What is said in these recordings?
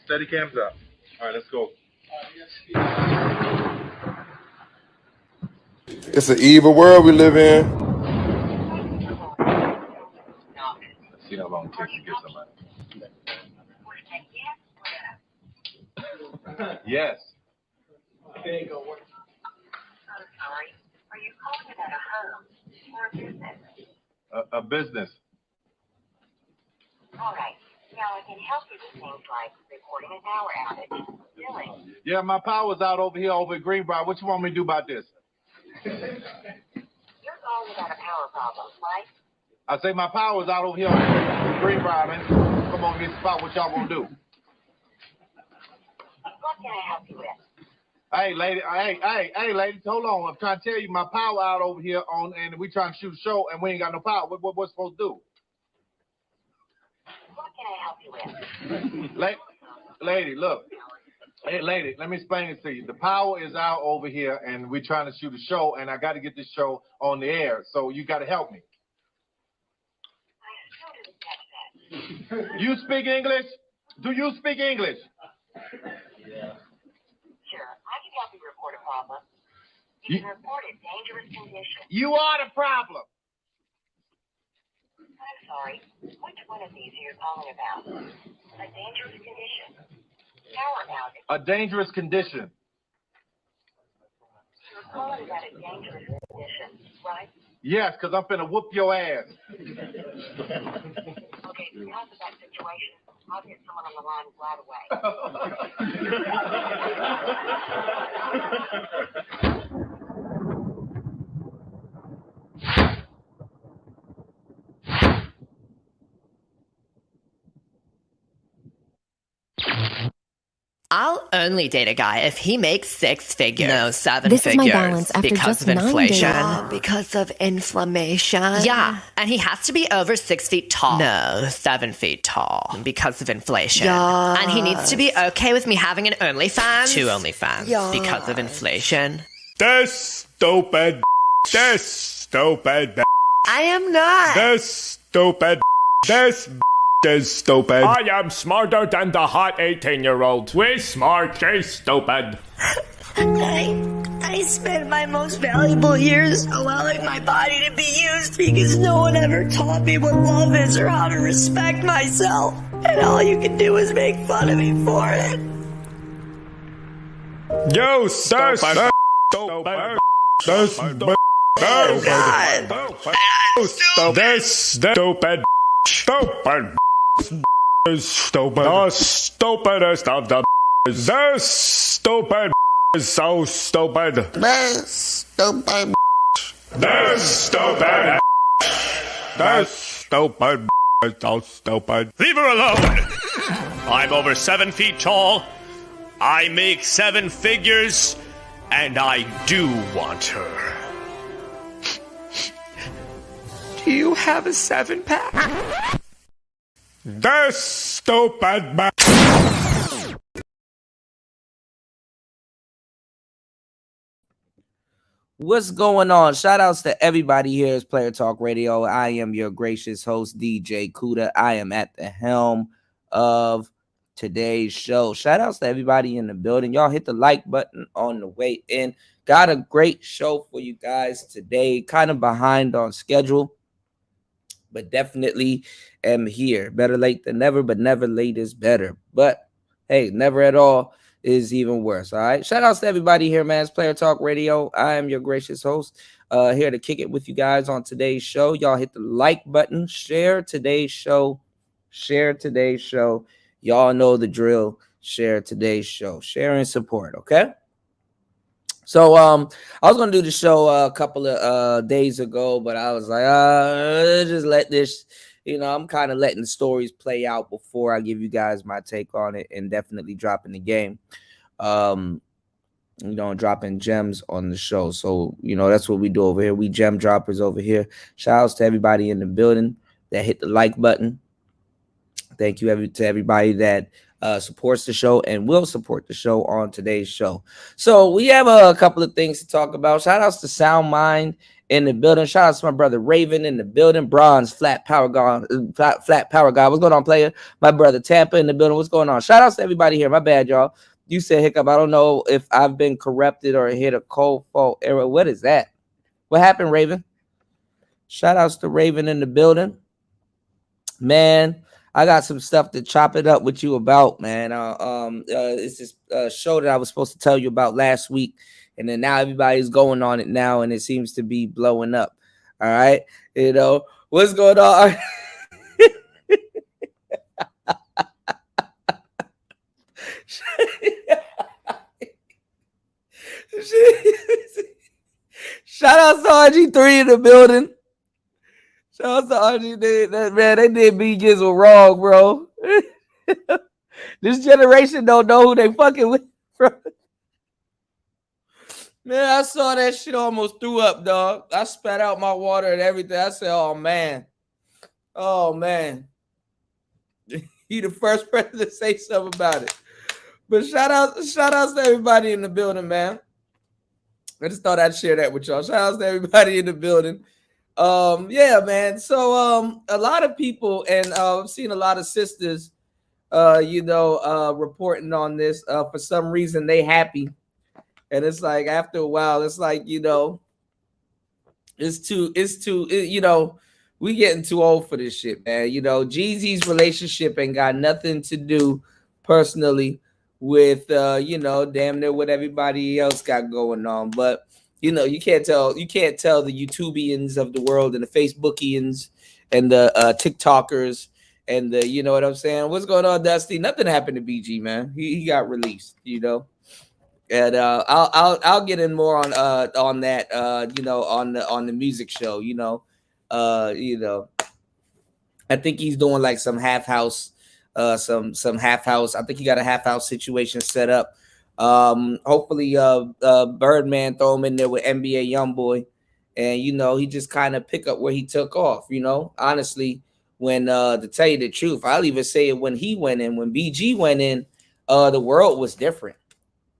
Steady cams up. All right, let's go. It's an evil world we live in. Let's see how long it takes to get somebody. Yes. There you go. I'm sorry. Are you calling about a home or a business? A business. All right. Now I can help you with things like reporting a power outage, billing. Yeah, my power's out over here over at Greenbrier. What you want me to do about this? You're calling about a power problem, right? I say my power's out over here on Greenbrier, man. Come on, get spot. What y'all gonna do? What can I help you with? Hey, lady. Hey, ladies. Hold on. I'm trying to tell you, my power out over here and we trying to shoot a show, and we ain't got no power. What's supposed to do? What can I help you with? Lady, look. Hey, lady, let me explain it to you. The power is out over here, and we're trying to shoot a show, and I got to get this show on the air, so you got to help me. I still didn't catch that. You speak English? Do you speak English? Yeah. Sure, I can help you report a problem. You can report a dangerous condition. You are the problem. I'm sorry. Which one of these are you calling about? A dangerous condition. Power outage. A dangerous condition. You're calling about a dangerous condition, right? Yes, because I'm finna whoop your ass. Okay, because of that situation, I'll get someone on the line right away. I'll only date a guy if he makes 6 figures. No, 7 This figures. is my balance after because just of 9 inflation. days. Because of inflammation. Yeah, and he has to be over 6 feet tall. No, 7 feet tall. Because of inflation. Yeah. And he needs to be okay with me having an OnlyFans. 2 OnlyFans. Yeah. Because of inflation. This stupid. This stupid. I am not. This stupid. This is stupid. I am smarter than the hot 18-year-old. We smart, they stupid. I spent my most valuable years allowing my body to be used because no one ever taught me what love is or how to respect myself. And all you can do is make fun of me for it. You stupid. Stupid. Oh, God. This stupid. Stupid. Is stupid. The stupidest of the. This stupid is so stupid. This stupid. This stupid. This stupid is so stupid. Leave her alone. I'm over 7 feet tall. I make 7 figures, and I do want her. Do you have a 7-pack? This stupid man. What's going on? Shout outs to everybody here. It's Player Talk Radio. I am your gracious host, DJ Kuda. I am at the helm of today's show. Shout outs to everybody in the building. Y'all hit the like button on the way in. Got a great show for you guys today. Kind of behind on schedule, but definitely am here. Better late than never, but never late is better. But hey, never at all is even worse. All right. Shout outs to everybody here, man. It's Player Talk Radio. I am your gracious host, here to kick it with you guys on today's show. Y'all hit the like button, share today's show, Y'all know the drill. Share today's show, share and support. Okay. So I was gonna do the show a couple of days ago, but I was like, just let this, I'm kind of letting the stories play out before I give you guys my take on it, and definitely dropping the game. Dropping gems on the show. So, that's what we do over here. We gem droppers over here. Shout outs to everybody in the building that hit the like button. Thank you to everybody that supports the show and will support the show on today's show. So we have a couple of things to talk about. Shout outs to Sound Mind in the building. Shout out to my brother Raven in the building. Bronze flat power god. Flat power god. What's going on, player? My brother Tampa in the building. What's going on? Shout out to everybody here. My bad, y'all. You said hiccup. I don't know if I've been corrupted or hit a cold fault error. What is that? What happened, Raven? Shout outs to Raven in the building. Man, I got some stuff to chop it up with you about, man. It's this show that I was supposed to tell you about last week, and then now everybody's going on it now, and it seems to be blowing up. All right, you know what's going on? Shout out to RG3 in the building. Shout out to RG3. Man, they did B Jizzle wrong, bro. This generation don't know who they fucking with, bro. Man, I saw that shit, almost threw up, dog. I spat out my water and everything. I said, oh, man. Oh, man. He the first person to say something about it. But shout out to everybody in the building, man. I just thought I'd share that with y'all. Shout out to everybody in the building. Yeah, man. So a lot of people, and I've seen a lot of sisters reporting on this. For some reason they happy. And it's like after a while, it's like, we getting too old for this shit, man. Jeezy's relationship ain't got nothing to do personally with damn near what everybody else got going on. But you can't tell the YouTubians of the world and the Facebookians and the TikTokers and the, you know what I'm saying? What's going on, Dusty? Nothing happened to BG, man. He got released, And I'll get in more on that on the music show, I think he's doing like some half house, some half house. I think he got a half house situation set up. Hopefully Birdman throw him in there with NBA Youngboy, and he just kind of pick up where he took off. Honestly, when to tell you the truth, I'll even say it, when he went in, when BG went in, the world was different.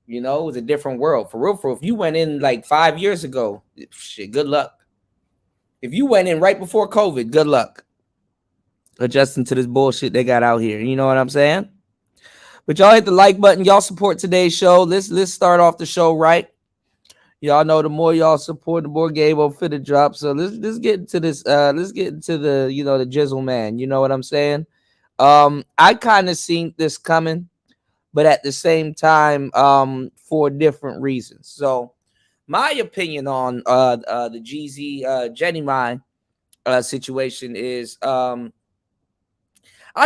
It was a different world. For real, if you went in like 5 years ago, shit, good luck. If you went in right before COVID, good luck adjusting to this bullshit they got out here. You know what I'm saying? But y'all hit the like button. Y'all support today's show. Let's start off the show right. Y'all know the more y'all support, the more game will fit the drop. So let's get into this. Let's get into the the Jizzle man. You know what I'm saying? I kind of seen this coming, but at the same time, for different reasons. So my opinion on the JeezyMai situation is I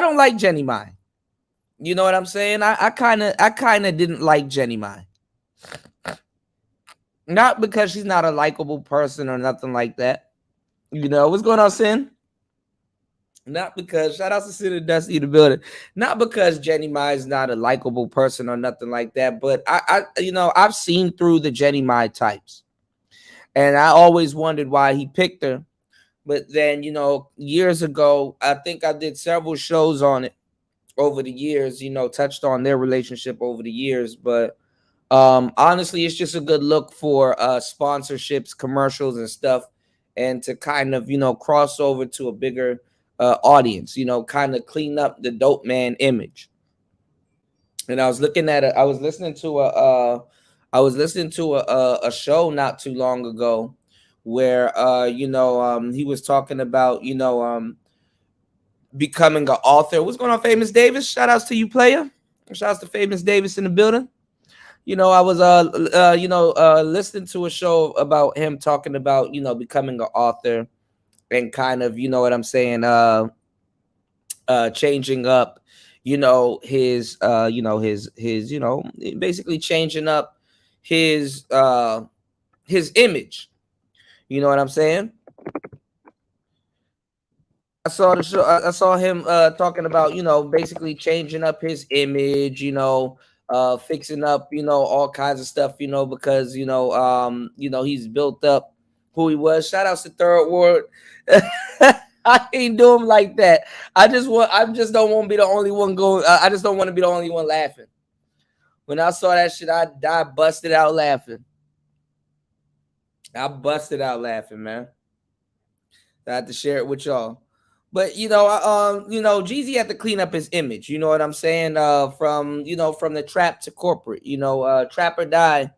don't like JeezyMai. You know what I'm saying? I kind of didn't like JeezyMai. Not because she's not a likable person or nothing like that. What's going on, Sin? Not because, shout out to Sin and Dusty in the building. Not because JeezyMai is not a likable person or nothing like that, but I've seen through the JeezyMai types, and I always wondered why he picked her. But then, years ago, I think I did several shows on it over the years. Touched on their relationship over the years, but honestly, it's just a good look for sponsorships, commercials, and stuff, and to kind of cross over to a bigger audience, kind of clean up the dope man image. And I was listening to a show not too long ago where he was talking about becoming an author. What's going on, Famous Davis? Shout outs to you, player. Shout outs to Famous Davis in the building. I was listening to a show about him talking about becoming an author and kind of what I'm saying, changing up his basically changing up his image. You know what I'm saying? I saw the show. I saw him talking about basically changing up his image. Fixing up all kinds of stuff. Because he's built up who he was. Shout outs to Third Ward. I ain't do him like that. I just don't want to be the only one going. I just don't want to be the only one laughing. When I saw that shit, I busted out laughing. I busted out laughing, man. I had to share it with y'all. But Jeezy had to clean up his image. You know what I'm saying? From the trap to corporate. Trap or die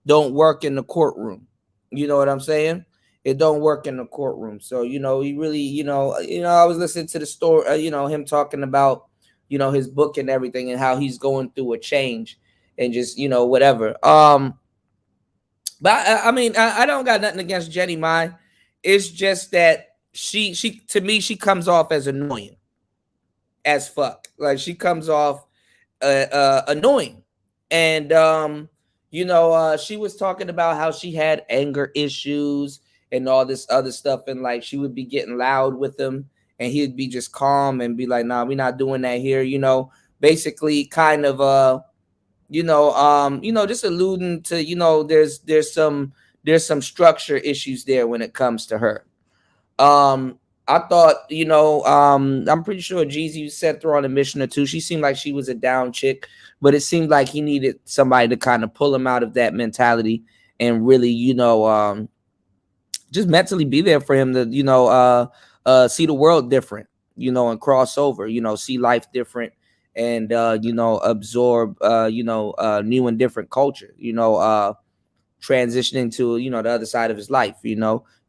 don't work in the courtroom. You know what I'm saying? It don't work in the courtroom. So he really, I was listening to the story. Him talking about his book and everything and how he's going through a change and just whatever. But I mean, I don't got nothing against JeezyMai. It's just that she to me she comes off as annoying as fuck. Like she comes off annoying, and she was talking about how she had anger issues and all this other stuff, and like she would be getting loud with him, and he'd be just calm and be like, "Nah, we're not doing that here." Basically, kind of just alluding to there's some structure issues there when it comes to her. I thought, I'm pretty sure Jeezy sent her on a mission or two. She seemed like she was a down chick, but it seemed like he needed somebody to kind of pull him out of that mentality and really, just mentally be there for him to, see the world different, and cross over, see life different and, absorb, new and different culture, transitioning to, the other side of his life, He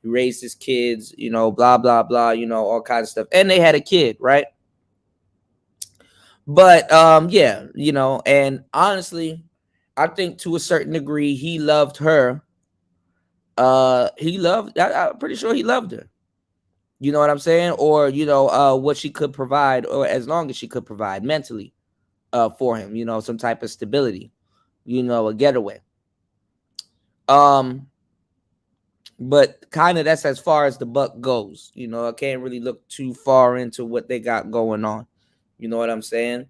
raised his kids, blah, blah, blah, all kinds of stuff. And they had a kid, right? But and honestly, I think to a certain degree, he loved her. I'm pretty sure he loved her. You know what I'm saying? Or, what she could provide, or as long as she could provide mentally for him, some type of stability, a getaway. But kind of that's as far as the buck goes. I can't really look too far into what they got going on. You know what I'm saying?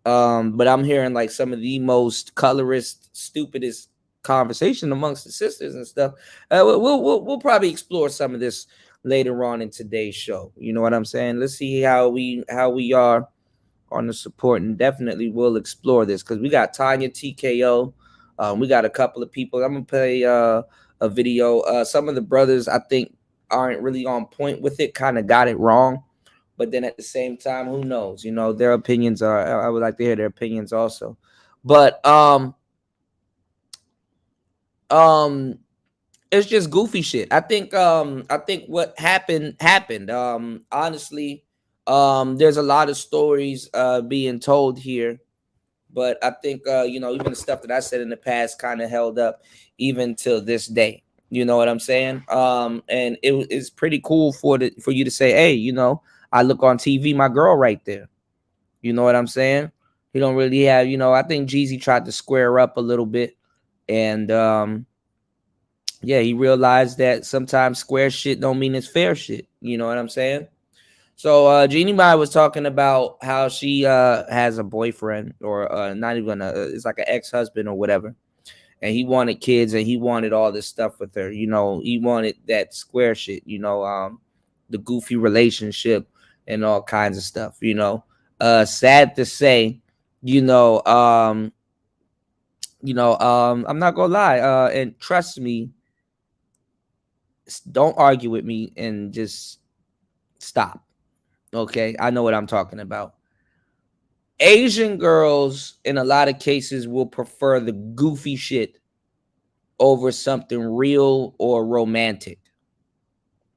But I'm hearing like some of the most colorist, stupidest conversation amongst the sisters and stuff. We'll probably explore some of this later on in today's show. You know what I'm saying? Let's see how we are on the support, and definitely we'll explore this because we got Tanya TKO. We got a couple of people. I'm gonna play a video. Some of the brothers I think aren't really on point with it, kind of got it wrong. But then at the same time, who knows? Their opinions are, I would like to hear their opinions also. But it's just goofy shit. I think what happened. Honestly, there's a lot of stories being told here. But I think, even the stuff that I said in the past kind of held up even till this day. You know what I'm saying? And it's pretty cool for you to say, hey, I look on TV, my girl right there. You know what I'm saying? He don't really have, I think Jeezy tried to square up a little bit. And, he realized that sometimes square shit don't mean it's fair shit. You know what I'm saying? So JeezyMai was talking about how she has a boyfriend, or not even it's like an ex-husband or whatever, and he wanted kids and he wanted all this stuff with her. He wanted that square shit. The goofy relationship and all kinds of stuff. Sad to say, I'm not gonna lie. And trust me, don't argue with me and just stop. Okay, I know what I'm talking about. Asian girls, in a lot of cases, will prefer the goofy shit over something real or romantic.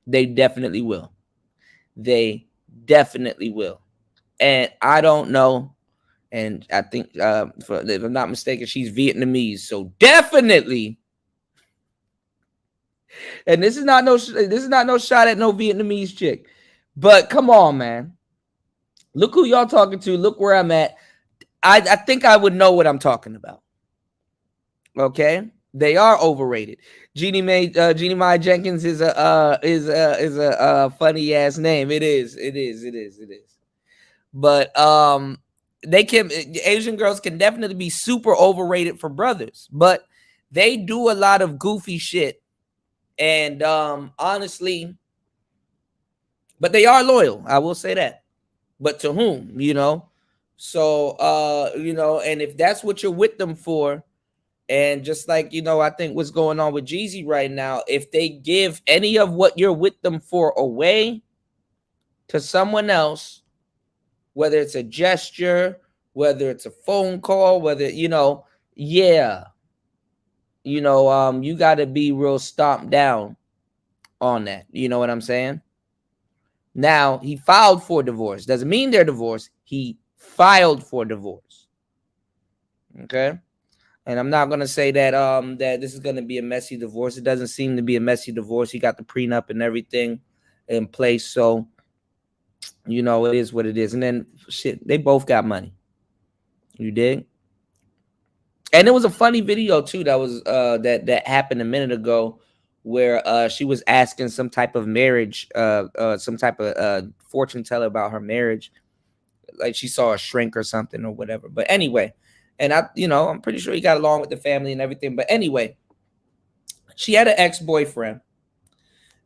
They definitely will. They definitely will. And I don't know. And I think, if I'm not mistaken, she's Vietnamese. So definitely. And this is not no shot at no Vietnamese chick. But come on, man. Look who y'all talking to. Look where I'm at. I think I would know what I'm talking about. Okay, they are overrated. JeezyMai Jenkins is a funny ass name. It is. But Asian girls can definitely be super overrated for brothers, but they do a lot of goofy shit. And honestly, but they are loyal. I will say that. But to whom, So, and if that's what you're with them for, And just like, you know, I think what's going on with Jeezy right now, if they give any of what you're with them for away to someone else, whether it's a gesture, whether it's a phone call, whether, you know, yeah, you know, you got to be real stomped down on that. You know what I'm saying? Now, he filed for divorce. Doesn't mean they're divorced. He filed for divorce. Okay? And I'm not going to say that that this is going to be a messy divorce. It doesn't seem to be a messy divorce. He got the prenup and everything in place. So, you know, it is what it is. And then, shit, they both got money. You dig? And it was a funny video, too, that was that happened a minute ago where she was asking some type of marriage, some type of fortune teller about her marriage. Like she saw a shrink or something or whatever. But anyway, and I'm pretty sure he got along with the family and everything. But anyway, she had an ex-boyfriend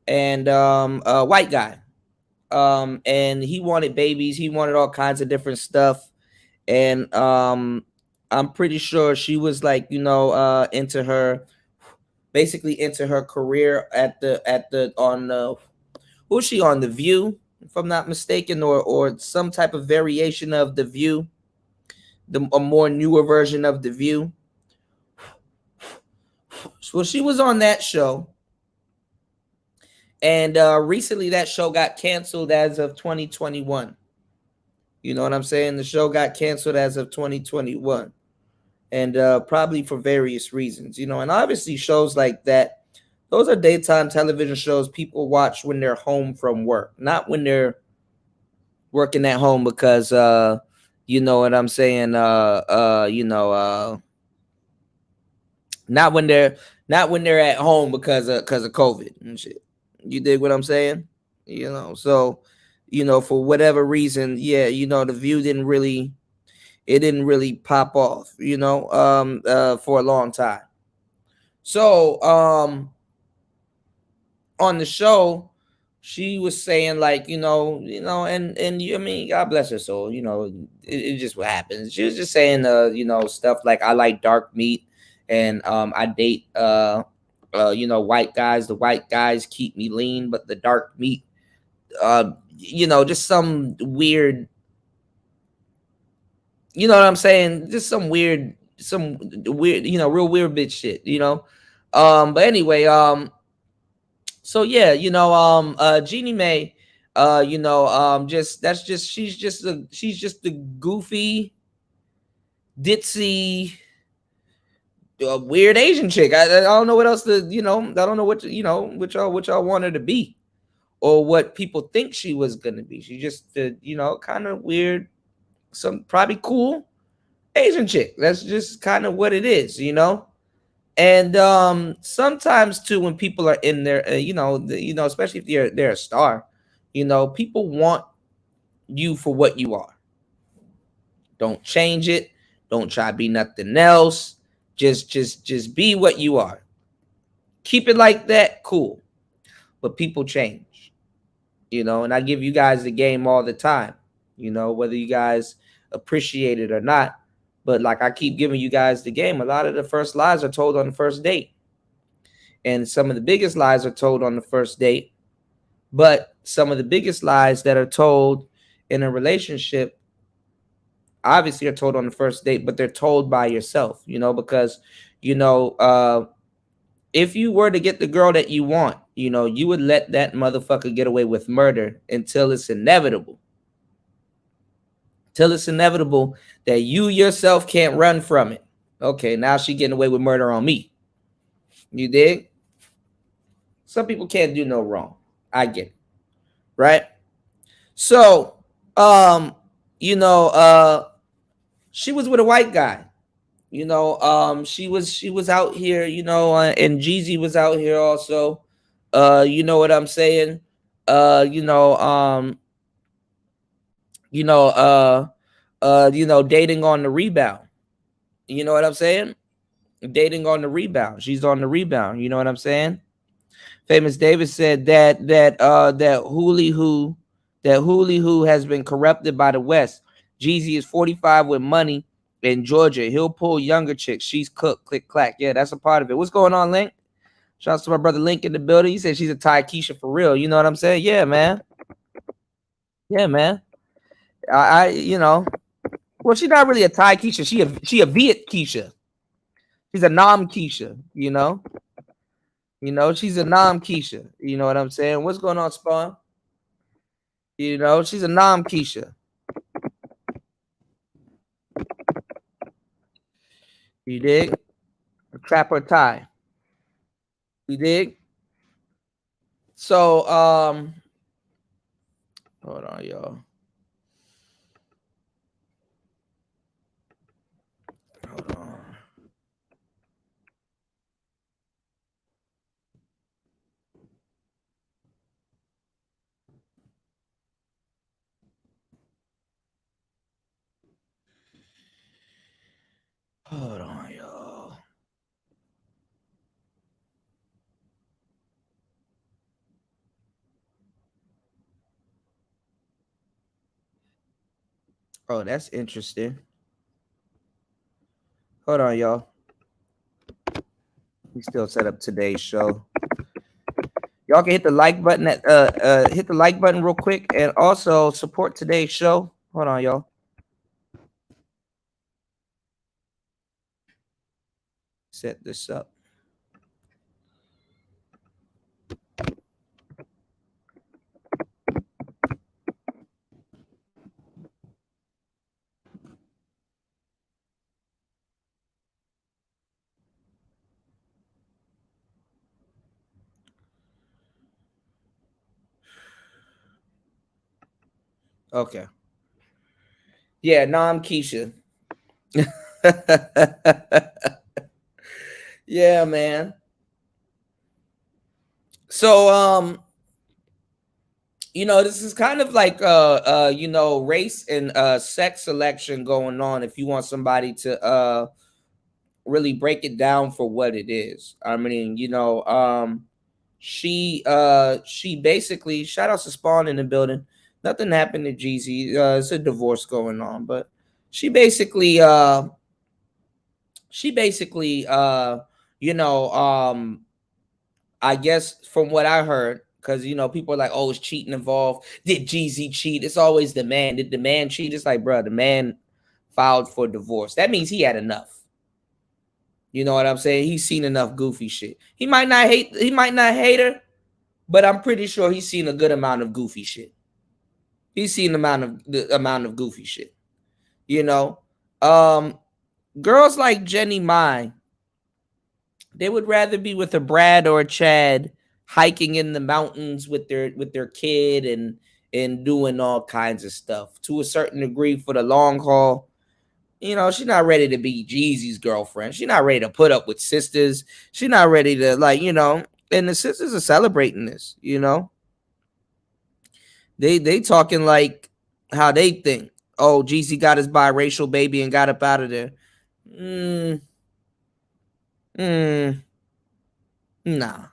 and a white guy. And he wanted babies. He wanted all kinds of different stuff. And I'm pretty sure she was like, into her, basically into her career who's she on, The View, if I'm not mistaken, or some type of variation of The View, a more newer version of The View. So she was on that show. And recently that show got canceled as of 2021. You know what I'm saying? The show got canceled as of 2021. And probably for various reasons, and obviously shows like that, those are daytime television shows people watch when they're home from work, not when they're working at home because, you know what I'm saying? Not when they're at home because of COVID and shit. You dig what I'm saying? So, for whatever reason, yeah, The View didn't really pop off, for a long time. So, on the show, she was saying like, and I mean, God bless her soul, it just what happens. She was just saying, stuff like, I like dark meat and I date, white guys. The white guys keep me lean, but the dark meat, just some weird, you know what I'm saying? Just some weird, real weird bitch shit, But anyway, so yeah, JeezyMai, she's just a goofy, ditzy, weird Asian chick. I don't know what else to, I don't know what y'all want her to be, or what people think she was gonna be. She just, kind of weird. Some probably cool Asian chick. That's just kind of what it is, And sometimes too, when people are in there, especially if they're a star, people want you for what you are. Don't change it. Don't try to be nothing else. Just be what you are. Keep it like that, cool. But people change, and I give you guys the game all the time. Whether you guys appreciate it or not. But like I keep giving you guys the game, a lot of the first lies are told on the first date. And some of the biggest lies are told on the first date. But some of the biggest lies that are told in a relationship obviously are told on the first date, but they're told by yourself, because, if you were to get the girl that you want, you would let that motherfucker get away with murder until it's inevitable. Till it's inevitable that you yourself can't run from it. Okay, now she getting away with murder on me. You dig? Some people can't do no wrong. I get it. Right? So, she was with a white guy. She was out here, and Jeezy was out here also. You know what I'm saying? Dating on the rebound. You know what I'm saying? Dating on the rebound. She's on the rebound. You know what I'm saying? Famous David said that Hoolie Who has been corrupted by the West. Jeezy is 45 with money in Georgia. He'll pull younger chicks. She's cooked. Click clack. Yeah, that's a part of it. What's going on, Link? Shout out to my brother Link in the building. He said she's a Thai Keisha for real. You know what I'm saying? Yeah, man. Yeah, man. You know, well, she's not really a Thai Keisha. She a Viet Keisha. She's a Nam Keisha. You know, she's a Nam Keisha. You know what I'm saying? What's going on, Spawn? You know, she's a Nam Keisha. You dig? A trapper Thai. You dig? So, hold on, y'all. Hold on. Hold on, y'all. Oh, that's interesting. Hold on, y'all. We still set up today's show. Y'all can hit the like button hit the like button real quick and also support today's show. Hold on, y'all. Set this up. Okay. Yeah, Nam Keisha. Yeah, man. So you know, this is kind of like you know, race and sex selection going on if you want somebody to really break it down for what it is. I mean, you know, she basically, shout out to Spawn in the building. Nothing happened to Jeezy. It's a divorce going on, but she basically you know, I guess from what I heard, because you know, people are like, oh, is cheating involved? Did Jeezy cheat? It's always the man. Did the man cheat? It's like, bro, the man filed for divorce. That means he had enough. You know what I'm saying? He's seen enough goofy shit. He might not hate her, but I'm pretty sure he's seen a good amount of goofy shit. He's seen the amount of goofy shit. You know, girls like JeezyMai, they would rather be with a Brad or a Chad hiking in the mountains with their kid and doing all kinds of stuff to a certain degree for the long haul. You know, she's not ready to be Jeezy's girlfriend. She's not ready to put up with sisters. She's not ready to, like, you know, and the sisters are celebrating this, you know. They talking like how they think. Oh, Jeezy got his biracial baby and got up out of there. Nah.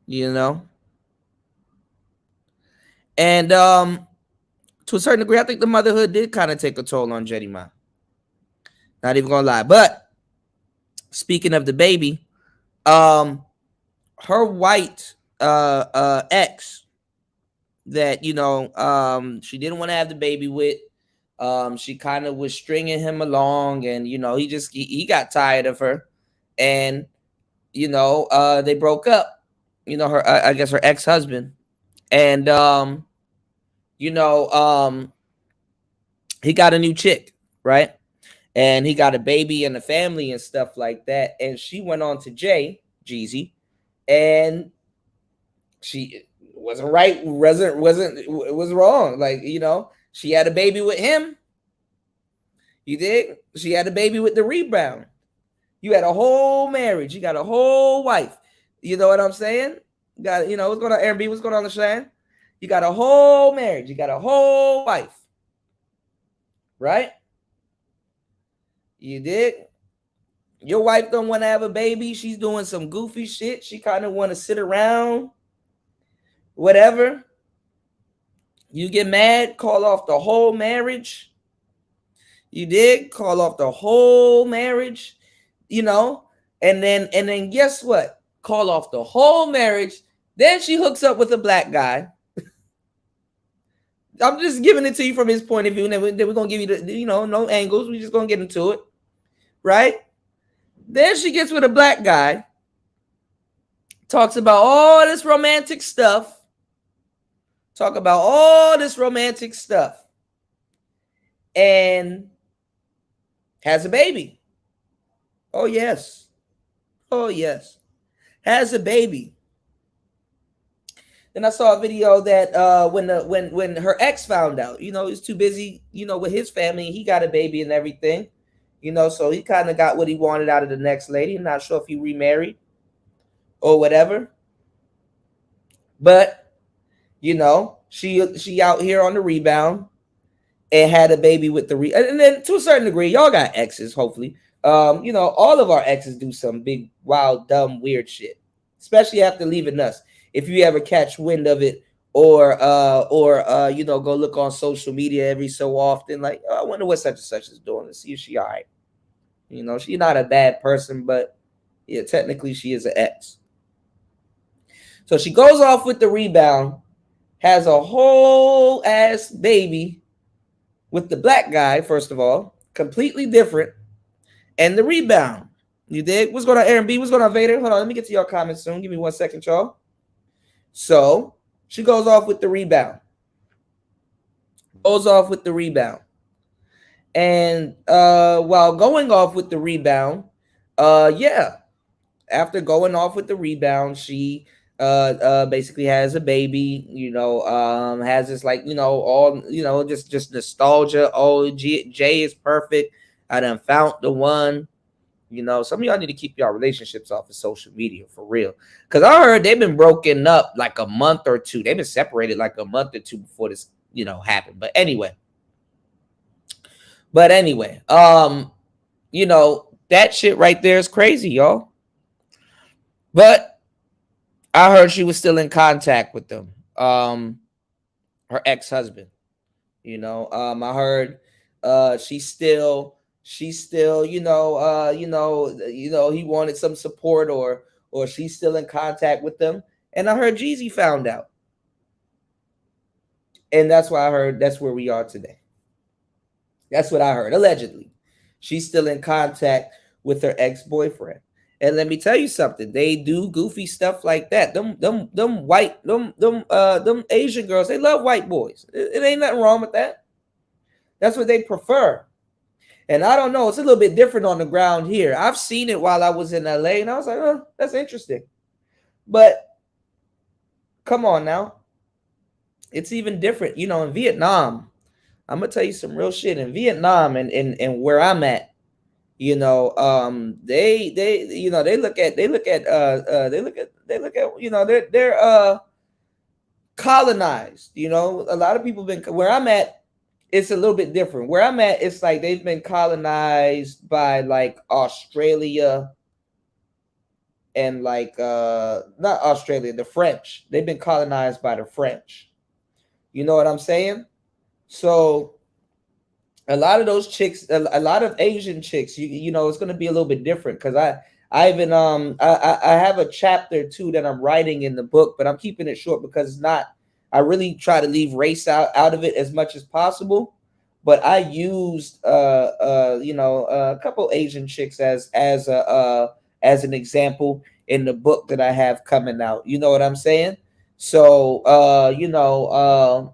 You know? And to a certain degree, I think the motherhood did kind of take a toll on JeezyMai. Not even gonna lie. But speaking of the baby, her white ex that, you know, she didn't want to have the baby with, she kind of was stringing him along, and you know, he got tired of her, and you know, they broke up. You know, her I guess her ex-husband, and you know, he got a new chick, right? And he got a baby and a family and stuff like that. And she went on to Jeezy, and she wasn't right, was wrong. Like, you know, she had a baby with him. You dig? She had a baby with the rebound. You had a whole marriage. You got a whole wife. You know what I'm saying? You got, you know, what's going on, Airbnb? What's going on, LaShawn? You got a whole marriage. You got a whole wife. Right? You dig? Your wife don't want to have a baby. She's doing some goofy shit. She kind of want to sit around. Whatever. You get mad, call off the whole marriage. You did call off the whole marriage, you know, and then guess what? Call off the whole marriage. Then she hooks up with a black guy. I'm just giving it to you from his point of view, and then we're gonna give you the, you know, no angles. We're just gonna get into it, right? Then she gets with a black guy, talks about all this romantic stuff. Talk about all this romantic stuff, and has a baby. Oh yes, oh yes, has a baby. Then I saw a video that when her ex found out, you know, he's too busy, you know, with his family. He got a baby and everything, you know, so he kind of got what he wanted out of the next lady. I'm not sure if he remarried or whatever, but you know, she out here on the rebound and had a baby with the and then to a certain degree, y'all got exes. Hopefully, you know, all of our exes do some big, wild, dumb, weird shit, especially after leaving us. If you ever catch wind of it, or you know, go look on social media every so often, like, oh, I wonder what such and such is doing, to see if she all right. You know, she's not a bad person, but yeah, technically she is an ex. So she goes off with the rebound, has a whole ass baby with the black guy, first of all, completely different, and the rebound. You dig? What's going on, Aaron B? What's going on, Vader? Hold on, let me get to your comments soon. Give me 1 second, y'all. So she goes off with the rebound. And while going off with the rebound, yeah, after going off with the rebound, she basically has a baby, you know, has this, like, you know, all, you know, just nostalgia. Oh, Jay is perfect. I done found the one. You know, some of y'all need to keep y'all relationships off of social media for real. Because I heard they've been broken up like a month or two. They've been separated like a month or two before this, you know, happened. But anyway, you know, that shit right there is crazy, y'all. But I heard she was still in contact with them. Her ex-husband. You know, I heard she's still, you know, he wanted some support, or she's still in contact with them. And I heard Jeezy found out. And that's why I heard that's where we are today. That's what I heard. Allegedly, she's still in contact with her ex-boyfriend. And let me tell you something. They do goofy stuff like that. Them Asian girls, they love white boys. It ain't nothing wrong with that. That's what they prefer. And I don't know, it's a little bit different on the ground here. I've seen it while I was in LA, and I was like, oh, that's interesting. But come on now. It's even different. You know, in Vietnam, I'm gonna tell you some real shit. In Vietnam and where I'm at, you know, they you know, they look at you know, they're colonized. You know, a lot of people been where I'm at. It's a little bit different. Where I'm at, it's like they've been colonized by like Australia and like not Australia, the French. They've been colonized by the French. You know what I'm saying? So a lot of those chicks, a lot of Asian chicks, you know, it's going to be a little bit different, because I have a chapter 2 that I'm writing in the book, but I'm keeping it short because it's not. I really try to leave race out of it as much as possible, but I used you know, a couple Asian chicks as an example in the book that I have coming out. You know what I'm saying? So you know,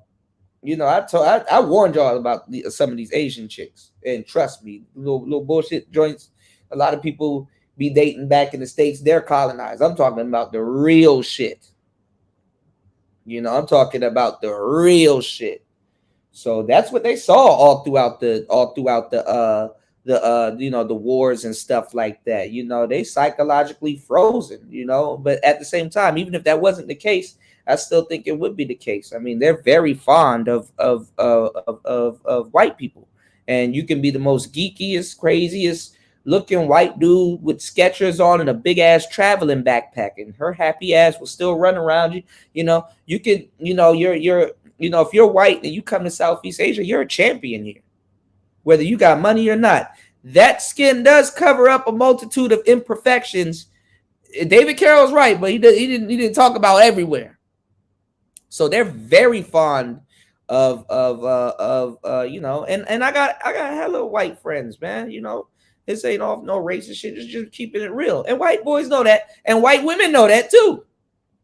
I warned y'all about some of these Asian chicks, and trust me, little bullshit joints. A lot of people be dating back in the States. They're colonized. I'm talking about the real shit. You know, I'm talking about the real shit. So that's what they saw all throughout the you know, the wars and stuff like that. You know, they psychologically frozen, you know, but at the same time, even if that wasn't the case, I still think it would be the case. I mean, they're very fond of white people, and you can be the most geekiest, craziest looking white dude with Skechers on and a big ass traveling backpack, and her happy ass will still run around you. You know, you can, you know, you're, you know, if you're white and you come to Southeast Asia, you're a champion here. whether you got money or not. That skin does cover up a multitude of imperfections. David Carroll's right, but he didn't talk about everywhere. So they're very fond of you know, and I got hella white friends, man. You know, this ain't off no racist shit. It's just keeping it real. And white boys know that, and white women know that too.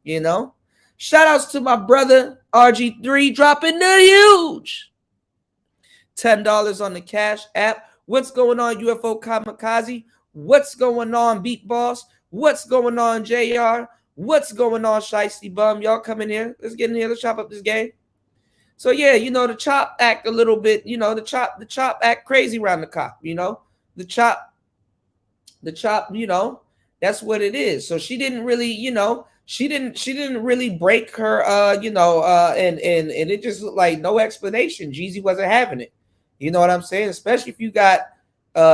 You know, shout outs to my brother RG3 dropping the huge $10 on the Cash App. What's going on, UFO Kamikaze? What's going on, Beat Boss? What's going on, JR? What's going on, Shiesty Bum? Y'all come in here. Let's get in here. Let's chop up this game. So yeah, you know, the chop act a little bit, you know, the chop act crazy around the cop, you know. The chop, you know, that's what it is. So she didn't really, you know, she didn't really break her you know, and it just looked like no explanation. Jeezy wasn't having it. You know what I'm saying? Especially if you got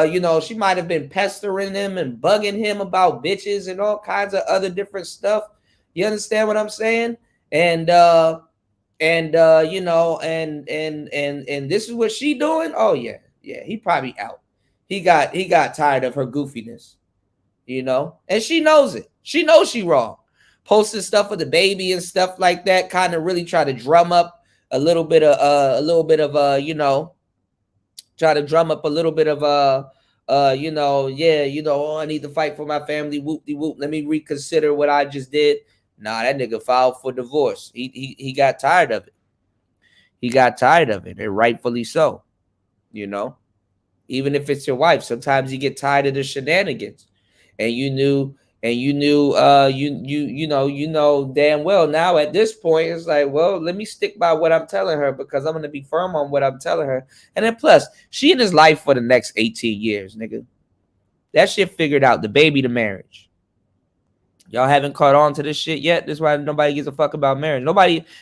you know, she might have been pestering him and bugging him about bitches and all kinds of other different stuff. You understand what I'm saying? And you know, and this is what she doing. Oh yeah, he probably out. He got tired of her goofiness, you know, and she knows it. She knows she wrong. Posting stuff with the baby and stuff like that, kind of really try to drum up a little bit of you know, try to drum up a little bit of you know, yeah, you know, oh, I need to fight for my family. Whoop-de-whoop. Let me reconsider what I just did. Nah, that nigga filed for divorce. He got tired of it. He got tired of it, and rightfully so. You know, even if it's your wife, sometimes you get tired of the shenanigans, and you know damn well now at this point it's like, well, let me stick by what I'm telling her because I'm gonna be firm on what I'm telling her. And then plus, she in his life for the next 18 years, nigga. That shit figured out. The baby, the marriage. Y'all haven't caught on to this shit yet. This is why nobody gives a fuck about marriage.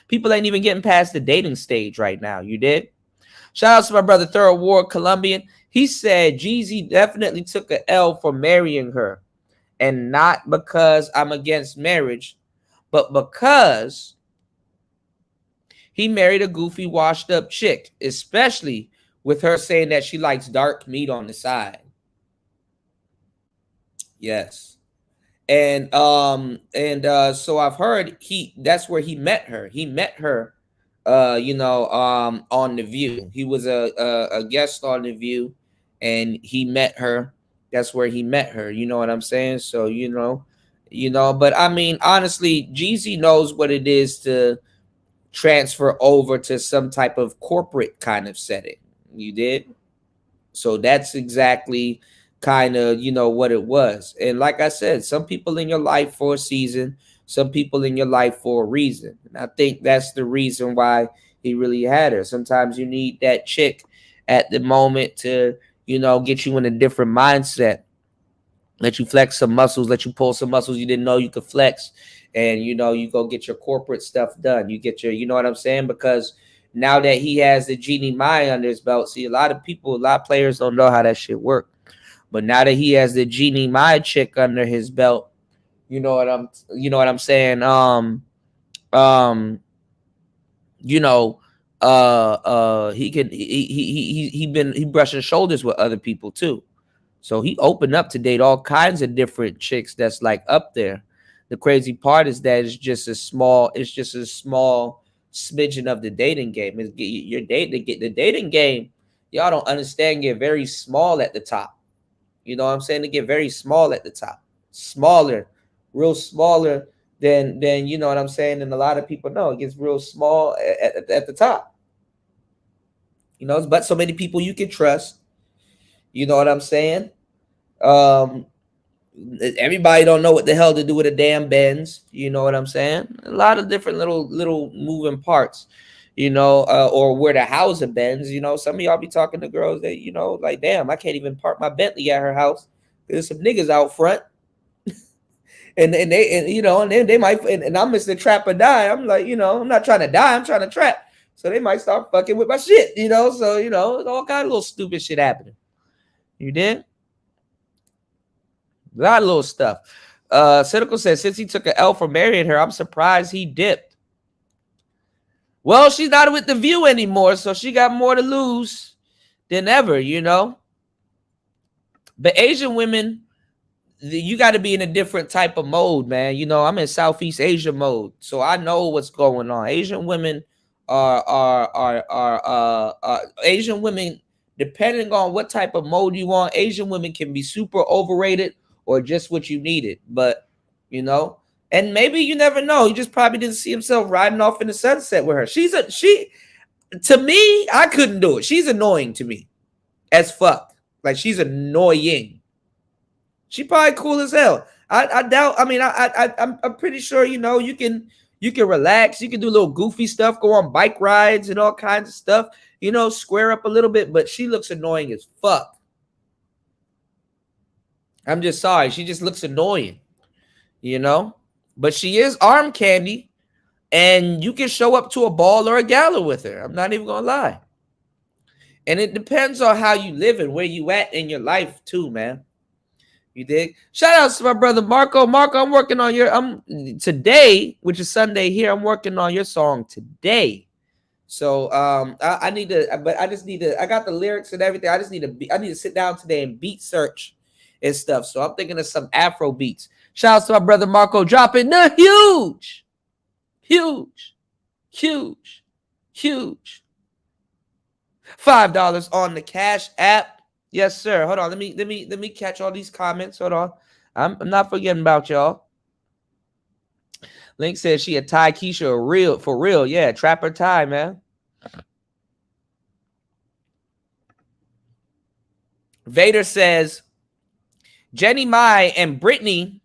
People ain't even getting past the dating stage right now. You did? Shout out to my brother Thorough Ward, Colombian. He said Jeezy definitely took an L for marrying her. And not because I'm against marriage, but because he married a goofy, washed up chick, especially with her saying that she likes dark meat on the side. Yes. And so I've heard that's where he met her. He met her you know, on The View. He was a guest on The View, and he met her. That's where he met her. You know what I'm saying? So, you know, but I mean, honestly, Jeezy knows what it is to transfer over to some type of corporate kind of setting. You did? So that's exactly kind of, you know, what it was. And like I said, some people in your life for a season, some people in your life for a reason. And I think that's the reason why he really had her. Sometimes you need that chick at the moment to, you know, get you in a different mindset. Let you flex some muscles, let you pull some muscles you didn't know you could flex. And, you know, you go get your corporate stuff done. You get your, you know what I'm saying? Because now that he has the JeezyMai under his belt, see, a lot of players don't know how that shit work. But now that he has the JeezyMai chick under his belt, you know what I'm saying? You know, he brushing shoulders with other people too. So he opened up to date all kinds of different chicks that's like up there. The crazy part is that it's just a small smidgen of the dating game. The dating game, y'all don't understand, get very small at the top. You know what I'm saying? They get very small at the top. Smaller, real smaller than you know what I'm saying? And a lot of people know it gets real small at the top. You know, but so many people you can trust. You know what I'm saying? Everybody don't know what the hell to do with a damn Benz. You know what I'm saying? A lot of different little moving parts, you know, or where to house a Benz. You know, some of y'all be talking to girls that, you know, like, damn, I can't even park my Bentley at her house. There's some niggas out front. and you know, and then they might, and I'm Mr. Trap or Die. I'm like, you know, I'm not trying to die, I'm trying to trap. So they might start fucking with my shit, you know. So, you know, all kind of little stupid shit happening. You did? A lot of little stuff. Cynical says, since he took an L for marrying her, I'm surprised he dipped. Well, she's not with The View anymore, so she got more to lose. than ever, you know. But Asian women, you got to be in a different type of mode, man. You know, I'm in Southeast Asia mode, so I know what's going on. Asian women are Asian women, depending on what type of mode you want. Asian women can be super overrated or just what you needed. But you know, and maybe you never know. He just probably didn't see himself riding off in the sunset with her. She to me, I couldn't do it. She's annoying to me as fuck. Like, she's annoying. She probably cool as hell. I doubt. I mean, I'm pretty sure, you know, you can relax. You can do little goofy stuff, go on bike rides and all kinds of stuff, you know, square up a little bit. But she looks annoying as fuck. I'm just sorry. She just looks annoying, you know. But she is arm candy, and you can show up to a ball or a gala with her. I'm not even gonna lie. And it depends on how you live and where you at in your life too, man. You dig? Shout out to my brother Marco. Marco, I'm working on your today, which is Sunday here. I'm working on your song today. So I need to, but I just need to. I got the lyrics and everything. I need to sit down today and beat search and stuff. So I'm thinking of some Afro beats. Shout out to my brother Marco dropping the huge $5 on the Cash App. Yes, sir. Hold on. Let me catch all these comments. Hold on. I'm not forgetting about y'all. Link says she a Thai Keisha for real. Yeah, Trapper Thai, man. Vader says JeezyMai and Britney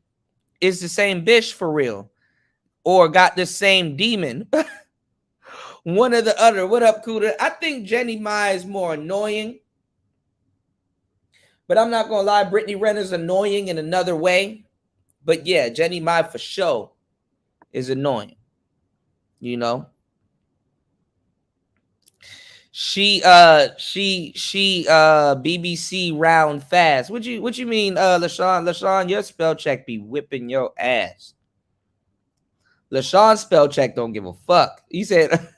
is the same bitch for real, or got the same demon. One or the other. What up, Cooter? I think JeezyMai is more annoying. But I'm not going to lie, Brittany Renner's annoying in another way. But yeah, JeezyMai for sure is annoying. You know? She BBC round fast. What you mean, LaShawn? LaShawn, your spell check be whipping your ass. LaShawn's spell check don't give a fuck. He said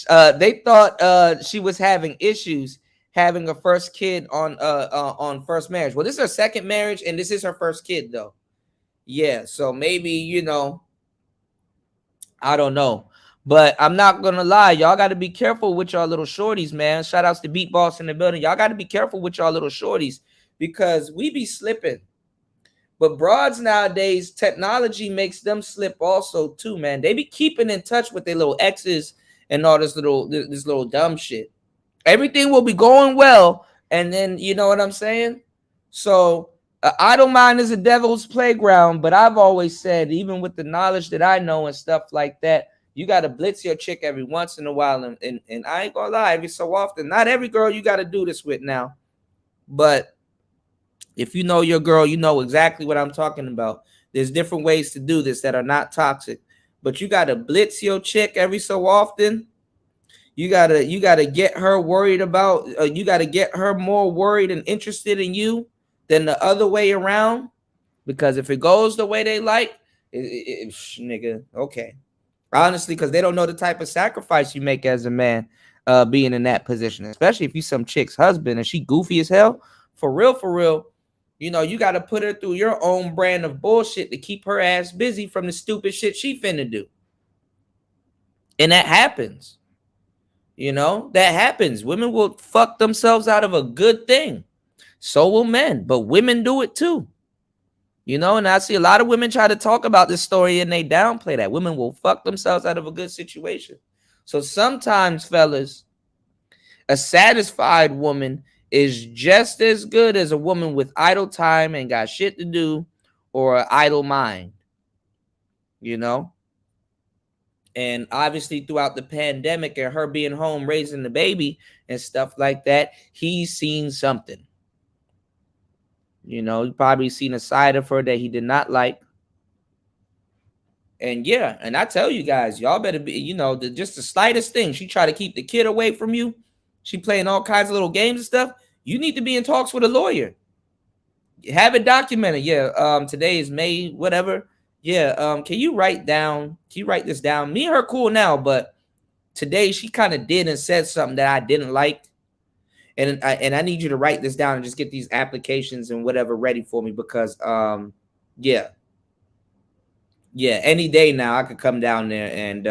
they thought she was having issues having a first kid on first marriage. Well, this is her second marriage, and this is her first kid, though. Yeah, so maybe, you know, I don't know. But I'm not going to lie. Y'all got to be careful with y'all little shorties, man. Shout outs to Beat Boss in the building. Y'all got to be careful with y'all little shorties because we be slipping. But broads nowadays, technology makes them slip also, too, man. They be keeping in touch with their little exes and all this little dumb shit. Everything will be going well, and then, you know what I'm saying? So, idle mind is a devil's playground, but I've always said, even with the knowledge that I know and stuff like that, you got to blitz your chick every once in a while, and I ain't gonna lie, every so often. Not every girl you got to do this with now, but if you know your girl, you know exactly what I'm talking about. There's different ways to do this that are not toxic, but you got to blitz your chick every so often. You gotta get her worried about. You gotta get her more worried and interested in you than the other way around. Because if it goes the way they like, nigga, okay. Honestly, because they don't know the type of sacrifice you make as a man, being in that position. Especially if you some chick's husband and she goofy as hell. For real. You know, you gotta put her through your own brand of bullshit to keep her ass busy from the stupid shit she finna do. And that happens. You know, that happens. Women will fuck themselves out of a good thing. So will men, but women do it too. You know, and I see a lot of women try to talk about this story and they downplay that. Women will fuck themselves out of a good situation. So sometimes, fellas, a satisfied woman is just as good as a woman with idle time and got shit to do or an idle mind. You know? And obviously throughout the pandemic and her being home raising the baby and stuff like that, he's seen something. You know, he probably seen a side of her that he did not like. And yeah, and I tell you guys, y'all better be, you know, just the slightest thing. She try to keep the kid away from you. She playing all kinds of little games and stuff. You need to be in talks with a lawyer. Have it documented. Yeah, today is May, whatever. Yeah, can you write this down? Me and her cool now, but today she kind of did and said something that I didn't like. And I need you to write this down and just get these applications and whatever ready for me because yeah, any day now I could come down there and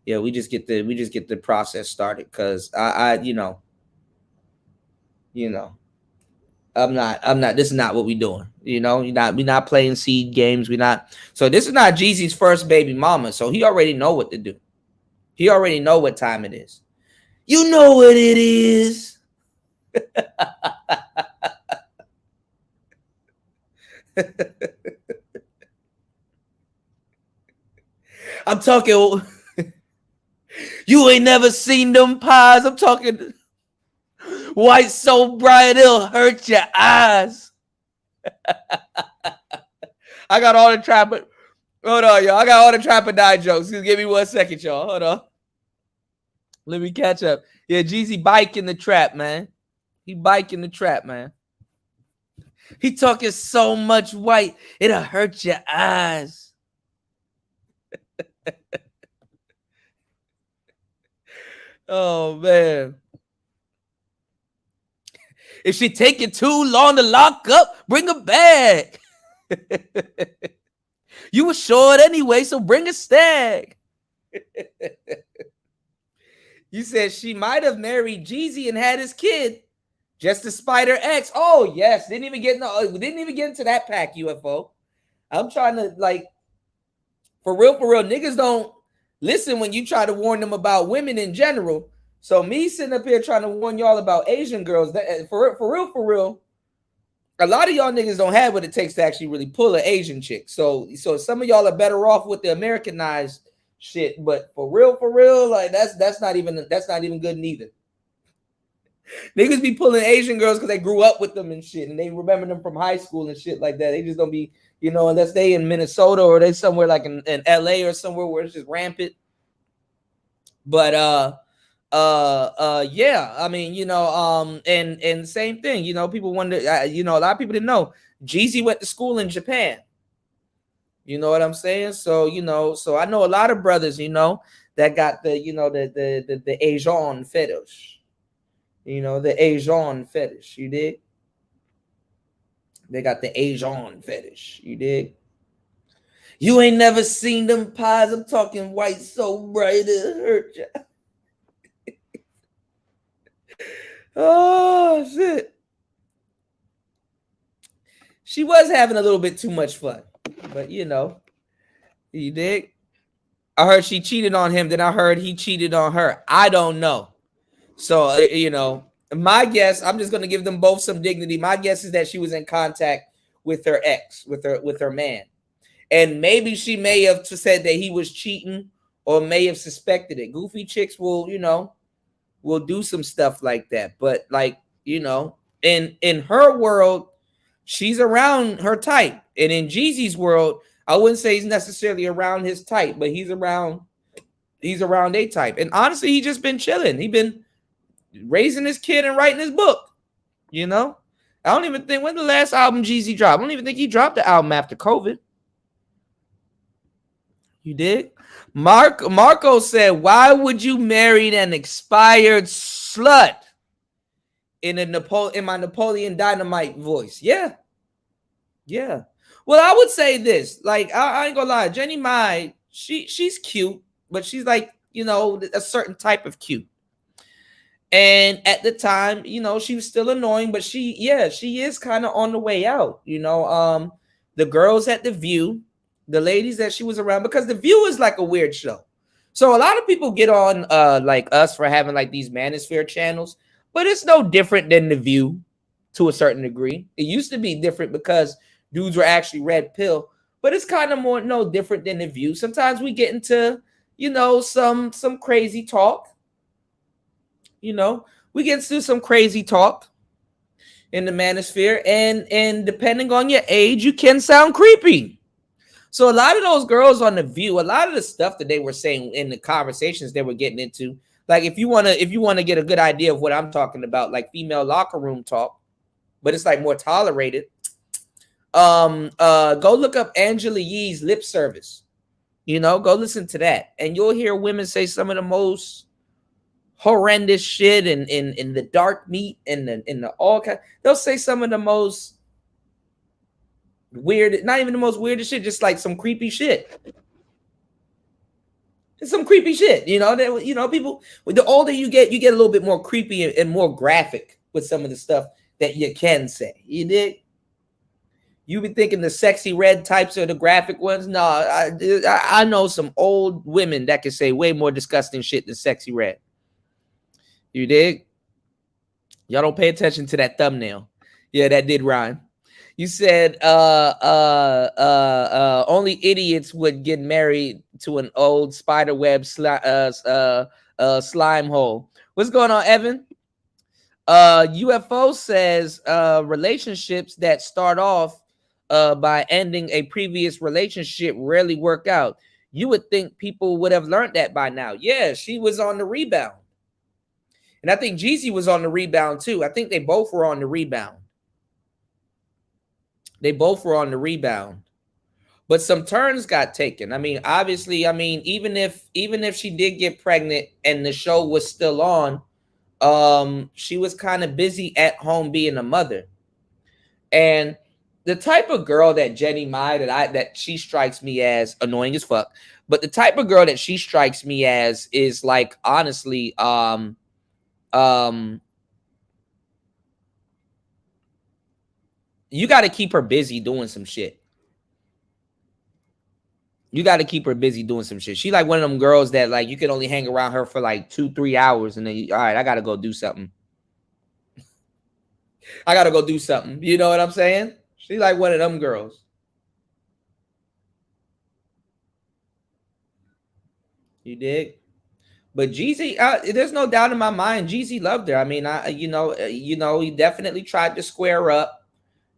yeah, we just get the process started because I you know I'm not this is not what we doing. We're not playing seed games. So this is not Jeezy's first baby mama, so he already know what to do. He already know what time it is. You know what it is. I'm talking you ain't never seen them pies. I'm talking white so bright it'll hurt your eyes. I got all the trapper. Hold on, y'all. I got all the trapper die jokes. Just give me 1 second, y'all. Hold on. Let me catch up. Yeah, Jeezy bike in the trap, man. He bike in the trap, man. He talking so much white, it'll hurt your eyes. Oh, man. If she taking too long to lock up, bring her back. You were short anyway, so bring a stag. You said she might have married Jeezy and had his kid just to spite her ex. Oh, yes. Didn't even get into that pack, UFO. I'm trying to, like, for real, niggas don't listen when you try to warn them about women in general. So me sitting up here trying to warn y'all about Asian girls, for real, a lot of y'all niggas don't have what it takes to actually really pull an Asian chick. So some of y'all are better off with the Americanized shit, but for real, like that's not even good neither. Niggas be pulling Asian girls because they grew up with them and shit, and they remember them from high school and shit like that. They just don't be, unless they in Minnesota or they somewhere like in LA or somewhere where it's just rampant. But yeah, I mean, and same thing, people wonder, a lot of people didn't know Jeezy went to school in Japan. You know what I'm saying? So, so I know a lot of brothers, that got the, the Asian fetish. The Asian fetish, you dig? They got the Asian fetish, you dig? You ain't never seen them pies. I'm talking white so bright it hurt you. Oh, shit. She was having a little bit too much fun, but you dig? I heard she cheated on him, then I heard he cheated on her. I don't know. So, my guess, I'm just going to give them both some dignity. My guess is that she was in contact with her ex, with her man. And maybe she may have said that he was cheating or may have suspected it. Goofy chicks will do some stuff like that. But like, in her world, she's around her type. And in Jeezy's world, I wouldn't say he's necessarily around his type, but he's around a type. And honestly, he just been chilling. He been raising his kid and writing his book. I don't even think when the last album Jeezy dropped. I don't even think he dropped the album after COVID. You did? Marco said, why would you marry an expired slut? In my Napoleon Dynamite voice. Yeah. Well, I would say this. Like, I ain't gonna lie, JeezyMai, she's cute, but she's like, a certain type of cute. And at the time, she was still annoying, but she is kind of on the way out. The girls at The View, the ladies that she was around, because The View is like a weird show. So a lot of people get on like us for having like these manosphere channels, but it's no different than The View to a certain degree. It used to be different because dudes were actually red pill, but it's kind of more no different than The View. Sometimes we get into, some crazy talk. We get into some crazy talk in the manosphere, and depending on your age, you can sound creepy. So a lot of those girls on The View, a lot of the stuff that they were saying in the conversations they were getting into, like if you want to get a good idea of what I'm talking about, like female locker room talk, but it's like more tolerated. Go look up Angela Yee's Lip Service. Go listen to that, and you'll hear women say some of the most horrendous shit and in the dark meat and in the all kind. They'll say some of the most weird, not even the most weirdest shit, just like some creepy shit. It's some creepy shit, you know. That, you know, people. The older you get a little bit more creepy and more graphic with some of the stuff that you can say. You dig? You be thinking the sexy red types are the graphic ones. No, I know some old women that can say way more disgusting shit than sexy red. You dig? Y'all don't pay attention to that thumbnail. Yeah, that did rhyme. You said only idiots would get married to an old spiderweb slime hole. What's going on, Evan? UFO says relationships that start off by ending a previous relationship rarely work out. You would think people would have learned that by now. Yeah, she was on the rebound. And I think Jeezy was on the rebound too. I think they both were on the rebound. They both were on the rebound. But some turns got taken. I mean, obviously, even if she did get pregnant and the show was still on, she was kind of busy at home being a mother. And the type of girl that JeezyMai that she strikes me as, annoying as fuck, but the type of girl that she strikes me as is like, honestly, you got to keep her busy doing some shit. You got to keep her busy doing some shit. She like one of them girls that like you can only hang around her for like 2-3 hours and then all right, I got to go do something. I got to go do something. You know what I'm saying? She like one of them girls. You dig? But Jeezy, there's no doubt in my mind, Jeezy loved her. I mean, he definitely tried to square up.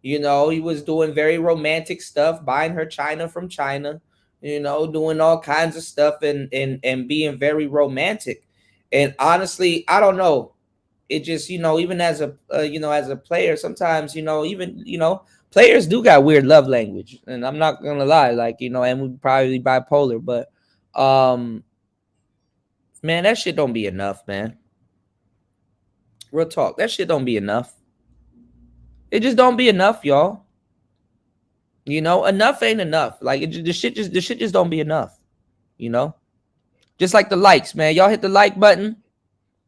You know, he was doing very romantic stuff, buying her china from China, you know, doing all kinds of stuff and being very romantic. And honestly, I don't know. It just, you know, even as a, as a player, sometimes, players do got weird love language. And I'm not going to lie, like, and we probably bipolar, but, man, that shit don't be enough, man. Real talk. That shit don't be enough. It just don't be enough, y'all. You know, enough ain't enough. Like the shit just don't be enough. You know, just like the likes, man. Y'all hit the like button.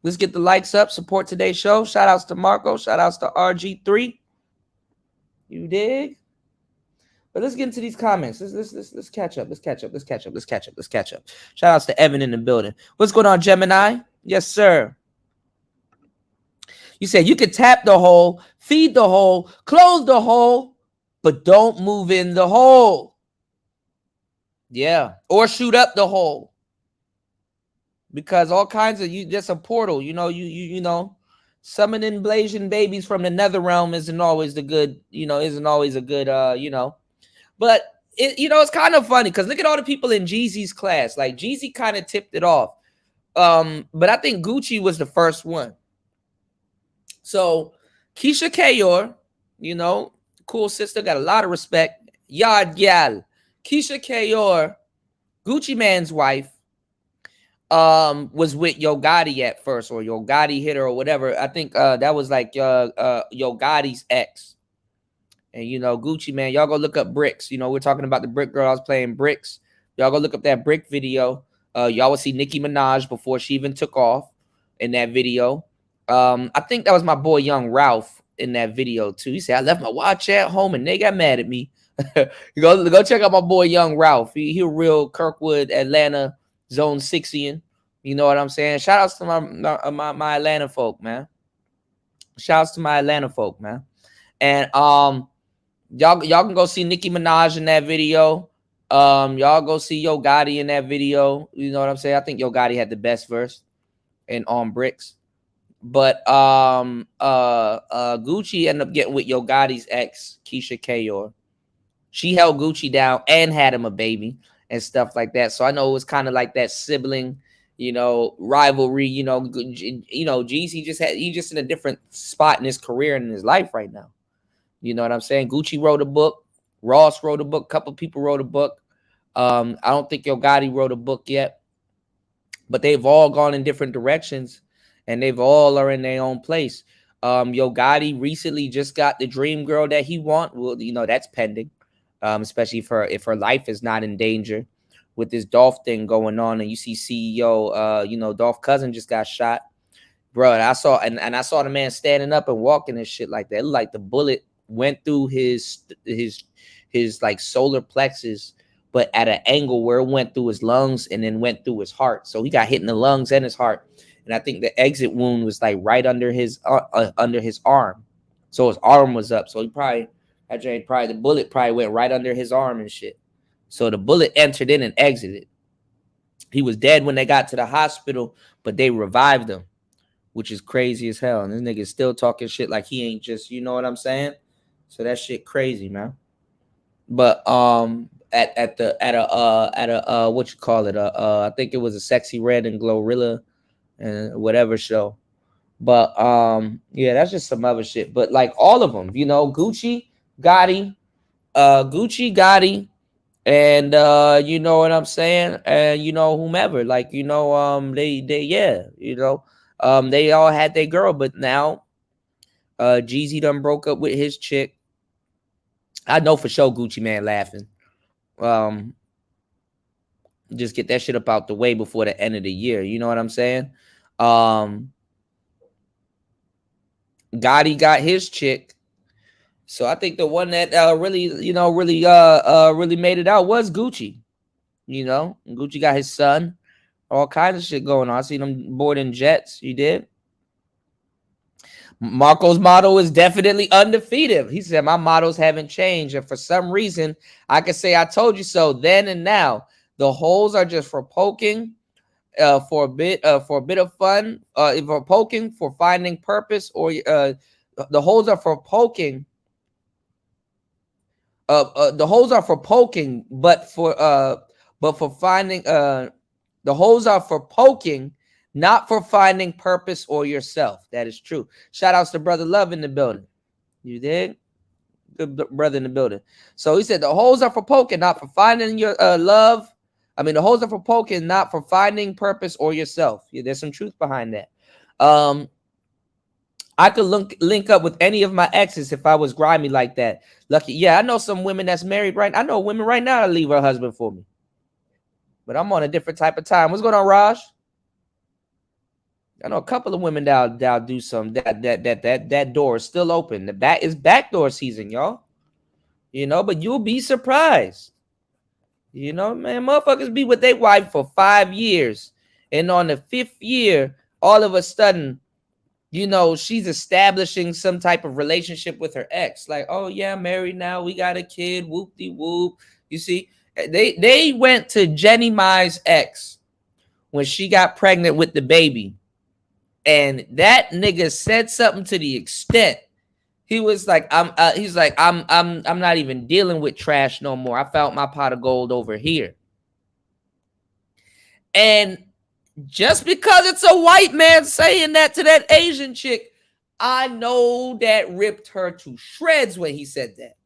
Let's get the likes up. Support today's show. Shout outs to Marco. Shout outs to RG3. You dig? But let's get into these comments. Let's catch up. Let's catch up. Shout outs to Evan in the building. What's going on, Gemini? Yes, sir. You said you could tap the hole, feed the hole, close the hole, but don't move in the hole. Yeah. Or shoot up the hole. Because all kinds of that's a portal. You know, summoning blazing babies from the nether realm isn't always a good. But it's kind of funny because look at all the people in Jeezy's class. Like Jeezy kind of tipped it off. But I think Gucci was the first one. So Keisha Kayor, cool sister, got a lot of respect. Yard gal. Keisha Kayor, Gucci Man's wife, was with Yo Gotti at first, or Yo Gotti hit her or whatever. I think that was like Yo Gotti's ex. And Gucci Man, y'all go look up Bricks. We're talking about the Brick Girl. I was playing Bricks. Y'all go look up that Brick video. Y'all will see Nicki Minaj before she even took off in that video. I think that was my boy Young Ralph in that video too. He said I left my watch at home and they got mad at me. Go check out my boy Young Ralph. He a real Kirkwood, Atlanta Zone 6ian. You know what I'm saying? Shout outs to my Atlanta folk, man. Shout outs to my Atlanta folk, man. And y'all can go see Nicki Minaj in that video. Y'all go see Yo Gotti in that video. You know what I'm saying? I think Yo Gotti had the best verse in On Bricks. But Gucci ended up getting with Yo Gotti's ex, Keisha Kayor. She held Gucci down and had him a baby and stuff like that. So I know it was kind of like that sibling, rivalry. Jeezy he's just in a different spot in his career and in his life right now. You know what I'm saying? Gucci wrote a book. Ross wrote a book. A couple people wrote a book. I don't think Yo Gotti wrote a book yet. But they've all gone in different directions. and they've all are in their own place. Yo Gotti recently just got the dream girl that he want. Well, you know, that's pending. Especially if her life is not in danger with this Dolph thing going on. And you see CEO, you know, Dolph Cousin just got shot. Bro, and I saw the man standing up and walking and shit like that. It looked like the bullet went through his like solar plexus, but at an angle where it went through his lungs and then went through his heart. So he got hit in the lungs and his heart. And I think the exit wound was like right under his arm. So his arm was up. So he probably the bullet probably went right under his arm and shit. So the bullet entered in and exited. He was dead when they got to the hospital, but they revived him, which is crazy as hell. And this nigga's still talking shit like he ain't just, you know what I'm saying? So that shit crazy, man. But at a what you call it? I think it was a Sexy Red and Glorilla and whatever show. But yeah, that's just some other shit. But like all of them, you know, Gucci, Gotti, and you know what I'm saying? And you know, whomever, like, you know, they yeah, you know, they all had their girl, but now Jeezy done broke up with his chick. I know for sure Gucci man laughing. Just get that shit up out the way before the end of the year. You know what I'm saying? Gotti got his chick. So I think the one that really made it out was Gucci. You know, Gucci got his son. All kinds of shit going on. I seen him boarding jets. You did? Marco's motto is definitely undefeated. He said, my mottos haven't changed. And for some reason, I can say I told you so then and now. The holes are just for poking, for a bit of fun, for poking, for finding purpose, or the holes are for poking. The holes are for poking, but for finding the holes are for poking, not for finding purpose or yourself. That is true. Shout outs to Brother Love in the building. You did? Good brother in the building. So he said the holes are for poking, not for finding your love. I mean, the holes are for poking, not for finding purpose or yourself. Yeah, there's some truth behind that. I could link up with any of my exes if I was grimy like that. Lucky. Yeah, I know some women that's married right now. I know women right now that leave her husband for me. But I'm on a different type of time. What's going on, Raj? I know a couple of women that'll do some. That door is still open. That is backdoor season, y'all. You know, but you'll be surprised. You know, man, motherfuckers be with their wife for 5 years. And on the 5th year, all of a sudden, you know, she's establishing some type of relationship with her ex. Like, oh, yeah, I'm married now. We got a kid. Whoop-de-whoop. You see, they went to JeezyMai's ex when she got pregnant with the baby. And that nigga said something to the extent he was like, I'm not even dealing with trash no more. I found my pot of gold over here. And just because it's a white man saying that to that Asian chick, I know that ripped her to shreds when he said that.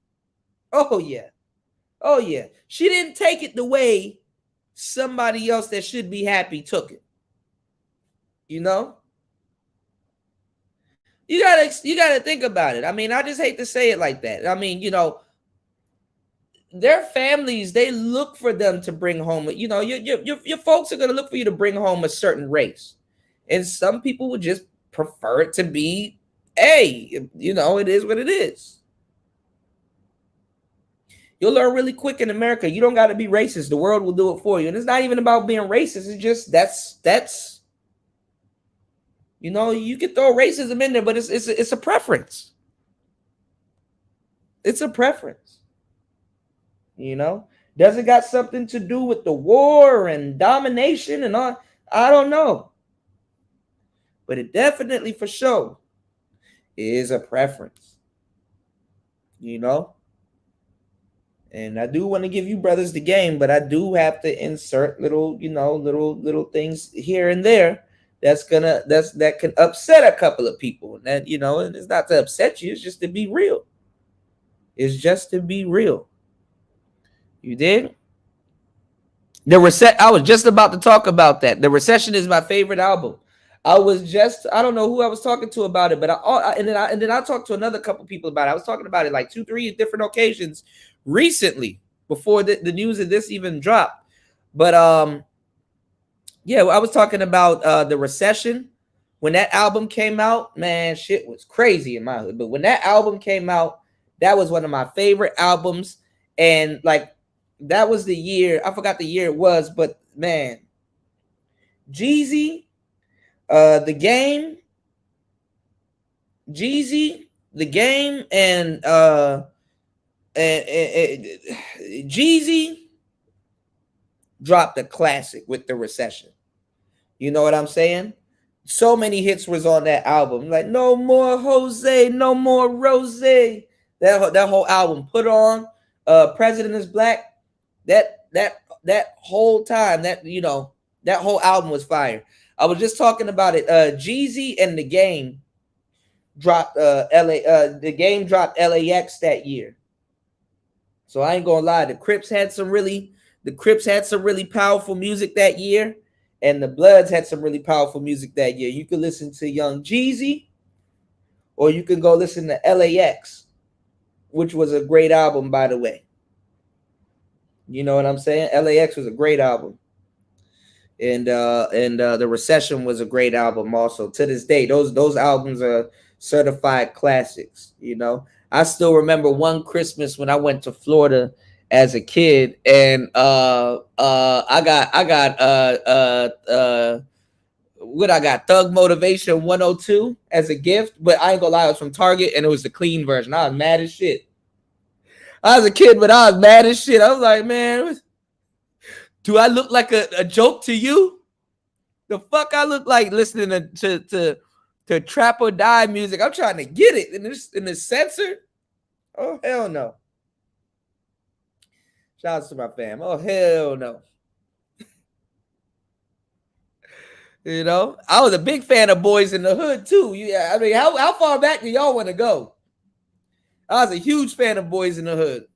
Oh, yeah. Oh, yeah. She didn't take it the way somebody else that should be happy took it. You know? You gotta think about it. I mean, I just hate to say it like that. I mean, you know, their families, they look for them to bring home, you know, your folks are going to look for you to bring home a certain race. And some people would just prefer it to be, hey, you know, it is what it is. You'll learn really quick in America. You don't got to be racist. The world will do it for you. And it's not even about being racist. It's just that's you know, you can throw racism in there, but it's a preference. It's a preference. You know, does it got something to do with the war and domination and all? I don't know. But it definitely for sure is a preference. You know? And I do want to give you brothers the game, but I do have to insert little, you know, little things here and there that can upset a couple of people. And that, you know, it's not to upset you, it's just to be real. It's just to be real. You did? I was just about to talk about that. The Recession is my favorite album. I don't know who I was talking to about it, but and then I talked to another couple people about it. I was talking about it like 2-3 different occasions recently before the news of this even dropped. But yeah, I was talking about the recession. When that album came out, man, shit was crazy in my hood. But when that album came out, that was one of my favorite albums. And like, that was the year, I forgot the year it was, but man, Jeezy, The Game, and Jeezy dropped a classic with the recession. You know what I'm saying? So many hits was on that album. Like No More Jose, No More Rose. That whole album. Put On, President is Black. That whole time, that whole album was fire. I was just talking about it. Jeezy and The Game dropped The Game dropped LAX that year. So I ain't gonna lie, the Crips had some really powerful music that year, and the Bloods had some really powerful music that year. You could listen to Young Jeezy, or you can go listen to LAX, which was a great album, by the way. You know what I'm saying? LAX was a great album. And The Recession was a great album also. To this day, those albums are certified classics. You know, I still remember one Christmas when I went to Florida as a kid, and I got Thug Motivation 102 as a gift, but I ain't gonna lie, it was from Target, and it was the clean version. I was mad as shit. I was a kid, but I was mad as shit. I was like, man, do I look like a joke to you? The fuck I look like listening to Trap or Die music? I'm trying to get it in the censor. Oh, hell no. Shout out to my fam. Oh, hell no. You know, I was a big fan of Boys in the Hood too. Yeah, I mean, how far back do y'all want to go? I was a huge fan of Boys in the Hood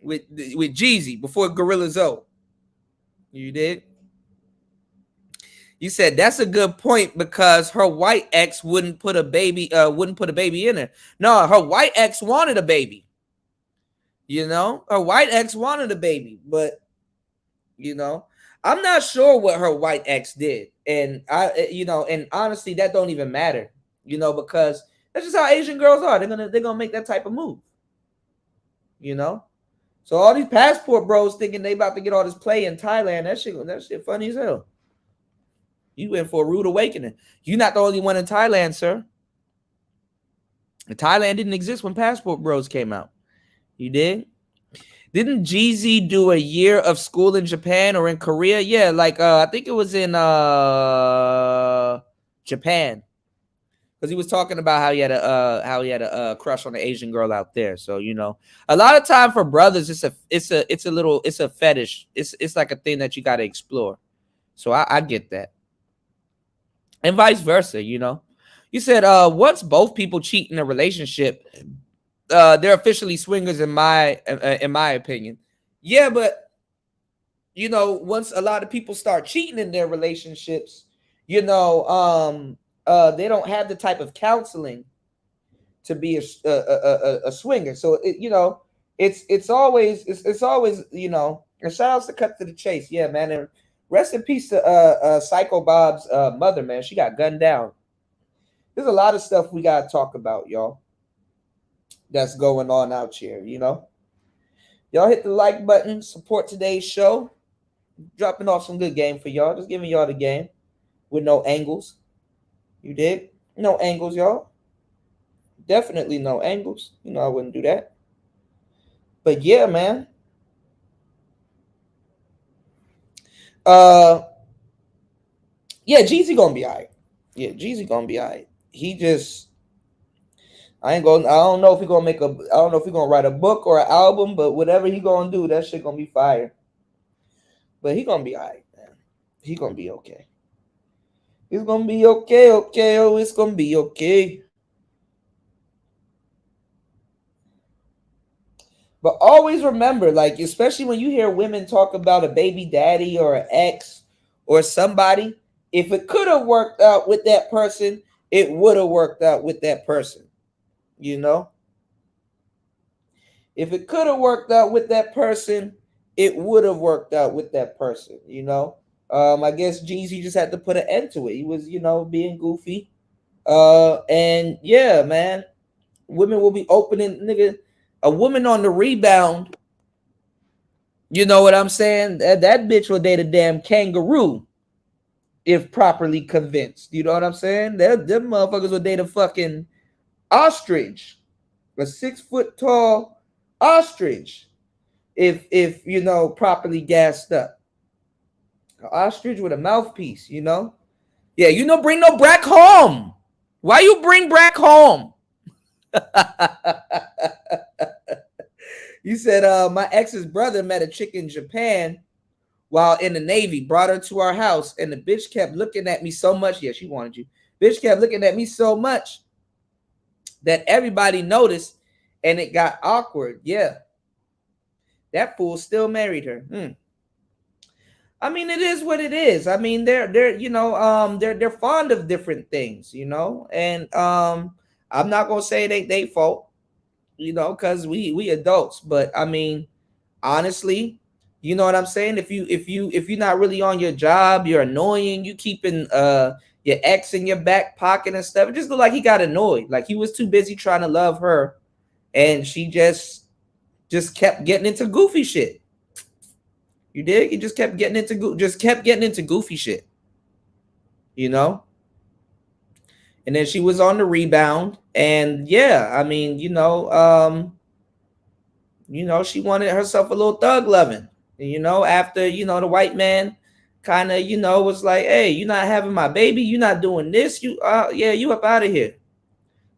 with Jeezy before Gorilla Zoe. You did? You said that's a good point because her white ex wouldn't put a baby in her. No, her white ex wanted a baby. You know, her white ex wanted a baby, but you know, I'm not sure what her white ex did, and and honestly, that don't even matter, because that's just how Asian girls are. They're gonna make that type of move, So all these passport bros thinking they about to get all this play in Thailand, that shit funny as hell. You went for a rude awakening. You're not the only one in Thailand, sir. Thailand didn't exist when passport bros came out. You did? Didn't Jeezy do a year of school in Japan or in Korea? Yeah, I think it was in Japan. Because he was talking about how he had a crush on an Asian girl out there. So, a lot of time for brothers, it's a fetish. It's like a thing that you got to explore. So I get that. And vice versa, You said once both people cheat in a relationship, they're officially swingers in my opinion. Yeah, but once a lot of people start cheating in their relationships, they don't have the type of counseling to be a swinger. So it's always and shout outs to Cut to the Chase. Yeah, man. And rest in peace to Psycho Bob's mother, man. She got gunned down. There's a lot of stuff we gotta talk about, y'all. That's going on out here, Y'all hit the like button, support today's show. Dropping off some good game for y'all. Just giving y'all the game with no angles. You did? No angles, y'all. Definitely no angles. I wouldn't do that. But yeah, man. Yeah, Jeezy gonna be all right. Yeah, Jeezy gonna be all right. He just, I don't know if he's gonna write a book or an album, but whatever he gonna do, that shit gonna be fire. But he gonna be all right, man. He gonna be okay. It's gonna be okay, oh, it's gonna be okay. But always remember, especially when you hear women talk about a baby daddy or an ex or somebody, If it could have worked out with that person, it would have worked out with that person. You know? If it could have worked out with that person, it would have worked out with that person, you know? I guess Jeezy just had to put an end to it. He was, you know, being goofy. And yeah, man, women will be opening, nigga, a woman on the rebound. You know what I'm saying? That bitch will date a damn kangaroo if properly convinced. You know what I'm saying? Them motherfuckers will date a fucking ostrich, a 6 foot tall ostrich, if you know, properly gassed up. An ostrich with a mouthpiece, you know? Yeah, you know, bring no Brack home. Why you bring Brack home? You said my ex's brother met a chick in Japan while in the Navy, brought her to our house, and the bitch kept looking at me so much. Yeah, she wanted you. Bitch kept looking at me so much that everybody noticed, and it got awkward. Yeah. That fool still married her. I mean, it is what it is. I mean, they're you know, they're fond of different things, you know, and I'm not gonna say they fault, you know, because we adults. But I mean, honestly, you know what I'm saying? If you're not really on your job, you're annoying. You keeping your ex in your back pocket and stuff. It just looked like he got annoyed. Like he was too busy trying to love her, and she just kept getting into goofy shit. You dig? He just kept getting into goofy shit. You know? And then she was on the rebound. And yeah, I mean, you know, she wanted herself a little thug loving. You know, after, you know, the white man kind of, you know, was like, hey, you're not having my baby, you're not doing this, you up out of here.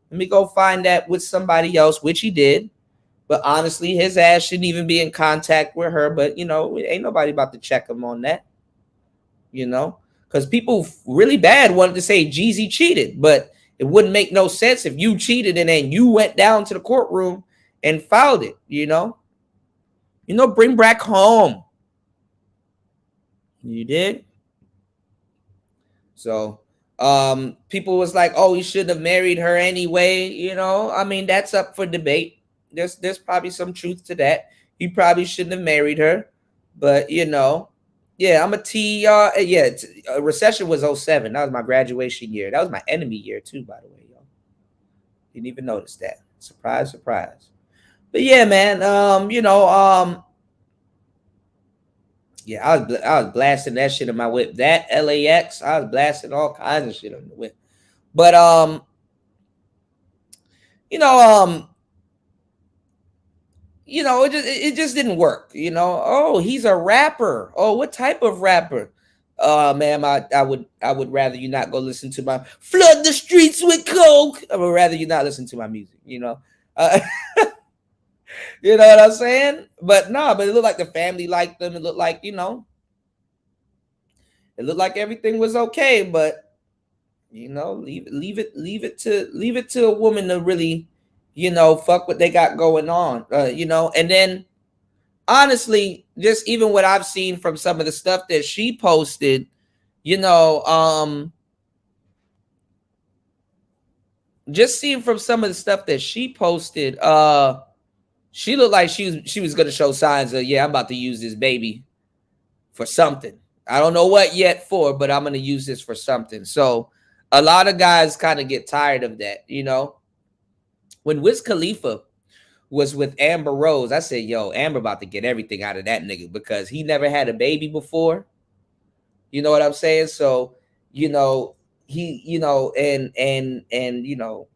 Let me go find that with somebody else, which he did. But honestly, his ass shouldn't even be in contact with her. But, you know, ain't nobody about to check him on that, you know, because people really bad wanted to say Jeezy cheated. But it wouldn't make no sense if you cheated and then you went down to the courtroom and filed it, you know. You know, bring Brack home. You did. So people was like, oh, he shouldn't have married her anyway. You know, I mean, that's up for debate. There's probably some truth to that. He probably shouldn't have married her, but you know, yeah, I'm a T. Recession was 07. That was my graduation year. That was my enemy year too, by the way, y'all. Didn't even notice that. Surprise, surprise. But yeah, man. Yeah, I was blasting that shit in my whip. That LAX, I was blasting all kinds of shit on the whip. But it just didn't work. You know, oh, he's a rapper. Oh, what type of rapper? Man, I would rather you not go listen to my flood the streets with coke. I would rather you not listen to my music. You know, you know what I'm saying? But no, but it looked like the family liked them. It looked like, you know, it looked like everything was okay. But you know, leave it to a woman to really, you know, fuck what they got going on, you know. And then honestly, just even what I've seen from some of the stuff that she posted, you know, just seeing from some of the stuff that she posted, she looked like she was gonna show signs of, yeah, I'm about to use this baby for something. I don't know what yet for, but I'm gonna use this for something. So a lot of guys kind of get tired of that, you know. When Wiz Khalifa was with Amber Rose, I said, yo, Amber about to get everything out of that nigga because he never had a baby before. You know what I'm saying? So, you know, he, you know, and you know,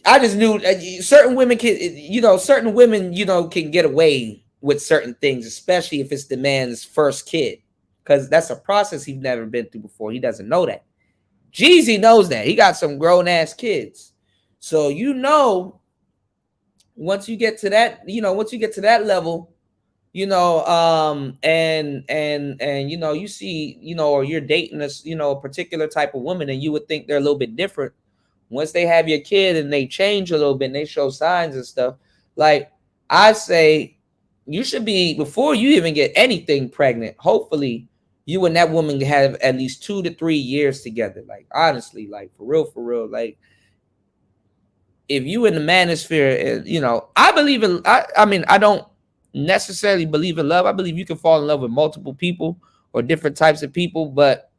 I just knew certain women can, you know, can get away with certain things, especially if it's the man's first kid, because that's a process he's never been through before. He doesn't know that. Jeezy knows that. He got some grown ass kids. So, you know, once you get to that, you know, once you get to that level, you know, and you know, you see, you know, or you're dating this, you know, a particular type of woman, and you would think they're a little bit different. Once they have your kid and they change a little bit and they show signs and stuff, like I say, you should be, before you even get anything pregnant, hopefully you and that woman have at least 2 to 3 years together. Like, honestly, like for real, like if you in the manosphere, you know, I believe in, I mean, I don't necessarily believe in love. I believe you can fall in love with multiple people or different types of people, but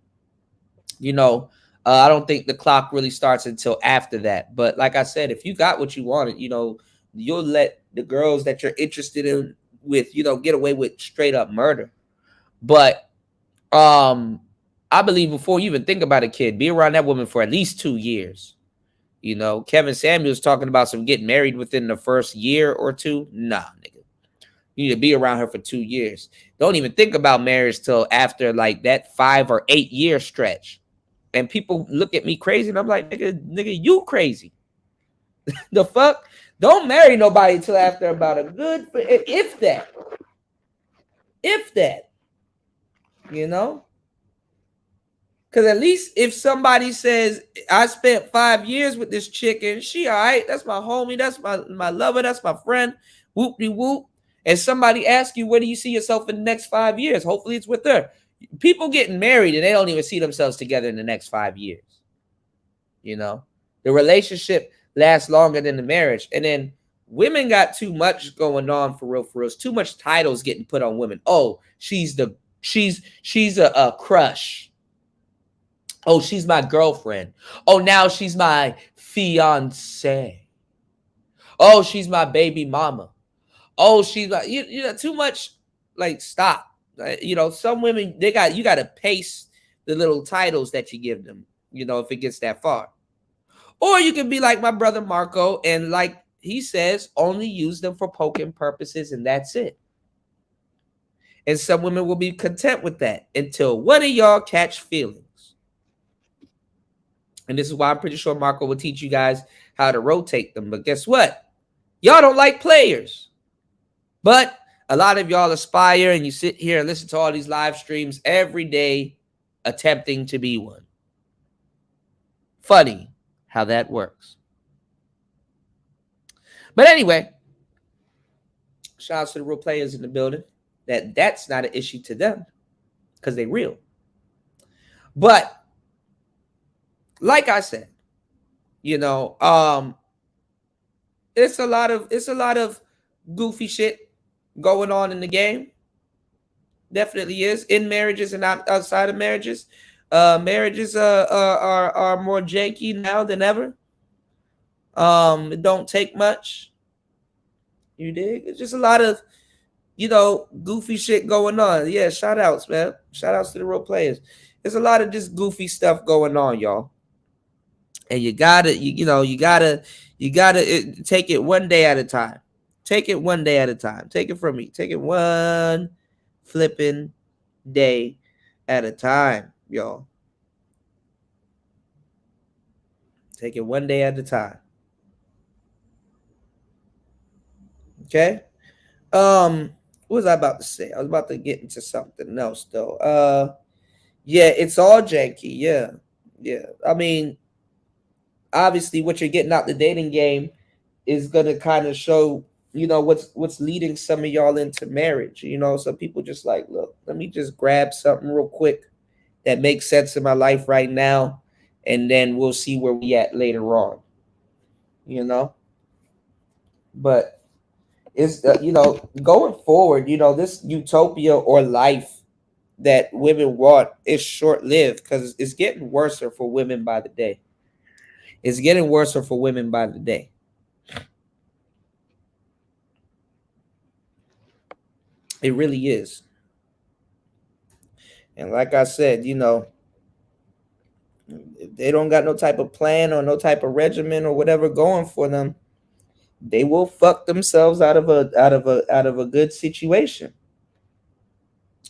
you know, I don't think the clock really starts until after that. But like I said, if you got what you wanted, you know, you'll let the girls that you're interested in with, you know, get away with straight up murder. But I believe before you even think about a kid, be around that woman for at least 2 years. You know, Kevin Samuels talking about some getting married within the first year or two. Nah, nigga. You need to be around her for 2 years. Don't even think about marriage till after like that 5 or 8 year stretch. And people look at me crazy, and I'm like, nigga, you crazy. The fuck? Don't marry nobody till after about a good, if that, you know? Because at least if somebody says, I spent 5 years with this chick and she all right, that's my homie, that's my lover, that's my friend, whoop-de-whoop. And somebody asks you, where do you see yourself in the next 5 years? Hopefully it's with her. People getting married and they don't even see themselves together in the next 5 years. You know, the relationship lasts longer than the marriage. And then women got too much going on for real. It's too much titles getting put on women. Oh, she's a crush. Oh, she's my girlfriend. Oh, now she's my fiance. Oh, she's my baby mama. Oh, she's like, you know, too much. Like, stop. You know, some women, you got to pace the little titles that you give them, you know, if it gets that far. Or you can be like my brother Marco, and like he says, only use them for poking purposes, and that's it. And some women will be content with that until one of y'all catch feelings. And this is why I'm pretty sure Marco will teach you guys how to rotate them. But guess what? Y'all don't like players. But a lot of y'all aspire, and you sit here and listen to all these live streams every day attempting to be one. Funny how that works. But anyway, shout out to the real players in the building. That's not an issue to them because they're real. But like I said, you know, it's a lot of goofy shit going on in the game. Definitely is, in marriages and outside of marriages. Marriages are more janky now than ever. It don't take much. You dig? It's just a lot of, you know, goofy shit going on. Yeah, shout outs, man. Shout outs to the real players. There's a lot of just goofy stuff going on, y'all. And you gotta take it one day at a time. Take it one day at a time. Take it from me. Take it one flipping day at a time, y'all. Take it one day at a time. Okay? What was I about to say? I was about to get into something else though. Yeah, it's all janky. Yeah. I mean, obviously what you're getting out the dating game is gonna kind of show, you know, what's leading some of y'all into marriage. You know, some people just like, look, let me just grab something real quick that makes sense in my life right now, and then we'll see where we at later on. You know, but it's you know, going forward, you know, this utopia or life that women want is short-lived because it's getting worse for women by the day. It's getting worse for women by the day. It really is. And like I said, you know, if they don't got no type of plan or no type of regimen or whatever going for them, they will fuck themselves out of a good situation.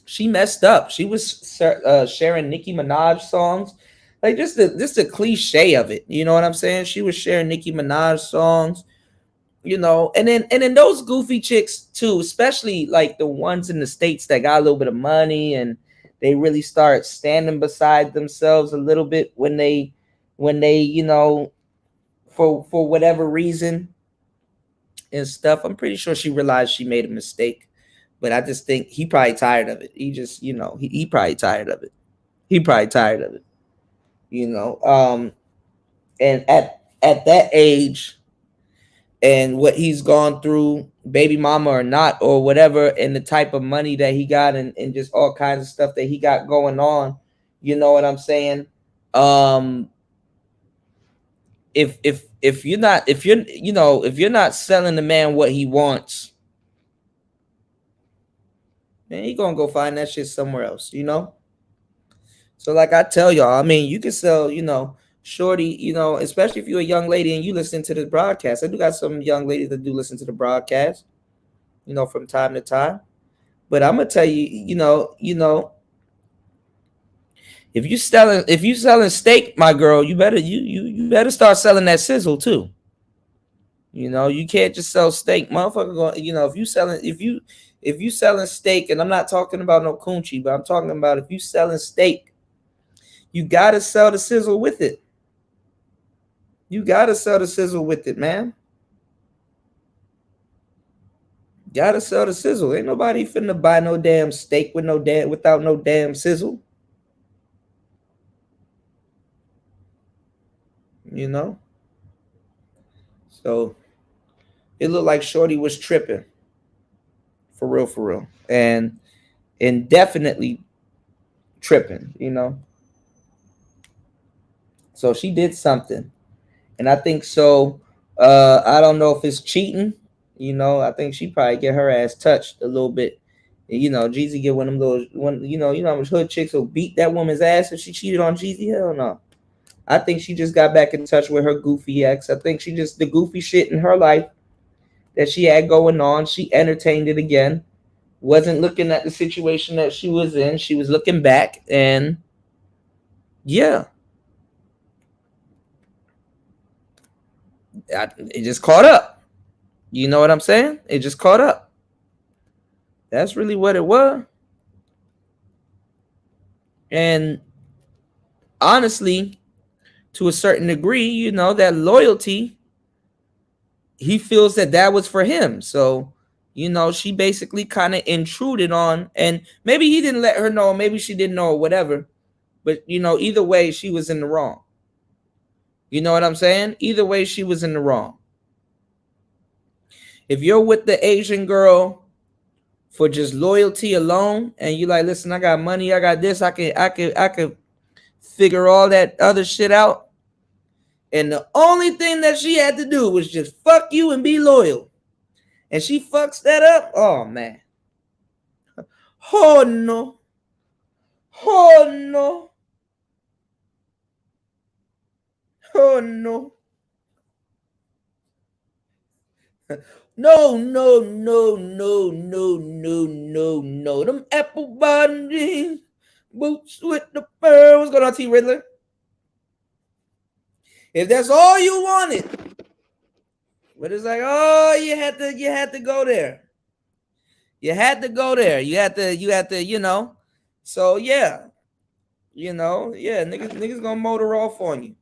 She messed up. She was sharing Nicki Minaj songs, like just the cliche of it. You know what I'm saying? She was sharing Nicki Minaj songs, you know, and then those goofy chicks too, especially like the ones in the States that got a little bit of money and they really start standing beside themselves a little bit when they, you know, for whatever reason and stuff. I'm pretty sure she realized she made a mistake, But I just think he probably tired of it. He just, he probably tired of it. He probably tired of it. And at that age and what he's gone through, baby mama or not, or whatever, and the type of money that he got and just all kinds of stuff that he got going on, you know what I'm saying? If you're not selling the man what he wants, man, he gonna go find that shit somewhere else, So like I tell y'all, I mean, you can sell, shorty, especially if you're a young lady and you listen to the broadcast. I do got some young ladies that do listen to the broadcast, from time to time. But I'm gonna tell you, if you selling steak, my girl, you better start selling that sizzle too. You can't just sell steak, motherfucker. If you selling steak, and I'm not talking about no coochie, but I'm talking about if you selling steak, you gotta sell the sizzle with it. You gotta sell the sizzle with it, man. Gotta sell the sizzle. Ain't nobody finna buy no damn steak without no damn sizzle. So it looked like Shorty was tripping. For real. And definitely tripping, So she did something. And I think so. I don't know if it's cheating. I think she probably get her ass touched a little bit. Jeezy get one of them little you know how much hood chicks will beat that woman's ass if she cheated on Jeezy? Hell no. I think she just got back in touch with her goofy ex. I think she just the goofy shit in her life that she had going on. She entertained it again. Wasn't looking at the situation that she was in. She was looking back, and yeah. It just caught up. You know what I'm saying? It just caught up. That's really what it was. And honestly, to a certain degree, that loyalty, he feels that was for him. So, she basically kind of intruded on, and maybe he didn't let her know, maybe she didn't know or whatever. But, either way, she was in the wrong. You know what I'm saying? Either way, she was in the wrong. If you're with the Asian girl for just loyalty alone, and you like, listen, I got money, I got this, I could figure all that other shit out. And the only thing that she had to do was just fuck you and be loyal. And she fucks that up. Oh man. Oh no. Oh no. Oh no. No. Them apple bottom jeans, boots with the fur. What's going on, T Riddler? If that's all you wanted, but it's like, oh, you had to go there. You had to go there. You had to, So yeah, niggas gonna motor off on you.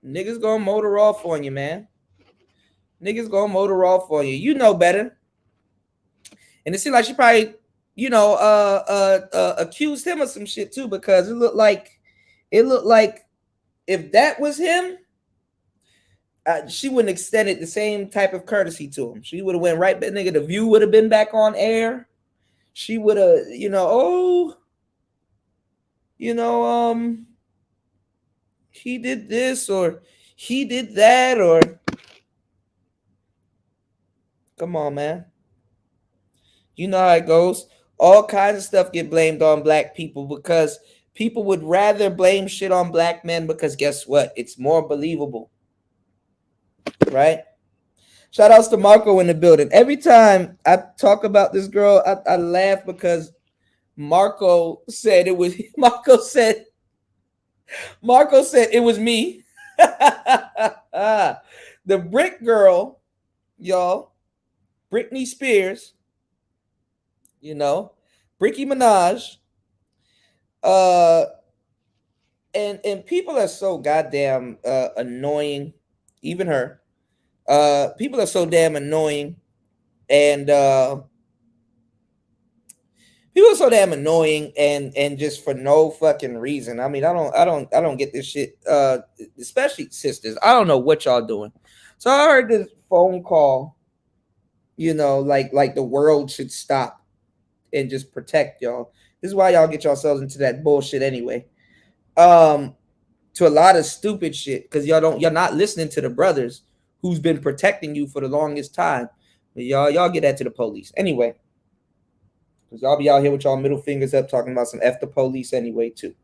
Niggas gonna motor off on you, man. Niggas gonna motor off on you. You know better. And it seemed like she probably, accused him of some shit too, because it looked like if that was him, she wouldn't extended the same type of courtesy to him. She would have went right back, nigga. The View would have been back on air. She would have, he did this or he did that, or come on, man. You know how it goes. All kinds of stuff get blamed on black people because people would rather blame shit on black men because guess what? It's more believable. Right? Shout outs to Marco in the building. Every time I talk about this girl, I laugh because Marco said it was it was me. The brick girl, y'all, Britney Spears, Bricky Minaj, and people are so goddamn annoying, even her. People are so damn annoying, and People are so damn annoying and just for no fucking reason. I mean, I don't get this shit. Especially sisters. I don't know what y'all doing. So I heard this phone call, like the world should stop and just protect y'all. This is why y'all get yourselves into that bullshit anyway. To a lot of stupid shit, because you're not listening to the brothers who's been protecting you for the longest time. But y'all get that to the police anyway. Because y'all be out here with y'all middle fingers up talking about some F the police anyway, too.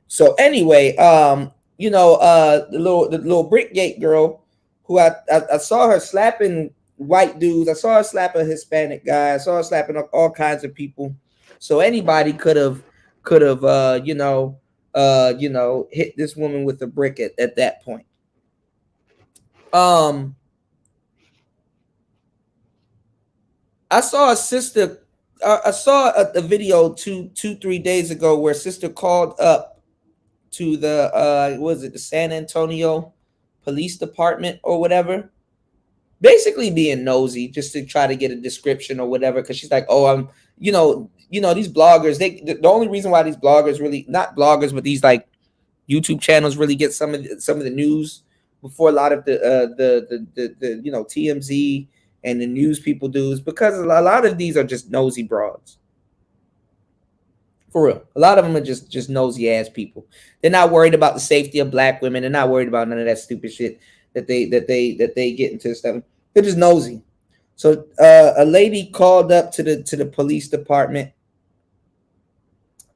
So anyway, the little Brickgate girl who I saw her slapping white dudes. I saw her slap a Hispanic guy. I saw her slapping up all kinds of people. So anybody could have hit this woman with a brick at that point. I saw a sister. I saw a video 3 days ago where a sister called up to the San Antonio Police Department or whatever, basically being nosy just to try to get a description or whatever, because she's like, oh, I'm these bloggers, the only reason why these bloggers, really not bloggers, but these like YouTube channels really get some of the news before a lot of the TMZ and the news people do, is because a lot of these are just nosy broads. For real. A lot of them are just nosy ass people. They're not worried about the safety of black women. They're not worried about none of that stupid shit that they get into stuff. They're just nosy. So a lady called up to the police department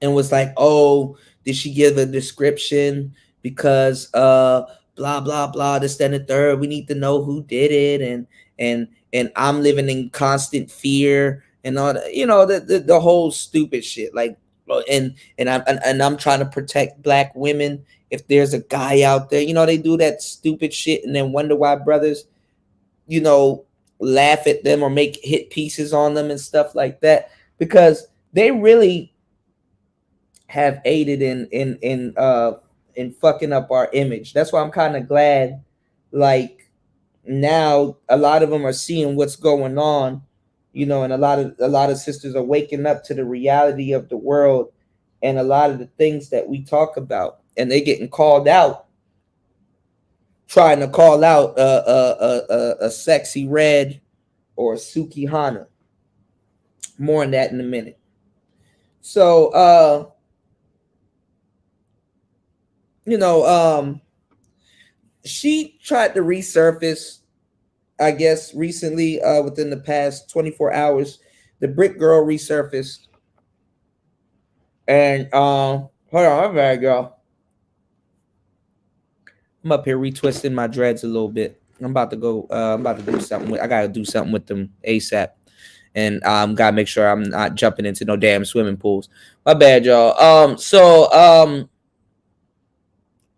and was like, oh, did she give a description? Because blah blah blah, this, that, and the third. We need to know who did it, and I'm living in constant fear and all that, the whole stupid shit. Like, and I'm trying to protect black women. If there's a guy out there, they do that stupid shit and then wonder why brothers, laugh at them or make hit pieces on them and stuff like that, because they really have aided in fucking up our image. That's why I'm kind of glad, like, now a lot of them are seeing what's going on, and a lot of sisters are waking up to the reality of the world and a lot of the things that we talk about, and they getting called out, trying to call out a Sexy Red or a Suki Hana. More on that in a minute. So she tried to resurface, I guess, recently, within the past 24 hours. The Brick Girl resurfaced. And hold on, I'm bad, girl. I'm up here retwisting my dreads a little bit. I'm about to go. I'm about to do something. I gotta do something with them ASAP, and gotta make sure I'm not jumping into no damn swimming pools. My bad, y'all.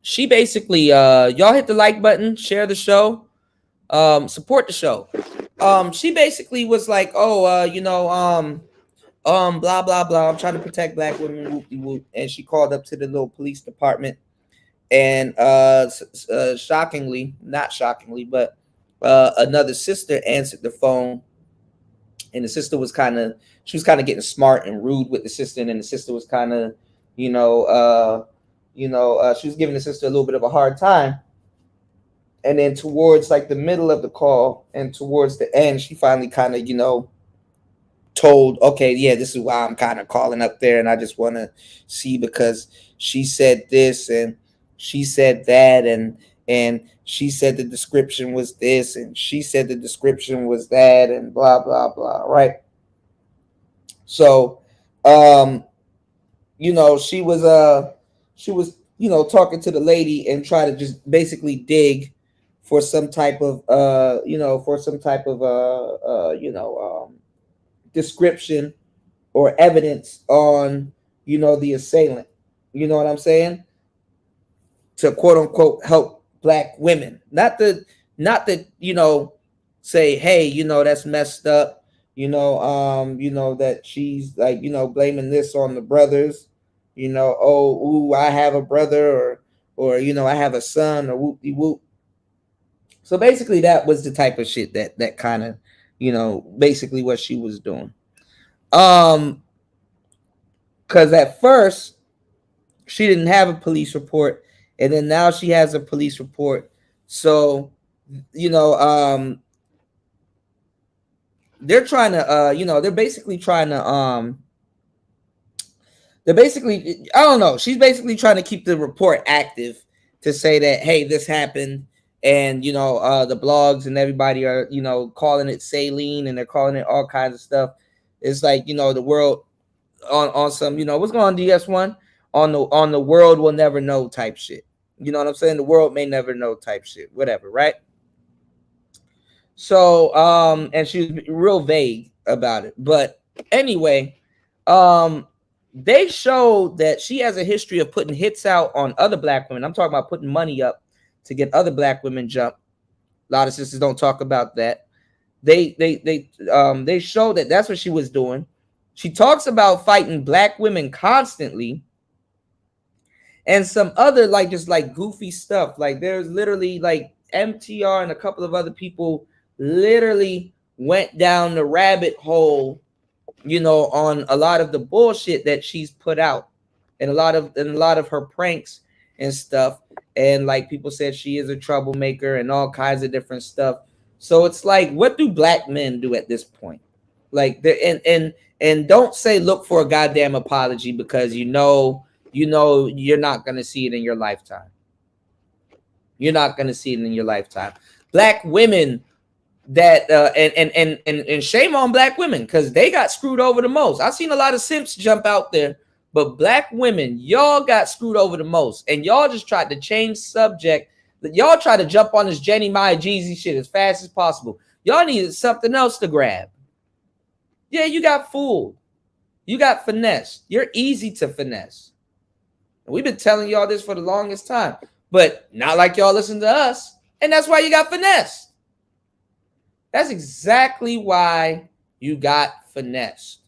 She basically, y'all hit the like button, share the show, support the show. She basically was like, oh, blah blah blah. I'm trying to protect black women, whoop de whoop. And she called up to the little police department, and shockingly, not shockingly, but another sister answered the phone, and the sister was kind of getting smart and rude with the sister, and the sister was kind of, she was giving the sister a little bit of a hard time. And then towards like the middle of the call and towards the end, she finally kind of, told, okay, yeah, this is why I'm kind of calling up there, and I just want to see, because she said this and she said that, and she said the description was this, and she said the description was that, and blah blah blah, right? So she was talking to the lady and try to just basically dig for some type of description or evidence on the assailant, you know what I'm saying, to quote unquote help black women, not to say, hey, that's messed up, that she's like, blaming this on the brothers, I have a brother, or I have a son, or whoop de whoop. So basically that was the type of shit that kind of, basically what she was doing. Because at first she didn't have a police report, and then now she has a police report. So, you know, they're trying to, you know, they're basically trying to, I don't know. She's basically trying to keep the report active to say that, hey, this happened. And, you know, the blogs and everybody are, you know, calling it saline, and they're calling it all kinds of stuff. It's like, you know, the world on some, you know, what's going on, DS1? On the world will never know type shit. You know what I'm saying? The world may never know type shit. Whatever, right? So, and she was real vague about it. But anyway, they showed that she has a history of putting hits out on other black women. I'm talking about putting money up to get other black women jump. A lot of sisters don't talk about that. They show that that's what she was doing. She talks about fighting black women constantly, and some other like just like goofy stuff. Like there's literally like MTR and a couple of other people literally went down the rabbit hole, you know, on a lot of the bullshit that she's put out, and a lot of her pranks and stuff. And like people said, she is a troublemaker and all kinds of different stuff. So it's like, what do black men do at this point? Like, and don't say look for a goddamn apology, because you know you're not gonna see it in your lifetime. You're not gonna see it in your lifetime. Black women that and shame on black women, because they got screwed over the most. I've seen a lot of simps jump out there, but black women, y'all got screwed over the most, and y'all just tried to change subject. Y'all try to jump on this JeezyMai Jeezy shit as fast as possible. Y'all needed something else to grab. Yeah, you got fooled. You got finessed. You're easy to finesse. We've been telling y'all this for the longest time, but not like y'all listen to us, and that's why you got finessed. That's exactly why you got finessed.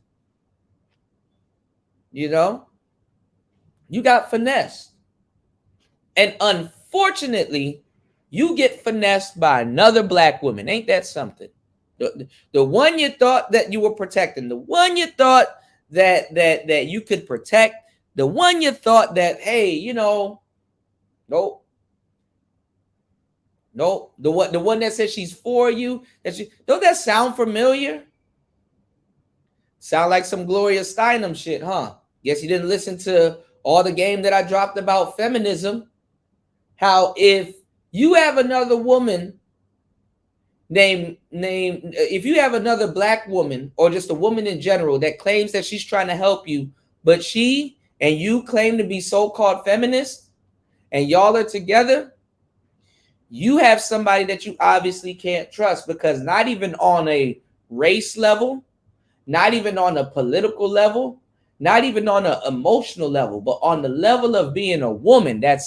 You know? You got finessed. And unfortunately, you get finessed by another black woman. Ain't that something? The one you thought that you were protecting, the one you thought that you could protect, the one you thought that, hey, you know, nope. Nope. The one that says she's for you. Don't that sound familiar? Sound like some Gloria Steinem shit, huh? Guess you didn't listen to all the game that I dropped about feminism. How if you have another woman if you have another black woman, or just a woman in general, that claims that she's trying to help you, but she and you claim to be so-called feminists, and y'all are together, you have somebody that you obviously can't trust, because not even on a race level, not even on a political level, not even on an emotional level, but on the level of being a woman, that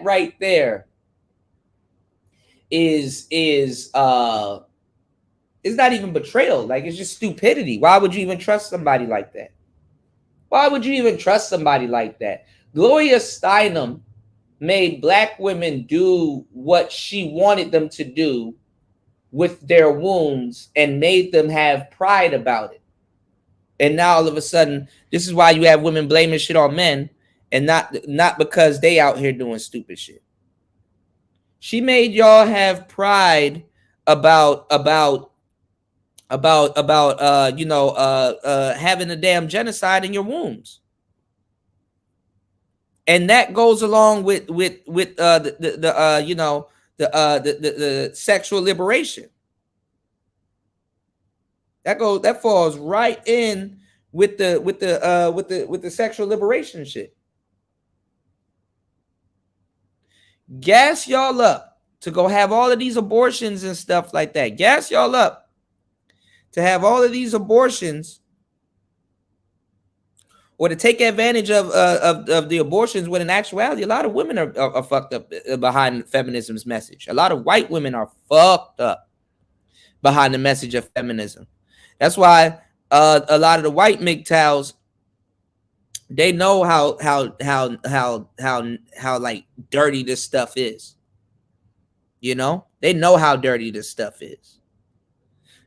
right there is not even betrayal. Like, it's just stupidity. Why would you even trust somebody like that? Why would you even trust somebody like that? Gloria Steinem made black women do what she wanted them to do with their wounds, and made them have pride about it. And now all of a sudden, this is why you have women blaming shit on men, and not because they out here doing stupid shit. She made y'all have pride about having a damn genocide in your wombs. And that goes along with the sexual liberation. That falls right in with the sexual liberation shit. Gas y'all up to go have all of these abortions and stuff like that. Gas y'all up to have all of these abortions, or to take advantage of the abortions, when in actuality, a lot of women are fucked up behind feminism's message. A lot of white women are fucked up behind the message of feminism. That's why a lot of the white MGTOWs, they know how like dirty this stuff is. You know, they know how dirty this stuff is.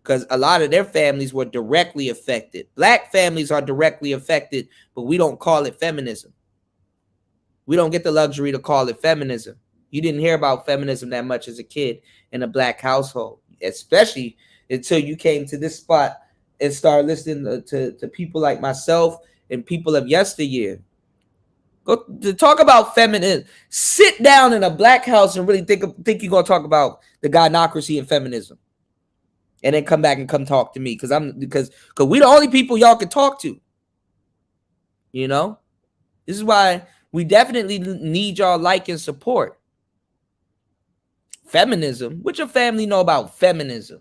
because a lot of their families were directly affected. Black families are directly affected, but we don't call it feminism. We don't get the luxury to call it feminism. You didn't hear about feminism that much as a kid in a black household, especially until you came to this spot and started listening to people like myself and people of yesteryear. Go to talk about feminism. Sit down in a black house and really think you're gonna talk about the gynocracy and feminism, and then come back and come talk to me because we the only people y'all can talk to. You know, this is why we definitely need y'all like and support. Feminism, what your family know about feminism?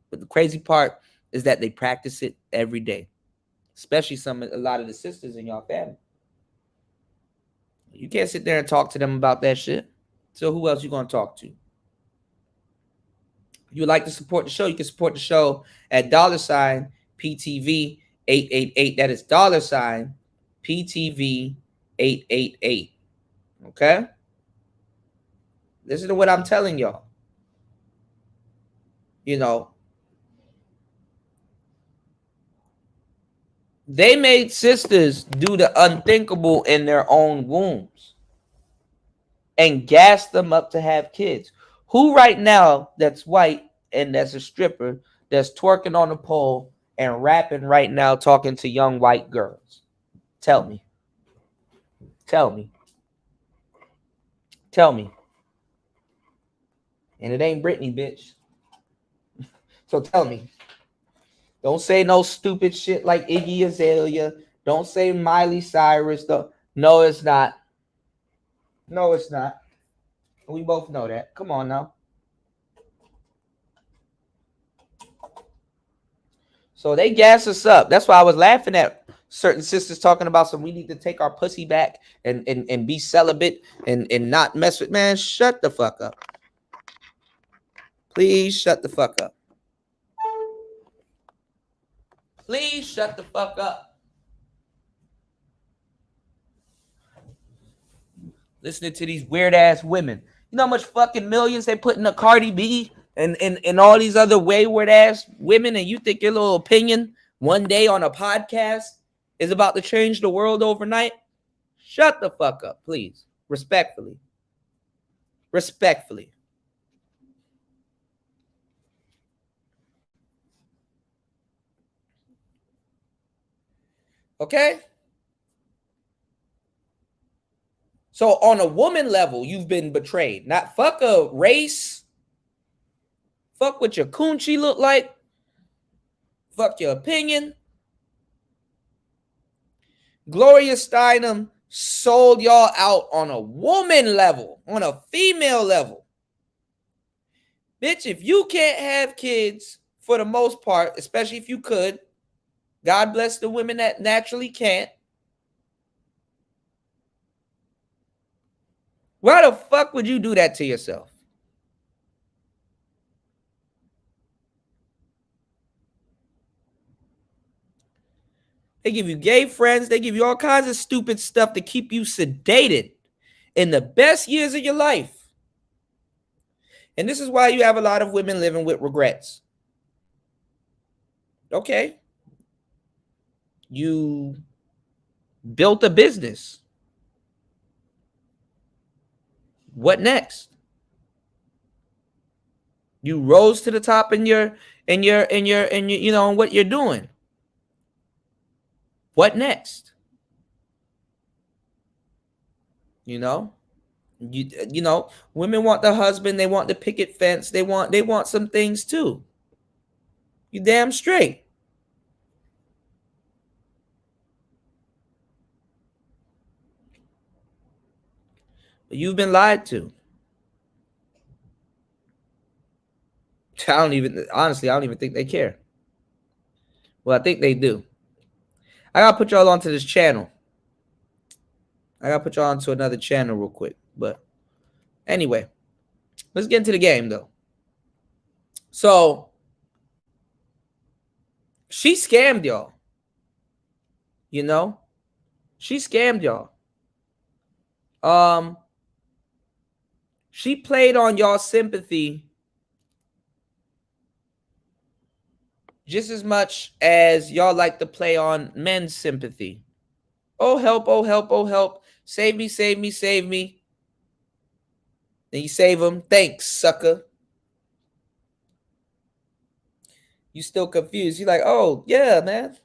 But the crazy part is that they practice it every day, especially a lot of the sisters in y'all family. You can't sit there and talk to them about that shit. So who else you gonna talk to? If you would like to support the show, you can support the show at $PTV 888. That is $PTV 888. Okay? Listen to what I'm telling y'all. You know, they made sisters do the unthinkable in their own wombs and gas them up to have kids. Who right now that's white and that's a stripper that's twerking on a pole and rapping right now talking to young white girls? Tell me. Tell me. Tell me. And it ain't Britney, bitch. So tell me. Don't say no stupid shit like Iggy Azalea. Don't say Miley Cyrus. No, it's not. No, it's not. We both know that. Come on now. So they gas us up. That's why I was laughing at certain sisters talking about we need to take our pussy back and be celibate and not mess with. Man, shut the fuck up. Please shut the fuck up. Please shut the fuck up. Listening to these weird ass women. You know how much fucking millions they put in a Cardi B and all these other wayward ass women, and you think your little opinion one day on a podcast is about to change the world overnight? Shut the fuck up, please. Respectfully. Respectfully. Okay? So on a woman level, you've been betrayed. Not fuck a race. Fuck what your coochie look like. Fuck your opinion. Gloria Steinem sold y'all out on a woman level, on a female level. Bitch, if you can't have kids for the most part, especially if you could, God bless the women that naturally can't. Why the fuck would you do that to yourself? They give you gay friends. They give you all kinds of stupid stuff to keep you sedated in the best years of your life. And this is why you have a lot of women living with regrets. Okay. You built a business. What next? You rose to the top in your you know what you're doing. What next? You know, you know, women want the husband, they want the picket fence, they want some things too. You damn straight. But you've been lied to. Honestly, I don't even think they care. Well, I think they do. I gotta put y'all onto this channel. I gotta put y'all onto another channel real quick. But anyway, let's get into the game though. So she scammed y'all. You know? She scammed y'all. She played on y'all sympathy just as much as y'all like to play on men's sympathy. Oh, help, oh, help, oh, help. Save me, save me, save me. Then you save them. Thanks, sucker. You still confused. You're like, oh, yeah, man.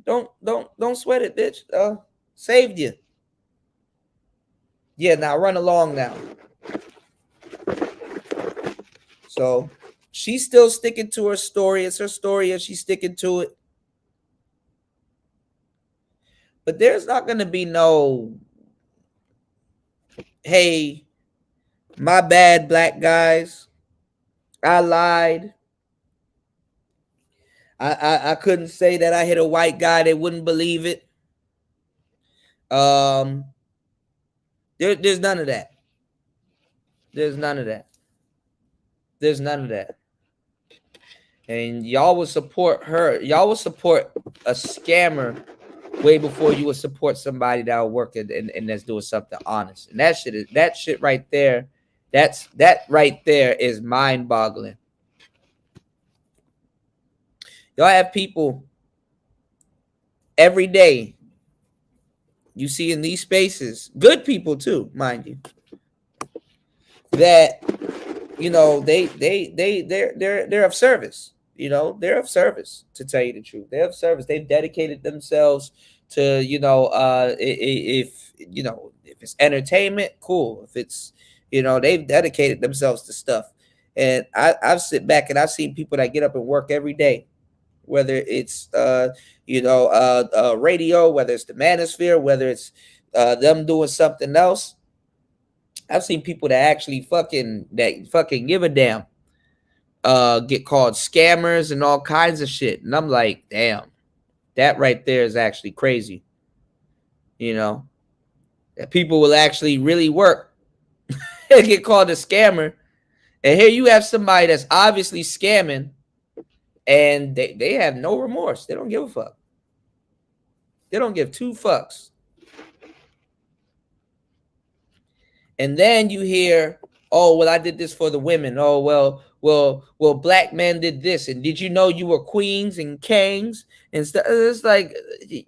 Don't sweat it, bitch. Saved you. Yeah, now run along now. So she's still sticking to her story. It's her story and she's sticking to it. But there's not going to be no, hey, my bad, black guys. I lied. I couldn't say that I hit a white guy. They wouldn't believe it. There's none of that. There's none of that. There's none of that. And y'all will support her. Y'all will support a scammer way before you would support somebody that will work and that's doing something honest. And that shit right there, that right there is mind-boggling. Y'all have people every day you see in these spaces, good people too, mind you, that you know they're of service. You know, they're of service, to tell you the truth. They're of service. They've dedicated themselves to, if it's entertainment, cool. If it's, they've dedicated themselves to stuff. And I've sit back and I've seen people that get up and work every day, whether it's radio, whether it's the manosphere, whether it's them doing something else. I've seen people that actually fucking give a damn get called scammers and all kinds of shit. And I'm like, damn, that right there is actually crazy. That people will actually really work and get called a scammer. And here you have somebody that's obviously scamming and they have no remorse. They don't give a fuck. They don't give two fucks. And then you hear, oh, well, I did this for the women. Oh, well, black men did this. And did you know you were queens and kings and stuff? It's like,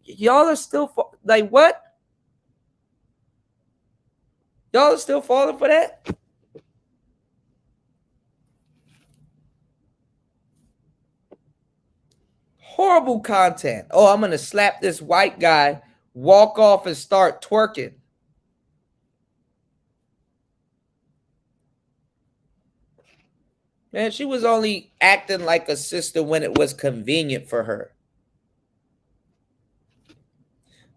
y'all are still like, what? Y'all are still falling for that? Horrible content. Oh, I'm going to slap this white guy, walk off and start twerking. Man, she was only acting like a sister when it was convenient for her.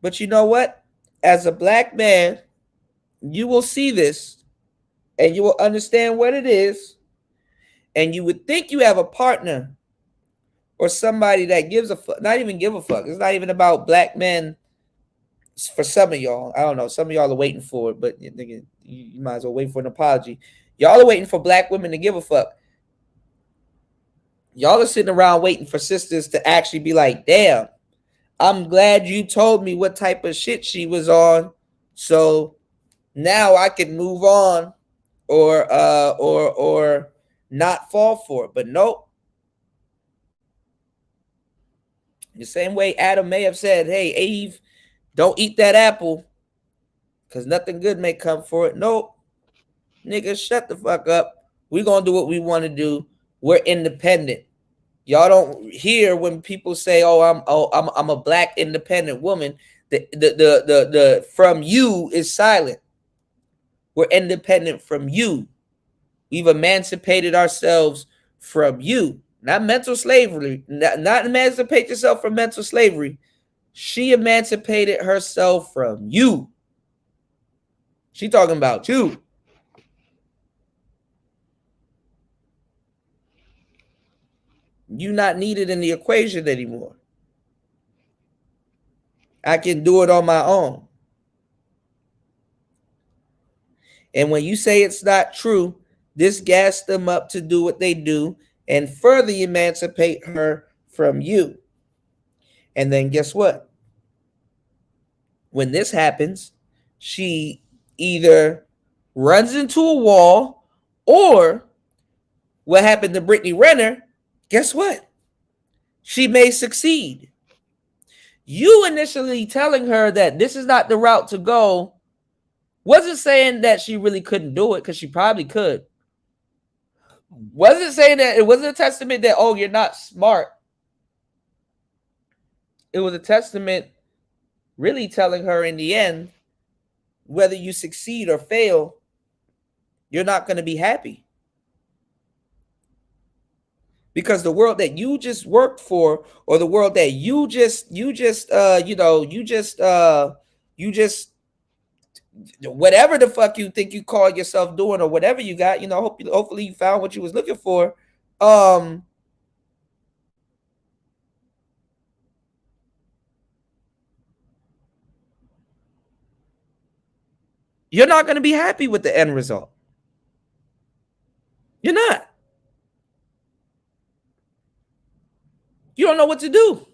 But you know what? As a black man, you will see this and you will understand what it is. And you would think you have a partner or somebody that gives a fuck, not even give a fuck. It's not even about black men for some of y'all. I don't know. Some of y'all are waiting for it, but you might as well wait for an apology. Y'all are waiting for black women to give a fuck. Y'all are sitting around waiting for sisters to actually be like, damn, I'm glad you told me what type of shit she was on. So now I can move on or not fall for it. But nope. The same way Adam may have said, hey, Eve, don't eat that apple because nothing good may come for it. Nope. Nigga, shut the fuck up. We're going to do what we want to do. We're independent. Y'all don't hear when people say, "Oh, I'm a black independent woman." The from you is silent. We're independent from you. We've emancipated ourselves from you, not mental slavery. Not emancipate yourself from mental slavery. She emancipated herself from you. She talking about you. You not needed in the equation anymore. I can do it on my own. And when you say it's not true, this gassed them up to do what they do and further emancipate her from you. And then guess what? When this happens, she either runs into a wall or what happened to Brittany Renner, guess what? she may succeed. You initially telling her that this is not the route to go wasn't saying that she really couldn't do it, because she probably could. Wasn't saying that, it wasn't a testament that, oh, you're not smart. It was a testament really telling her in the end, whether you succeed or fail, you're not going to be happy. Because the world that you just worked for, or the world that you just whatever the fuck you think you call yourself doing, or whatever you got, hopefully you found what you was looking for. You're not going to be happy with the end result. You're not. You don't know what to do.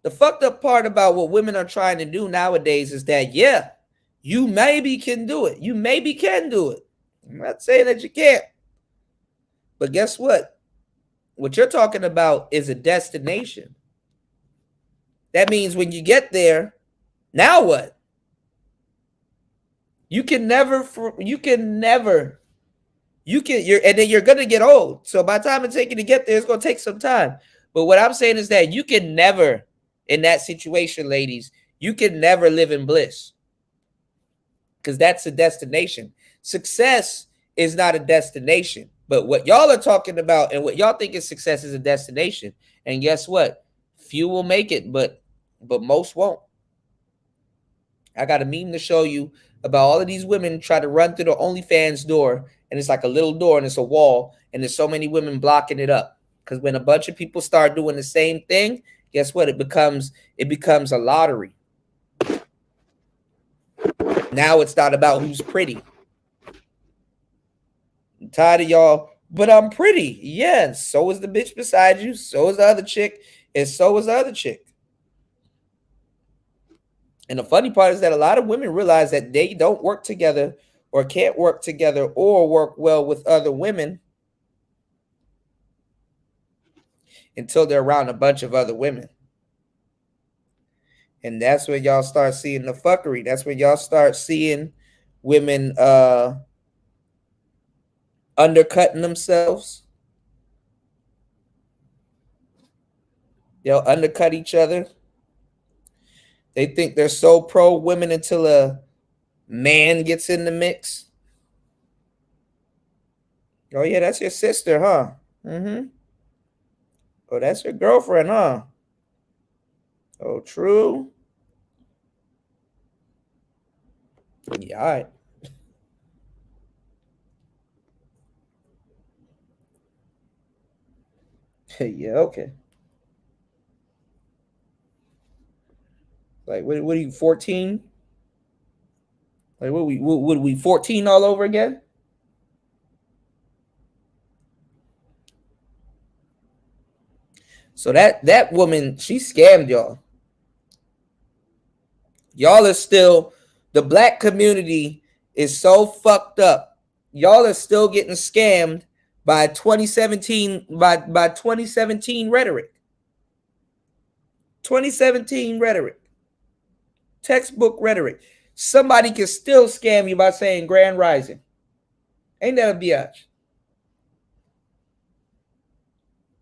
The fucked up part about what women are trying to do nowadays is that, yeah, you maybe can do it. You maybe can do it. I'm not saying that you can't. But guess what? What you're talking about is a destination. That means when you get there, now what? And then you're going to get old. So by the time it's taking to get there, it's going to take some time. But what I'm saying is that you can never, in that situation, ladies, you can never live in bliss. Because that's a destination. Success is not a destination. But what y'all are talking about and what y'all think is success is a destination. And guess what? Few will make it, but most won't. I got a meme to show you about all of these women try to run through the OnlyFans door, and it's like a little door and it's a wall, and there's so many women blocking it up. Because when a bunch of people start doing the same thing, guess what? It becomes a lottery. Now it's not about who's pretty. I'm tired of y'all, but I'm pretty. Yeah, and so is the bitch beside you, so is the other chick, and so is the other chick. And the funny part is that a lot of women realize that they don't work together or can't work together or work well with other women until they're around a bunch of other women. And that's where y'all start seeing the fuckery. That's where y'all start seeing women undercutting themselves. They'll undercut each other. They think they're so pro women until a man gets in the mix. Oh, yeah, that's your sister, huh? Mm-hmm. Oh, that's your girlfriend, huh? Oh, true. Yeah, all right. Yeah, okay. Like, what are you, 14? Like, what would we 14 all over again? So that woman, she scammed y'all. Y'all are still, the black community is so fucked up. Y'all are still getting scammed by 2017 by 2017 rhetoric. 2017 rhetoric. Textbook rhetoric. Somebody can still scam you by saying Grand Rising. Ain't that a biatch?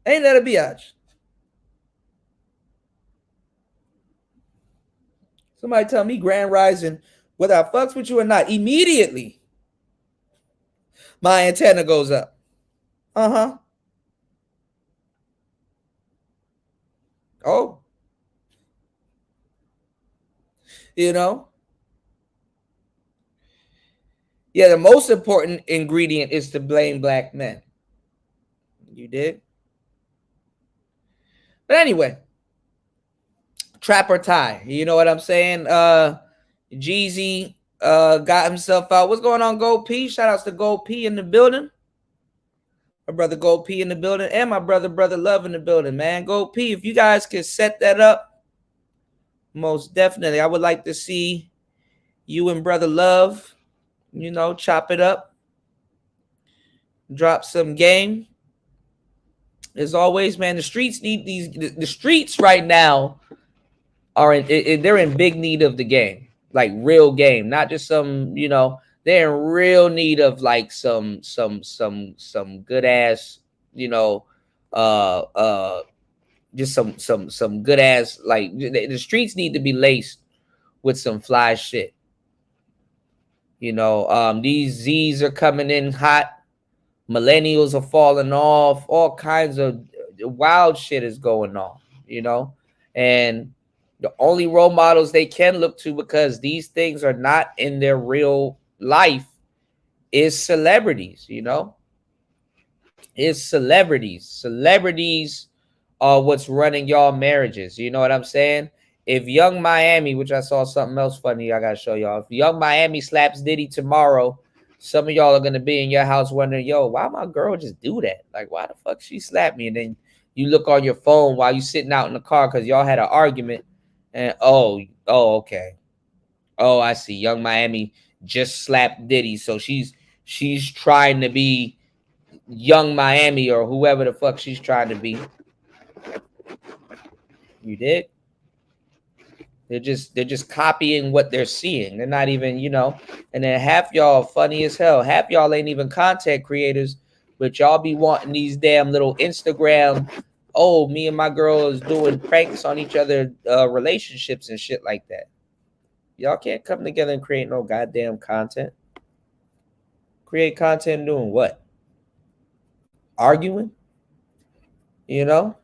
Ain't that a biatch? Somebody tell me Grand Rising, whether I fucks with you or not, immediately my antenna goes up. Uh-huh. Oh. You know? Yeah, the most important ingredient is to blame black men. You did? But anyway, trap or tie. You know what I'm saying? Jeezy got himself out. What's going on, Gold P? Shout outs to Gold P in the building. My brother Gold P in the building. And my brother Love in the building, man. Gold P, if you guys could set that up, most definitely. I would like to see you and Brother Love, you know, chop it up. Drop some game. As always, man, the streets need the streets right now are they're in big need of the game, like real game, not just some, they're in real need of like some good ass, uh uh just some good ass, like the streets need to be laced with some fly shit. These Z's are coming in hot. Millennials are falling off. All kinds of wild shit is going on, and the only role models they can look to, because these things are not in their real life, is celebrities. Is celebrities. Celebrities are what's running y'all marriages. You know what I'm saying? If Young Miami, which I saw something else funny I gotta show y'all, if Young Miami slaps Diddy tomorrow, some of y'all are gonna be in your house wondering, yo, why my girl just do that? Like, why the fuck she slapped me? And then you look on your phone while you sitting out in the car because y'all had an argument, and oh, okay. Oh, I see. Young Miami just slapped Diddy, so she's trying to be Young Miami or whoever the fuck she's trying to be. You did? They're just copying what they're seeing. They're not even, and then half y'all funny as hell. Half y'all ain't even content creators, but y'all be wanting these damn little Instagram, oh, me and my girl is doing pranks on each other, relationships and shit like that. Y'all can't come together and create no goddamn content. Create content doing what? Arguing? And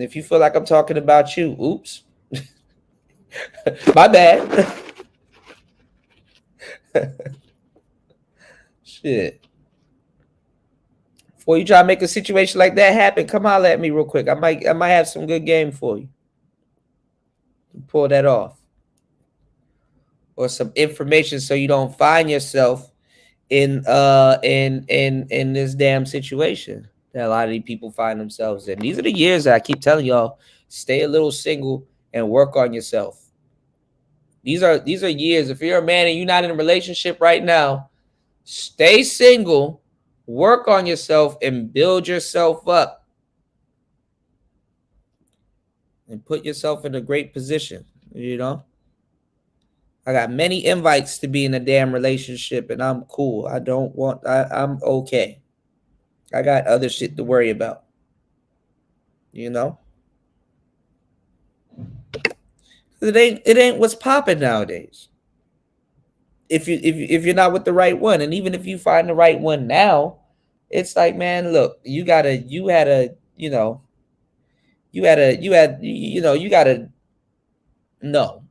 if you feel like I'm talking about you, oops. My bad. Shit. Before you try to make a situation like that happen, come holler at me real quick. I might have some good game for you. Pull that off. Or some information so you don't find yourself in this damn situation that a lot of these people find themselves in. These are the years that I keep telling y'all, stay a little single and work on yourself. These are years. If you're a man and you're not in a relationship right now, stay single, work on yourself, and build yourself up. And put yourself in a great position, I got many invites to be in a damn relationship, and I'm cool. I'm okay. I got other shit to worry about. It ain't what's popping nowadays. If you're not with the right one, and even if you find the right one now, it's like, man, look, you gotta no.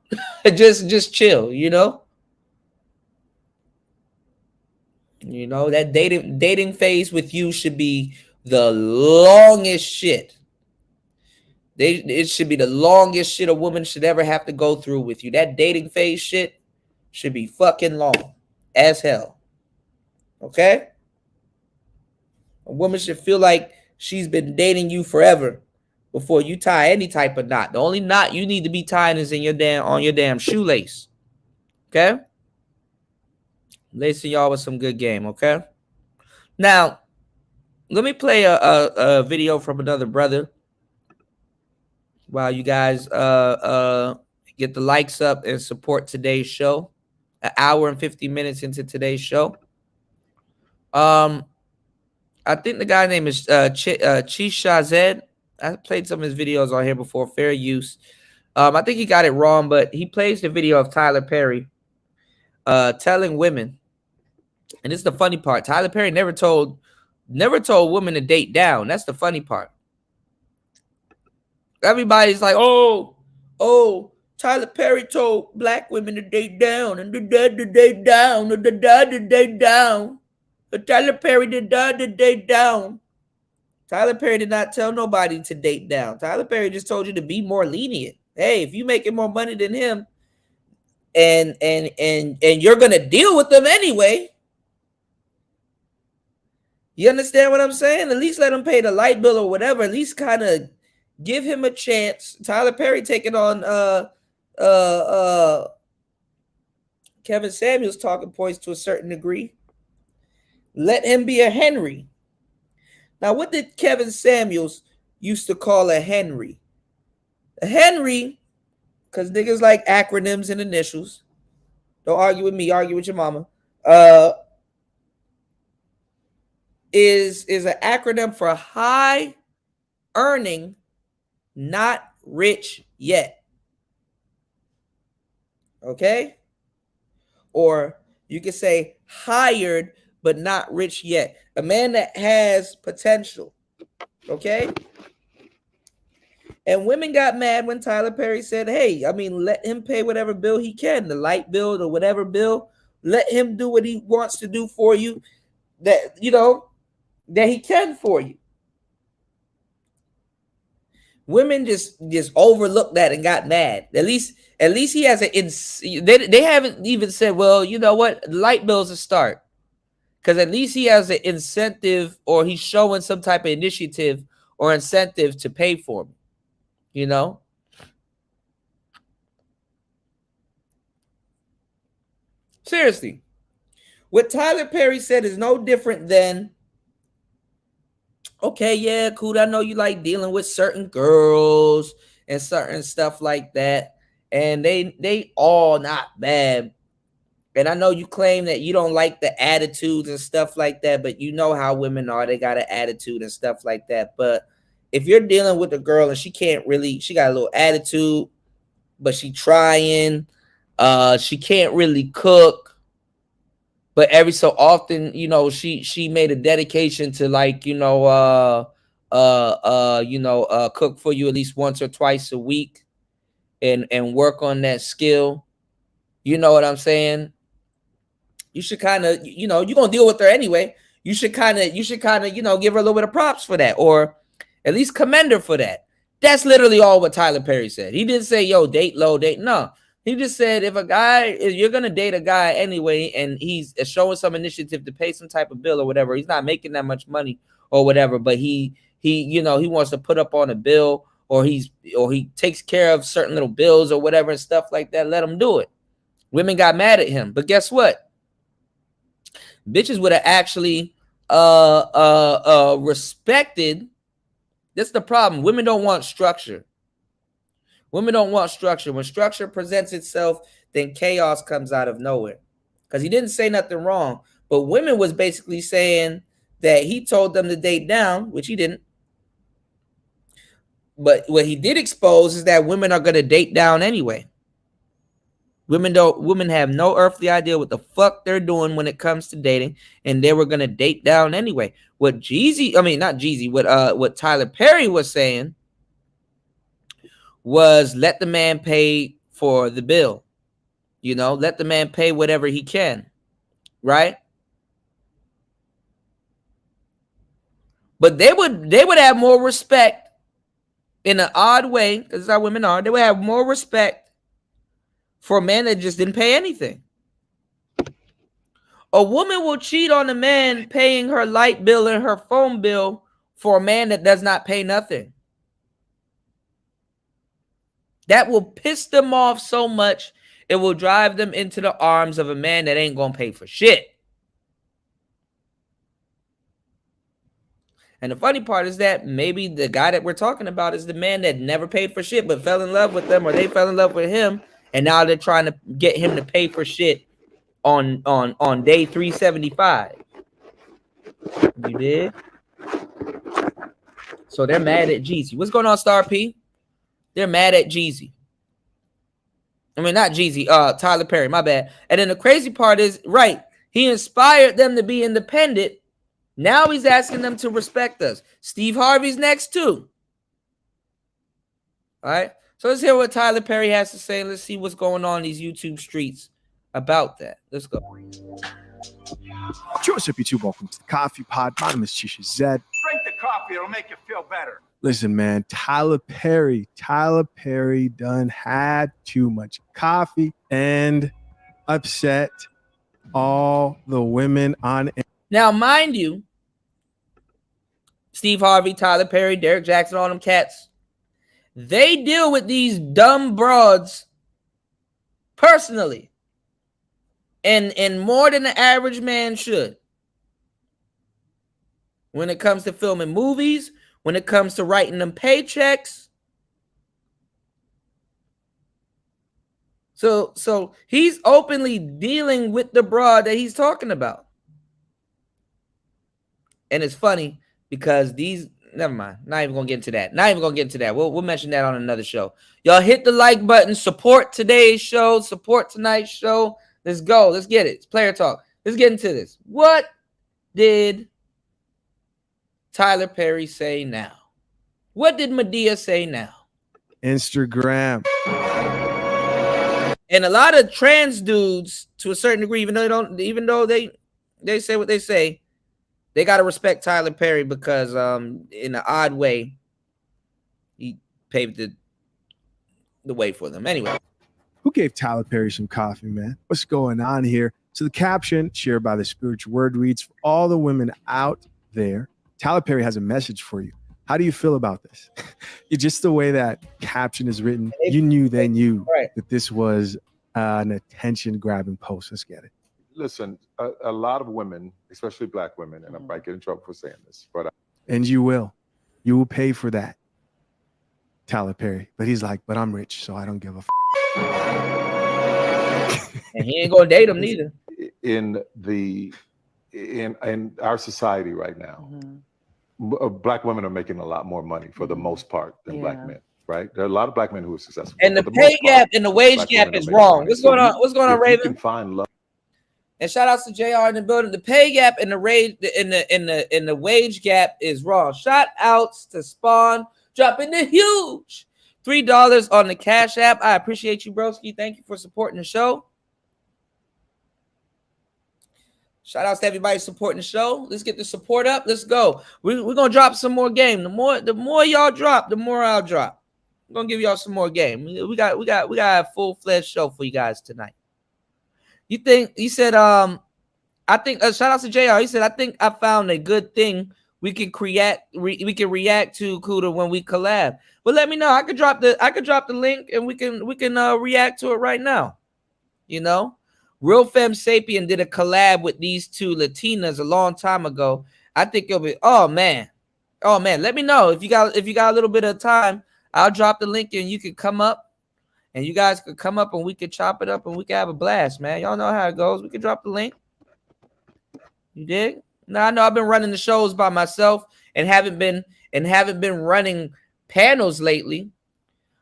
just chill, that dating phase with you should be the longest shit. It should be the longest shit a woman should ever have to go through with you. That dating phase shit should be fucking long as hell. Okay? A woman should feel like she's been dating you forever before you tie any type of knot. The only knot you need to be tying is on your damn shoelace. Okay? Lacing y'all with some good game, okay? Now, let me play a video from another brother while you guys get the likes up and support today's show. An hour and 50 minutes into today's show. I think the guy's name is Shazed. I played some of his videos on here before, fair use. I think he got it wrong, but he plays the video of Tyler Perry telling women, and this is the funny part. Tyler Perry never told women to date down. That's the funny part. Everybody's like, oh, Tyler Perry told black women to date down and the date down, the date down. But Tyler Perry did date down. Tyler Perry did not tell nobody to date down. Tyler Perry just told you to be more lenient. Hey, if you making more money than him, and you're gonna deal with them anyway. You understand what I'm saying? At least let him pay the light bill or whatever. At least kind of give him a chance. Tyler Perry taking on Kevin Samuels talking points to a certain degree. Let him be a Henry. Now, what did Kevin Samuels used to call a Henry? A Henry, because niggas like acronyms and initials. Don't argue with me, argue with your mama. Is an acronym for high earning, not rich yet. Okay? Or you could say hired, but not rich yet. A man that has potential. Okay? And women got mad when Tyler Perry said, hey, I mean, let him pay whatever bill he can, the light bill or whatever bill. Let him do what he wants to do for you, that, you know, that he can for you. Women just overlooked that and got mad. At least he has they haven't even said, well, you know what, light bill's a start. Because at least he has an incentive, or he's showing some type of initiative or incentive to pay for me. You know? Seriously. What Tyler Perry said is no different than, okay, yeah, cool. I know you like dealing with certain girls and certain stuff like that. And they all not bad. And I know you claim that you don't like the attitudes and stuff like that, but you know how women are. They got an attitude and stuff like that. But if you're dealing with a girl and she got a little attitude, but she trying, she can't really cook, but every so often, you know, she made a dedication to, like, cook for you at least once or twice a week and work on that skill. You know what I'm saying? You should kind of, you're going to deal with her anyway. You should kind of, give her a little bit of props for that, or at least commend her for that. That's literally all what Tyler Perry said. He didn't say, yo, date low, date. No. He just said, if you're going to date a guy anyway, and he's showing some initiative to pay some type of bill or whatever, he's not making that much money or whatever, but he wants to put up on a bill, or he takes care of certain little bills or whatever and stuff like that, let him do it. Women got mad at him. But guess what? Bitches would have actually respected. That's the problem. Women don't want structure. Women don't want structure. When structure presents itself, then chaos comes out of nowhere. Because he didn't say nothing wrong. But women was basically saying that he told them to date down, which he didn't. But what he did expose is that women are going to date down anyway. Women have no earthly idea what the fuck they're doing when it comes to dating, and they were gonna date down anyway. What Tyler Perry was saying was, let the man pay for the bill. Let the man pay whatever he can, right? But they would have more respect in an odd way, because that's how women are. They would have more respect for a man that just didn't pay anything. A woman will cheat on a man paying her light bill and her phone bill for a man that does not pay nothing. That will piss them off so much, it will drive them into the arms of a man that ain't gonna pay for shit. And the funny part is that maybe the guy that we're talking about is the man that never paid for shit but fell in love with them, or they fell in love with him. And now they're trying to get him to pay for shit on day 375. You did? So they're mad at Jeezy. What's going on, Star P? They're mad at Jeezy. I mean, not Jeezy, Tyler Perry, my bad. And then the crazy part is, right, he inspired them to be independent. Now he's asking them to respect us. Steve Harvey's next too. All right. So let's hear what Tyler Perry has to say. Let's see what's going on in these YouTube streets about that. Let's go. What's up, YouTube? Welcome to the Coffee Pod. My name is Chisha Zed. Drink the coffee. It'll make you feel better. Listen, man, Tyler Perry done had too much coffee and upset all the women on it. Now, mind you, Steve Harvey, Tyler Perry, Derek Jackson, all them cats, they deal with these dumb broads personally, and more than the average man should. when it comes to filming movies, when it comes to writing them paychecks. So he's openly dealing with the broad that he's talking about. And it's funny because never mind. Not even gonna get into that. We'll mention that on another show. Y'all hit the like button, support today's show, support tonight's show. Let's go. Let's get it. It's player talk. Let's get into this. What did Tyler Perry say now? What did Madea say now? Instagram. And a lot of trans dudes, to a certain degree, even though they say what they say, they gotta respect Tyler Perry because in an odd way, he paved the way for them. Anyway. Who gave Tyler Perry some coffee, man? What's going on here? So the caption shared by the Spiritual Word reads, for all the women out there, Tyler Perry has a message for you. How do you feel about this? Just the way that caption is written, you knew that this was an attention-grabbing post. Let's get it. Listen, a lot of women, especially black women, and I might get in trouble for saying this, but and you will pay for that, Tyler Perry. But he's like, but I'm rich, so I don't give a and he ain't gonna date him neither. In our society right now, black women are making a lot more money for the most part than black men. Right? There are a lot of black men who are successful. And the pay gap and the wage gap is wrong. What's going on? What's going on, Raven? You can find love. And shout outs to JR in the building. The pay gap and the rate in the wage gap is wrong. Shout outs to Spawn dropping the huge $3 on the Cash App. I appreciate you, broski. Thank you for supporting the show. Shout outs to everybody supporting the show. Let's get the support up. Let's go. We're gonna drop some more game. The more y'all drop, the more I'll drop. I'm gonna give y'all some more game. We got a full-fledged show for you guys tonight. He said, I think shout out to JR. He said, I think I found a good thing we can react to, Kuda, when we collab. But let me know. I could drop the link and we can react to it right now. You know? Real Femme Sapien did a collab with these two Latinas a long time ago. I think it'll be oh man. Let me know if you got a little bit of time. I'll drop the link and you can come up. And you guys could come up and we could chop it up and we could have a blast, man. Y'all know how it goes. We could drop the link. You dig? Now I know I've been running the shows by myself and haven't been running panels lately.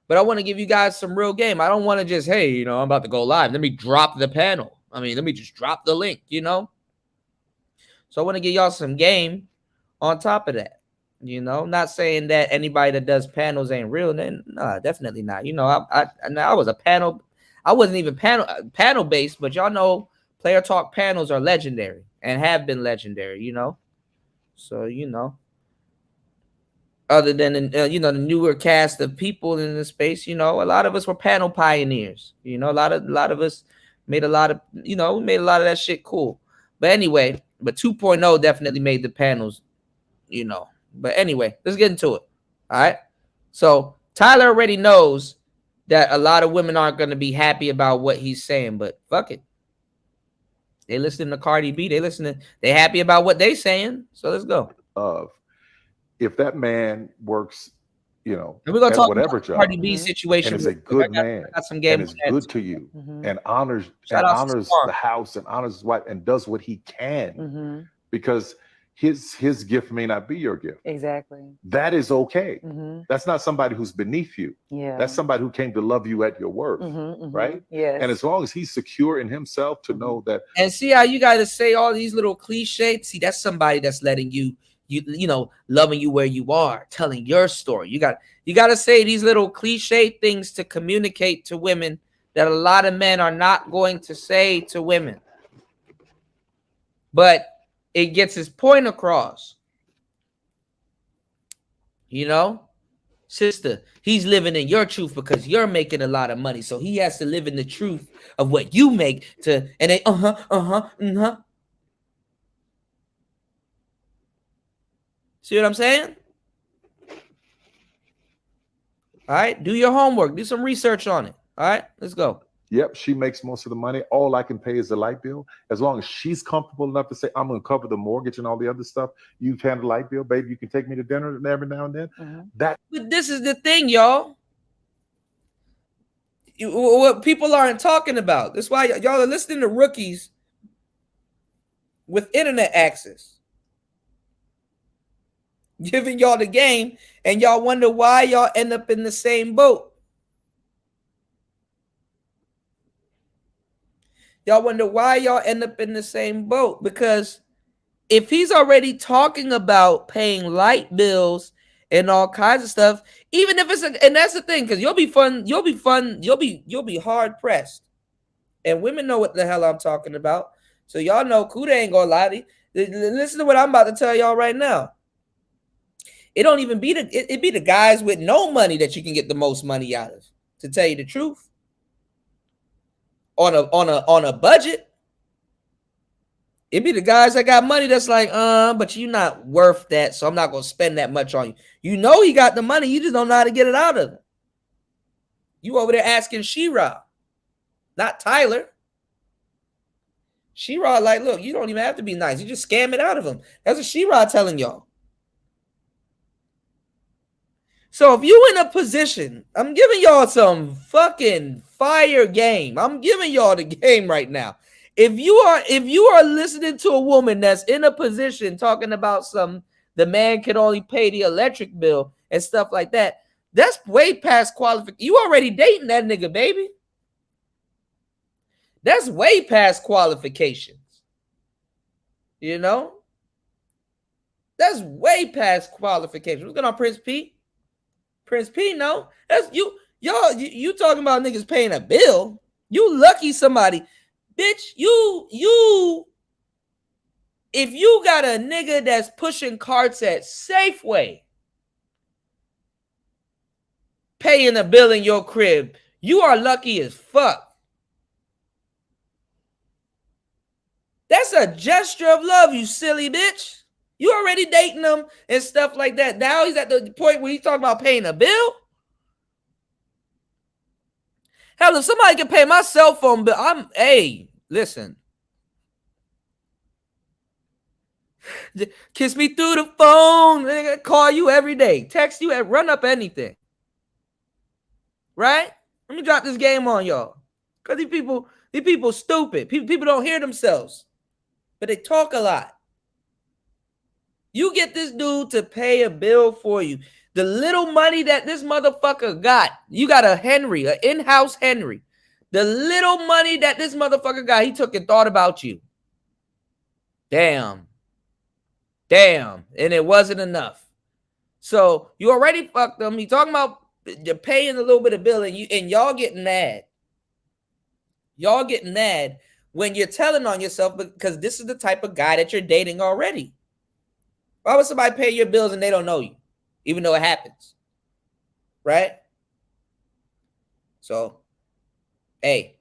But I want to give you guys some real game. I don't want to just, hey, I'm about to go live. Let me drop the panel. Let me just drop the link, So I want to give y'all some game on top of that. Not saying that anybody that does panels ain't real. Then no, definitely not. I was a panel. I wasn't even panel based, but y'all know player talk panels are legendary and have been legendary. So other than the newer cast of people in the space, a lot of us were panel pioneers. A lot of us made a lot of that shit cool. But anyway, 2.0 definitely made the panels. But anyway, let's get into it. All right. So Tyler already knows that a lot of women aren't going to be happy about what he's saying, but fuck it. They listen to Cardi B. They happy about what they saying. So let's go. If that man works, and we're gonna talk whatever about job, Cardi B situation, and is a good man, got some game and is good to you, and honors the house and honors his wife and does what he can, because his gift may not be your gift. Exactly. That is okay. That's not somebody who's beneath you. Yeah. That's somebody who came to love you at your worth. Right? Yes. And as long as he's secure in himself to know that. And see how you guys say all these little cliches. See, that's somebody that's letting you loving you where you are, telling your story. You got to say these little cliche things to communicate to women that a lot of men are not going to say to women. But it gets his point across. Sister, he's living in your truth because you're making a lot of money. So he has to live in the truth of what you make and they See what I'm saying? All right, do your homework, do some research on it. All right, let's go. Yep, she makes most of the money. All I can pay is the light bill. As long as she's comfortable enough to say, I'm going to cover the mortgage and all the other stuff, you've handled the light bill, baby. You can take me to dinner every now and then. But this is the thing, y'all. What people aren't talking about. That's why y'all are listening to rookies with internet access, giving y'all the game, and y'all wonder why y'all end up in the same boat. Y'all wonder why y'all end up in the same boat, because if he's already talking about paying light bills and all kinds of stuff, even if it's and that's the thing, because you'll be hard pressed, and women know what the hell I'm talking about. So y'all know Kuda ain't gonna lie to you. Listen to what I'm about to tell y'all right now. It don't even be it be the guys with no money that you can get the most money out of, to tell you the truth. On a budget, it be the guys that got money that's like, but you're not worth that, so I'm not gonna spend that much on you. You know he got the money, you just don't know how to get it out of him. You over there asking She-Ra, not Tyler. She-Ra like, look, you don't even have to be nice. You just scam it out of him. That's what She-Ra telling y'all. So if you in a position, I'm giving y'all some fucking fire game. I'm giving y'all the game right now. If you are listening to a woman that's in a position talking about the man can only pay the electric bill and stuff like that, that's way past qualification. You already dating that nigga, baby. That's way past qualifications. You know? That's way past qualifications. What's going on, Prince P? Prince P, no. That's you. Y'all, you talking about niggas paying a bill. You lucky somebody. Bitch, you. If you got a nigga that's pushing carts at Safeway, paying a bill in your crib, you are lucky as fuck. That's a gesture of love, you silly bitch. You already dating them and stuff like that. Now he's at the point where he's talking about paying a bill. Hell, if somebody can pay my cell phone bill, listen. Kiss me through the phone. Call you every day. Text you and run up anything. Right? Let me drop this game on y'all. Because these people stupid. People don't hear themselves. But they talk a lot. You get this dude to pay a bill for you. The little money that this motherfucker got, you got a Henry, an in-house Henry. The little money that this motherfucker got, he took and thought about you. Damn. And it wasn't enough. So you already fucked them. He talking about you're paying a little bit of bill, and y'all getting mad. Y'all getting mad when you're telling on yourself, because this is the type of guy that you're dating already. Why would somebody pay your bills and they don't know you, even though it happens? Right? So, hey.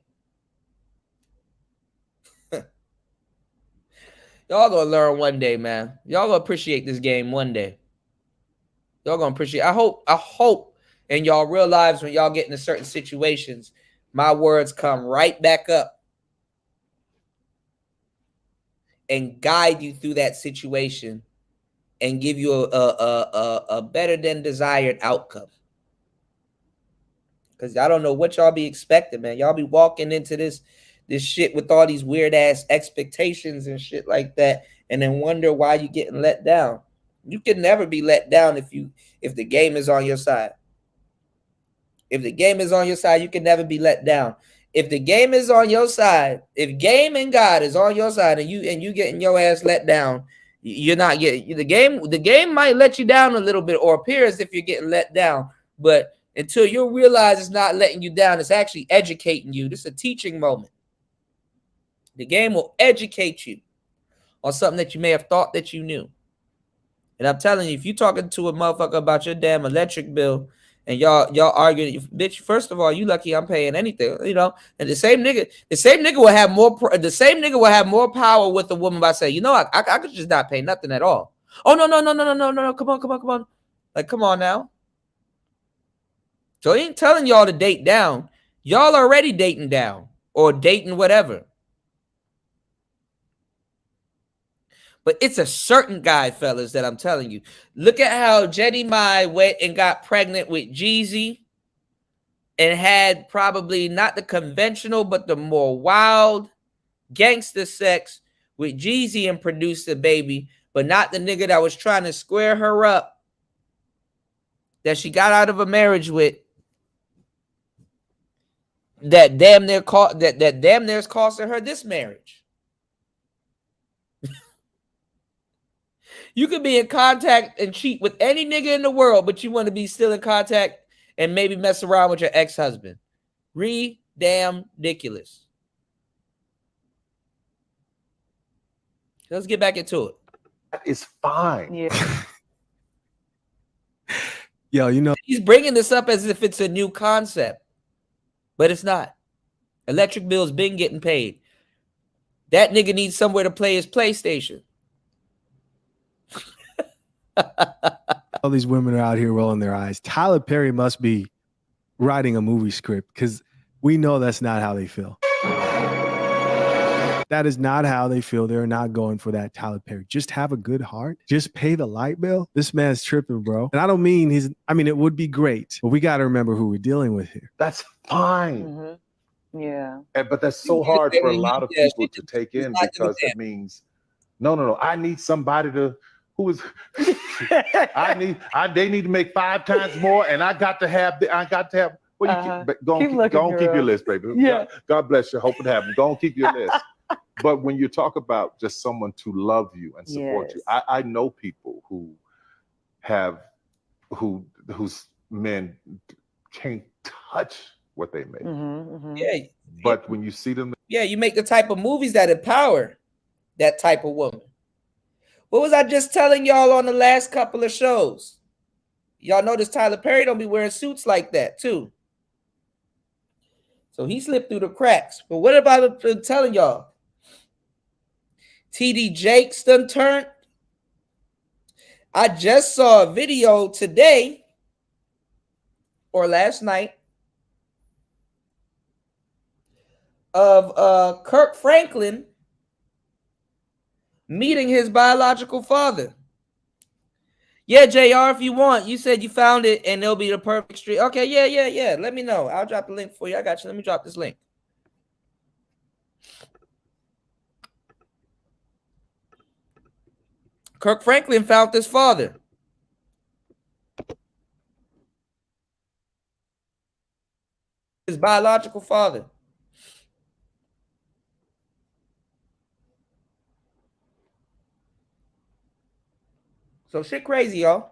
Y'all gonna learn one day, man. Y'all gonna appreciate this game one day. Y'all gonna appreciate. I hope in y'all real lives, when y'all get into certain situations, my words come right back up and guide you through that situation and give you a better than desired outcome. Because I don't know what y'all be expecting, man. Y'all be walking into this shit with all these weird ass expectations and shit like that, and then wonder why you getting let down. You can never be let down if the game is on your side. If the game is on your side, you can never be let down. If the game is on your side, if game and God is on your side, and you getting your ass let down, you're not getting the game. The game might let you down a little bit, or appear as if you're getting let down, but until you realize it's not letting you down, it's actually educating you. This is a teaching moment. The game will educate you on something that you may have thought that you knew. And I'm telling you, if you're talking to a motherfucker about your damn electric bill and y'all arguing, bitch, first of all, you lucky I'm paying anything, you know. And the same nigga will have more power with the woman by saying, you know, I could just not pay nothing at all. Oh no, come on. Like, come on now. So he ain't telling y'all to date down. Y'all already dating down or dating whatever. But it's a certain guy, fellas, that I'm telling you. Look at how JeezyMai went and got pregnant with Jeezy and had probably not the conventional, but the more wild gangster sex with Jeezy and produced a baby, but not the nigga that was trying to square her up that she got out of a marriage with that damn near is costing her this marriage. You could be in contact and cheat with any nigga in the world, but you want to be still in contact and maybe mess around with your ex-husband. Damn ridiculous. Let's get back into it. That is fine. Yeah. Yo, you know, he's bringing this up as if it's a new concept, but it's not. Electric bills been getting paid. That nigga needs somewhere to play his PlayStation. all these women are out here rolling their eyes. Tyler Perry must be writing a movie script because we know that's not how they feel. That is not how they feel. They're not going for that Tyler Perry. Just have a good heart. Just pay the light bill. This man's tripping, bro. And I don't mean it would be great, but we got to remember who we're dealing with here. That's fine. Mm-hmm. Yeah. But that's so hard for a lot of people to take in because it means, no. I need somebody to, they need to make 5 times more and I got to have, well, go on, keep your list, baby. Yeah. God bless you. Hope it happens. Go on, keep your list. But when you talk about just someone to love you and support you, I know people whose men can't touch what they make. Yeah. But when you see them, you make the type of movies that empower that type of woman. What was I just telling y'all on the last couple of shows? Y'all notice Tyler Perry don't be wearing suits like that too. So he slipped through the cracks. But what about I'm telling y'all? TD Jakes done turned. I just saw a video today or last night of Kirk Franklin meeting his biological father. Yeah, JR, if you want, you said you found it and it'll be the perfect street. Okay, yeah. Let me know. I'll drop the link for you. I got you. Let me drop this link. Kirk Franklin found his father. His biological father. So shit crazy, y'all. All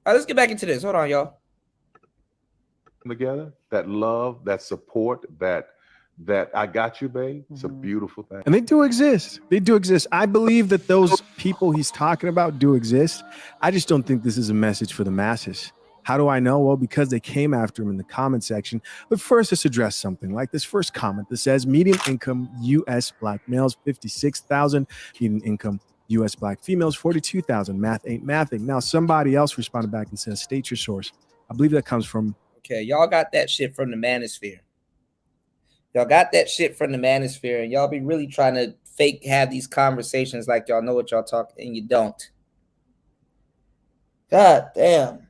right, let's get back into this. Hold on, y'all. together, that love, that support, that I got you, babe. It's a beautiful thing. And they do exist. They do exist. I believe that those people he's talking about do exist. I just don't think this is a message for the masses. How do I know? Well, because they came after him in the comment section. But first, let's address something like this first comment that says median income U.S. black males, 56,000. Median income U.S. black females, 42,000. Math ain't mathing. Now, somebody else responded back and says, state your source. I believe that comes from. Okay, y'all got that shit from the manosphere. Y'all got that shit from the manosphere, and y'all be really trying to fake have these conversations like y'all know what y'all talk, and you don't. God damn.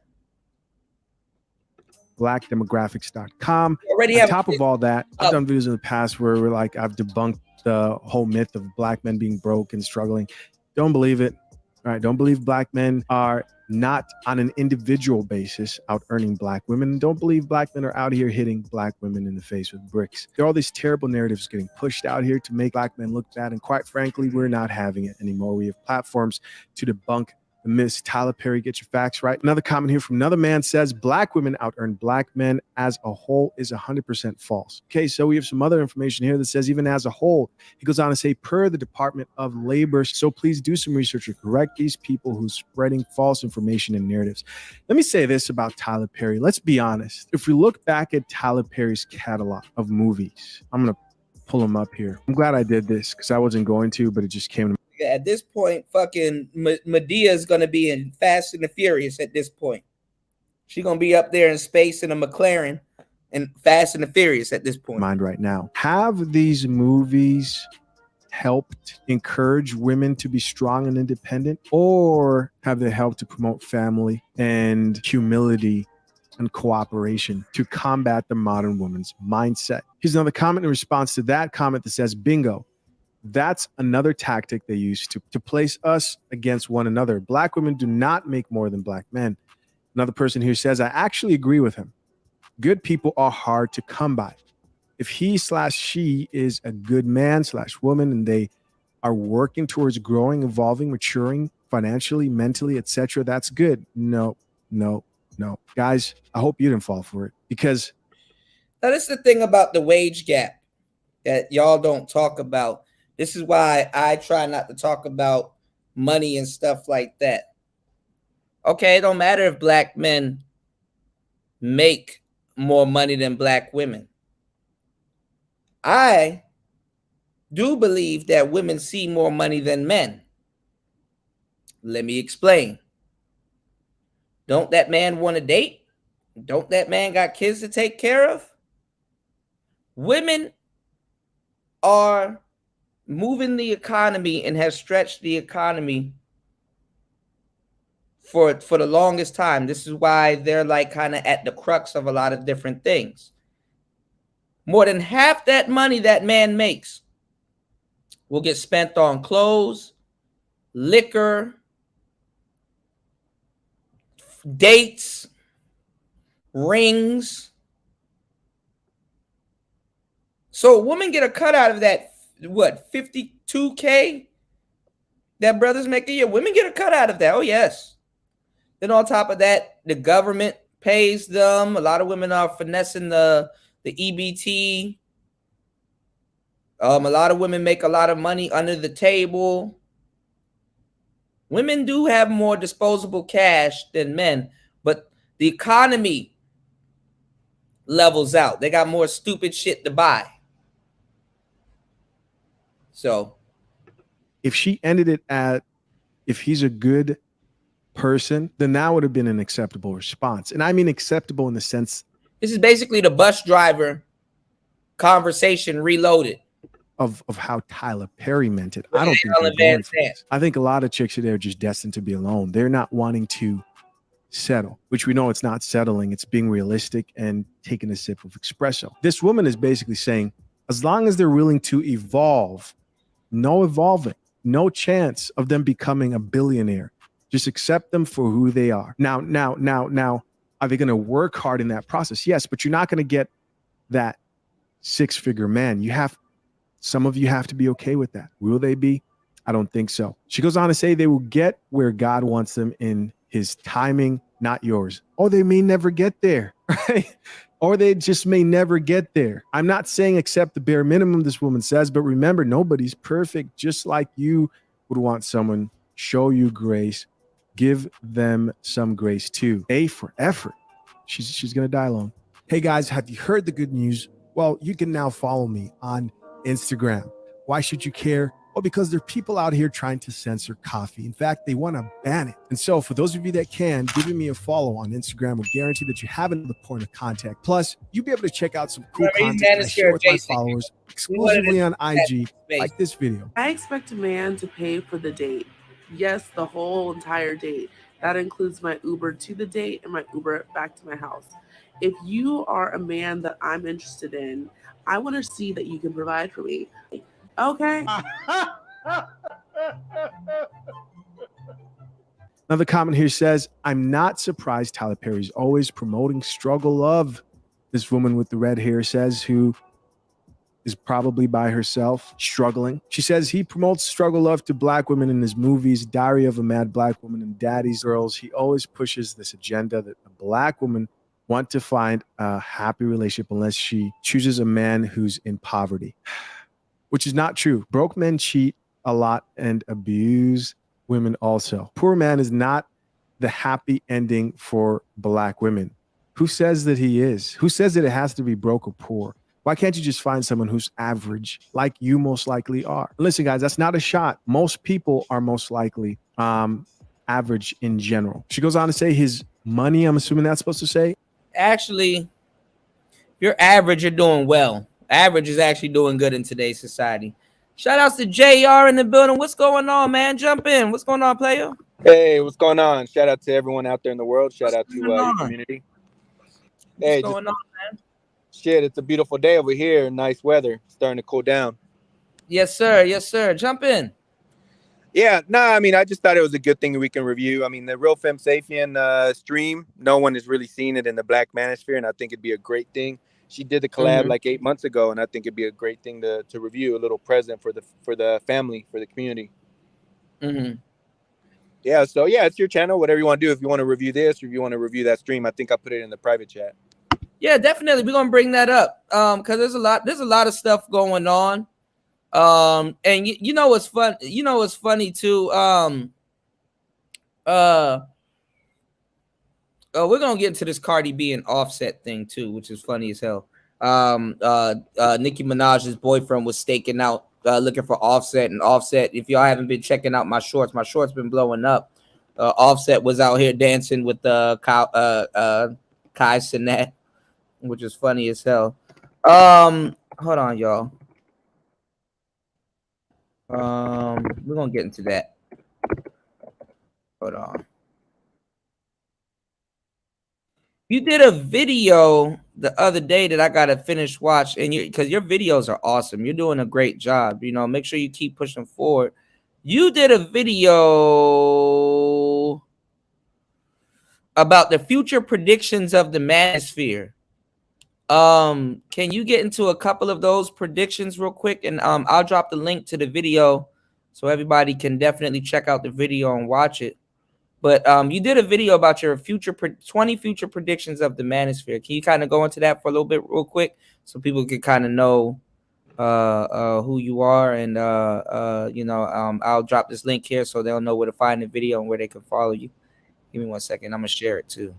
blackdemographics.com. Already on top of all that, I've done videos in the past where we're like, I've debunked the whole myth of black men being broke and struggling. Don't believe it. All right. Don't believe black men are not on an individual basis out earning black women. Don't believe black men are out here hitting black women in the face with bricks. There are all these terrible narratives getting pushed out here to make black men look bad. And quite frankly, we're not having it anymore. We have platforms to debunk the myths. Tyler Perry, get your facts right. Another comment here from another man says black women out earn black men as a whole is 100% false. Okay, so we have some other information here that says even as a whole, he goes on to say per the Department of Labor. So please do some research and correct these people who's spreading false information and narratives. Let me say this about Tyler Perry. Let's be honest. If we look back at Tyler Perry's catalog of movies, I'm going to pull them up here. I'm glad I did this because I wasn't going to, but it just came to me. At this point, fucking Medea is going to be in Fast and the Furious at this point. She's going to be up there in space in a McLaren and Fast and the Furious at this point. Mind right now. Have these movies helped encourage women to be strong and independent, or have they helped to promote family and humility and cooperation to combat the modern woman's mindset? Here's another comment in response to that comment that says, bingo. That's another tactic they use to place us against one another. Black women do not make more than black men. Another person here says, I actually agree with him. Good people are hard to come by. If he/she is a good man/woman and they are working towards growing, evolving, maturing financially, mentally, etc., that's good. No. Guys, I hope you didn't fall for it, because now this is the thing about the wage gap that y'all don't talk about. This is why I try not to talk about money and stuff like that. Okay, it don't matter if black men make more money than black women. I do believe that women see more money than men. Let me explain. Don't that man want to date? Don't that man got kids to take care of? Women are moving the economy and have stretched the economy for the longest time. This is why they're like kind of at the crux of a lot of different things. More than half that money that man makes will get spent on clothes, liquor, dates, rings. So women get a cut out of that, what, 52K that brothers make a year? Women get a cut out of that. Oh, yes. Then on top of that, the government pays them. A lot of women are finessing the EBT. A lot of women make a lot of money under the table. Women do have more disposable cash than men, but the economy levels out. They got more stupid shit to buy. So if she ended it at, if he's a good person, then that would have been an acceptable response. And I mean acceptable in the sense, this is basically the bus driver conversation reloaded of how Tyler Perry meant it. I don't think they're going for this. I think a lot of chicks are there just destined to be alone. They're not wanting to settle, which we know it's not settling. It's being realistic and taking a sip of espresso. This woman is basically saying, as long as they're willing to evolve, no evolving, no chance of them becoming a billionaire. Just accept them for who they are. Now, are they going to work hard in that process? Yes, but you're not going to get that six-figure man. Some of you have to be okay with that. Will they be? I don't think so. She goes on to say they will get where God wants them in his timing, not yours. Or they may never get there, right? Or they just may never get there. I'm not saying accept the bare minimum, this woman says, but remember, nobody's perfect. Just like you would want someone show you grace, give them some grace too. A for effort. She's going to die alone. Hey guys, have you heard the good news? Well, you can now follow me on Instagram. Why should you care? Well, because there are people out here trying to censor coffee. In fact, they want to ban it. And so for those of you that can, giving me a follow on Instagram will guarantee that you have another point of contact. Plus, you'll be able to check out some cool content that I share with my followers exclusively on IG, like this video. I expect a man to pay for the date. Yes, the whole entire date. That includes my Uber to the date and my Uber back to my house. If you are a man that I'm interested in, I want to see that you can provide for me. Okay. Another comment here says, I'm not surprised Tyler Perry's always promoting struggle love. This woman with the red hair says, who is probably by herself, struggling. She says he promotes struggle love to black women in his movies, Diary of a Mad Black Woman and Daddy's Girls. He always pushes this agenda that a black woman want to find a happy relationship unless she chooses a man who's in poverty, which is not true. Broke men cheat a lot and abuse women also. Poor man is not the happy ending for black women. Who says that he is? Who says that it has to be broke or poor? Why can't you just find someone who's average, like you most likely are? Listen, guys, that's not a shot. Most people are most likely average in general. She goes on to say his money, I'm assuming that's supposed to say. Actually, you're average, you're doing well. Average is actually doing good in today's society. Shout outs to JR in the building. What's going on, man? Jump in. What's going on, player? Hey, what's going on? Shout out to everyone out there in the world. Shout out to your on? community. What's Hey, going on, man? shit, it's a beautiful day over here. Nice weather. Starting to cool down. Yes, sir. Yes, sir. Jump in. Yeah, I mean, I just thought it was a good thing we can review. I mean, the Real Femme Sapien stream, no one has really seen it in the Black Manosphere, and I think it'd be a great thing. She did the collab like 8 months ago, and I think it'd be a great thing to review, a little present for the family, for the community. Yeah, so yeah, it's your channel, whatever you want to do. If you want to review this or if you want to review that stream, I think I put it in the private chat. Yeah, definitely. We're gonna bring that up. Because there's a lot of stuff going on. And you know what's fun, what's funny too. We're gonna get into this Cardi B and Offset thing too, which is funny as hell. Nicki Minaj's boyfriend was staking out looking for Offset, and Offset, if y'all haven't been checking out my shorts been blowing up. Offset was out here dancing with Kai Cenat, which is funny as hell. Hold on, y'all. We're gonna get into that. Hold on. You did a video the other day that I gotta finish watch, and because your videos are awesome. You're doing a great job. Make sure you keep pushing forward. You did a video about the future predictions of the manosphere. Can you get into a couple of those predictions real quick? And I'll drop the link to the video so everybody can definitely check out the video and watch it. But you did a video about your 20 future predictions of the manosphere. Can you kind of go into that for a little bit real quick so people can kind of know who you are? And I'll drop this link here so they'll know where to find the video and where they can follow you. Give me 1 second. I'm gonna share it too.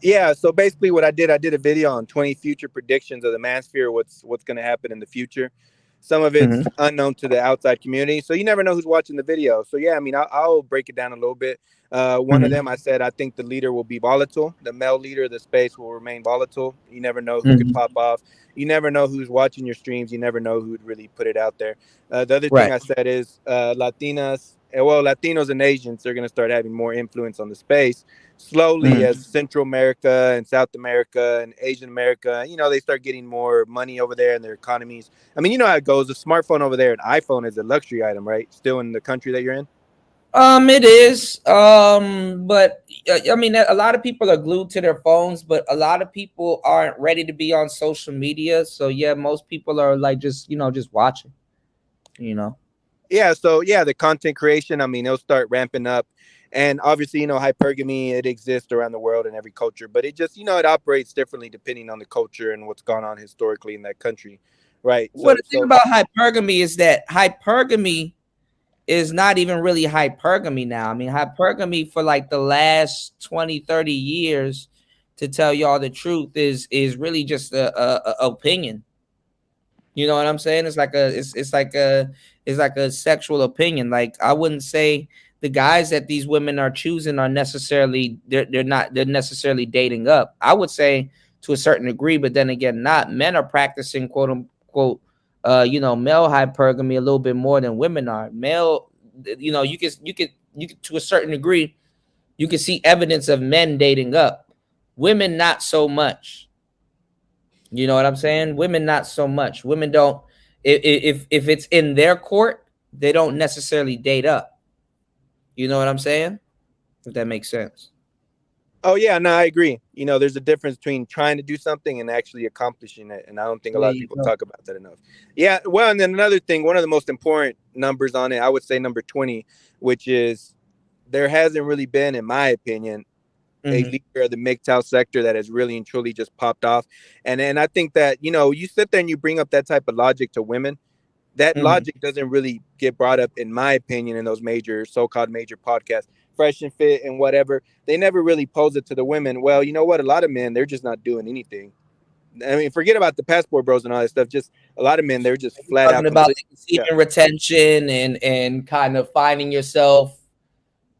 Yeah, so basically what I did a video on 20 future predictions of the manosphere, what's going to happen in the future. Some of it's unknown to the outside community, so you never know who's watching the video. So yeah, I mean, I'll break it down a little bit. One of them, I said, I think the leader will be volatile. The male leader of the space will remain volatile. You never know who could pop off. You never know who's watching your streams. You never know who would really put it out there. The other thing I said is Latinos and Asians are going to start having more influence on the space slowly as Central America and South America and Asian America, they start getting more money over there in their economies. I mean, you know how it goes. A smartphone over there, an iPhone is a luxury item, right? Still in the country that you're in? It is. But I mean, a lot of people are glued to their phones, but a lot of people aren't ready to be on social media. So yeah, most people are like just watching, Yeah, so yeah, the content creation, I mean, it'll start ramping up. And obviously, hypergamy, it exists around the world in every culture, but it just, it operates differently depending on the culture and what's gone on historically in that country, right? Well, the thing about hypergamy is that hypergamy is not even really hypergamy now. I mean, hypergamy for like the last 20, 30 years, to tell y'all the truth, is really just a opinion. You know what I'm saying? It's like a sexual opinion. Like, I wouldn't say the guys that these women are choosing are necessarily they're necessarily dating up. I would say to a certain degree, but then again, not. Men are practicing quote unquote male hypergamy a little bit more than women are. Male, you can to a certain degree, you can see evidence of men dating up. Women not so much. You know what I'm saying? Women not so much. Women don't, if it's in their court, they don't necessarily date up. You know what I'm saying? If that makes sense. Oh yeah, no, I agree. There's a difference between trying to do something and actually accomplishing it, and I don't think a lot of people talk about that enough. Yeah, well, and then another thing, one of the most important numbers on it, I would say number 20, which is there hasn't really been, in my opinion, a leader of the MGTOW sector that has really and truly just popped off. And I think that, you sit there and you bring up that type of logic to women. That logic doesn't really get brought up, in my opinion, in those so-called major podcasts, Fresh and Fit and whatever. They never really pose it to the women. Well, you know what? A lot of men, they're just not doing anything. I mean, forget about the passport bros and all that stuff. Just a lot of men, they're just flat out about retention and kind of finding yourself,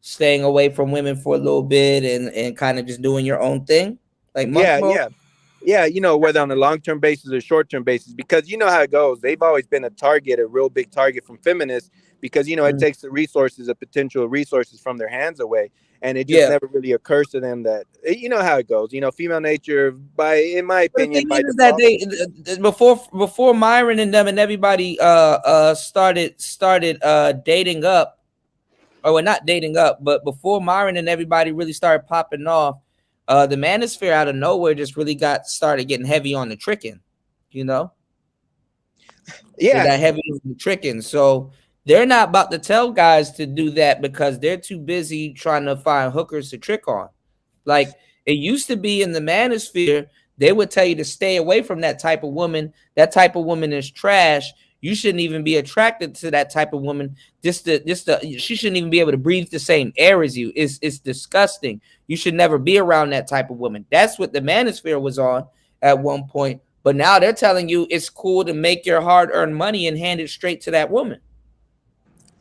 staying away from women for a little bit and kind of just doing your own thing. Like, Yeah, whether on a long-term basis or short-term basis, because you know how it goes. They've always been a real big target from feminists, because it takes the potential resources from their hands away, and it just never really occurs to them that you know how it goes. Female nature, in my opinion, by is that default, they before Myron and them and everybody started dating up, or well, not dating up, but before Myron and everybody really started popping off. The manosphere out of nowhere just really started getting heavy on the tricking, They got heavy on the tricking. So they're not about to tell guys to do that because they're too busy trying to find hookers to trick on. Like it used to be in the manosphere, they would tell you to stay away from that type of woman. That type of woman is trash. You shouldn't even be attracted to that type of woman. She shouldn't even be able to breathe the same air as you. It's disgusting. You should never be around that type of woman. That's what the manosphere was on at one point. But now they're telling you it's cool to make your hard-earned money and hand it straight to that woman.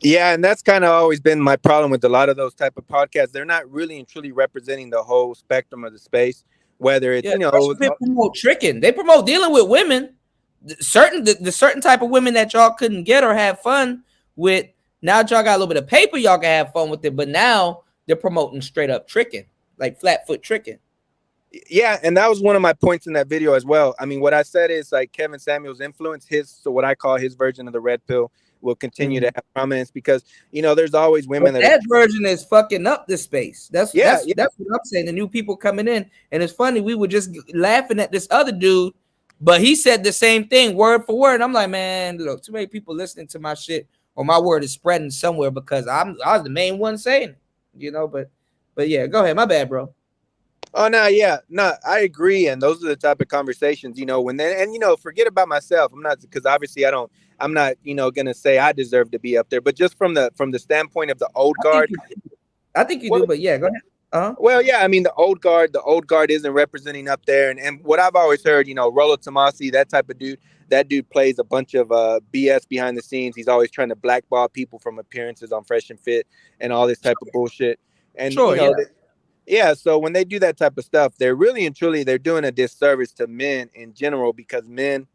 Yeah, and that's kind of always been my problem with a lot of those type of podcasts. They're not really and truly representing the whole spectrum of the space. Whether it's they promote tricking, they promote dealing with women. The certain type of women that y'all couldn't get or have fun with. Now y'all got a little bit of paper, y'all can have fun with it. But now they're promoting straight up tricking, like flat foot tricking. Yeah, and that was one of my points in that video as well. I mean, what I said is like Kevin Samuels' influence, what I call his version of the red pill, will continue to have prominence because there's always women that version is fucking up the space. That's what I'm saying. The new people coming in, and it's funny. We were just laughing at this other dude, but he said the same thing word for word. I'm like, man, look, too many people listening to my shit, or my word is spreading somewhere because I was the main one saying it, But yeah, go ahead. My bad, bro. Oh no, yeah, no, I agree, and those are the type of conversations, forget about myself. I'm not, because obviously I'm not, gonna say I deserve to be up there, but just from the standpoint of the old guard, I think you do, but yeah, go ahead. Uh-huh. Well, yeah, I mean the old guard isn't representing up there, and what I've always heard, Rollo Tomasi, that type of dude, that dude plays a bunch of BS behind the scenes. He's always trying to blackball people from appearances on Fresh and Fit and all this type of bullshit, and yeah, so when they do that type of stuff, they're really and truly they're doing a disservice to men in general because men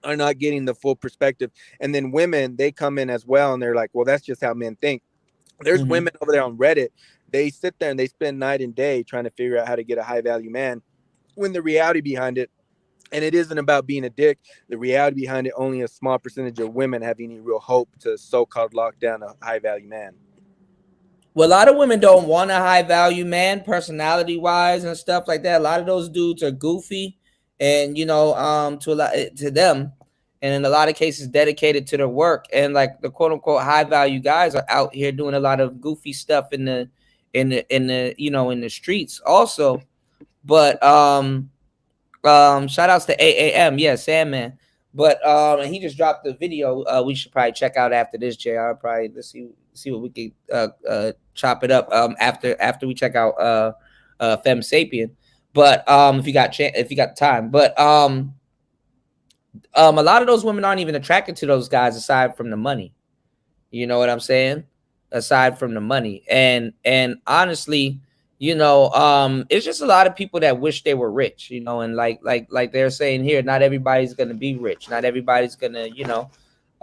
are not getting the full perspective. And then women, they come in as well and they're like, well, that's just how men think. There's women over there on Reddit. They sit there and they spend night and day trying to figure out how to get a high value man, when the reality behind it, and it isn't about being a dick, the reality behind it, only a small percentage of women have any real hope to so-called lock down a high value man. Well, a lot of women don't want a high value man, personality wise and stuff like that. A lot of those dudes are goofy, and to them, and in a lot of cases dedicated to their work. And like the quote unquote high value guys are out here doing a lot of goofy stuff in the streets also. But shout outs to AAM, yeah, Sandman. But and he just dropped the video. We should probably check out after this, JR. Probably let's see what we can chop it up after we check out Femme Sapien. But if you got time. But a lot of those women aren't even attracted to those guys aside from the money. You know what I'm saying? Aside from the money. And honestly, it's just a lot of people that wish they were rich, and like they're saying here, not everybody's gonna be rich. Not everybody's gonna,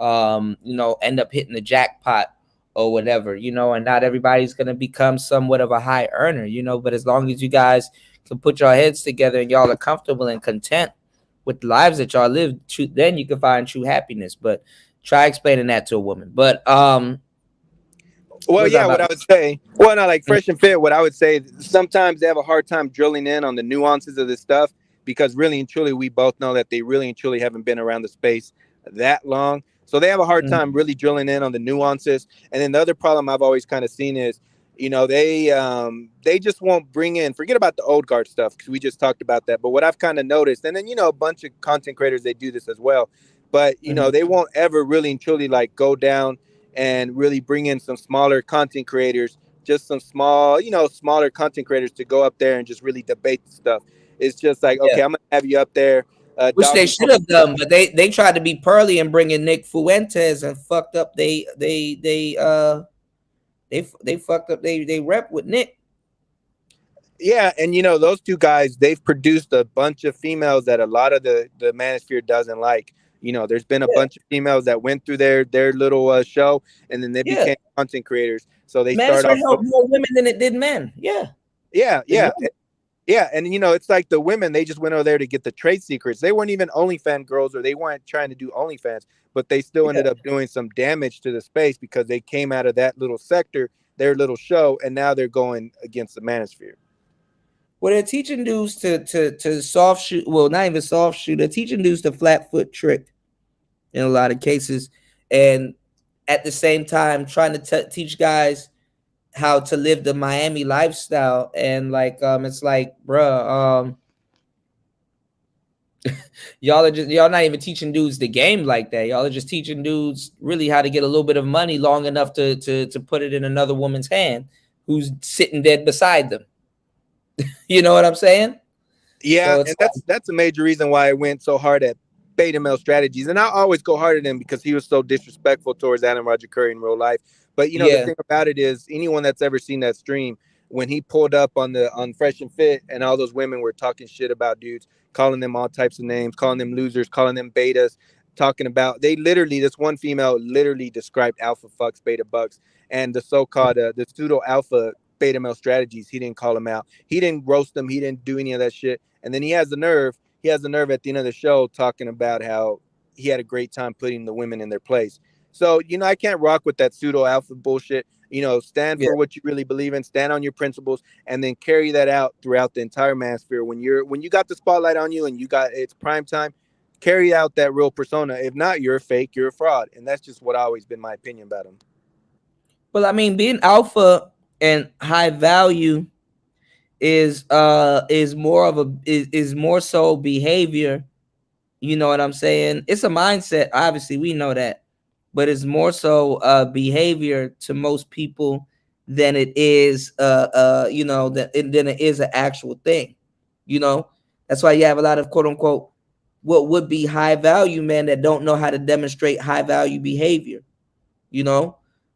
end up hitting the jackpot or whatever, and not everybody's gonna become somewhat of a high earner, but as long as you guys can put your heads together and y'all are comfortable and content with the lives that y'all live, then you can find true happiness. But try explaining that to a woman. But well, yeah, what I would say, well, not like Fresh and Fit, what I would say, sometimes they have a hard time drilling in on the nuances of this stuff because really and truly, we both know that they really and truly haven't been around the space that long. So they have a hard time really drilling in on the nuances. And then the other problem I've always kind of seen is, they just won't bring in, forget about the old guard stuff, because we just talked about that. But what I've kind of noticed, and then, a bunch of content creators, they do this as well. But, they won't ever really and truly like go down and really bring in some smaller content creators, just some smaller content creators to go up there and just really debate the stuff. It's just like, okay, I'm gonna have you up there. Which they should have done, but they tried to be pearly and bring in Nick Fuentes and fucked up. They fucked up. They rep with Nick. Yeah, and those two guys, they've produced a bunch of females that a lot of the manosphere doesn't like. There's been a bunch of females that went through their little show, and then they Yeah. became content creators. So they start Manosphere off. helped more women than it did men. Yeah. Yeah, and it's like the women, they just went over there to get the trade secrets. They weren't even OnlyFans girls, or they weren't trying to do OnlyFans, but they still ended up doing some damage to the space because they came out of that little sector, their little show, and now they're going against the manosphere. Well, they're teaching dudes to soft shoot. Well, not even soft shoot. They're teaching dudes to flat foot trick in a lot of cases, and at the same time trying to teach guys how to live the Miami lifestyle. And like, it's like, bruh, y'all not even teaching dudes the game like that. Y'all are just teaching dudes really how to get a little bit of money long enough to put it in another woman's hand who's sitting dead beside them. You know what I'm saying? Yeah, so and that's a major reason why I went so hard at beta male strategies. And I always go hard at him because he was so disrespectful towards Adam Roger Curry in real life. But the thing about it is, anyone that's ever seen that stream, when he pulled up on Fresh and Fit, and all those women were talking shit about dudes, calling them all types of names, calling them losers, calling them betas, talking about, this one female literally described alpha fucks, beta bucks, and the so-called the pseudo alpha beta male strategies. He didn't call them out. He didn't roast them. He didn't do any of that shit. And then he has the nerve at the end of the show talking about how he had a great time putting the women in their place. So, I can't rock with that pseudo alpha bullshit. Stand for what you really believe in, stand on your principles, and then carry that out throughout the entire manosphere. When you got the spotlight on you and it's prime time, carry out that real persona. If not, you're a fake, you're a fraud. And that's just what always been my opinion about him. Well, I mean, being alpha and high value is more so behavior. You know what I'm saying? It's a mindset. Obviously, we know that, but it's more so behavior to most people than it is than it is an actual thing. That's why you have a lot of quote unquote what would be high value men that don't know how to demonstrate high value behavior.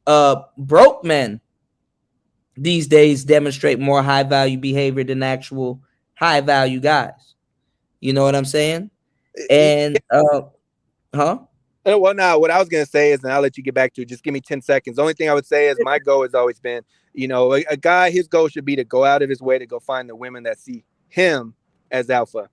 Broke men these days demonstrate more high value behavior than actual high value guys. You know what I'm saying? And Well, now what I was gonna say is, and I'll let you get back to it. Just give me 10 seconds. The only thing I would say is my goal has always been, a guy, his goal should be to go out of his way to go find the women that see him as alpha.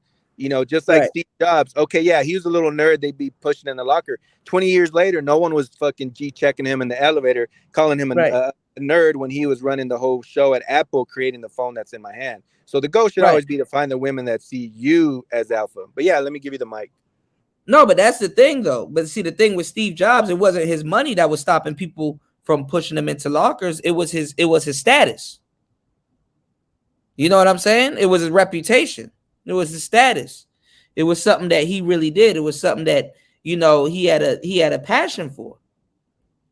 Just like Steve Jobs. Okay, yeah, he was a little nerd. They'd be pushing in the locker. 20 years later, no one was fucking checking him in the elevator, calling him a nerd when he was running the whole show at Apple, creating the phone that's in my hand. So the goal should always be to find the women that see you as alpha. But yeah, let me give you the mic. No, but that's the thing though. But see, the thing with Steve Jobs, it wasn't his money that was stopping people from pushing him into lockers. It was his status. You know what I'm saying? It was his reputation. It was his status. It was something that he really did. It was something that, he had a passion for.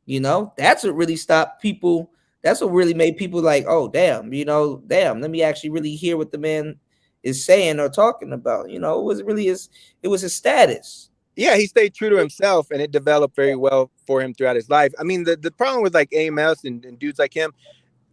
That's what really stopped people. That's what really made people like, oh, damn, let me actually really hear what the man is saying or talking about. It was his status. Yeah, he stayed true to himself, and it developed very well for him throughout his life. I mean, the problem with like AMS and dudes like him,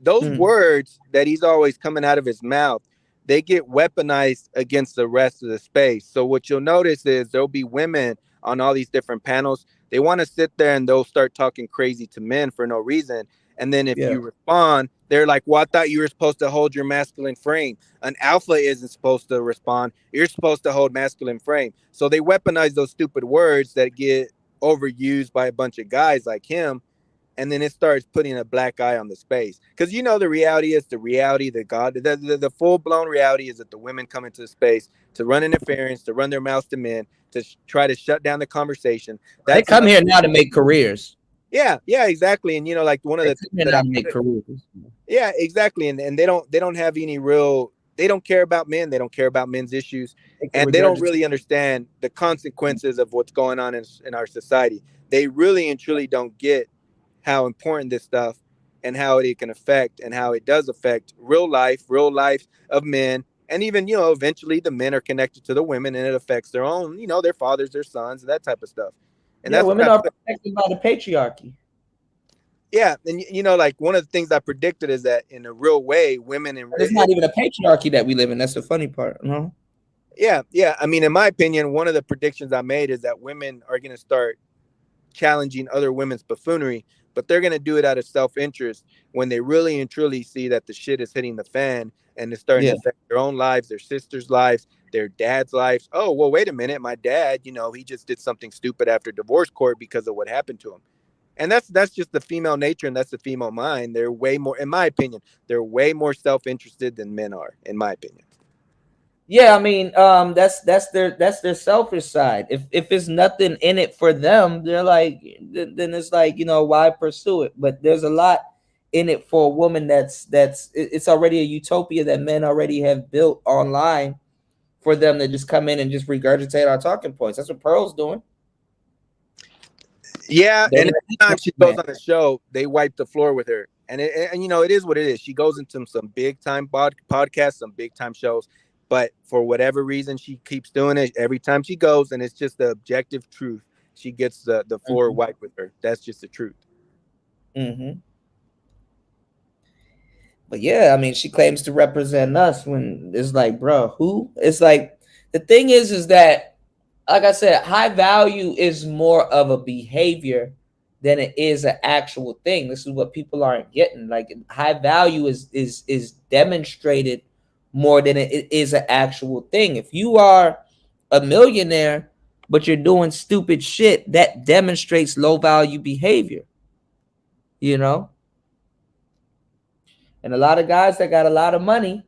those words that he's always coming out of his mouth, they get weaponized against the rest of the space. So what you'll notice is there'll be women on all these different panels. They want to sit there and they'll start talking crazy to men for no reason. And then if you respond, they're like, well, I thought you were supposed to hold your masculine frame. An alpha isn't supposed to respond. You're supposed to hold masculine frame. So they weaponize those stupid words that get overused by a bunch of guys like him. And then it starts putting a black eye on the space. Because the reality is the full-blown reality is that the women come into the space to run interference, to run their mouths to men, to try to shut down the conversation. They come here now to make careers. Yeah, exactly. And like one of the yeah, exactly. And they don't have any real, they don't care about men, they don't care about men's issues, and they don't really understand the consequences of what's going on in our society. They really and truly don't get how important this stuff and how it can affect and how it does affect real life of men. And even, eventually the men are connected to the women and it affects their own, their fathers, their sons, and that type of stuff. And that's women are protected by the patriarchy. Yeah, and you know, like one of the things I predicted is that in a real way, women and It's not even a patriarchy that we live in. That's the funny part. No. yeah. I mean, in my opinion, one of the predictions I made is that women are going to start challenging other women's buffoonery, but they're going to do it out of self-interest when they really and truly see that the shit is hitting the fan and it's starting to affect their own lives, their sisters' lives, their dad's lives. Oh, well, wait a minute. My dad, you know, he just did something stupid after divorce court because of what happened to him. And that's just the female nature, and that's the female mind. They're way more, in my opinion, they're way more self-interested than men are, in my opinion. Yeah, I mean, that's their selfish side. If it's nothing in it for them, they're like, then it's like, you know, why pursue it? But there's a lot in it for a woman it's already a utopia that men already have built online for them to just come in and just regurgitate our talking points. That's what Pearl's doing. Yeah, and every time she goes on the show, they wipe the floor with her. And you know, it is what it is. She goes into some big time podcasts, some big time shows, but for whatever reason, she keeps doing it every time she goes, and it's just the objective truth. She gets the floor wiped with her. That's just the truth. But yeah, I mean, she claims to represent us when it's like, bro, who? It's like, the thing is that, like I said, high value is more of a behavior than it is an actual thing. This is what people aren't getting. Like, high value is demonstrated more than it is an actual thing. If you are a millionaire, but you're doing stupid shit, that demonstrates low value behavior, you know? And a lot of guys that got a lot of money,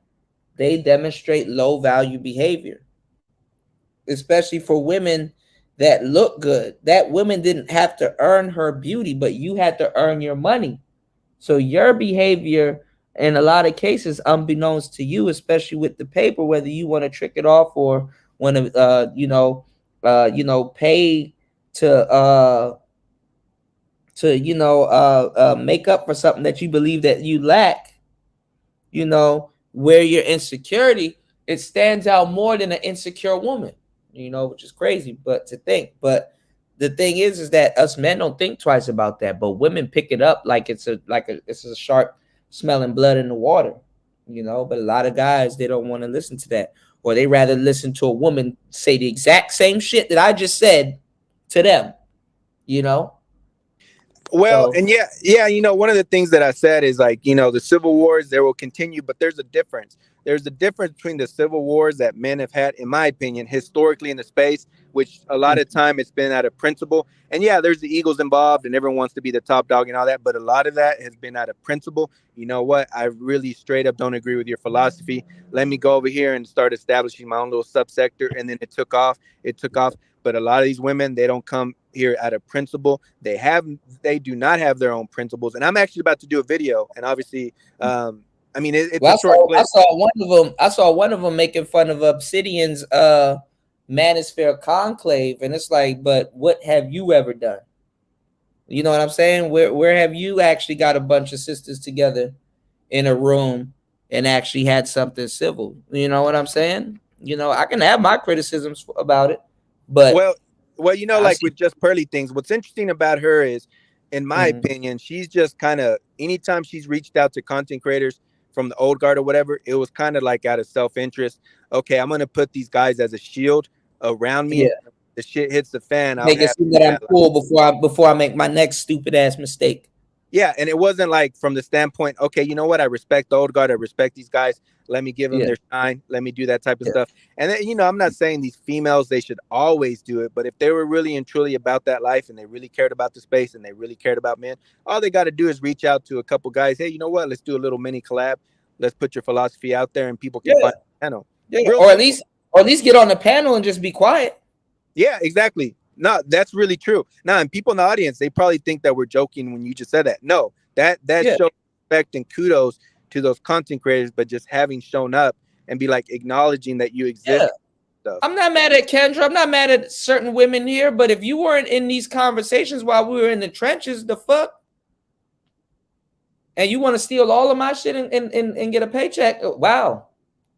they demonstrate low value behavior, especially for women that look good. That woman didn't have to earn her beauty, but you had to earn your money. So your behavior, in a lot of cases, unbeknownst to you, especially with the paper, whether you want to trick it off or want to, pay to make up for something that you believe that you lack, you know, where your insecurity, it stands out more than an insecure woman, you know, which is crazy, but to think. But the thing is that us men don't think twice about that, but women pick it up like it's a shark smelling blood in the water, you know. But a lot of guys, they don't want to listen to that, or they rather listen to a woman say the exact same shit that I just said to them, you know. Well, and yeah, you know, one of the things that I said is, like, you know, the civil wars, they will continue, but there's a difference. There's a difference between the civil wars that men have had, in my opinion, historically in the space, which a lot of time it's been out of principle. And yeah, there's the egos involved and everyone wants to be the top dog and all that, but a lot of that has been out of principle. You know what? I really straight up don't agree with your philosophy. Let me go over here and start establishing my own little subsector. And then it took off. But a lot of these women, they don't come here out of principle. They do not have their own principles. And I'm actually about to do a video, and obviously, I mean, it's a short clip. I saw one of them making fun of Obsidian's Manosphere Conclave, and it's like, but what have you ever done? You know what I'm saying? Where have you actually got a bunch of sisters together in a room and actually had something civil? You know what I'm saying? You know, I can have my criticisms about it, but well, you know, like with Just Pearly Things, what's interesting about her is, in my opinion, she's just kind of, anytime she's reached out to content creators from the old guard or whatever, it was kind of like out of self-interest. Okay, I'm gonna put these guys as a shield around me. Yeah. The shit hits the fan. Make it seem that I'm cool before I make my next stupid ass mistake. Yeah, and it wasn't like from the standpoint, okay, you know what? I respect the old guard. I respect these guys. Let me give them their shine. Let me do that type of stuff. And then, you know, I'm not saying these females, they should always do it, but if they were really and truly about that life and they really cared about the space and they really cared about men, all they got to do is reach out to a couple guys. Hey, you know what? Let's do a little mini collab. Let's put your philosophy out there and people can find the panel. Yeah. Or at least get on the panel and just be quiet. Yeah, exactly. No, that's really true. Now, and people in the audience, they probably think that we're joking when you just said that. No, that shows respect and kudos to those content creators, but just having shown up and be like acknowledging that you exist. Yeah. I'm not mad at Kendra. I'm not mad at certain women here, but if you weren't in these conversations while we were in the trenches, the fuck? And you want to steal all of my shit and get a paycheck? Wow.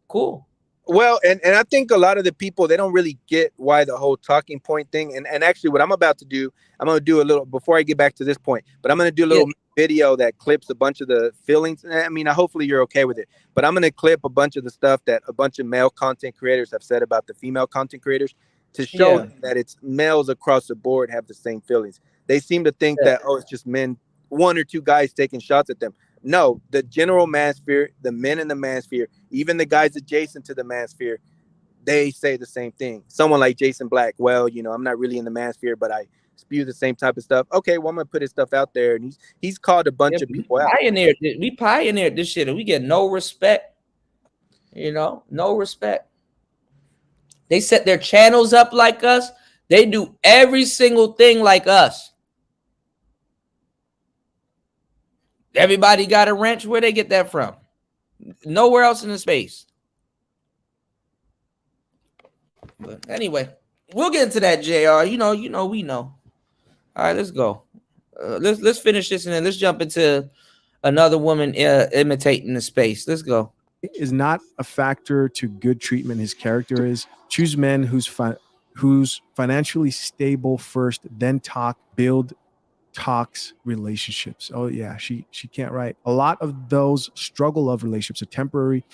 Cool. Well, and I think a lot of the people, they don't really get why the whole talking point thing. And actually what I'm about to do, I'm going to do a little, before I get back to this point, but I'm going to do a little video that clips a bunch of the feelings. I mean, hopefully you're okay with it, but I'm going to clip a bunch of the stuff that a bunch of male content creators have said about the female content creators to show them that it's males across the board have the same feelings. They seem to think that, oh, it's just men, one or two guys taking shots at them. No, the general manosphere, the men in the manosphere, even the guys adjacent to the manosphere, they say the same thing. Someone like Jason Black, well, you know, I'm not really in the manosphere, but I spew the same type of stuff. Okay, well, I'm gonna put his stuff out there, and he's called a bunch of people out. We pioneered this shit, and we get no respect. You know, no respect. They set their channels up like us. They do every single thing like us. Everybody got a wrench. Where they get that from? Nowhere else in the space. But anyway, we'll get into that, JR. You know, we know. All right, let's go. Let's finish this and then let's jump into another woman imitating the space. Let's go. Is not a factor to good treatment. His character is. Choose men who's financially stable first, then build talks relationships. Oh yeah, she can't write. A lot of those struggle of relationships are temporary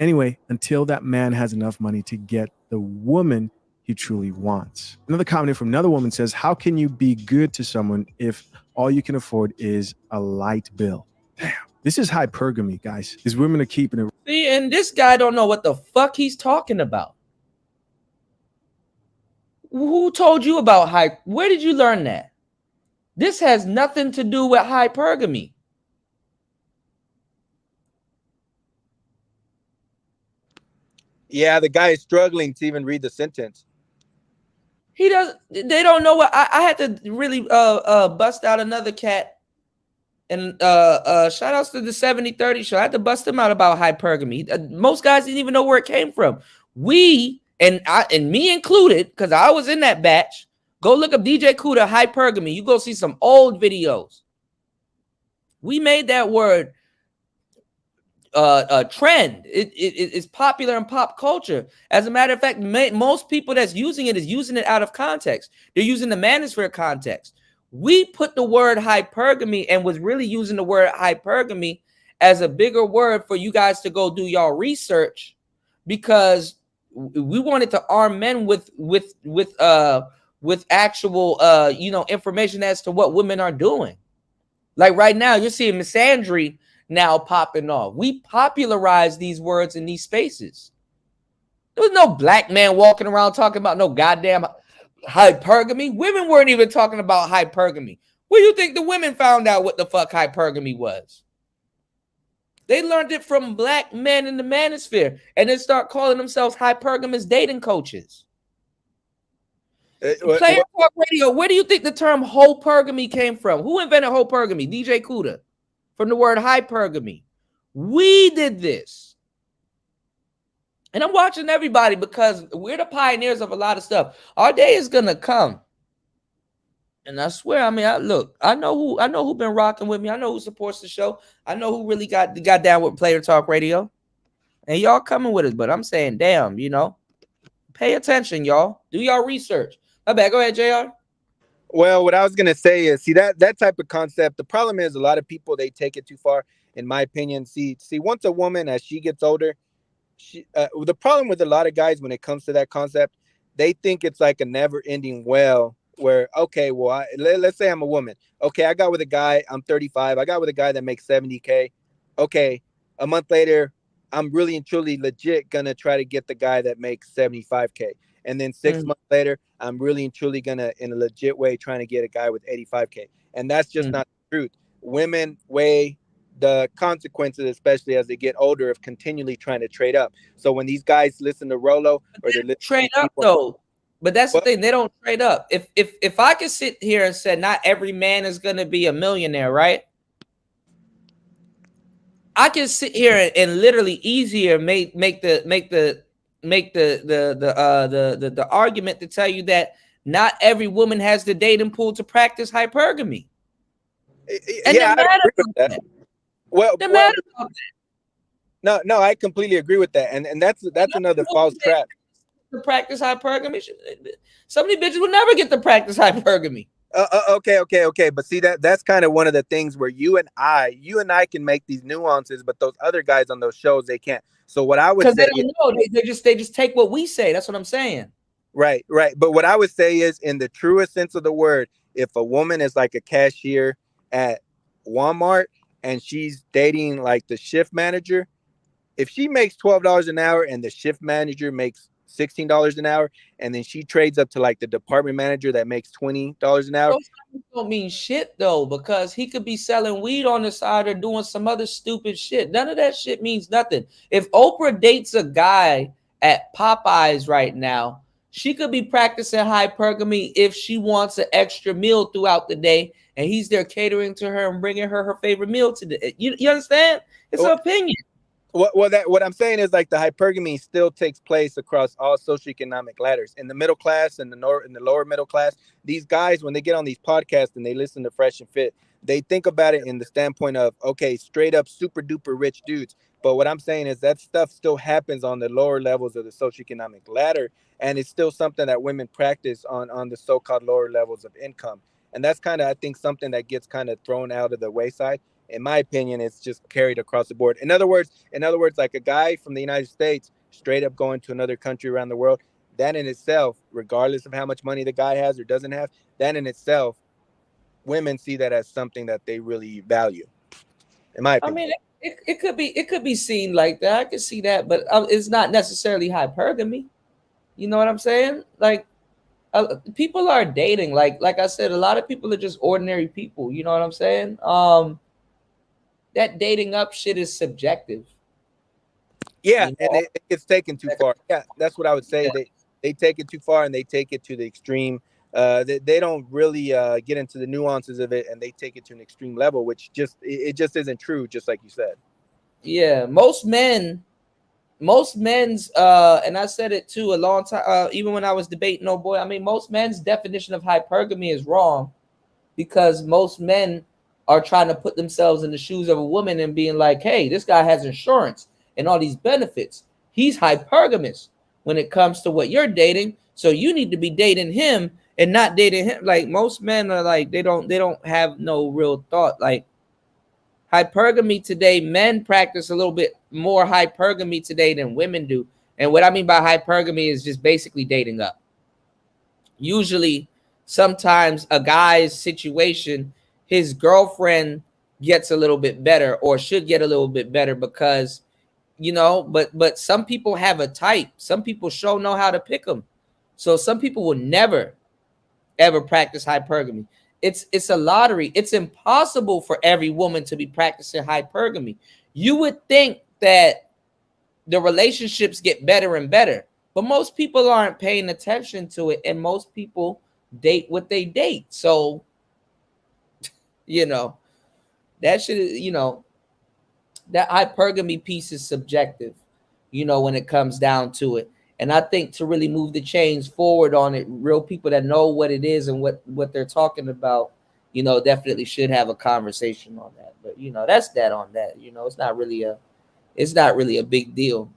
anyway, until that man has enough money to get the woman he truly wants. Another comment from another woman says, how can you be good to someone if all you can afford is a light bill? Damn, this is hypergamy, guys. These women are keeping it. See, and this guy don't know what the fuck he's talking about. Who told you about where did you learn that? This has nothing to do with hypergamy. Yeah, the guy is struggling to even read the sentence. He does. They don't know what I had to really bust out another cat. And shout outs to the 7030 show. I had to bust him out about hypergamy. Most guys didn't even know where it came from. We and me included, because I was in that batch. Go look up DJ Kuda hypergamy. You go see some old videos. We made that word a trend. It's popular in pop culture. As a matter of fact, most people that's using it is using it out of context. They're using the manosphere context. We put the word hypergamy and was really using the word hypergamy as a bigger word for you guys to go do y'all research, because we wanted to arm men with actual information as to what women are doing. Like right now, you're seeing misandry now popping off. We popularized these words in these spaces. There was no black man walking around talking about no goddamn hypergamy. Women weren't even talking about hypergamy. Where do you think the women found out what the fuck hypergamy was? They learned it from black men in the manosphere and then start calling themselves hypergamous dating coaches. Player Talk Radio, where do you think the term hypergamy came from? Who invented hypergamy? DJ Kuda. From the word hypergamy. We did this. And I'm watching everybody because we're the pioneers of a lot of stuff. Our day is gonna come. And I swear, I mean, I know who been rocking with me. I know who supports the show. I know who really got down with Player Talk Radio. And y'all coming with us, but I'm saying, damn, pay attention, y'all. Do y'all research. My bad. Go ahead, JR. Well, what I was gonna say is, see that type of concept. The problem is a lot of people, they take it too far, in my opinion. See, once a woman, as she gets older, the problem with a lot of guys when it comes to that concept, they think it's like a never-ending well. Where okay, well, let's say I'm a woman. Okay, I got with a guy. I'm 35. I got with a guy that makes 70K. Okay, a month later, I'm really and truly legit gonna try to get the guy that makes 75K. And then 6 months later, I'm really and truly gonna, in a legit way, trying to get a guy with 85K. And that's just not the truth. Women weigh the consequences, especially as they get older, of continually trying to trade up. So when these guys listen to Rolo, or they trade up though, but that's the thing, they don't trade up. If I could sit here and say not every man is gonna be a millionaire, right? I can sit here and literally easier make the argument to tell you that not every woman has the dating pool to practice hypergamy. And yeah, I agree with that. Well, no, I completely agree with that, and that's another false trap. To practice hypergamy, some of these bitches will never get to practice hypergamy. Okay. But see that's kind of one of the things where you and I can make these nuances, but those other guys on those shows they can't. So what I would Because say, they don't know. They just take what we say. That's what I'm saying. right. But what I would say is, in the truest sense of the word, if a woman is like a cashier at Walmart and she's dating like the shift manager, if she makes $12 an hour and the shift manager makes $16 an hour, and then she trades up to like the department manager that makes $20 an hour. Those don't mean shit though, because he could be selling weed on the side or doing some other stupid shit. None of that shit means nothing. If Oprah dates a guy at Popeyes right now, she could be practicing hypergamy if she wants an extra meal throughout the day, and he's there catering to her and bringing her favorite meal to the. You understand? It's an opinion. What I'm saying is, like, the hypergamy still takes place across all socioeconomic ladders. In the middle class and in the lower middle class, these guys, when they get on these podcasts and they listen to Fresh and Fit, they think about it in the standpoint of, okay, straight up super duper rich dudes. But what I'm saying is that stuff still happens on the lower levels of the socioeconomic ladder, and it's still something that women practice on the so-called lower levels of income. And that's kind of, I think, something that gets kind of thrown out of the wayside. In my opinion, it's just carried across the board. In other words, like a guy from the United States straight up going to another country around the world, that in itself, regardless of how much money the guy has or doesn't have, that in itself, women see that as something that they really value. In my opinion. I mean, it could be seen like that. I could see that, but it's not necessarily hypergamy. You know what I'm saying? Like, people are dating. Like I said, a lot of people are just ordinary people. You know what I'm saying? That dating up shit is subjective. Yeah, you know? And it gets taken too far. Yeah, that's what I would say. Yeah. They take it too far, and they take it to the extreme. They don't really get into the nuances of it, and they take it to an extreme level, which just isn't true, just like you said. Yeah, most men's and I said it too a long time, even when I was debating I mean, most men's definition of hypergamy is wrong, because most men are trying to put themselves in the shoes of a woman and being like, hey, this guy has insurance and all these benefits. He's hypergamous when it comes to what you're dating. So you need to be dating him and not dating him. Like, most men are like, they don't have no real thought. Like, hypergamy today, men practice a little bit more hypergamy today than women do. And what I mean by hypergamy is just basically dating up. Usually, sometimes a guy's situation, his girlfriend gets a little bit better, or should get a little bit better, because, you know, but some people have a type. Some people know how to pick them. So some people will never, ever practice hypergamy. It's a lottery. It's impossible for every woman to be practicing hypergamy. You would think that the relationships get better and better, but most people aren't paying attention to it, and most people date what they date. So, you know, that should, you know, that hypergamy piece is subjective, you know, when it comes down to it. And I think to really move the change forward on it, real people that know what it is and what they're talking about, you know, definitely should have a conversation on that. But, you know, that's that on that. You know, it's not really a big deal.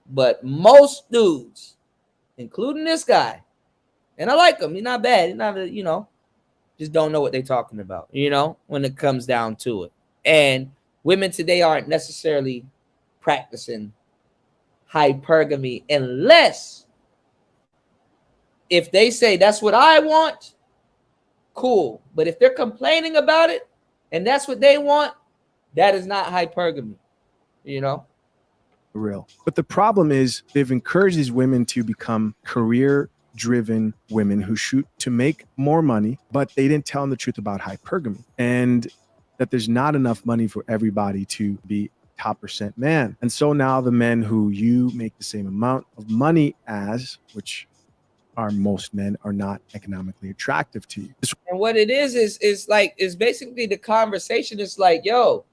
But most dudes, including this guy, and I like him, he's not bad. He's not, you know, just don't know what they're talking about, you know, when it comes down to it. And women today aren't necessarily practicing hypergamy unless if they say that's what I want, cool. But if they're complaining about it and that's what they want, that is not hypergamy, you know? Real. But the problem is they've encouraged these women to become career-driven women who shoot to make more money, but they didn't tell them the truth about hypergamy, and that there's not enough money for everybody to be top percent man. And so now the men who you make the same amount of money as, which are most men, are not economically attractive to you. And what it is basically the conversation is like, yo,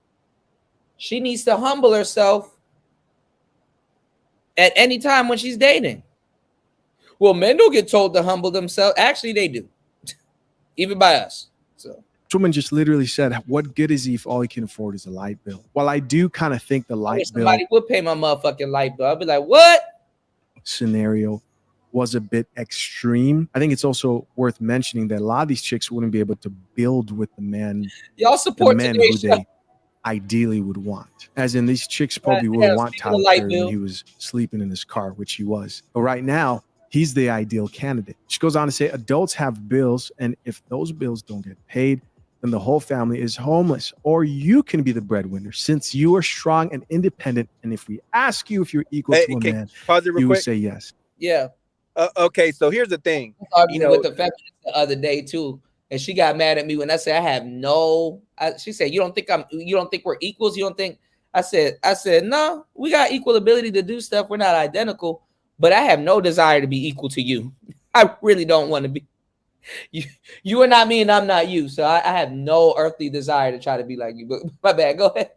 she needs to humble herself at any time when she's dating. Well, men don't get told to humble themselves. Actually, they do, even by us. So. This woman just literally said, what good is he if all he can afford is a light bill? Well, I do kind of think the light bill. Somebody would pay my motherfucking light bill. I'd be like, what? Scenario was a bit extreme. I think it's also worth mentioning that a lot of these chicks wouldn't be able to build with the man, Y'all support men today's who show. they ideally would want. As in, these chicks probably Yeah, wouldn't want speaking of Tyler light Perry when bill. he was sleeping in his car, which he was. But right now, he's the ideal candidate. She goes on to say, adults have bills, and if those bills don't get paid, then the whole family is homeless. Or you can be the breadwinner since you are strong and independent. And if we ask you if you're equal to a man, pause it real you would quick. say yes. Yeah. Okay, so here's the thing. Arguing with the feminist the other day too, and she got mad at me when I said I have no. She said, "You don't think we're equals? You don't think?" I said, "No, we got equal ability to do stuff. We're not identical, but I have no desire to be equal to you. I really don't want to be. You are not me, and I'm not you. So I have no earthly desire to try to be like you. But my bad. Go ahead."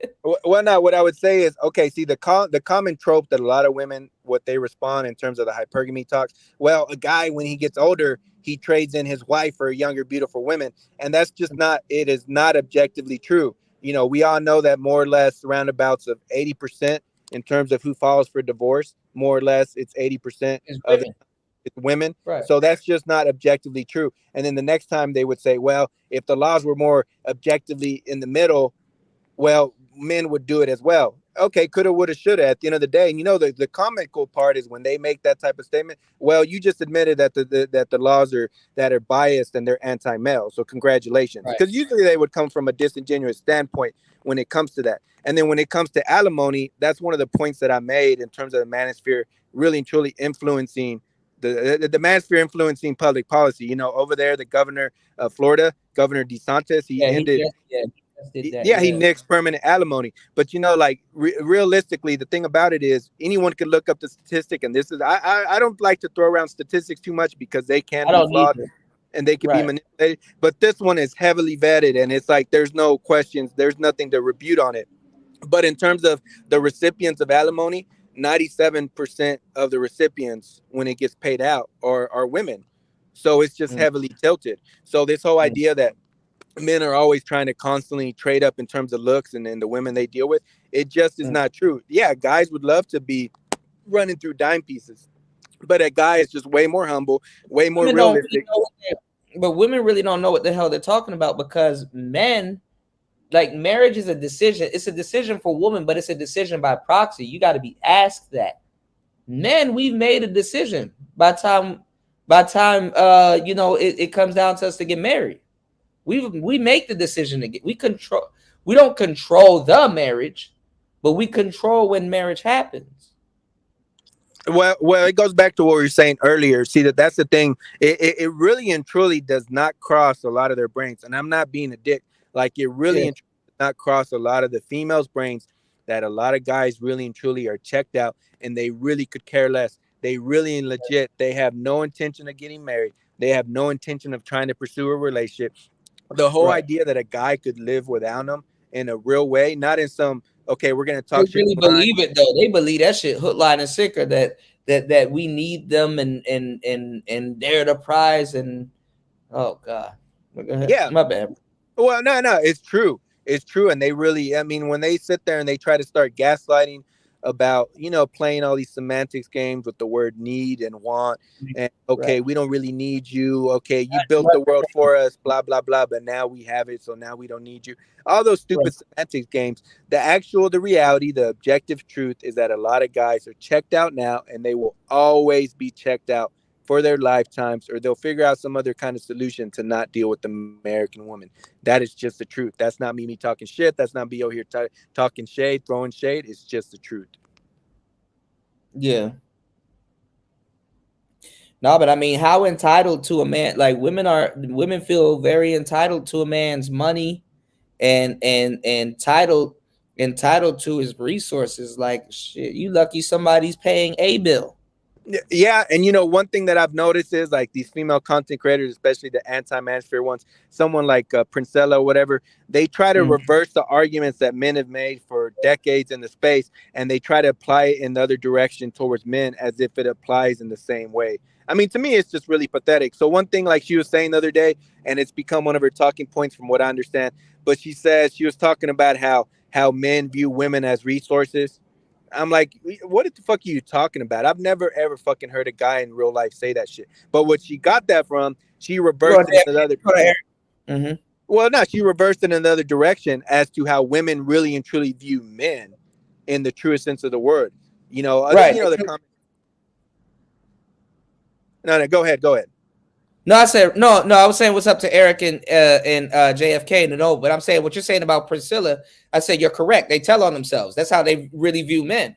Well, no, what I would say is, okay, see, the common trope that a lot of women, what they respond in terms of the hypergamy talks, well, a guy, when he gets older, he trades in his wife for younger, beautiful women. And that's just not, it is not objectively true. You know, we all know that more or less roundabouts of 80% in terms of who files for divorce, more or less, it's 80% of it's women. Right. So that's just not objectively true. And then the next time they would say, well, if the laws were more objectively in the middle, well, men would do it as well. Okay, coulda, woulda, shoulda at the end of the day. And you know, the comical part is when they make that type of statement, well, you just admitted that the laws are biased and they're anti-male. So congratulations. Because usually they would come from a disingenuous standpoint when it comes to that. And then when it comes to alimony, that's one of the points that I made in terms of the manosphere really and truly influencing the manosphere influencing public policy. You know, over there, the governor of Florida, Governor DeSantis, he nixed permanent alimony. But you know, like realistically, the thing about it is anyone can look up the statistic, and this is I don't like to throw around statistics too much because they can be flawed and they can be manipulated. But this one is heavily vetted, and it's like there's no questions, there's nothing to rebut on it. But in terms of the recipients of alimony, 97% of the recipients when it gets paid out are women. So it's just heavily tilted. So this whole idea that men are always trying to constantly trade up in terms of looks and the women they deal with, it just is not true. Yeah, guys would love to be running through dime pieces, but a guy is just way more humble, way more realistic. But women really don't know what the hell they're talking about because men, like marriage is a decision. It's a decision for women, but it's a decision by proxy. You got to be asked that. Men, we've made a decision by time you know it comes down to us to get married. We make the decision to get. We don't control the marriage, but we control when marriage happens. Well, it goes back to what we were saying earlier. See, that's the thing. It really and truly does not cross a lot of their brains. And I'm not being a dick. Like it really and truly does not cross a lot of the females' brains that a lot of guys really and truly are checked out and they really could care less. They really and legit, they have no intention of getting married. They have no intention of trying to pursue a relationship. The whole idea that a guy could live without them in a real way, not in some, okay, we're going to talk. They really believe it though. They believe that shit hook, line, and sinker that we need them and they're the prize. And oh God. Yeah. My bad. Well, no, it's true. It's true. And they really, I mean, when they sit there and they try to start gaslighting about, you know, playing all these semantics games with the word need and want, and okay, we don't really need you. Okay, you built the world for us, blah, blah, blah, but now we have it, so now we don't need you. All those stupid semantics games. The reality, the objective truth is that a lot of guys are checked out now, and they will always be checked out for their lifetimes, or they'll figure out some other kind of solution to not deal with the American woman. That is just the truth. That's not me talking shit. That's not me over here talking shade, throwing shade. It's just the truth. Yeah. No, but I mean, how entitled to a man? Like women feel very entitled to a man's money, and entitled to his resources. Like shit, you lucky somebody's paying a bill. Yeah, and you know, one thing that I've noticed is like these female content creators, especially the anti-manosphere ones, someone like Princella or whatever, they try to reverse the arguments that men have made for decades in the space, and they try to apply it in the other direction towards men as if it applies in the same way. I mean, to me, it's just really pathetic. So one thing, like she was saying the other day, and it's become one of her talking points from what I understand, but she says she was talking about how men view women as resources. I'm like, what the fuck are you talking about? I've never ever fucking heard a guy in real life say that shit. But what she got that from, she reversed it in the other. Mm-hmm. Well, no, she reversed it in the other direction as to how women really and truly view men in the truest sense of the word. You know, Right. You know the comment. No, go ahead. No, I said no. I was saying what's up to Eric and JFK and no, but I'm saying what you're saying about Priscilla. I said you're correct. They tell on themselves. That's how they really view men.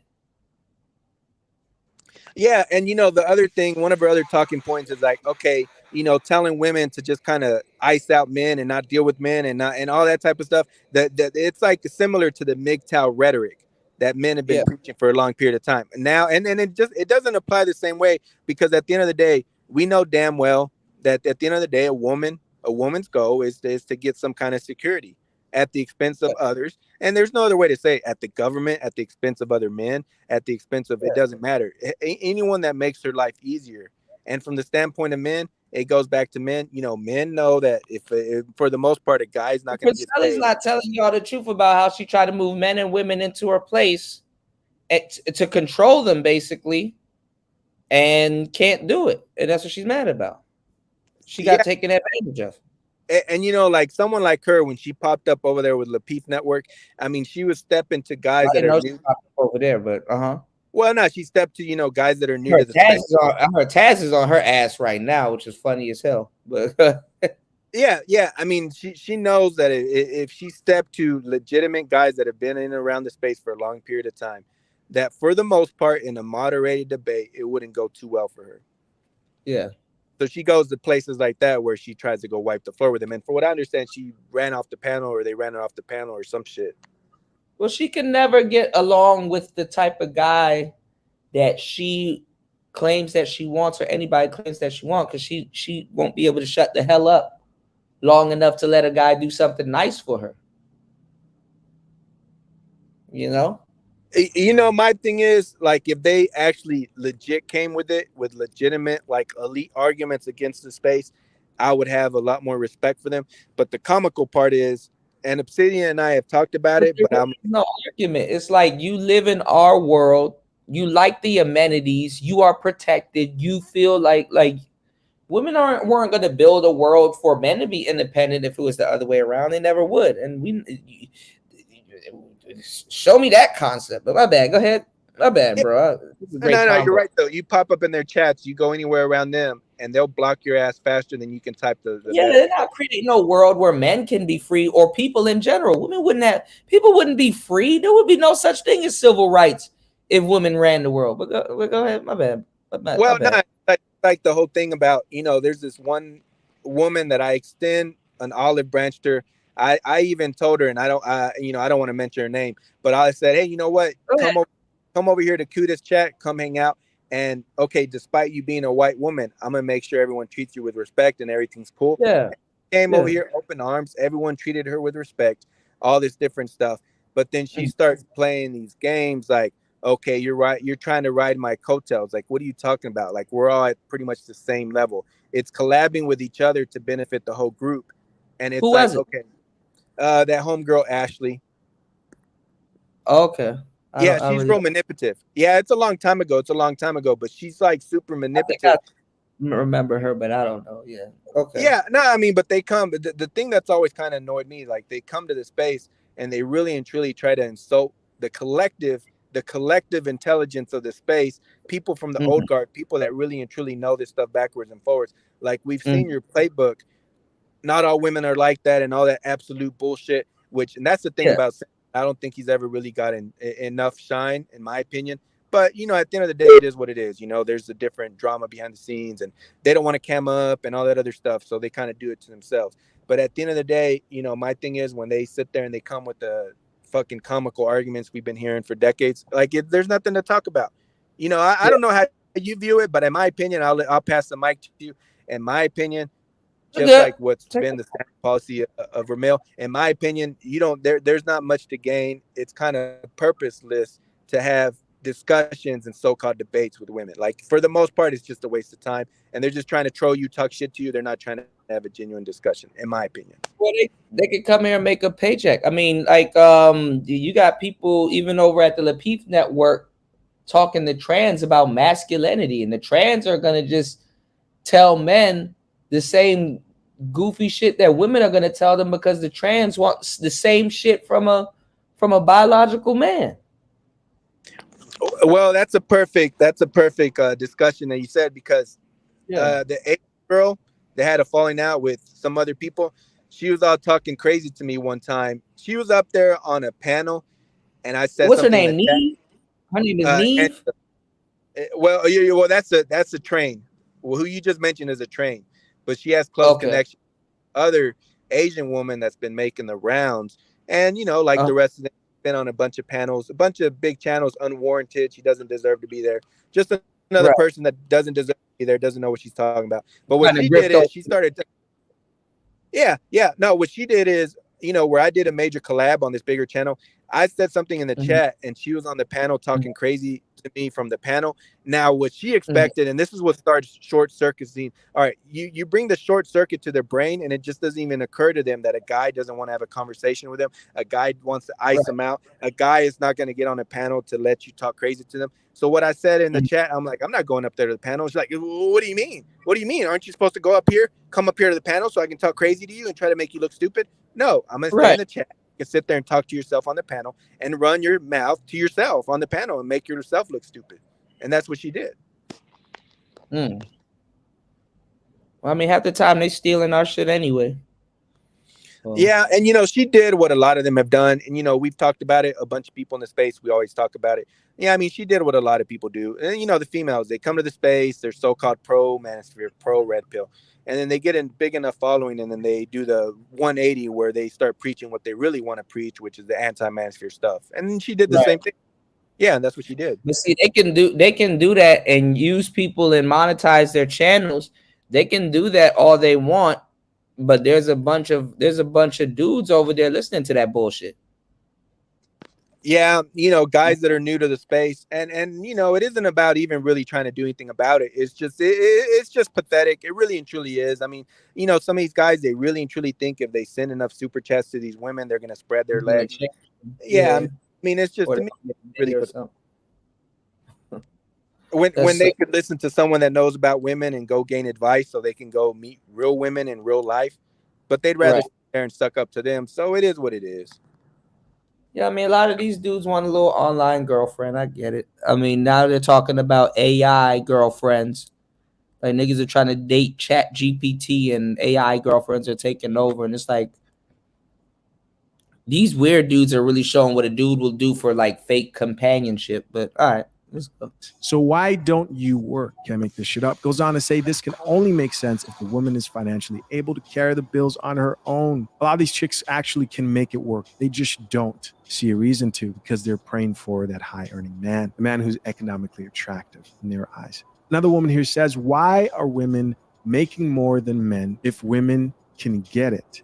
Yeah, and you know the other thing, one of her other talking points is like, okay, you know, telling women to just kind of ice out men and not deal with men and all that type of stuff. That it's like similar to the MGTOW rhetoric that men have been preaching for a long period of time. Now, and it doesn't apply the same way, because at the end of the day, we know damn well that at the end of the day, a woman's goal is to get some kind of security at the expense of others. And there's no other way to say it, at the government, at the expense of other men, at the expense of, it doesn't matter. Anyone that makes her life easier. And from the standpoint of men, it goes back to men. You know, men know that if for the most part, a guy's not going to get paid. Priscilla's not telling y'all the truth about how she tried to move men and women into her place to control them, basically, and can't do it. And that's what she's mad about. She got taken advantage of. And you know, like someone like her, when she popped up over there with Lapeef Network, I mean, she was stepping to guys that are new over there, but well, no, she stepped to, you know, guys that are new her to the space. Her Taz is on her ass right now, which is funny as hell. But yeah. I mean, she knows that if she stepped to legitimate guys that have been in and around the space for a long period of time, that for the most part in a moderated debate, it wouldn't go too well for her. Yeah. So she goes to places like that where she tries to go wipe the floor with him. And for what I understand, she ran off the panel, or they ran her off the panel, or some shit. Well, she can never get along with the type of guy that she claims that she wants, or anybody claims that she wants, because she won't be able to shut the hell up long enough to let a guy do something nice for her. You know? You know, my thing is, like, if they actually legit came with it with legitimate, like, elite arguments against the space, I would have a lot more respect for them. But the comical part is, and Obsidian and I have talked about it, but I'm no argument. It's like, you live in our world, you like the amenities, you are protected, you feel like women weren't going to build a world for men to be independent if it was the other way around. They never would. And show me that concept. But my bad. Go ahead. My bad, bro. No, you're right though. You pop up in their chats, you go anywhere around them, and they'll block your ass faster than you can type the they're not creating no world where men can be free, or people in general. People wouldn't be free. There would be no such thing as civil rights if women ran the world. But go ahead. My bad. Well, no, like the whole thing about, you know, there's this one woman that I extend an olive branch to. I even told her, and I don't want to mention her name, but I said, hey, you know what? Come over here to Kuda's chat. Come hang out. And okay, despite you being a white woman, I'm gonna make sure everyone treats you with respect and everything's cool. Yeah. Came over here, open arms. Everyone treated her with respect. All this different stuff. But then she starts playing these games like, okay, you're right. You're trying to ride my coattails. Like, what are you talking about? Like, we're all at pretty much the same level. It's collabing with each other to benefit the whole group. And it's okay. That homegirl Ashley. Okay. She's real manipulative. Yeah, it's a long time ago. But she's like super manipulative. I remember her, but I don't know. Yeah. Okay. Yeah, no, I mean, but they come. But the thing that's always kind of annoyed me, like, they come to the space and they really and truly try to insult the collective intelligence of the space. People from the old guard, people that really and truly know this stuff backwards and forwards. Like, we've seen your playbook. Not all women are like that, and all that absolute bullshit. And that's the thing about Sam. I don't think he's ever really gotten enough shine, in my opinion. But, you know, at the end of the day, it is what it is. You know, there's a different drama behind the scenes, and they don't want to cam up and all that other stuff. So they kind of do it to themselves. But at the end of the day, you know, my thing is, when they sit there and they come with the fucking comical arguments we've been hearing for decades, like, there's nothing to talk about. You know, I don't know how you view it, but in my opinion, I'll pass the mic to you. In my opinion, just like what's been the policy of Ramil, in my opinion, there's not much to gain. It's kind of purposeless to have discussions and so-called debates with women. Like, for the most part, it's just a waste of time, and they're just trying to troll you, talk shit to you. They're not trying to have a genuine discussion, in my opinion. Well, they could come here and make a paycheck. I mean, like, you got people even over at the Lapeef Network talking to trans about masculinity, and the trans are gonna just tell men the same goofy shit that women are gonna tell them because the trans wants the same shit from a biological man. Well, that's a perfect discussion that you said, because the Asian girl that had a falling out with some other people, she was all talking crazy to me one time. She was up there on a panel, and I said, "What's her name? Neve? Her name is Neve." Well, that's a train. Well, who you just mentioned is a train, but she has close connection. Other Asian woman that's been making the rounds, and like the rest of them, been on a bunch of panels, a bunch of big channels, unwarranted. She doesn't deserve to be there. Just another person that doesn't deserve to be there, doesn't know what she's talking about. But what she did is she started. No, what she did is, where I did a major collab on this bigger channel, I said something in the chat, and she was on the panel talking crazy to me from the panel. Now, what she expected, and this is what starts short circuiting. All right, you bring the short circuit to their brain, and it just doesn't even occur to them that a guy doesn't want to have a conversation with them. A guy wants to ice them out. A guy is not going to get on a panel to let you talk crazy to them. So what I said in the chat, I'm like, I'm not going up there to the panel. She's like, what do you mean? What do you mean? Aren't you supposed to go up here, come up here to the panel so I can talk crazy to you and try to make you look stupid? No, I'm going to stay in the chat. You can sit there and talk to yourself on the panel and run your mouth to yourself on the panel and make yourself look stupid. And that's what she did. Well, I mean, half the time they stealing our shit anyway. Yeah, and she did what a lot of them have done, and we've talked about it. A bunch of people in the space, we always talk about it. Yeah, I mean, she did what a lot of people do, and the females, they come to the space, they're so-called pro manosphere, pro red pill, and then they get a big enough following, and then they do the 180 where they start preaching what they really want to preach, which is the anti-manosphere stuff. And she did the same thing. Yeah, and that's what she did. But see, they can do that and use people and monetize their channels. They can do that all they want, but there's a bunch of dudes over there listening to that bullshit. Yeah, guys that are new to the space, and it isn't about even really trying to do anything about it. It's just it's just pathetic. It really and truly is. I mean, some of these guys, they really and truly think if they send enough super chats to these women, they're gonna spread their legs. Yeah, I mean, it's just to me, really when they could listen to someone that knows about women and go gain advice, so they can go meet real women in real life, but they'd rather sit there and suck up to them. So it is what it is. Yeah, I mean, a lot of these dudes want a little online girlfriend. I get it. I mean, now they're talking about AI girlfriends. Like, niggas are trying to date Chat GPT, and AI girlfriends are taking over. And it's like, these weird dudes are really showing what a dude will do for, like, fake companionship. But, all right, let's go. So why don't you work? Can't make this shit up. Goes on to say this can only make sense if the woman is financially able to carry the bills on her own. A lot of these chicks actually can make it work. They just don't see a reason to, because they're praying for that high-earning man, a man who's economically attractive in their eyes. Another woman here says, why are women making more than men if women can get it?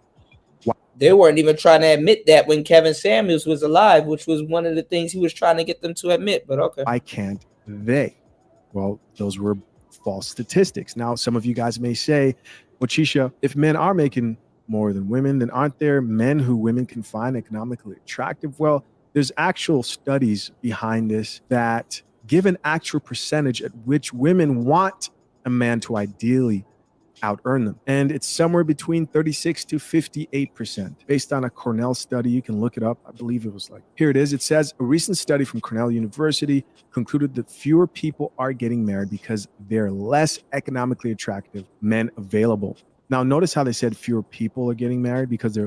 Why? They weren't even trying to admit that when Kevin Samuels was alive, which was one of the things he was trying to get them to admit, but okay. Why can't they? Well, those were false statistics. Now, some of you guys may say, well, Chisha, if men are making more than women, then aren't there men who women can find economically attractive? Well, there's actual studies behind this that give an actual percentage at which women want a man to ideally out-earn them. And it's somewhere between 36 to 58%. Based on a Cornell study, you can look it up. I believe it was here it is. It says a recent study from Cornell University concluded that fewer people are getting married because there are less economically attractive men available. Now, notice how they said fewer people are getting married, because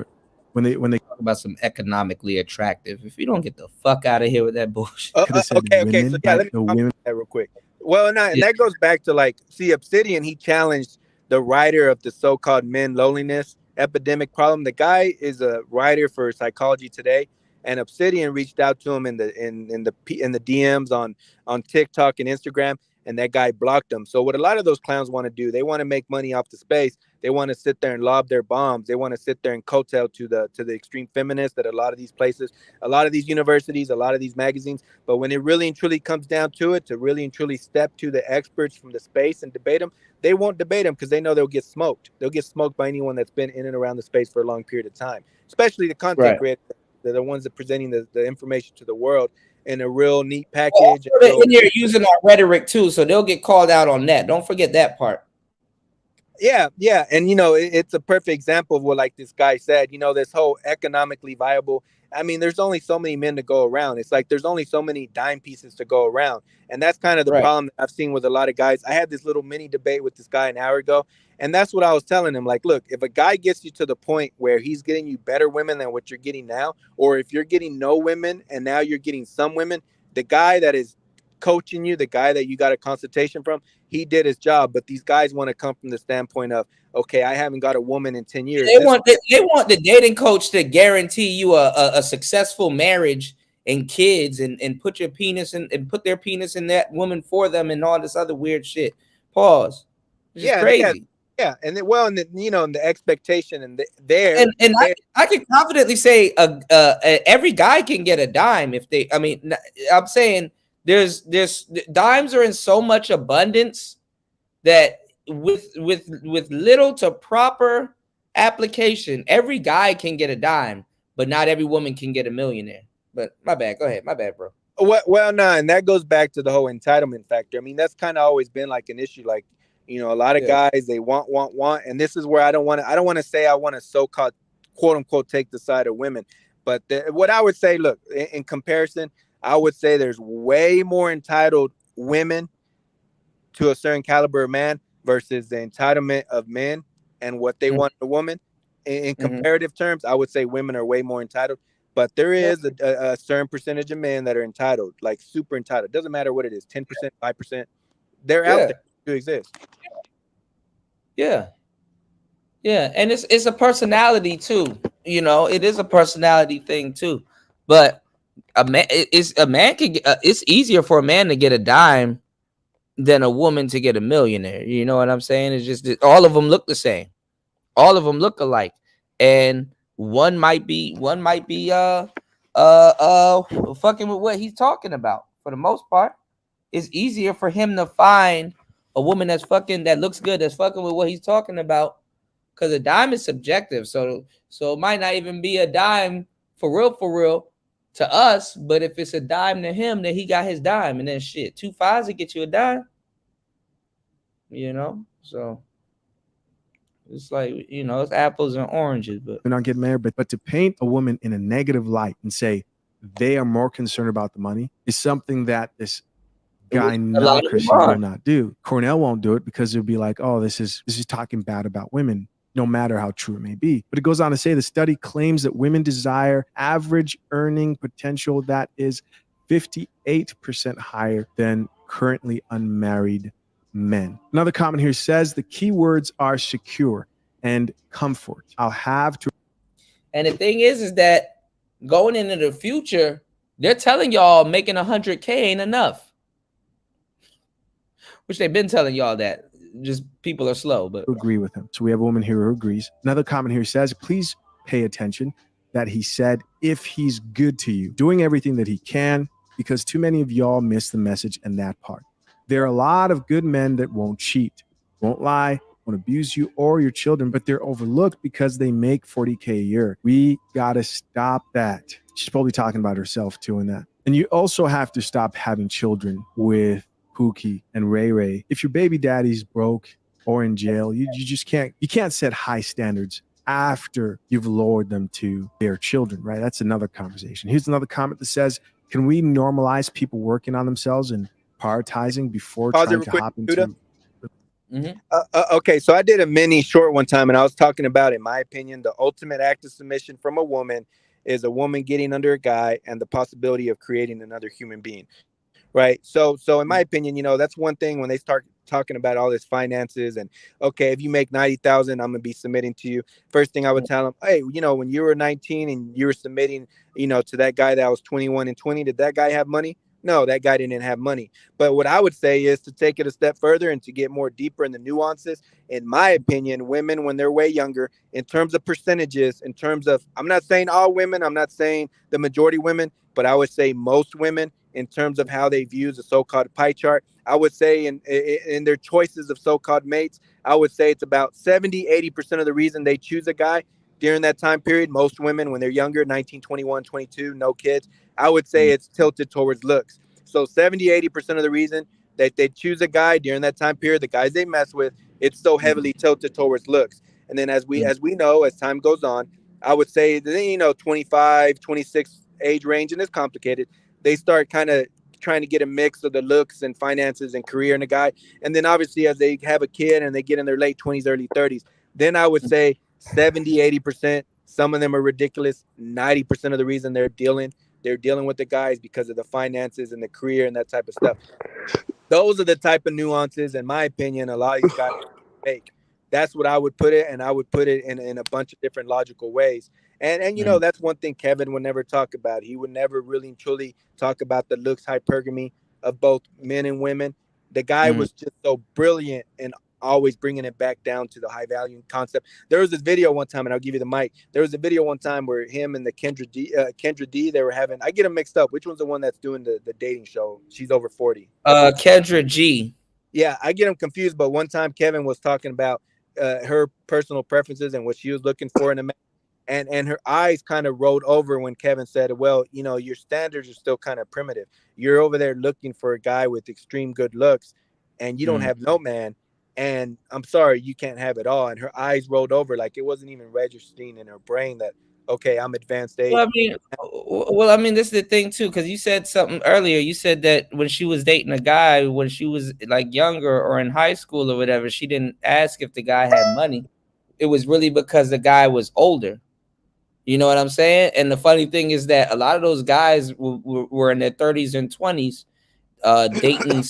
when they talk about some economically attractive. If you don't get the fuck out of here with that bullshit. Okay. So yeah, let me comment that real quick. Well, and that goes back to Obsidian. He challenged the writer of the so-called men loneliness epidemic problem. The guy is a writer for Psychology Today, and Obsidian reached out to him in the DMs on TikTok and Instagram. and that guy blocked them. So what a lot of those clowns want to do, they want to make money off the space. They want to sit there and lob their bombs. They want to sit there and coattail to the extreme feminists that a lot of these places, a lot of these universities, a lot of these magazines. But when it really and truly comes down to it, to really and truly step to the experts from the space and debate them, they won't debate them because they know they'll get smoked. They'll get smoked by anyone that's been in and around the space for a long period of time, especially the content creators. They're the ones that presenting the information to the world in a real neat package. And you're using our rhetoric too, so they'll get called out on that. Don't forget that part. Yeah. And, it's a perfect example of what, like this guy said, this whole economically viable. I mean, there's only so many men to go around. It's like there's only so many dime pieces to go around. And that's kind of the problem that I've seen with a lot of guys. I had this little mini debate with this guy an hour ago. And that's what I was telling him. Like, look, if a guy gets you to the point where he's getting you better women than what you're getting now, or if you're getting no women and now you're getting some women, the guy that is coaching you, the guy that you got a consultation from, he did his job. But these guys want to come from the standpoint of, okay, I haven't got a woman in 10 years. They want the dating coach to guarantee you a successful marriage and kids and put your penis in and put their penis in that woman for them and all this other weird shit. Pause. It's crazy. Yeah, and the expectation and I can confidently say every guy can get a dime if they. I mean, I'm saying there's dimes are in so much abundance that with little to proper application, every guy can get a dime, but not every woman can get a millionaire. But my bad. Go ahead. My bad, bro. Well, no, and that goes back to the whole entitlement factor. I mean, that's kind of always been like an issue. Like, a lot of guys, they want, and this is where I don't want to say I want to so-called quote unquote take the side of women. But what I would say, look, in comparison, I would say there's way more entitled women to a certain caliber of man versus the entitlement of men and what they want in a woman. In comparative terms, I would say women are way more entitled. But there is a certain percentage of men that are entitled, like super entitled. Doesn't matter what it is, 10%, 5%. They're out there to exist. Yeah, and it's a personality too. It is a personality thing too. But it's easier for a man to get a dime than a woman to get a millionaire. You know what I'm saying? It's just that all of them look the same. All of them look alike, and one might be fucking with what he's talking about. For the most part, it's easier for him to find a woman that looks good, that's fucking with what he's talking about, because a dime is subjective. So it might not even be a dime for real to us, but if it's a dime to him, then he got his dime, and then shit, 2 5s to get you a dime. So it's like, it's apples and oranges. But we're not getting married, but to paint a woman in a negative light and say they are more concerned about the money is something that this guy non-Christian will not do. Cornell won't do it because it'll be like, oh, this is talking bad about women, no matter how true it may be. But it goes on to say the study claims that women desire average earning potential that is 58% higher than currently unmarried men. Another comment here says the key words are secure and comfort. I'll have to. And the thing is that going into the future, they're telling y'all making 100K ain't enough. Which they've been telling y'all that. Just people are slow, but agree with him. So we have a woman here who agrees. Another comment here says, please pay attention that he said, if he's good to you, doing everything that he can, because too many of y'all miss the message and that part. There are a lot of good men that won't cheat, won't lie, won't abuse you or your children, but they're overlooked because they make 40K a year. We got to stop that. She's probably talking about herself too in that. And you also have to stop having children with Pookie and Ray Ray. If your baby daddy's broke or in jail, you just can't set high standards after you've lowered them to their children, right? That's another conversation. Here's another comment that says, can we normalize people working on themselves and prioritizing before trying to hop into? Okay, so I did a mini short one time, and I was talking about, in my opinion, the ultimate act of submission from a woman is a woman getting under a guy and the possibility of creating another human being. Right. So in my opinion, that's one thing when they start talking about all this finances and, okay, if you make 90,000, I'm going to be submitting to you. First thing I would tell them, hey, when you were 19 and you were submitting, to that guy that was 21 and 20, did that guy have money? No, that guy didn't have money. But what I would say is to take it a step further and to get more deeper in the nuances. In my opinion, women, when they're way younger, in terms of percentages, in terms of, I'm not saying all women, I'm not saying the majority women, but I would say most women, in terms of how they view the so-called pie chart, I would say in their choices of so-called mates, I would say it's about 70-80% of the reason they choose a guy during that time period. Most women, when they're younger, 19, 21, 22, no kids, I would say it's tilted towards looks. So 70-80% of the reason that they choose a guy during that time period, the guys they mess with, it's so heavily tilted towards looks. And then as we know, as time goes on, I would say that, 25, 26 age range, and it's complicated, they start kind of trying to get a mix of the looks and finances and career in a guy. And then obviously as they have a kid and they get in their late 20s, early 30s, then I would say 70-80%. Some of them are ridiculous. 90% of the reason they're dealing with the guys because of the finances and the career and that type of stuff. Those are the type of nuances, in my opinion, a lot of these guys make. That's what I would put it, and I would put it in a bunch of different logical ways. And that's one thing Kevin would never talk about. He would never really and truly talk about the looks hypergamy of both men and women. The guy was just so brilliant and always bringing it back down to the high value concept. There was this video one time, and I'll give you the mic. There was a video one time where him and the Kendra D, they were having, I get them mixed up. Which one's the one that's doing the dating show? She's over 40. Kendra G. Yeah, I get them confused. But one time Kevin was talking about her personal preferences and what she was looking for in a man. And her eyes kind of rolled over when Kevin said, well, your standards are still kind of primitive. You're over there looking for a guy with extreme good looks, and you don't have no man. And I'm sorry, you can't have it all. And her eyes rolled over like it wasn't even registering in her brain that, okay, I'm advanced age. Well, I mean, this is the thing too, because you said something earlier. You said that when she was dating a guy, when she was like younger or in high school or whatever, she didn't ask if the guy had money. It was really because the guy was older. You know what I'm saying? And the funny thing is that a lot of those guys were in their 30s and 20s, dating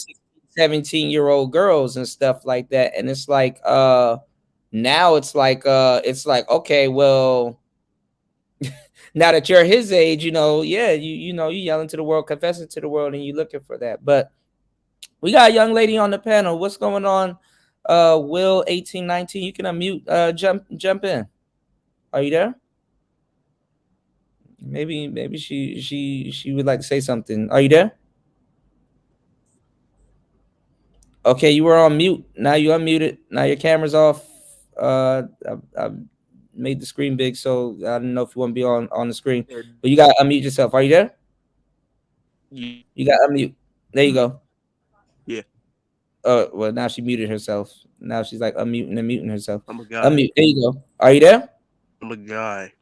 17-year-old girls and stuff like that. And it's like, now it's like, okay, well, now that you're his age, you yelling to the world, confessing to the world, and you looking for that. But we got a young lady on the panel. What's going on? Will 1819, you can unmute, jump in. Are you there? Maybe she would like to say something. Are you there? Okay, you were on mute. Now you unmuted. Now your camera's off. I made the screen big, so I don't know if you want to be on the screen. But you got to unmute yourself. Are you there? You got to unmute. There you go. Yeah. Well, now she muted herself. Now she's like unmuting and muting herself. I'm a guy. Unmute. There you go. Are you there? I'm a guy.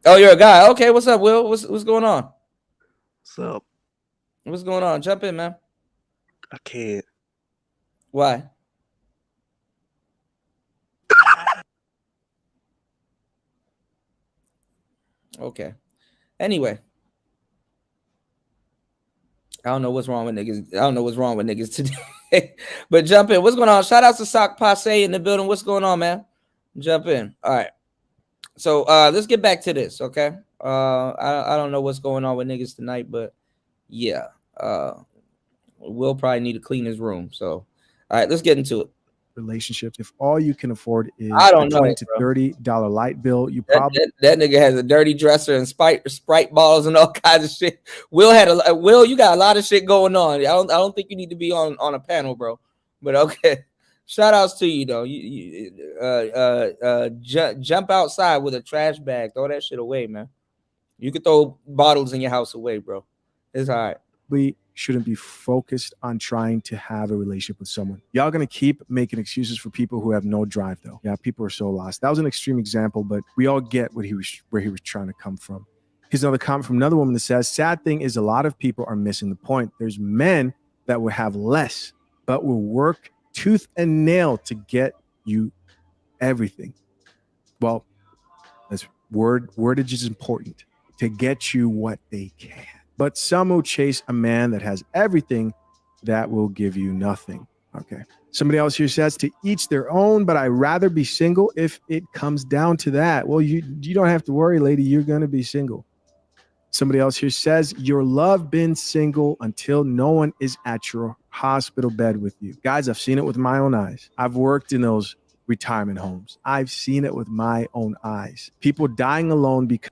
Oh, you're a guy. Okay, what's up, Will? What's going on? What's up? What's going on? Jump in, man. I can't. Why? Okay. Anyway. I don't know what's wrong with niggas today. But jump in. What's going on? Shout out to Sock Passe in the building. What's going on, man? Jump in. All right. So let's get back to this, okay? I don't know what's going on with niggas tonight, but yeah. We'll probably need to clean his room. So all right, let's get into it. Relationships. If all you can afford is I don't know, $20 to $30 light bill, you probably that nigga has a dirty dresser and Sprite bottles and all kinds of shit. Will you got a lot of shit going on. I don't think you need to be on a panel, bro. But okay. Shout outs to you though. You jump outside with a trash bag. Throw that shit away, man. You could throw bottles in your house away, bro. It's all right. We shouldn't be focused on trying to have a relationship with someone. Y'all gonna keep making excuses for people who have no drive, though. Yeah, people are so lost. That was an extreme example, but we all get where he was trying to come from. Here's another comment from another woman that says, "Sad thing is, a lot of people are missing the point. There's men that will have less, but will work tooth and nail to get you everything." Well, that's wordage is important, to get you what they can. But some will chase a man that has everything that will give you nothing. Okay. Somebody else here says, to each their own, but I'd rather be single if it comes down to that. Well, you don't have to worry, lady. You're going to be single. Somebody else here says, your love been single until no one is at your hospital bed with you. Guys, I've seen it with my own eyes. I've worked in those retirement homes. I've seen it with my own eyes. People dying alone because.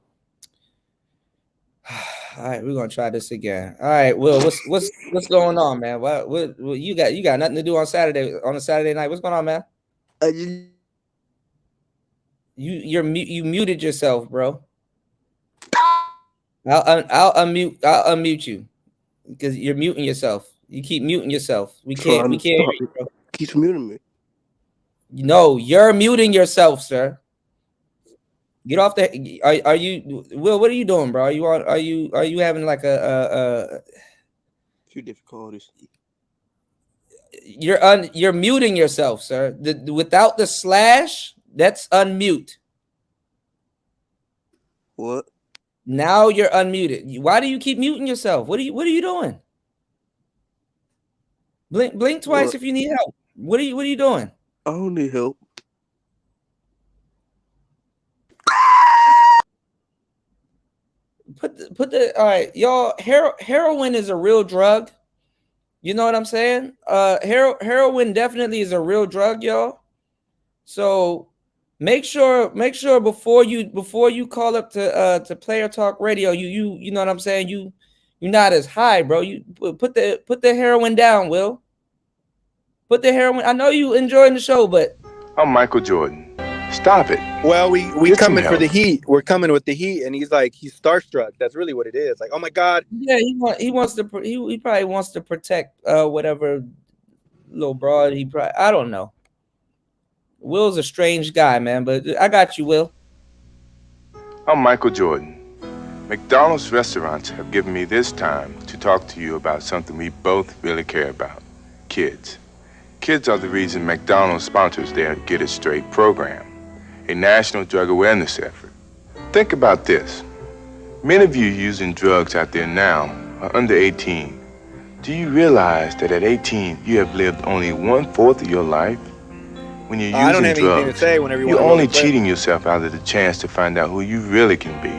All right, we're gonna try this again. All right, Will, what's going on, man? What you got nothing to do on a Saturday night? What's going on, man? You muted yourself, bro. I'll unmute you because you're muting yourself. You keep muting yourself. We can't hear you, bro. Keeps muting me. No, you're muting yourself, sir. Get off the. Are you Will? What are you doing, bro? Are you having like a few difficulties? You're muting yourself, sir. Without the slash, that's unmute. What? Now you're unmuted. Why do you keep muting yourself? What are you doing? Blink twice if you need help. What are you doing? I don't need help. Put the all right, y'all. Heroin is a real drug. You know what I'm saying? Heroin definitely is a real drug, y'all. So make sure before you call up to Player Talk Radio, you know what I'm saying? You're not as high, bro. You put the heroin down, Will. Put the heroin. I know you enjoying the show, but I'm Michael Jordan. Stop it. Well, we coming for the heat. We're coming with the heat, and he's starstruck. That's really what it is. Like, oh my God. Yeah, he probably wants to protect whatever little broad I don't know. Will's a strange guy, man, but I got you, Will. I'm Michael Jordan. McDonald's restaurants have given me this time to talk to you about something we both really care about: kids. Kids are the reason McDonald's sponsors their Get It Straight program, a national drug awareness effort. Think about this. Many of you using drugs out there now are under 18. Do you realize that at 18, you have lived only 1/4 of your life? When you're I don't using have anything to drugs, say whenever you you're want to only play. cheating yourself out of the chance to find out who you really can be.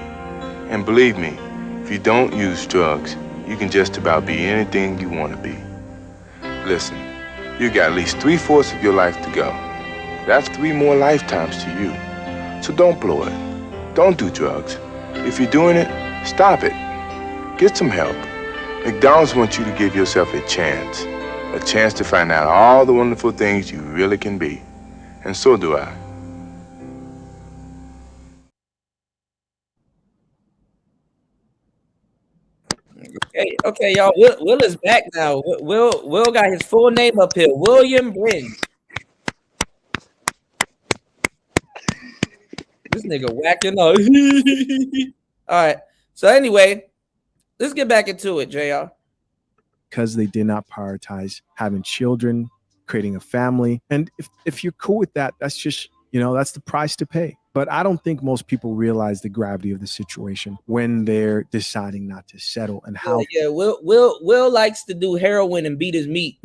And believe me, if you don't use drugs, you can just about be anything you want to be. Listen, you got at least 3/4 of your life to go. That's 3 more lifetimes to you. So don't blow it. Don't do drugs. If you're doing it, stop it. Get some help. McDonald's wants you to give yourself a chance to find out all the wonderful things you really can be. And so do I. Okay, y'all. Will is back now. Will got his full name up here. William Bryn. This nigga whacking up. All right. So anyway, let's get back into it, JR. Because they did not prioritize having children, creating a family. And if you're cool with that, that's just, that's the price to pay. But I don't think most people realize the gravity of the situation when they're deciding not to settle and how. Yeah, Will likes to do heroin and beat his meat.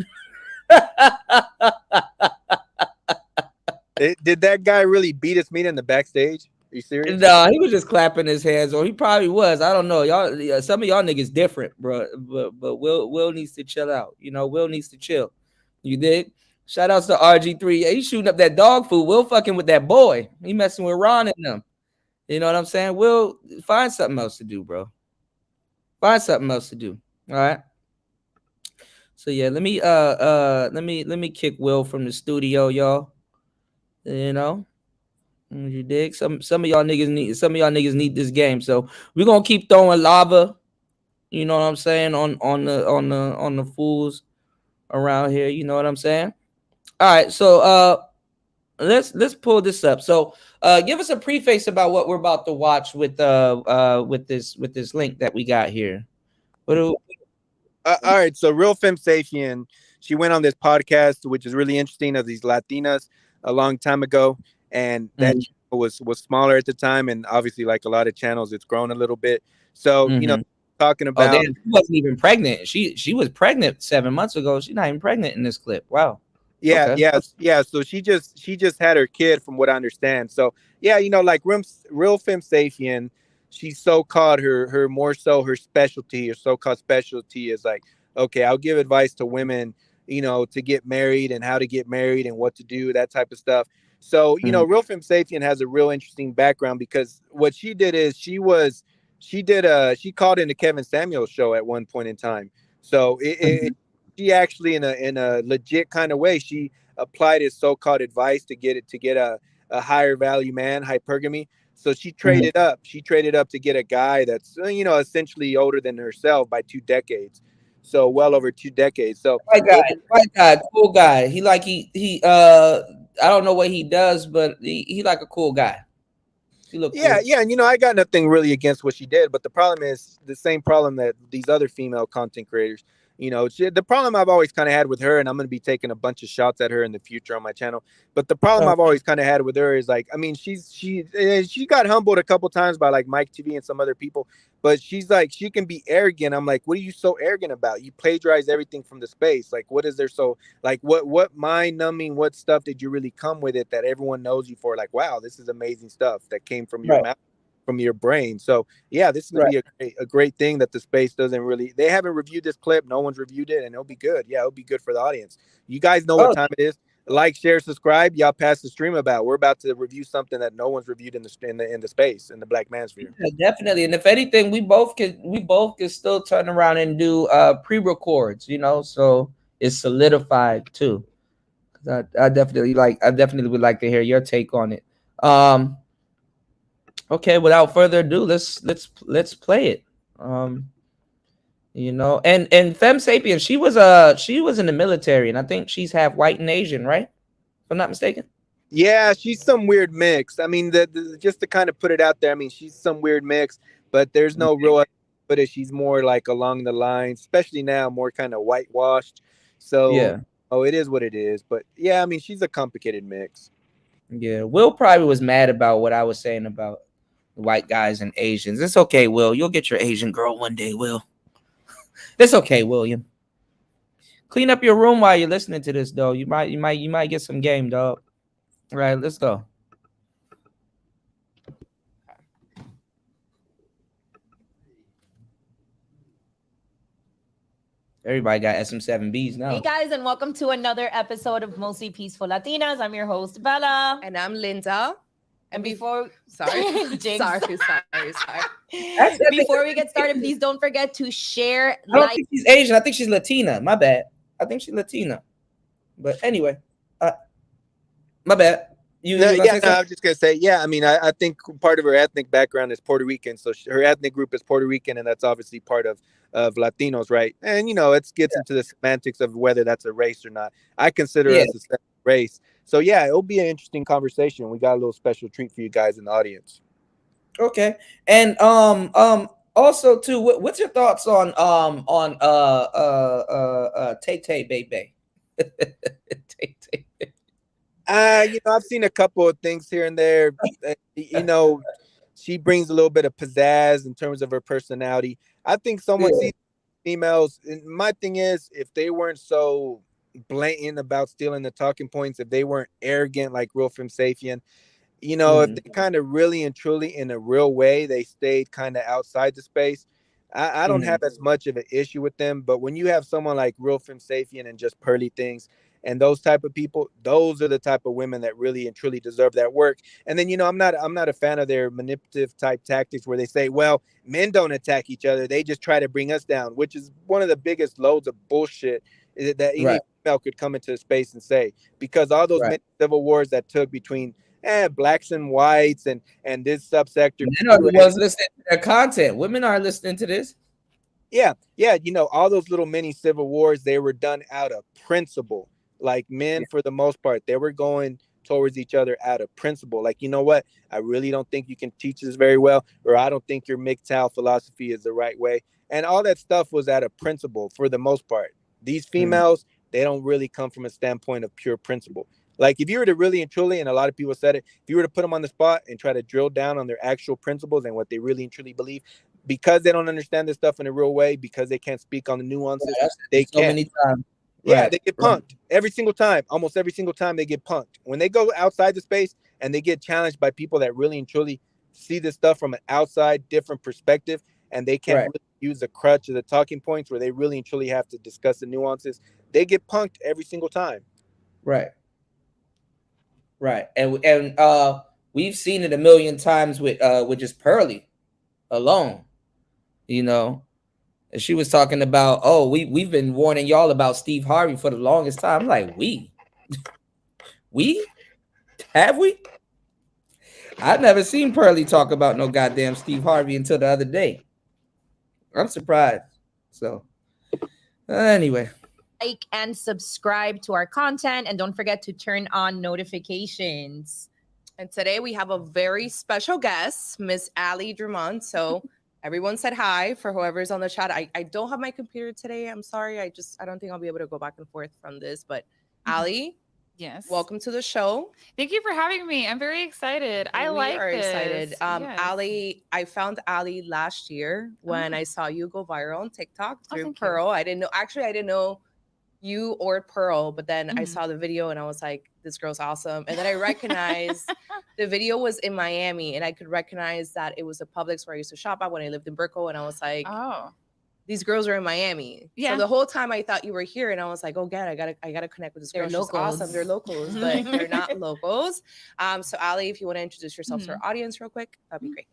Did that guy really beat his meat in the backstage? Are you serious? No, he was just clapping his hands, or he probably was. I don't know. Y'all, some of y'all niggas different, bro. But Will needs to chill out. Will needs to chill. You dig? Shout outs to RG3. Yeah, he's shooting up that dog food. Will fucking with that boy. He messing with Ron and them. You know what I'm saying? Will, find something else to do, bro. Find something else to do. All right. So yeah, let me kick Will from the studio, y'all. You dig? Some of y'all niggas need this game. So we're gonna keep throwing lava, you know what I'm saying, on the fools around here. You know what I'm saying? All right, so let's pull this up. So give us a preface about what we're about to watch with this link that we got here. All right, so Real Femme Sapien, she went on this podcast, which is really interesting, of these Latinas a long time ago, and that was smaller at the time, and obviously, like a lot of channels, it's grown a little bit. So talking about, she wasn't even pregnant. She was pregnant 7 months ago. She's not even pregnant in this clip. Wow. Yeah, okay. yeah. So she just had her kid, from what I understand. So yeah, like Real Femme Sapien, she's so-called her more so her specialty, or so-called specialty is like, okay, I'll give advice to women, you know, to get married and how to get married and what to do, that type of stuff. So, you know, Real Femme Sapien has a real interesting background, because what she did is she called in the Kevin Samuels show at one point in time. So she actually in a legit kind of way, she applied his so-called advice to get a higher value man, hypergamy. So she traded up. She traded up to get a guy that's, you know, essentially older than herself by 2 decades. So well over 2 decades. So white guy, cool guy. I don't know what he does, but he like a cool guy. He look cool. Yeah, and you know, I got nothing really against what she did, but the problem is the same problem that these other female content creators, you know, the problem I've always kind of had with her, and I'm going to be taking a bunch of shots at her in the future on my channel, but the problem I've always kind of had with her is like, I mean, she got humbled a couple times by like Mike TV and some other people, but she's like, she can be arrogant. I'm like, what are you so arrogant about? You plagiarize everything from the space. Like, what is there so, like, what mind numbing, what stuff did you really come with it that everyone knows you for? Like, wow, this is amazing stuff that came from your mouth, from your brain. So yeah, this is gonna be a great thing that the space doesn't really, they haven't reviewed this clip, no one's reviewed it, and it'll be good. Yeah, it'll be good for the audience. You guys know what time it is. Like, share, subscribe. Y'all pass the stream about. We're about to review something that no one's reviewed in the space, in the Black Mansphere. Yeah, definitely. And if anything, we both can still turn around and do pre-records, you know, so it's solidified too. I definitely would like to hear your take on it. Okay, without further ado, let's play it. You know, and Femme Sapien, she was in the military, and I think she's half white and Asian, right? If I'm not mistaken. Yeah, she's some weird mix. I mean, just to kind of put it out there, I mean, she's some weird mix, but there's no real footage. She's more like along the lines, especially now, more kind of whitewashed. So yeah, it is what it is. But yeah, I mean, she's a complicated mix. Yeah, Will probably was mad about what I was saying about white guys and Asians. It's okay, Will. You'll get your Asian girl one day, Will. It's okay, William. Clean up your room while you're listening to this, though. You might get some game, dog. All right, let's go. Everybody got SM7Bs now. Hey guys, and welcome to another episode of Mostly Peaceful Latinas. I'm your host, Bella. And I'm Linda. And before sorry. Before we get started, please don't forget to share. I don't think she's Asian. I think she's Latina. My bad. I think she's Latina. But anyway, my bad. I was just gonna say, yeah. I mean, I think part of her ethnic background is Puerto Rican, so her ethnic group is Puerto Rican, and that's obviously part of Latinos, right? And you know, it gets into the semantics of whether that's a race or not. I consider us a separate race. So yeah, it'll be an interesting conversation. We got a little special treat for you guys in the audience. Okay, and also too, what's your thoughts on Tay Baby? You know, I've seen a couple of things here and there. You know, she brings a little bit of pizzazz in terms of her personality. I think someone sees females, and my thing is, if they weren't so blatant about stealing the talking points, if they weren't arrogant like Real Femme Sapien, you know, if they kind of really and truly in a real way, they stayed kind of outside the space, I don't have as much of an issue with them. But when you have someone like Real Femme Sapien and just Pearly Things and those type of people, those are the type of women that really and truly deserve that work. And then, you know, I'm not a fan of their manipulative type tactics where they say, well, men don't attack each other, they just try to bring us down, which is one of the biggest loads of bullshit that any female could come into the space and say, because all those many civil wars that took between blacks and whites and this subsector, men are the ones listening to their content. Women are listening to this. Yeah, you know, all those little mini civil wars, they were done out of principle. Like men, for the most part, they were going towards each other out of principle. Like, you know what? I really don't think you can teach this very well, or I don't think your MGTOW philosophy is the right way. And all that stuff was out of principle for the most part. These females, they don't really come from a standpoint of pure principle. Like if you were to really and truly, and a lot of people said it, if you were to put them on the spot and try to drill down on their actual principles and what they really and truly believe, because they don't understand this stuff in a real way, because they can't speak on the nuances, they can't. Many times. Yeah, they get punked every single time. Almost every single time they get punked. When they go outside the space and they get challenged by people that really and truly see this stuff from an outside, different perspective, and they can't really use the crutch or the talking points where they really and truly have to discuss the nuances. They get punked every single time. Right. Right. And we've seen it a million times with just Pearly alone, you know. And she was talking about, oh, we've been warning y'all about Steve Harvey for the longest time. I'm like, we have we? I've never seen Pearly talk about no goddamn Steve Harvey until the other day. I'm surprised. So anyway, like and subscribe to our content, and don't forget to turn on notifications. And today we have a very special guest, Miss Allie Drummond. So everyone said hi for whoever's on the chat. I don't have my computer today. I'm sorry. I don't think I'll be able to go back and forth from this. But Allie, yes, welcome to the show. Thank you for having me. I'm very excited. I like this. Excited. Yes. Allie, I found Allie last year when I saw you go viral on TikTok through Pearl. I didn't know you or Pearl, but then I saw the video and I was like, this girl's awesome. And then I recognized the video was in Miami, and I could recognize that it was a Publix where I used to shop at when I lived in Brickell. And I was like, oh, these girls are in Miami. Yeah. So the whole time I thought you were here, and I was like, oh God, I gotta connect with this girl. They're She's awesome. They're locals, but they're not locals. So Allie, if you want to introduce yourself to our audience real quick, that'd be great.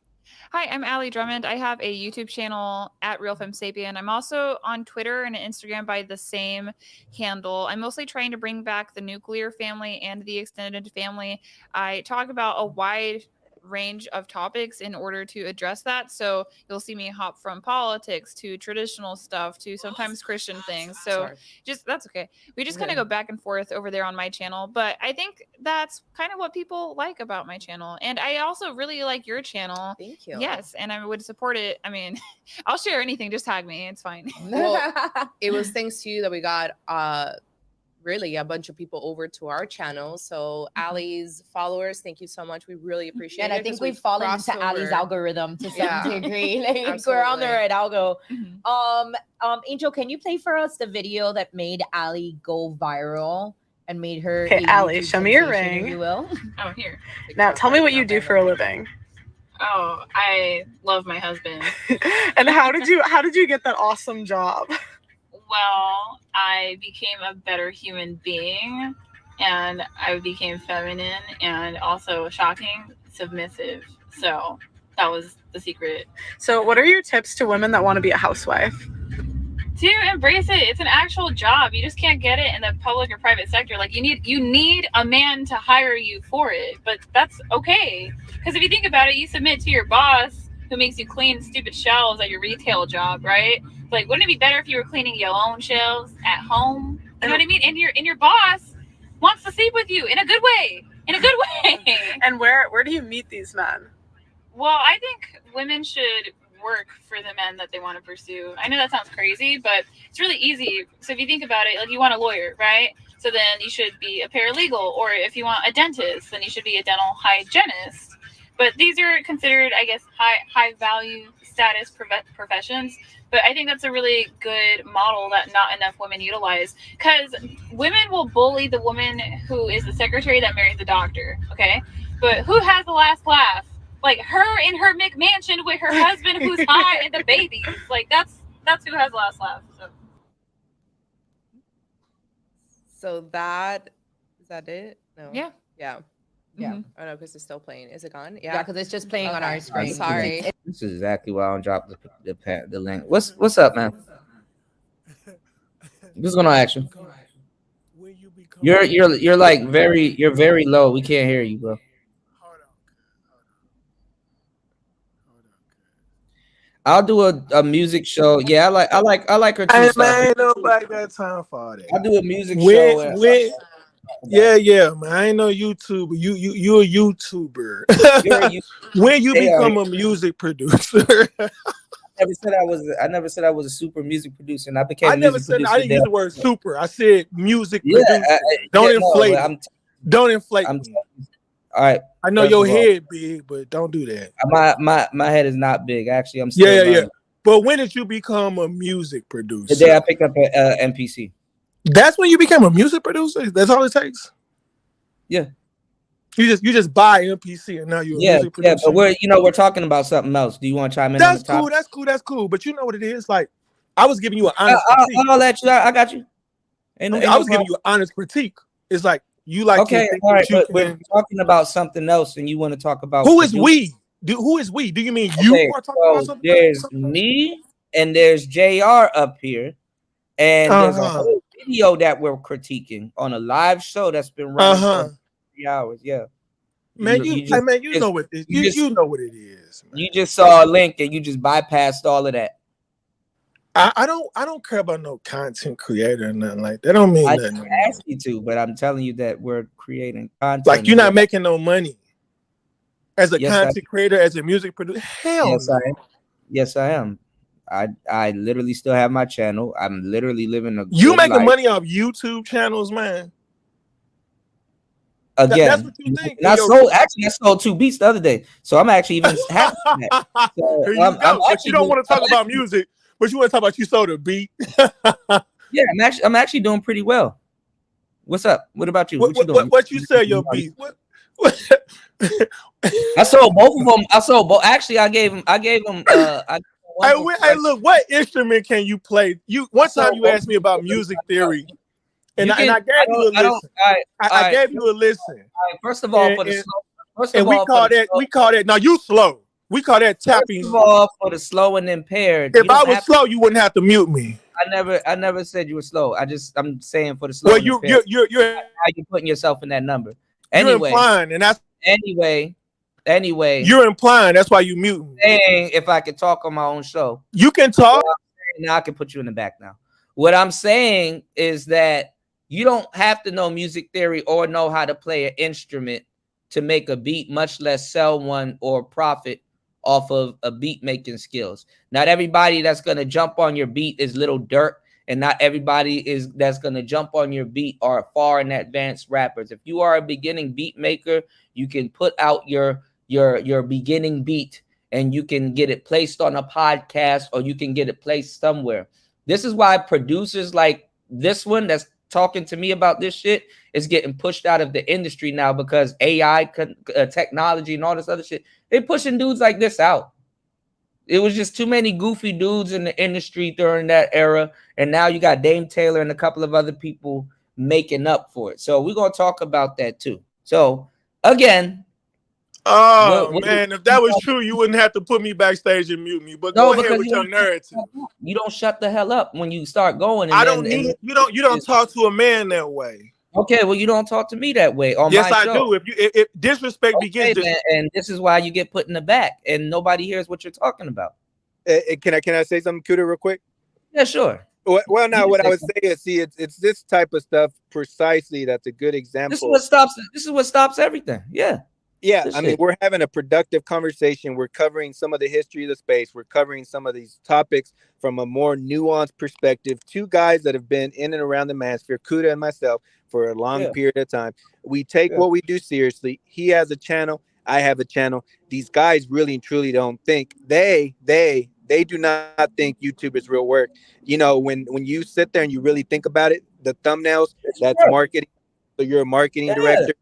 Hi, I'm Allie Drummond. I have a YouTube channel at Real Femme Sapien. I'm also on Twitter and Instagram by the same handle. I'm mostly trying to bring back the nuclear family and the extended family. I talk about a wide range of topics in order to address that. So you'll see me hop from politics to traditional stuff to sometimes Christian things. So that's okay. We just kind of go back and forth over there on my channel. But I think that's kind of what people like about my channel. And I also really like your channel. Thank you. Yes. And I would support it. I mean, I'll share anything. Just tag me. It's fine. Well, it was thanks to you that we got really a bunch of people over to our channel. So Allie's followers, thank you so much. We really appreciate it. And I think we've fallen into Allie's algorithm to some degree. Like Absolutely. we're on the right algo. Angel, can you play for us the video that made Allie go viral and made her Okay, a Allie, YouTube show me your sensation, if ring. you will? Oh, here. Now tell me what you do for a living. Oh, I love my husband. And how did you get that awesome job? Well, I became a better human being, and I became feminine and also shocking, submissive. So that was the secret. So what are your tips to women that want to be a housewife? To embrace it. It's an actual job. You just can't get it in the public or private sector. Like you need a man to hire you for it, but that's okay. Because if you think about it, you submit to your boss who makes you clean stupid shelves at your retail job, right? Like, wouldn't it be better if you were cleaning your own shelves at home? You know what I mean? And your boss wants to sleep with you in a good way. In a good way. And where do you meet these men? Well, I think women should work for the men that they want to pursue. I know that sounds crazy, but it's really easy. So if you think about it, like you want a lawyer, right? So then you should be a paralegal, or if you want a dentist, then you should be a dental hygienist. But these are considered, I guess, high value status professions. But I think that's a really good model that not enough women utilize, because women will bully the woman who is the secretary that marries the doctor. Okay. But who has the last laugh? Like her in her McMansion with her husband who's high and the babies. Like that's who has the last laugh. So that is that it? No. Yeah. Yeah. Yeah. Oh no, because it's still playing. Is it gone? Yeah, because it's just playing on our screen. Sorry. This is exactly why I don't drop the link. What's up, man? What's going on, action? You're like very low. We can't hear you, bro. I'll do a music show. Yeah, I like her too. I ain't nobody got time for all that. I'll do a music show. Yeah, man. I ain't no YouTuber. You're a YouTuber. When you become a music producer. I never said I was a super music producer, and I became. I didn't use the word super. I said music producer. Don't inflate. All right. I know your head big, but don't do that. My head is not big. Actually, I'm still yeah. But when did you become a music producer? The day I picked up an MPC. That's when you became a music producer? That's all it takes? Yeah. You just buy MPC and now you're a Yeah, music yeah, producer. but we're talking about something else. Do you want to chime in on That's the topic? cool. That's cool. But you know what it is? Like, I was giving you an honest critique. I'll let you. I got you. I was giving you an honest critique. It's like you like okay, to think all right, that you but we're talking about something else, and you want to talk about who is we? Who is we? Do you mean you are talking about something? There's me and there's JR up here, and there's a whole video that we're critiquing on a live show that's been running for 3 hours. Yeah, man, you know what you know what it is. Man. You just saw a link and you just bypassed all of that. I don't care about no content creator or nothing like that. That don't mean I nothing. didn't ask you to, but I'm telling you that we're creating content. Like you're not making no money as a Yes, content creator, as a music producer. Hell yes, no. I am. Yes, I am. I literally still have my channel. I'm literally living a You good making life. money off YouTube channels, man. Again, that's what you think. And I sold 2 beats the other day, so I'm actually even happy with that. So Here you go. But you don't want to talk about music, but you want to talk about you sold a beat. Yeah, I'm actually doing pretty well. What's up? What about you? What you doing? What you sell your beats? What? I sold both of them. I sold both. Actually, I gave them. Hey, look, what instrument can you play? One time you asked me about music theory, and I gave you a listen. I gave you a listen. First of all, we call that. Now you slow. We call that tapping. First of all, for the slow and impaired. If I was slow, you wouldn't have to mute me. I never said you were slow. I'm saying for the slow. Well, you're how you putting yourself in that number. Anyway, you're implying, and that's anyway. You're implying. That's why you mute me. Saying if I could talk on my own show, you can talk. Now I can put you in the back. Now, what I'm saying is that you don't have to know music theory or know how to play an instrument to make a beat, much less sell one or profit off of a beat making skills. Not everybody that's going to jump on your beat is Little Dirt, and not everybody that's going to jump on your beat are far and advanced rappers. If you are a beginning beat maker, you can put out your beginning beat and you can get it placed on a podcast or you can get it placed somewhere. This is why producers like this one that's talking to me about this shit is getting pushed out of the industry now, because AI technology and all this other shit, they're pushing dudes like this out. It was just too many goofy dudes in the industry during that era, and now you got Dame Taylor and a couple of other people making up for it. So we're going to talk about that too. So again, man, if that was true, you wouldn't have to put me backstage and mute me. But go ahead with your narrative. You don't shut the hell up when you start going. And I don't need you don't talk to a man that way. Okay, well, you don't talk to me that way on yes, my I show. do. If disrespect begins, and this is why you get put in the back, and nobody hears what you're talking about. Can I say something, Cuda, real quick? Yeah, sure. Well, now what I would say is, see, it's this type of stuff precisely that's a good example. This is what stops everything. Yeah. Yeah, I mean, we're having a productive conversation. We're covering some of the history of the space. We're covering some of these topics from a more nuanced perspective. 2 guys that have been in and around the manosphere, Cuda and myself, for a long period of time. We take what we do seriously. He has a channel. I have a channel. These guys really and truly don't think. They do not think YouTube is real work. You know, when you sit there and you really think about it, the thumbnails, that's marketing. So you're a marketing director.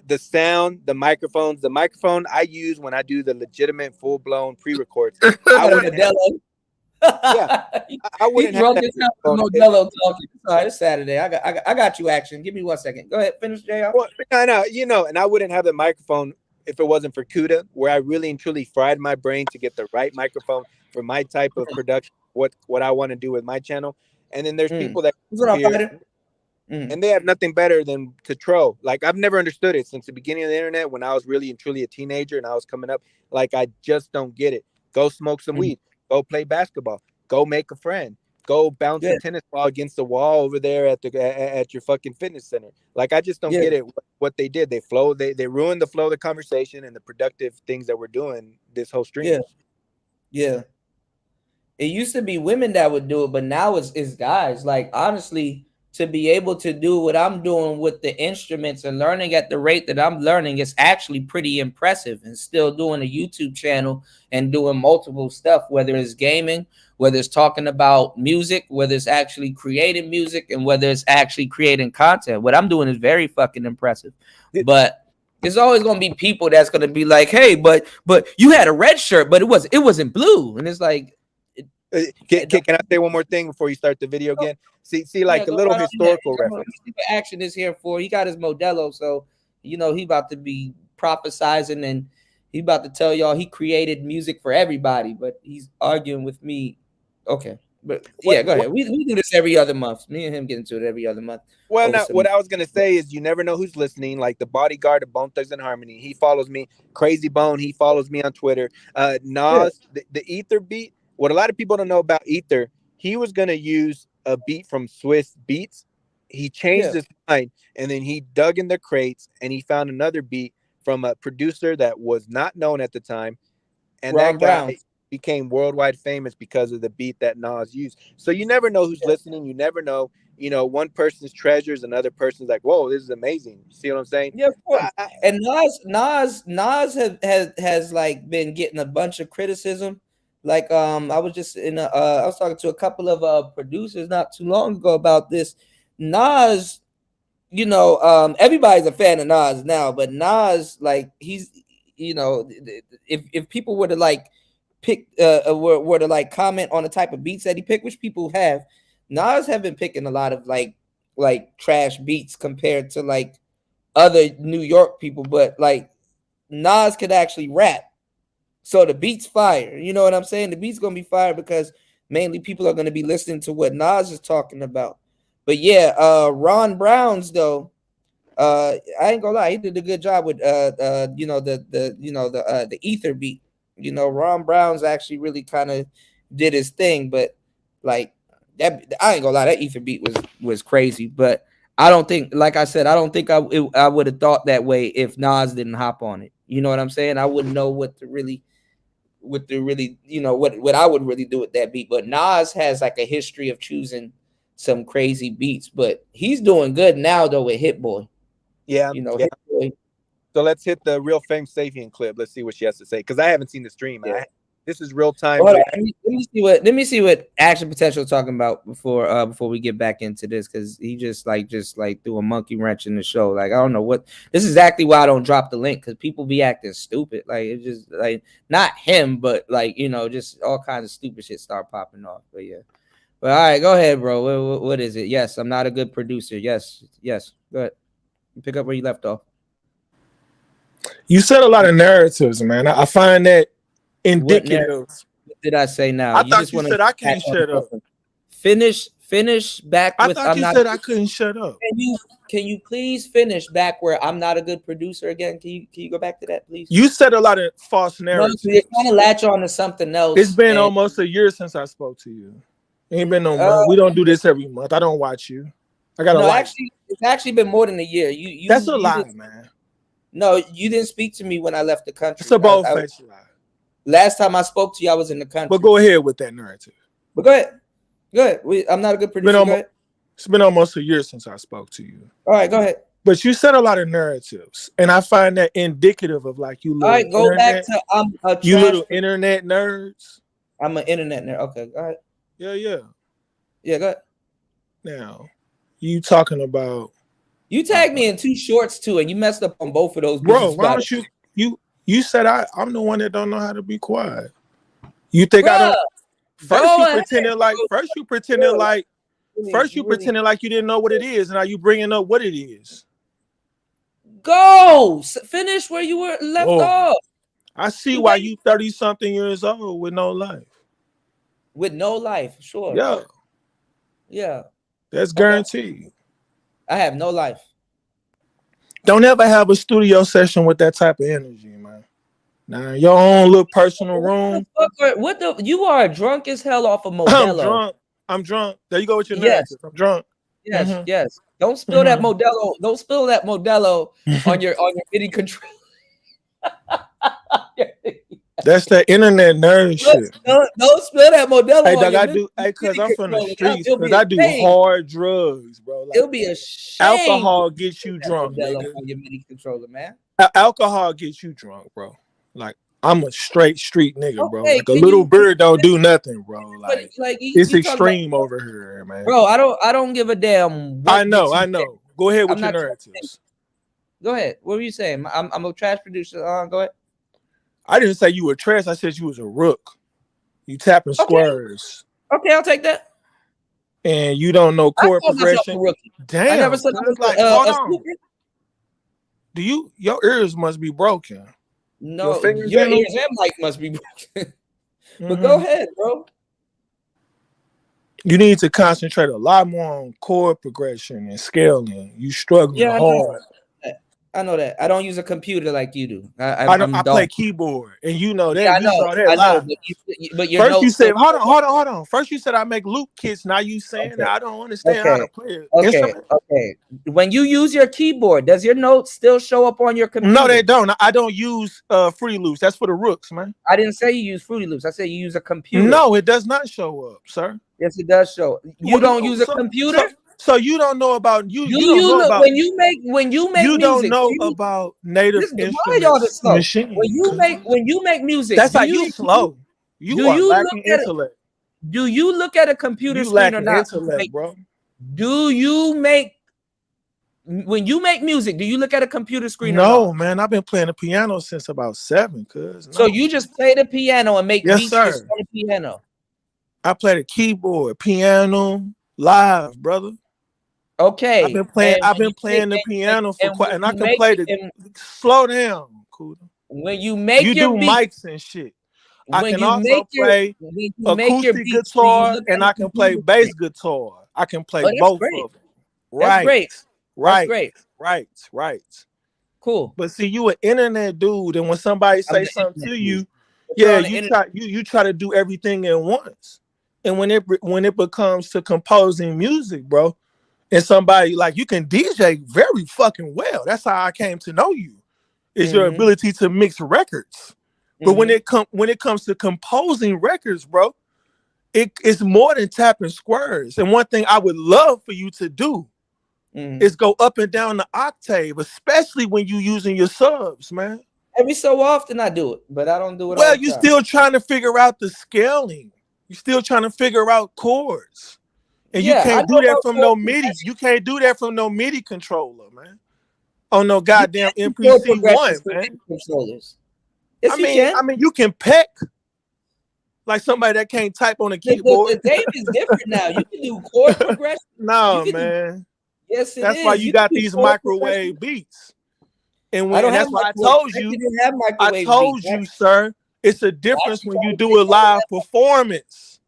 The sound, the microphones, the microphone I use when I do the legitimate full-blown pre-records. I wouldn't have, I wouldn't have that Modelo talking. Sorry, it's Saturday. I got you, Action. Give me 1 second. Go ahead, finish, JR. Well, no, you know, and I wouldn't have the microphone if it wasn't for Cuda, where I really and truly fried my brain to get the right microphone for my type of production, what I want to do with my channel. And then there's people that and they have nothing better than to troll. Like, I've never understood it since the beginning of the internet, when I was really and truly a teenager and I was coming up. Like, I just don't get it. Go smoke some weed. Go play basketball. Go make a friend. Go bounce a tennis ball against the wall over there at your fucking fitness center. Like, I just don't get it. What they did, they ruined the flow of the conversation and the productive things that we're doing this whole stream. Yeah. It used to be women that would do it, but now it's guys. Like, honestly, to be able to do what I'm doing with the instruments and learning at the rate that I'm learning is actually pretty impressive, and still doing a YouTube channel and doing multiple stuff, whether it's gaming, whether it's talking about music, whether it's actually creating music, and whether it's actually creating content. What I'm doing is very fucking impressive. But There's always gonna be people that's gonna be like, hey, but you had a red shirt, but it wasn't blue, and it's like. Can I say one more thing before you start the video again? See, like a little historical reference. What action is here for? He got his Modelo, so he about to be prophesizing, and he about to tell y'all he created music for everybody, but he's arguing with me. Okay, but yeah, go ahead. We do this every other month. Me and him get into it every other month. Well, now what I was gonna say is you never know who's listening. Like the bodyguard of Bone Thugs and Harmony, he follows me. Crazy Bone, he follows me on Twitter. Nas, the Ether beat. What a lot of people don't know about Ether, he was going to use a beat from Swiss Beats. He changed his mind, and then he dug in the crates, and he found another beat from a producer that was not known at the time. And that guy became worldwide famous because of the beat that Nas used. So you never know who's listening. You never know. You know, one person's treasures, another person's like, whoa, this is amazing. You see what I'm saying? Yeah, of course. And Nas has like been getting a bunch of criticism. Like I was just I was talking to a couple of producers not too long ago about this. Nas, everybody's a fan of Nas now, but Nas, like, he's, if people were to like pick were to like comment on the type of beats that he picked, which people have, Nas have been picking a lot of like trash beats compared to like other New York people, but like Nas could actually rap. So the beat's fire. You know what I'm saying? The beat's going to be fire because mainly people are going to be listening to what Nas is talking about. But yeah, Ron Browns though, I ain't gonna lie, he did a good job with the Ether beat. Ron Browns actually really kind of did his thing, but like that, I ain't gonna lie, that Ether beat was crazy. But I don't think, like I said, I don't think I would have thought that way if Nas didn't hop on it. You know what I'm saying? I wouldn't know what I would really do with that beat. But Nas has like a history of choosing some crazy beats, but he's doing good now though with Hit Boy. Yeah, Hit Boy. So let's hit the Real Fame Sapien clip. Let's see what she has to say, because I haven't seen the stream. Yeah. This is real time. Let me see what Action Potential is talking about before we get back into this, because he just threw a monkey wrench in the show. Like, I don't know what this is exactly why I don't drop the link, because people be acting stupid. Like, it's just like not him, but like just all kinds of stupid shit start popping off. But yeah. But all right, go ahead, bro. What is it? Yes, I'm not a good producer. Yes. Go ahead. Pick up where you left off. You said a lot of narratives, man. I find that indicative. What did I say now? I thought you said I can't shut up. Finish back with. I thought you said I couldn't shut up. Can you please finish back where I'm not a good producer again? Can you go back to that, please? You said a lot of false narratives. No, you're trying to latch on to something else. It's been almost a year since I spoke to you. Ain't been no month. We don't do this every month. I don't watch you. I got it's actually been more than a year. That's a lie, man. No, you didn't speak to me when I left the country. It's a bold-faced lie. Last time I spoke to you, I was in the country. But go ahead with that narrative. But go ahead. I'm not a good producer. It's been almost a year since I spoke to you. All right, go ahead. But you said a lot of narratives, and I find that indicative of like you. All right, go back to you little internet nerds. I'm an internet nerd. Okay, go ahead. Yeah, go ahead. Now, you talking about? You tagged me in 2 shorts too, and you messed up on both of those. Bro, why don't you said I'm the one that don't know how to be quiet. You think I don't? First you pretended like you didn't know what it is, and now you bringing up what it is. Go finish where you were left off. I see why you 30-something years old with no life. With no life, sure. Yeah. That's guaranteed. I have no life. Don't ever have a studio session with that type of energy, man. Now your own little personal room. You are drunk as hell off of Modelo. I'm drunk. There you go with your narrative. I'm drunk. Yes. Don't spill that Modelo. Don't spill that Modelo on your MIDI controller. That's that internet nerd shit. Don't spill that Modelo. Hey, dog, because I'm from the streets. Because I do hard drugs, bro. Like, it'll be a shame. Alcohol gets you drunk, nigga. On your MIDI controller, man. Alcohol gets you drunk, bro. Like, I'm a straight street nigga, bro. Like a little bird don't do nothing, bro. Like it's extreme over here, man. Bro, I don't give a damn. I know. Go ahead with your narratives. Go ahead. What were you saying? I'm a trash producer. Go ahead. I didn't say you were trash. I said you was a rook. You tapping squares. Okay, I'll take that. And you don't know chord I call myself progression. a rookie. Damn. I never said I was like, hold on. Do your ears must be broken? No, your your ears and mic must be broken. But go ahead, bro. You need to concentrate a lot more on chord progression and scaling. You struggling hard. I know that. I don't use a computer like you do. I play keyboard, and you know that. Yeah, I you know. saw that I live. know. But your First you notes said, still- hold on. First you said I make loop kits. Now you saying that I don't understand how to play it. Okay. When you use your keyboard, does your notes still show up on your computer? No, they don't. I don't use Fruity Loops. That's for the rooks, man. I didn't say you use Fruity Loops. I said you use a computer. No, it does not show up, sir. Yes, it does show. You don't use a computer. So you don't know about you. You don't know about when you make you music. don't know about native instruments machines. When you make music, that's how you slow. You are lacking intellect. Do you look at a computer screen or not? Intellect, bro. Do you make when you make music? Do you look at a computer screen? No, man. I've been playing the piano since about 7. So you just play the piano and make beats sir. on the piano. I play the keyboard, piano, live, brother. Okay. I've been playing the piano for quite, and I can play the. Slow down, Kuda. When you make you your do beat, mics and shit. I when can you also make your- play when you make your acoustic beats, guitar, you look and at I a can play computer bass screen. guitar. I can play Oh, that's both great. of them. That's great. Right. That's great. Right. Cool. But see, you an internet dude, and when somebody say the something to internet you, dude. yeah, You're on the you try to do everything at once. And when it becomes to composing music, bro, and somebody like you can DJ very fucking well. That's how I came to know you. Is your ability to mix records. But when it comes to composing records, bro, it's more than tapping squares. And one thing I would love for you to do is go up and down the octave, especially when you using your subs, man. Every so often I do it, but I don't do it. Well, all the you're time. still trying to figure out the scaling. You're still trying to figure out chords. And Yeah, you I can't know do that about from no chord MIDI. You can't do that from no MIDI controller, man. On no goddamn Chord MPC progressions one, for man. controllers. Yes, you can. I mean, you can peck like somebody that can't type on a keyboard. The game is different now. You can do chord progression. No, man. Yes, it That's is. why you can got do these chord microwave beats. And I don't that's have why I microwave- told I you. didn't have I microwave told beats. you, sir. It's a difference when you do a live performance.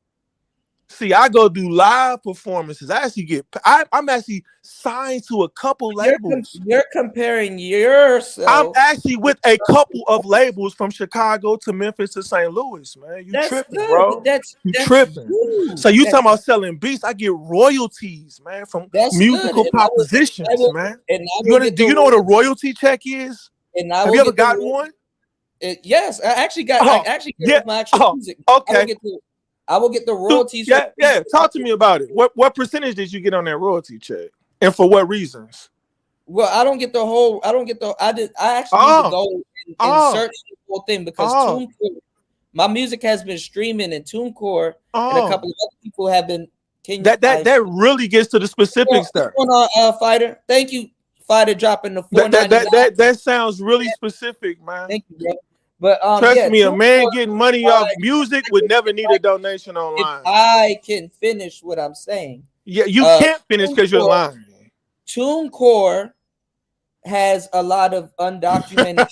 See, I go do live performances. I'm actually signed to a couple labels. You're comparing yourself. I'm actually with a couple of labels from Chicago to Memphis to St. Louis, man. You That's tripping, good. bro. That's tripping. good. So you That's talking about selling beats? I get royalties, man, from musical good. propositions, man. And I Do will you know what a royalty check is? And I Have will you ever get the gotten ro- one? Yes, I actually got. I actually get my actual music. Okay. I will get the royalties. Yeah. Talk to me about it. What percentage did you get on that royalty check, and for what reasons? Well, I don't get the whole. I don't get the. I actually need to go and search the whole thing because TuneCore, my music has been streaming in TuneCore, and a couple of other people have been. That really gets to the specifics there. Fighter, thank you, Fighter, dropping the $4.99. That sounds really specific, man. Thank you, bro. But trust me, a man getting money off music would never need a donation online. If I can finish what I'm saying. Yeah, you can't finish because you're lying. TuneCore has a lot of undocumented.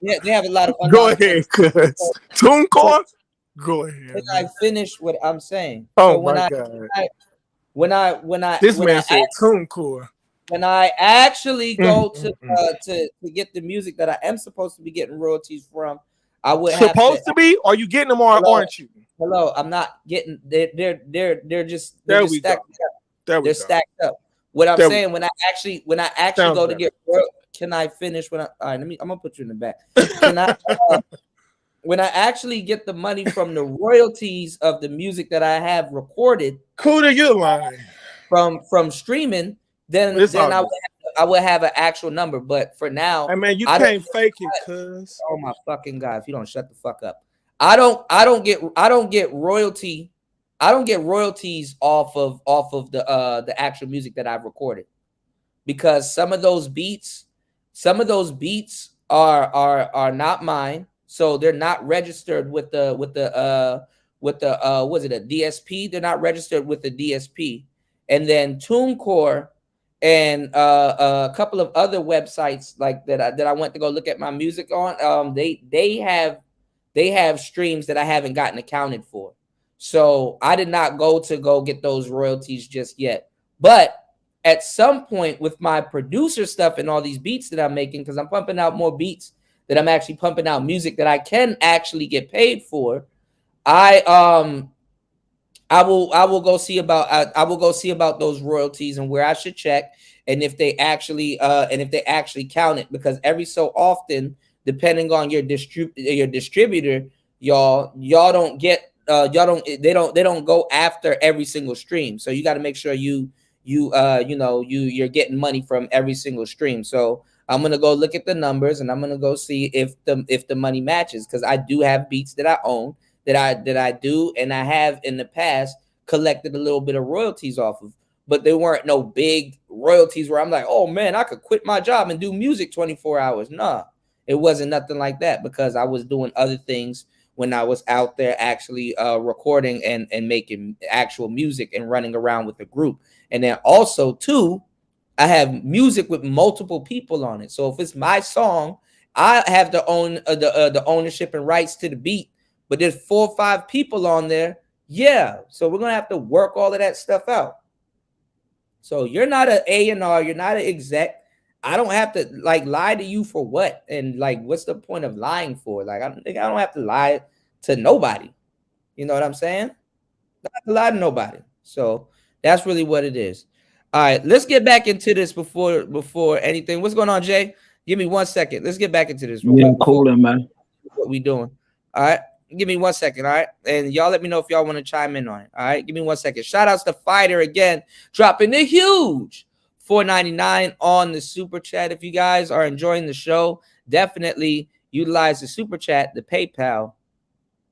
Yeah, they have a lot of undocumented. Go ahead, cuz. TuneCore? Go ahead. Can I finish what I'm saying? Oh so my God. This man said TuneCore. When I actually go to get the music that I am supposed to be getting royalties from, I would have supposed to be. Are you getting them or aren't you? Hello, I'm not getting. They're just stacked up. They're stacked up. What I'm saying when I actually go to get, can I finish? All right, I'm gonna put you in the back. Can I? When I actually get the money from the royalties of the music that I have recorded, Kuda, you're lying. From streaming. Then I would have an actual number, but for now, I mean, you can't fake it, cuz. Oh my fucking God! If you don't shut the fuck up, I don't get royalties off of the actual music that I've recorded, because some of those beats are not mine, so they're not registered with the was it a DSP? They're not registered with the DSP. And then TuneCore and a couple of other websites like that I went to go look at my music on, they have streams that I haven't gotten accounted for. So I did not go get those royalties just yet. But at some point with my producer stuff and all these beats that I'm making, because I'm pumping out more beats, that I'm actually pumping out music that I can actually get paid for, I will go see about those royalties and where I should check, and if they actually count it, because every so often, depending on your distributor, y'all don't get they don't go after every single stream. So you got to make sure you're getting money from every single stream. So I'm gonna go look at the numbers and I'm gonna go see if the money matches, because I do have beats that I own that I do, and I have in the past collected a little bit of royalties off of, but they weren't no big royalties where I'm like, oh man, I could quit my job and do music 24 hours. Nah, it wasn't nothing like that, because I was doing other things when I was out there actually recording and making actual music and running around with a group. And then also too, I have music with multiple people on it. So if it's my song, I have to own the ownership and rights to the beat. But there's 4 or 5 people on there. Yeah. So we're going to have to work all of that stuff out. So you're not an A&R. You're not an exec. I don't have to like lie to you for what? And like, what's the point of lying for? Like, I don't have to lie to nobody. You know what I'm saying? I don't have to lie to nobody. So that's really what it is. All right. Let's get back into this before anything. What's going on, Jay? Give me 1 second. Let's get back into this. Yeah, cooling, man. What we doing? All right. Give me 1 second, all right? And y'all let me know if y'all want to chime in on it, all right? Give me 1 second. Shout outs to Fighter again, dropping the huge $4.99 on the Super Chat. If you guys are enjoying the show, definitely utilize the Super Chat, the PayPal,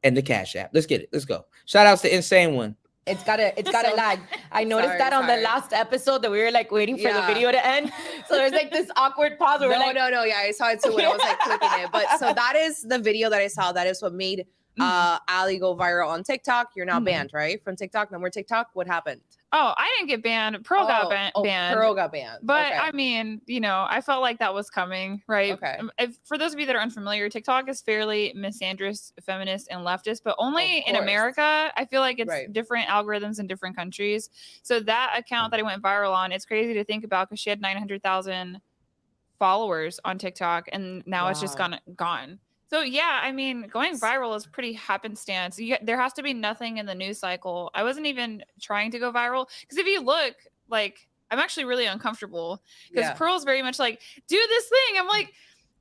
and the Cash App. Let's get it. Let's go. Shout outs to Insane One. It's gotta lag. I noticed that on the last episode that we were like waiting for the video to end. So there's like this awkward pause where No, yeah, I saw it too when I was like clicking it. But so that is the video that I saw. That is what made Ali go viral on TikTok. You're now banned, right? From TikTok. No more TikTok. What happened? Oh, I didn't get banned. Pearl got banned. Pearl got banned. But Okay. I mean, I felt like that was coming, right? Okay. For those of you that are unfamiliar, TikTok is fairly misandrous, feminist, and leftist, but only in course. America. I feel like it's Right. different algorithms in different countries. So that account that I went viral on, it's crazy to think about because she had 900,000 followers on TikTok, and now it's just gone. So yeah, I mean, going viral is pretty happenstance. There has to be nothing in the news cycle. I wasn't even trying to go viral because if you look, like, I'm actually really uncomfortable because Yeah. Pearl's very much like, do this thing. I'm like,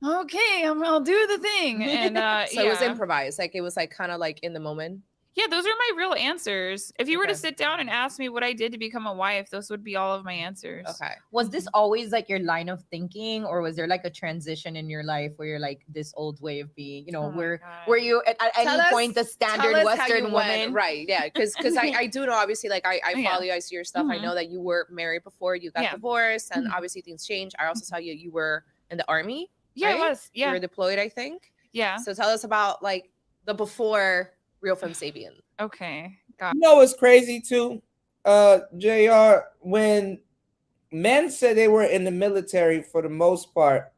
okay, I'll do the thing. And So it was improvised. Like it was like kind of like in the moment. Yeah, those are my real answers. If you were to sit down and ask me what I did to become a wife, those would be all of my answers. Okay. Was this always like your line of thinking, or was there like a transition in your life where you're like this old way of being, were you at any point the standard tell us how Western you went, woman? right? Yeah, because I do know, obviously, like I Yeah. follow you, I see your stuff. I Mhm. know that you were married before you got divorced, and Mhm. obviously things change. I also saw you were in the army. Yeah, I right? was. Yeah. You were deployed, I think. Yeah. So tell us about like the before Real Femme Sapien. Okay. You know what's crazy too, JR, when men said they were in the military for the most part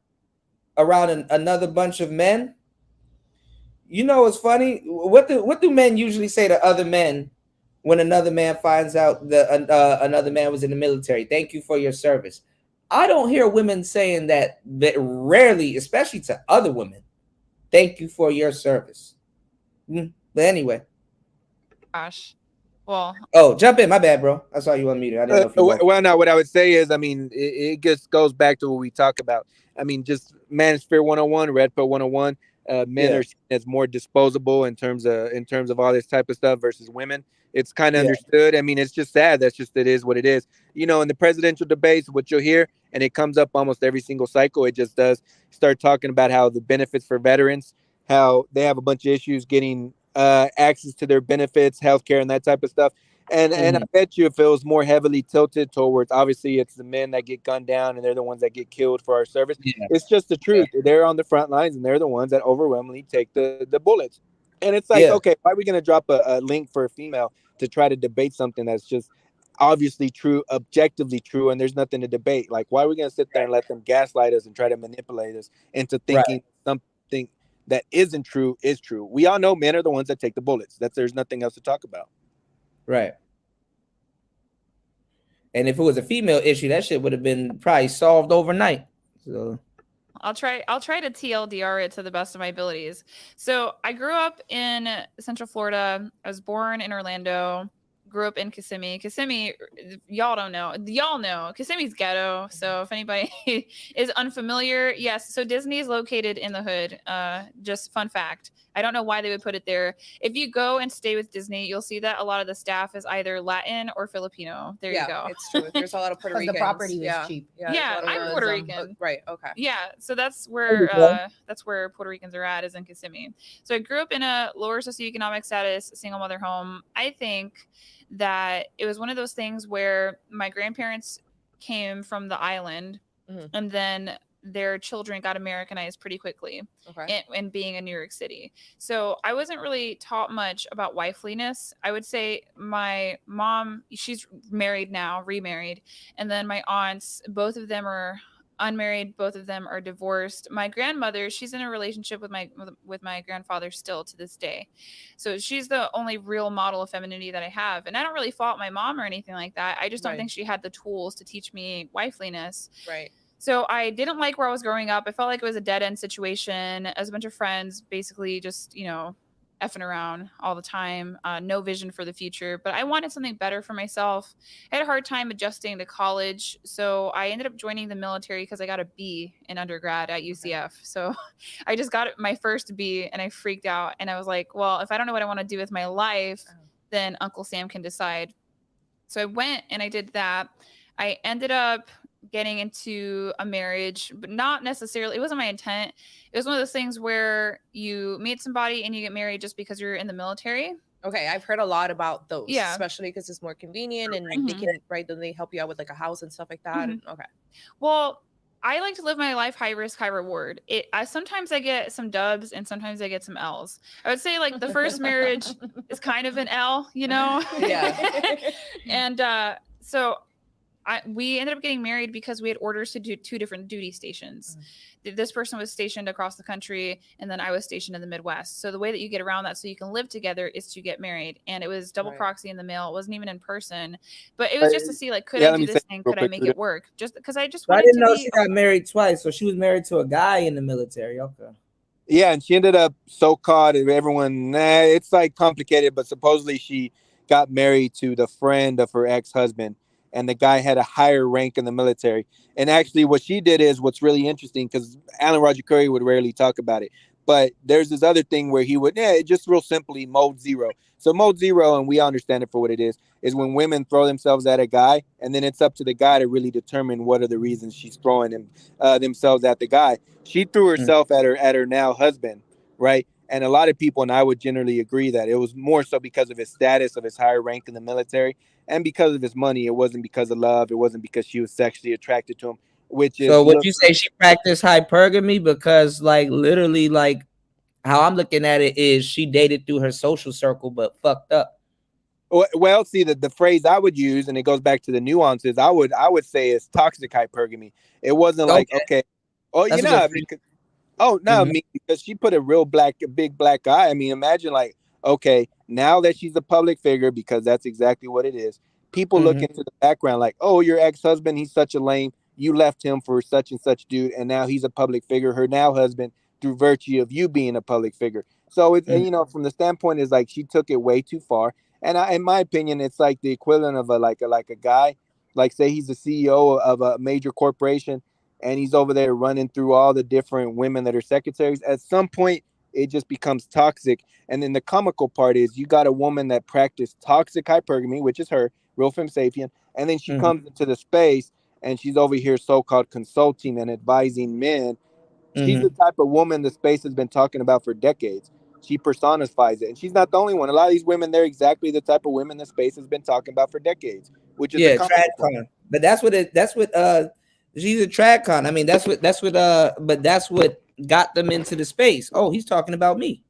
around another bunch of men, you know what's funny? What do men usually say to other men when another man finds out that another man was in the military? Thank you for your service. I don't hear women saying that rarely, especially to other women. Thank you for your service. But anyway. Gosh. Well. Oh, jump in. My bad, bro. I saw you unmuted. I didn't know if you were. Well, no, what I would say is, I mean, it just goes back to what we talk about. I mean, just Manosphere 101, Red Pill 101. Men are seen as more disposable in terms of all this type of stuff versus women. It's kind of understood. I mean, it's just sad. That's just, it is what it is. In the presidential debates, what you'll hear, and it comes up almost every single cycle, it just does start talking about how the benefits for veterans, how they have a bunch of issues getting access to their benefits, healthcare, and that type of stuff. And I bet you if it was more heavily tilted towards, obviously it's the men that get gunned down and they're the ones that get killed for our service. Yeah. It's just the truth. They're on the front lines and they're the ones that overwhelmingly take the bullets. And it's like, okay, why are we going to drop a link for a female to try to debate something that's just obviously true, objectively true, and there's nothing to debate? Like, why are we going to sit there and let them gaslight us and try to manipulate us into thinking something that isn't true is true? We all know men are the ones that take the bullets. There's nothing else to talk about. Right. And if it was a female issue, that shit would have been probably solved overnight. So I'll try to TLDR it to the best of my abilities. So I grew up in Central Florida. I was born in Orlando. Grew up in Kissimmee. Kissimmee, y'all don't know. Y'all know. Kissimmee's ghetto. So if anybody is unfamiliar, yes. So Disney is located in the hood. Just fun fact. I don't know why they would put it there. If you go and stay with Disney, you'll see that a lot of the staff is either Latin or Filipino. There you go. It's true. There's a lot of Puerto Ricans. The property was cheap. Yeah, I'm Puerto Rican. Right. Okay. Yeah, so that's where Puerto Ricans are at, is in Kissimmee. So I grew up in a lower socioeconomic status, single mother home. I think that it was one of those things where my grandparents came from the island, and then their children got Americanized pretty quickly in being in New York City. So I wasn't really taught much about wifeliness. I would say my mom, she's married now, remarried. And then my aunts, both of them are unmarried. Both of them are divorced. My grandmother, she's in a relationship with my grandfather still to this day. So she's the only real model of femininity that I have. And I don't really fault my mom or anything like that. I just don't think she had the tools to teach me wifeliness. Right. So I didn't like where I was growing up. I felt like it was a dead end situation. As a bunch of friends, basically just, effing around all the time. No vision for the future. But I wanted something better for myself. I had a hard time adjusting to college. So I ended up joining the military because I got a B in undergrad at UCF. So I just got my first B and I freaked out. And I was like, well, if I don't know what I want to do with my life, then Uncle Sam can decide. So I went and I did that. I ended up getting into a marriage, but not necessarily, it wasn't my intent. It was one of those things where you meet somebody and you get married just because you're in the military. Okay, I've heard a lot about those, Yeah. especially because it's more convenient and they can, then they help you out with like a house and stuff like that. Okay. Well, I like to live my life high risk, high reward. Sometimes I get some dubs and sometimes I get some L's. I would say like the first marriage is kind of an L, Yeah. And so we ended up getting married because we had orders to do 2 different duty stations. This person was stationed across the country, and then I was stationed in the Midwest. So the way that you get around that so you can live together is to get married. And it was double proxy in the mail. It wasn't even in person. But it was just to see, like, could I do this thing? Could I make it work? Just because I just wanted I didn't to know be... she got married twice. So she was married to a guy in the military. Okay. Yeah, and she ended up so caught, and everyone, it's like complicated, but supposedly she got married to the friend of her ex-husband. And the guy had a higher rank in the military. And actually what she did is what's really interesting, because Alan Roger Curry would rarely talk about it. But there's this other thing where he would, just real simply, mode 0. So mode 0, and we understand it for what it is when women throw themselves at a guy, and then it's up to the guy to really determine what are the reasons she's throwing themselves at the guy. She threw herself at her now husband, right? And a lot of people, and I would generally agree, that it was more so because of his status, of his higher rank in the military, and because of his money. It wasn't because of love. It wasn't because she was sexually attracted to him, which is... So would you say she practiced hypergamy? Because like literally, like how I'm looking at it is she dated through her social circle, but fucked up. Well, see, the phrase I would use, and it goes back to the nuances, I would say is toxic hypergamy. It wasn't like, okay. Oh, That's I mean, because she put a big black eye. I mean, imagine like, okay, now that she's a public figure, because that's exactly what it is, people look into the background like, oh, your ex-husband, he's such a lame. You left him for such and such dude, and now he's a public figure. Her now husband, through virtue of you being a public figure. So it's from the standpoint is like she took it way too far. And in my opinion, it's like the equivalent of a guy, like say he's the CEO of a major corporation, and he's over there running through all the different women that are secretaries. At some point, it just becomes toxic. And then the comical part is you got a woman that practiced toxic hypergamy, which is her, real femme sapien, and then she comes into the space and she's over here so-called consulting and advising men. She's the type of woman the space has been talking about for decades. She personifies it, and she's not the only one. A lot of these women, they're exactly the type of women the space has been talking about for decades, which is a TradCon. But that's what she's a TradCon. I mean, that's what but that's what got them into the space. Oh, he's talking about me.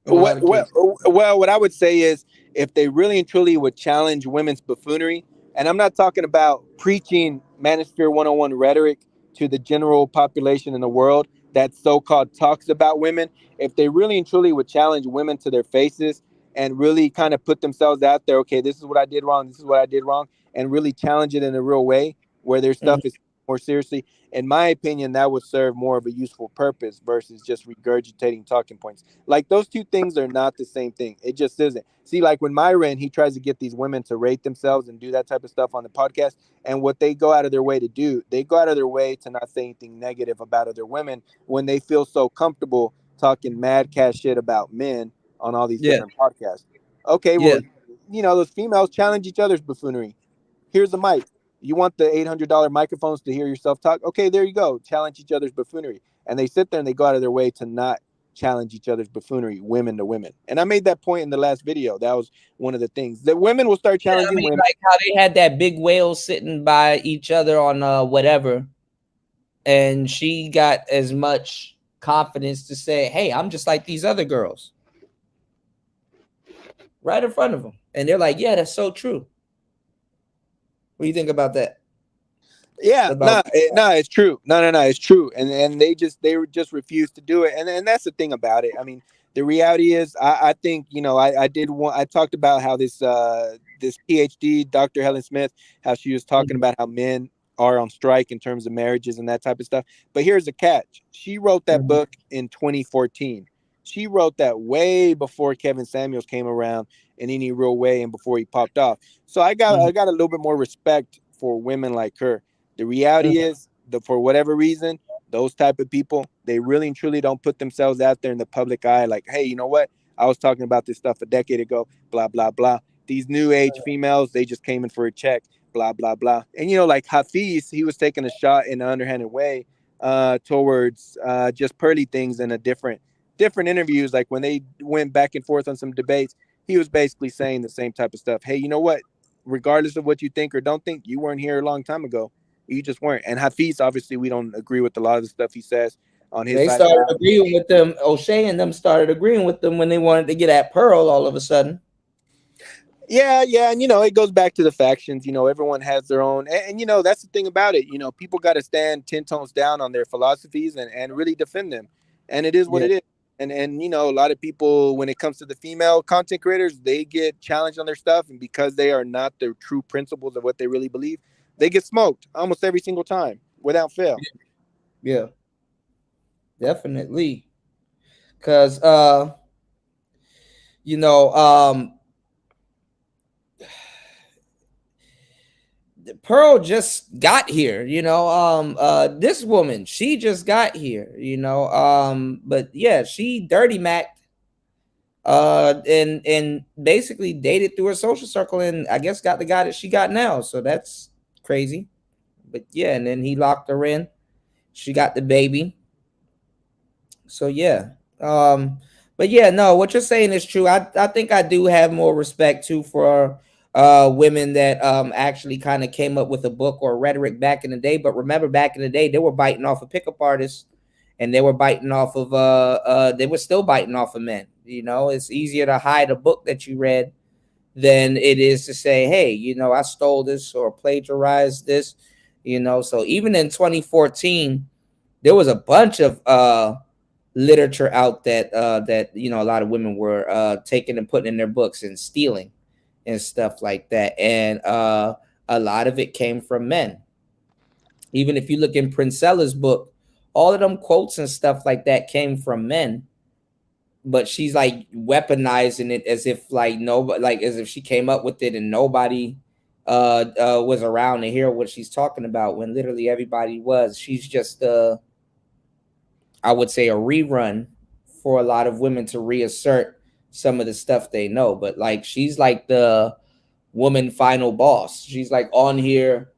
Well, what I would say is, if they really and truly would challenge women's buffoonery, and I'm not talking about preaching Manosphere 101 rhetoric to the general population in the world that so-called talks about women, if they really and truly would challenge women to their faces and really kind of put themselves out there, okay, this is what I did wrong, this is what I did wrong, and really challenge it in a real way where their stuff is more seriously, in my opinion, that would serve more of a useful purpose versus just regurgitating talking points. Like, those two things are not the same thing. It just isn't. See, like when Myron, he tries to get these women to rate themselves and do that type of stuff on the podcast. And what they go out of their way to do, they go out of their way to not say anything negative about other women when they feel so comfortable talking mad cat shit about men on all these different podcasts. Okay, well, you know, those females challenge each other's buffoonery. Here's the mic. You want the $800 microphones to hear yourself talk? Okay, there you go. Challenge each other's buffoonery. And they sit there and they go out of their way to not challenge each other's buffoonery, women to women. And I made that point in the last video. That was one of the things that women will start challenging women. Like how they had that big whale sitting by each other on whatever. And she got as much confidence to say, hey, I'm just like these other girls. Right in front of them. And they're like, yeah, that's so true. What do you think about that? Yeah, it's true. No, it's true. And they just refuse to do it. And that's the thing about it. I mean, the reality is, I think, you know, I talked about how this PhD, Dr. Helen Smith, how she was talking about how men are on strike in terms of marriages and that type of stuff. But here's the catch. She wrote that book in 2014. She wrote that way before Kevin Samuels came around in any real way and before he popped off. So I got a little bit more respect for women like her. The reality is that for whatever reason, those type of people, they really and truly don't put themselves out there in the public eye like, hey, you know what? I was talking about this stuff a decade ago, blah, blah, blah. These new age females, they just came in for a check, blah, blah, blah. And, you know, like Hafiz, he was taking a shot in an underhanded way towards just pearly things in a different interviews. Like when they went back and forth on some debates, he was basically saying the same type of stuff. Hey, you know what? Regardless of what you think or don't think, you weren't here a long time ago. You just weren't. And Hafiz, obviously, we don't agree with a lot of the stuff he says on his side. They started agreeing with them. O'Shea and them started agreeing with them when they wanted to get at Pearl all of a sudden. Yeah. And, you know, it goes back to the factions. You know, everyone has their own. And you know, that's the thing about it. You know, people got to stand 10 tones down on their philosophies and really defend them. And it is what it is. And you know, a lot of people, when it comes to the female content creators, they get challenged on their stuff. And because they are not the true principles of what they really believe, they get smoked almost every single time without fail. Yeah, definitely. Because, you know, Pearl just got here, you know, this woman, she just got here, you know, but yeah, she dirty macked, and basically dated through her social circle and I guess got the guy that she got now. So that's crazy. But yeah, and then he locked her in. She got the baby. So yeah. But yeah, no, what you're saying is true. I think I do have more respect too for women that actually kind of came up with a book or rhetoric back in the day. But remember, back in the day, they were biting off of pickup artists, and they were biting off of they were still biting off of men. You know, it's easier to hide a book that you read than it is to say, hey, you know, I stole this or plagiarized this, you know. So even in 2014, there was a bunch of literature out that you know, a lot of women were taking and putting in their books and stealing and stuff like that. And a lot of it came from men. Even if you look in Princella's book, all of them quotes and stuff like that came from men. But she's like weaponizing it as if like nobody, like as if she came up with it and nobody was around to hear what she's talking about, when literally everybody was. She's just I would say a rerun for a lot of women to reassert some of the stuff they know. But like, she's like the woman final boss. She's like on here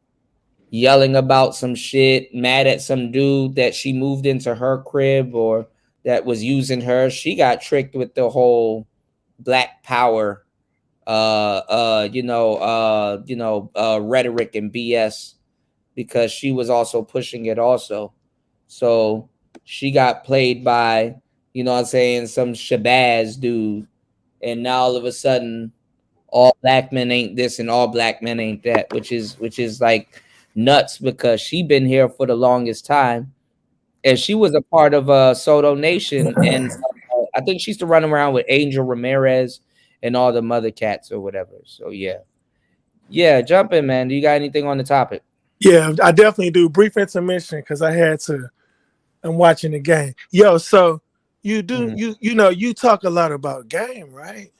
yelling about some shit, mad at some dude that she moved into her crib or that was using her. She got tricked with the whole Black Power, rhetoric and BS, because she was also pushing it also. So she got played by, you know what I'm saying, some Shabazz dude, and now all of a sudden, all black men ain't this and all black men ain't that, which is like nuts, because she been here for the longest time, and she was a part of Soto Nation, and I think she used to run around with Angel Ramirez and all the mother cats or whatever. So yeah, jump in, man. Do you got anything on the topic? Yeah, I definitely do. Brief intermission because I'm watching the game. Yo, so you do you talk a lot about game, right?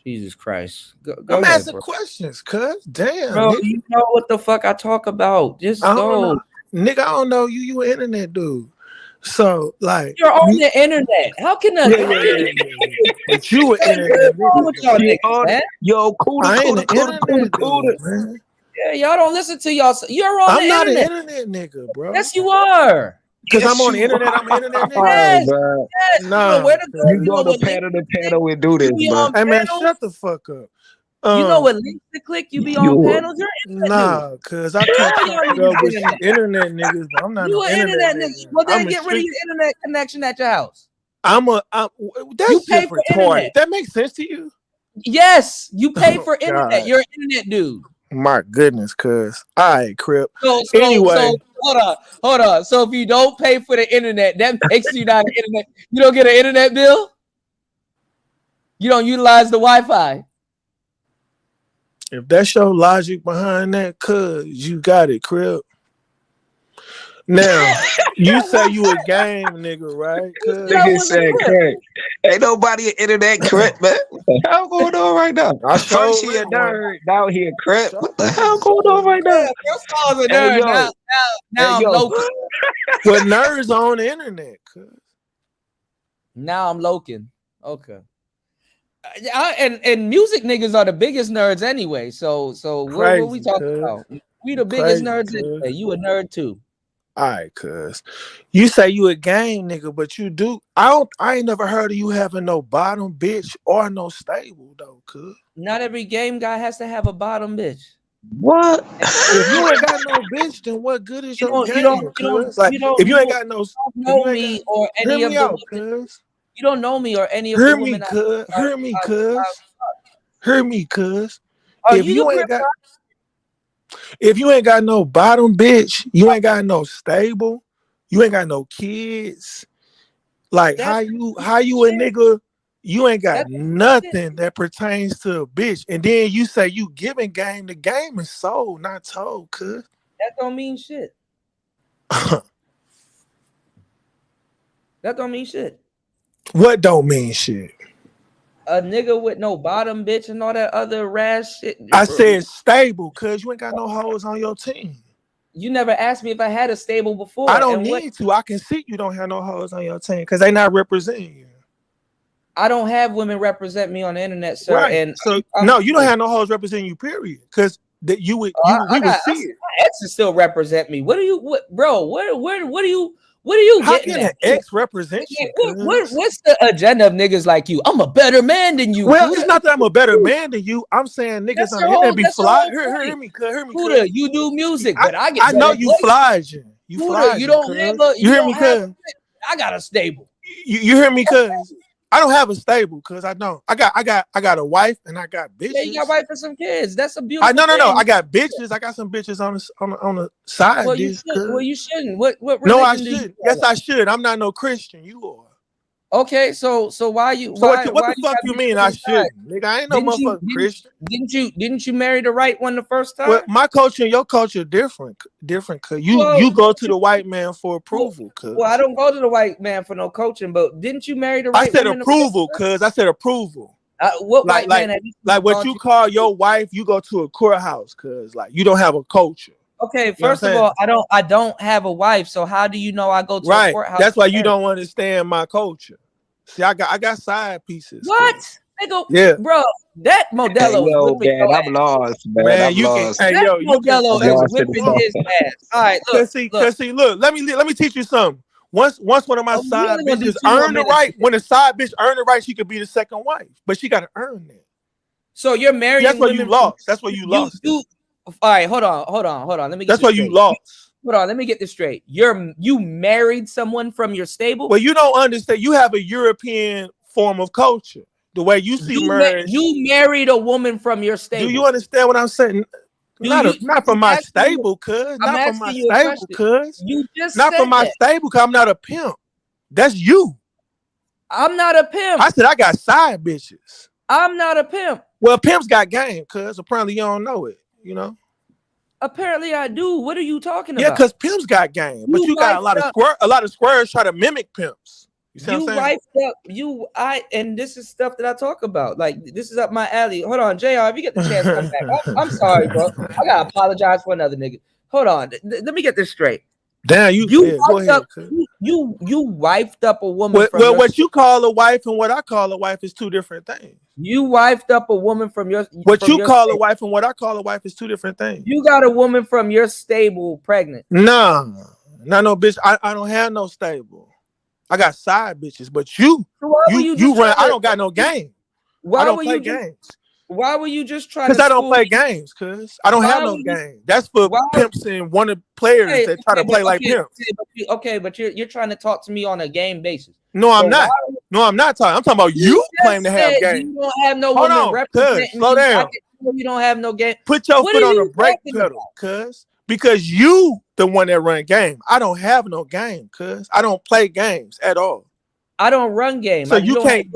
Jesus Christ. Go I'm ahead, asking bro. questions, cuz. Damn, Bro, nigga. you know what the fuck I talk about. Just I don't go. know. Nigga, I don't know you. You an internet dude. So, like, You're on the internet. How can yeah. But you an internet What's wrong with y'all nigga. niggas, man? Yo, I ain't an internet dude, man. Yeah, y'all don't listen to y'all. You're on I'm the not internet. an internet nigga, bro. Yes, you are. Because I'm on the internet, I'm an internet nigga. Yes, bro. yes. Nah, You know where to go. You go to panel to panel and do this, You be bro. on Hey man, panels. shut the fuck up. You know what links to click? You be on You- panels. You're an internet Nah, cause I can't Y'all talk it niggas up with internet. some internet niggas, but I'm not You no an internet internet nigga. nigga. Well, then I'm a get rid of street. your internet connection at your house. That's You pay just for retarded. internet. That makes sense to you? Yes, you pay Oh, for internet. God. You're an internet dude. My goodness, cuz. All right, Crip. So Anyway, hold on. So if you don't pay for the internet, that makes you not an internet. You don't get an internet bill. You don't utilize the Wi-Fi. if that's your logic behind that, cuz you got it, Crip. Now, you say you a game nigga, right? Cuz Nigga said crack. Ain't nobody an internet crap, man. What the hell going on right now? I First sure he a is one. nerd, now he a crap. What the hell going on right now? Yeah, first I was a Hey, nerd. yo. Now Hey, I'm yo. local. Well, nerds on the internet, cuz. Now I'm loking. Okay. And music niggas are the biggest nerds anyway. So what we Crazy, talking cuz. about? We the biggest Crazy, nerds cuz. anyway. You a nerd too. All right, cuz. You say you a game nigga, but you do. I ain't never heard of you having no bottom bitch or no stable though, cuz. Not every game guy has to have a bottom bitch. What? If you ain't got no bitch, then what good is your You game, don't cuz? Like, if you ain't got no, know me or any hear of me the out, women. cuz. You don't know me or any of Hear the me, women. cuz. Hear me, cuz. Hear me, cuz. Are If you you the ain't got, if you ain't got no bottom bitch, you ain't got no stable, you ain't got no kids. Like how you a nigga, you ain't got nothing that pertains to a bitch, and then you say you giving game. The game is sold, not told, cuz. That don't mean shit. That don't mean shit. What don't mean shit? A nigga with no bottom bitch and all that other rash shit. I said stable, cuz you ain't got no hoes on your team. You never asked me if I had a stable before. I don't need to. I can see you don't have no hoes on your team because they not representing you. I don't have women represent me on the internet, sir. Right. And So no, you don't have no hoes representing you, period. Because that we would see it. My exes still represent me. What do you bro? What do you How getting can an at? ex represent you? What's the agenda of niggas like you? I'm a better man than you. Well, Kuda. it's not that I'm a better man than you. I'm saying niggas That's on your the whole- internet be that's your fly. whole Hear point. me, cuz. Hear me, Kuda, cuz. you do music, but I get I know better you places. flyging. You Kuda, flyging, you don't cuz. have a. You hear don't me, have cuz? I got a stable. You hear me, cuz? I don't have a stable, cuz I don't. I got a wife and I got bitches. Yeah, you got wife and some kids. That's a beautiful. No. thing. I got bitches. I got some bitches on the side. Well, you dish, should. cuz. Well, you shouldn't. What No, I religion do you should. follow? Yes, I should. I'm not no Christian. You are. Okay, so why you? So why, what why the fuck gotta you be mean on I the side? shouldn't? Nigga, I ain't no motherfucking Christian. Didn't you marry the right one the first time? Well, my culture and your culture different. Cause you go to the white man for approval, cuz. Well, I don't go to the white man for no coaching, but didn't you marry the I right said woman? approval, cuz. I said approval. What white man have you like what gone you to? call your wife, you go to a courthouse, cuz like you don't have a culture. Okay, You know first what I'm of saying? all, I don't have a wife, so how do you know I go to a Right. courthouse? That's why you don't understand my culture. See, I got side pieces. What? cuz. Nigga, Yeah. bro, that Modelo Hey, is yo, whipping man, your I'm ass. lost, man. Man, I'm you lost. can. Hey, That yo, you can Modelo say is what you whipping want. his ass. All right, look. Cause see, look, let me teach you something. Once one of my Oh, you side only gonna do bitches 2 more earn the minutes. right, when a side bitch earn the right, she could be the second wife, but she got to earn that. So you're marrying That's why you women. lost. That's why you lost. All right, hold on. Let me get That's this why straight. you lost. Hold on, let me get this straight. You married someone from your stable? Well, you don't understand. You have a European form of culture. The way you see marriage. You married a woman from your stable. Do you understand what I'm saying? Not from my stable, cuz. Not from my stable, cuz. You just not said from my that. stable, cuz I'm not a pimp. That's you. I'm not a pimp. I said I got side bitches. I'm not a pimp. Well, pimps got game, cuz. Apparently you don't know it, you know? Apparently I do. What are you talking Yeah, about? because pimps got game. But you got a lot of squares try to mimic pimps. You see what I'm saying? And this is stuff that I talk about. Like, this is up my alley. Hold on, JR, if you get the chance, come back. I'm sorry, bro. I gotta apologize for another nigga. Hold on. Let me get this straight. Damn, you go ahead. You wifed up a woman from well, what you call a wife and what I call a wife is two different things. You wifed up a woman from your what you call a wife and what I call a wife is two different things. You got a woman from your stable pregnant. Nah, no bitch. I don't have no stable. I got side bitches, but you run. I don't got no game. I don't play games. Why were you just trying? Because I don't play games. Cause I don't have no game. That's for pimps and wanted players that try to play like pimps. Okay, but you're trying to talk to me on a game basis. No, I'm not. No, I'm not talking. I'm talking about you claim to have game. You don't have no Hold woman on, representing. slow down. You don't have no game. Put your foot on the brake pedal, cuz. Because you the one that run game. I don't have no game, cuz. I don't play games at all. I don't run game. So you can't.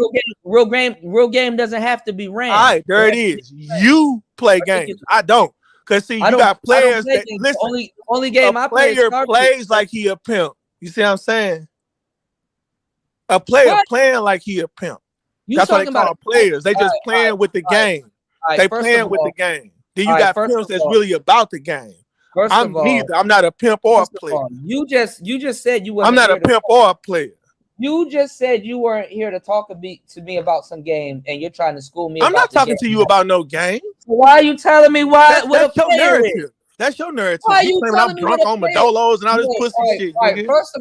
Real game doesn't have to be ran. All right, there it is. You play games. I don't. Cause see, you got players that listen. Only game I play. Player plays like he a pimp. You see what I'm saying? A player playing like he a pimp. That's what they call players. They just playing with the game. They playing with the game. Then you got pimps that's really about the game. I'm neither. I'm not a pimp or a player. You just said you were. I'm not a pimp or a player. You just said you weren't here to talk to me about some game, and you're trying to school me. I'm not talking to you about no game. So why are you telling me why? That's your narrative. That's your narrative. Why you claiming I'm drunk on Madolos and all this pussy shit. Right. First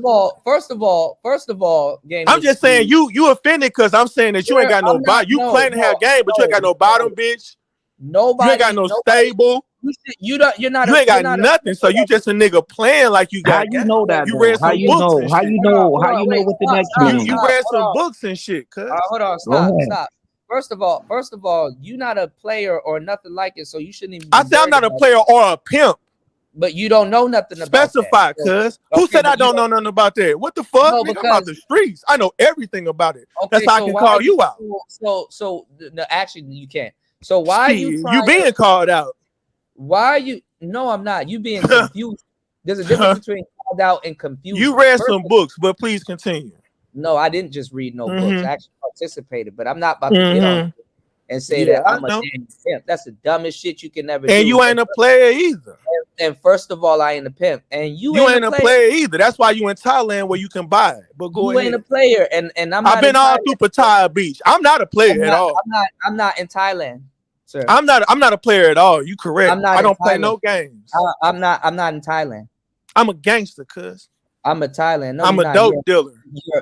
of all, game. I'm just saying you offended because I'm saying that you ain't got no bottom. You claim to have game, but you ain't got no bottom, bitch. Nobody. You ain't got no stable. You're not. You ain't got nothing. So you just a nigga playing like you got. How you know that? You read some books. How you know what the next game? You read some books and shit. Hold on. Stop. First of all, you're not a player or nothing like it, so you shouldn't even. I said I'm not a player or a pimp. But you don't know nothing about Specify, cuz. Who said I don't know nothing about that? What the fuck? No, nigga, I'm out the streets. I know everything about it. Okay, that's how I can call you out. So no, actually you can't. So why are you being called out? Why are you? No, I'm not. You being confused. There's a difference between called out and confused. You read some books, but please continue. No, I didn't just read no books. I actually participated, but I'm not about to get on and say that I'm a damn pimp. That's the dumbest shit you can ever do. And you ain't a player either. And first of all, I ain't a pimp. And you ain't a player either. That's why you in Thailand where you can buy it. But go ahead. You ain't a player. And I've been all through Pattaya Beach. I'm not a player at all. I'm not in Thailand, sir. I'm not a player at all. You correct. I don't play no games. I'm not in Thailand. I'm a gangster, cuz. I'm a Thailand. No, I'm a dope dealer.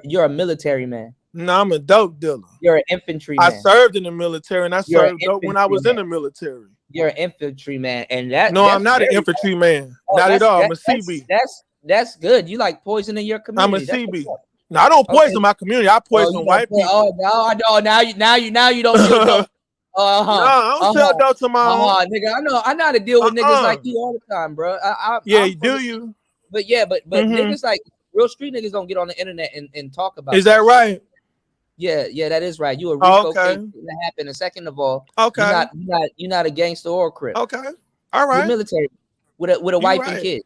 You're a military man. No, I'm a dope dealer. You're an infantry man. I served in the military, and I served dope when I was in the military. You're an infantry man, and that. No, I'm not an infantry man. Not at all. I'm a CB. That's good. You like poisoning your community. I'm a CB. No, I don't poison my community. I poison white people. Oh no, I don't. Now you don't feel dope. No, I don't sell dope to my own. Nigga, I know how to deal with niggas like you all the time, bro. You? But niggas like real street niggas don't get on the internet and talk about. Is that right? Yeah, that is right. You a Rico case that happened. And second of all, you're not a gangster or a crip. Okay, all right. You're military with a wife and kid.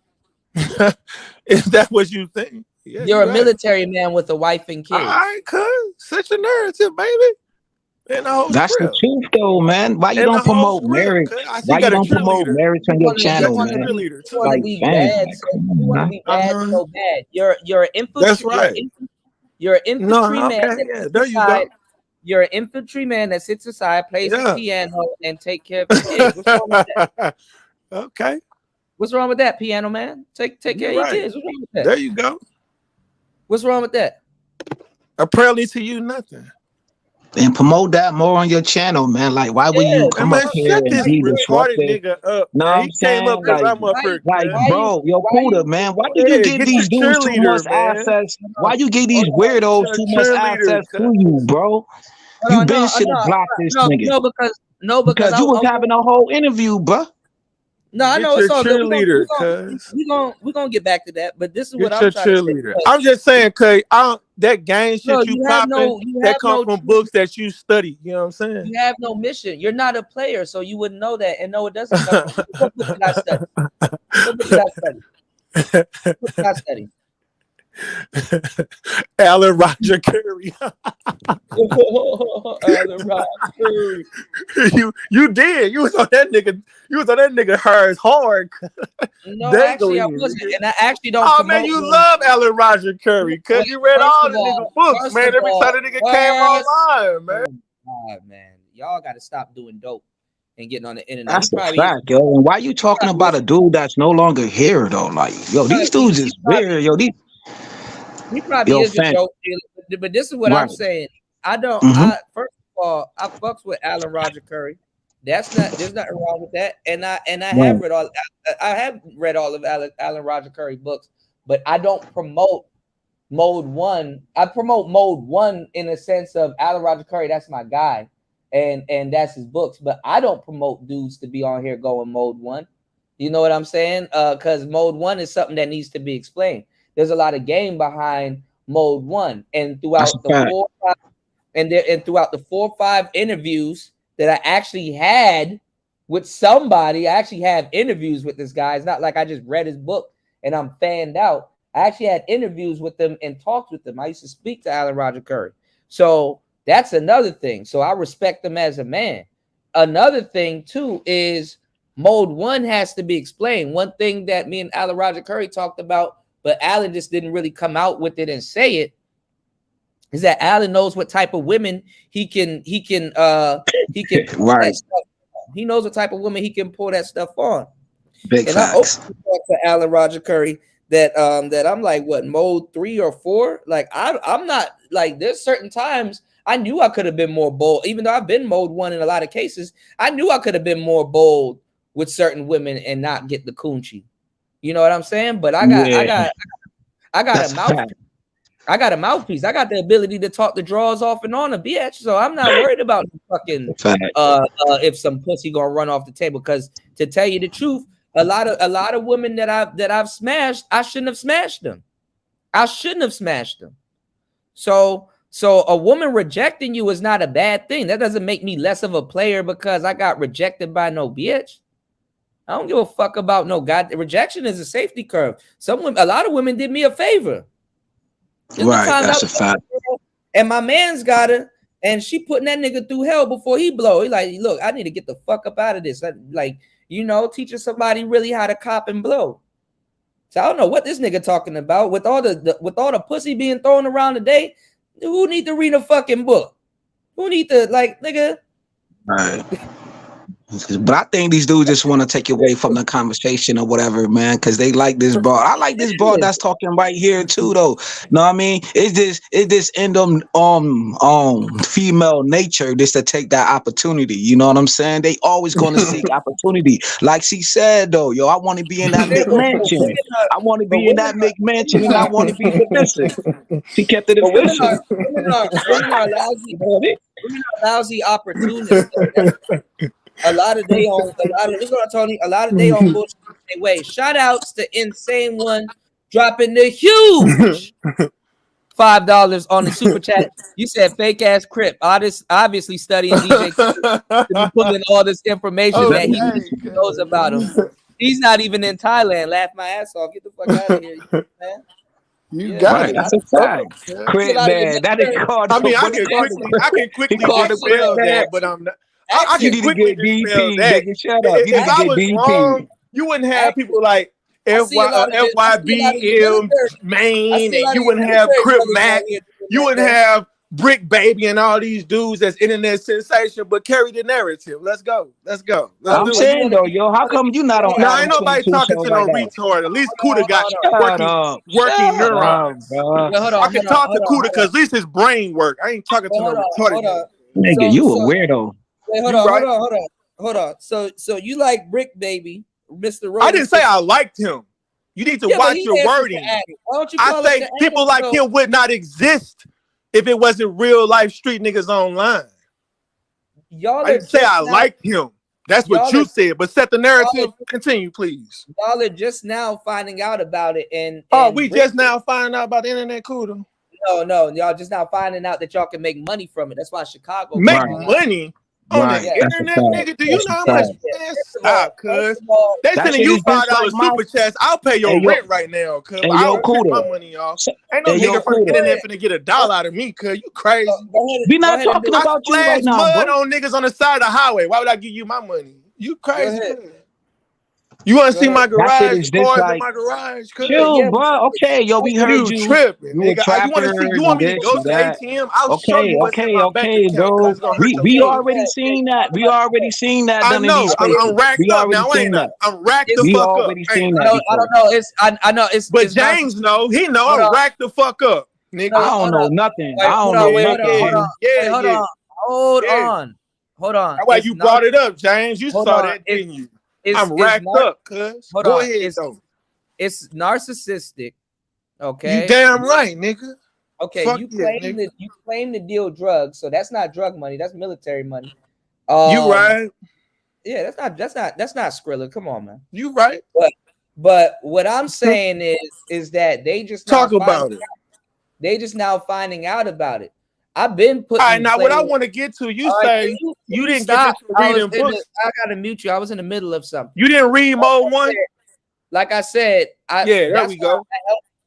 Is that what you think? Yeah, you're a military man with a wife and kids. All right, cuz such a narrative, baby. That's the truth, though, man. Why you don't promote marriage? Why you don't promote marriage on your channel, man? You want to be bad so bad. You're an infantry. That's right. You're an infantry man. There you go. You're an infantry man that sits aside, plays the piano, and take care of your kids. What's wrong with that? Okay. What's wrong with that, piano man? Take care of your kids. What's wrong with that? There you go. What's wrong with that? Apparently to you, nothing. And promote that more on your channel, man. Like, why would you come up here shut and this be retarded disruptive? nigga up. No, Man. I'm He came up saying, because like, I'm up here. bro, yo, Kuda, man, why do you give Get these your dudes too cheerleader, much man. access? Why you give these weirdos too much access to you, bro? You been should have blocked this nigga. Because you was having a whole interview, bro. No, I Get know your it's all good. cheerleader, We're gonna get back to that, but this is what Get I'm your trying to cheerleader. say. I'm just saying, cause that gang shit No, you popping, that come from books that you study. You know what I'm saying? You have no mission. You're not a player, so you wouldn't know that. And no, it doesn't come from what book did I study? What book did I study? What did I study? Alan Roger Curry. Alan Roger Curry. You did. You was on that nigga. You was on that nigga hard. No, actually, I wasn't, and I actually don't. Oh man, you love Alan Roger Curry because you read all the nigga books, man. Every time the nigga came online, man. God, man, y'all got to stop doing dope and getting on the internet. That's the fact, yo. And why you talking about a dude that's no longer here though? Like, yo, these dudes is weird, yo. These. He probably is a dope dealer, but this is what I'm saying. I don't. First of all, I fucks with Alan Roger Curry. There's nothing wrong with that. And I have read all. I have read all of Alan Roger Curry books, but I don't promote Mode 1. I promote Mode 1 in a sense of Alan Roger Curry. That's my guy, and that's his books. But I don't promote dudes to be on here going Mode 1. You know what I'm saying? Because Mode 1 is something that needs to be explained. There's a lot of game behind Mode 1, and throughout throughout the 4 or 5 interviews that I actually had with somebody, I actually have interviews with this guy. It's not like I just read his book and I'm fanned out. I actually had interviews with them and talked with them. I used to speak to Alan Roger Curry, so that's another thing. So I respect him as a man. Another thing too is Mode 1 has to be explained. One thing that me and Alan Roger Curry talked about, but Alan just didn't really come out with it and say it, is that Alan knows what type of women he can right. He knows what type of women he can pull that stuff on. Big facts. I openly talk to Alan Roger Curry that I'm like, what, Mode 3 or 4? Like I'm not, like, there's certain times I knew I could have been more bold, even though I've been Mode 1 in a lot of cases. I knew I could have been more bold with certain women and not get the coochie. You know what I'm saying? But I got a mouthpiece. I got a mouthpiece. I got the ability to talk the draws off and on a bitch. So I'm not worried about fucking if some pussy gonna run off the table. Because to tell you the truth, a lot of women that I've smashed, I shouldn't have smashed them. So a woman rejecting you is not a bad thing. That doesn't make me less of a player because I got rejected by no bitch. I don't give a fuck about no god. Rejection is a safety curve. A lot of women did me a favor. Right, that's a fact. And my man's got her, and she putting that nigga through hell before he blow. He like, look, I need to get the fuck up out of this. Like, you know, teaching somebody really how to cop and blow. So I don't know what this nigga talking about with all the pussy being thrown around today. Who need to read a fucking book? Who need to, like, nigga? Right. But I think these dudes just want to take away from the conversation or whatever, man, because they like this broad. I like this broad that's talking right here too, though. Know what I mean? It's this in them female nature just to take that opportunity. You know what I'm saying? They always gonna seek opportunity. Like she said, though, yo, I want to be in that McMansion. I want to be in that McMansion, and I want to be submissive. She kept it official. Women are lousy opportunists. A lot of they on bullshit way. Shout outs to Insane One dropping the huge $5 on the super chat. You said fake ass Crip. Obviously studying DJ to be pulling all this information that he knows about him. He's not even in Thailand. Laugh my ass off. Get the fuck out of here, man. You got it. That's a fact. Crip, man. That is called. I mean, I can quickly dispel that, but I'm not. I can quickly dispel that. Shut up. If I was wrong, you wouldn't have people like FYBM Maine, and you wouldn't have Crip Mac. You wouldn't have Brick Baby and all these dudes that's internet sensation, but carry the narrative. Let's go. I'm saying though, yo, how come you not on No, Adam ain't nobody 22 talking show to right no now? retard. At least Kuda got Shut up. working Shut up, neurons. bro. I can talk to Kuda because at least his brain work. I ain't talking to no retarded. Nigga, you a weirdo. Wait, hold on. So you like Brick Baby, Mr. Rose? I didn't say I liked him. You need to watch your wording. Why don't you I call say it people like him would not exist if it wasn't real life street niggas online. Y'all I didn't say I liked him. That's what you said. But set the narrative. Continue, please. Y'all are just now finding out about it, and we just now finding out about the internet, Kuda. No, y'all just now finding out that y'all can make money from it. That's why Chicago make money on the internet, nigga. Do you know how much? Man, stop, cuz they sending you $5 super chats. I'll pay your rent right now, cuz. I'll put my money off. Ain't no nigga from the internet finna get $1 out of me, cuz. You crazy? We not talking about you right now, mud bro. on niggas on the side of the highway. Why would I give you my money? You crazy? You want to see my garage? Cars in my garage? Chill, bro. Okay, yo, we heard you. Tripping, You a nigga. trapper. You want to see? You want me to go to the ATM? I'll show you what's in my bank account. We already seen that. We already seen that. I know. I'm racked up now, ain't I? I'm racked the fuck up. I don't know. I know. But James know. He know. I'm racked the fuck up, nigga. I don't know nothing. I don't know nothing. Hold on. That's why you brought it up, James. You saw that, didn't you? I'm racked up, cuz. Go ahead, though. It's narcissistic. Okay. You damn right, nigga. Okay, you claim to deal drugs, so that's not drug money, that's military money. You right. Yeah, that's not Skrilla. Come on, man. You right. But what I'm saying is that they just talk about it. They just now finding out about it. I've been putting. All right, now what I want to get to, you say you didn't get to reading books. I gotta mute you. I was in the middle of something. You didn't read Mode 1? Like I said, there we go.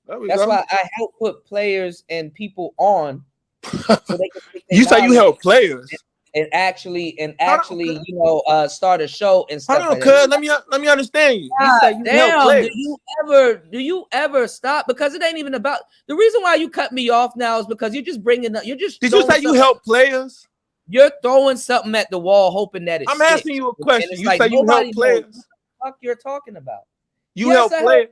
That's why I help put players and people on. So they can you say you help players and actually, start a show and stuff. Hold on, cuz let me understand you. You say you help players. Do you ever stop? Because it ain't even about the reason why you cut me off now is because you're just bringing up. Did you say you help players? You're throwing something at the wall, hoping that I'm asking you a question. You say you help players. What the fuck you're talking about? You help players.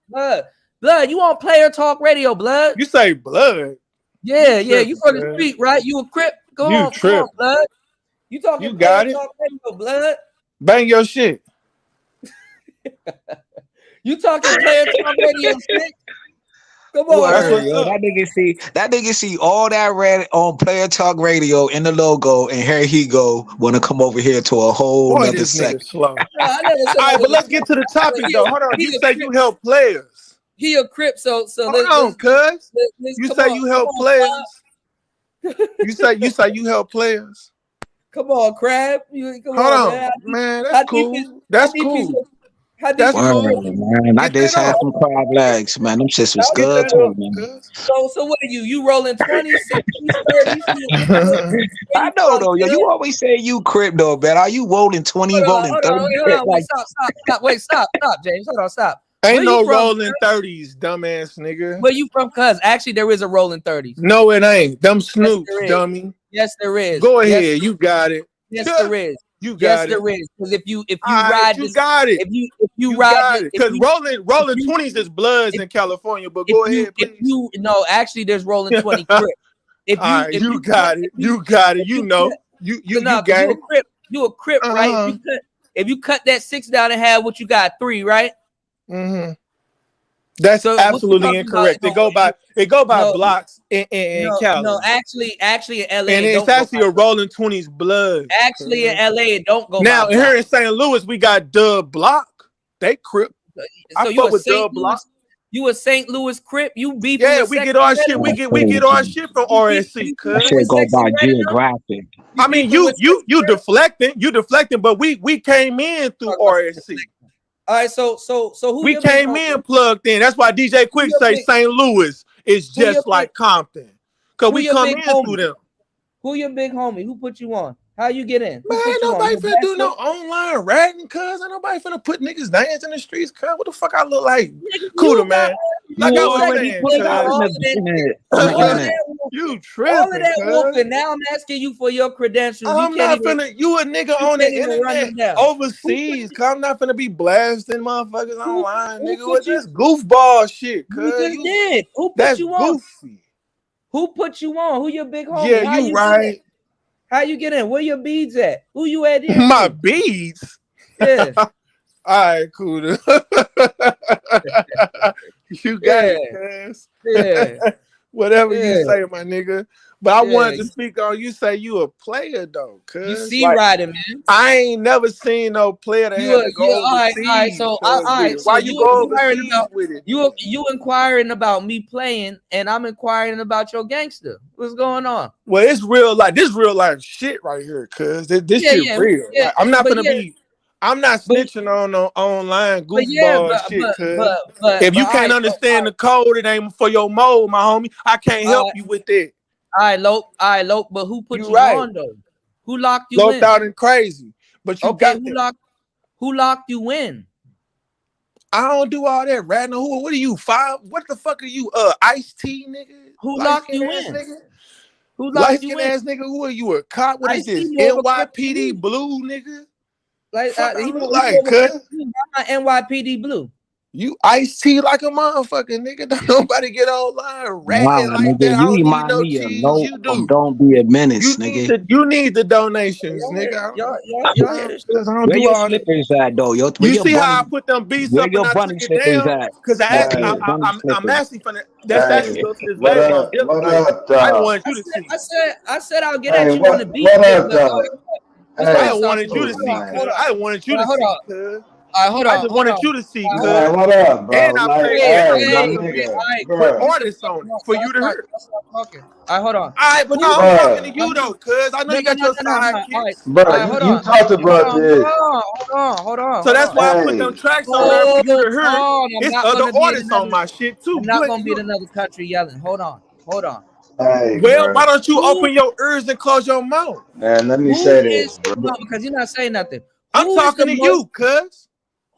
Blood. You on Player Talk Radio, blood? You say blood. Yeah. You from the street, right? You a Crip? Go on, blood. You talking? You got Player it. Talk Radio, blood. Bang your shit. You talking Player Talk Radio shit? Come on, yo, that nigga see all that red on Player Talk Radio in the logo, and here he go want to come over here to a whole other section. All right, but let's get to the topic though. Hold on, you say you help players. He a Crip, so hold on, cuz you say you help players. You say you help players. Come on, Crab. Hold on, man. That's cool. That's cool. That's man. I just had some crab legs, man. Them shits was good too, man. So what are you? You rolling 20s, 60s, 30s? I know though. Yo, you always say you Crip though, man. Are you rolling 20, rolling 30? Stop, James. Hold on, stop. Ain't no rolling 30s, dumbass nigga. Where you from, cuz? Actually, there is a rolling 30s. No, it ain't. Them Snoops, dummy. Yes, there is. Go ahead, you got it. Yes, there is. You got it. Yes, there is. Because if you right, ride, you got it. If you ride, because rolling 20s is Bloods in California. But go ahead, please. Actually, there's rolling 20 Crip. You got it. You got it. You know, you got it. You a Crip, right? If you cut that 6 down and have what you got 3, right? Mm-hmm. That's absolutely incorrect. It go by blocks in Cali. No, actually in LA, and it's actually a rolling 20s blood. Actually, in LA, it don't go. Now here in St. Louis, we got Dub Block. They Crip. So I fuck with Dub Block. You a St. Louis Crip? You beef? Yeah, we get our shit. We get our shit from RSC. That shit go by geographic. I mean, you deflecting, but we came in through RSC. All right, so who we came in plugged in. That's why DJ Quick say St. Louis is just like Compton, cause we come in through them. Who your big homie? Who put you on? How you get in? Man, ain't nobody finna do no online ratting, cuz. Ain't nobody finna put niggas names in the streets, cuz. What the fuck I look like? Cooler, man. Like I was saying, You tripping, All of that cuz. whooping. Now I'm asking you for your credentials. I'm You can't not even. finna. You a nigga You on the can't even run internet them down. overseas. Cause I'm not finna be blasting motherfuckers online, who nigga. put With you- this goofball shit, You cuz. just did. Who put That's you on? goofy. Who put you on? Who your big homie? Yeah, How you you right. Get in? How you get in? Where your beads at? Who you adhere My to? beads. Yeah. All right, cool. You got it, cuz. Yeah. Whatever you Yeah. say, my nigga. But I Yeah. wanted to speak on. You say you a player though, cuz. You see Like, riding, man. I ain't never seen no player that had to go all right. overseas. So cuz, with it. Why you go overseas with it? you inquiring about me playing, and I'm inquiring about your gangster. What's going on? Well, it's real like this real life shit right here, cuz this Yeah, shit yeah, real. yeah, Like, I'm not but gonna yeah, be. I'm not snitching on no online but yeah, goofball shit, cuz. but If you all can't right, understand the code, it ain't for your mode, my homie. I can't all help right, you with that. all right, Loke. But who put You you right. on though? Who locked you Loped in? out and crazy. But you Okay, got that. who locked you in? I don't do all that ratting. Who? What are you? 5? What the fuck are you? Ice-T nigga? Who Light locked skin you ass in? nigga? Who Light locked you skin in? ass nigga? Who are you? A cop? What I is see this? more of a crip than NYPD you. blue nigga? Like Fuck I he look more like, of a crip cuz. than you. I'm not NYPD blue. You Ice-T like a motherfucker, nigga. Don't nobody get online Wow, ratting like nigga, that. I you don't need remind no me of cheese. no You do. Don't Be a Menace, nigga. You need the donations, nigga. Y'all hear this? I don't Where do your all that. slippers at, though? Where You your see how I bunny? put them beats Where up and your I bunny took it slippers down? at? Because Where your bunny I'm slippers? actually finna. That's actually go to this What lady I'm up? dealing What with. up, I dog? wanted you to see. I said I'll get Hey, at you on the what beat, up, but dog? Let's I Hey, stop. wanted you to oh, see, man. cuz. I wanted you to Hold see, on. cuz. All right, hold I on. just Hold wanted on. you to see, All Man, cuz. what up, bro? And I Like, played hey, tracks my on the All beat nigga, right, with bro. artists on it for you to hear. Let's stop talking. All right, hold on. All right, but now I'm talking to you though, cuz. I know No, you got your All right, sidekicks. hold You on. talked about this. So Hold that's on. why I put them Hey, tracks on there for Hold you to hear. on. I'm It's not other gonna be in artists on another. my shit too. I'm not gonna be in Look. another country yelling. Hold on. hey, Well, bro. why don't you open your ears and close your mouth? Man, let me Who say this, is bro. no? Because you're not saying nothing. I'm talking to you, cuz.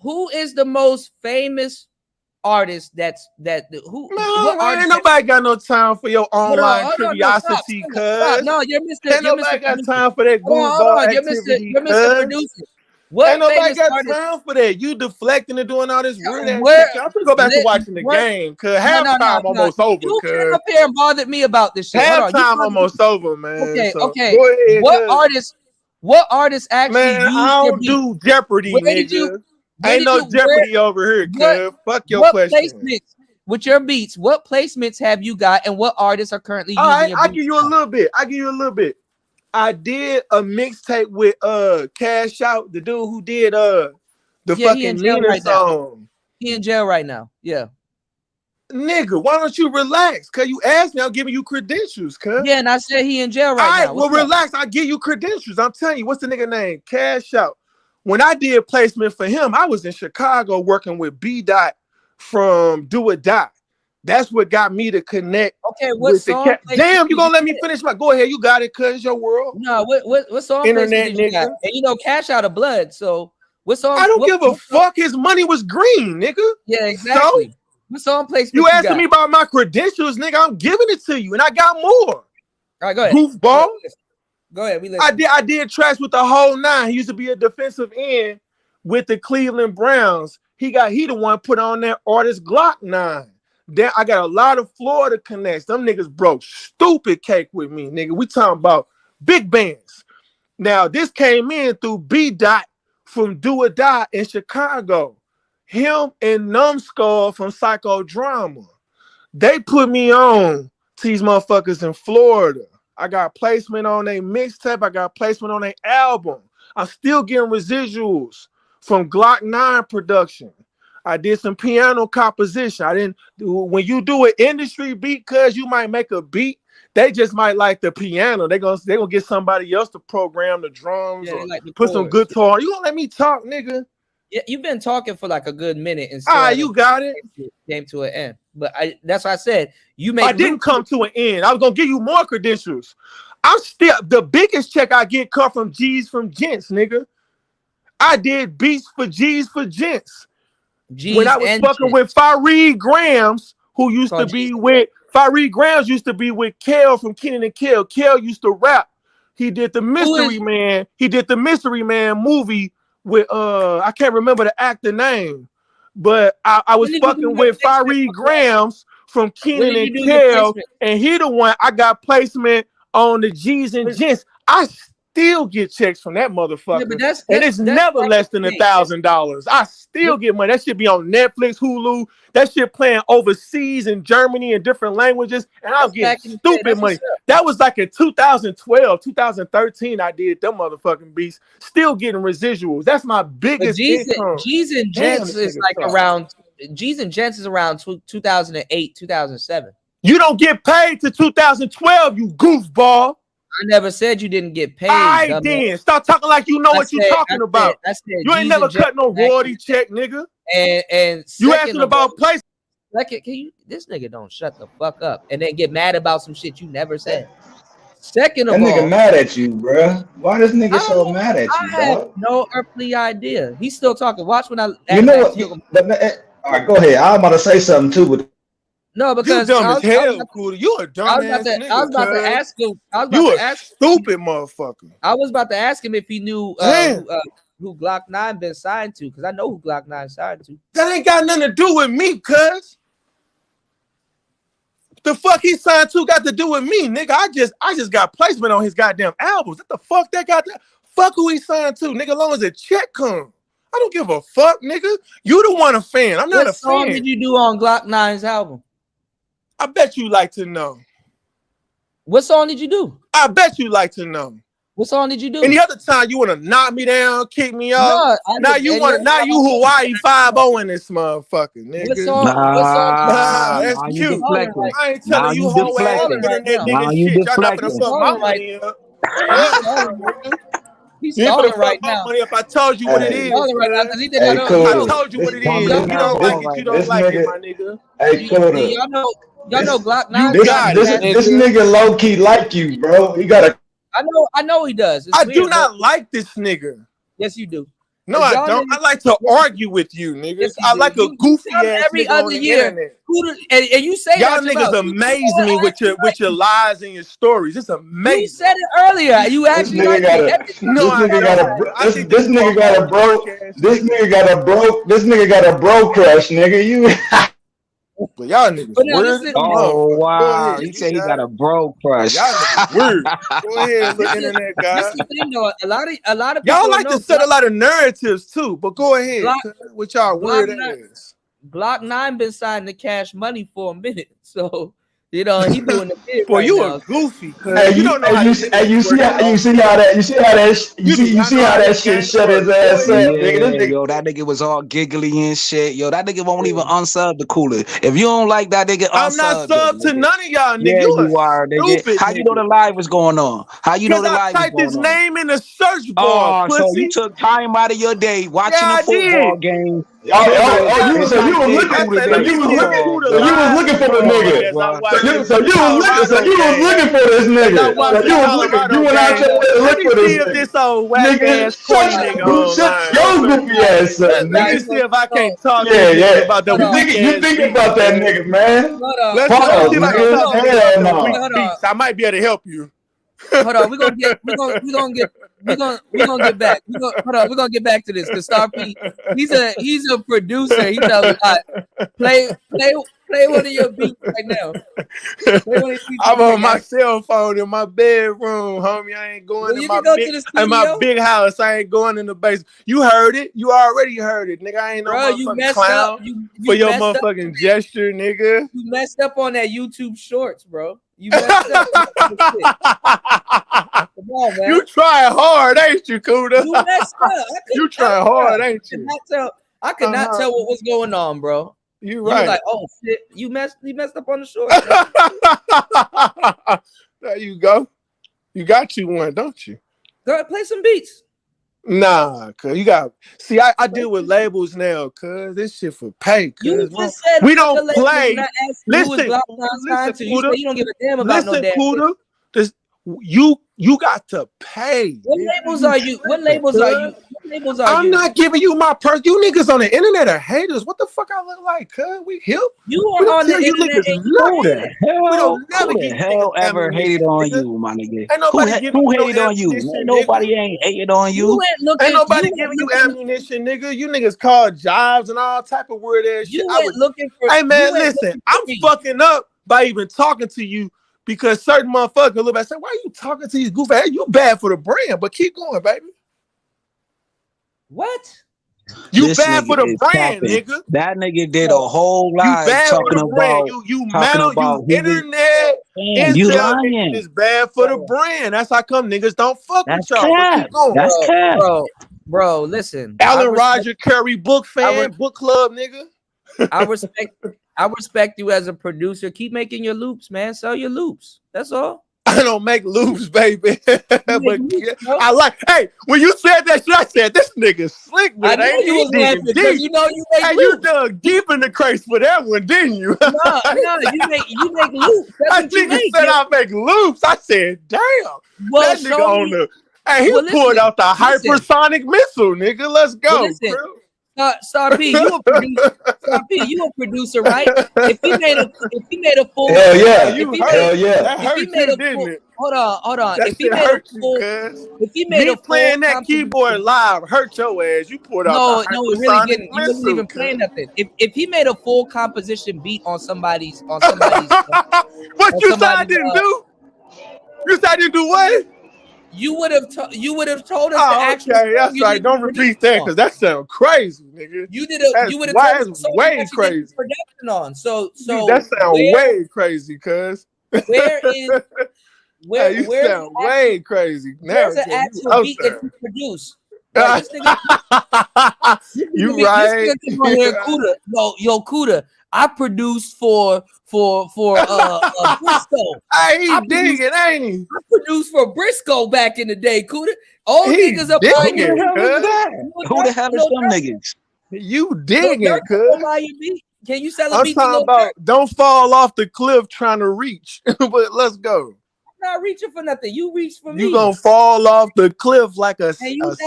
Who is the most famous artist? Man, ain't nobody got no time for your online curiosity, Stop. cuz. No, you're Ain't Mr. nobody got Producer. time for that Hold goofball on. activity, You're Mr. cuz. Producer. What Ain't nobody famous got artist? time for that. You deflecting and doing all this weird ass Where? shit. I'm gonna go back to watching the game, cuz halftime almost over, You came cuz. up here and bothered me about this shit. Hold on. Halftime almost over, man. Okay. So go ahead, cuz. What artist actually Man, used I your don't beat? do Jeopardy, nigga. Ain't no Jeopardy over here, cuz. Fuck your What question. placements with your beats? What placements have you got, and what artists are currently All using right, your I'll beats? give you a little bit. I did a mixtape with Cash Out, the dude who did the He in fucking jail Nina right now. song. He in jail right now. Yeah. Nigga, why don't you relax? Cause you asked me, I'm giving you credentials, cuz. Yeah, and I said he in jail right All right, now. well, relax. I'll give you credentials. I'm telling you, what's the nigga name? Cash Out. When I did placement for him, I was in Chicago working with B Dot from Do or Die. That's what got me to connect. Okay, what with song? the cat. Damn, you gonna let me finish my? Go ahead, you got it, cuz your world. No, what song Internet placement did you got? nigga. And you know, Cash Out of Blood. So what song? I don't give a fuck. His money was green, nigga. Yeah, exactly. So what song placement you asking got? me about my credentials, nigga? I'm giving it to you, and I got more. All right, go ahead. Goofball. Go ahead. We listen. I did tracks with the whole nine. He used to be a defensive end with the Cleveland Browns. He the one put on that artist Glock 9. Then I got a lot of Florida connects. Them niggas broke stupid cake with me, nigga. We talking about big bands. Now this came in through B Dot from Do or Die in Chicago. Him and Numbskull from Psychodrama. They put me on to these motherfuckers in Florida. I got placement on their mixtape. I got placement on their album. I'm still getting residuals from Glock 9 production. I did some piano composition. I didn't do when you do an industry beat, cuz you might make a beat. They just might like the piano. They gonna get somebody else to program the drums or like the put some chords. guitar. You gonna let me talk, nigga? Yeah, you've been talking for like a good minute and you got it. Came to an end, but that's why I said you make. I didn't come to an end. I was gonna give you more credentials. I'm still the biggest check I get come from G's from Gents, nigga. I did beats for G's for Gents. When I was fucking with Fareed Grams, who used to be with Fareed Grams used to be with Kel from Kenan and Kel. Kel used to rap. He did the Mystery Man. He did the Mystery Man movie with I can't remember the actor name, but I was fucking with Fareed Grams from Kenan and Kel, and he the one I got placement on the G's and Gents. I still get checks from that motherfucker, and it's never less than $1,000. I still get money. That shit be on Netflix, Hulu. That shit playing overseas in Germany in different languages, and I'll get stupid money. That was like in 2012, 2013. I did them motherfucking beats. Still getting residuals. That's my biggest income. G's and Gents is like around. G's and Gents is around 2008, 2007. You don't get paid to 2012, you goofball. I never said you didn't get paid. I did. Stop talking like you know what you're talking about. You ain't never cut no royalty check, nigga. And you asking about place. Second, this nigga don't shut the fuck up and then get mad about some shit you never said. Second of all, that nigga mad at you, bro. Why this nigga so mad at you, I have no earthly idea. He's still talking. Watch when I. You know what? All right, go ahead. I'm about to say something too, but. No, because you dumb as hell, Kuda. You a dumb ass nigga. I was about to ask him. You a stupid motherfucker. I was about to ask him if he knew who Glock 9 been signed to, because I know who Glock 9 signed to. That ain't got nothing to do with me, cuz. The fuck he signed to got to do with me, nigga. I just got placement on his goddamn albums. What the fuck that got to fuck who he signed to, nigga? As long as a check come. I don't give a fuck, nigga. You the one a fan. I'm not a fan. What song did you do on Glock 9's album? I bet you like to know. What song did you do? I bet you like to know. What song did you do? Any other time you want to knock me down, kick me off? Now you Hawaii 5-0 in this motherfucker, nigga. What song? That's cute. I ain't telling you whole ass internet nigga shit. Y'all not gonna fuck my money up. He's stalling right now. If I told you what it is, I told you what it is. You don't like it. You don't like it, my nigga. Hey, Kuda. Y'all know Glock 9. This nigga low key like you, bro. You gotta. I know he does. I do not like this nigga. Yes, you do. No, I don't. I like to argue with you, niggas. Yes, I like a goofy ass every nigga other on the year. internet. And you say y'all niggas amaze me with your lies and your stories. It's amazing. You said it earlier. You actually like this nigga got a bro crush, nigga. You. But y'all niggas weird. Oh wow, he said he got a bro crush. Y'all niggas weird. Go ahead, look internet guy. A lot of y'all like to set a lot of narratives too. But go ahead, with y'all weird ass. Glock 9 been signing to Cash Money for a minute, so you know he doing the bit. Boy, right you now. A goofy. Hey, you don't know how you see how that shit shut his ass up, nigga. Yo, that nigga was all giggly and shit. Yo, that nigga won't even unsub the cooler. If you don't like that nigga, I'm not subbed to none of y'all, nigga. Yeah, you are, nigga. How you know the live was going on? How you know the live was going on? I typed his name in the search Oh, bar. so you took time out of your day watching a football game. You was looking for the nigga. So you was looking for this nigga. You went out your way to look for this nigga. This old whack ass corny nigga. Shut your goofy ass up, nigga. Let me see if I can't talk to you about that. You think about that nigga, man. Let's see if I can talk to you. I might be able to help you. Hold on, we're gonna get back. We're gonna get back to this because Star P, he's a producer. He tells us, play one of your beats right now. I'm on my cell phone in my bedroom, homie. I ain't going in my big house. I ain't going in the basement. You heard it. You already heard it, nigga. I ain't no motherfucking clown for your motherfucking gesture, nigga. You messed up on that YouTube Shorts, bro. You messed up. Come on, man. You trying hard, ain't you, Kuda? You messed up. You trying hard, ain't you? I could not tell what was going on, bro. You right. You like, oh shit, you messed up on the short. There you go. You got you one, don't you? Go ahead, play some beats. Nah, cause you got I deal with labels now, cause this shit for pay. You just said we don't play. Listen, you don't give a damn about no damn Kuda, you got to pay. What labels are you? What labels are you? labels are I'm you? not giving you my purse. You niggas on the internet are haters. What the fuck I look like, cuz? We hip. You We are don't on the tell you internet niggas and you are nothing. hating. We Hell, don't never who give the you hell niggas ever hated ammunition, on nigga. you, my nigga? Ain't nobody giving Who you no hated on you? ammunition, Ain't nigga. nobody ain't hating on You you. ain't looking. Ain't nobody You giving ain't you looking. ammunition, nigga. You niggas call jobs and all type of weird ass shit. You I ain't would. looking for. Hey man, You ain't listen. looking I'm for me. fucking up by even talking to you because certain motherfuckers look back and say, "Why are you talking to these goofy ass? You bad for the brand, but keep going, baby. What? You This bad for nigga the is brand, capping. nigga. That nigga did a whole You live bad for talking the brand. about You he was internet man, you incel niggas lying. is bad for the brand. That's how come niggas don't fuck with That's y'all. But keep cap. going. That's cap. Bro. Listen. Alan Roger Curry book fan, book club nigga. I respect you as a producer. Keep making your loops, man. Sell your loops. That's all. I don't make loops, baby. But yeah, I like. Hey, when you said that shit, I said this nigga slick with I it. know Ain't you he was digging laughing because deep? you know you make Hey, loops. you dug deep in the crates for that one, didn't you? No, you make loops. That's That what you nigga make. said I make loops. I said, damn. Well, That nigga on the. Hey, he pulled listen, out the hypersonic missile, nigga. Let's go. Listen, Star P, you a producer. Star P, you a producer, right? If he made a full, Hell yeah. You if he hurt. made, Hell yeah. That if he hurt made you, a didn't full, it? hold on. That If he shit made a hurt you, full, cuz. if he made Me a full playing that composition, keyboard live hurt your ass. You pulled out no, the it really hypersonic didn't. You wasn't missile, even cuz. playing nothing. If he made a full composition beat on somebody's What you said I didn't do? You said I didn't do what? you would have told us the Oh, actual okay, song that's you right. did Don't the repeat production that on. because that sounds crazy, nigga. You would have told us the That's song way you actually did crazy. the production on. So Dude, that sounds way crazy, cuz. where is Hey, you where's sound way crazy. Now where's the it's getting me actual beat that outside. you produce? Like this nigga, You right. This nigga on here, Kuda. Yo, Kuda. I produced for Briscoe. Hey, he digging, ain't he? I produced for Briscoe back in the day, Kuda. Old He niggas up digging, your beat. Who the hell is them niggas? You digging, cuz. Your beat. Can you sell a I'm beat to talking Lil about Durk? don't fall off the cliff trying to reach. But let's go. I'm not reaching for nothing. You reach for me. You gonna fall off the cliff like a seal, and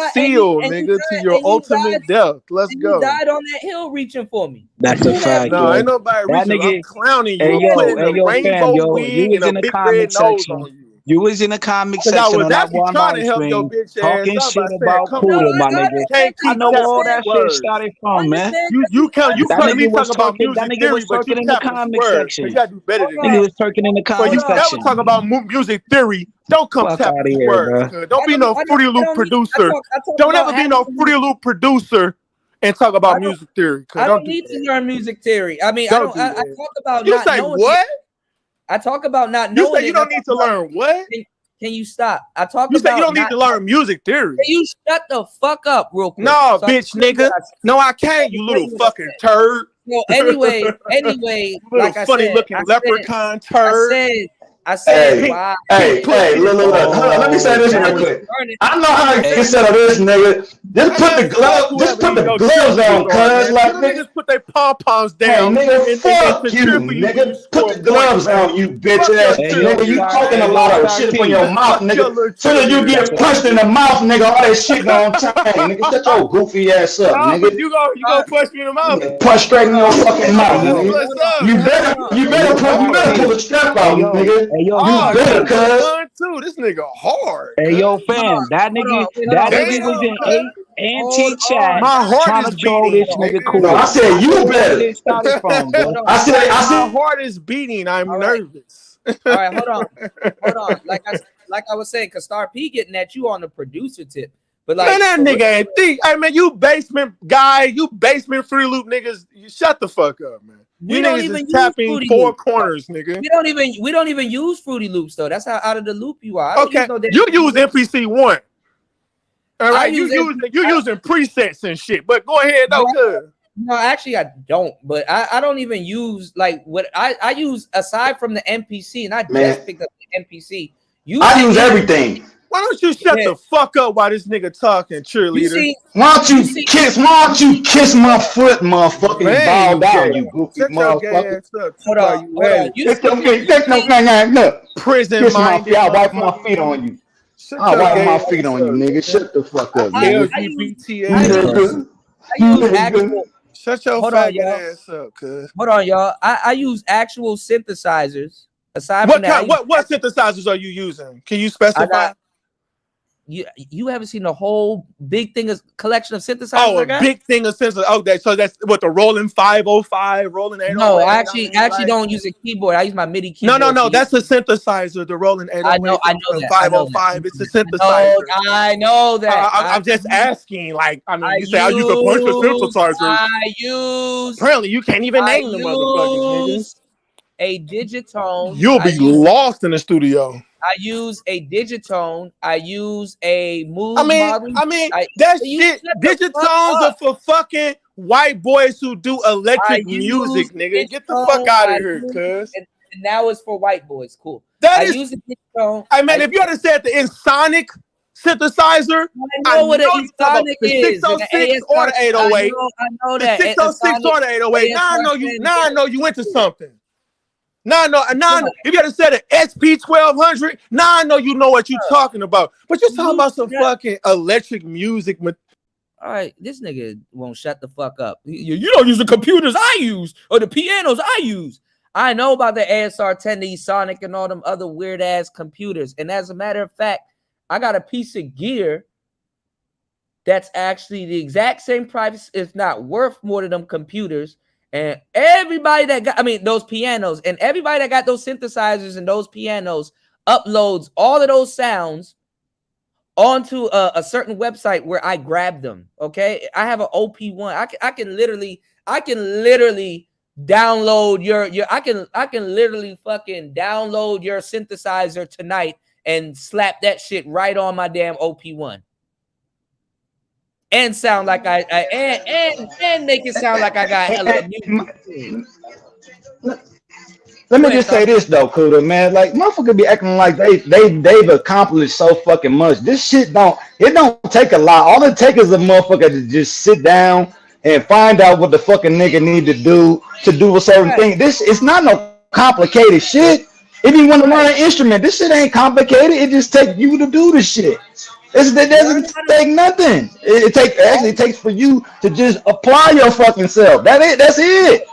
nigga, you to died- your and you ultimate died- death. Let's and go. you died on that hill reaching for me. That's a fact, No, yo. ain't nobody That reaching. I'm nigga, clowning you. hey I'm yo, putting a fam, rainbow yo, you wing and was a in the big comment red nose section. on you. You was in the comment Because I section was on that actually one trying to live help your stream bitch ass talking out by shit saying, about come Cooler, on, my man. nigga. You can't I keep know where tapping all these that shit words. started from, man. You That come to me nigga was talking about talking. That music nigga theory, was but you talking in the tapping comment words. So section. you gotta do better than Nigga that. was talking in the For comment you ever section. talk about music theory, don't come Fuck tapping out of these here, words. bro. Cause don't be no Fruity Loop producer. Don't ever be no Fruity Loop producer and talk about music theory. I Don't don't do need that. to learn music theory. I mean, Don't I do that. talk about You not say knowing what? I talk about not You knowing say you it. don't need to learn what? Can you stop? I talk You about say you don't need to learn music theory. Can you shut the fuck up real quick? No, So bitch, nigga. No, I can't, you little fucking turd. Well, anyway, little like I funny said, looking leprechaun turd. I said, Hey, why? look. Hold on, let me say this real quick. I know how to get set of this, nigga. Just put the gloves on, cuz. Like, niggas just put their pom-poms hey, down. nigga, fuck and you, cheer for you when you nigga. score Put the points, gloves man. on, you bitch Fuck your ass nigga. You talking a lot of shit from your mouth, nigga. Soon as you get punched in the mouth, nigga, all that shit gonna change, nigga. Shut your goofy ass up, Nah, but nigga. you gonna punch me in the mouth. Punch straight in your fucking mouth, That's nigga. what's up. You better pull the strap out, nigga. You better, you cuz. gun too. This nigga hard. Hey yo, fam, that nigga was in anti-chat My heart trying is to troll beating. this nigga No, cool. I said you know where better. this started from, bro. I said, my heart is beating. I'm nervous. All right, hold on. Like I was saying, cause Star P getting at you on the producer tip, but like man, that nigga ain't think. Hey man, you basement guy, you basement Fruity Loop niggas. You shut the fuck up, man. We You don't niggas even is use tapping Fruity four Loops. corners, nigga. We don't even use Fruity Loops though. That's how out of the loop you are. I don't Okay, use no damn you use MPC 1. All right, you use using presets and shit. But go ahead though, cuz. No, actually I don't. But I don't even use like what I use aside from the MPC, and I just picked up the MPC. I use everything. Why don't you shut the fuck up while this nigga talking, cheerleader? Why don't you kiss my foot, motherfucker, and bow down, you goofy Shut your gay motherfucker. ass up. Hold on. Take no gang, look. Prison Kiss my minded. feet, I'll wipe my feet on you. I'll wipe my feet on you, nigga. Shut the fuck up, nigga. LGBTA. I use actual. Shut your Hold on, faggot y'all. ass up, cuz. Hold on, y'all. I use actual synthesizers. Aside What from that, kind, what synthesizers are you using? Can you specify? You haven't seen the whole big thing of collection of synthesizers? Oh, I a got? big thing of synthesizers. Oh, so that's what the rolling 505, rolling 808. No, I actually don't use a keyboard. I use my MIDI keyboard. No. That's a synthesizer. The rolling 808. I know the that. 505. It's a synthesizer. I know that. I'm just asking. Like, I mean, you say I use a bunch of synthesizers. Apparently, you can't even name the motherfuckers, nigga. A digitone. You'll be lost in the studio. I use a digitone. I use a move. That shit. Digitones are for fucking white boys who do electric music, nigga. Get the fuck out of here, cuz. And now it's for white boys. Cool. Use a digitone. If you had said the Insonic synthesizer, I know what an Insonic is. The 606 or the 808. I know that. The 606 or the 808. Now I know you went to something. Nah. If you had said an SP 1200, now I know you know what you're talking about. But you're talking about some fucking electric music. All right, this nigga won't shut the fuck up. You don't use the computers I use or the pianos I use. I know about the ASR 10, the Sonic, and all them other weird ass computers. And as a matter of fact, I got a piece of gear that's actually the exact same price, if not worth more than them computers. And everybody that got, those pianos, and everybody that got those synthesizers and those pianos uploads all of those sounds onto a certain website where I grab them. Okay, I have an OP1. I can literally download your I can literally fucking download your synthesizer tonight and slap that shit right on my damn OP1. And sound like and make it sound like I got hella music. Let me just say this though, Kuda, man. Like motherfuckers be acting like they've accomplished so fucking much. This shit don't take a lot. All it takes is a motherfucker to just sit down and find out what the fucking nigga need to do a certain thing. It's not no complicated shit. If you want to learn an instrument, this shit ain't complicated. It just takes you to do the shit. It doesn't take nothing. It takes for you to just apply your fucking self. That's it.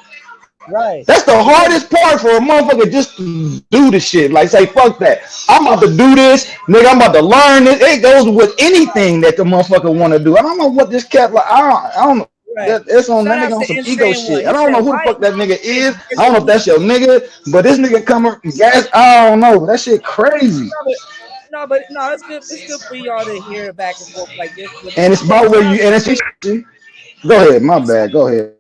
Right. That's the hardest part for a motherfucker, just to do the shit. Like say, fuck that. I'm about to do this, nigga. I'm about to learn this. It goes with anything that the motherfucker want to do. I don't know what this cat like. I don't know. Right. It's on that nigga on some ego shit. I don't know who the fuck that nigga is. I don't know if that's your nigga, but this nigga coming gas. I don't know. That shit crazy. No, it's good. It's good for y'all to hear it back and forth like this. And it's about where you. And it's just, go ahead. My bad. Go ahead.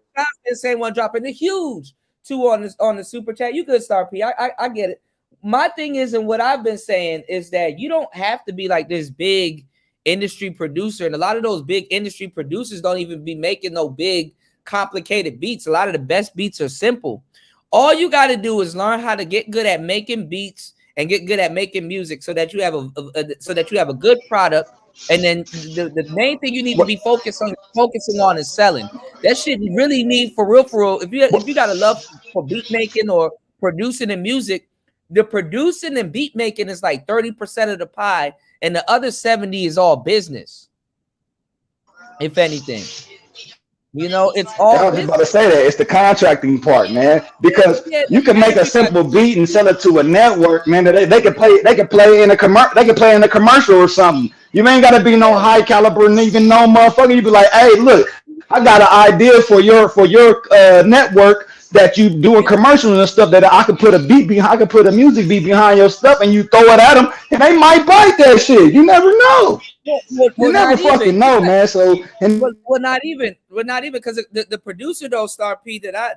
The same one dropping the huge two on the super chat. You could start P. I get it. My thing is, and what I've been saying is that you don't have to be like this big industry producer, and a lot of those big industry producers don't even be making no big complicated beats. A lot of the best beats are simple. All you got to do is learn how to get good at making beats and get good at making music, so that you have a good product. And then the main thing you need to be focusing on is selling. That shit you really need for real. If you got a love for beat making or producing and music, the producing and beat making is like 30% of the pie, and the other 70 is all business. If anything, it's all. I was just about to say that it's the contracting part, man. Because you can make a simple beat and sell it to a network, man. They can play in a commercial or something. You ain't gotta be no high caliber nigga, no motherfucker. You be like, hey, look, I got an idea for your network that you doing commercials and stuff that I could put a beat behind. I could put a music beat behind your stuff, and you throw it at them, and they might bite that shit. You never know. You never fucking know, man. So we're not even because the producer though, Star P, that I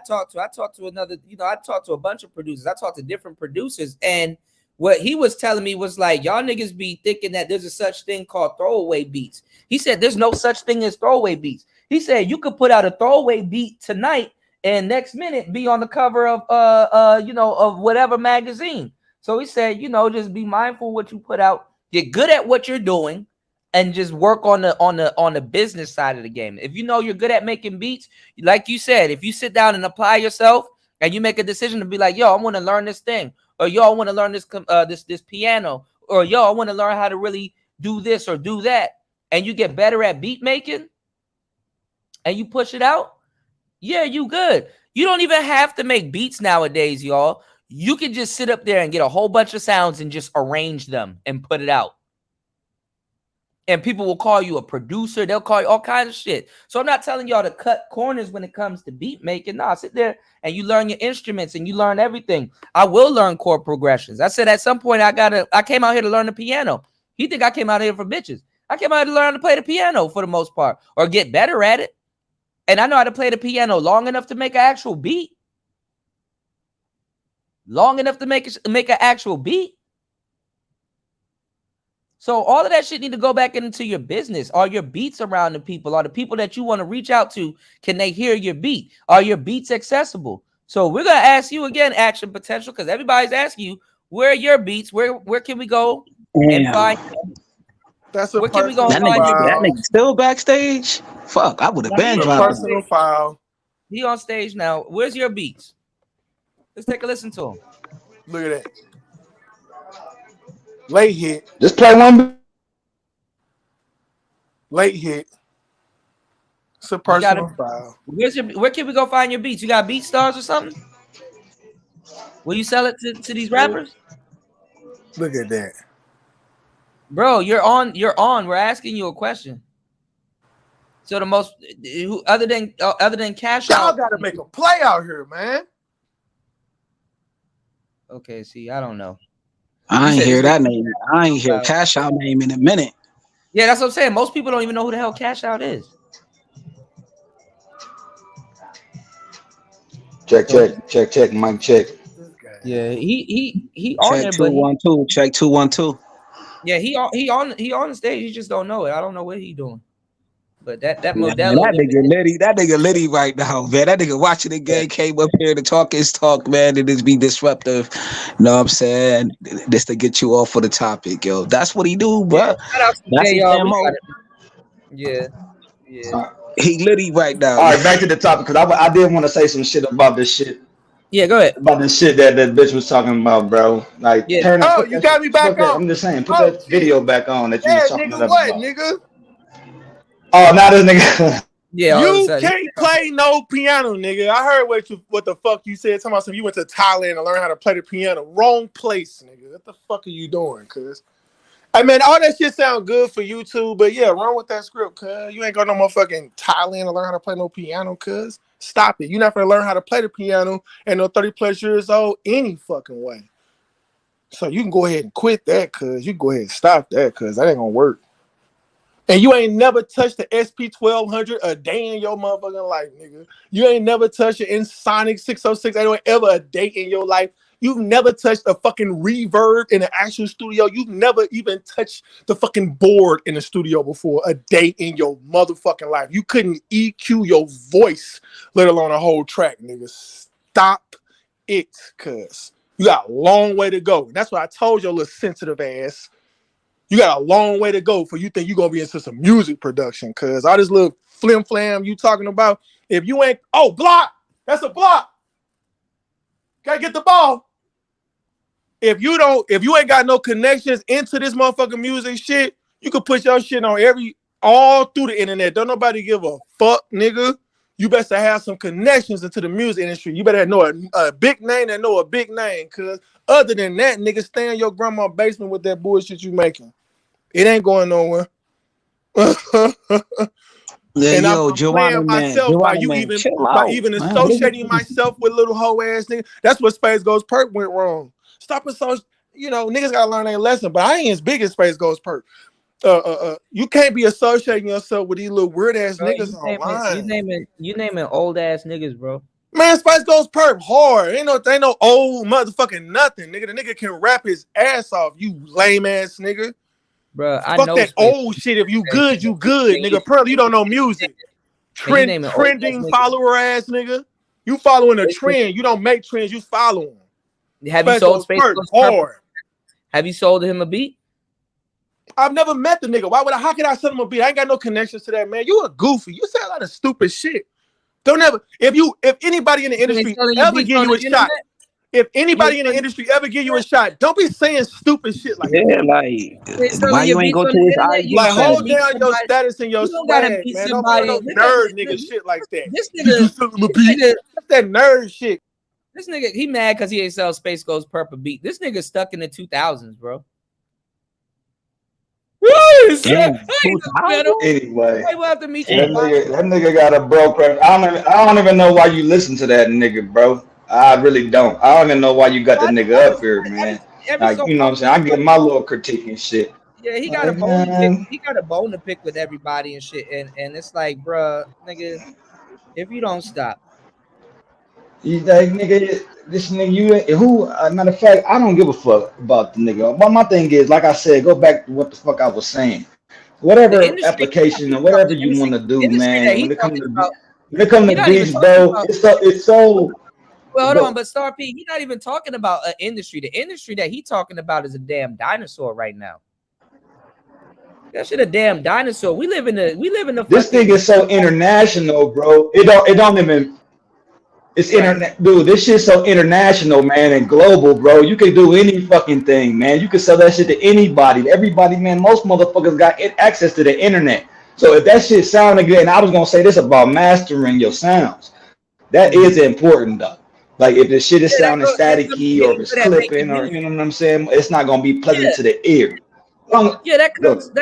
talked to another. I talked to a bunch of producers. I talked to different producers, and what he was telling me was like, y'all niggas be thinking that there's a such thing called throwaway beats. He said there's no such thing as throwaway beats. He said you could put out a throwaway beat tonight and next minute be on the cover of of whatever magazine. So he said, just be mindful of what you put out, get good at what you're doing, and just work on the business side of the game. If you're good at making beats, like you said, if you sit down and apply yourself and you make a decision to be like, yo, I want to learn this thing, or yo, I want to learn this piano, or yo, I want to learn how to really do this or do that, and you get better at beat making, and you push it out, yeah, you good. You don't even have to make beats nowadays, y'all. You can just sit up there and get a whole bunch of sounds and just arrange them and put it out. And people will call you a producer. They'll call you all kinds of shit. So I'm not telling y'all to cut corners when it comes to beat making. Nah, sit there and you learn your instruments and you learn everything. I will learn chord progressions. I said at some point I came out here to learn the piano. You think I came out here for bitches? I came out here to learn to play the piano for the most part, or get better at it. And I know how to play the piano long enough to make an actual beat. Long enough to make an actual beat. So all of that shit need to go back into your business. Are your beats around the people? Are the people that you want to reach out to, can they hear your beat? Are your beats accessible? So we're going to ask you again, Action Potential, because everybody's asking you, where are your beats? Where can we go and find them? That's a where can we go That and find your nigga still backstage? Fuck, I would have been That's a dropping. personal file. He on stage now. Where's your beats? Let's take a listen to him. Look at that. Late hit. Just play one. Late hit. It's a personal file. Where can we go find your beats? You got Beat Stars or something? Will you sell it to these rappers? Look at that. Bro, you're on. We're asking you a question. So the most other than Cash Y'all Out, gotta make a play out here, man. Okay, see, I don't know. I ain't hear that name. I ain't hear Cash Out name in a minute. Yeah, that's what I'm saying. Most people don't even know who the hell Cash Out is. Check, mic check. Yeah, he on Check there, 212. Check 212. Yeah, he on the stage. He just don't know it. I don't know what he doing. But that Man, Modelo, that nigga Liddy right now, man. That nigga watching the game came up here to talk his talk, man, and just be disruptive. You know what I'm saying? This to get you off for the topic, yo. That's what he do, bro. Shout out to That's his JR. MO. Yeah. He Liddy right now. All right, back to the topic, because I did want to say some shit about this shit. Yeah, go ahead. About this shit that bitch was talking about, bro. Like, turn Oh, you got me back on. I'm just saying, put that video back on that you was talking nigga, about. what, nigga? Oh, now this nigga. Yeah, you can't play no piano, nigga. I heard what the fuck you said. Talking about some you went to Thailand to learn how to play the piano. Wrong place, nigga. What the fuck are you doing, cuz? I mean, all that shit sound good for YouTube, but yeah, run with that script, cuz. You ain't got no motherfucking Thailand to learn how to play no piano, cuz. Stop it. You're not gonna learn how to play the piano and no 30 plus years old any fucking way. So you can go ahead and quit that, cuz. You can go ahead and stop that, cuz that ain't gonna work. And you ain't never touched the SP1200 a day in your motherfucking life, nigga. You ain't never touched an Insonic 606 ever a day in your life. You've never touched a fucking reverb in an actual studio. You've never even touched the fucking board in the studio before a day in your motherfucking life. You couldn't EQ your voice, let alone a whole track, nigga. Stop it, cuz. You got a long way to go. And that's what I told your little sensitive ass. You got a long way to go for you think you're going to be into some music production, because all this little flim-flam you talking about, if you ain't, block, that's a block. Gotta get the ball. If you ain't got no connections into this motherfucking music shit, you could put your shit on all through the internet. Don't nobody give a fuck, nigga. You better have some connections into the music industry. You better know a big name that know a big name, because other than that, nigga, stay in your grandma's basement with that bullshit you making. It ain't going nowhere. Yeah, and yo, I'm playing myself by even associating myself with little hoe ass nigga. That's what Space Ghost Perk went wrong. Stop associating. Niggas gotta learn their lesson. But I ain't as big as Space Ghost Perk. You can't be associating yourself with these little weird ass niggas online. You naming old ass niggas, bro. Man, Spice Ghost Perk hard. Ain't no old motherfucking nothing, nigga. The nigga can rap his ass off. You lame ass nigga. Bro, I fuck know that old shit. If you good, you good, nigga. Pearl, you don't know music. Trending follower ass nigga. You following a trend. You don't make trends. You follow them. Have you sold Space Ghost Perk? Have you sold him a beat? I've never met the nigga. How can I sell him a beat? I ain't got no connections to that man. You a goofy. You say a lot of stupid shit. Don't ever. If anybody in the industry ever give you a shot, if anybody in the industry ever give you a shot, don't be saying stupid shit like Yeah, that. like why you ain't go to his IG Like page? hold down your status and your You don't gotta swag, beat man. Don't be on no somebody. nerd nigga shit like that. This nigga, That's that nerd shit. this nigga, he mad because he ain't sell Space Ghost Purple Beat. This nigga stuck in the 2000s, bro. Damn, Anyway, Hey, we'll have to meet you. that nigga got a broke. I don't even know why you listen to that nigga, bro. I really don't. I don't even know why you got the nigga up here, man. Like, you know what I'm saying? I get my little critique and shit. Yeah, he got a bone to pick. He got a bone to pick with everybody and shit. And it's like, bruh, nigga, if you don't stop. He's like, nigga, this nigga, matter of fact, I don't give a fuck about the nigga. But my thing is, like I said, go back to what the fuck I was saying. Whatever application or whatever you want to do, man. When it comes to beats, bro, it's so. Well, hold on, but Star P, he's not even talking about an industry. The industry that he talking about is a damn dinosaur right now. That shit a damn dinosaur. We live in the. This thing is so international, bro. It don't even. It's internet, dude. This shit's so international, man, and global, bro. You can do any fucking thing, man. You can sell that shit to anybody, everybody, man. Most motherfuckers got access to the internet. So if that shit sounded good, and I was gonna say this about mastering your sounds, that is important though. Like if the shit is sounding staticky or if it's clipping or you know what I'm saying, it's not gonna be pleasant to the ear. Yeah, that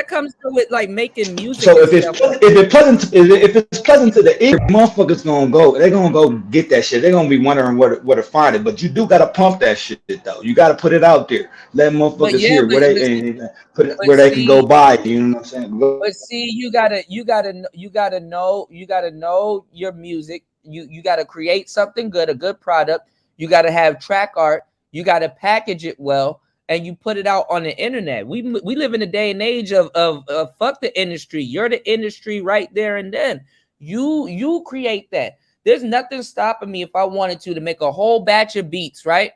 comes with like making music. So if it's pleasant to the ear, motherfuckers they're gonna go get that shit. They're gonna be wondering where to find it. But you do gotta pump that shit though. You gotta put it out there. Let motherfuckers hear where they can go buy it. You know what I'm saying? But see, you gotta know your music. You gotta create something good, a good product. You gotta have track art. You gotta package it well. And you put it out on the internet. We live in a day and age of fuck the industry. You're the industry right there and then. You create that. There's nothing stopping me if I wanted to make a whole batch of beats, right?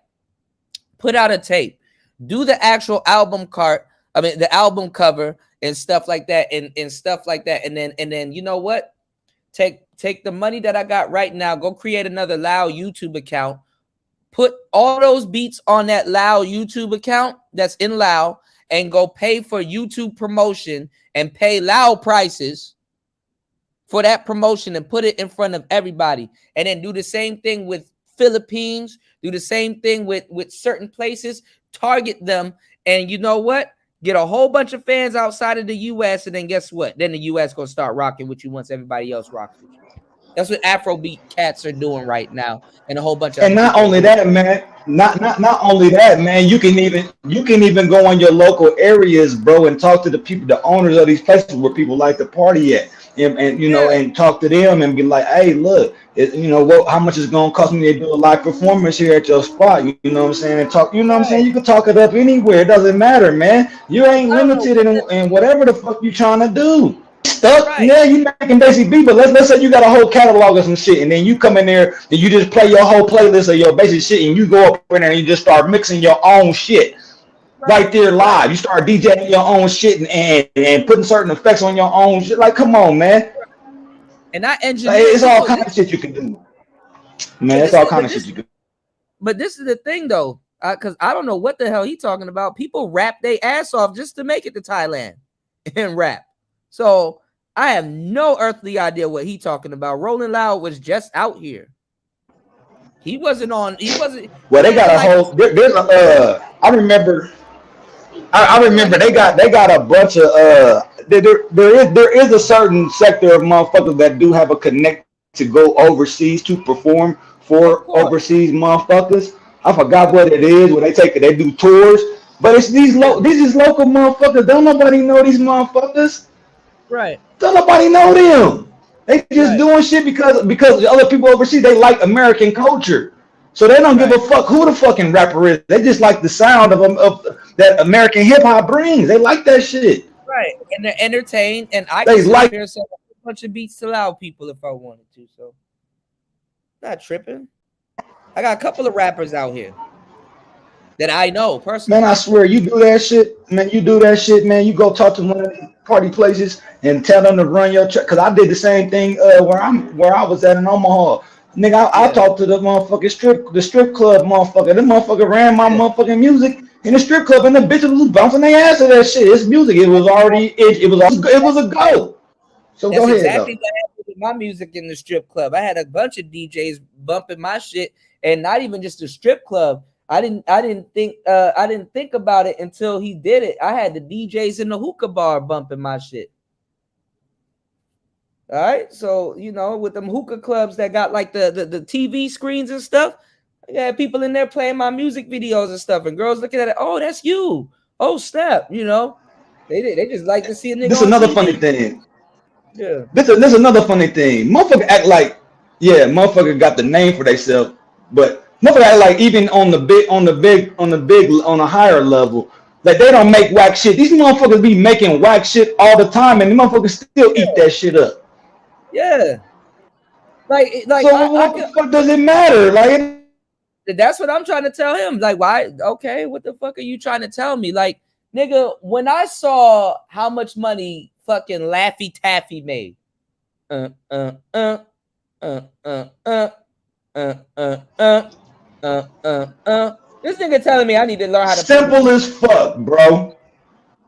Put out a tape, do the actual album the album cover and stuff like that, and stuff like that. And then you know what? Take the money that I got right now, go create another Loud YouTube account. Put all those beats on that Loud YouTube account that's in Loud and go pay for YouTube promotion and pay Loud prices for that promotion and put it in front of everybody. And then do the same thing with Philippines, do the same thing with certain places, target them. And you know what? Get a whole bunch of fans outside of the US. And then guess what? Then the US gonna start rocking with you once everybody else rocks with you. That's what Afrobeat cats are doing right now, and a whole bunch of. And not only that, man. Not only that, man. You can even go on your local areas, bro, and talk to the people, the owners of these places where people like to party at, and you know, and talk to them and be like, hey, look, how much it's gonna cost me to do a live performance here at your spot? You know what I'm saying? And talk, you know what I'm saying? You can talk it up anywhere. It doesn't matter, man. You ain't limited in whatever the fuck you trying to do. Stuck, yeah, you making basic beat, but let's say you got a whole catalog of some shit, and then you come in there and you just play your whole playlist of your basic shit, and you go up in there and you just start mixing your own shit right there live. You start DJing your own shit and putting certain effects on your own shit. Like, come on, man. And I engineer. Like, it's all kind of shit you can do, man. It's all kind of shit you can do. But this is the thing, though, because I don't know what the hell he's talking about. People rap their ass off just to make it to Thailand and rap. So I have no earthly idea what he's talking about. Rolling Loud was just out here. He wasn't on. He wasn't. Well, they got a whole. There's a. I remember they got a bunch of. There is a certain sector of motherfuckers that do have a connect to go overseas to perform for overseas motherfuckers. I forgot what it is. Where they do tours, but it's these local motherfuckers. Don't nobody know these motherfuckers. Right. Don't nobody know them. They just doing shit because the other people overseas, they like American culture. So they don't give a fuck who the fucking rapper is. They just like the sound of that American hip hop brings. They like that shit. Right. And they're entertained. And I can sit here and sell a bunch of beats to Loud people if I wanted to. So not tripping. I got a couple of rappers out here that I know personally. Man, I swear, you do that shit, man. You do that shit, man. You go talk to one of the party places and tell them to run your track. Cause I did the same thing where I was at in Omaha. Nigga, I talked to the motherfucking strip club motherfucker. The motherfucker ran my motherfucking music in the strip club, and the bitches was bouncing their ass to that shit. It's music. It was already it was a go. So That's go ahead exactly though. what happened with my music in the strip club. I had a bunch of DJs bumping my shit, and not even just the strip club. I didn't think about it until he did it. I had the DJs in the hookah bar bumping my shit. All right, so you know, with them hookah clubs that got like the TV screens and stuff, I got people in there playing my music videos and stuff, and girls looking at it. Oh, that's you. Oh, snap! You know, they just like to see a nigga. This on another TV. funny thing. Yeah. This another funny thing. Motherfucker act like, yeah, motherfucker got the name for themselves, but motherfucker act like even on a higher level, like they don't make whack shit. These motherfuckers be making whack shit all the time, and the motherfuckers still eat that shit up. Yeah. Like so what the fuck does it matter? Like that's what I'm trying to tell him. Like, why? Okay, what the fuck are you trying to tell me? Like, nigga, when I saw how much money fucking Laffy Taffy made, this nigga telling me I need to learn how to simple as fuck, bro.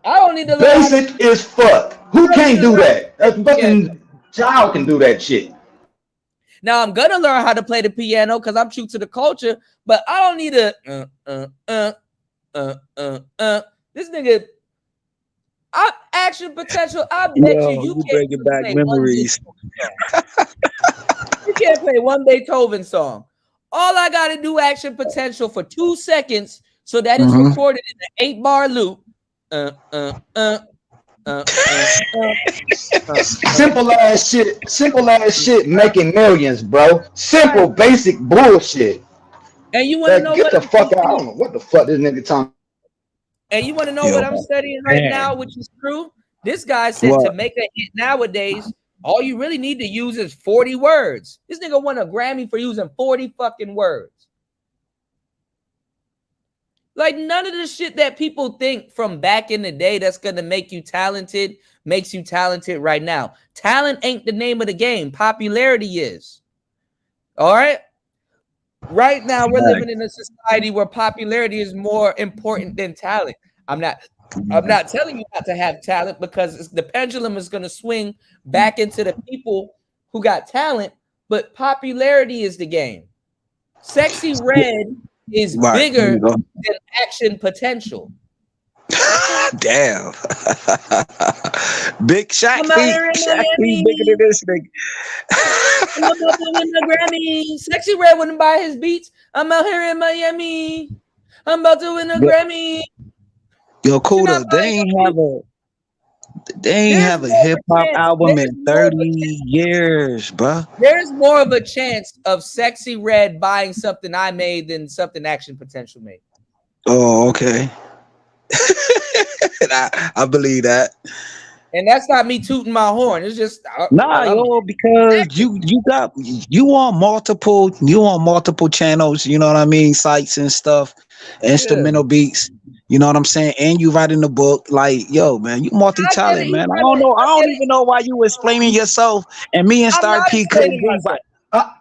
I don't need to learn basic as fuck. Who can't do that? That fucking child can do that shit. Now I'm gonna learn how to play the piano because I'm true to the culture, but I don't need a this nigga. Action potential. I bet you can't bringing back memories. You can't play one Beethoven song. All I gotta do action potential for 2 seconds so that it's recorded in an 8-bar loop. Simple ass shit making millions, bro. Simple, basic bullshit. And you want to know get what the fuck out? I don't know what the fuck this nigga talking. And you want to know what I'm studying right now, which is true? This guy said to make a hit nowadays, all you really need to use is 40 words. This nigga won a Grammy for using 40 fucking words. Like, none of the shit that people think from back in the day that's going to make you talented makes you talented right now. Talent ain't the name of the game. Popularity is. All right? Right now, we're living in a society where popularity is more important than talent. I'm not telling you not to have talent because the pendulum is going to swing back into the people who got talent, but popularity is the game. Sexy Red is bigger than action potential. Damn. Big Shaq feet bigger than this nigga. I'm about to win the Grammy. Sexy Red wouldn't buy his beats. I'm out here in Miami. I'm about to win a Grammy. Yo, Kuda, they ain't have a hip hop album in 30 years, bro. There's more of a chance of Sexy Red buying something I made than something Action Potential made. Oh, okay. I believe that. And that's not me tooting my horn. It's just because you on multiple channels, you know what I mean, sites and stuff, instrumental beats. You know what I'm saying? And you writing the book, like, yo, man, you multi-talent, man. I don't even know why you explaining yourself and me and Star P couldn't agree.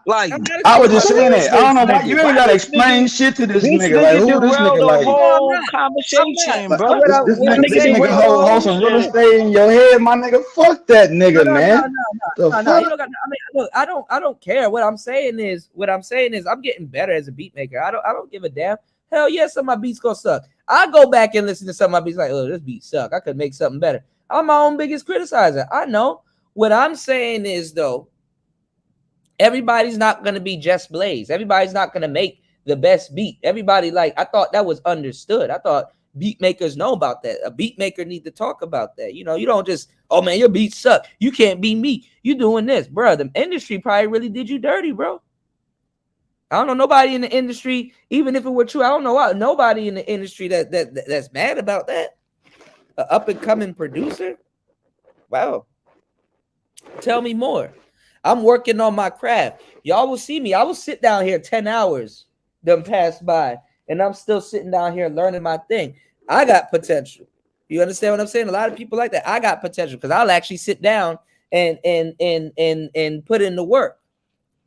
Like, I was just saying that. I don't know why you ain't gotta explain shit to this nigga. Like, who this nigga like? Whole conversation, bro. This nigga hold some real estate in your head, my nigga. Fuck that nigga, man. No, you don't got. I mean, look, I don't care. What I'm saying is, I'm getting better as a beat maker. I don't give a damn. Hell yeah, some of my beats gonna suck. I go back and listen to some of my beats like, oh, this beat suck. I could make something better. I'm my own biggest criticizer. I know. What I'm saying is, though, everybody's not gonna be Just Blaze. Everybody's not gonna make the best beat. Everybody, like, I thought that was understood. I thought beat makers know about that. A beat maker need to talk about that. You know, you don't just, oh man, your beats suck. You can't be me. You doing this, bro. The industry probably really did you dirty, bro. I don't know nobody in the industry, even if it were true. I don't know nobody in the industry that's mad about that. An up and coming producer. Wow. Tell me more. I'm working on my craft. Y'all will see me. I will sit down here 10 hours done passed by, and I'm still sitting down here learning my thing. I got potential. You understand what I'm saying? A lot of people like that. I got potential because I'll actually sit down and put in the work.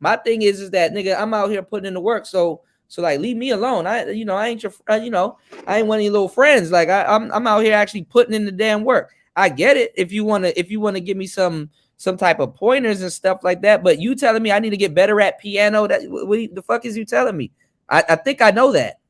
My thing is that nigga, I'm out here putting in the work. So like, leave me alone. I ain't your, I ain't one of your little friends. Like I'm out here actually putting in the damn work. I get it. If you wanna give me some type of pointers and stuff like that, but you telling me I need to get better at piano? That what the fuck is you telling me? I think I know that.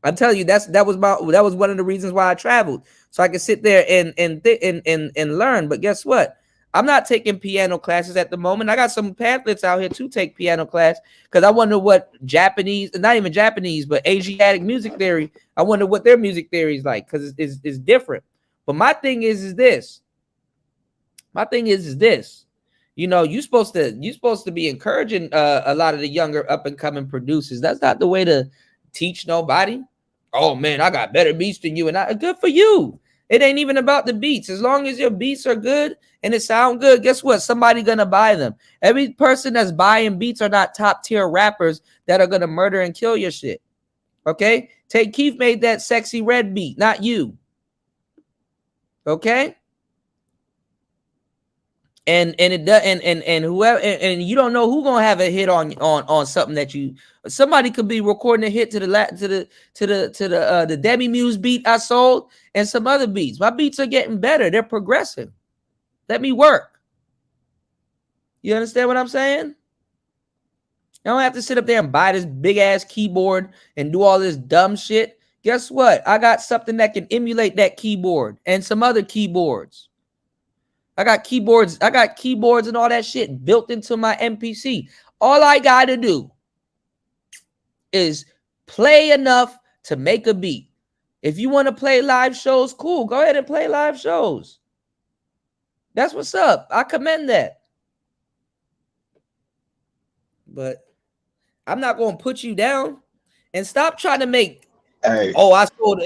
I'm telling you, that was one of the reasons why I traveled, so I could sit there and learn. But guess what? I'm not taking piano classes at the moment. I got some pamphlets out here to take piano class because I wonder what Japanese, not even Japanese, but Asiatic music theory. I wonder what their music theory is like because it's different. But my thing is this. My thing is this. You're supposed to be encouraging a lot of the younger up and coming producers. That's not the way to teach nobody. Oh man, I got better beats than you, and good for you. It ain't even about the beats. As long as your beats are good and it sound good, guess what? Somebody gonna buy them. Every person that's buying beats are not top tier rappers that are gonna murder and kill your shit. Okay, Take Keith made that Sexy Red beat, not you. Okay. And it does, and whoever, and you don't know who gonna have a hit on something that somebody could be recording a hit to the Demi Muse beat I sold and some other beats. My beats are getting better. They're progressing. Let me work. You understand what I'm saying? I don't have to sit up there and buy this big ass keyboard and do all this dumb shit. Guess what? I got something that can emulate that keyboard and some other keyboards. I got keyboards and all that shit built into my MPC. All I got to do is play enough to make a beat. If you want to play live shows, cool. Go ahead and play live shows. That's what's up. I commend that. But I'm not going to put you down. And stop trying to make, I sold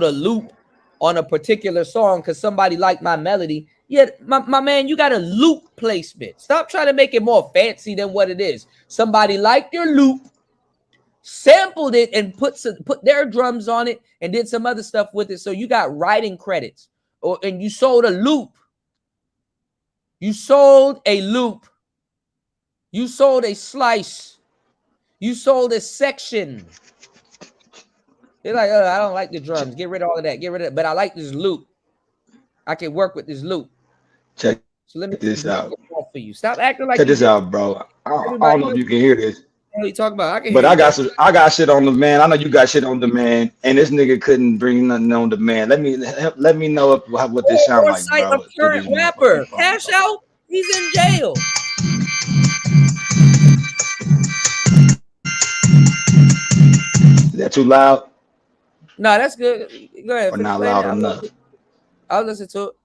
a loop on a particular song because somebody liked my melody. Yeah, my man, you got a loop placement. Stop trying to make it more fancy than what it is. Somebody liked your loop, sampled it, and put their drums on it and did some other stuff with it. So you got writing credits. And you sold a loop. You sold a loop. You sold a slice. You sold a section. They're like, I don't like the drums. Get rid of all of that. Get rid of it. But I like this loop. I can work with this loop. Check let me this out. For you. Stop acting like Check this out, bro. I don't know if you can hear this. What are you talking about? I got shit on demand. I know you got shit on demand, and this nigga couldn't bring nothing on demand. Let me know what this sound like, bro. A current rapper. Cash Out. He's in jail. Is that too loud? No, that's good. Go ahead. Or not loud enough? I'll listen to it.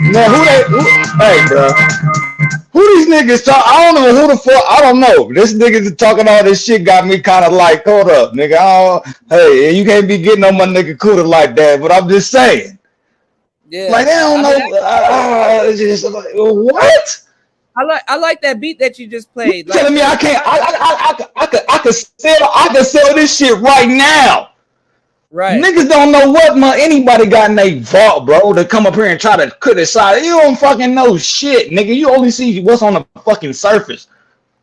Man, hey, bro. Who these niggas talk? I don't know who the fuck. I don't know. This nigga talking all this shit got me kind of like, hold up, nigga. Hey, you can't be getting on my nigga Cuda like that. But I'm just saying. Yeah. Like they don't know. Just like, what? I like that beat that you just played. You telling me I can't? I could sell this shit right now. Right. Niggas don't know what anybody got in their vault, bro, to come up here and try to criticize. You don't fucking know shit, nigga. You only see what's on the fucking surface.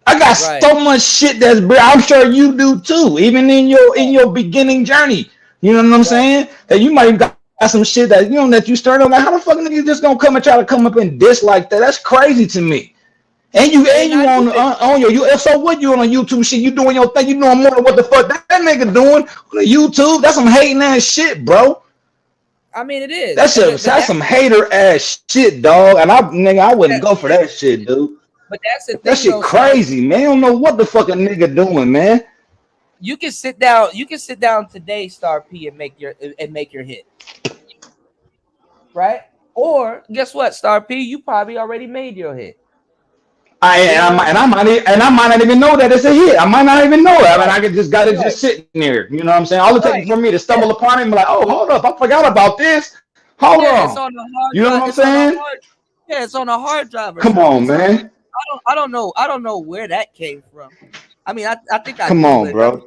I got so much shit that's, I'm sure you do too, even in your beginning journey. You know what I'm saying? That you might got some shit that that you started on. Like, how the fuck nigga just gonna come and try to come up and diss like that? That's crazy to me. And you on your so what you on a YouTube shit? You doing your thing? You doing more than what the fuck that nigga doing on the YouTube? That's some hating ass shit, bro. I mean, it is. That's some hater ass shit, dog. And I wouldn't go for that shit, dude. But that's the thing. That shit crazy, man. I don't know what the fuck a nigga doing, man. You can sit down. You can sit down today, Star P, and make your hit, right? Or guess what, Star P, you probably already made your hit. I might not even know that it's a hit. I might not even know that. I mean, I just got it just sitting there. You know what I'm saying? All it takes for me to stumble upon it and be like, oh, hold up, I forgot about this. Hold on. It's on the hard you know what I'm saying? It's on a hard drive. Come on, man. I don't know where that came from. I mean, I think I come on, bro.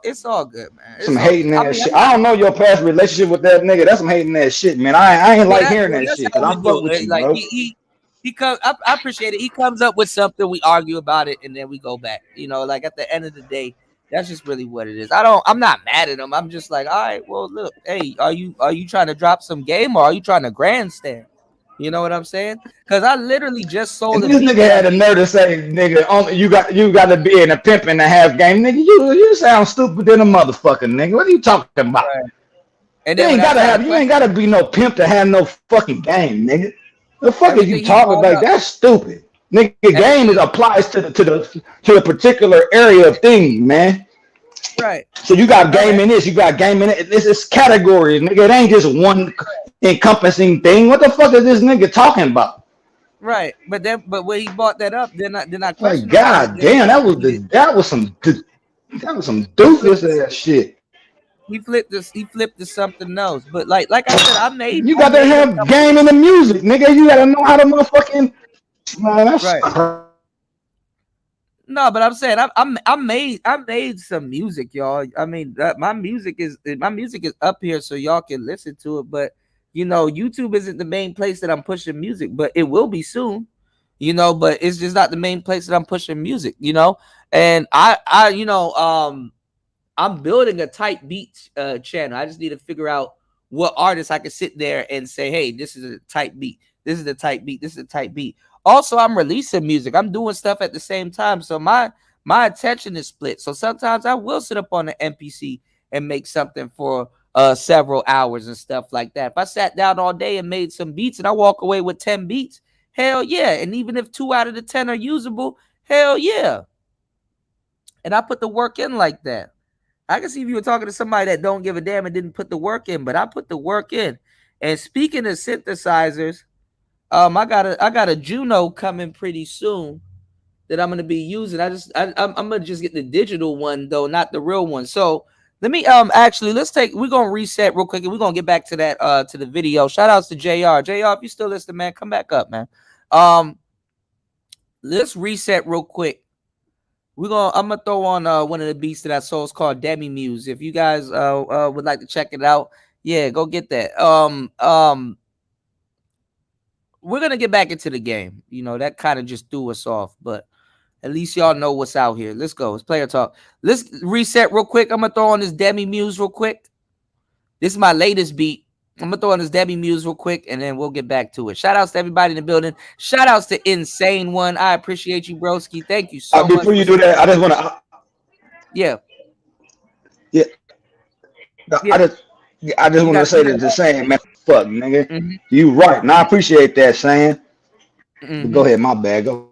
It's all good, man. Some hating ass shit. I don't know your past relationship with that nigga. That's some hating ass shit, man. I ain't like hearing that shit. Cause I fuck with you, like, bro. He comes. I appreciate it. He comes up with something, we argue about it, and then we go back. You know, like at the end of the day, that's just really what it is. I'm not mad at him. I'm just like, all right, well, look, hey, are you trying to drop some game or are you trying to grandstand? You know what I'm saying? Because I literally just sold. This nigga had a nerve to say, nigga, you got to be in a pimp and a half game, nigga. You sound stupid than a motherfucker, nigga. What are you talking about? Right. And then you ain't gotta be no pimp to have no fucking game, nigga. The fuck is you talking about? That's stupid. Nigga, game applies to the particular area of things, man. Right. So you got game in this, you got game in it. This is categories, nigga. It ain't just one encompassing thing. What the fuck is this nigga talking about? Right. But when he bought that up, then I questioned. Like, god damn, that was some doofus ass shit. He flipped to something else. But like I said, I made. You got to have game in the music, nigga. You gotta know how to motherfucking. Man, that's right. No, but I'm saying I made some music, y'all. I mean, my music is up here so y'all can listen to it. But you know, YouTube isn't the main place that I'm pushing music, but it will be soon. You know, but it's just not the main place that I'm pushing music. You know, and I'm building a type beats channel. I just need to figure out what artists I can sit there and say, hey, this is a type beat. This is the type beat. This is a type beat. Also, I'm releasing music. I'm doing stuff at the same time. So my attention is split. So sometimes I will sit up on the NPC and make something for several hours and stuff like that. If I sat down all day and made some beats and I walk away with 10 beats, hell yeah. And even if 2 out of the 10 are usable, hell yeah. And I put the work in like that. I can see if you were talking to somebody that don't give a damn and didn't put the work in, but I put the work in. And speaking of synthesizers, I got a Juno coming pretty soon that I'm gonna be using. I'm gonna just get the digital one though, not the real one. So let me we're gonna reset real quick and we're gonna get back to that to the video. Shout outs to JR. JR, if you still listening, man, come back up, man. Let's reset real quick. I'm gonna throw on one of the beats that I saw. It's called Demi Muse. If you guys would like to check it out, yeah, go get that. We're gonna get back into the game. You know, that kind of just threw us off, but at least y'all know what's out here. Let's go. It's player talk. Let's reset real quick. I'm gonna throw on this Demi Muse real quick. This is my latest beat. I'm gonna throw on this Demi Muse real quick, and then we'll get back to it. Shout outs to everybody in the building. Shout outs to Insane One. I appreciate you, broski. Thank you so much. Before you do that, I just want to. Yeah. I just want to say the same, man. Fuck, nigga. Mm-hmm. You right, and I appreciate that, saying. Mm-hmm. Go ahead, my bad. Go.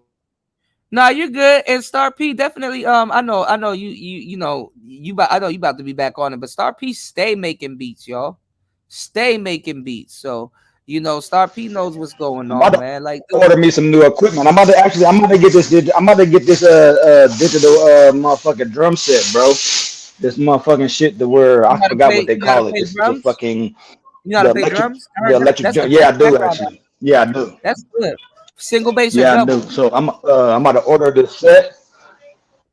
No, you're good. And Star P definitely. I know you know you about to be back on it, but Star P stay making beats, y'all. Stay making beats. So you know, Star P knows what's going on, man. Like, order me some new equipment. I'm about to get this digital motherfucking drum set, bro. This motherfucking shit to where I forgot what they call it. It's the fucking. You know how to play drums? The electric drum. Yeah, I do actually. Yeah, I do. That's good. Single bass. Yeah, I do. So I'm about to order this set.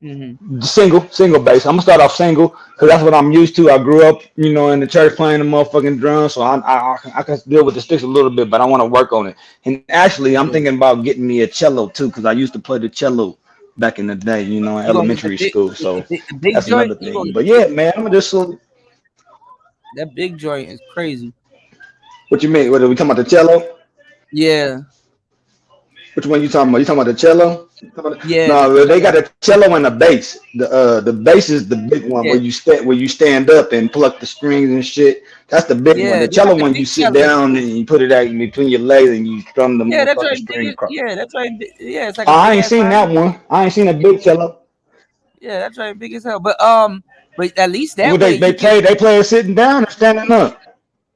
Mm-hmm. Single bass. I'm gonna start off single because that's what I'm used to. I grew up, you know, in the church playing the motherfucking drums, so I can deal with the sticks a little bit, but I want to work on it. And actually, I'm thinking about getting me a cello too because I used to play the cello back in the day, you know, in elementary school. So that's another thing. But yeah, man, I'm just that big joint is crazy. What you mean? What are we talking about? The cello? Yeah. Which one you talking about? You talking about the cello? Yeah. No, they got a cello and a bass. The bass is the big one where you stand up and pluck the strings and shit. That's the big one. The cello one you sit down and you put it out in between your legs and you strum the motherfucking string across. Yeah, that's right. Yeah, it's like I ain't seen that one. I ain't seen a big cello. Yeah, that's right, big as hell. But at least that Well, way they play it sitting down or standing up.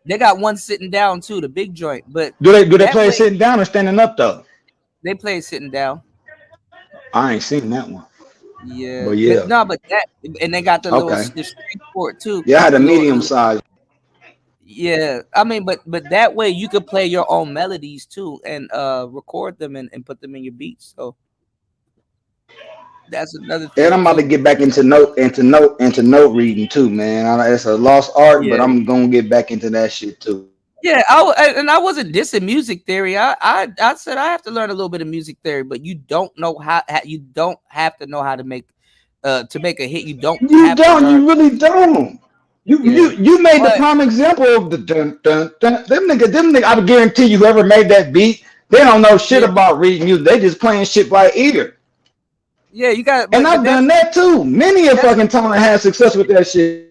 they got one sitting down too, the big joint. But Do they play it sitting down or standing up though? They play it sitting down. I ain't seen that one. Yeah, But yeah. but that, and they got the little the string for it too. Yeah, I had a medium size. Yeah, I mean, but that way you could play your own melodies too and record them and put them in your beats. So that's another thing. And I'm about to get back into note reading too, man. It's a lost art, but I'm gonna get back into that shit too. Yeah, I wasn't dissing music theory. I said I have to learn a little bit of music theory, but you don't know how you don't have to know how to make a hit. You really don't. You made the prime example of the dun dun dun. Them niggas, I guarantee you, whoever made that beat, they don't know shit about reading music. They just playing shit by ear. Yeah, you got. And I've done that too. Many a fucking time I had success with that shit.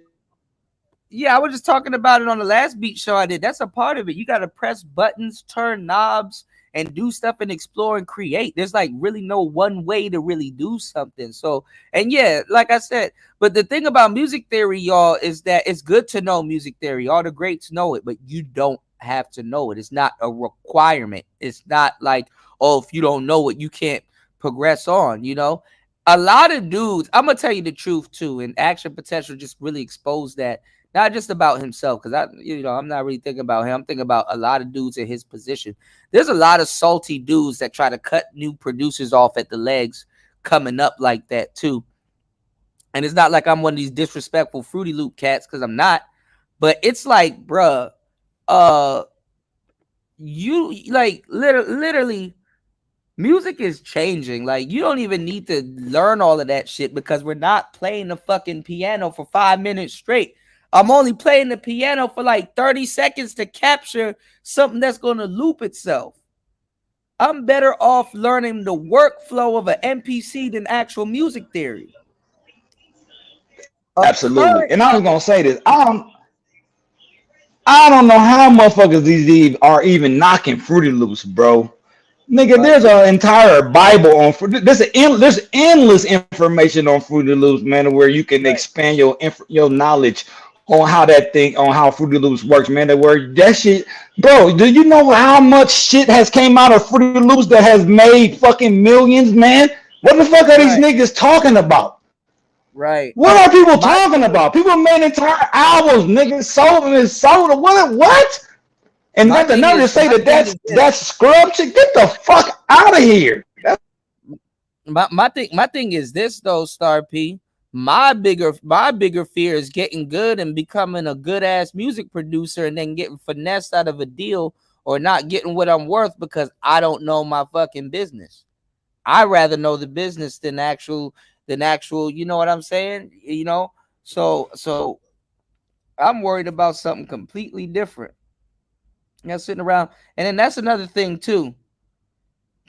Yeah, I was just talking about it on the last beat show I did. That's a part of it. You got to press buttons, turn knobs, and do stuff and explore and create. There's like really no one way to really do something. So, and yeah, like I said, but the thing about music theory, y'all, is that it's good to know music theory. All the greats know it, but you don't have to know it. It's not a requirement. It's not like, oh, if you don't know it, you can't progress on, you know? A lot of dudes, I'm going to tell you the truth too, and Action Potential just really exposed that. Not just about himself, because I'm not really thinking about him. I'm thinking about a lot of dudes in his position. There's a lot of salty dudes that try to cut new producers off at the legs coming up like that too. And it's not like I'm one of these disrespectful Fruity Loop cats, because I'm not. But it's like, bruh, you like literally music is changing. Like, you don't even need to learn all of that shit because we're not playing the fucking piano for 5 minutes straight. I'm only playing the piano for like 30 seconds to capture something that's going to loop itself. I'm better off learning the workflow of an MPC than actual music theory. Absolutely. And I was going to say this. I don't know how motherfuckers these are even knocking Fruity Loops, bro. Nigga, there's an entire Bible on there's endless information on Fruity Loops, man, where you can expand your knowledge on how Fruity Loops works, man. That shit, bro. Do you know how much shit has came out of Fruity Loops that has made fucking millions, man? What the fuck are these niggas talking about? Right. What are people talking about? People made entire albums, niggas sold. What? And not to say that's scrub shit. Get the fuck out of here. My thing is this though, Star P. My bigger fear is getting good and becoming a good ass music producer and then getting finessed out of a deal or not getting what I'm worth because I don't know my fucking business. I rather know the business than actual, you know what I'm saying? You know, so I'm worried about something completely different. Sitting around, and then that's another thing too.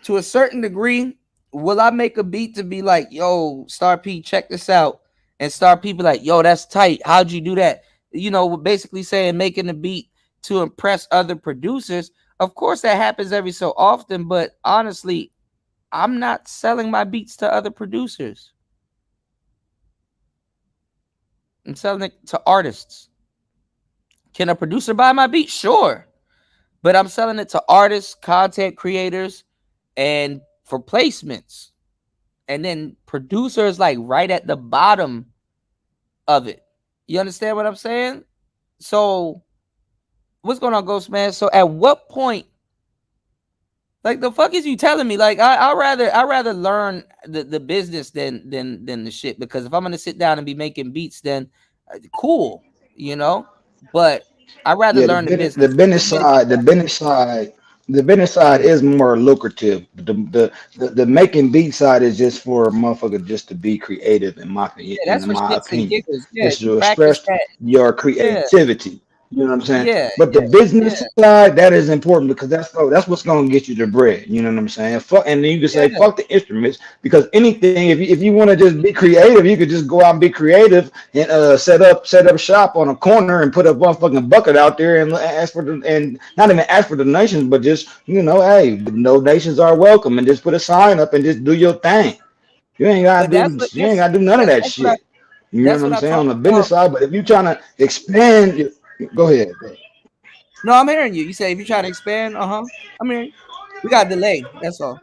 To a certain degree, will I make a beat to be like, yo, Star P, check this out, and Star P be like, yo, that's tight. How'd you do that? You know, basically saying making a beat to impress other producers. Of course, that happens every so often, but honestly, I'm not selling my beats to other producers. I'm selling it to artists. Can a producer buy my beat? Sure. But I'm selling it to artists, content creators, and for placements. And then producers like right at the bottom of it. You understand what I'm saying? So what's going on, Ghost Man? So at what point, like, the fuck is you telling me? Like, I rather learn the business than the shit, because if I'm gonna sit down and be making beats, then cool, you know. But I rather learn the business. The business side is more lucrative. The making beat side is just for a motherfucker just to be creative in my opinion. Yeah, that's for shits and giggles. Yeah, it's to express your creativity. You know what I'm saying? Yeah, But the business side, that is important because that's what's gonna get you the bread. You know what I'm saying? Fuck, and then you can say yeah. fuck the instruments because anything. If you want to just be creative, you could just go out and be creative and set up shop on a corner and put a one fucking bucket out there and ask for the and not even ask for donations, but just hey, donations are welcome and just put a sign up and just do your thing. But You ain't gotta do none of that shit. You know that's what what I'm I saying on talk the business about. side, but if you trying to expand, go ahead. No, I'm hearing you. You say if you try to expand, I'm hearing you. We got a delay. That's all.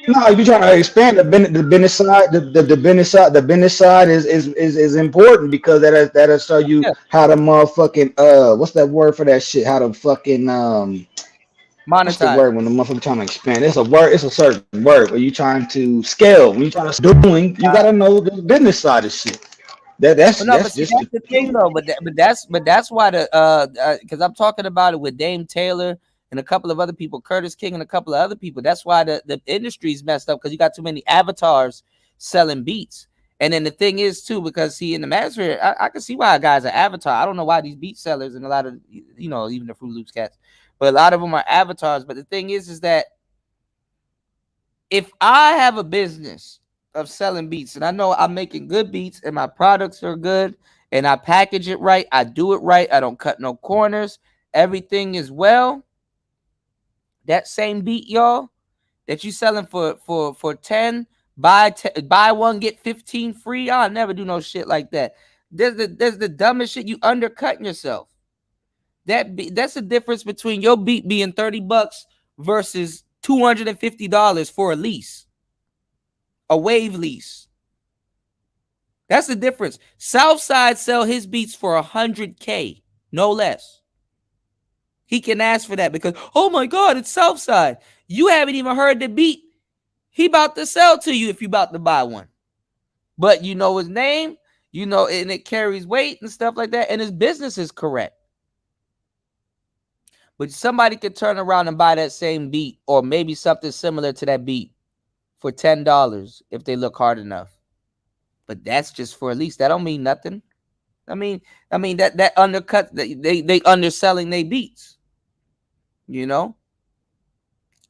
No, if you're trying to expand the business side, the business side is important because that'll show you how to motherfucking what's that word for that shit? How to fucking what's the Monetize. word when the motherfucker trying to expand? It's a word. It's a certain word. When you trying to scale, when you trying to doing, you gotta know the business side of shit. That's But no, but see, just that's the thing though. But that's why because I'm talking about it with Dame Taylor and a couple of other people, Curtis King and a couple of other people. That's why the industry's messed up because you got too many avatars selling beats. And then the thing is too, because see in the master, I can see why a guy's an avatar. I don't know why these beat sellers and a lot of even the Fruit Loops cats, but a lot of them are avatars. But the thing is that if I have a business of selling beats and I know I'm making good beats and my products are good and I package it right, I do it right, I don't cut no corners, everything is well, that same beat, y'all, that you selling for 10, buy one get 15 free, I'll never do no shit like that. There's the dumbest shit. You undercutting yourself. That's the difference between your beat being $30 versus $250 for a lease, a wave lease. That's the difference. Southside sell his beats for $100K, no less. He can ask for that because, oh my God, it's Southside. You haven't even heard the beat he about to sell to you if you about to buy one. But you know his name, and it carries weight and stuff like that, and his business is correct. But somebody could turn around and buy that same beat or maybe something similar to that beat for $10 if they look hard enough. But that's just for a lease. That don't mean nothing. I mean that undercut. They underselling their beats. And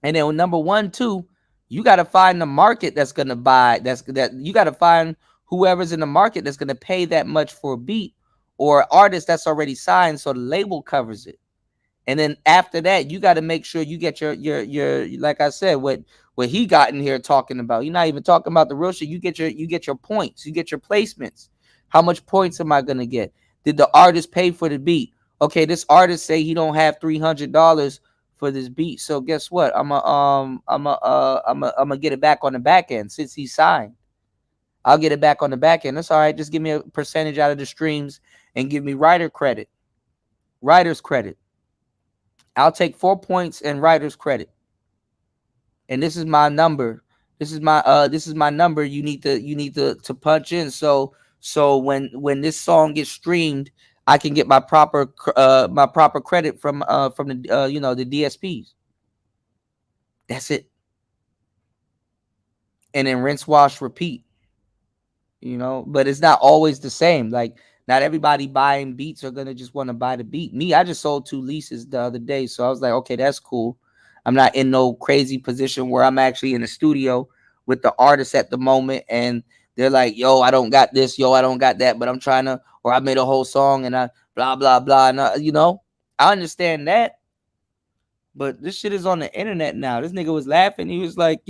then number 1, 2, you got to find the market that's gonna buy. You got to find whoever's in the market that's gonna pay that much for a beat or artist that's already signed, so the label covers it. And then after that, you got to make sure you get your like I said, what he got in here talking about. You're not even talking about the real shit. You get your points, you get your placements. How much points am I gonna get? Did the artist pay for the beat? Okay, this artist say he don't have $300 for this beat. So guess what? I'm gonna get it back on the back end since he signed. I'll get it back on the back end. That's all right. Just give me a percentage out of the streams and give me writer's credit. I'll take 4 points and writer's credit. And this is my number. This is my number. You need to punch in. So when this song gets streamed, I can get my proper credit from the the DSPs. That's it. And then rinse, wash, repeat. But it's not always the same. Like not everybody buying beats are gonna just want to buy the beat. Me, I just sold 2 leases the other day, so I was like, okay, that's cool. I'm not in no crazy position where I'm actually in the studio with the artist at the moment, and they're like, yo, I don't got this, yo, I don't got that, but I'm trying to, or I made a whole song and I blah blah blah, and I understand that, but this shit is on the internet now. This nigga was laughing. He was like,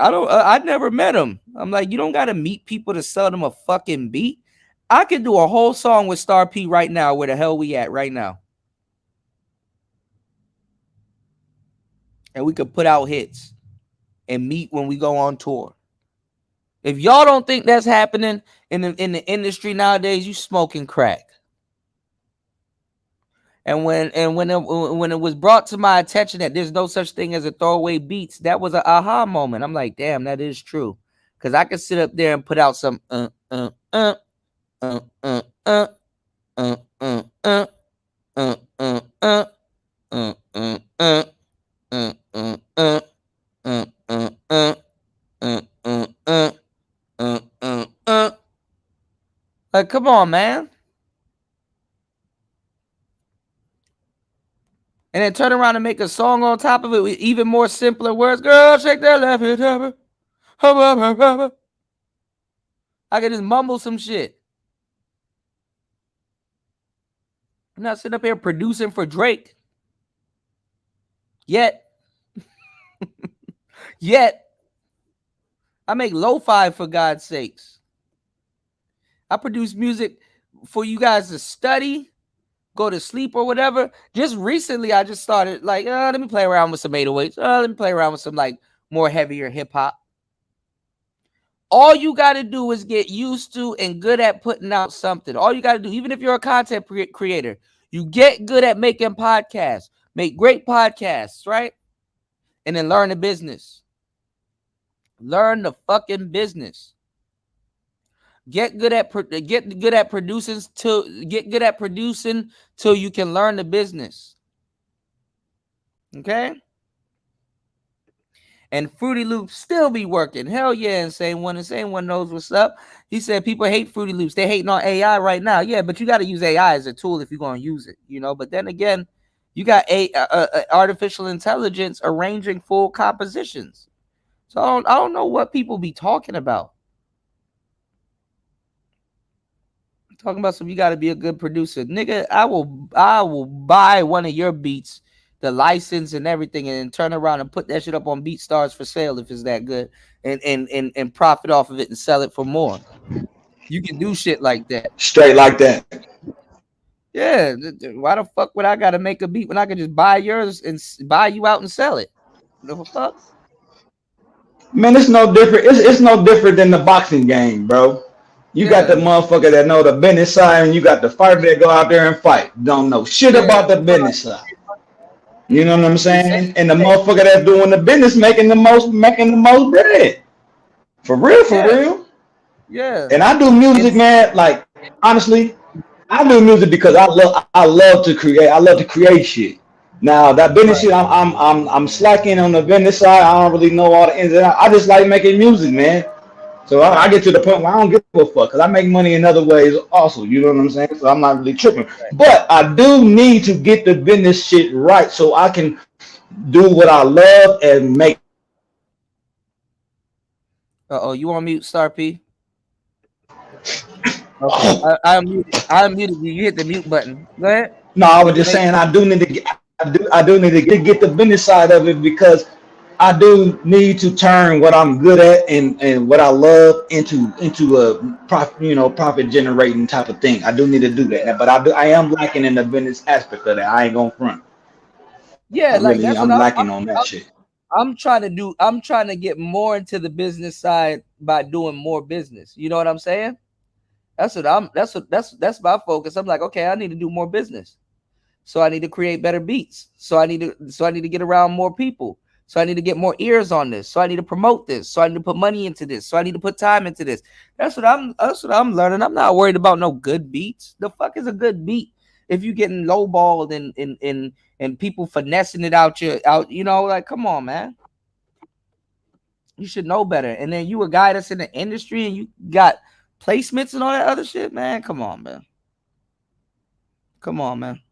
I never met him. I'm like, you don't got to meet people to sell them a fucking beat. I could do a whole song with Star P right now. Where the hell we at right now? And we could put out hits and meet when we go on tour. If y'all don't think that's happening in the industry nowadays, you smoking crack. And when it was brought to my attention that there's no such thing as a throwaway beats, that was an aha moment. I'm like, damn, that is true. Because I could sit up there and put out some like, come on, man. and then turn around and make a song on top of it with even more simpler words. Girl, shake that left hip. I can just mumble some shit. I'm not sitting up here producing for Drake. Yet. I make lo-fi, for God's sakes. I produce music for you guys to study, go to sleep or whatever. Just recently, I just started like, let me play around with some 808s. Let me play around with some like more heavier hip hop. All you got to do is get used to and good at putting out something. All you got to do, even if you're a content creator, you get good at making podcasts. Make great podcasts, right? And then learn the business. Learn the fucking business. Get good at producing till you can learn the business. Okay? And Fruity Loops still be working. Hell yeah, Insane One knows what's up. He said people hate Fruity Loops. They hating on AI right now. Yeah, but you got to use AI as a tool if you're going to use it, you know. But then again, you got artificial intelligence arranging full compositions. So I don't know what people be talking about. Talking about some, you got to be a good producer. Nigga, I will buy one of your beats, the license and everything, and turn around and put that shit up on BeatStars for sale if it's that good, and profit off of it and sell it for more. You can do shit like that. Straight like that. Yeah. Why the fuck would I got to make a beat when I can just buy yours and buy you out and sell it? What the fuck? Man, it's no different. It's no different than the boxing game, bro. You got the motherfucker that know the business side, and you got the fighter that go out there and fight. Don't know shit about the business side. You know what I'm saying? And the motherfucker that's doing the business making the most bread. For real. Yeah. And I do music, man. Like honestly, I do music because I love to create. I love to create shit. Now that business shit, I'm slacking on the business side. I don't really know all the ins and outs. I just like making music, man. So I get to the point where I don't give a fuck because I make money in other ways also. You know what I'm saying? So I'm not really tripping. But I do need to get the business shit right so I can do what I love and make. You on mute, Star P? Okay. I muted you. You hit the mute button. Go ahead. No, I was just saying I do need to get the business side of it because I do need to turn what I'm good at and what I love into a profit generating type of thing. I do need to do that, but I am lacking in the business aspect of that. I ain't gonna front. Yeah, I'm lacking on that shit. I'm trying to get more into the business side by doing more business. You know what I'm saying? That's my focus. I'm like, okay, I need to do more business. So I need to create better beats. So I need to get around more people. So I need to get more ears on this. So I need to promote this. So I need to put money into this. So I need to put time into this. That's what I'm learning. I'm not worried about no good beats. The fuck is a good beat if you getting lowballed and people finessing it out, you know, like, come on, man. You should know better. And then you a guy that's in the industry and you got placements and all that other shit, man. Come on, man. Come on, man.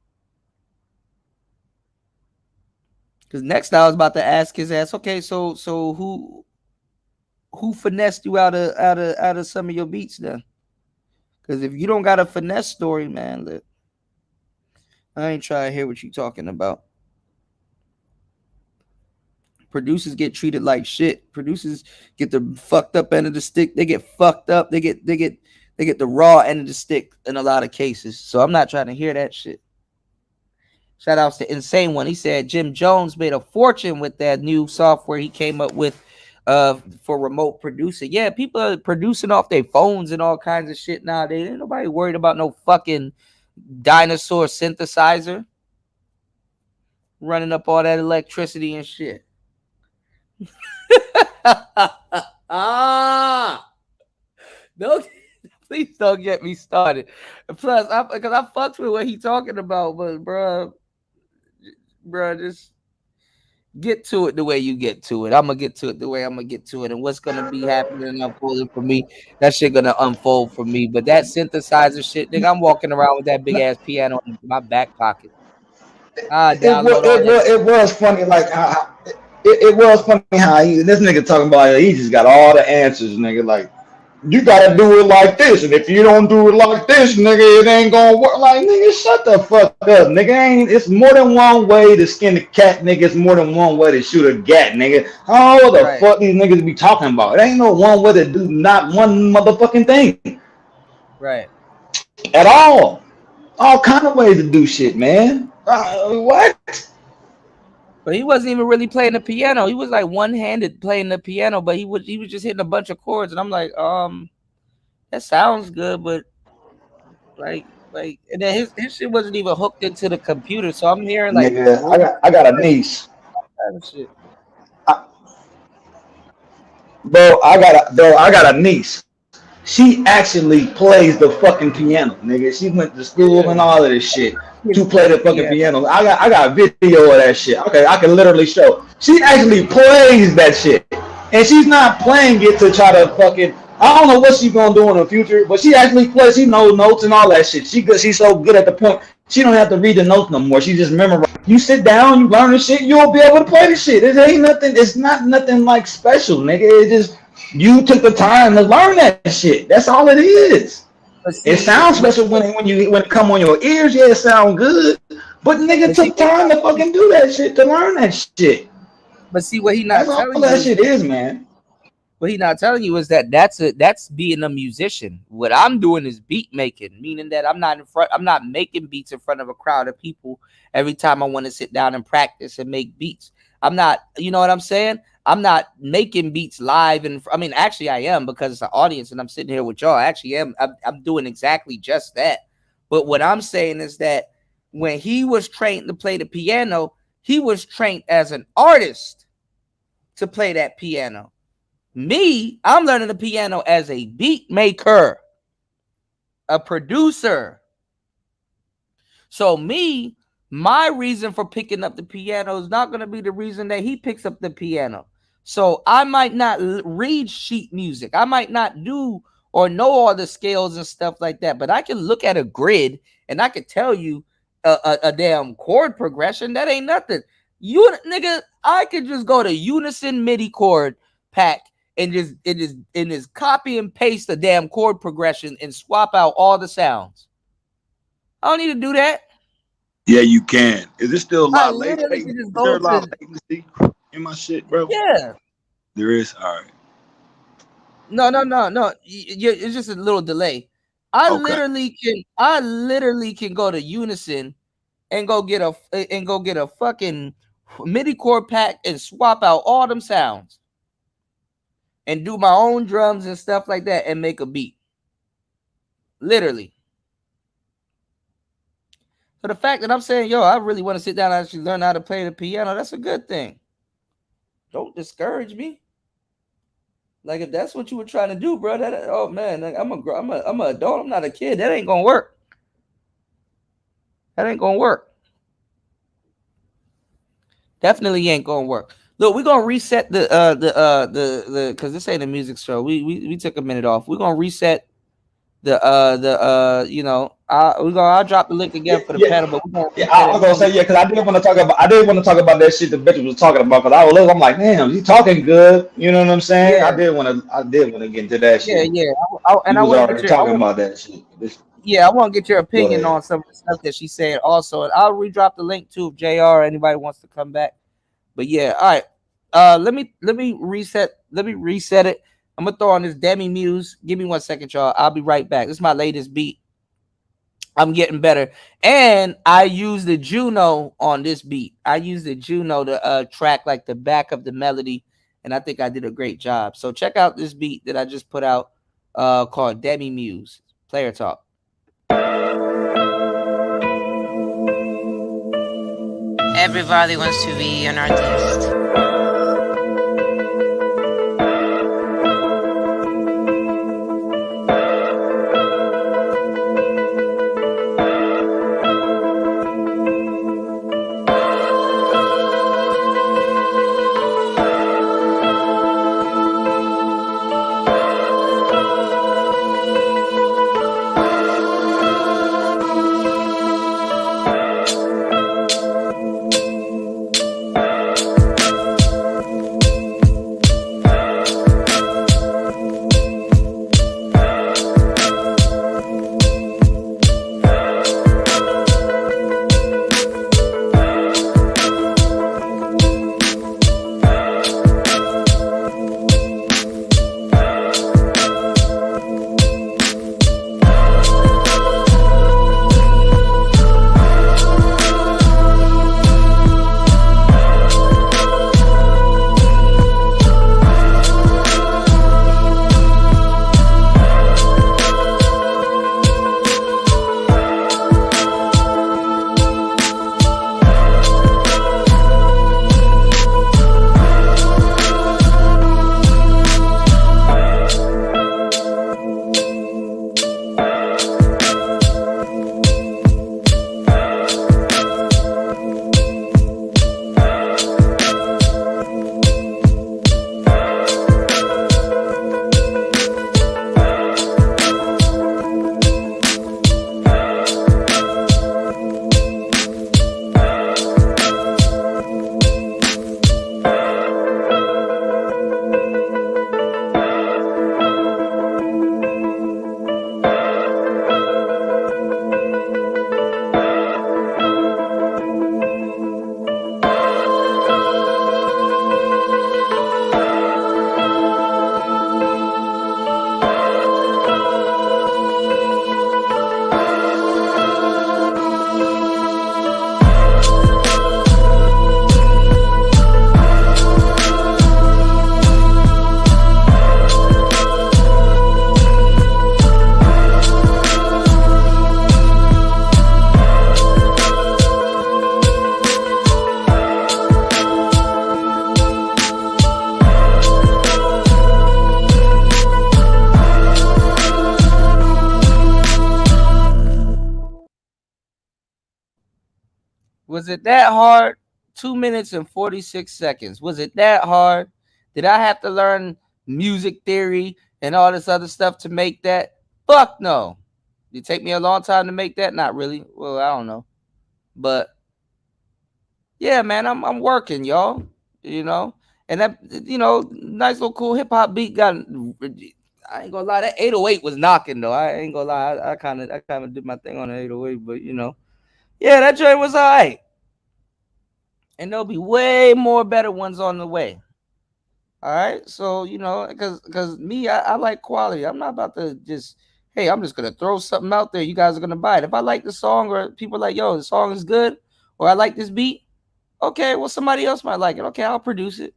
Because next I was about to ask his ass, okay, so who finessed you out of some of your beats then? Because if you don't got a finesse story, man, look, I ain't trying to hear what you talking about. Producers get treated like shit. Producers get the fucked up end of the stick. They get fucked up. They get the raw end of the stick in a lot of cases. So I'm not trying to hear that shit. Shout outs to Insane One. He said Jim Jones made a fortune with that new software he came up with for remote producing. Yeah, people are producing off their phones and all kinds of shit nowadays. Ain't nobody worried about no fucking dinosaur synthesizer running up all that electricity and shit. Please don't get me started. Plus, because I fucked with what he talking about, but bruh, just get to it the way you get to it. I'm gonna get to it the way I'm gonna get to it, and what's gonna be happening and unfolding for me, that shit gonna unfold for me. But that synthesizer shit, nigga, I'm walking around with that big ass piano in my back pocket. Download all that. it was funny, like it was funny how this nigga talking about he just got all the answers, nigga. Like you gotta do it like this, and if you don't do it like this, nigga, it ain't gonna work. Like nigga, shut the fuck up, nigga. It's more than one way to skin a cat, nigga. It's more than one way to shoot a gat, nigga. I don't know what the fuck these niggas be talking about. It ain't no one way to do not one motherfucking thing. Right. At all. All kind of ways to do shit, man. What? But he wasn't even really playing the piano. He was like one-handed playing the piano, but he was just hitting a bunch of chords, and I'm like, that sounds good, but like, and then his shit wasn't even hooked into the computer, so I'm hearing like, nigga, I got a niece. Shit. Bro, I got a niece. She actually plays the fucking piano, nigga. She went to school and all of this shit to play the fucking piano. I got a video of that shit. Okay, I can literally show. She actually plays that shit, and she's not playing it to try to fucking. I don't know what she's gonna do in the future, but she actually plays. She knows notes and all that shit. She's so good at the point she don't have to read the notes no more. She just memorize. You sit down, you learn the shit, you'll be able to play the shit. It ain't nothing. It's not nothing like special, nigga. It just. You took the time to learn that shit. That's all it is. It sounds special when it come on your ears. Yeah, it sounds good. But nigga took time to fucking do that shit to learn that shit. But see what he not That's telling all you. that shit is, man. What he not telling you is that's being a musician. What I'm doing is beat making, meaning that I'm not making beats in front of a crowd of people every time I want to sit down and practice and make beats. I'm not, you know what I'm saying? I'm not making beats live, and I mean, actually, I am because it's an audience, and I'm sitting here with y'all. I actually am. I'm doing exactly just that. But what I'm saying is that when he was trained to play the piano, he was trained as an artist to play that piano. Me, I'm learning the piano as a beat maker, a producer. So me, my reason for picking up the piano is not going to be the reason that he picks up the piano. So I might not read sheet music. I might not do or know all the scales and stuff like that. But I can look at a grid and I can tell you a damn chord progression. That ain't nothing. Nigga, I could just go to Unison MIDI chord pack and just copy and paste the damn chord progression and swap out all the sounds. I don't need to do that. Yeah, you can. Is there still a lot of latency? Is there a lot of latency in my shit, bro? Yeah. There is? All right. No. It's just a little delay. I literally can go to Unison and go get a fucking MIDI chord pack and swap out all them sounds and do my own drums and stuff like that and make a beat. Literally. So the fact that I'm saying, yo, I really want to sit down and actually learn how to play the piano, that's a good thing. Don't discourage me. Like if that's what you were trying to do, bro, oh man, like, I'm an adult, I'm not a kid. That ain't gonna work. That ain't gonna work. Definitely ain't gonna work. Look, we're gonna reset the because this ain't a music show. We took a minute off. We're gonna reset I'll drop the link again for the panel, but I was gonna say because I did want to talk about that shit the bitch was talking about because I'm like, damn, you talking good, you know what I'm saying? Yeah. I did want to get into that shit. Yeah. I want to get talking about that shit. I want to get your opinion on some of the stuff that she said also, and I'll redrop the link too if JR or anybody wants to come back. But yeah, all right. Let me reset it. I'm gonna throw on this Demi Muse. Give me 1 second, y'all. I'll be right back. This is my latest beat. I'm getting better. And I use the Juno on this beat. I use the Juno to track like the back of the melody. And I think I did a great job. So check out this beat that I just put out called Demi Muse. Player Talk. Everybody wants to be an artist. Was it that hard? 2 minutes and 46 seconds. Was it that hard? Did I have to learn music theory and all this other stuff to make that? Fuck no. Did it take me a long time to make that? Not really. Well, I don't know. But yeah, man, I'm working, y'all. You know, and that, you know, nice little cool hip hop beat got. I ain't gonna lie, that 808 was knocking though. I ain't gonna lie, I kind of did my thing on the 808, but you know, yeah, that joint was all right. And there'll be way more better ones on the way. All right, so you know, because me, I like quality. I'm not about to just, hey, I'm just gonna throw something out there. You guys are gonna buy it. If I like the song, or people are like, yo, the song is good, or I like this beat. Okay, well, somebody else might like it. Okay, I'll produce it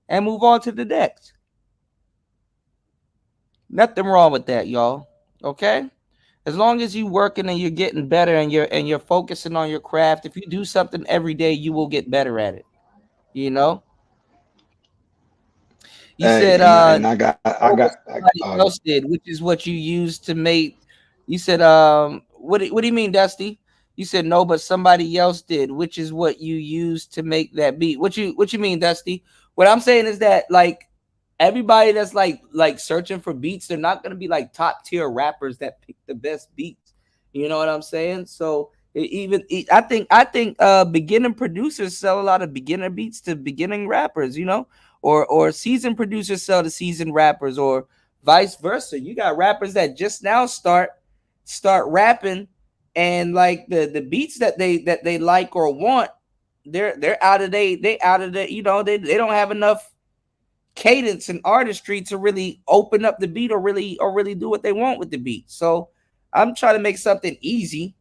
and move on to the next. Nothing wrong with that, y'all. Okay, as long as you working and you're getting better and you're focusing on your craft. If you do something every day, you will get better at it. You know. You said I got somebody else did, which is what you used to make. You said what do you mean, Dusty? You said no, but somebody else did, which is what you used to make that beat. What you mean, Dusty? What I'm saying is that like everybody that's like searching for beats, they're not gonna be like top tier rappers that pick the best beats. You know what I'm saying? So I think beginning producers sell a lot of beginner beats to beginning rappers, you know, or seasoned producers sell to seasoned rappers, or vice versa. You got rappers that just now start rapping, and like the beats that they like or want, they're out of you know, they don't have enough cadence and artistry to really open up the beat or really do what they want with the beat. So I'm trying to make something easy,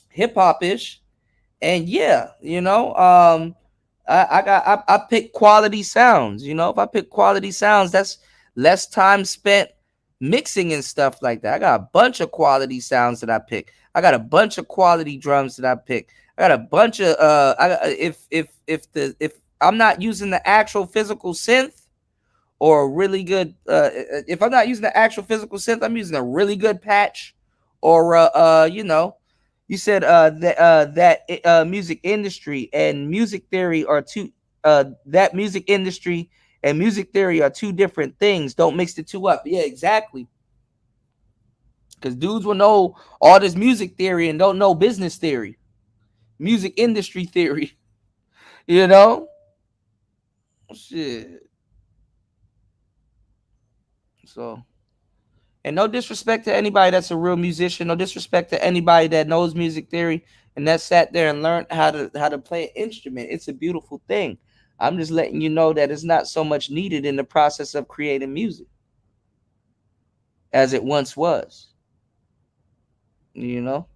hip hop ish, and yeah, you know, I pick quality sounds. You know, if I pick quality sounds, that's less time spent mixing and stuff like that. I got a bunch of quality sounds that I pick. I got a bunch of quality drums that I pick. I got a bunch of if I'm not using the actual physical synth or a really good if I'm not using the actual physical synth, I'm using a really good patch, or you know, you said that music industry and music theory are two that music industry and music theory are two different things. Don't mix the two up. Yeah, exactly. Because dudes will know all this music theory and don't know business theory, music industry theory. You know? Shit. So, and no disrespect to anybody that's a real musician. No disrespect to anybody that knows music theory and that sat there and learned how to play an instrument. It's a beautiful thing. I'm just letting you know that it's not so much needed in the process of creating music as it once was. You know?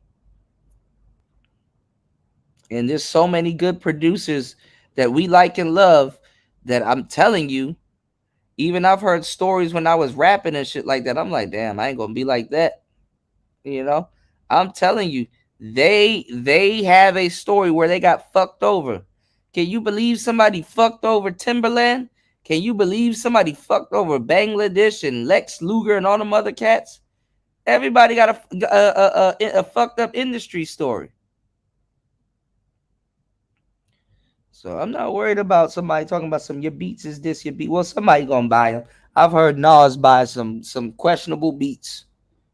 And there's so many good producers that we like and love that I'm telling you, even I've heard stories when I was rapping and shit like that. I'm like, damn, I ain't gonna be like that. You know? I'm telling you, they have a story where they got fucked over. Can you believe somebody fucked over Timberland? Can you believe somebody fucked over Bangladesh and Lex Luger and all them other cats? Everybody got a fucked up industry story. So I'm not worried about somebody talking about your beats is this, your beat. Well, somebody gonna buy them. I've heard Nas buy some questionable beats.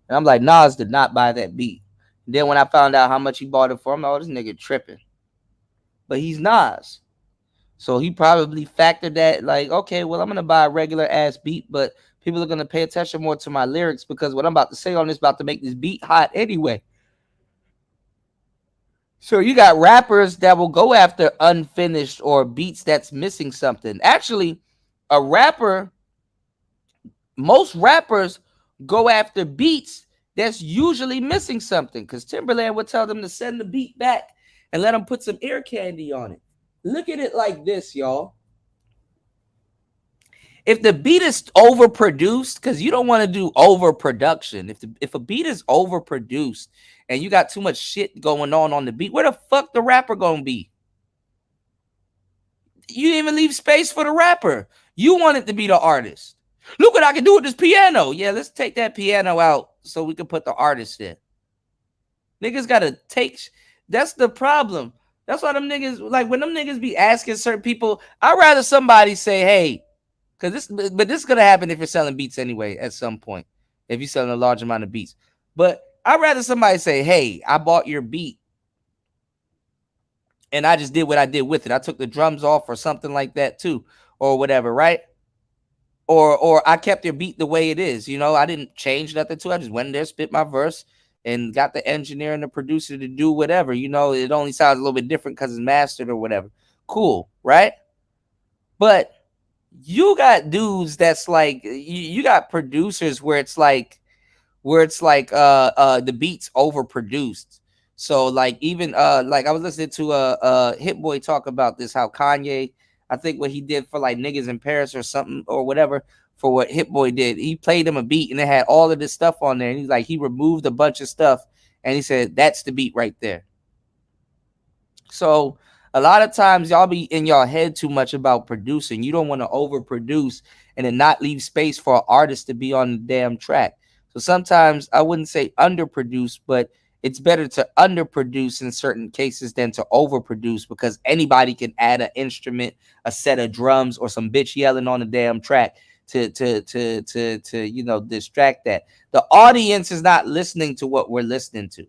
And I'm like, Nas did not buy that beat. And then when I found out how much he bought it for, I'm like, oh, this nigga tripping. But he's Nas. So he probably factored that, like, okay, well, I'm gonna buy a regular ass beat, but people are gonna pay attention more to my lyrics because what I'm about to say on this is about to make this beat hot anyway. So you got rappers that will go after unfinished or beats that's missing something. Actually, most rappers go after beats that's usually missing something, because Timberland would tell them to send the beat back and let them put some ear candy on it. Look at it like this, y'all. If the beat is overproduced, because you don't want to do overproduction. If a beat is overproduced and you got too much shit going on the beat, where the fuck the rapper gonna be? You didn't even leave space for the rapper. You want it to be the artist. Look what I can do with this piano. Yeah, let's take that piano out so we can put the artist in. Niggas gotta take. That's the problem. That's why them niggas, like when them niggas be asking certain people, I'd rather somebody say, hey, because this is gonna happen if you're selling beats anyway at some point. If you're selling a large amount of beats. But I'd rather somebody say, hey, I bought your beat and I just did what I did with it. I took the drums off or something like that too, or whatever, right? Or I kept your beat the way it is. You know, I didn't change nothing to it. I just went in there, spit my verse, and got the engineer and the producer to do whatever. You know, it only sounds a little bit different because it's mastered or whatever. Cool, right? But you got dudes that's like, you got producers where it's like the beats overproduced. So like even like I was listening to Hit Boy talk about this, how Kanye, I think what he did for like Niggas in Paris or something or whatever, for what Hit Boy did, he played him a beat and it had all of this stuff on there. And he's like, he removed a bunch of stuff and he said, that's the beat right there. So a lot of times y'all be in your head too much about producing. You don't want to overproduce and then not leave space for an artist to be on the damn track. So sometimes I wouldn't say underproduce, but it's better to underproduce in certain cases than to overproduce, because anybody can add an instrument, a set of drums, or some bitch yelling on the damn track to you know, distract that. The audience is not listening to what we're listening to.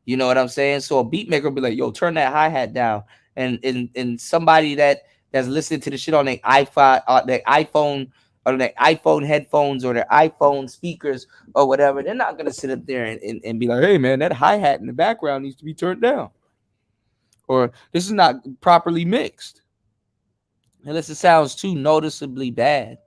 You know what I'm saying? So a beat maker will be like, yo, turn that hi-hat down. And somebody that's listening to the shit on their iPhone or their iPhone headphones or their iPhone speakers or whatever, they're not gonna sit up there and be like, hey man, that hi-hat in the background needs to be turned down. Or this is not properly mixed. Unless it sounds too noticeably bad.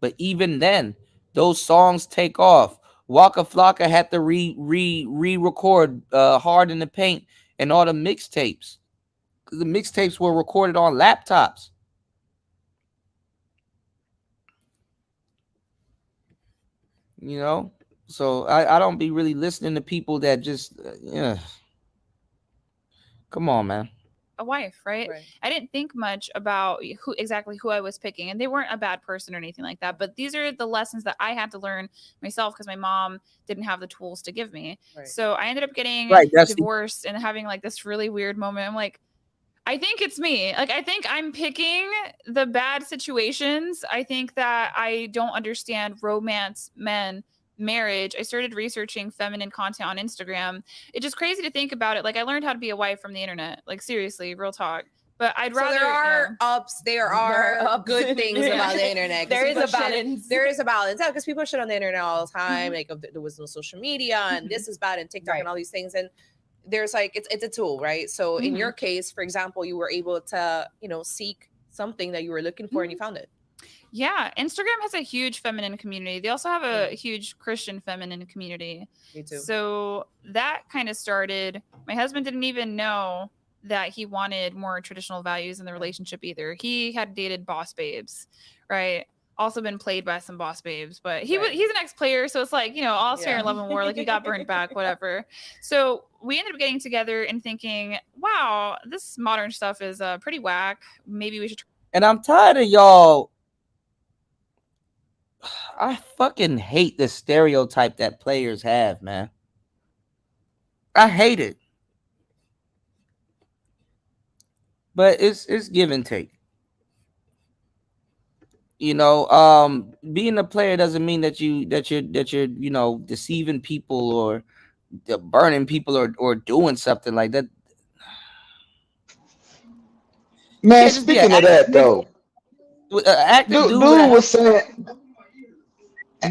But even then, those songs take off. Waka Flocka had to re-record Hard in the Paint and all the mixtapes. The mixtapes were recorded on laptops. You know? So I don't be really listening to people that just, yeah. Come on, man. A wife, right? I didn't think much about who I was picking, and they weren't a bad person or anything like that, but these are the lessons that I had to learn myself because my mom didn't have the tools to give me. So I ended up getting divorced and having like this really weird moment. I'm like, I think it's me. Like, I think I'm picking the bad situations. I think that I don't understand romance, men, marriage. I started researching feminine content on Instagram. It's just crazy to think about it. Like, I learned how to be a wife from the internet. Like, seriously, real talk. But I'd rather. There are ups. There are good things about the internet. There is a balance. There is a balance. Yeah, because people shit on the internet all the time. Like, there was no social media, and this is bad, and TikTok, and all these things. And there's like, it's a tool, right? So in your case, for example, you were able to, you know, seek something that you were looking for, and you found it. Yeah, Instagram has a huge feminine community. They also have a huge Christian feminine community. Me too. So that kind of started. My husband didn't even know that he wanted more traditional values in the relationship either. He had dated boss babes, right? Also been played by some boss babes, but he's an ex-player, so it's like, you know, all fair in love and war. Like, he got burned back, whatever. So we ended up getting together and thinking, wow, this modern stuff is pretty whack. Maybe we should. And I'm tired of y'all. I fucking hate the stereotype that players have, man. I hate it. But it's give and take. You know, being a player doesn't mean that you're you know, deceiving people or burning people or doing something like that. Man, speaking of that though, dude was saying. I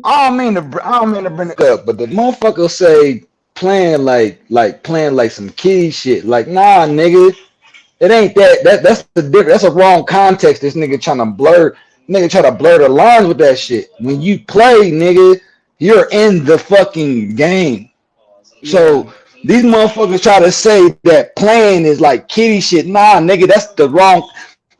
don't mean to bring it up, but the motherfucker say playing like some kid shit. Like, nah, nigga, it ain't that. That's the difference. That's a wrong context. This nigga try to blur the lines with that shit. When you play, nigga, you're in the fucking game. So these motherfuckers try to say that playing is like kiddie shit. Nah, nigga, that's the wrong.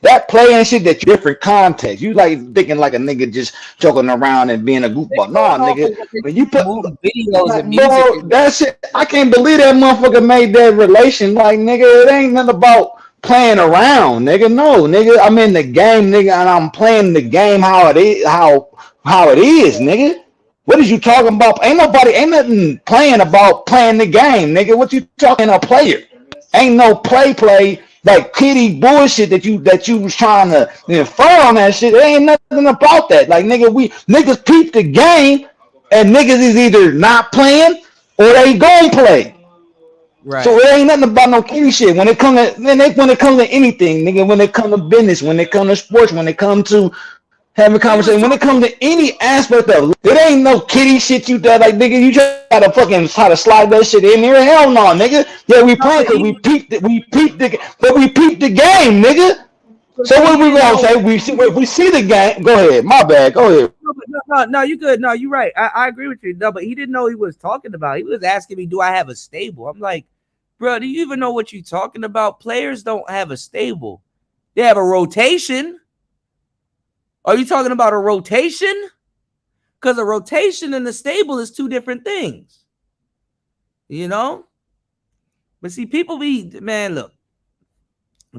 That playing shit, that different context. You like thinking like a nigga just joking around and being a goofball. Nah, nigga. When you put videos and music, bro, that shit, I can't believe that motherfucker made that relation. Like, nigga, it ain't nothing about playing around, nigga. No, nigga, I'm in the game, nigga, and I'm playing the game how it is, how it is, nigga. What is you talking about? Ain't nothing playing about playing the game, nigga. What you talking a player? Ain't no play like kitty bullshit that you was trying to infer on that shit. There ain't nothing about that. Like niggas peep the game, and niggas is either not playing or they gon' play. Right. So it ain't nothing about no kitty shit. When it comes to anything, nigga, when it comes to business, when it comes to sports, when it comes to having conversation, when it comes to any aspect of it, it ain't no kitty shit you that like, nigga, you try to fucking try to slide that shit in there. Hell no, nigga. Yeah, we playing because we peeped the game, nigga. So what we gonna say? We see the game. Go ahead. My bad. Go ahead. No, you good. No, you're right. I agree with you. No, but he didn't know he was talking about. He was asking me, do I have a stable? I'm like, bro, do you even know what you're talking about? Players don't have a stable. They have a rotation. Are you talking about a rotation? Because a rotation and a stable is two different things. You know? But see, people be, man, look.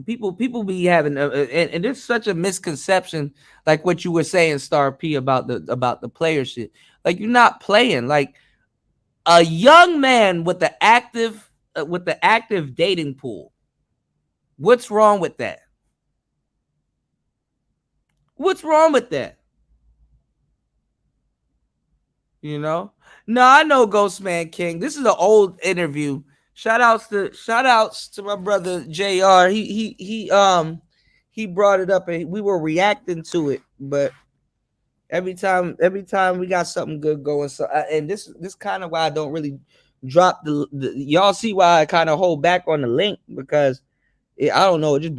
People be having and there's such a misconception, like what you were saying, Star P, about the player shit. Like, you're not playing. Like, a young man with the active dating pool. What's wrong with that? What's wrong with that? You know? No, I know Ghost Man King. This is an old interview. Shout outs to my brother JR. He brought it up and we were reacting to it, but every time we got something good going. So and this kind of why I don't really drop the y'all see why I kind of hold back on the link, because I don't know, it just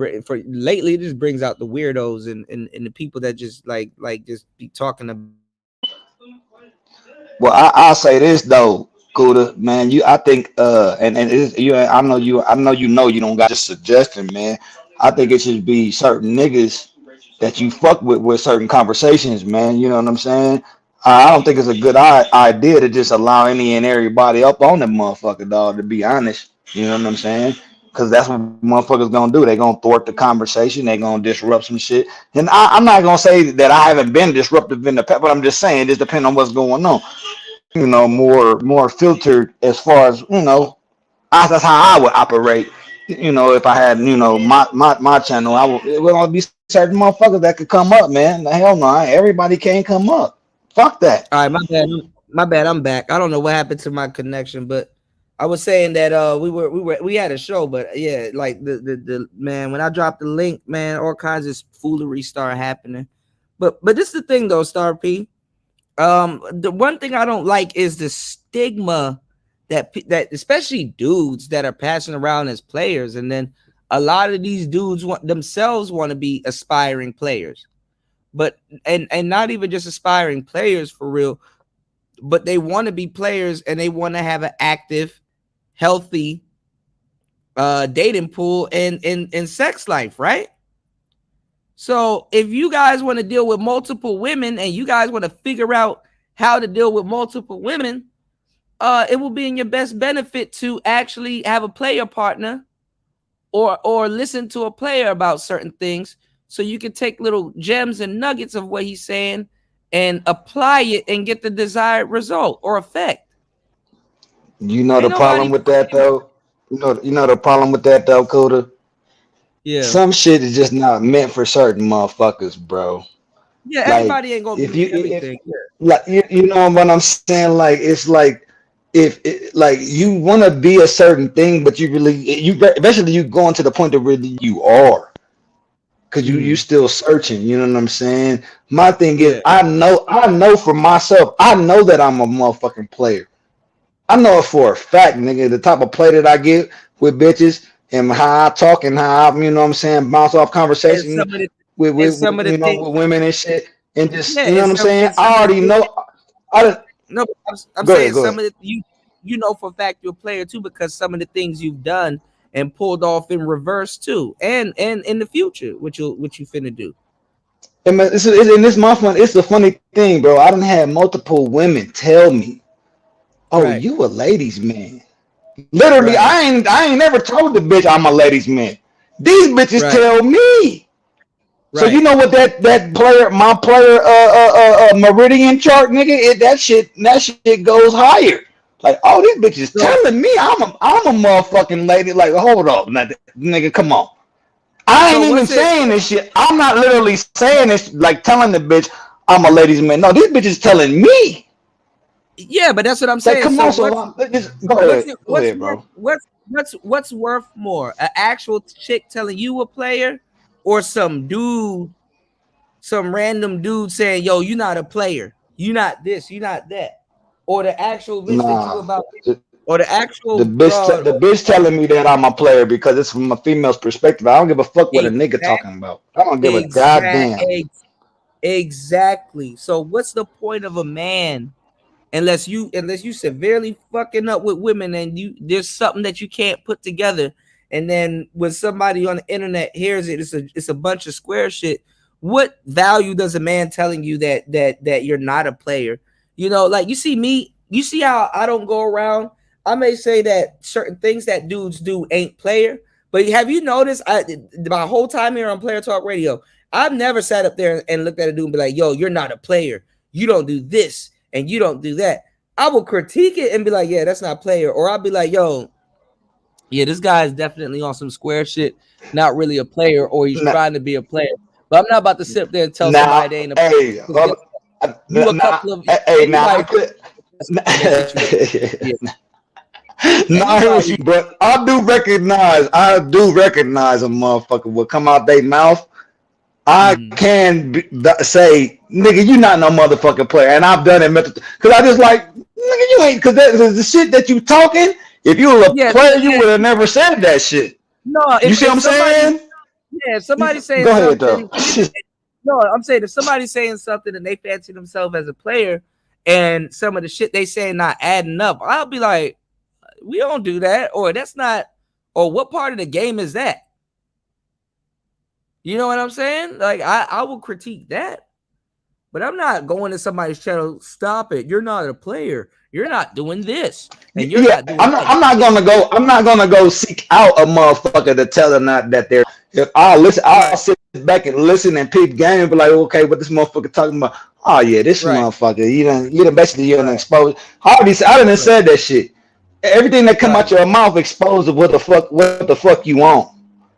lately it just brings out the weirdos and the people that just like just be talking about. Well, I'll say this though, Kuda, man. I think and it's, I know you don't got just suggestion, man. I think it should be certain niggas that you fuck with certain conversations, man. You know what I'm saying? I don't think it's a good idea to just allow any and everybody up on the motherfucker, dog, to be honest. You know what I'm saying? Because that's what motherfuckers gonna do. They gonna thwart the conversation. They gonna disrupt some shit. And I'm not gonna say that I haven't been disruptive in the past, but I'm just saying it just depends on what's going on. You know, more filtered as far as, you know, that's how I would operate. You know, if I had, you know, my channel, it would only be certain motherfuckers that could come up, man. The hell no, everybody can't come up. Fuck that. All right, my bad. I'm back. I don't know what happened to my connection, but I was saying that we had a show, but yeah, like the man, when I dropped the link, man, all kinds of foolery started happening. But this is the thing though, Star P. The one thing I don't like is the stigma that especially dudes that are passing around as players, and then a lot of these dudes want to be aspiring players, but and not even just aspiring players for real, but they want to be players and they want to have an active, healthy dating pool and sex life, right? So if you guys want to deal with multiple women and you guys want to figure out how to deal with multiple women, it will be in your best benefit to actually have a player partner or listen to a player about certain things, so you can take little gems and nuggets of what he's saying and apply it and get the desired result or effect. You know the problem with that though? You know the problem with that though, Kuda? Yeah. Some shit is just not meant for certain motherfuckers, bro. Yeah, everybody ain't gonna be everything. Like you know what I'm saying? Like it's like if like you want to be a certain thing, but you eventually you going to the point that really you are, because you still searching. You know what I'm saying? My thing is, I know for myself, I know that I'm a motherfucking player. I know it for a fact, nigga. The type of play that I get with bitches and how I talk and how I, you know what I'm saying, bounce off conversation with women and shit, and just you know what I'm saying. I already know. I'm saying some of the you know for a fact you're a player too, because some of the things you've done and pulled off in reverse too, and in the future, what you finna do. And this my fun. It's a funny thing, bro. I done had multiple women tell me, "Oh, you a ladies' man." Literally, I ain't never told the bitch I'm a ladies' man. These bitches tell me. So you know what that player, my player, Meridian chart, nigga, that shit goes higher. Like, oh, this bitch is telling me I'm a motherfucking lady. Like, hold up, nigga, come on. I ain't even saying this shit. I'm not literally saying this, like telling the bitch I'm a ladies' man. No, this bitch is telling me. Yeah, but that's what I'm saying. Like, come on, so go ahead, bro. What's worth more, an actual chick telling you a player, or some random dude saying, "Yo, you're not a player. You're not this. You're not that," or the actual bitch that you about, or the bitch telling me that I'm a player because it's from a female's perspective. I don't give a fuck what a nigga talking about. I don't give a goddamn. Exactly. So what's the point of a man unless you severely fucking up with women and there's something that you can't put together, and then when somebody on the internet hears it, it's a bunch of square shit. What value does a man telling you that you're not a player? You know, like you see how I don't go around. I may say that certain things that dudes do ain't player, but have you noticed my whole time here on Player Talk Radio, I've never sat up there and looked at a dude and be like, yo, you're not a player. You don't do this and you don't do that. I will critique it and be like, yeah, that's not player. Or I'll be like, yo, yeah, this guy is definitely on some square shit, not really a player, or he's trying to be a player. But I'm not about to sit up there and tell somebody they ain't a player. But I do recognize a motherfucker will come out their mouth. I can say, nigga, you not no motherfucking player, and I've done it because I just like, nigga, you ain't, because the shit that you talking. If you were a player, you would have never said that shit. No, you see what I'm saying? Yeah, if somebody's saying go ahead, something. though. No, I'm saying if somebody's saying something and they fancy themselves as a player, and some of the shit they say not adding up, I'll be like, we don't do that, or that's not, or what part of the game is that? You know what I'm saying? Like I will critique that, but I'm not going to somebody's channel. Stop it! You're not a player. You're not doing this, and you're not doing that. I'm not gonna go seek out a motherfucker to tell them that they're. If I'll sit back and listen and peep game and be like, okay, what this motherfucker talking about? Oh yeah, this motherfucker. You done basically exposed. I done said that shit. Everything that come out your mouth exposed of what the fuck you want.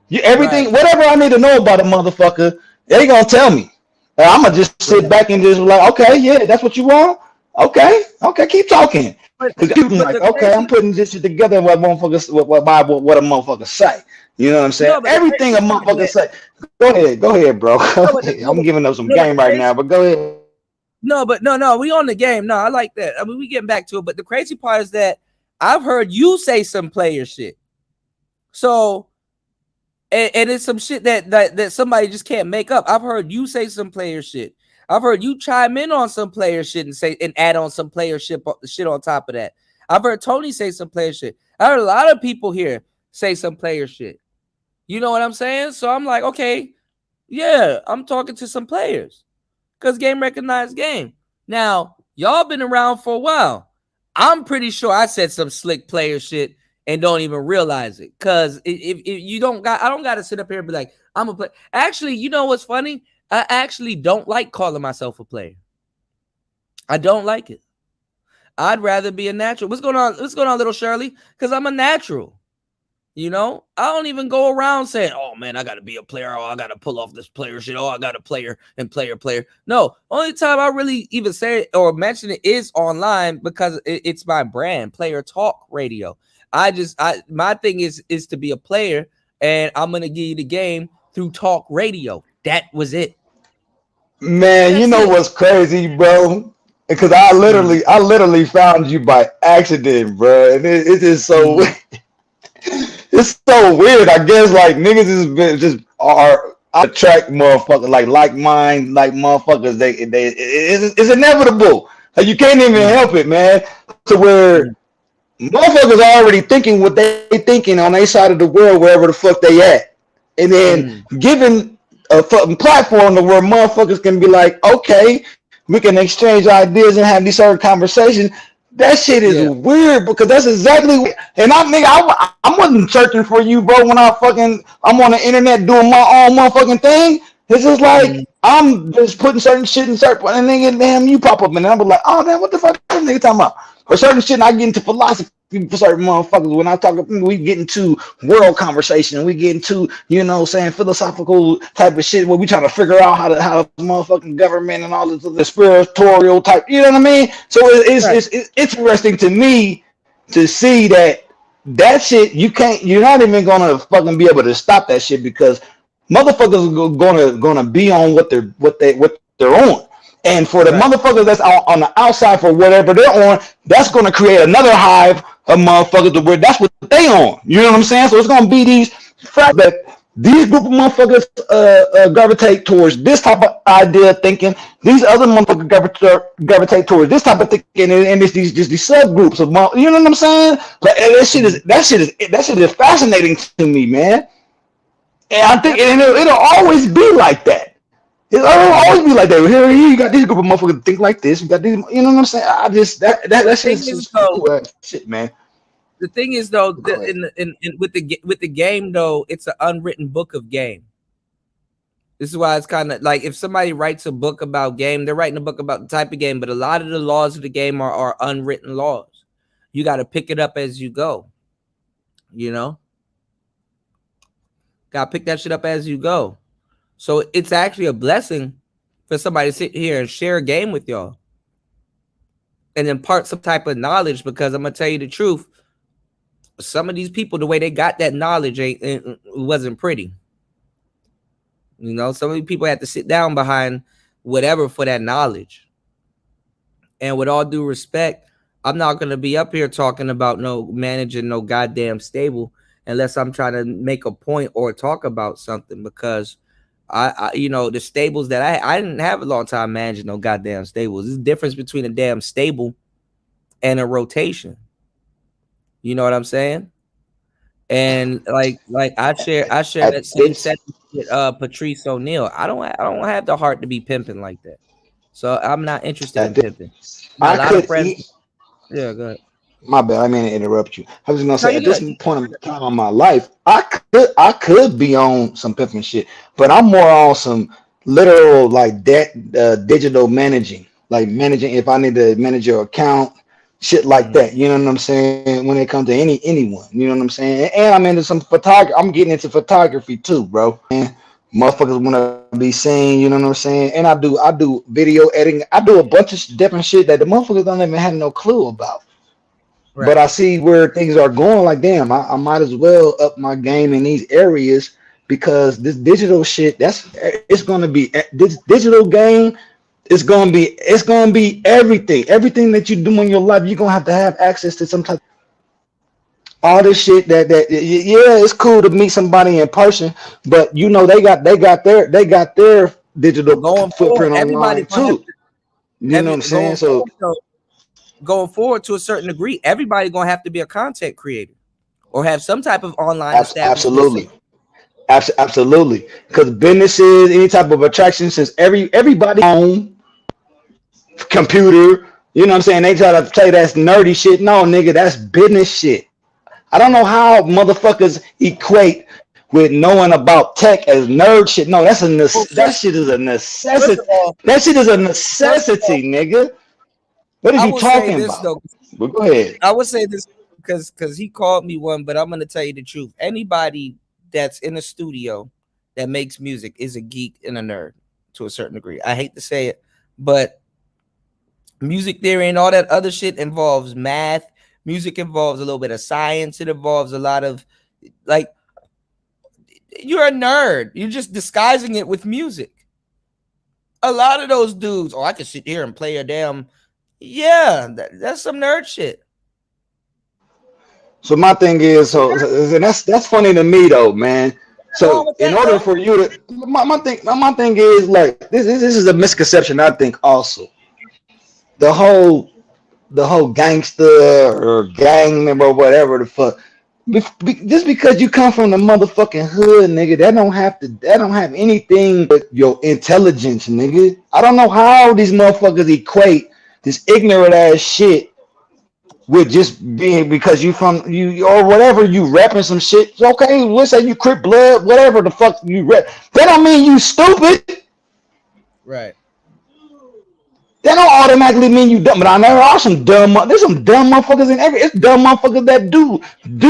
Whatever I need to know about a motherfucker, they gonna tell me. And I'm gonna just sit back and just be like, okay, yeah, that's what you want. Okay, keep talking. Because people like, okay, I'm putting this shit together. What a motherfucker say. You know what I'm saying? Everything a motherfucker say. Go ahead, bro. I'm giving up some game right now, but go ahead. No, we on the game. No, I like that. I mean, we getting back to it, but the crazy part is that I've heard you say some player shit. So, and it's some shit that somebody just can't make up. I've heard you say some player shit. I've heard you chime in on some player shit and add on some player shit on top of that. I've heard Tony say some player shit. I heard a lot of people here say some player shit. You know what I'm saying? So I'm like, okay, yeah, I'm talking to some players because game recognized game. Now, y'all been around for a while. I'm pretty sure I said some slick player shit and don't even realize it. Because if you don't got, I don't got to sit up here and be like, I'm a player. Actually, you know what's funny? I actually don't like calling myself a player. I don't like it. I'd rather be a natural. What's going on, little Shirley? Because I'm a natural. You know, I don't even go around saying, oh, man, I got to be a player. Oh, I got to pull off this player shit. Oh, I got a player and player. No, only time I really even say it or mention it is online because it's my brand, Player Talk Radio. My thing is to be a player, and I'm going to give you the game through talk radio. That was it. Man, you know what's crazy, bro? Because I literally found you by accident, bro. And it is so weird. It's so weird. I guess like niggas are attract motherfuckers like mind like motherfuckers. It's inevitable. Like, you can't even help it, man. To where motherfuckers are already thinking what they thinking on their side of the world, wherever the fuck they at, and then giving a fucking platform to where motherfuckers can be like, okay, we can exchange ideas and have these sort of conversations. That shit is weird because that's exactly what, and I wasn't searching for you, bro, when I'm on the internet doing my own motherfucking thing. It's just like I'm just putting certain shit in certain, and then damn, you pop up, and I'm like, oh damn, what the fuck is this nigga talking about? Or certain shit, and I get into philosophy for certain motherfuckers. When I talk, we get into world conversation, and we get into saying philosophical type of shit where we trying to figure out how the motherfucking government and all this other spiritual type. You know what I mean? So it's interesting to me to see that shit. You're not even gonna fucking be able to stop that shit because motherfuckers are gonna be on what they're on, and for the motherfuckers that's on the outside for whatever they're on, that's gonna create another hive of motherfuckers to where that's what they on. You know what I'm saying? So it's gonna be these group of motherfuckers gravitate towards this type of idea of thinking. These other motherfuckers gravitate towards this type of thinking, and it's these subgroups of you know what I'm saying? Like that shit is fascinating to me, man. And I think it'll always be like that. It'll always be like that. Here you got this group of motherfuckers that think like this. You got these, you know what I'm saying? That shit's cool shit, man. The thing is though, with the game though, it's an unwritten book of game. This is why it's kind of like if somebody writes a book about game, they're writing a book about the type of game, but a lot of the laws of the game are unwritten laws. You got to pick it up as you go. You know? Got to pick that shit up as you go. So it's actually a blessing for somebody to sit here and share a game with y'all and impart some type of knowledge, because I'm going to tell you the truth. Some of these people, the way they got that knowledge it wasn't pretty. You know, some of these people had to sit down behind whatever for that knowledge. And with all due respect, I'm not going to be up here talking about managing no goddamn stable unless I'm trying to make a point or talk about something, because I the stables that I didn't have a long time managing no goddamn stables. There's a difference between a damn stable and a rotation. You know what I'm saying? And like I share that same set with Patrice O'Neal. I don't have the heart to be pimping like that. So I'm not interested in pimping. A lot of friends. Yeah, go ahead. My bad. I mean to interrupt you. I was gonna say at this point in time of my life, I could be on some pimping shit, but I'm more on some literal like digital managing, like managing if I need to manage your account, shit like that. You know what I'm saying? When it comes to anyone, you know what I'm saying? And I'm into some photography. I'm getting into photography too, bro. And motherfuckers want to be seen, you know what I'm saying? And I do video editing. I do a bunch of different shit that the motherfuckers don't even have no clue about. Right. But I see where things are going. Like, damn, I might as well up my game in these areas, because this digital shit, it's gonna be this digital game. It's gonna be everything that you do in your life. You're gonna have to have access to some type. All this shit that it's cool to meet somebody in person, but they got their digital footprint online too. You know what I'm saying? So going forward, to a certain degree, everybody gonna have to be a content creator or have some type of online absolutely, because businesses, any type of attraction, since everybody home computer, you know what I'm saying, they try to say that's nerdy shit. No, nigga, that's business shit. I don't know how motherfuckers equate with knowing about tech as nerd shit. No, that shit is a necessity. That shit is a necessity, nigga. What are you talking about? Though, but go ahead. I would say this because he called me one, but I'm going to tell you the truth. Anybody that's in a studio that makes music is a geek and a nerd to a certain degree. I hate to say it, but music theory and all that other shit involves math. Music involves a little bit of science. It involves a lot of, like, you're a nerd. You're just disguising it with music. A lot of those dudes, I can sit here and play a damn... Yeah, that's some nerd shit. So my thing is, and that's funny to me though, man. So in order for you to, my thing is like this is a misconception. I think also the whole gangster or gang member or whatever the fuck. Just because you come from the motherfucking hood, nigga, that don't have anything but your intelligence, nigga. I don't know how these motherfuckers equate this ignorant ass shit with just being because you from you or whatever you repping some shit. It's okay, let's say you Crip blood, whatever the fuck you rep. That don't mean you stupid. Right. That don't automatically mean you dumb. But I know there are some dumb. There's some dumb motherfuckers in every. It's dumb motherfuckers that do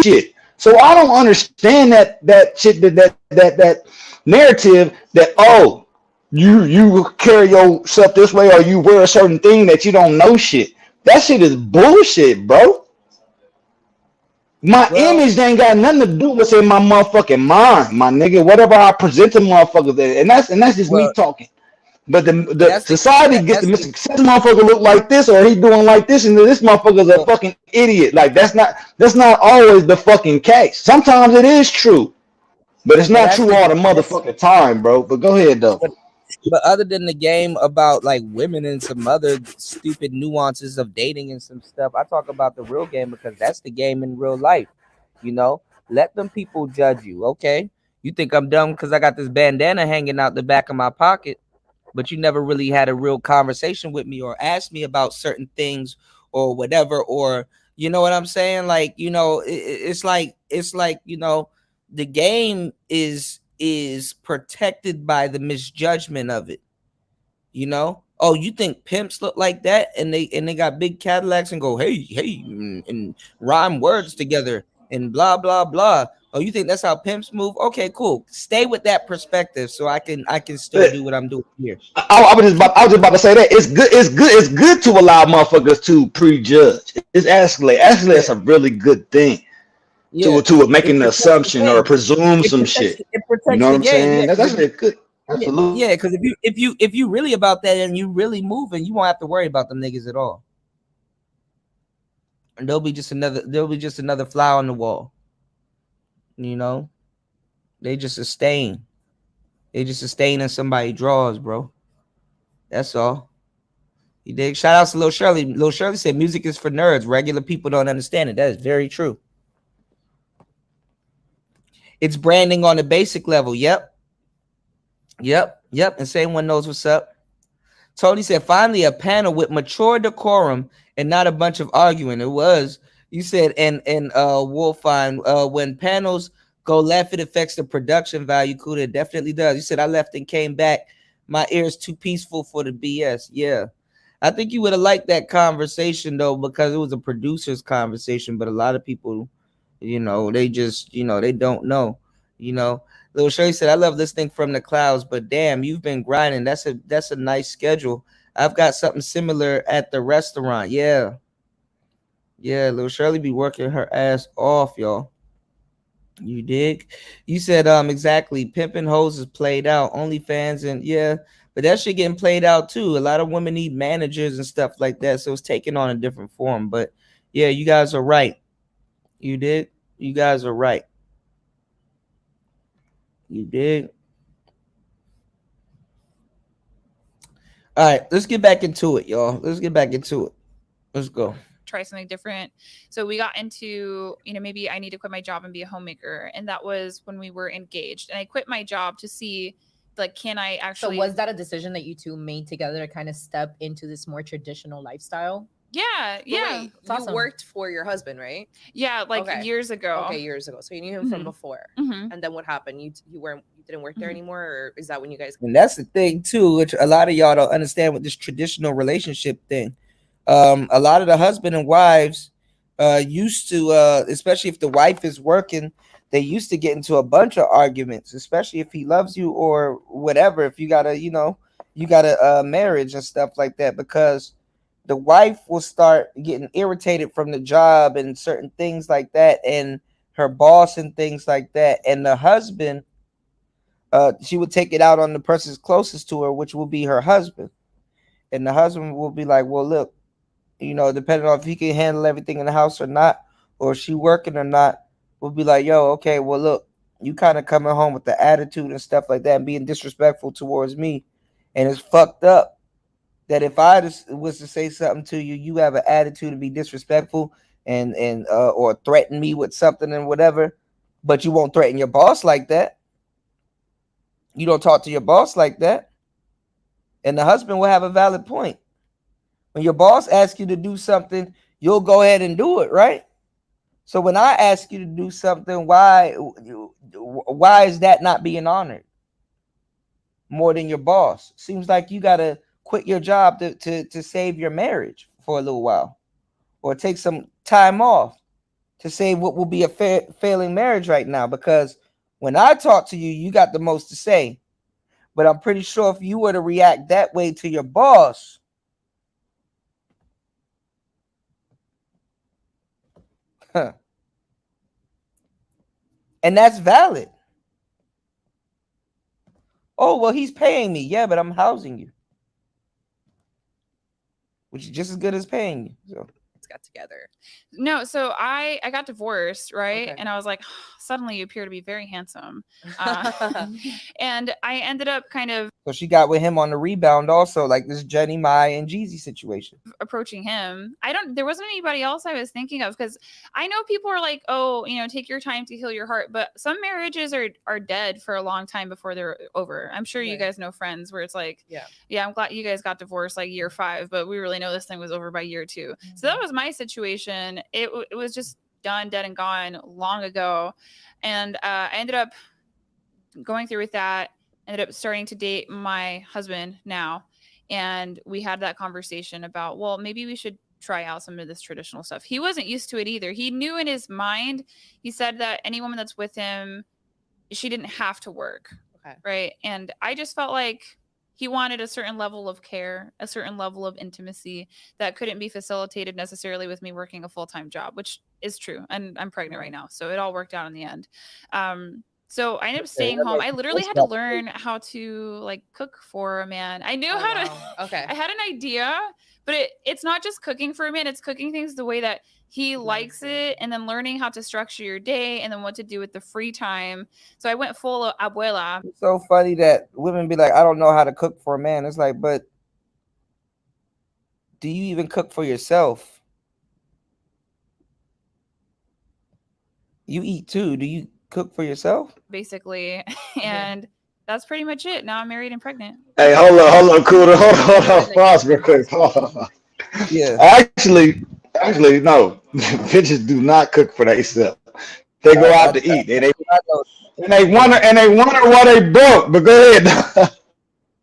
shit. So I don't understand that shit that narrative that oh you carry yourself this way or you wear a certain thing that you don't know shit. That shit is bullshit, bro. My image ain't got nothing to do with what's in my motherfucking mind, my nigga. Whatever I present to motherfuckers, and that's just me talking. But the society gets the Mr. Motherfucker look like this or he doing like this, and this motherfucker's a fucking idiot. Like that's not always the fucking case. Sometimes it is true, but it's not true all the motherfucking time, bro. But go ahead though. But other than the game about like women and some other stupid nuances of dating and some stuff, I talk about the real game because that's the game in real life. You know, let them people judge you. Okay, you think I'm dumb because I got this bandana hanging out the back of my pocket, but you never really had a real conversation with me or asked me about certain things or whatever, or you know what I'm saying? Like, you know, it's like, you know, the game is protected by the misjudgment of it. You know, oh, you think pimps look like that and they got big Cadillacs and go, hey, and rhyme words together and blah, blah, blah. Oh, you think that's how pimps move? Okay, cool. Stay with that perspective so I can still do what I'm doing here. I was just about to say that it's good to allow motherfuckers to prejudge. It's actually it's a really good thing. To making an assumption or presume some shit. You know what I'm saying? That's actually good. Absolutely. Yeah, because if you really about that and you really moving, you won't have to worry about them niggas at all. And there'll be just another fly on the wall. You know, they just a stain. They just a stain in somebody's drawers, bro. That's all. You dig? Shout outs to Lil Shirley. Lil Shirley said music is for nerds. Regular people don't understand it. That is very true. It's branding on a basic level. Yep. And same one knows what's up. Tony said, finally a panel with mature decorum and not a bunch of arguing. It was. You said, and Wolfine, when panels go left, it affects the production value. Kuda, it definitely does. You said, I left and came back. My ears too peaceful for the BS. Yeah. I think you would have liked that conversation, though, because it was a producer's conversation. But a lot of people, you know, they just, you know, they don't know. You know, Lil Shirley said, I love listening from the clouds, but damn, you've been grinding. That's a nice schedule. I've got something similar at the restaurant. Yeah. Yeah, Lil Shirley be working her ass off, y'all. You dig? You said exactly. Pimping hoes is played out. OnlyFans and yeah, but that shit getting played out too. A lot of women need managers and stuff like that, so it's taking on a different form. But yeah, you guys are right. You did. You guys are right. You did. All right, let's get back into it, y'all. Let's get back into it. Let's go. Try something different. So we got into, you know, maybe I need to quit my job and be a homemaker. And that was when we were engaged. And I quit my job to see, like, can I actually. So was that a decision that you two made together to kind of step into this more traditional lifestyle? Yeah. Wait, you awesome. worked for your husband, right? Yeah, like years ago. Okay, years ago. So you knew him from before. And then what happened? You didn't work there anymore, or is that when you guys? And that's the thing too, which a lot of y'all don't understand with this traditional relationship thing. A lot of the husband and wives used to, especially if the wife is working, they used to get into a bunch of arguments, especially if he loves you or whatever. If you got a marriage and stuff like that, because the wife will start getting irritated from the job and certain things like that, and her boss and things like that. And the husband, she would take it out on the person closest to her, which will be her husband. And the husband will be like, well, look, you know, depending on if he can handle everything in the house or not, or if she working or not, we'll be like, yo, okay, well, look, you kind of coming home with the attitude and stuff like that and being disrespectful towards me. And it's fucked up that if I was to say something to you, you have an attitude to be disrespectful and or threaten me with something and whatever, but you won't threaten your boss like that. You don't talk to your boss like that. And the husband will have a valid point. When your boss asks you to do something, you'll go ahead and do it, right? So when I ask you to do something, why is that not being honored more than your boss? Seems like you gotta quit your job to save your marriage for a little while, or take some time off to save what will be a failing marriage right now. Because when I talk to you, you got the most to say. But I'm pretty sure if you were to react that way to your boss, and that's valid. Oh, well, he's paying me. Yeah, but I'm housing you, which is just as good as paying you. So got together. No, so I got divorced, right? Okay. And I was like, suddenly you appear to be very handsome. And I ended up kind of So she got with him on the rebound also, like this JeezyMai and Jeezy situation. approaching him. There wasn't anybody else I was thinking of, because I know people are like, oh, take your time to heal your heart. But some marriages are dead for a long time before they're over. I'm sure you guys know friends where it's like, yeah, I'm glad you guys got divorced like year 5, but we really know this thing was over by year 2. So that was my situation. It was just done, dead and gone long ago. And I ended up going through with that, ended up starting to date my husband now. And we had that conversation about, well, maybe we should try out some of this traditional stuff. He wasn't used to it either. He knew in his mind, he said that any woman that's with him, she didn't have to work. Okay. Right. And I just felt like he wanted a certain level of care, a certain level of intimacy that couldn't be facilitated necessarily with me working a full-time job, which is true. And I'm pregnant right now. So it all worked out in the end. So I ended up staying home. I literally had to learn how to like cook for a man. I knew how to, Okay. I had an idea, but it's not just cooking for a man. It's cooking things the way that he likes it, and then learning how to structure your day and then what to do with the free time. So I went full abuela. It's so funny that women be like, I don't know how to cook for a man. It's like, but do you even cook for yourself? You eat too. Do you cook for yourself? Basically. And that's pretty much it. Now I'm married and pregnant. Hey, hold on, Kuda. Hold on. Pause real quick. Hold on. Yeah. Actually, no. Bitches do not cook for themselves. They go out to eat. And they wonder why they broke. But go ahead.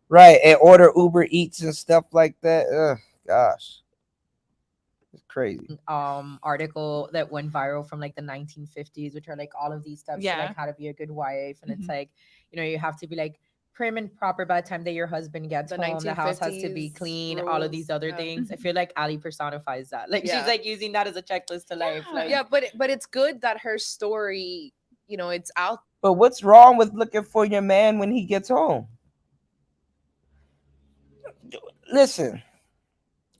Right. And order Uber Eats and stuff like that. Ugh, gosh. It's crazy. Article that went viral from like the 1950s, which are like all of these steps to like how to be a good wife. And it's like, you have to be like prim and proper by the time that your husband gets home. The house has to be clean, all of these other things. I feel like Ali personifies that. Like she's like using that as a checklist to life. Like, but it's good that her story, it's out. But what's wrong with looking for your man when he gets home? Listen,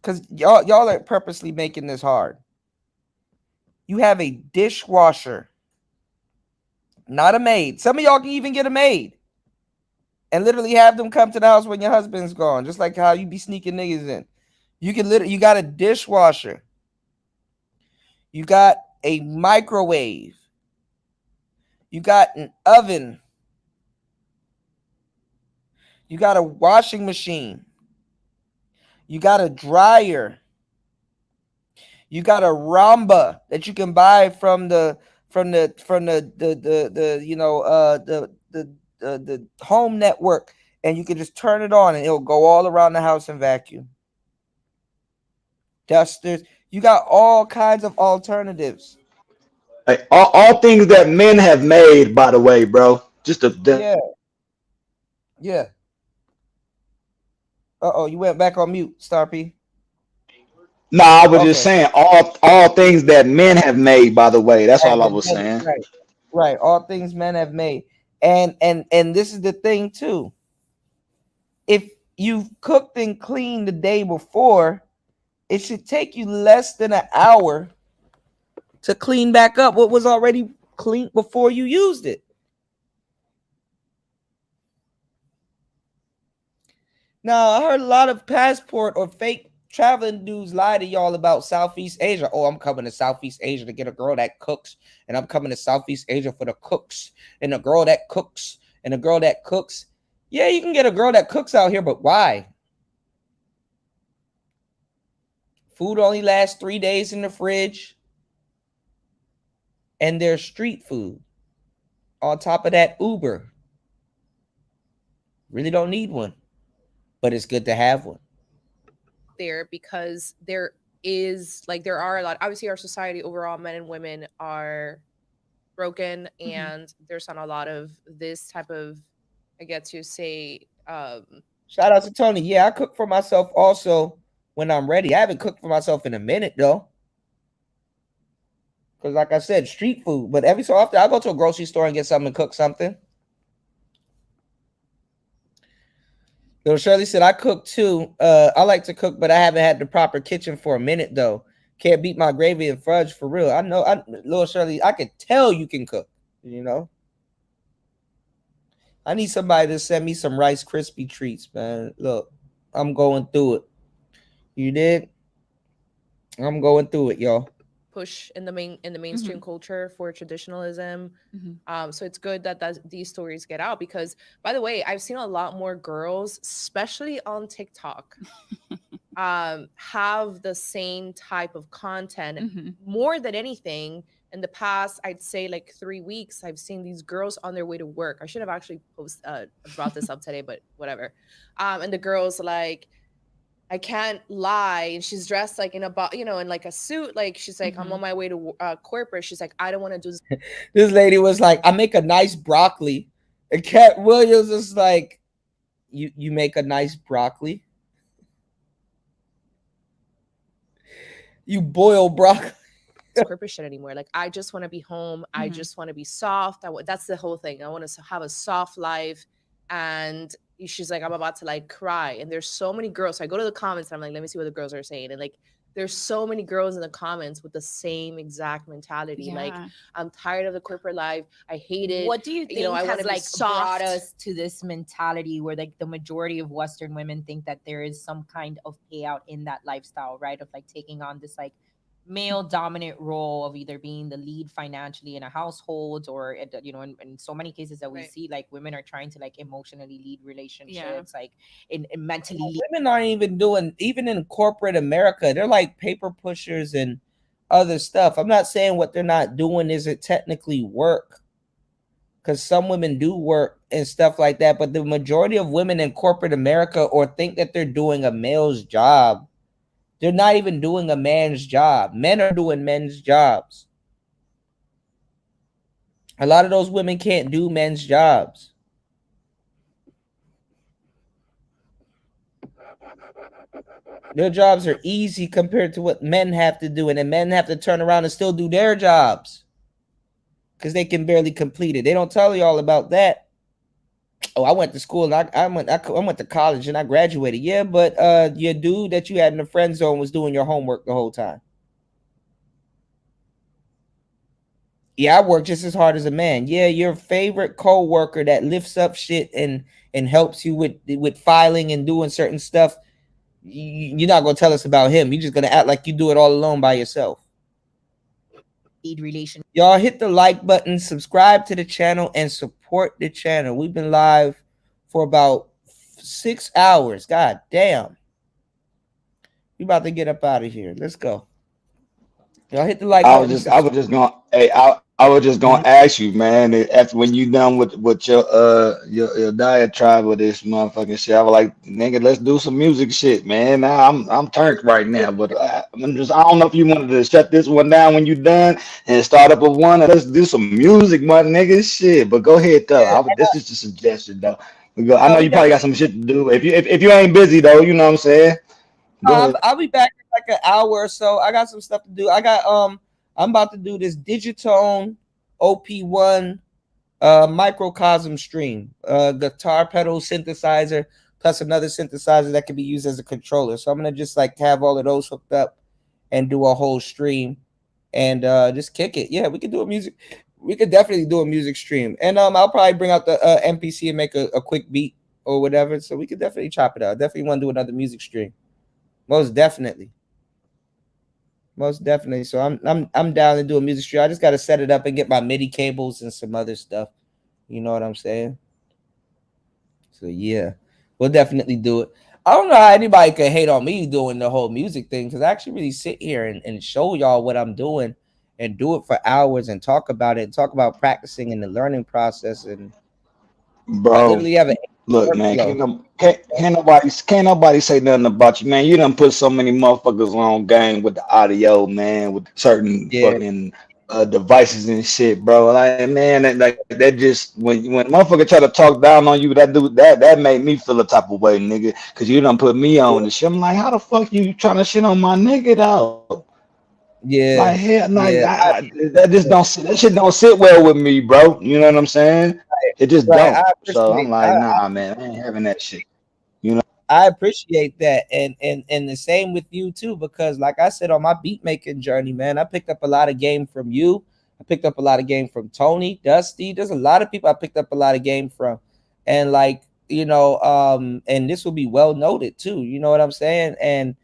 because y'all are purposely making this hard. You have a dishwasher, not a maid. Some of y'all can even get a maid and literally have them come to the house when your husband's gone, just like how you be sneaking niggas in. You got a dishwasher. You got a microwave. You got an oven. You got a washing machine. You got a dryer. You got a Ramba that you can buy from the home network, and you can just turn it on and it'll go all around the house and vacuum. Dusters. You got all kinds of alternatives. Hey, all things that men have made, by the way, bro. Yeah. Uh-oh, you went back on mute, Star P. No, I was just saying all things that men have made, by the way. That's all I was saying. Right. All things men have made. And this is the thing too. If you've cooked and cleaned the day before, it should take you less than an hour to clean back up what was already clean before you used it. Now, I heard a lot of passport or fake traveling dudes lie to y'all about Southeast Asia. Oh, I'm coming to Southeast Asia to get a girl that cooks, and I'm coming to Southeast Asia for the cooks, and a girl that cooks, and a girl that cooks. Yeah, you can get a girl that cooks out here, but why? Food only lasts 3 days in the fridge. And there's street food. On top of that, Uber. Really don't need one, but it's good to have one. There, because there are a lot, obviously our society overall, men and women are broken, and there's not a lot of this type of, I get to say, shout out to Tony. Yeah, I cook for myself also when I'm ready. I haven't cooked for myself in a minute though, because like I said, street food. But every so often I go to a grocery store and get something and cook something. Little Shirley said, I cook too. I like to cook, but I haven't had the proper kitchen for a minute though. Can't beat my gravy and fudge for real. I know, Little Shirley, I can tell you can cook, you know. I need somebody to send me some Rice Krispie treats, man. Look, I'm going through it. You did? I'm going through it, y'all. Push in the mainstream culture for traditionalism. So it's good that these stories get out, because, by the way, I've seen a lot more girls, especially on TikTok, have the same type of content. More than anything, in the past, I'd say like 3 weeks, I've seen these girls on their way to work. I should have actually brought this up today, but whatever. And the girls like, I can't lie, and she's dressed like in like a suit, like she's like, I'm on my way to corporate. She's like, I don't want to do this. This lady was like, I make a nice broccoli, and Cat Williams is like, you make a nice broccoli? You boil broccoli? Corporate shit anymore. Like, I just want to be home. I just want to be soft. That's the whole thing. I want to have a soft life. And she's like, I'm about to like cry. And there's so many girls. So I go to the comments and I'm like, let me see what the girls are saying. And like, there's so many girls in the comments with the same exact mentality. Yeah. Like, I'm tired of the corporate life. I hate it. What do you think I has like soft. brought us to this mentality where like the majority of Western women think that there is some kind of payout in that lifestyle, right? Of like taking on this like male dominant role of either being the lead financially in a household, or in so many cases that we see, like women are trying to like emotionally lead relationships, like in mentally lead. Women aren't even doing, even in corporate America, they're like paper pushers and other stuff. I'm not saying what they're not doing isn't technically work, because some women do work and stuff like that, but the majority of women in corporate America or think that they're doing a male's job. They're not even doing a man's job. Men are doing men's jobs. A lot of those women can't do men's jobs. Their jobs are easy compared to what men have to do, and then men have to turn around and still do their jobs because they can barely complete it. They don't tell you all about that. Oh, I went to school and I went to college and I graduated. Yeah, but your dude that you had in the friend zone was doing your homework the whole time. Yeah, I work just as hard as a man. Yeah, your favorite co-worker that lifts up shit and helps you with filing and doing certain stuff. You're not gonna tell us about him. You're just gonna act like you do it all alone by yourself. Relation. Y'all hit the like button, subscribe to the channel, and support the channel. We've been live for about 6 hours. God damn. We about to get up out of here. Let's go. Y'all hit the like button. I was just gonna ask you, man, after when you done with your diatribe with this motherfucking shit, I was like, nigga, let's do some music shit, man. Now I'm turned right now, but I don't know if you wanted to shut this one down when you done and start up a one, and let's do some music, my nigga, shit. But go ahead though. This is just a suggestion though. I know you probably got some shit to do. If you ain't busy though, you know what I'm saying. I'll be back in like an hour or so. I got some stuff to do. I'm about to do this Digitone OP1 microcosm stream, guitar pedal synthesizer plus another synthesizer that can be used as a controller. So I'm gonna just like have all of those hooked up and do a whole stream and just kick it. Yeah, we could do a music. We could definitely do a music stream, and I'll probably bring out the MPC and make a quick beat or whatever. So we could definitely chop it out. Definitely want to do another music stream. Most definitely. So I'm down to do a music stream. I just got to set it up and get my MIDI cables and some other stuff. You know what I'm saying? So yeah, we'll definitely do it. I don't know how anybody could hate on me doing the whole music thing, because I actually really sit here and show y'all what I'm doing and do it for hours and talk about it and talk about practicing and the learning process. And I Bro, literally have a look, man, workflow. can't nobody say nothing about you, man. You done put so many motherfuckers on game with the audio, man, with certain Yeah. fucking devices and shit, bro. Like, man, that just when motherfucker try to talk down on you, that made me feel a type of way, nigga, because you done put me on the shit. I'm like, how the fuck you trying to shit on my nigga, though? Yeah, Like, hell, like yeah. that just don't sit, that shit don't sit well with me, bro. You know what I'm saying? It just Right. don't. So I'm like, nah, man, I ain't having that shit. You know. I appreciate that, and the same with you too, because like I said, on my beat making journey, man, I picked up a lot of game from you. I picked up a lot of game from Tony, Dusty. There's a lot of people I picked up a lot of game from, and like, you know, and this will be well noted too. You know what I'm saying? And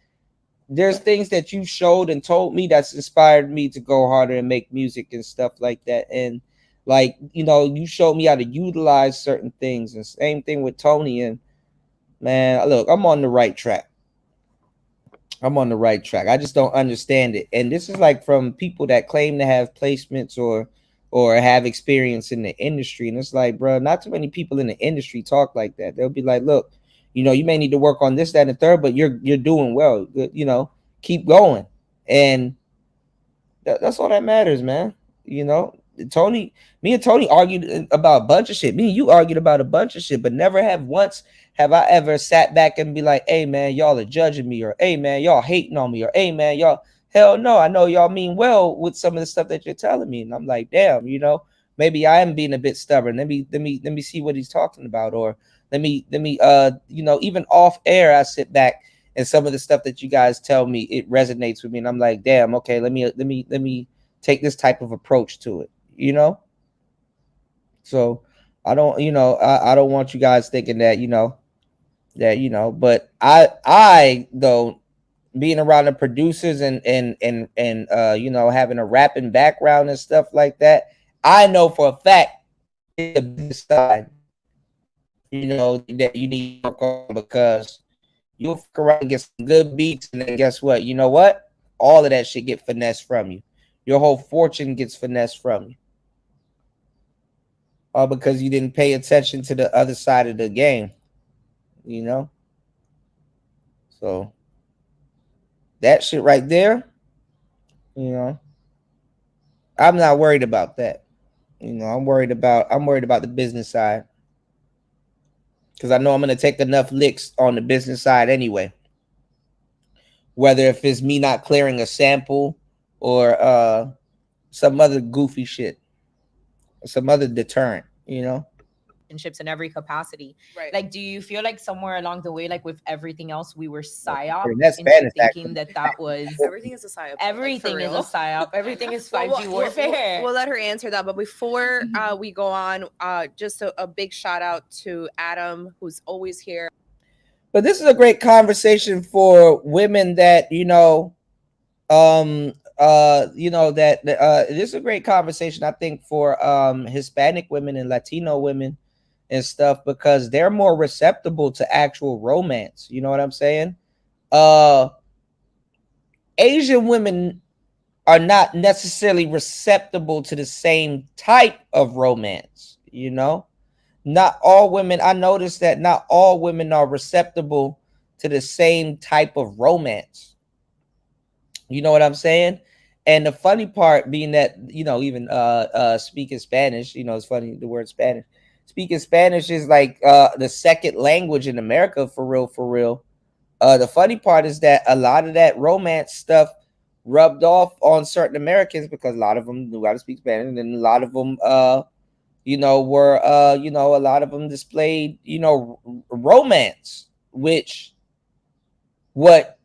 there's things that you showed and told me that's inspired me to go harder and make music and stuff like that. And like, you know, you showed me how to utilize certain things, and same thing with Tony. And man, look, I'm on the right track. I'm on the right track. I just don't understand it. And this is like from people that claim to have placements or have experience in the industry. And it's like, bro, not too many people in the industry talk like that. They'll be like, look, you know, you may need to work on this, that, and the third, but you're doing well. You know, keep going. And that's all that matters, man. You know, me and Tony argued about a bunch of shit. Me and you argued about a bunch of shit, but never have I ever sat back and be like, hey man, y'all are judging me, or hey man, y'all hating on me, or hey man, y'all, hell no, I know y'all mean well with some of the stuff that you're telling me. And I'm like, damn, you know, maybe I am being a bit stubborn. Let me see what he's talking about. Or let me you know, even off air, I sit back and some of the stuff that you guys tell me, it resonates with me. And I'm like, damn, okay, let me take this type of approach to it, you know? So I don't, you know, I don't want you guys thinking that, you know, but I though, being around the producers and you know, having a rapping background and stuff like that, I know for a fact it's a business side, you know, that you need to work on, because you'll fuck around and get some good beats, and then guess what? You know what? All of that shit get finessed from you. Your whole fortune gets finessed from you. All because you didn't pay attention to the other side of the game. You know? So that shit right there, you know, I'm not worried about that. You know, I'm worried about the business side, because I know I'm gonna take enough licks on the business side anyway. Whether if it's me not clearing a sample or some other goofy shit, some other deterrent, you know. Relationships in every capacity. Right. Like, do you feel like somewhere along the way, like with everything else, we were psyop That's into Spanish, thinking that was Everything is a psyop. everything is a psyop. Everything is 5G Well, warfare. We'll let her answer that. But before we go on, just a big shout out to Adam, who's always here. But this is a great conversation for women that, you know, you know, that this is a great conversation, I think, for Hispanic women and Latino women and stuff, because they're more receptible to actual romance. You know what I'm saying? Asian women are not necessarily receptible to the same type of romance, you know? Not all women, I noticed that not all women are receptible to the same type of romance. You know what I'm saying? And the funny part being that, you know, even speaking Spanish, you know, it's funny, the word Spanish. Speaking Spanish is like the second language in America, for real, for real. The funny part is that a lot of that romance stuff rubbed off on certain Americans, because a lot of them knew how to speak Spanish, and then a lot of them, you know, were, you know, a lot of them displayed, you know, romance, which what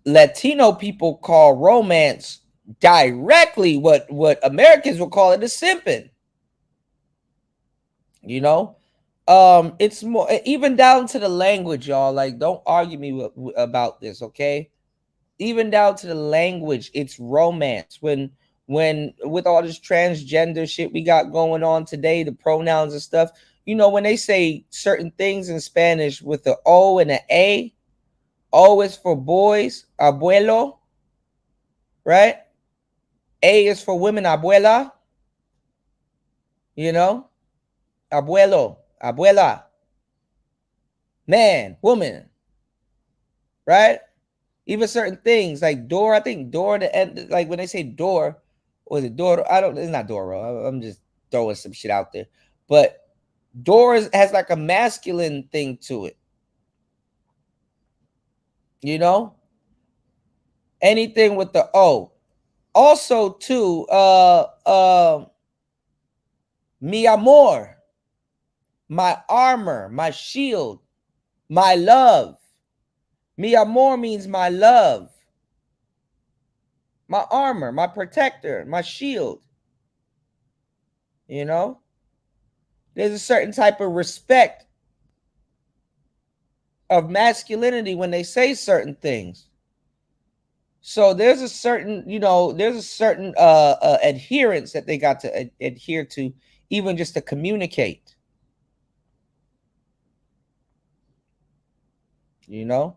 Latino people call romance, directly what Americans will call it is simping. You know, it's more, even down to the language, y'all. Like, don't argue me about this, okay? Even down to the language, it's romance. When with all this transgender shit we got going on today, the pronouns and stuff, you know, when they say certain things in Spanish with the O and an A, O is for boys, abuelo, right? A is for women, abuela. You know, abuelo, abuela, man, woman, right? Even certain things like door. I think door to end, like when they say door, or is it door? I don't. It's not Doro. I'm just throwing some shit out there. But doors has like a masculine thing to it. You know, anything with the O. Also, too, mi amor, my armor, my shield, my love. Mi amor means my love, my armor, my protector, my shield. You know, there's a certain type of respect of masculinity when they say certain things. So there's a certain, there's a certain adherence that they got to adhere to, even just to communicate. You know?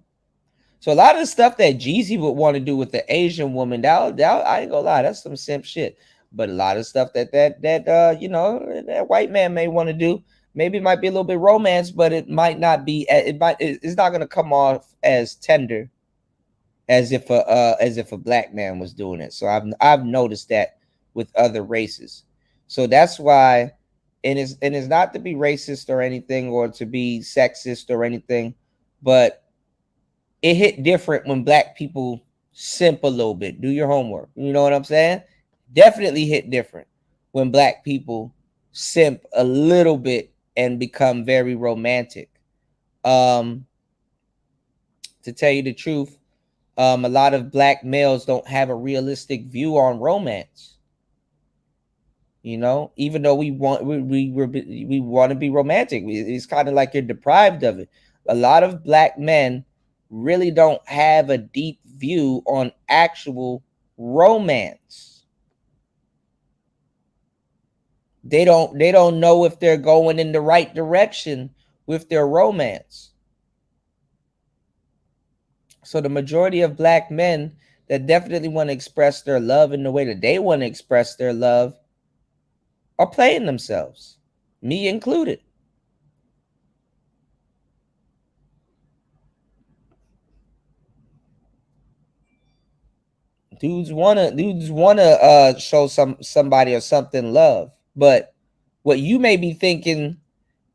So a lot of the stuff that Jeezy would want to do with the Asian woman, that I ain't gonna lie, that's some simp shit. But a lot of stuff that white man may want to do, maybe it might be a little bit romance, but it might not be. It's not gonna come off as tender as if a black man was doing it. So I've noticed that with other races. So that's why, and it's not to be racist or anything or to be sexist or anything, but it hit different when black people simp a little bit. Do your homework. You know what I'm saying? Definitely hit different when black people simp a little bit and become very romantic. To tell you the truth, a lot of black males don't have a realistic view on romance. You know, even though we want to be romantic, it's kind of like you're deprived of it. A lot of black men really don't have a deep view on actual romance. They don't know if they're going in the right direction with their romance. So the majority of black men that definitely want to express their love in the way that they want to express their love are playing themselves, me included. Dudes wanna show somebody or something love, but what you may be thinking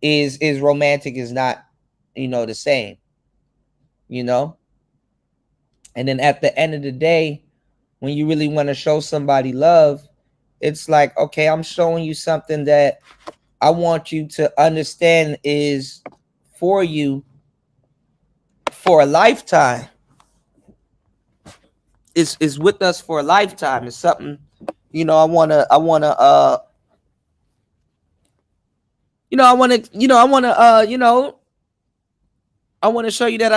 is romantic is not, the same, And then at the end of the day, when you really want to show somebody love, it's like, okay, I'm showing you something that I want you to understand is for you for a lifetime. Is with us for a lifetime. It's something, I want to show you that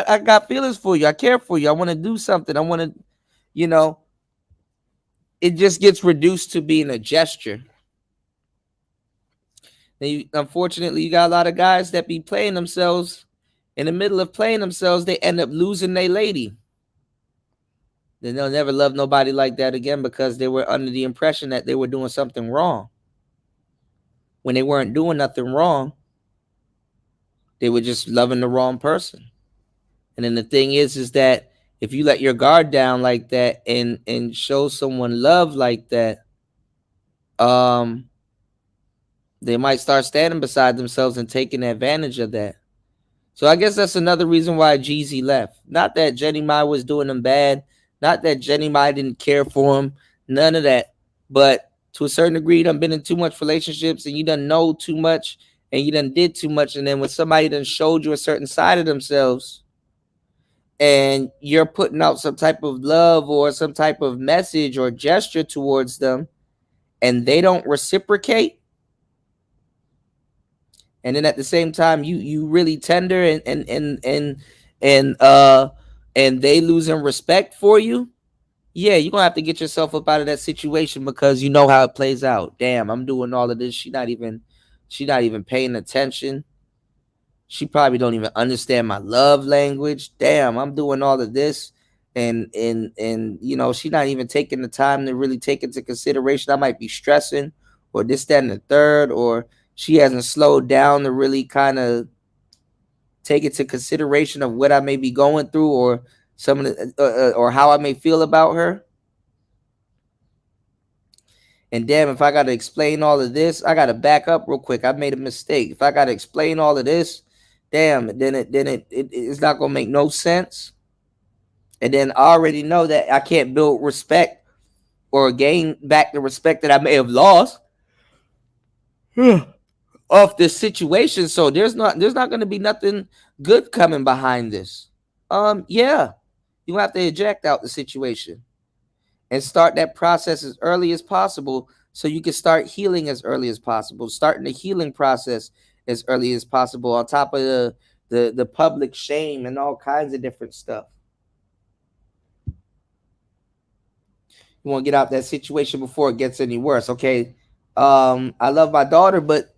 I got feelings for you. I care for you. I want to do something. I want to, it just gets reduced to being a gesture. Unfortunately, you got a lot of guys that be playing themselves. In the middle of playing themselves, they end up losing their lady. Then they'll never love nobody like that again because they were under the impression that they were doing something wrong. When they weren't doing nothing wrong, they were just loving the wrong person. And then the thing is that if you let your guard down like that and show someone love like that, they might start standing beside themselves and taking advantage of that. So I guess that's another reason why Jeezy left. Not that JeezyMai was doing him bad. Not that JeezyMai didn't care for him. None of that. But to a certain degree, you done been in too much relationships and you done know too much and you done did too much. And then when somebody done showed you a certain side of themselves and you're putting out some type of love or some type of message or gesture towards them and they don't reciprocate, and then at the same time you really tender and they losing respect for you, yeah, you're gonna have to get yourself up out of that situation because you know how it plays out. Damn, I'm doing all of this. She not even paying attention. She probably don't even understand my love language. Damn, I'm doing all of this. And you know, she's not even taking the time to really take into consideration. I might be stressing or this, that, and the third, or she hasn't slowed down to really kind of take into consideration of what I may be going through or some of the, or how I may feel about her. And damn, if I got to explain all of this, I got to back up real quick. I made a mistake. If I got to explain all of this, damn, then it's not gonna make no sense. And then I already know that I can't build respect or gain back the respect that I may have lost off this situation. So there's not gonna be nothing good coming behind this. Yeah, you have to eject out the situation and start that process as early as possible so you can start healing as early as possible, starting the healing process as early as possible on top of the public shame and all kinds of different stuff. You want to get out that situation before it gets any worse. Okay. I love my daughter, but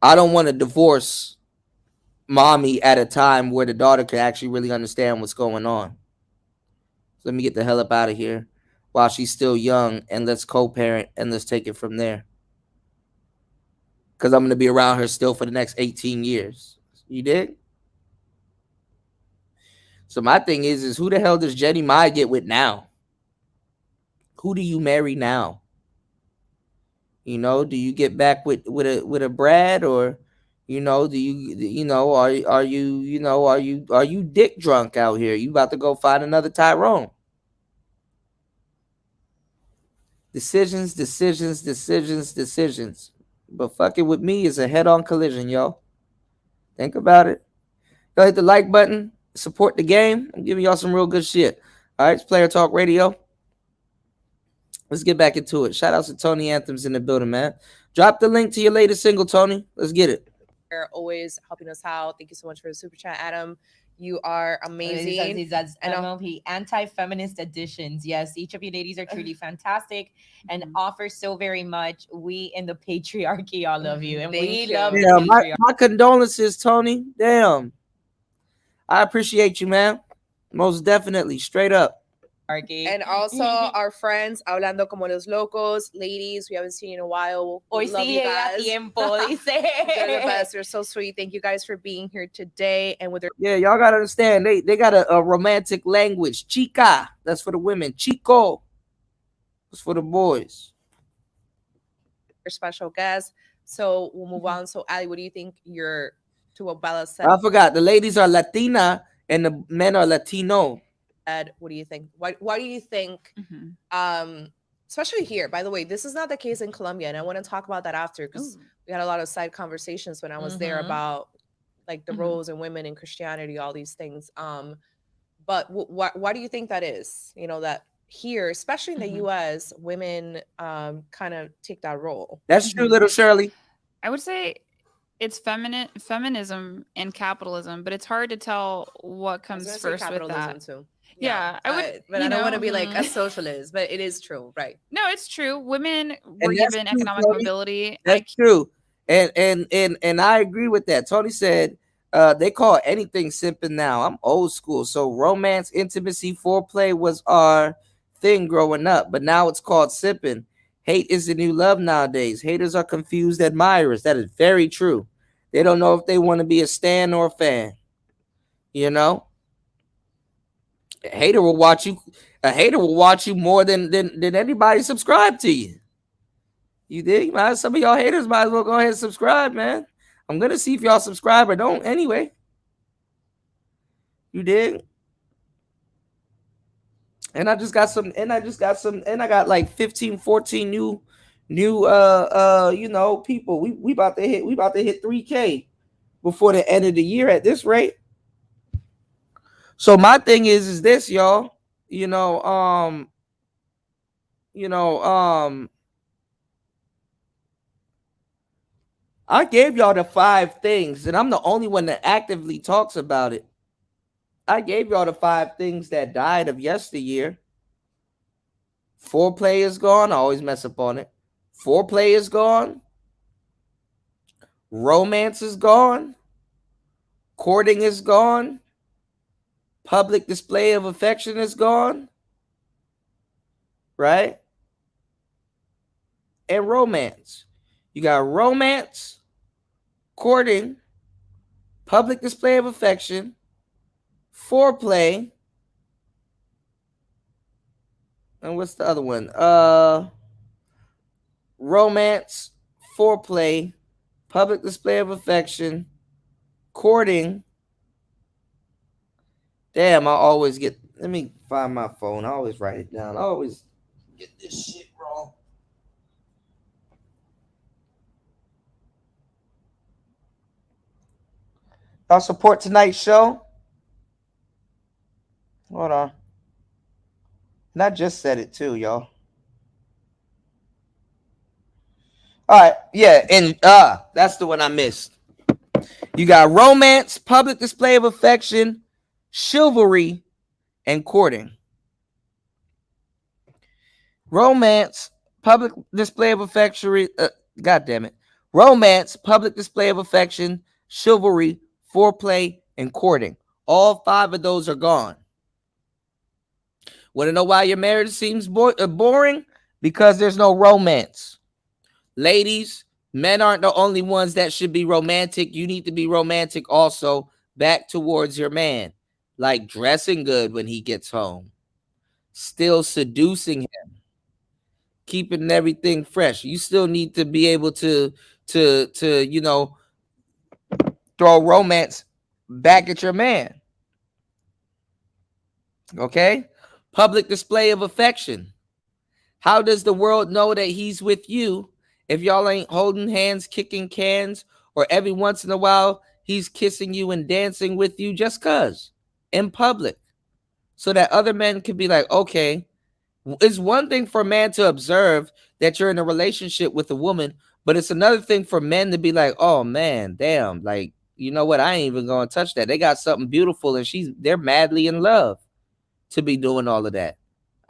I don't want to divorce mommy at a time where the daughter can actually really understand what's going on. So let me get the hell up out of here while she's still young, and let's co-parent and let's take it from there. Because I'm going to be around her still for the next 18 years. You dig? So my thing is who the hell does JeezyMai get with now? Who do you marry now? You know, do you get back with a Brad, or you know, do you know, are you dick drunk out here? You about to go find another Tyrone? Decisions. But fuck it with me is a head-on collision, y'all. Think about it. Go hit the like button. Support the game. I'm giving y'all some real good shit. All right, it's Player Talk Radio. Let's get back into it. Shout out to Tony Anthems in the building, man. Drop the link to your latest single, Tony. Let's get it. You're always helping us out. Thank you so much for the super chat, Adam. You are amazing. That's MLP anti-feminist editions. Yes, each of you ladies are truly fantastic and offer so very much. We in the patriarchy all love you, and we love the patriarchy. My condolences, Tony. Damn. I appreciate you, man. Most definitely. Straight up. And also our friends, Hablando Como Los Locos, ladies, we haven't seen you in a while. We love you guys. You're the best. You're so sweet. Thank you guys for being here today. And with their y'all gotta understand, they got a romantic language. Chica, that's for the women. Chico, that's for the boys. Special guest. So we'll move on. So Ali, what do you think your to what Bella said? I forgot. The ladies are Latina and the men are Latino. Ed, what do you think? Why do you think, especially here, by the way, this is not the case in Colombia, and I want to talk about that after, because we had a lot of side conversations when I was there about like the roles and women in Christianity, all these things. But why do you think that is? You know, that here, especially in the U.S., women kind of take that role. That's true, little Shirley. I would say it's feminism and capitalism, but it's hard to tell what comes first with that. Too. Yeah, I would, but I don't want to be like a socialist, but it is true, right? No, it's true. Women were given economic mobility. That's true, and I agree with that. Tony said they call anything simping now. I'm old school, so romance, intimacy, foreplay was our thing growing up, but now it's called simping. Hate is the new love nowadays. Haters are confused admirers. That is very true. They don't know if they want to be a stan or a fan. You know? A hater will watch you more than anybody subscribe to you. You dig, man? Some of y'all haters might as well go ahead and subscribe, man. I'm gonna see if y'all subscribe or don't anyway. You dig? And I got like 15, 14 new you know, people. We about to hit 3K before the end of the year at this rate. So my thing is this, y'all. I gave y'all the 5 things, and I'm the only one that actively talks about it. I gave y'all the 5 things that died of yesteryear. Foreplay is gone. I always mess up on it. Foreplay is gone. Romance is gone. Courting is gone. Public display of affection is gone. Right? And romance. You got romance, courting, public display of affection, foreplay, and what's the other one? Romance, foreplay, public display of affection, courting. Damn, I always get, let me find my phone. I always write it down. I always get this shit wrong. Y'all support tonight's show? Hold on. And I just said it too, y'all. All right, yeah, and that's the one I missed. You got romance, public display of affection, chivalry, and courting. Romance, public display of affection, God damn it. Romance, public display of affection, chivalry, foreplay, and courting. All 5 of those are gone. Want to know why your marriage seems boring? Because there's no romance. Ladies, men aren't the only ones that should be romantic. You need to be romantic also back towards your man. Like dressing good when he gets home. Still seducing him. Keeping everything fresh. You still need to be able to you know, throw romance back at your man. Okay? Public display of affection. How does the world know that he's with you if y'all ain't holding hands, kicking cans, or every once in a while he's kissing you and dancing with you just cuz in public? So that other men can be like, okay, it's one thing for a man to observe that you're in a relationship with a woman, but it's another thing for men to be like, oh man, damn, like, you know what? I ain't even gonna touch that. They got something beautiful and they're madly in love to be doing all of that.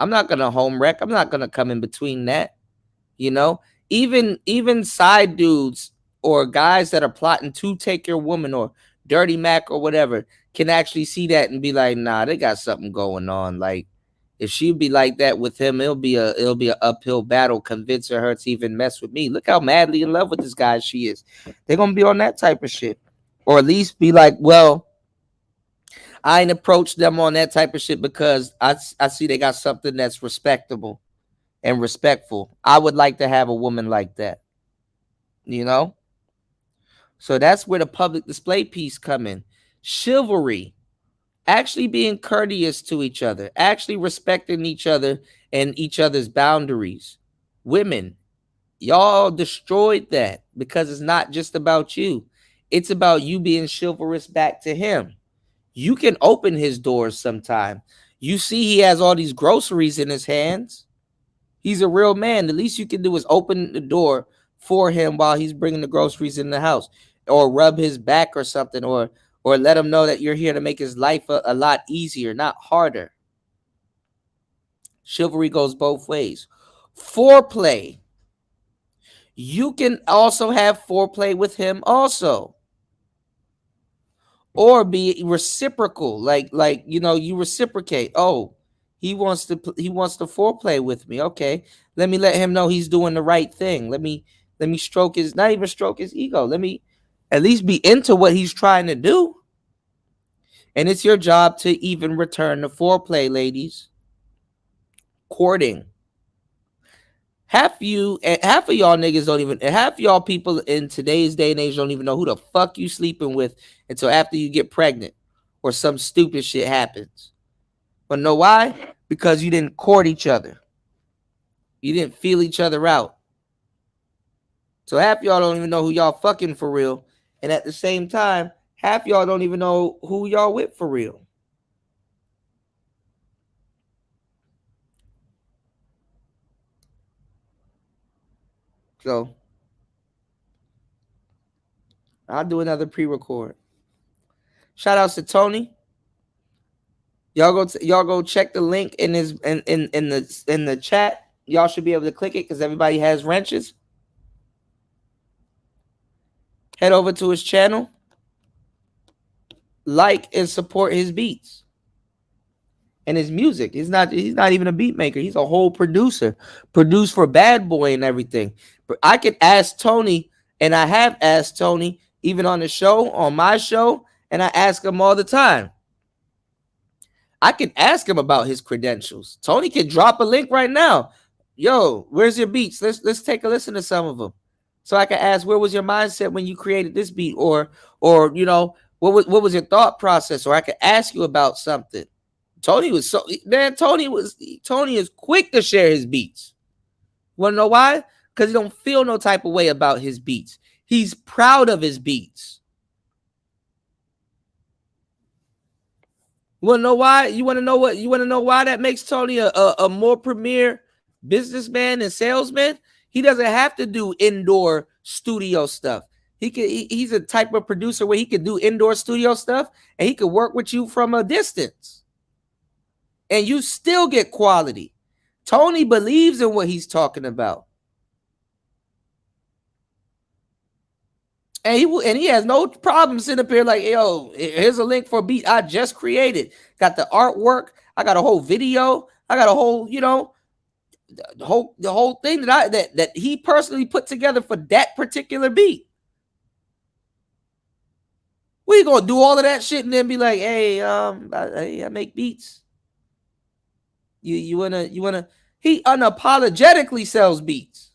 I'm not gonna home wreck. I'm not gonna come in between that. You know, even side dudes or guys that are plotting to take your woman or Dirty Mac or whatever can actually see that and be like, nah, they got something going on. Like, if she be like that with him, it'll be an uphill battle convincing her to even mess with me. Look how madly in love with this guy she is. They're gonna be on that type of shit, or at least be like, well, I ain't approached them on that type of shit because I see they got something that's respectable and respectful. I would like to have a woman like that, you know? So that's where the public display piece come in. Chivalry, actually being courteous to each other, actually respecting each other and each other's boundaries. Women, y'all destroyed that because it's not just about you. It's about you being chivalrous back to him. You can open his doors sometime. You see he has all these groceries in his hands. He's a real man. The least you can do is open the door for him while he's bringing the groceries in the house, or rub his back or something, or let him know that you're here to make his life a lot easier, not harder. Chivalry goes both ways. Foreplay. You can also have foreplay with him also. Or be reciprocal, like you know, you reciprocate. Oh, he wants to foreplay with me. Okay, let me let him know he's doing the right thing. Let me stroke his, not even stroke his ego. Let me at least be into what he's trying to do. And it's your job to even return the foreplay, ladies. Courting. Half of y'all niggas don't even, half y'all people in today's day and age don't even know who the fuck you sleeping with until after you get pregnant or some stupid shit happens. But know why? Because you didn't court each other. You didn't feel each other out. So half y'all don't even know who y'all fucking for real. And at the same time, half y'all don't even know who y'all with for real. So I'll do another pre-record. Shout outs to Tony. Y'all go check the link in the chat. Y'all should be able to click it because everybody has wrenches. Head over to his channel. like and support his beats and his music. He's not even a beat maker. He's a whole producer. Produced for Bad Boy and everything. But I could ask Tony, and I have asked Tony even on the show, on my show, and I ask him all the time. I can ask him about his credentials. Tony can drop a link right now. Yo, where's your beats? Let's take a listen to some of them. So I can ask, where was your mindset when you created this beat, or you know, what was your thought process? Or I could ask you about something. Tony is quick to share his beats. Want to know why? Because he don't feel no type of way about his beats. He's proud of his beats. You want to know why? You want to know what? You want to know why that makes Tony a more premier businessman and salesman? He doesn't have to do indoor studio stuff. He's a type of producer where he can do indoor studio stuff and he can work with you from a distance. And you still get quality. Tony believes in what he's talking about. And he has no problem sitting up here like, yo, here's a link for a beat I just created. Got the artwork. I got a whole video. I got a whole, you know, the whole thing that he personally put together for that particular beat. We gonna do all of that shit and then be like, hey, I make beats. You wanna he unapologetically sells beats.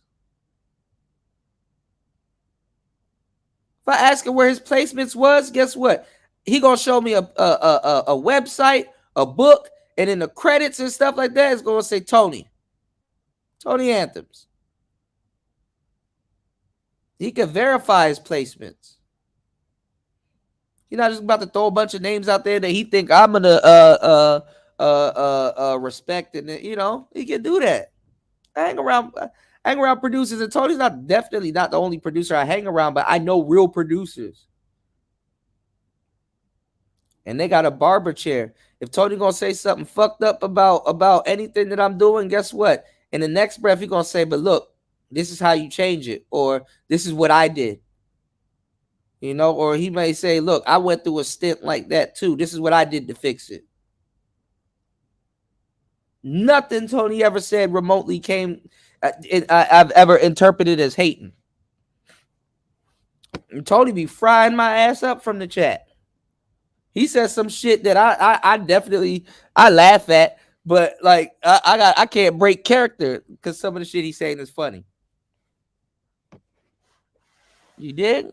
If I ask him where his placements was, guess what? He gonna show me a website, a book, and in the credits and stuff like that, it's gonna say Tony Anthems. He can verify his placements. He's not just about to throw a bunch of names out there that he think I'm gonna respect, and you know, he can do that. I hang around producers, and Tony's definitely not the only producer I hang around, but I know real producers. And they got a barber chair. If Tony gonna say something fucked up about anything that I'm doing, guess what? In the next breath, he gonna say, but look, this is how you change it, or this is what I did. You know, or he may say, look, I went through a stint like that too. This is what I did to fix it. Nothing Tony ever said remotely I've ever interpreted as hating. And Tony be frying my ass up from the chat. He says some shit that I definitely laugh at, but like I can't break character because some of the shit he's saying is funny. You did?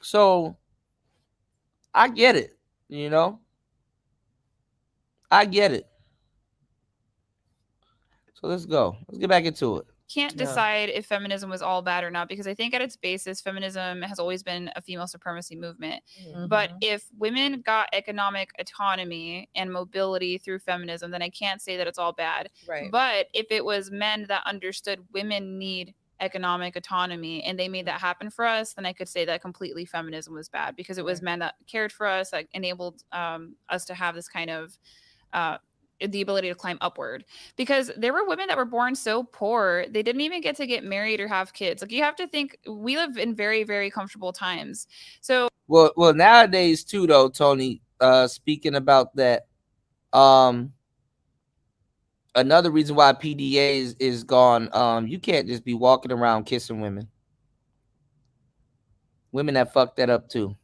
So I get it, you know. I get it. So let's go. Let's get back into it. Can't decide if feminism was all bad or not, because I think at its basis, feminism has always been a female supremacy movement. Mm-hmm. But if women got economic autonomy and mobility through feminism, then I can't say that it's all bad. Right. But if it was men that understood women need economic autonomy and they made that happen for us, then I could say that completely feminism was bad, because it was men that cared for us, that enabled us to have this kind of the ability to climb upward. Because there were women that were born so poor they didn't even get to get married or have kids. Like, you have to think, we live in very, very comfortable times. So well nowadays too, though, Tony, speaking about that, another reason why PDA is gone, you can't just be walking around kissing women. Women that fucked that up too.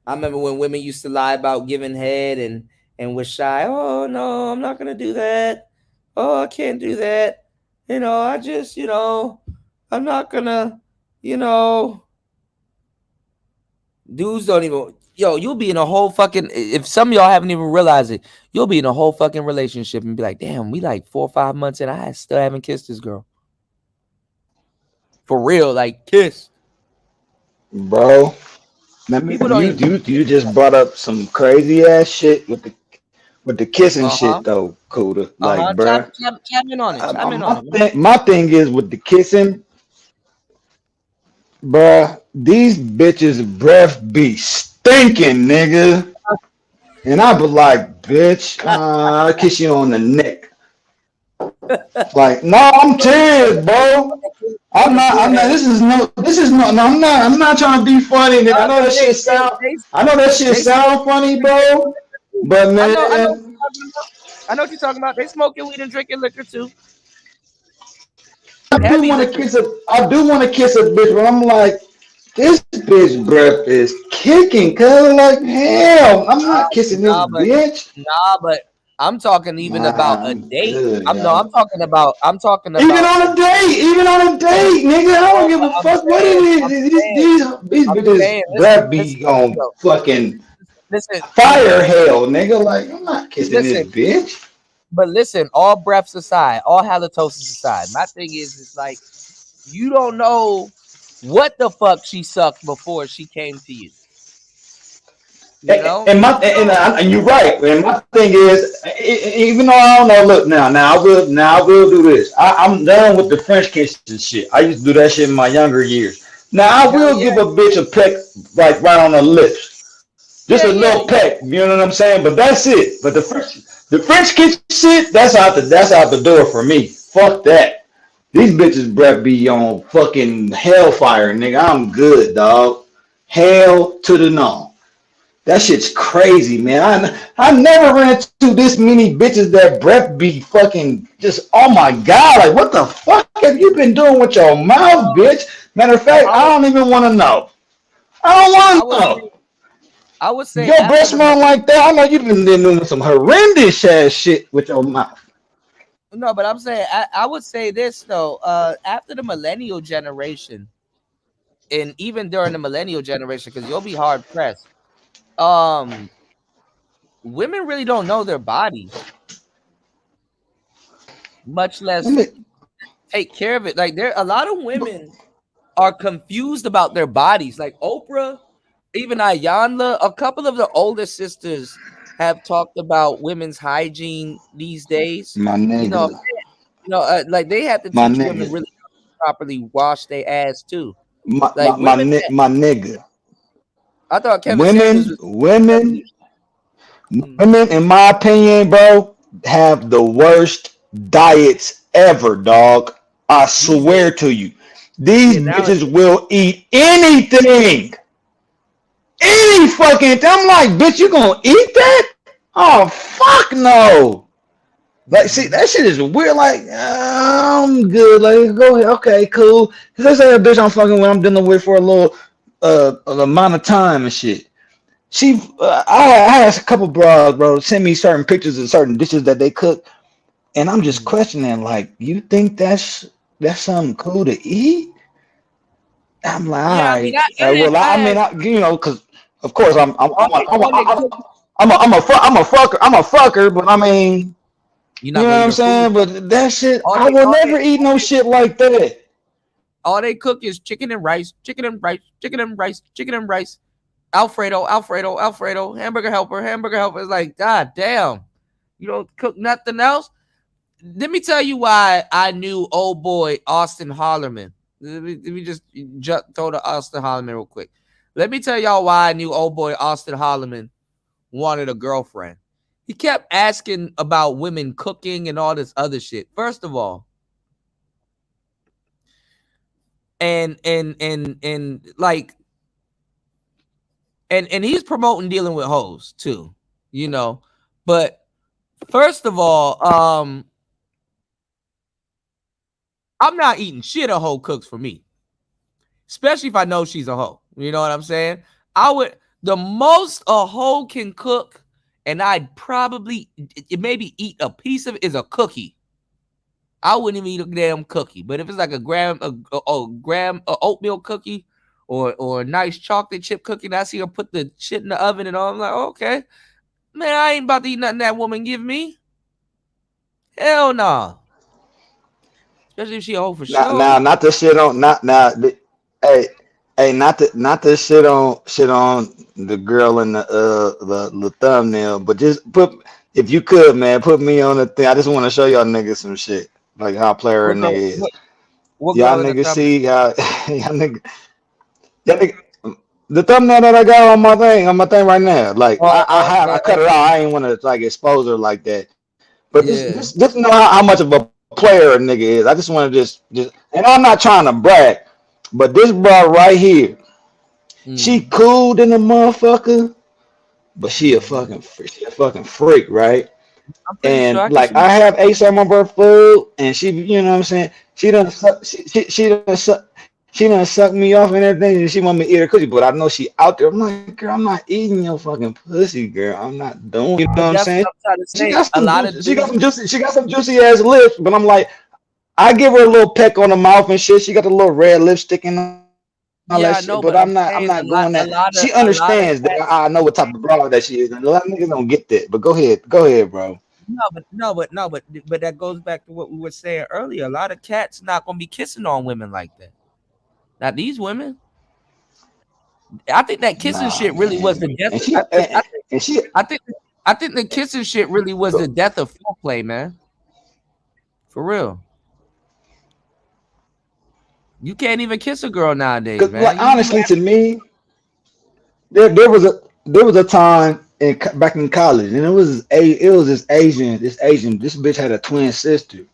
I remember when women used to lie about giving head and was shy. Oh, no, I'm not going to do that. Oh, I can't do that. You know, I just, you know, I'm not going to, you know. Dudes don't even, you'll be in a whole fucking, if some of y'all haven't even realized it, you'll be in a whole fucking relationship and be like, damn, we like 4 or 5 months and I still haven't kissed this girl. For real, like, kiss. Bro. You just brought up some crazy ass shit with the kissing shit though, Kuda. Like, bro, my thing is with the kissing, bro. These bitches' breath be stinking, nigga. And I be like, bitch, I kiss you on the neck. Like, no, I'm serious, bro. I'm not. This is no. No, I'm not trying to be funny. Nigga. I know that shit sound. I know that shit sound funny, bro. But man, I know what you're talking about. They smoking weed and drinking liquor too. I do want to kiss a bitch, but I'm like, this bitch breath is kicking, cuz like hell. I'm not kissing this bitch. Nah, but I'm talking even about a date. Good, I'm talking about even on a date, nigga. I don't give a fuck what it is. These bitches breath be on fucking fire hell, nigga. Like I'm not kissing this bitch. But listen, all breaths aside, all halitosis aside, my thing is like you don't know what the fuck she sucked before she came to you. You know? And you're right. And my thing is, even though I don't know, look now I will do this. I'm done with the French kissing shit. I used to do that shit in my younger years. Now I will give a bitch a peck like right on the lips, just a little peck. You know what I'm saying? But that's it. But the French kiss shit, that's out the door for me. Fuck that. These bitches breath be on fucking hellfire, nigga. I'm good, dog. Hell to the no. That shit's crazy, man. I never ran into this many bitches that breath be fucking just, oh my God, like what the fuck have you been doing with your mouth, bitch? Matter of fact, I don't even want to know. I don't want to know. I would say your breath smell like that. I know you've been doing some horrendous ass shit with your mouth. No, but I'm saying I would say this though. After the millennial generation, and even during the millennial generation, because you'll be hard pressed. Women really don't know their bodies, much less take care of it. Like a lot of women are confused about their bodies. Like Oprah, even Ayanla, a couple of the older sisters have talked about women's hygiene these days. My nigga. Like they have to teach women really properly wash their ass too. My nigga. I thought women, in my opinion, bro, have the worst diets ever, dog. I swear to you. These bitches will eat anything. Any fucking thing. I'm like, bitch, you gonna eat that? Oh, fuck no. Like, see, that shit is weird. Like, I'm good. Like, go ahead. Okay, cool. Cause they say a bitch I'm fucking with, I'm dealing with for a little amount of time and shit. I asked a couple bros, bro, send me certain pictures of certain dishes that they cook, and I'm just questioning, like, you think that's something cool to eat? I'm like, all right. Because of course I'm a fucker, but I mean, you know what I'm saying? But that shit, I will never eat no shit like that. All they cook is chicken and rice, Alfredo, hamburger helper. It's like, God damn, you don't cook nothing else. Let me tell you why I knew old boy Austin Hollerman. Let me just throw to Austin Hollerman real quick. Let me tell y'all why I knew old boy Austin Hollerman wanted a girlfriend. He kept asking about women cooking and all this other shit. First of all, and he's promoting dealing with hoes too, you know. But first of all, I'm not eating shit a hoe cooks for me, especially if I know she's a hoe. You know what I'm saying? The most a hoe can cook, and I'd probably maybe eat a piece of it, is a cookie. I wouldn't even eat a damn cookie. But if it's like a oatmeal cookie or a nice chocolate chip cookie, and I see her put the shit in the oven and all, I'm like, okay, man, I ain't about to eat nothing that woman give me. Hell no. Nah. Especially if she a hoe for sure. Now, not to shit on, not to shit on the girl in the thumbnail, but just if you could, man, put me on the thing. I just want to show y'all niggas some shit, like how player a nigga is. Y'all niggas see y'all nigga, the thumbnail that I got on my thing right now. Like I cut it out. I ain't want to like expose her like that, but just know how much of a player a nigga is. I just want to just, and I'm not trying to brag, but this bro right here, she cool than a motherfucker, but she a fucking freak, right? And sure like I have Ace on my birth food, and she, you know what I'm saying? She done suck me off and everything, and she want me to eat her coochie, but I know she out there. I'm like, girl, I'm not eating your fucking pussy, girl. I'm not doing. You know what I'm saying? She got some juicy ass lips, but I'm like, I give her a little peck on the mouth and shit. She got a little red lipstick and all that shit, but I'm not going that. She understands that I know what type of bra that she is, and a lot of niggas don't get that. But go ahead, bro. But that goes back to what we were saying earlier. A lot of cats not gonna be kissing on women like that. Now these women, I think that kissing shit really was the death. I think the kissing shit really was the death of foreplay, man. For real. You can't even kiss a girl nowadays, man. Like, honestly, to me, there was a time back in college, and this bitch had a twin sister,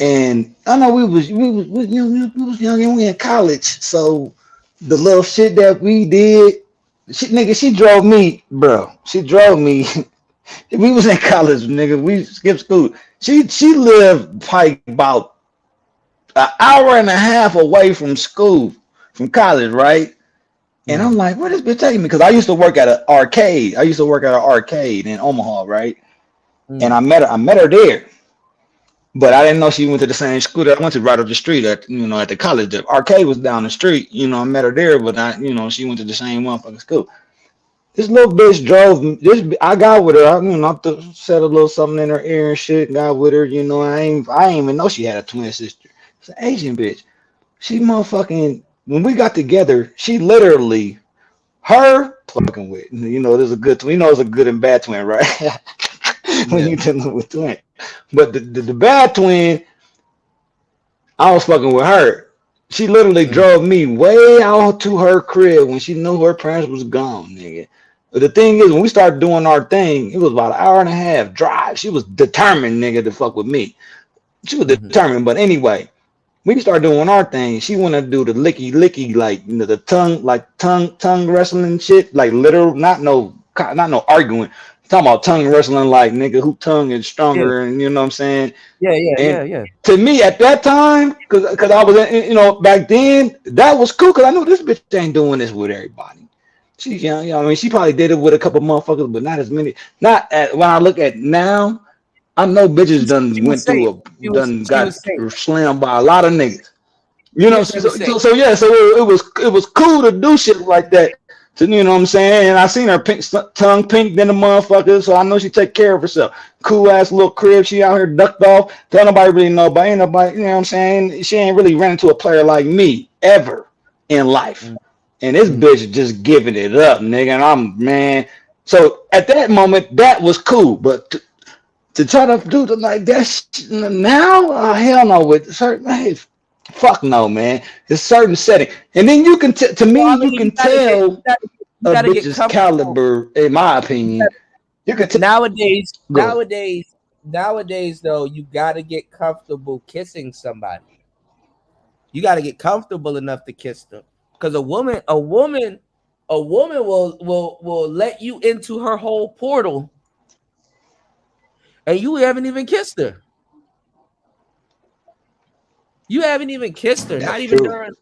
and I know we was young and we in college, so the little shit that we did, she drove me, bro. She drove me. We was in college, nigga. We skipped school. She lived probably about an hour and a half away from school, from college, right? And I'm like, where this bitch taking me? Because I used to work at an arcade. In Omaha, right? And I met her there. But I didn't know she went to the same school that I went to right up the street at the college. The arcade was down the street. I met her there, but she went to the same motherfucking school. This little bitch drove me. I got with her. I said a little something in her ear and shit. Got with her. I ain't even know she had a twin sister. It's an Asian bitch. She motherfucking, when we got together, she literally, her fucking with. There's a good twin. It's a good and bad twin, right? When you dealing with twin. But the bad twin, I was fucking with her. She literally drove me way out to her crib when she knew her parents was gone, nigga. But the thing is, when we started doing our thing, it was about an hour and a half drive. She was determined, nigga, to fuck with me. She was determined, but anyway, we started doing our thing. She wanted to do the licky, like the tongue wrestling shit, like literal, not no arguing. Talking about tongue wrestling, like nigga, who tongue is stronger, and you know what I'm saying? Yeah. To me, at that time, because I was, back then, that was cool. Because I knew this bitch ain't doing this with everybody. She, she probably did it with a couple motherfuckers, but not as many. When I look at now, I know bitches got slammed by a lot of niggas. So it was cool to do shit like that. So, you know what I'm saying? And I seen her tongue pink than the motherfucker, so I know she take care of herself. Cool ass little crib. She out here ducked off. Don't nobody really know, but ain't nobody, you know what I'm saying? She ain't really ran into a player like me ever in life. And this bitch just giving it up, nigga. And man. So at that moment, that was cool. But to try to do it like that now, hell no. With certain, fuck no, man. It's certain setting, and then you can to me you can tell a bitch's caliber, in my opinion. You can nowadays though, you gotta get comfortable kissing somebody. You gotta get comfortable enough to kiss them, because a woman will let you into her whole portal, and you haven't even kissed her. You haven't even kissed her. Not even during.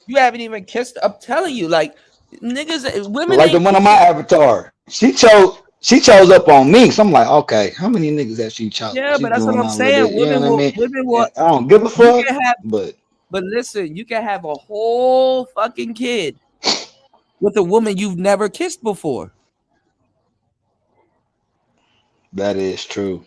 You haven't even kissed her. I'm telling you, like niggas, women. Like the one on my avatar, she chose up on me. So I'm like, okay, how many niggas that she chose? Yeah, but that's what I'm saying. Women will. I don't give a fuck. But listen, you can have a whole fucking kid with a woman you've never kissed before. That is true.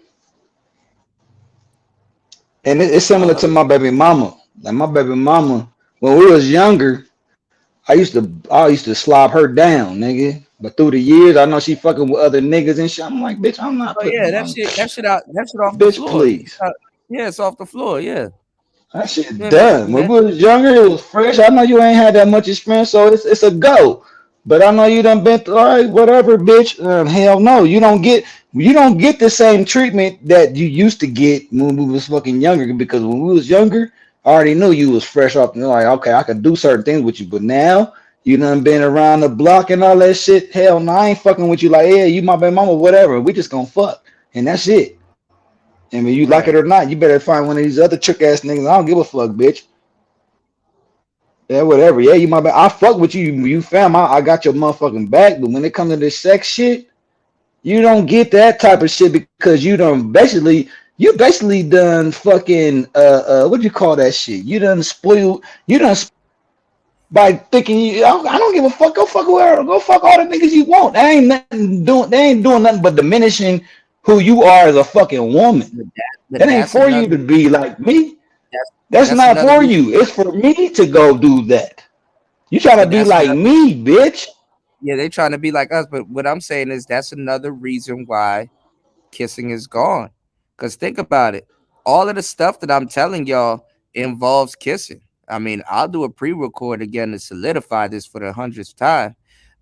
And it's similar to my baby mama. Like my baby mama, when we was younger, I used to slob her down, nigga. But through the years, I know she fucking with other niggas and shit. I'm like, bitch, I'm not. That shit off bitch, the floor. Please. It's off the floor. Yeah. That shit done. When we was younger, it was fresh. I know you ain't had that much experience, so it's a go. But I know you done been through, all right, whatever, bitch. Hell no, you don't get the same treatment that you used to get when we was fucking younger. Because when we was younger, I already knew you was fresh off and like, okay, I could do certain things with you. But now you done been around the block and all that shit. Hell no, I ain't fucking with you. Like, yeah, you my baby mama, whatever. We just gonna fuck, and that's it. And when you like it or not, you better find one of these other trick ass niggas. I don't give a fuck, bitch. Yeah, whatever. Yeah, you my bad. I fuck with you. You fam. I got your motherfucking back. But when it comes to this sex shit, you don't get that type of shit because you basically done fucking what do you call that shit? You done spoiled. You done by thinking you. I don't give a fuck. Go fuck whoever. Go fuck all the niggas you want. They ain't doing nothing but diminishing who you are as a fucking woman. That ain't for you to be like me. That's not for you. It's for me to go do that. You trying to be like me, bitch. Yeah, they trying to be like us. But what I'm saying is that's another reason why kissing is gone. Because think about it. All of the stuff that I'm telling y'all involves kissing. I mean, I'll do a pre-record again to solidify this for the 100th time.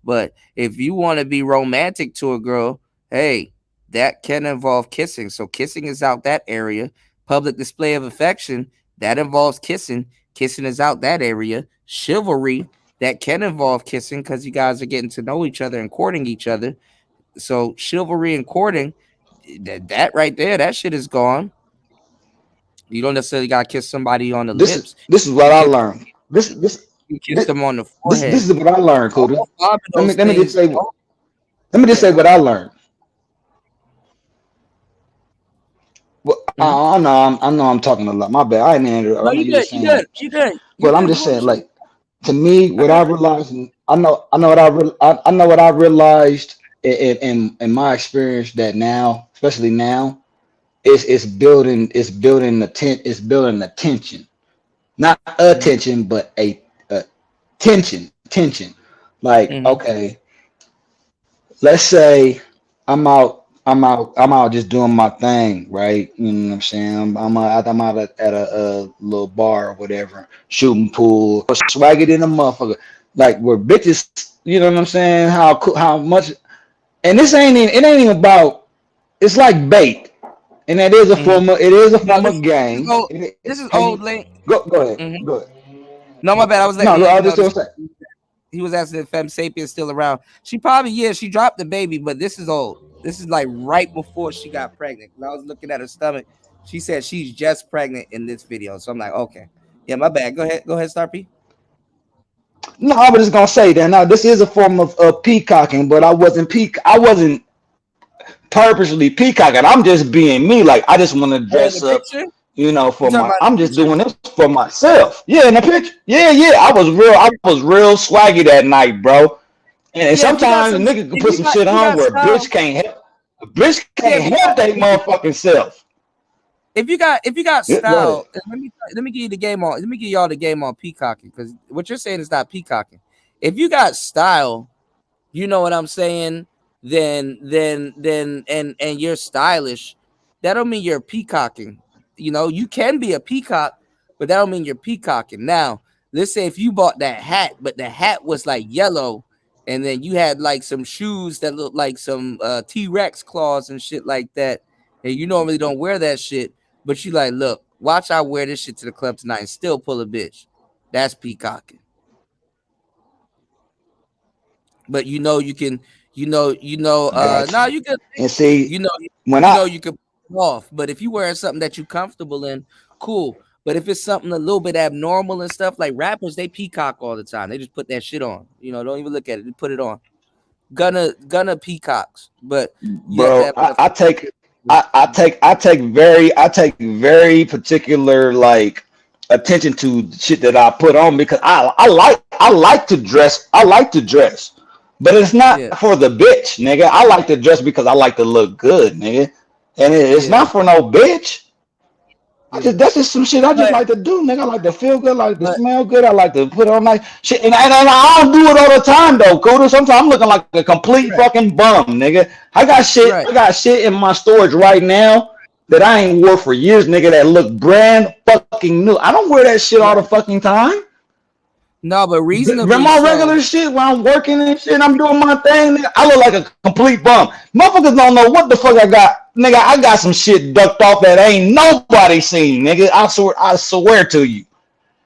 But if you want to be romantic to a girl, hey, that can involve kissing. So kissing is out that area. Public display of affection, that involves kissing. Kissing is out that area. Chivalry, that can involve kissing because you guys are getting to know each other and courting each other. So chivalry and courting, that right there, that shit is gone. You don't necessarily gotta kiss somebody on the lips. This is what I learned. You kiss them on the forehead. This is what I learned, Cooter. Let me just say what I learned. Well, I know I'm talking a lot. My bad. I ain't interrupt. No, you good. But I'm just saying, like, to me, what I realized, I know what I realized in my experience that now, especially now, it's building the tension, not attention, but a tension. Like, okay, let's say I'm out just doing my thing, right? You know what I'm saying? I'm out at a little bar or whatever, shooting pool, swag it in a motherfucker. Like where bitches, you know what I'm saying? How much? And it ain't even about. It's like bait, and it is a form of game. This is old late. Go ahead. Go ahead. No, my bad. I was like, I was just gonna say. He was asking if Femme Sapien's still around. She probably she dropped the baby, but this is old. This is like right before she got pregnant. When I was looking at her stomach, she said she's just pregnant in this video. So I'm like, okay. Yeah, my bad. Go ahead, Star P. No, I was just gonna say that now this is a form of peacocking, but I wasn't purposely peacocking. I'm just being me. Like I just want to dress up, you know, I'm just doing this for myself. Yeah, in the picture. Yeah. I was real swaggy that night, bro. And sometimes a nigga can put some shit on where a bitch can't help. A bitch can't help their motherfucking self. If you got style, let me give you the game on. Let me give y'all the game on peacocking because what you're saying is not peacocking. If you got style, you know what I'm saying. Then and you're stylish. That don't mean you're peacocking. You know you can be a peacock, but that don't mean you're peacocking. Now let's say if you bought that hat, but the hat was like yellow. And then you had like some shoes that look like some T-Rex claws and shit like that. And you normally don't wear that shit. But you like, look, watch I wear this shit to the club tonight and still pull a bitch. That's peacocking. But you can you can you can pull off. But if you wearing something that you're comfortable in, cool. But if it's something a little bit abnormal and stuff, like rappers, they peacock all the time. They just put that shit on. You know, don't even look at it. They put it on. Gonna peacocks. But bro, I take very particular like attention to shit that I put on because I like to dress. I like to dress. But it's not for the bitch, nigga. I like to dress because I like to look good, nigga. And it's not for no bitch. That's just some shit I just like to do, nigga. I like to feel good, I like to smell good. I like to put on nice shit, and I don't do it all the time though, Cooter. Sometimes I'm looking like a complete fucking bum, nigga. I got shit in my storage right now that I ain't wore for years, nigga. That look brand fucking new. I don't wear that shit all the fucking time. No, but When reasonably my so. regular shit, when I'm working and shit, I'm doing my thing, nigga, I look like a complete bum. Motherfuckers don't know what the fuck I got. Nigga, I got some shit ducked off that ain't nobody seen, nigga. I swear to you.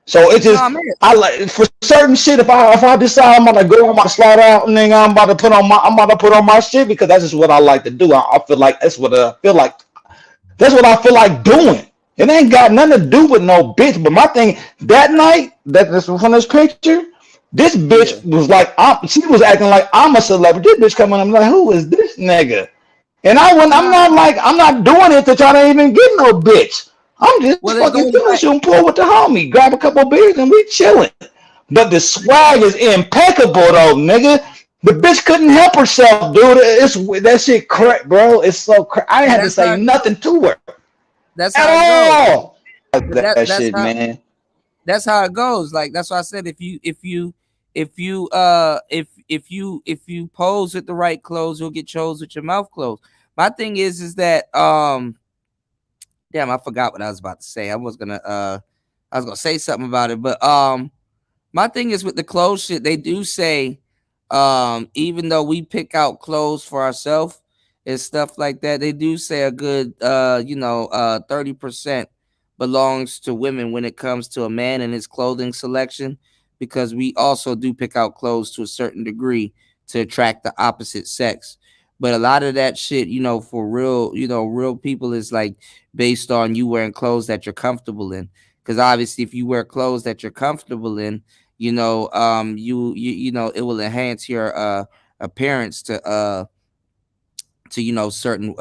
So it just, No, man. I like for certain shit. If I decide I'm about to go, I'm about to slide out, nigga, I'm about to put on my shit because that's just what I like to do. I feel like that's what I feel like. That's what I feel like doing. It ain't got nothing to do with no bitch. But my thing that night, that's from this picture, this bitch was like, she was acting like I'm a celebrity. This bitch coming, I'm like, who is this nigga? And I'm not doing it to try to even get no bitch. I'm just fucking feeling shooting pool with the homie, grab a couple beers and we chilling. But the swag is impeccable though, nigga. The bitch couldn't help herself, dude. That shit crack, bro. It's so crack. I had to say nothing to her. That's at how it goes. all. That shit, man. That's how it goes. Like that's why I said if you pose with the right clothes, you'll get chose with your mouth closed. My thing is that damn, I forgot what I was about to say. I was gonna say something about it, but my thing is with the clothes shit, they do say even though we pick out clothes for ourselves and stuff like that, they do say a good 30% belongs to women when it comes to a man and his clothing selection, because we also do pick out clothes to a certain degree to attract the opposite sex. But a lot of that shit, for real, real people is like based on you wearing clothes that you're comfortable in. Because obviously, if you wear clothes that you're comfortable in, it will enhance your appearance to certain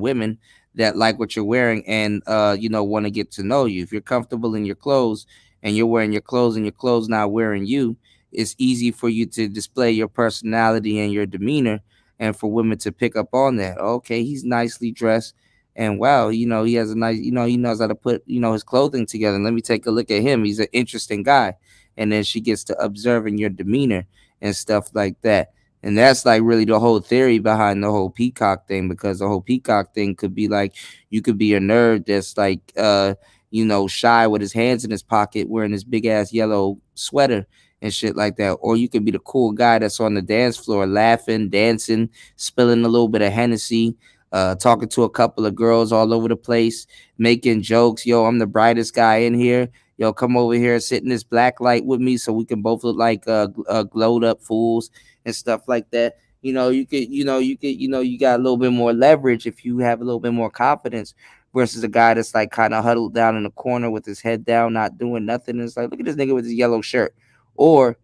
women that like what you're wearing and want to get to know you. If you're comfortable in your clothes and you're wearing your clothes and your clothes not wearing you, it's easy for you to display your personality and your demeanor, and for women to pick up on that. Okay, he's nicely dressed, and wow, he has a nice, he knows how to put his clothing together. And let me take a look at him. He's an interesting guy. And then she gets to observing your demeanor and stuff like that. And that's like really the whole theory behind the whole peacock thing, because the whole peacock thing could be like, you could be a nerd that's like, shy with his hands in his pocket, wearing this big ass yellow sweater and shit like that. Or you could be the cool guy that's on the dance floor, laughing, dancing, spilling a little bit of Hennessy, talking to a couple of girls all over the place, making jokes. Yo, I'm the brightest guy in here. Yo, come over here, sit in this black light with me so we can both look like glowed up fools and stuff like that. You got a little bit more leverage if you have a little bit more confidence versus a guy that's like kind of huddled down in the corner with his head down, not doing nothing. And it's like, look at this nigga with his yellow shirt. Or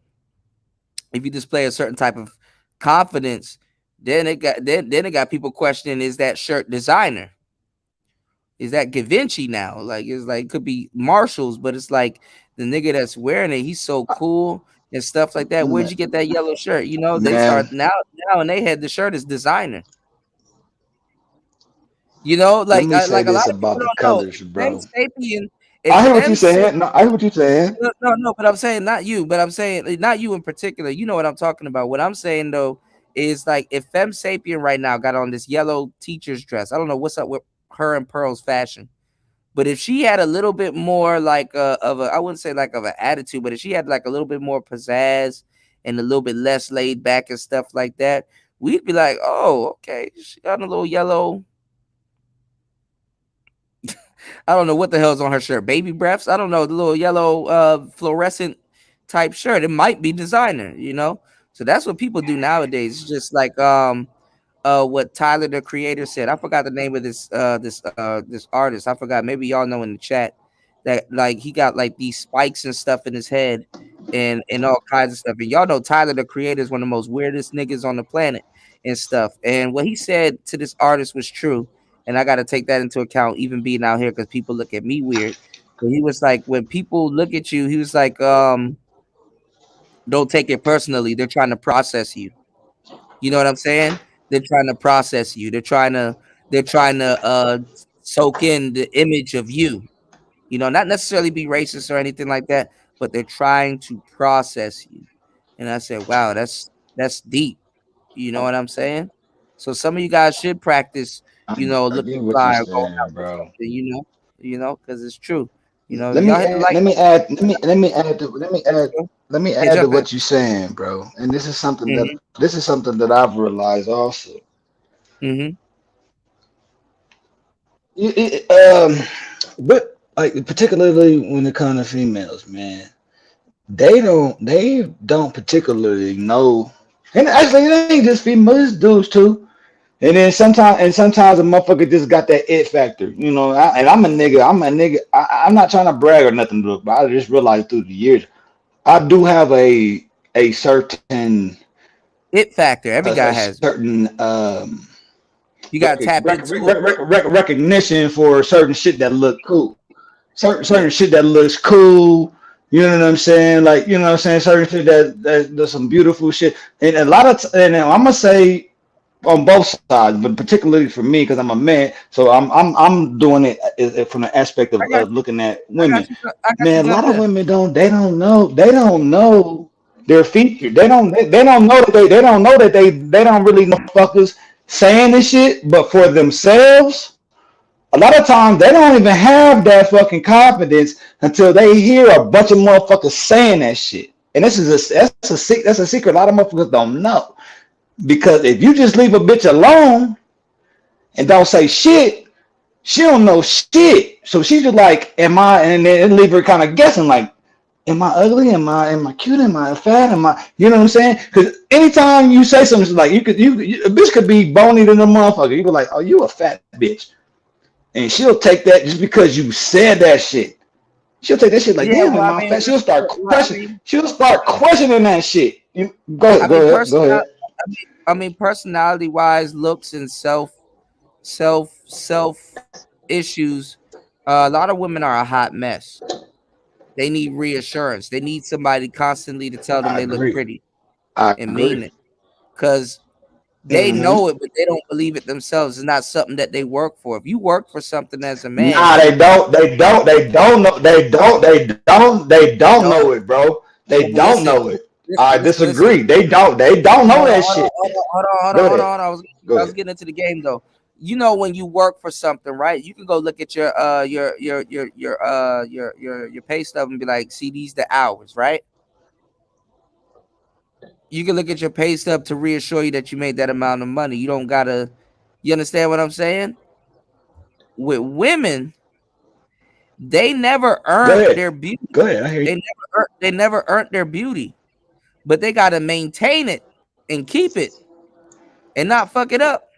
if you display a certain type of confidence, then it got people questioning, is that shirt designer? Is that Givenchy now? Like, it's like, it could be Marshalls, but it's like the nigga that's wearing it, he's so cool and stuff like that. Where'd you get that yellow shirt? They start now in they head the shirt is designer. Let me say like a this lot of about people the don't colors, know. bro. Sapien, I hear what you saying. No, I hear what you saying. No, but I'm saying not you, but I'm saying not you in particular. You know what I'm talking about. What I'm saying though is like if Femme Sapien right now got on this yellow teacher's dress, I don't know what's up with her and Pearl's fashion, but if she had a little bit more like I wouldn't say like of an attitude, but if she had like a little bit more pizzazz and a little bit less laid back and stuff like that, we'd be like, oh, okay, she got a little yellow. I don't know what the hell's on her shirt. Baby breaths. I don't know. The little yellow fluorescent type shirt. It might be designer, So that's what people do nowadays. It's just like what Tyler the Creator said. I forgot the name of this artist. I forgot. Maybe y'all know in the chat that like he got like these spikes and stuff in his head and all kinds of stuff. And y'all know Tyler the Creator is one of the most weirdest niggas on the planet and stuff. And what he said to this artist was true. And I got to take that into account, even being out here, because people look at me weird. So he was like, when people look at you, he was like, don't take it personally. They're trying to process you. You know what I'm saying? They're trying to process you. They're trying to soak in the image of you. Not necessarily be racist or anything like that, but they're trying to process you. And I said, wow, that's deep. You know what I'm saying? So some of you guys should practice, I looking get what fly you're or going saying, out with bro. something, because it's true. You know, Let me y'all hit the add, like. let me add, let me let me add to Hey, jump in. what you're saying, bro. And this is something Mm-hmm. that I've realized also. Mm-hmm. But like particularly when it comes to females, man, they don't particularly know. And actually, it ain't just females, it's dudes too. And then sometimes a motherfucker just got that it factor, you know. And I'm a nigga. I'm not trying to brag or nothing, but I just realized through the years, I do have a certain It factor. Every guy a has. certain You gotta tap into it. recognition for certain shit that look cool. Certain shit that looks cool. You know what I'm saying? Like, you know what I'm saying? Certain shit that does some beautiful shit. And a lot of and I'm gonna say on both sides, but particularly for me because I'm a man, so I'm doing it from the aspect I got of looking at I got women. you. I got you. Man, a lot Jump of in. women don't know their features. They don't know that they don't know that they don't really know fuckers saying this shit, but for themselves. A lot of times they don't even have that fucking confidence until they hear a bunch of motherfuckers saying that shit. And that's a secret a lot of motherfuckers don't know. Because if you just leave a bitch alone and don't say shit, she don't know shit. So she's just like, am I? And then leave her kind of guessing, like, am I ugly? Am I cute? Am I fat? Am I? You know what I'm saying? Because anytime you say something, like you a bitch could be bony than a motherfucker. You be like, oh, you a fat bitch. And she'll take that just because you said that shit. She'll take that shit like, Yeah, damn, well, am I I mean, fat? She'll start well, I questioning. mean, She'll start questioning that shit. Go ahead. Go ahead. Go ahead. I mean, personality wise, looks and self issues. A lot of women are a hot mess. They need reassurance. They need somebody constantly to tell them I they look agree. pretty I and mean agree. it, because they Mm-hmm. know it, but they don't believe it themselves. It's not something that they work for. If you work for something as a man, Nah, they don't. They don't know. They don't know no. it, bro. They Well, don't listen, know it. I listen. disagree. They don't know Hold on, that hold on, shit. Go hold on. ahead. Go I ahead. was getting into the game though. You know, when you work for something, right? You can go look at your pay stub and be like, see, these the hours, right? You can look at your pay stub to reassure you that you made that amount of money. You don't gotta. You understand what I'm saying? With women, they never Go earned ahead. their beauty. Go ahead. I hear you. They never earned their beauty, but they gotta maintain it and keep it and not fuck it up.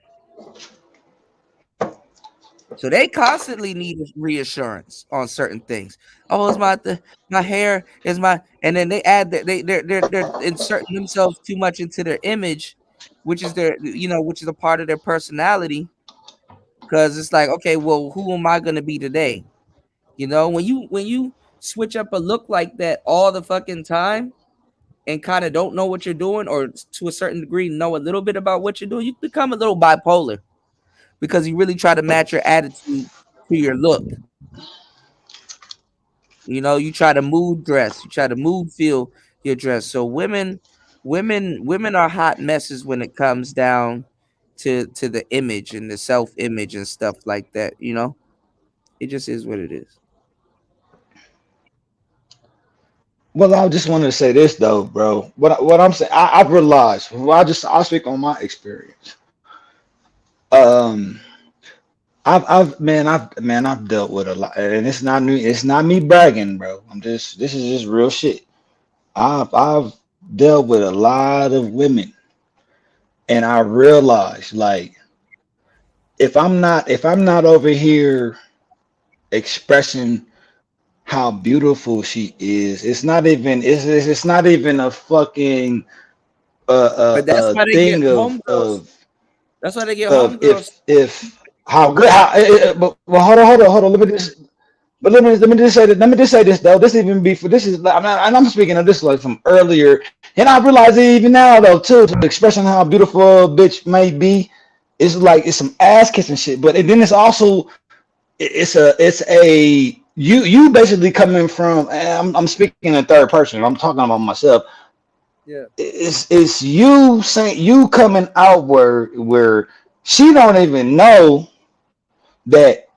So they constantly need reassurance on certain things. Oh, it's my hair is my, and then they add that they're inserting themselves too much into their image, which is which is a part of their personality. Because it's like, okay, well, who am I gonna be today? You know, when you switch up a look like that all the fucking time and kind of don't know what you're doing, or to a certain degree know a little bit about what you're doing, you become a little bipolar because you really try to match your attitude to your look. You know, you try to mood dress, you try to mood feel your dress. So women are hot messes when it comes down to the image and the self-image and stuff like that. You know, it just is what it is. Well, I just wanted to say this though, bro. What I'm saying, I've realized. Well, I'll speak on my experience. Um, I've dealt with a lot, and it's not me. It's not me bragging, bro. This is just real shit. I've dealt with a lot of women, and I realized like if I'm not over here expressing how beautiful she is, it's not even a fucking But that's why they get thing homegirls. That's why they get of homegirls. if how good how but well hold on let me just say this though, this even before this is like, I'm speaking of this like from earlier, and I realize it even now though too, to expressing how beautiful a bitch may be, it's some ass kissing shit, but then it's also it's a you basically coming from, and I'm speaking in third person, I'm talking about myself. Yeah. It's you saying, you coming out where she don't even know that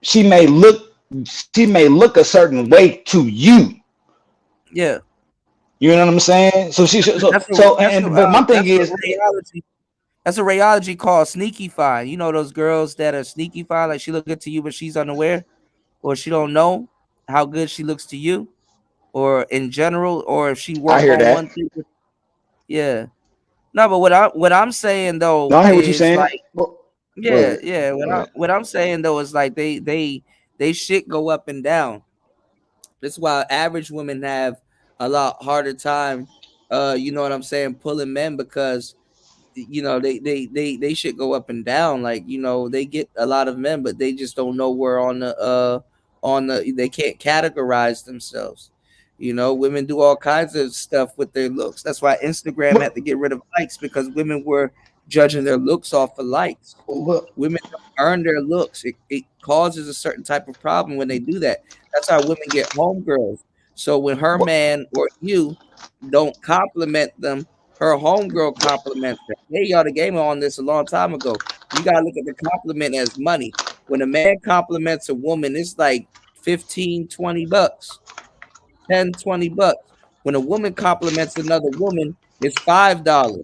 she may look she may look a certain way to you. Yeah. You know what I'm saying? So but my thing is, that's a rheology called sneaky fine. You know those girls that are sneaky fine, like she look good to you, but she's unaware, or she don't know how good she looks to you, or in general, or if she work on one thing. Yeah. No, but what I'm saying though I hear what you're is saying. like, yeah. What I'm saying though is like they shit go up and down. That's why average women have a lot harder time, you know what I'm saying, pulling men, because you know they should go up and down. Like, you know, they get a lot of men, but they just don't know where on the they can't categorize themselves. You know, women do all kinds of stuff with their looks. That's why Instagram had to get rid of likes, because women were judging their looks off of likes. Women don't earn their looks. It causes a certain type of problem when they do that. That's how women get homegirls. So when her man or you don't compliment them, her homegirl compliments them. Hey, y'all, the game on this a long time ago. You gotta look at the compliment as money. When a man compliments a woman, it's like 15, 20 bucks. 10, 20 bucks. When a woman compliments another woman, it's $5.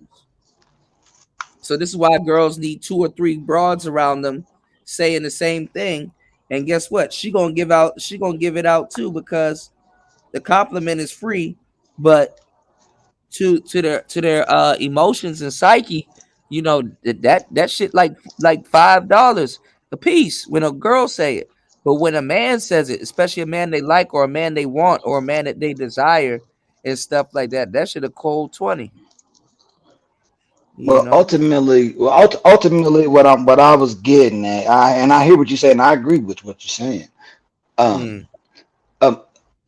So this is why girls need 2 or 3 broads around them saying the same thing. And guess what? She gonna give it out too, because the compliment is free, but to their emotions and psyche, you know, that shit like $5 a piece when a girl say it. But when a man says it, especially a man they like, or a man they want, or a man that they desire and stuff like that, that should a cold 20. Well, ultimately, what I was getting at, I hear what you're saying. I agree with what you're saying.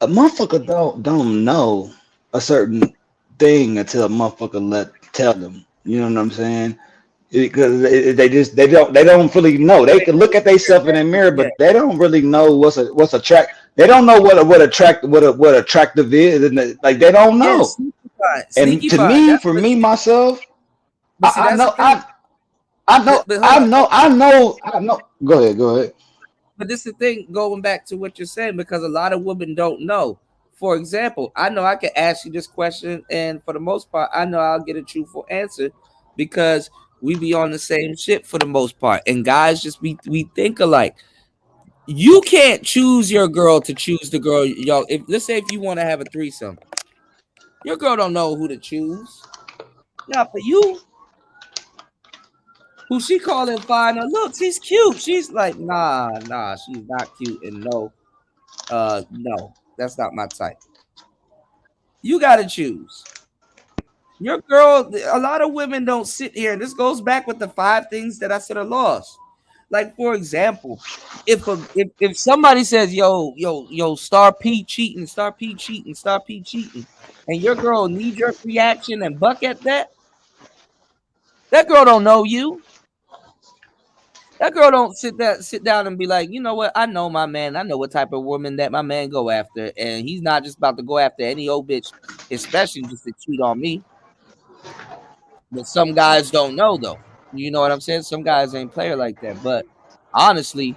A motherfucker don't know a certain thing until a motherfucker tell them. You know what I'm saying? Because they don't really know. They can look at themselves in the mirror, but they don't really know what's attract. They don't know what attractive is, and like they don't know. And to me, for me myself, I know. Go ahead. But this is the thing, going back to what you're saying, because a lot of women don't know. For example, I know I can ask you this question, and for the most part, I know I'll get a truthful answer, because we be on the same shit for the most part. And guys we think alike. You can't choose your girl to choose the girl. Y'all, let's say if you want to have a threesome, your girl don't know who to choose. Not for you. Who she calling fine? Look, he's cute. She's like, nah, she's not cute. And no, that's not my type. You gotta choose. Your girl, a lot of women don't sit here. And this goes back with the 5 things that I said are lost. Like, for example, if somebody says, yo, Star P cheating, and your girl knee-jerk reaction and buck at that girl don't know you. That girl don't sit down and be like, you know what? I know my man. I know what type of woman that my man go after, and he's not just about to go after any old bitch, especially just to cheat on me. But some guys don't know, though. You know what I'm saying? Some guys ain't player like that. But honestly,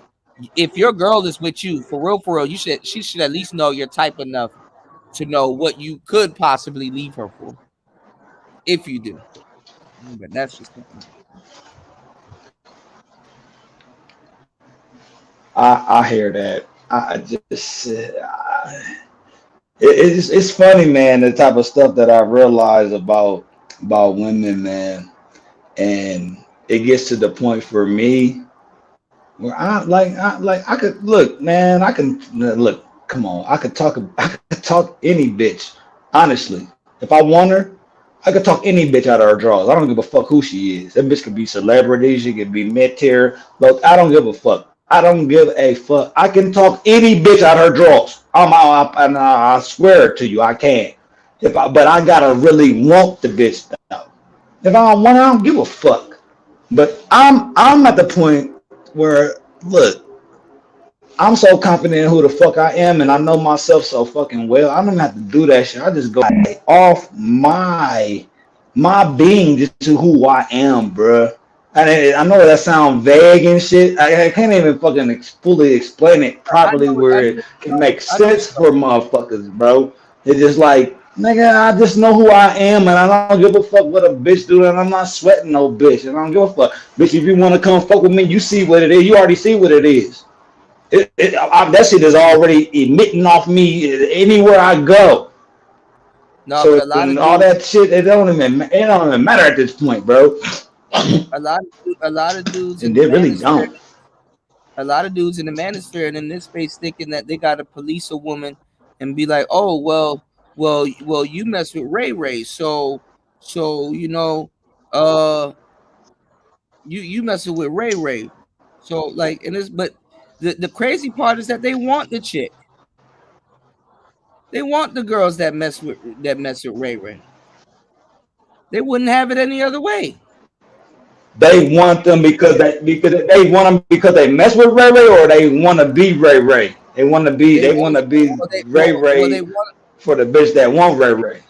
if your girl is with you for real, she should at least know your type enough to know what you could possibly leave her for, if you do. But that's just I hear that. It's funny, man, the type of stuff that I realize about women, man, and it gets to the point for me where I could look, man. I can look. Come on, I could talk any bitch. Honestly, if I want her, I could talk any bitch out of her drawers. I don't give a fuck who she is. That bitch could be celebrity. She could be mid-tier. Look, I don't give a fuck. I don't give a fuck. I can talk any bitch out of her drawers. I swear to you, I can. But I gotta really want the bitch though. If I don't want her, I don't give a fuck. But I'm at the point where, look, I'm so confident in who the fuck I am, and I know myself so fucking well. I don't have to do that shit. I just go off my being just to who I am, bruh. I know that sounds vague and shit. I can't even fucking fully explain it properly where it can make sense for motherfuckers, bro. It's just like, nigga, I just know who I am, and I don't give a fuck what a bitch do, and I'm not sweating no bitch, and I don't give a fuck. Bitch, if you want to come fuck with me, you see what it is. You already see what it is. That shit is already emitting off me anywhere I go. No, So but a lot of all dudes, that shit, it don't even matter at this point, bro. a lot of dudes in And the they really manosphere, don't. a lot of dudes in the manosphere and in this space thinking that they got to police a woman and be like, oh well, you mess with Ray Ray, so you know, you messing with Ray Ray, so like, and it's but the crazy part is that they want the chick, they want the girls that mess with Ray Ray. They wouldn't have it any other way. They want them because they want them because they mess with Ray Ray, or they want to be Ray Ray. They want to be Ray Ray for the bitch that want Ray Ray.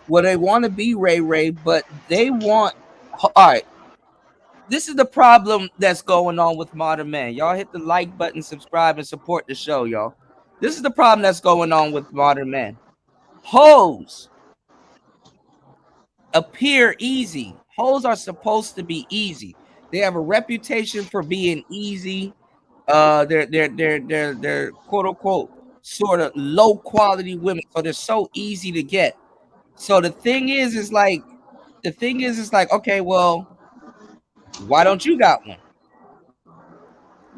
Well, they want to be Ray Ray, but they want. All right, this is the problem that's going on with modern men. Y'all hit the like button, subscribe, and support the show, y'all. This is the problem that's going on with modern men. Hoes appear easy. Hoes are supposed to be easy. They have a reputation for being easy. They're quote unquote sort of low quality women, so they're so easy to get. So the thing is like, okay, well, why don't you got one?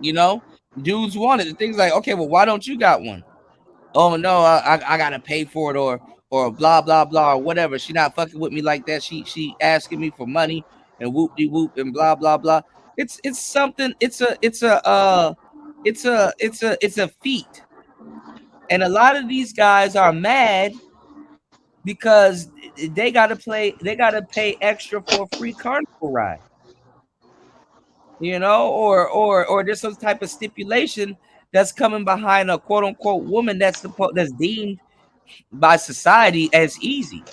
You know, dudes want it. The thing's like, okay, well, why don't you got one? Oh no, I gotta pay for it, or blah blah blah, or whatever. She not fucking with me like that. She asking me for money and whoop de whoop and blah blah blah. It's something. It's a feat. And a lot of these guys are mad because they gotta pay extra for a free carnival ride. You know, or there's some type of stipulation that's coming behind a quote unquote woman that's deemed by society as easy.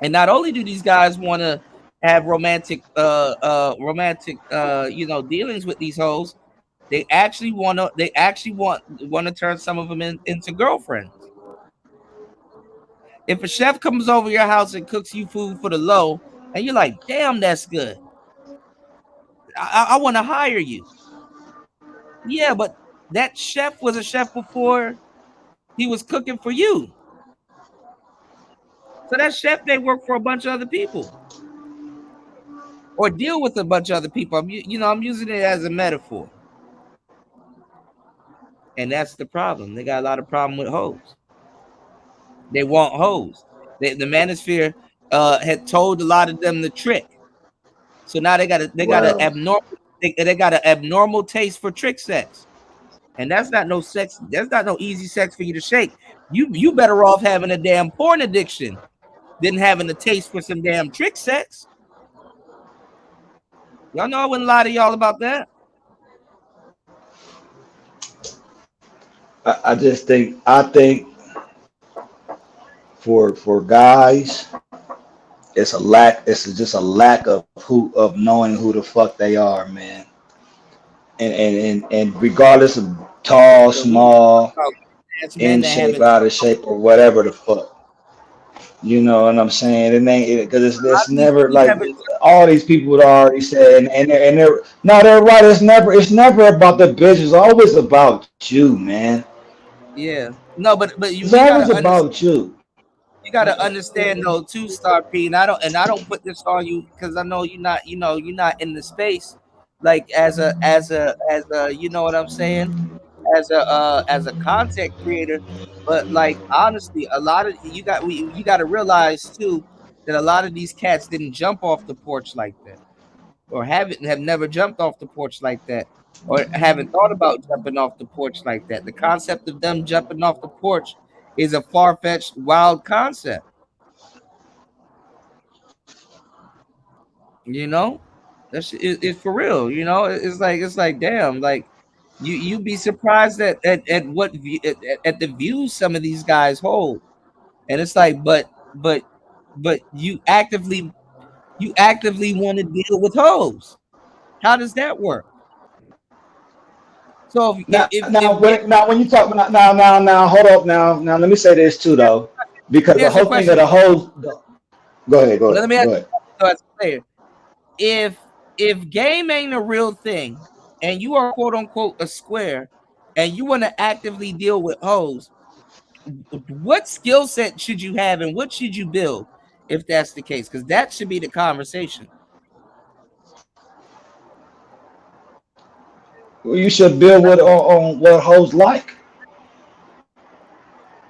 And not only do these guys want to have romantic dealings with these hoes, they actually want to turn some of them into girlfriends. If a chef comes over your house and cooks you food for the low, and you're like, damn, that's good, I want to hire you. Yeah, but that chef was a chef before he was cooking for you. So that chef may work for a bunch of other people or deal with a bunch of other people. I'm using it as a metaphor. And that's the problem. They got a lot of problem with hoes. They want hoes. The manosphere had told a lot of them the trick. So now they got an abnormal taste for trick sex. And that's not no sex. That's not no easy sex for you to shake. You better off having a damn porn addiction than having a taste for some damn trick sex. Y'all know I wouldn't lie to y'all about that. I think for guys, it's just a lack of knowing who the fuck they are, man. And regardless of tall, small, in shape, out of shape, or whatever the fuck. You know what I'm saying? It ain't because it's never like all these people would already said, and they're right. It's never about the bitch. It's always about you, man. Yeah, no, but it's always about you. You gotta understand though, too, Star P. And I don't put this on you because I know you're not in the space like as a you know what I'm saying, as a content creator. But like honestly, a lot of you got to realize too that a lot of these cats didn't jump off the porch like that, or have never jumped off the porch like that, or haven't thought about jumping off the porch like that. The concept of them jumping off the porch is a far-fetched, wild concept. You know, that's it's for real. You know, it's like damn, like you be surprised at what at the views some of these guys hold, and it's like, but you actively You actively want to deal with hoes. How does that work? So Now, when you talk hold up now, let me say this too though, because the whole thing of the whole. Go ahead. Let me ask you as a player. If game ain't a real thing, and you are quote unquote a square, and you want to actively deal with hoes, what skill set should you have, and what should you build if that's the case? Because that should be the conversation. Well, you should build on what hoes like.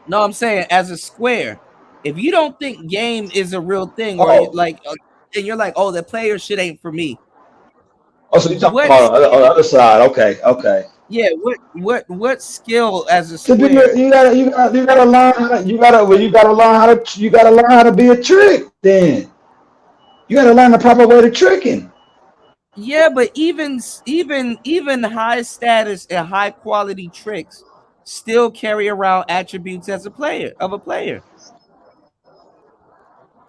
No, I'm saying as a square. If you don't think game is a real thing, or and you're like, oh, the player shit ain't for me. Oh, so you talking about on the other side? Okay. Yeah, what skill as a square? You gotta learn how to be a trick. Then you gotta learn the proper way to tricking. Yeah, but even high status and high quality tricks still carry around attributes as a player.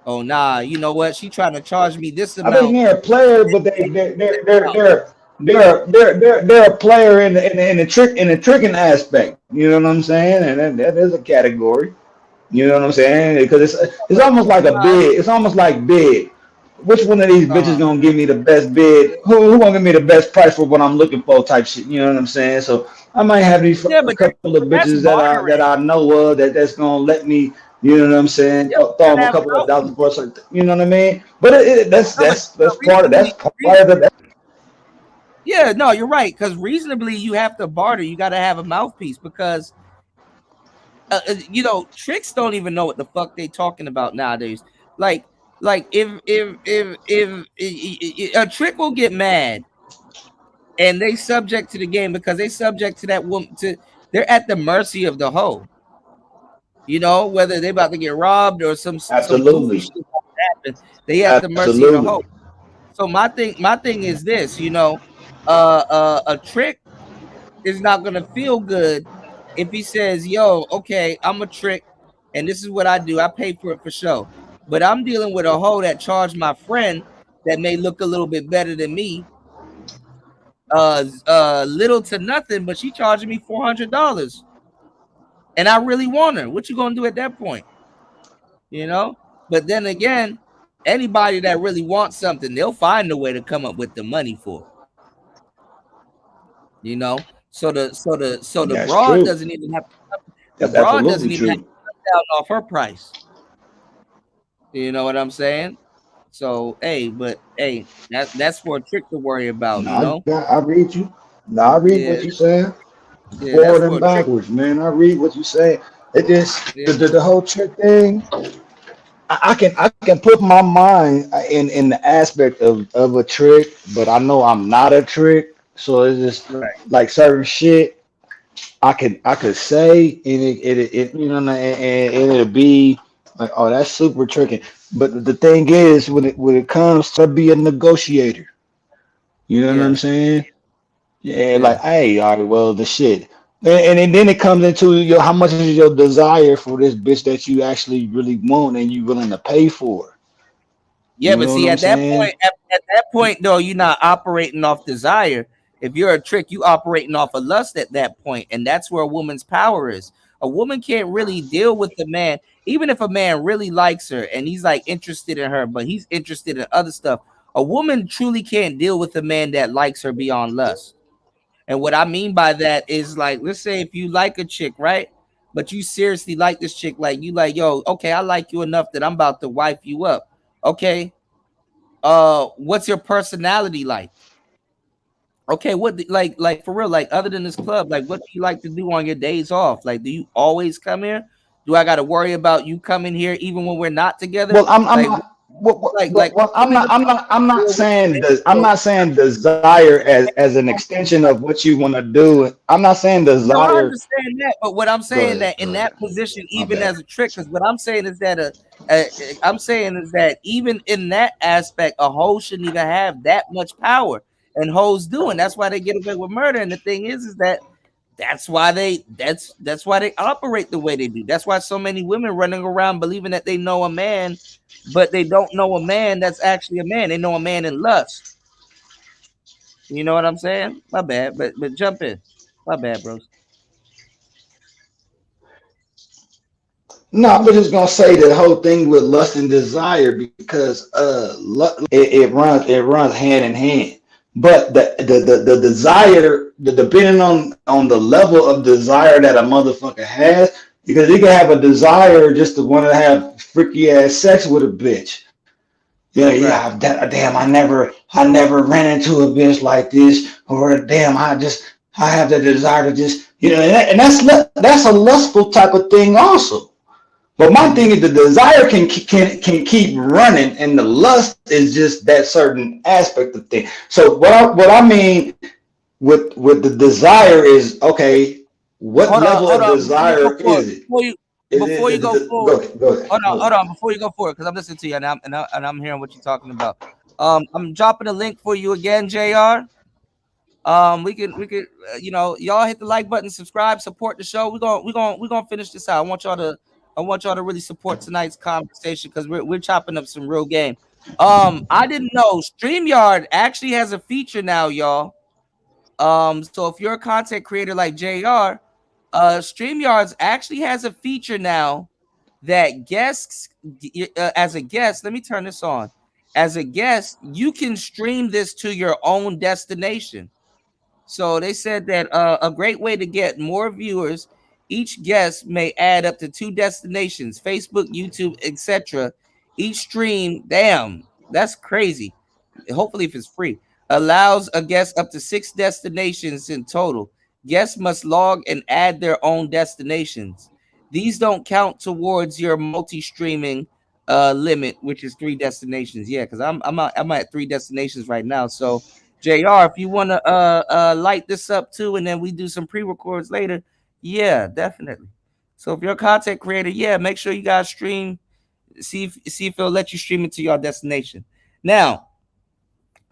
Oh nah, you know what? She trying to charge me this amount. I mean, they're a player, but they're a player in the tricking aspect. You know what I'm saying? And that is a category. You know what I'm saying? Because it's almost like a bid. It's almost like bid. Which one of these bitches gonna give me the best bid? Who gonna give me the best price for what I'm looking for? Type shit. You know what I'm saying? So I might have these a couple of bitches that I know of that's gonna let me. You know what I'm saying? Throw them a couple of $1,000 for something. You know what I mean? But that's part of that. Yeah, no, you're right. Because reasonably, you have to barter. You got to have a mouthpiece because, tricks don't even know what the fuck they talking about nowadays. Like if a trick will get mad, and they subject to the game because they subject to that woman. They're at the mercy of the hoe. You know, whether they about to get robbed or some goofy shit happen, they at the mercy of the hoe. So my thing is this, a trick is not gonna feel good if he says, yo, okay, I'm a trick and this is what I do. I pay for it for show. But I'm dealing with a hoe that charged my friend that may look a little bit better than me. Little to nothing, but she charging me $400. And I really want her. What you gonna do at that point? But then again, anybody that really wants something, they'll find a way to come up with the money for it. So the broad doesn't even have to come down off her price. You know what I'm saying? So that's for a trick to worry about. I read you. I read what you're saying. Forward and backwards, man. I read what you say. It just the whole trick thing. I can put my mind in the aspect of a trick, but I know I'm not a trick. So it's just like certain shit I could say and it and it'll be like, oh, that's super tricky. But the thing is, when it comes to be a negotiator, you know what I'm saying? Yeah, like, hey, all right, well, the shit. And then it comes into how much is your desire for this bitch that you actually really want and you willing to pay for. Yeah, but see, at that point, though, you're not operating off desire. If you're a trick, you operating off of lust at that point, and that's where a woman's power is. A woman can't really deal with the man, even if a man really likes her and he's like interested in her, but he's interested in other stuff. A woman truly can't deal with a man that likes her beyond lust. And what I mean by that is, like, let's say if you like a chick, right? But you seriously like this chick, like you like, yo, okay, I like you enough that I'm about to wife you up. Okay. What's your personality like? Okay, what like for real, like other than this club, like what do you like to do on your days off? Like, do you always come here? Do I gotta worry about you coming here even when we're not together? Well, I'm not saying desire as an extension of what you want to do. I'm not saying desire. No, I understand that, but what I'm saying that in that position, even as a trick, because what I'm saying is that even in that aspect, a hoe shouldn't even have that much power, and hoes do, and that's why they get away with murder. And the thing is that That's why they operate the way they do. That's why so many women running around believing that they know a man, but they don't know a man that's actually a man. They know a man in lust. You know what I'm saying? My bad, but jump in. My bad, bros. No, I'm just gonna say the whole thing with lust and desire because it runs hand in hand. But the desire, depending on the level of desire that a motherfucker has, because he can have a desire just to want to have freaky ass sex with a bitch. Yeah, yeah. Damn, I never ran into a bitch like this, or damn, I have the desire to just, and that's a lustful type of thing also. But my thing is the desire can keep running, and the lust is just that certain aspect of thing. So what I mean with the desire is, okay, what level of desire is it? Before you go forward, go ahead. Hold on. Before you go forward, because I'm listening to you and I'm hearing what you're talking about. I'm dropping a link for you again, JR. We could y'all hit the like button, subscribe, support the show. We're gonna finish this out. I want y'all to really support tonight's conversation because we're chopping up some real game. I didn't know StreamYard actually has a feature now, y'all. So if you're a content creator like JR, StreamYards actually has a feature now that guests, as a guest, let me turn this on. As a guest, you can stream this to your own destination. So they said that a great way to get more viewers, each guest may add up to 2 destinations, Facebook, YouTube, etc. Each stream, damn, that's crazy. Hopefully if it's free, allows a guest up to 6 destinations in total. Guests must log and add their own destinations. These don't count towards your multi-streaming limit, which is 3 destinations. Yeah, because I'm at 3 destinations right now. So JR, if you want to light this up too, and then we do some pre-records later, yeah, definitely. So if you're a content creator, yeah, make sure you guys stream. See if it'll let you stream it to your destination. Now,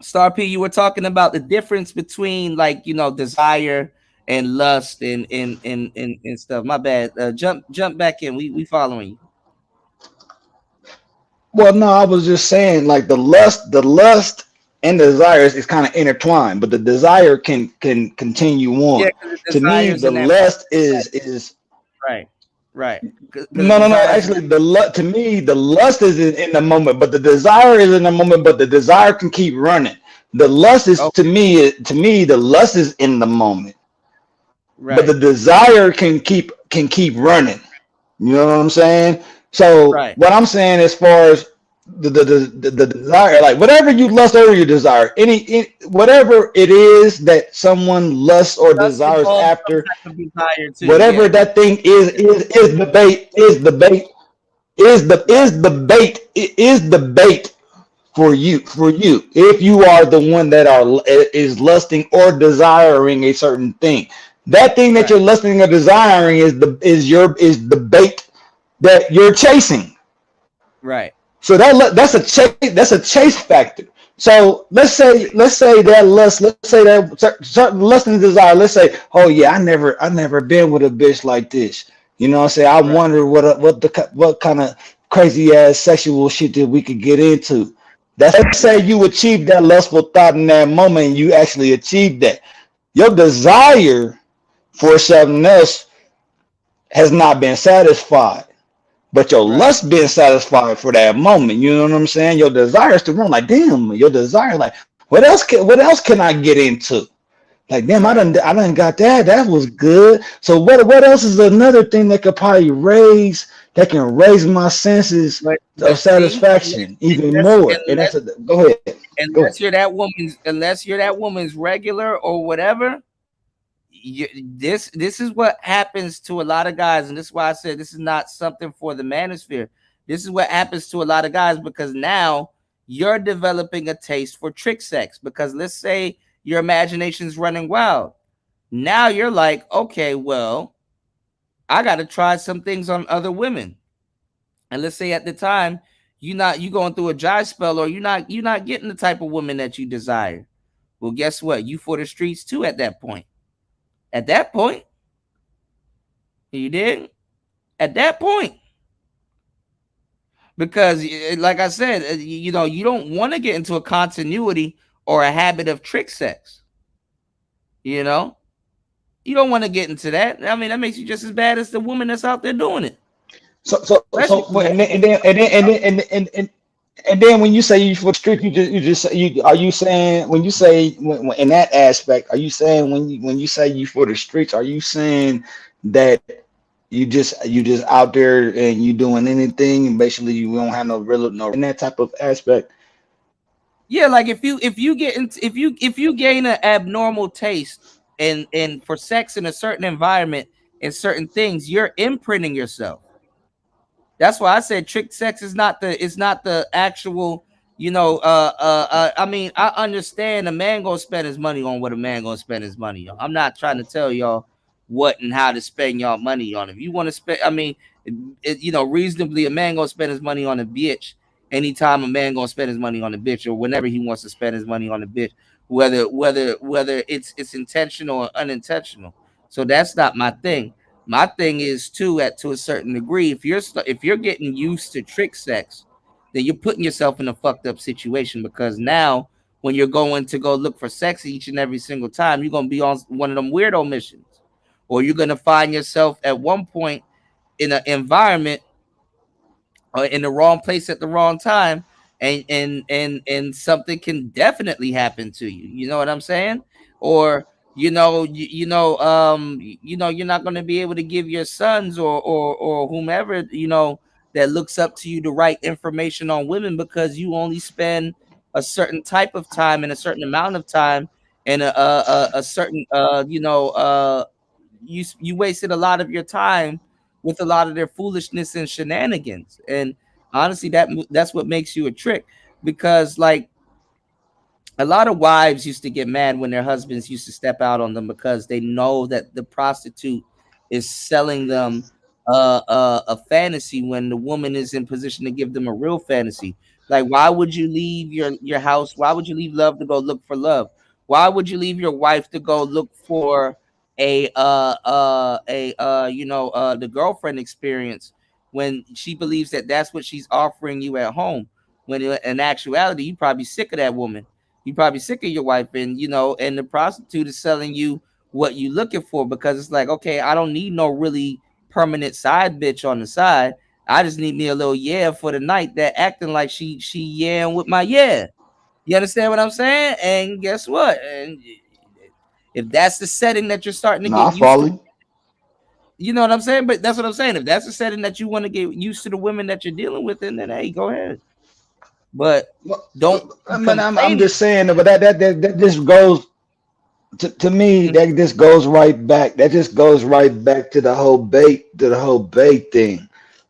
Star P, you were talking about the difference between desire and lust and stuff. My bad. Jump back in. We following you. Well, no, I was just saying like the lust and desires is kind of intertwined, but the desire can continue on. Yeah, to me, the lust is right. No. Actually, to me, the lust is in the moment, but the desire is in the moment. But the desire can keep running. The lust is to me, the lust is in the moment, right. But the desire can keep running. You know what I'm saying? So what I'm saying as far as the desire, like whatever you lust over your desire, any whatever it is that someone lusts or desires after, whatever that thing is the bait for you if you are the one that is lusting or desiring a certain thing. That thing that you're lusting or desiring is the bait that you're chasing. Right. So that's a chase factor. So let's say that lust, let's say that certain lust and desire. Let's say, oh yeah, I never been with a bitch like this. You know what I'm saying? I wonder what kind of crazy ass sexual shit that we could get into. Let's say you achieved that lustful thought in that moment and you actually achieved that. Your desire for something else has not been satisfied. But your lust being satisfied for that moment, you know what I'm saying? Your desire is to run like, damn, your desire, like, what else can I get into? Like, damn, I done got that. That was good. So what else is another thing that could probably raise my senses of satisfaction even more? And go ahead. Unless you're that woman's regular or whatever. This is what happens to a lot of guys, and this is why I said this is not something for the manosphere. This is what happens to a lot of guys because now you're developing a taste for trick sex. Because let's say your imagination's running wild. Now you're like, okay, well, I got to try some things on other women. And let's say at the time you going through a dry spell, or you're not getting the type of woman that you desire. Well, guess what? You for the streets too at that point. At that point, You did at that point. Because like I said, you know, you don't want to get into a continuity or a habit of trick sex. You know, you don't want to get into that. I mean, that makes you just as bad as the woman that's out there doing it. So and then when you say you for the street, are you saying when you say when in that aspect, are you saying when you say you for the streets, are you saying that you just out there and you doing anything and basically you don't have no real no in that type of aspect? Yeah, like if you get into if you gain an abnormal taste and for sex in a certain environment and certain things, you're imprinting yourself. That's why I said trick sex is not the actual, you know, I mean, I understand a man gonna spend his money on what a man gonna spend his money on. I'm not trying to tell y'all what and how to spend y'all money on. If you want to spend, I mean, you know, reasonably, a man gonna spend his money on a bitch anytime a man gonna spend his money on a bitch, or whenever he wants to spend his money on a bitch, whether it's intentional or unintentional. So that's not my thing. My thing is too, to a certain degree, if you're getting used to trick sex, then you're putting yourself in a fucked up situation, because now when you're going to go look for sex each and every single time, you're gonna be on one of them weirdo missions, or you're gonna find yourself at one point in an environment or in the wrong place at the wrong time, and something can definitely happen to you. You know what I'm saying? Or you know, you're not going to be able to give your sons or whomever, you know, that looks up to you the right information on women, because you only spend a certain type of time and a certain amount of time and a certain you wasted a lot of your time with a lot of their foolishness and shenanigans. And honestly, that's what makes you a trick, because like a lot of wives used to get mad when their husbands used to step out on them, because they know that the prostitute is selling them a fantasy when the woman is in position to give them a real fantasy. Like, why would you leave your house? Why would you leave love to go look for love? Why would you leave your wife to go look for the girlfriend experience when she believes that that's what she's offering you at home, when in actuality you probably sick of that woman, you probably sick of your wife, and you know, and the prostitute is selling you what you looking for, because it's like, okay, I don't need no really permanent side bitch on the side. I just need me a little yeah for the night that acting like she yeah with my yeah. You understand what I'm saying? And guess what? And if that's the setting that you're starting to get used to, you know what I'm saying? But that's what I'm saying. If that's the setting that you want to get used to the women that you're dealing with, then hey, go ahead. But don't. I'm just saying, but that just goes to me. That just goes right back. That just goes right back to the whole bait thing.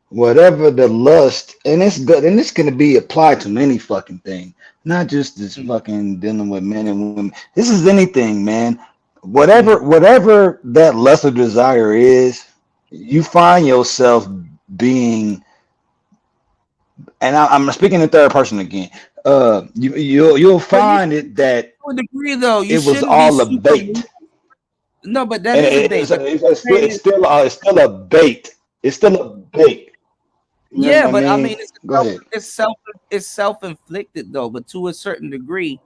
Whatever the lust, and it's good, and this can be applied to any fucking thing, not just this fucking dealing with men and women. This is anything, man. Whatever that lust or desire is, you find yourself being, and I'm speaking in third person again. You'll find it that to a degree though, it was all a bait. No, but that is a bait. It's still a bait. It's still a bait. You yeah, but I mean, it's self-inflicted though. But to a certain degree,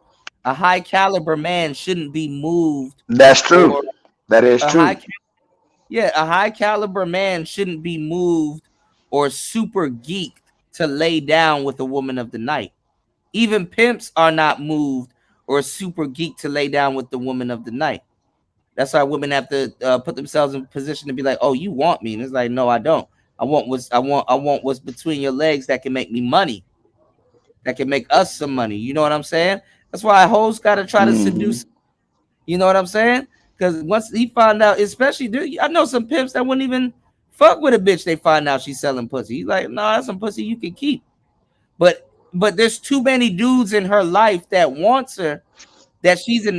a high caliber man shouldn't be moved. That's true. That is true. A high caliber man shouldn't be moved or super geeked to lay down with a woman of the night. Even pimps are not moved or super geeked to lay down with the woman of the night. That's why women have to put themselves in position to be like, "Oh, you want me?" And it's like, "No, I don't. I want what's between your legs that can make me money, that can make us some money." You know what I'm saying? That's why hoes gotta try to seduce. You know what I'm saying? Because once he find out, especially, dude, I know some pimps that wouldn't even fuck with a bitch. They find out she's selling pussy. He's like, "No, that's some pussy you can keep." But there's too many dudes in her life that wants her, that it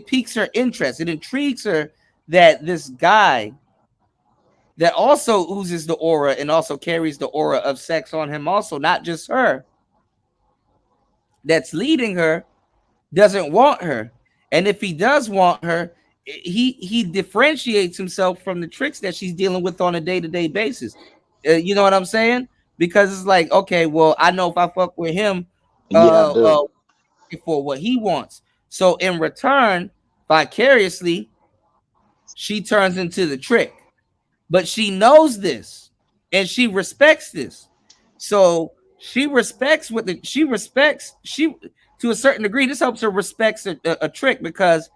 piques her interest. It intrigues her that this guy that also oozes the aura and also carries the aura of sex on him also, not just her, that's leading her, doesn't want her. And if he does want her, he differentiates himself from the tricks that she's dealing with on a day-to-day basis. You know what I'm saying? Because it's like, okay, well, I know if I fuck with him, for what he wants. So in return, vicariously, she turns into the trick. But she knows this and she respects this. So she respects to a certain degree. This helps her respect a trick, because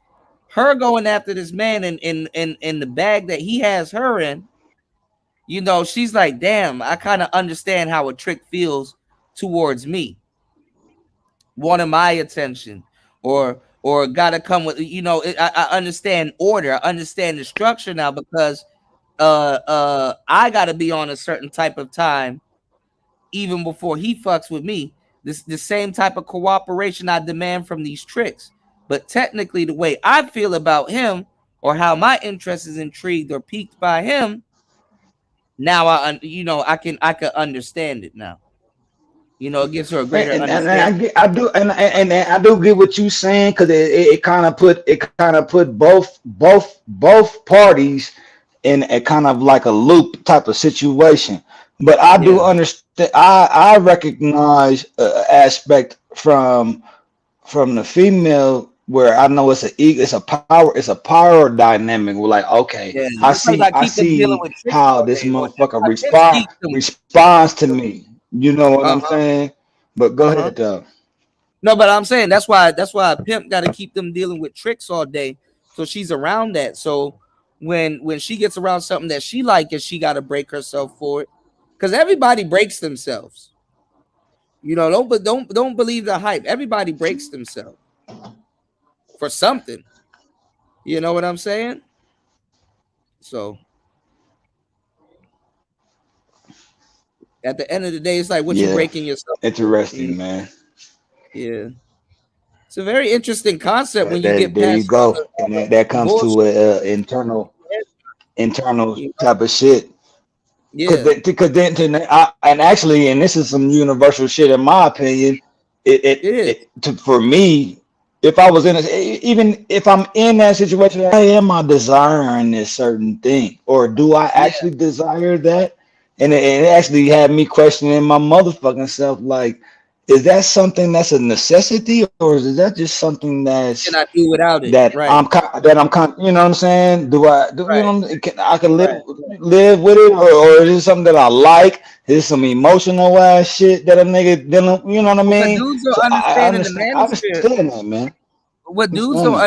her going after this man in the bag that he has her in, you know, she's like, damn, I kind of understand how a trick feels towards me, wanting my attention, or gotta come with, you know, I understand order, I understand the structure now, because I gotta be on a certain type of time even before he fucks with me. This the same type of cooperation I demand from these tricks. But technically, the way I feel about him, or how my interest is intrigued or piqued by him, now I can understand it now. You know, it gives her a greater understanding. I do get what you're saying, because it kind of put both parties in a kind of like a loop type of situation. But I do understand. I recognize aspect from the female, where I know it's a power dynamic. We're like, okay, I see how this motherfucker responds to me. You know what I'm saying? But go ahead, though. No, but I'm saying that's why a pimp got to keep them dealing with tricks all day, so she's around that. So when she gets around something that she likes, she got to break herself for it, because everybody breaks themselves. You know, don't believe the hype. Everybody breaks themselves for something. You know what I'm saying? So at the end of the day, it's like, what you breaking yourself. Interesting, man. Yeah. It's a very interesting concept when you get there past. You go. And that comes to internal type of shit. Yeah. Because then, and actually, and this is some universal shit in my opinion. For me, if I was even if I'm in that situation, am I desiring this certain thing, or do I actually desire that? And it actually had me questioning my motherfucking self, like, is that something that's a necessity, or is that just something that's can I do without it? That right. I'm you know what I'm saying? You know, I can live with it, or is it something that I like? Is it some emotional ass shit that a nigga dealing? You know what I mean? Dudes don't understand the manosphere. I understand that, man. What dudes don't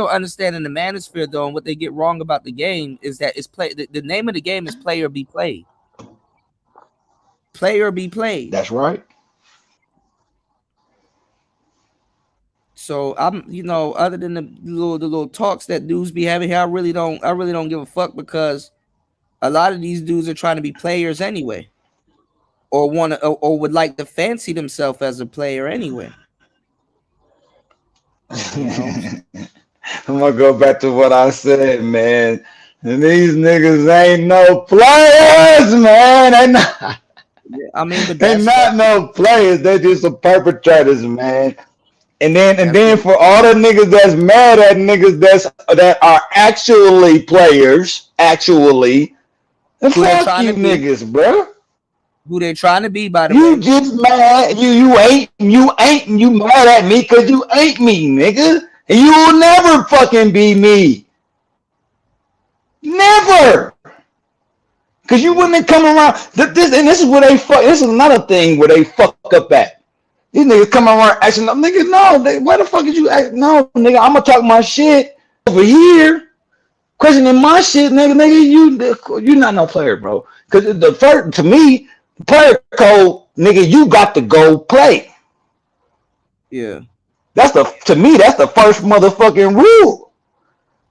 understand in the manosphere, though, and what they get wrong about the game is that it's play. The name of the game is play or be played. Play or be played. That's right. So I'm, you know, other than the little talks that dudes be having here, I really don't give a fuck, because a lot of these dudes are trying to be players anyway, or would like to fancy themselves as a player anyway. You know? I'm gonna go back to what I said, man. And these niggas ain't no players, man. They not. I mean, but they not no players. They just some perpetrators, man. And then for all the niggas that's mad at niggas that are actually players, fuck you niggas, bro. Who they trying to be, by the way. You just mad. You ain't, and you mad at me because you ain't me, nigga. And you will never fucking be me. Never. Because you wouldn't come around. This is where they fuck. This is another thing where they fuck up at. These niggas come around acting up. Nigga, no. Why the fuck did you act? No, nigga, I'm going to talk my shit over here. Questioning my shit, nigga, you not no player, bro. Because the first, to me, player code, nigga, you got to go play. Yeah. To me, that's the first motherfucking rule.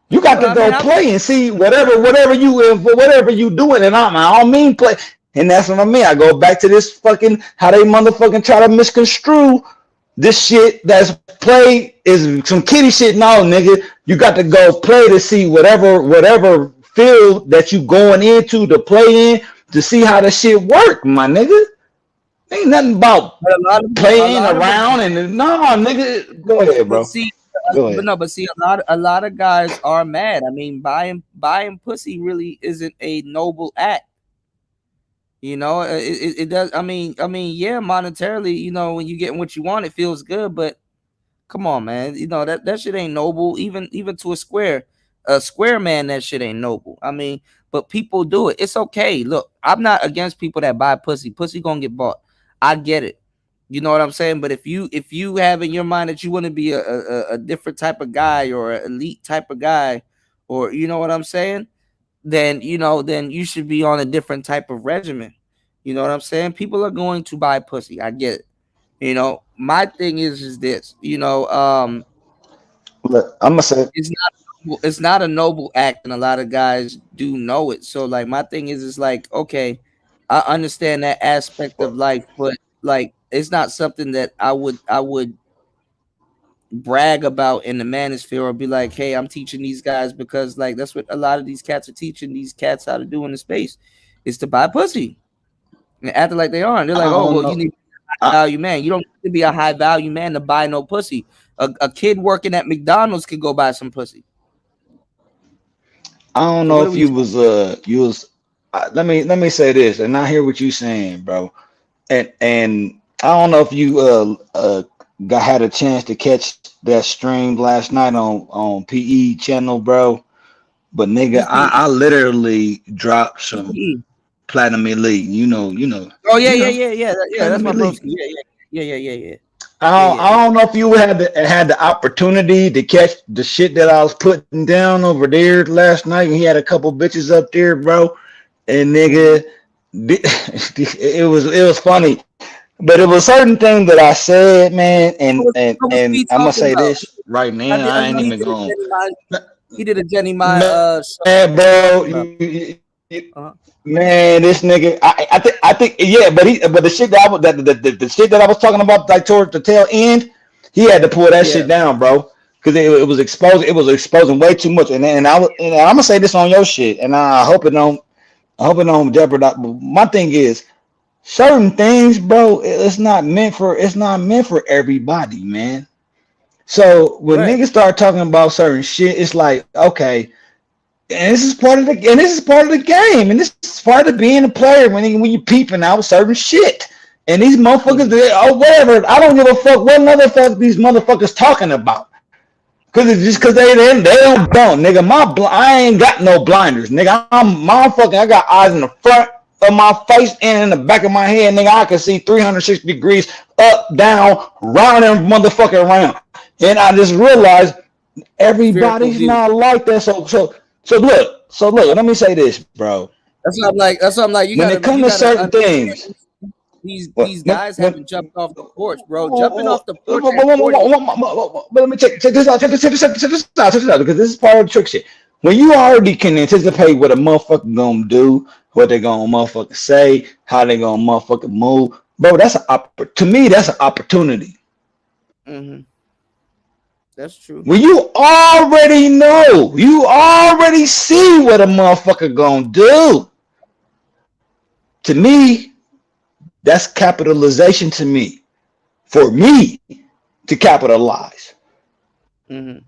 You got to go play and see whatever you doing, and I don't mean play. And that's what I mean. I go back to this fucking how they motherfucking try to misconstrue this shit that's played is some kiddie shit. No, nigga, you got to go play to see whatever field that you going into to play in to see how the shit work, my nigga. Ain't nothing about But playing around and no, nigga. Go ahead, bro. But see, Go ahead. but see, a lot of guys are mad. I mean, buying pussy really isn't a noble act. You know, it does. I mean, yeah, monetarily, you know, when you getting what you want, it feels good. But come on, man, you know that shit ain't noble. Even to a square man, that shit ain't noble. I mean, but people do it. It's okay. Look, I'm not against people that buy pussy. Pussy gonna get bought. I get it. You know what I'm saying? But if you have in your mind that you want to be a different type of guy or an elite type of guy, or you know what I'm saying, then you should be on a different type of regimen. You know what I'm saying? People are going to buy pussy. I get it. You know, my thing is this. You know, Look, I'm gonna say it's not a noble act, and a lot of guys do know it. So, like, my thing is like, okay, I understand that aspect of life, but like, it's not something that I would brag about in the manosphere or be like, hey, I'm teaching these guys, because like that's what a lot of these cats are teaching these cats how to do in the space, is to buy pussy and acting like they are. And they're like, oh, well, you need to be a high value man. You don't need to be a high value man to buy no pussy. A kid working at McDonald's could go buy some pussy. I don't know if you was let me say this, and I hear what you saying, bro. And I don't know if you had a chance to catch that stream last night on PE channel, bro. But nigga, I literally dropped some Platinum Elite. You know. Oh yeah. That's my bro. Yeah. I don't know if you had the opportunity to catch the shit that I was putting down over there last night. He had a couple bitches up there, bro, and nigga, it was funny, but it was certain things that I said, man, and I'm gonna say this right now. I ain't even going. He did a JeezyMai man, bro. Man, this nigga, I think, yeah, but the shit that the shit that I was talking about, like towards the tail end, he had to pull that shit down, bro, because it was exposing way too much. And I'm gonna say this on your shit, and I hope it don't jeopardize. My thing is, certain things, bro, it's not meant for everybody, man. So when niggas start talking about certain shit, it's like, okay. And this is part of the game, and this is part of being a player when you peeping out certain shit. And these motherfuckers, whatever, I don't give a fuck what motherfucker these motherfuckers talking about. Cause it's just cause they don't, nigga. I ain't got no blinders, nigga. I got eyes in the front of my face and in the back of my head, nigga. I can see 360 degrees up, down, round and motherfucking around. And I just realized everybody's not like that. So look, let me say this, bro. That's what I'm like. When it comes to certain things, these guys haven't jumped off the porch, bro. Jumping off the porch. But let me check this out, because this is part of the trick shit. When you already can anticipate what a motherfucker gonna do, what they gonna motherfucker say, how they gonna motherfucker move, bro, to me that's an opportunity. Mm-hmm. That's true. When you already know, you already see what a motherfucker gonna do. To me, that's capitalization to me. For me to capitalize. Mm-hmm.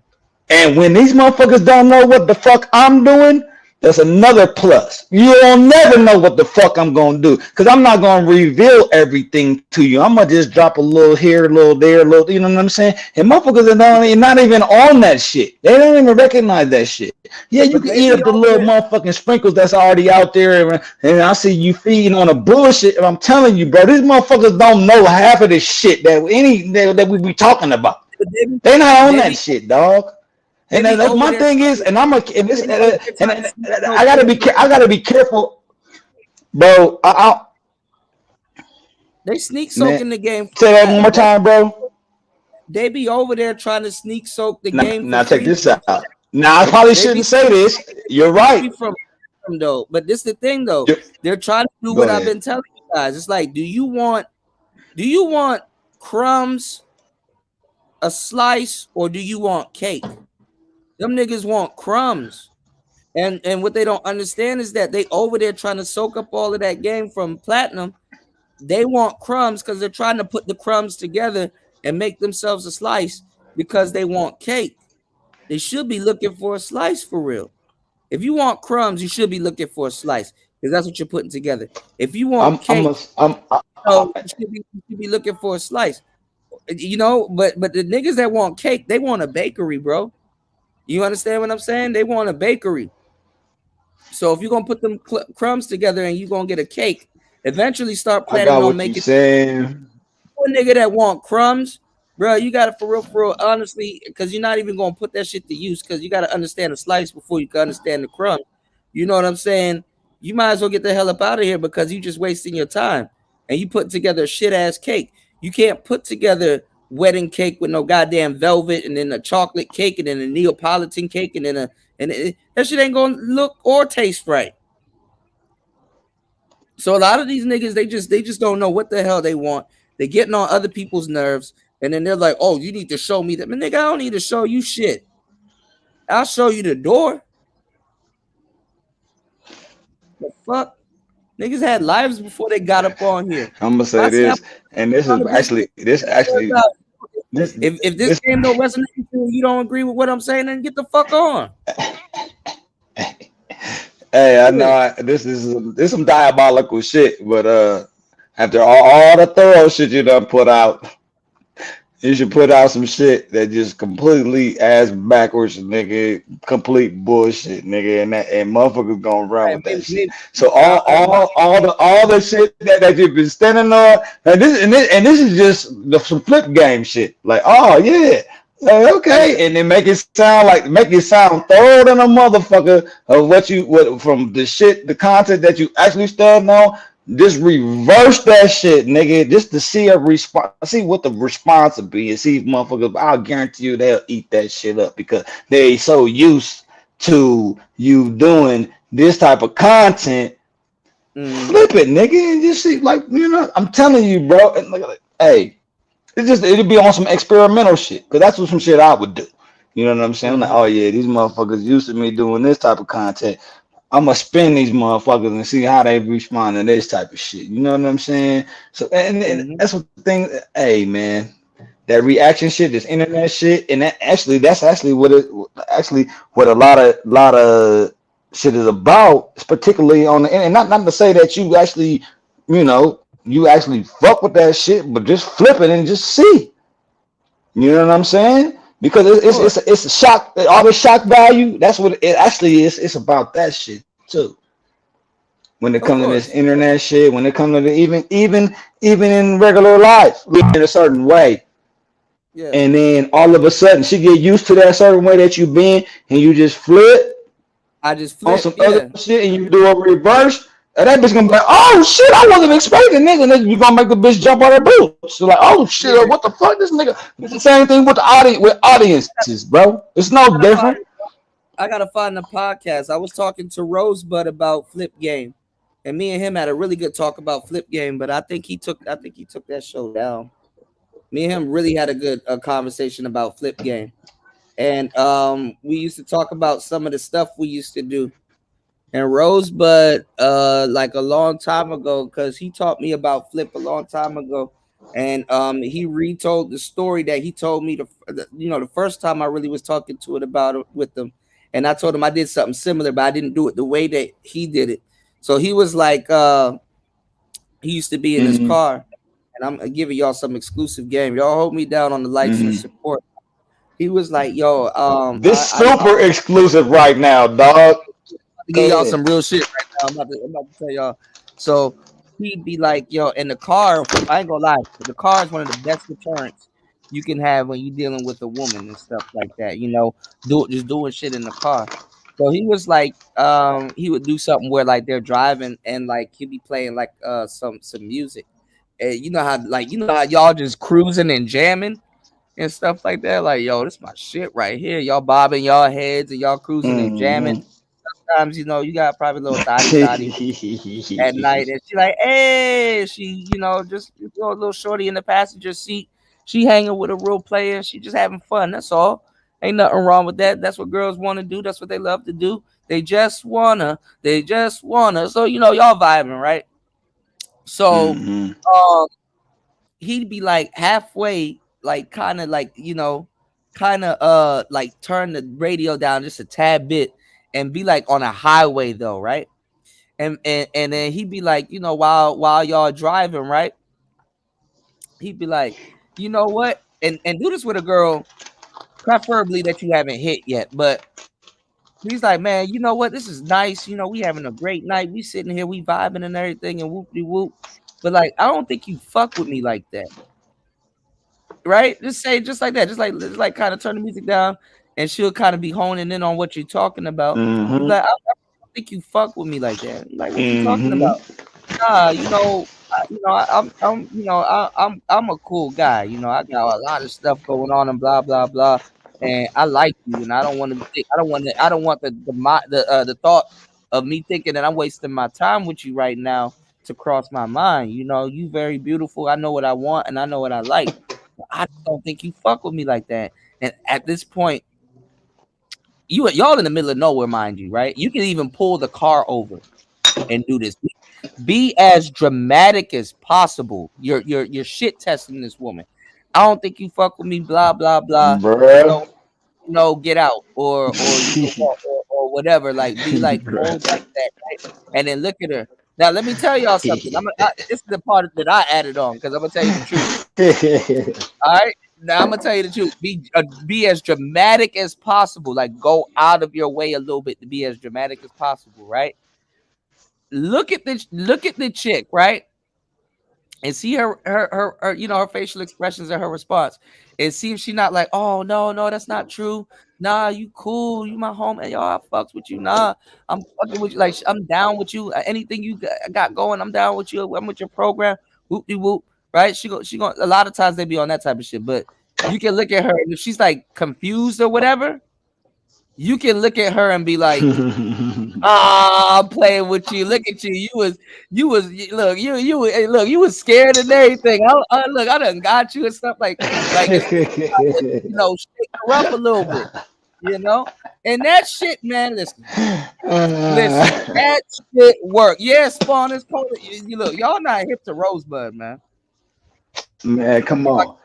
And when these motherfuckers don't know what the fuck I'm doing, that's another plus. You'll never know what the fuck I'm gonna do, because I'm not gonna reveal everything to you. I'm gonna just drop a little here, a little there, a little, you know what I'm saying? And motherfuckers are not even on that shit. They don't even recognize that shit. Yeah, you can eat up the little motherfucking sprinkles that's already out there, and I see you feeding on the bullshit. And I'm telling you, bro, these motherfuckers don't know half of this shit that we be talking about. They not on that shit, dog. And that's my thing is, and I gotta be careful, bro. They sneak soaking the game. Say that one more time, bro. They be over there trying to sneak soak the game. Now check this out. Now I probably shouldn't say this. You're right. Though, but this is the thing though. They're trying to do what I've been telling you guys. It's like, do you want crumbs, a slice, or do you want cake? Them niggas want crumbs. And what they don't understand is that they over there trying to soak up all of that game from Platinum, They want crumbs because they're trying to put the crumbs together and make themselves a slice because they want cake. They should be looking for a slice for real. If you want crumbs, you should be looking for a slice because that's what you're putting together. If you want cake, you should be looking for a slice. You know, but the niggas that want cake, they want a bakery, bro. You understand what I'm saying? They want a bakery. So if you're gonna put them crumbs together and you're gonna get a cake, eventually start planning on making. Saying. A nigga that want crumbs, bro, you got to for real, honestly, because you're not even gonna put that shit to use because you got to understand the slice before you can understand the crumb. You know what I'm saying? You might as well get the hell up out of here because you just wasting your time and you put together a shit ass cake. You can't put together wedding cake with no goddamn velvet and then a chocolate cake and then a Neapolitan cake and then that shit ain't gonna look or taste right. So a lot of these niggas, they just don't know what the hell they want. They're getting on other people's nerves, and then they're like, "Oh, you need to show me that." Man, nigga, I don't need to show you shit. I'll show you the door. The fuck? Niggas had lives before they got up on here. I'm gonna say this, and this actually. If this game don't resonate with you, you don't agree with what I'm saying, then get the fuck on. Hey, I know this is some diabolical shit, but after all the thorough shit you done put out, you should put out some shit that just completely ass backwards, nigga, complete bullshit, nigga, and motherfuckers gonna run with that shit. So all the shit that you've been standing on, and this is just some flip game shit. Like, oh yeah. Okay, and then make it sound thorough than a motherfucker of from the shit, the content that you actually studying on. Just reverse that shit, nigga, just to see what the response would be, and see if motherfuckers. I'll guarantee you they'll eat that shit up because they so used to you doing this type of content. Flip it, nigga, and just see, like, you know, I'm telling you, bro. And like, hey. It'd be on some experimental shit, because that's what some shit I would do. You know what I'm saying? I'm like, oh yeah, these motherfuckers used to me doing this type of content. I'm gonna spin these motherfuckers and see how they respond to this type of shit. You know what I'm saying? So and that's what the thing. Hey man, that reaction shit, this internet shit, and that's actually what a lot of shit is about. It's particularly on the internet. Not to say that you actually, you know. You actually fuck with that shit, but just flip it and just see. You know what I'm saying? Because it's a shock, all the shock value. That's what it actually is. It's about that shit too. When it comes to this internet shit, when it comes to even in regular life, in a certain way. Yeah. And then all of a sudden, she get used to that certain way that you been, and you just flip. I just flip on some other shit, and you do a reverse. And that bitch gonna be like, oh shit, I wasn't expecting nigga. And then you gonna make the bitch jump on her boots. So like, oh shit, what the fuck, this nigga? It's the same thing with the audiences, bro. It's no different. I gotta find the podcast. I was talking to Rosebud about Flip Game, and me and him had a really good talk about Flip Game. But I think he took that show down. Me and him really had a good conversation about Flip Game, and we used to talk about some of the stuff we used to do. And Rosebud, like a long time ago, because he taught me about Flip a long time ago, and he retold the story that he told me the first time I really was talking to it about it with him, and I told him I did something similar, but I didn't do it the way that he did it. So he was like, he used to be in his car, and I'm giving y'all some exclusive game. Y'all hold me down on the likes and support. He was like, yo, this super exclusive right now, dog. Give y'all some real shit right now. I'm about to tell y'all. So he'd be like, yo, in the car, I ain't gonna lie, the car is one of the best deterrents you can have when you're dealing with a woman and stuff like that, you know, just doing shit in the car. So he was like, he would do something where like they're driving and like he'd be playing like some music. And you know how y'all just cruising and jamming and stuff like that. Like, yo, this is my shit right here. Y'all bobbing y'all heads and y'all cruising and jamming. Sometimes, you know, you got probably a little thotty at night, and she like, hey, she, you know, just a little shorty in the passenger seat. She hanging with a real player. She just having fun. That's all. Ain't nothing wrong with that. That's what girls want to do. That's what they love to do. They just wanna. So, you know, y'all vibing, right? So he'd be like halfway, like kind of like, you know, kind of like turn the radio down just a tad bit and be like on a highway though, right? And then he'd be like, you know, while y'all driving, right? He'd be like, you know what? And do this with a girl, preferably that you haven't hit yet, but he's like, man, you know what? This is nice. You know, we having a great night. We sitting here, we vibing and everything, and whoop de whoop. But like, I don't think you fuck with me like that, right? Just say just like that, just like kind of turn the music down, and she'll kind of be honing in on what you're talking about. He's like, I don't think you fuck with me like that. I'm like, what you talking about? Nah, you know, I'm a cool guy. You know, I got a lot of stuff going on and blah blah blah. And I like you, and I don't want the thought of me thinking that I'm wasting my time with you right now to cross my mind. You know, you very beautiful. I know what I want, and I know what I like. But I don't think you fuck with me like that. And at this point, y'all in the middle of nowhere, mind you, right? You can even pull the car over and do this. Be as dramatic as possible. You're shit testing this woman. I don't think you fuck with me, blah blah blah. Bruh. No, get out or whatever. Like be like old like that, right? And then look at her. Now let me tell y'all something. This is the part that I added on because I'm gonna tell you the truth. All right. Now I'm gonna tell you the truth. Be as dramatic as possible. Like go out of your way a little bit to be as dramatic as possible, right? Look at the chick, right? And see her you know, her facial expressions and her response, and see if she not like, oh no, that's not true. Nah, you cool, you my home, and y'all fucks with you. Nah, I'm fucking with you. Like I'm down with you. Anything you got going, I'm down with you. I'm with your program. Whoop de whoop, right? She go. A lot of times they be on that type of shit, but you can look at her, and if she's like confused or whatever, you can look at her and be like, I'm playing with you. Look at you. You was scared and everything. I done got you and stuff like you know, shake her up a little bit, you know. And that shit, man, listen, that shit work. Yeah, Spawn is cold. You look, y'all not hip to Rosebud, man. Man, come on.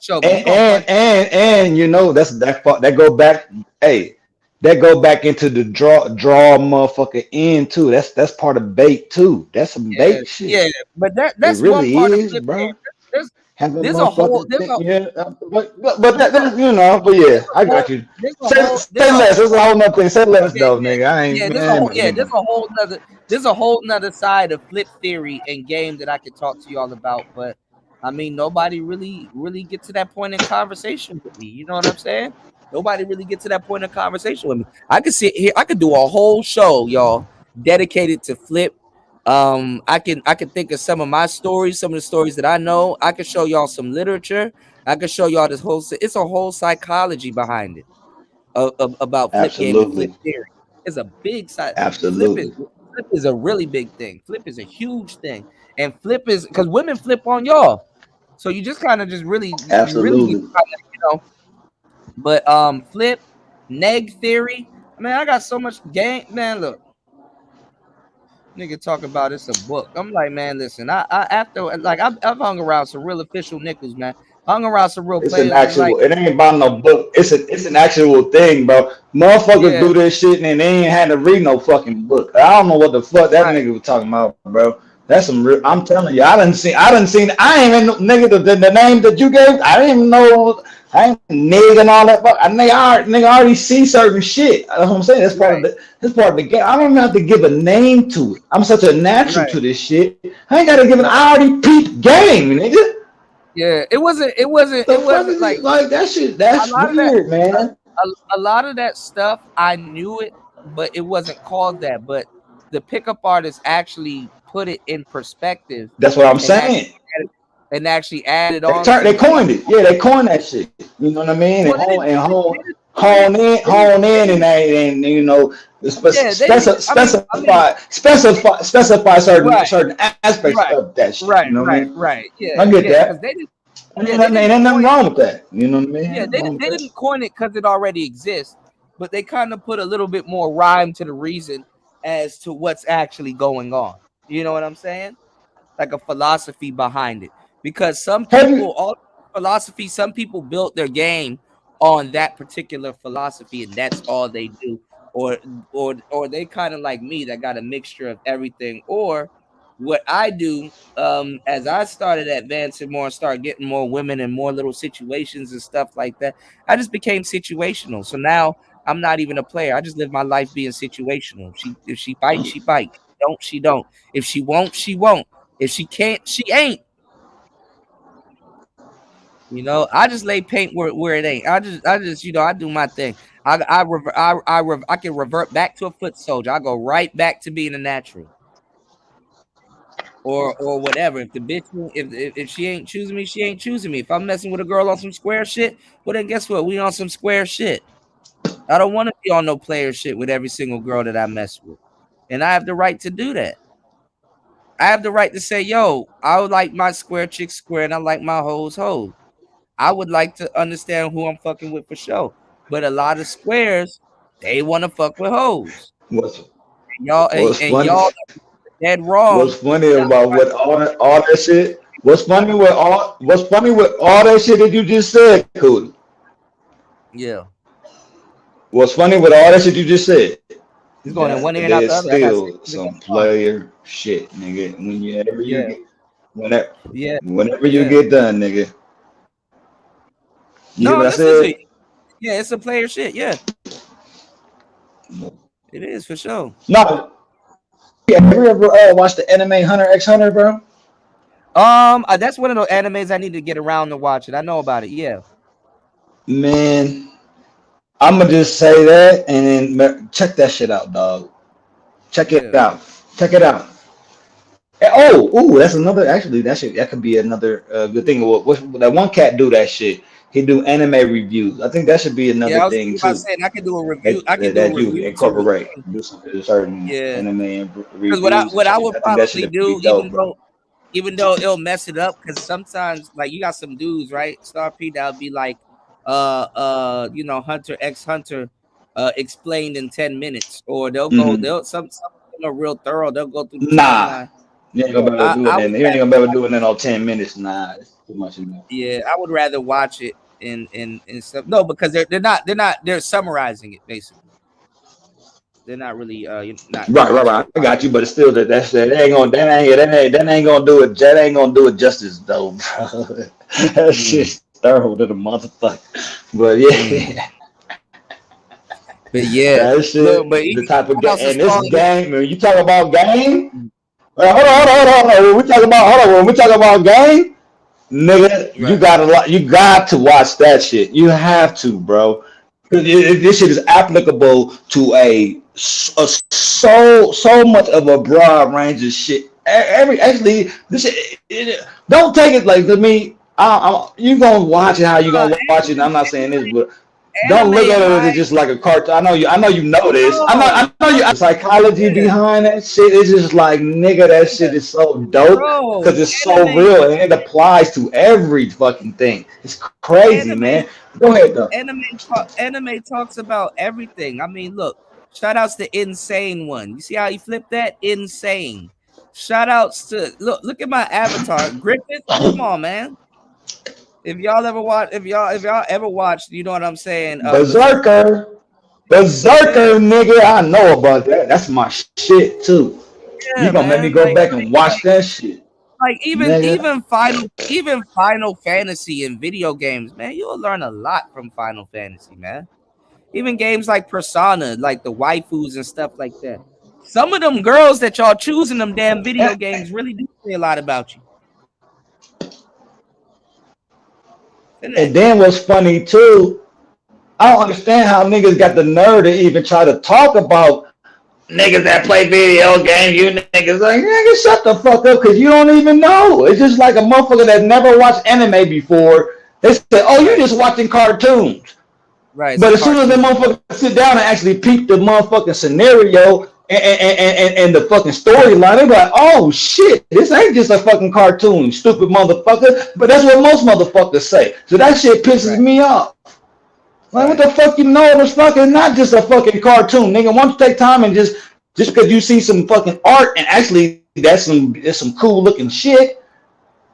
Show And you know that go back. Hey, that go back into the draw motherfucker in too. That's part of bait too. That's some bait shit. Yeah, but that's it really one part is, of bro. There's a whole but you know, but yeah, I got you. Say less. There's a whole nother thing. Say less though, nigga. I ain't. There's a whole nother side of flip theory and game that I could talk to y'all about, but I mean, nobody really get to that point in conversation with me. You know what I'm saying? Nobody really get to that point in conversation with me. I could sit here. I could do a whole show, y'all, dedicated to flip. I can think of some of my stories, some of the stories that I know. I could show y'all some literature. I could show y'all this whole. It's a whole psychology behind it about flip game and flip theory. It's a big side. Absolutely. Flip is a really big thing. Flip is a huge thing, and flip is because women flip on y'all. So you just kind of just really, absolutely, you know. But flip, neg theory. Man, I got so much game. Man, look. Nigga talk about it's a book. I'm like, man, listen. I after like I've hung around some real official nickels, man. Hung around some real players. It's an actual. Like, it ain't about no book. It's an actual thing, bro. Motherfuckers do this shit and they ain't had to read no fucking book. I don't know what the fuck that nigga was talking about, bro. That's some real. I'm telling you, I done seen. I ain't even nigga the name that you gave. I didn't even know. I ain't nigga and all that. But nigga already see certain shit. That's what I'm saying. That's part of the. That's part of the game. I don't even have to give a name to it. I'm such a natural to this shit. I ain't got to give an. I already peep game, nigga. Yeah, it wasn't like that shit. That's weird, man. A lot of that stuff I knew it, but it wasn't called that. But the pickup artists actually put it in perspective. That's what I'm saying. And actually added on. They coined it. Yeah, they coined that shit. You know what I mean? Hone in, and you know, specify certain aspects of that shit. You know what I mean? Right. Yeah. I get that. Ain't nothing wrong with that. You know what I mean? Yeah, they didn't coin it because it already exists, but they kind of put a little bit more rhyme to the reason as to what's actually going on. You know what I'm saying? like a philosophy behind it, because some people, all philosophy, some people built their game on that particular philosophy, and that's all they do. Or they kind of like me that got a mixture of everything. Or what I do, as I started advancing more and started getting more women and more little situations and stuff like that, I just became situational. So now I'm not even a player. I just live my life being situational. If she fight, she fight. She don't. If she won't, she won't. If she can't, she ain't. You know, I just lay paint where it ain't. I just, you know, I do my thing. I can revert back to a foot soldier. I go right back to being a natural. Or whatever. If the bitch, if she ain't choosing me, she ain't choosing me. If I'm messing with a girl on some square shit, well then guess what? We on some square shit. I don't want to be on no player shit with every single girl that I mess with. And I have the right to do that. I have the right to say, yo, I would like my square chick square and I like my hoes hoes. I would like to understand who I'm fucking with for sure. But a lot of squares, they want to fuck with hoes. What's Y'all dead wrong. What's funny about what all that shit? What's funny with all that shit that you just said, Cootie? Yeah. What's funny with all that shit you just said? He's going in one ear and out the other. Still some player shit, nigga. Whenever you get done, nigga. You no, what I said? Yeah, it's a player shit. Yeah, it is for sure. No. Have you ever watched the anime Hunter x Hunter, bro? That's one of those animes I need to get around to watch it. I know about it. Yeah. Man, I'm gonna just say that and then check that shit out, dog. Check it out. Check it out. Oh, that's another. Actually, that could be another good thing. That one cat do that shit. He do anime reviews. I think that should be another thing too. I can do a review. You incorporate do some certain anime reviews. Because what I would probably do, even though it'll mess it up, because sometimes like you got some dudes, right? Star P that would be like, you know, Hunter x Hunter, explained in 10 minutes, or they'll some are real thorough. They'll go through the timeline. You ain't gonna be able to do it. You ain't gonna be able to do it in all 10 minutes. Nah, it's too much enough. Yeah, I would rather watch it in stuff. No, because they're summarizing it basically. They're not really not right. I got you, but it's still that ain't gonna do it. That ain't gonna do it justice though, bro. That shit's thorough to the motherfucker. But yeah. But yeah, that shit, look, but the type of game, and this game, when you talk about game, hold on. When we talk about game, nigga, right. You got to watch that shit. You have to, bro. This shit is applicable to so much of a broad range of shit. This shit, don't take it like to me. You gonna watch it how you gonna watch it. And I'm not saying this, but don't look at it as just like a cartoon. I know you know this. I know you. Psychology behind that shit is just like, nigga, that shit is so dope because it's so real and it applies to every fucking thing. It's crazy, man. Go ahead though. Anime talks about everything. I mean, look, shout outs to Insane One. You see how he flipped that? Insane. Shout outs to look at my avatar, Griffith. Come on, man. If y'all ever watched, you know what I'm saying. Berserker, nigga, I know about that. That's my shit too. Yeah, you gonna make me go back and watch that shit. Like even Final Fantasy in video games, man, you'll learn a lot from Final Fantasy, man. Even games like Persona, like the waifus and stuff like that. Some of them girls that y'all choose in them damn video games really do say a lot about you. And then what's funny too, I don't understand how niggas got the nerve to even try to talk about niggas that play video games. You niggas like, nigga, shut the fuck up, because you don't even know. It's just like a motherfucker that never watched anime before. They say, oh, you're just watching cartoons. Right. But as soon as the motherfucker sit down and actually peep the motherfucking scenario and the fucking storyline, they be like, oh shit, this ain't just a fucking cartoon, stupid motherfucker. But that's what most motherfuckers say. So that shit pisses me off. Like, what the fuck, you know, it's fucking not just a fucking cartoon, nigga. Why don't you take time and just because you see some fucking art and actually that's some cool looking shit,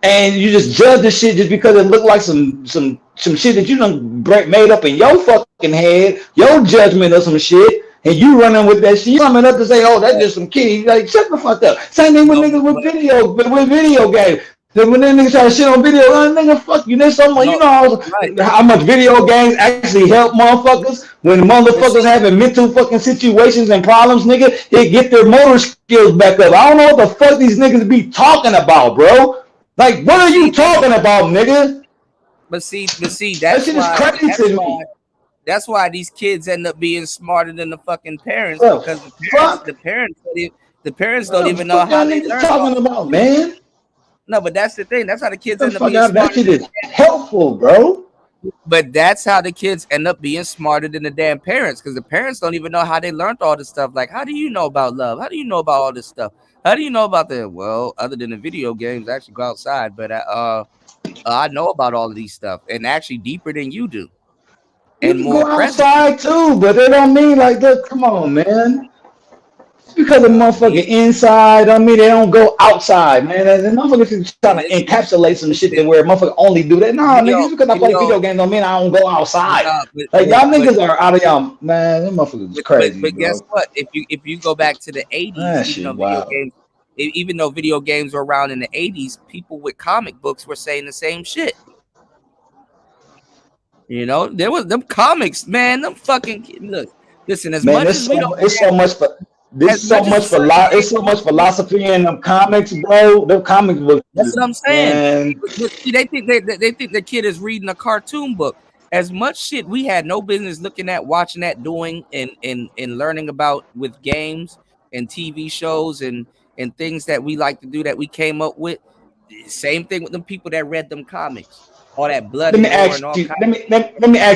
and you just judge the shit just because it looked like some shit that you done made up in your fucking head, your judgment of some shit, and you running with that shit. You coming up to say, "Oh, that's just some kitty." Like, shut the fuck up. Same thing with niggas with video games. Then when them niggas try to shit on video, nigga, fuck you. There's something, you know how much video games actually help motherfuckers when motherfuckers having mental fucking situations and problems, nigga. They get their motor skills back up. I don't know what the fuck these niggas be talking about, bro. Like, what are you talking about, nigga? But see, that shit is crazy to me. That's why these kids end up being smarter than the fucking parents, Bro, because the parents don't even know what how y'all they niggas learn. talking about, man? No, but that's the thing. That's how the kids end up Fuck being out, that smarter. shit is helpful, bro. But that's how the kids end up being smarter than the damn parents, because the parents don't even know how they learned all this stuff. Like, how do you know about love? How do you know about all this stuff? How do you know about the, well, other than the video games, I actually go outside, but I know about all of these stuff, and actually deeper than you do. You And can more go present. outside too, but they don't mean like, look, come on, man. Just because the motherfucker inside, I mean they don't go outside, man. And the motherfuckers is trying to encapsulate some shit that where motherfucker only do that. Nah, nigga, just because I play video games don't mean I don't go outside. Like y'all niggas are out of y'all, man. Them motherfuckers is crazy, But guess bro. what? If you go back to the 80s, That shit wild. even though video games were around in the 80s, people with comic books were saying the same shit. You know, there was them comics, man. Them fucking look. Listen, as Man, much as we don't, it's so much philosophy in them comics, bro. Them comic books. That's what I'm saying. Man. But see, they think the kid is reading a cartoon book. As much shit we had no business looking at, watching that, doing, and learning about with games and TV shows and things that we like to do that we came up with. Same thing with them people that read them comics. All that blood. Let me ask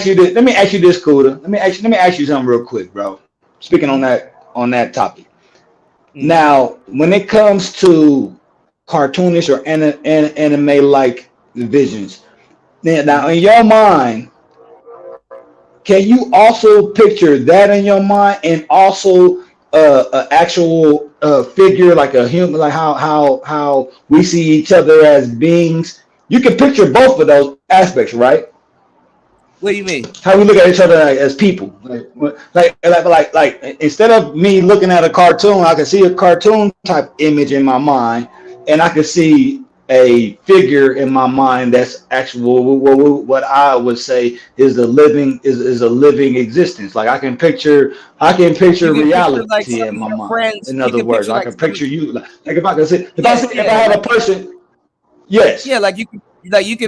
you this. Let me ask you this, Kuda. Let me ask you something real quick, bro. Speaking on that topic. Now, when it comes to cartoonish or anime like visions, now in your mind, can you also picture that in your mind and also an actual figure like a human, like how we see each other as beings? You can picture both of those aspects, right? What do you mean? How we look at each other as people. Like instead of me looking at a cartoon, I can see a cartoon type image in my mind, and I can see a figure in my mind that's actual what I would say is a living existence. Like I can picture reality in my mind. In other words, I can picture you. Like if I can say if I have a person. Yes. Yeah, like you can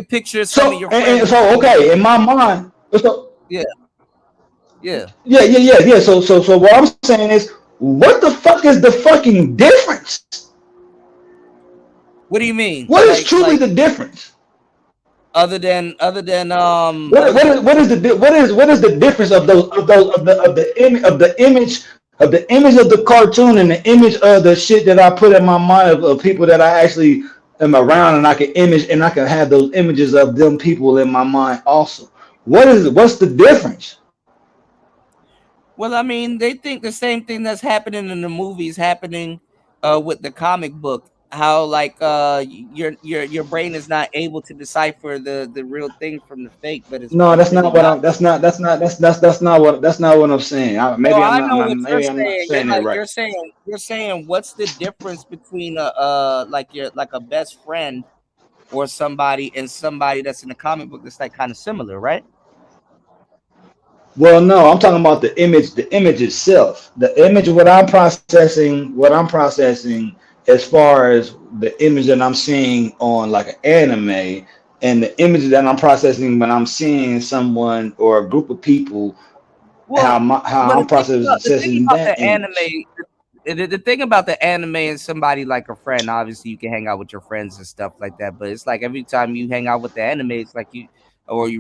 picture some of your friends. And so okay, in my mind. So yeah. So what I'm saying is, what the fuck is the fucking difference? What do you mean? What is truly the difference? Other than what is the difference of the image of the cartoon and the image of the shit that I put in my mind of people that I actually am around, and I can image and I can have those images of them people in my mind also. What's the difference? Well, I mean, they think the same thing that's happening in the movies happening with the comic book. How like your brain is not able to decipher the real thing from the fake, but it's no, that's not what I'm. That's not what I'm saying. I'm not saying it right. You're saying what's the difference between a best friend or somebody and somebody that's in the comic book that's like kind of similar, right? Well, no, I'm talking about the image itself. The image, what I'm processing as far as the image that I'm seeing on like an anime, and the image that I'm processing when I'm seeing someone or a group of people, I'm processing that image. The thing about the anime and somebody like a friend, obviously you can hang out with your friends and stuff like that, but it's like every time you hang out with the anime, it's like you're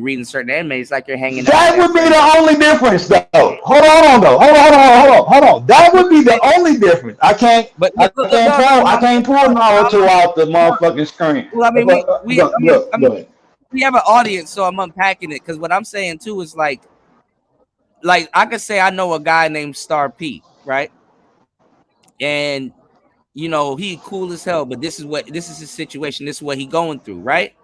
reading certain anime, it's like you're hanging out. That would be the only difference, though. Hold on. That would be the only difference. I can't pull Naruto out the motherfucking screen. Well, I mean, we have an audience, so I'm unpacking it, because what I'm saying too is like I could say I know a guy named Star P, right? And you know, he cool as hell, but this is his situation. This is what he going through, right?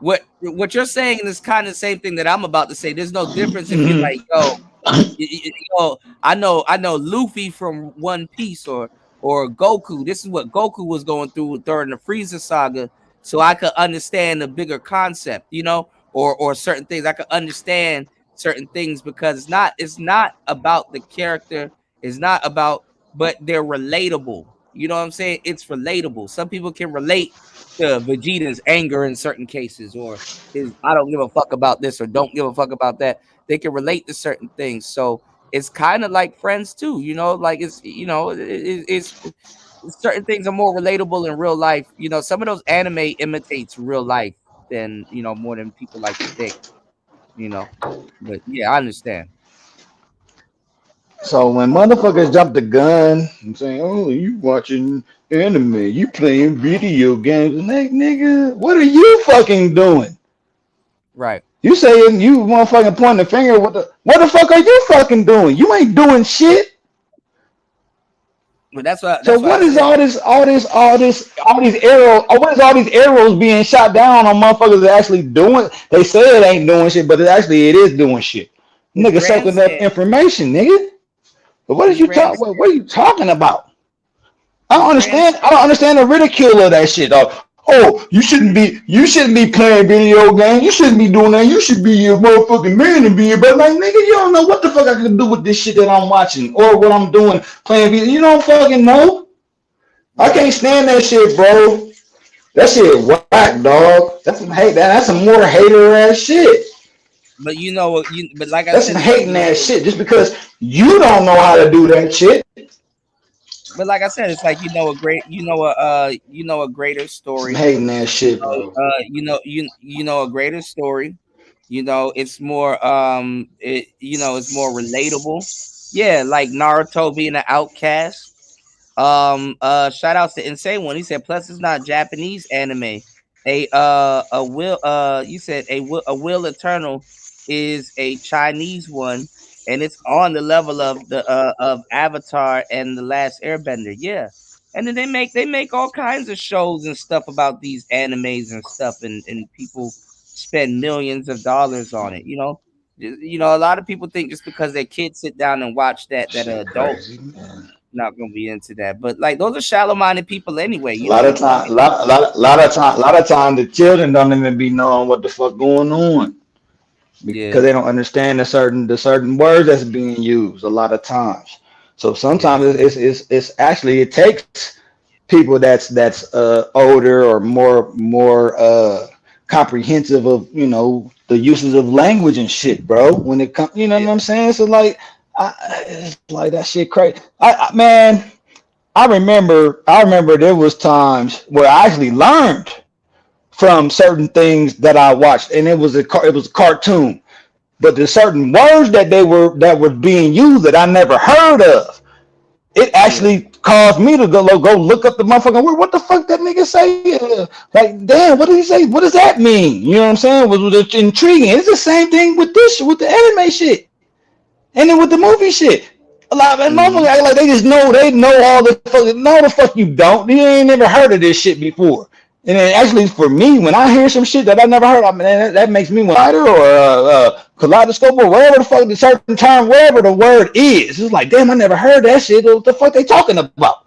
What you're saying is kind of the same thing that I'm about to say. There's no difference if you're like, yo, I know Luffy from One Piece or Goku. This is what Goku was going through during the Frieza saga, so I could understand the bigger concept, you know, or certain things. I could understand certain things because it's not about the character, it's not about, but they're relatable. You know what I'm saying? It's relatable. Some people can relate to Vegeta's anger in certain cases, or his I don't give a fuck about this or don't give a fuck about that. They can relate to certain things. So it's kind of like Friends too, you know, like it's, you know, it's certain things are more relatable in real life. You know, some of those anime imitates real life than, you know, more than people like to think, you know. But yeah, I understand. So when motherfuckers jump the gun and saying, "Oh, you watching anime, you playing video games," and like, nigga, what are you fucking doing? Right. You saying you motherfucking pointing the finger? What the fuck are you fucking doing? You ain't doing shit. But that's what. So what is all these arrows? What is all these arrows being shot down on motherfuckers that actually doing? They say it ain't doing shit, but it is doing shit. Nigga soaking up information, nigga. But what are you talking? What are you talking about? I don't understand the ridicule of that shit, dog. Oh, you shouldn't be playing video games. You shouldn't be doing that. You should be a motherfucking man and be. But like, nigga, you don't know what the fuck I can do with this shit that I'm watching or what I'm doing playing video. You don't fucking know. I can't stand that shit, bro. That shit whack, dog. That's some hate. That's some more hater ass shit. But you know, but like I said, that's some hating ass shit. Just because you don't know how to do that shit. But like I said, it's like a greater story. Some hating ass shit, bro. You know a greater story. You know, it's more it's more relatable. Yeah, like Naruto being an outcast. Shout outs to Insane One. He said, plus it's not Japanese anime. You said a Will Eternal is a Chinese one, and it's on the level of the of Avatar and The Last Airbender. Yeah. And then they make all kinds of shows and stuff about these animes and stuff, and people spend millions of dollars on it. You know, a lot of people think just because their kids sit down and watch that adults not gonna be into that. But like those are shallow-minded people anyway. A lot of time, the children don't even be knowing what the fuck going on because they don't understand the certain words that's being used a lot of times. So sometimes it's actually it takes people that's older or more comprehensive of the uses of language and shit, bro. When it comes, you know what I'm saying? So like, it's like that shit crazy. I remember there was times where I actually learned from certain things that I watched, and it was a cartoon, but the certain words that were being used that I never heard of, it actually caused me to go look up the motherfucking word. What the fuck that nigga say? Like, damn, what did he say? What does that mean? You know what I'm saying? Was intriguing. It's the same thing with the anime shit, and then with the movie shit. A lot of motherfuckers act like they know all the fuck. No, the fuck you don't. You ain't never heard of this shit before. And then actually, for me, when I hear some shit that I never heard of, that makes me want or kaleidoscope or whatever the fuck the certain term, whatever the word is. It's like, damn, I never heard that shit. What the fuck they talking about?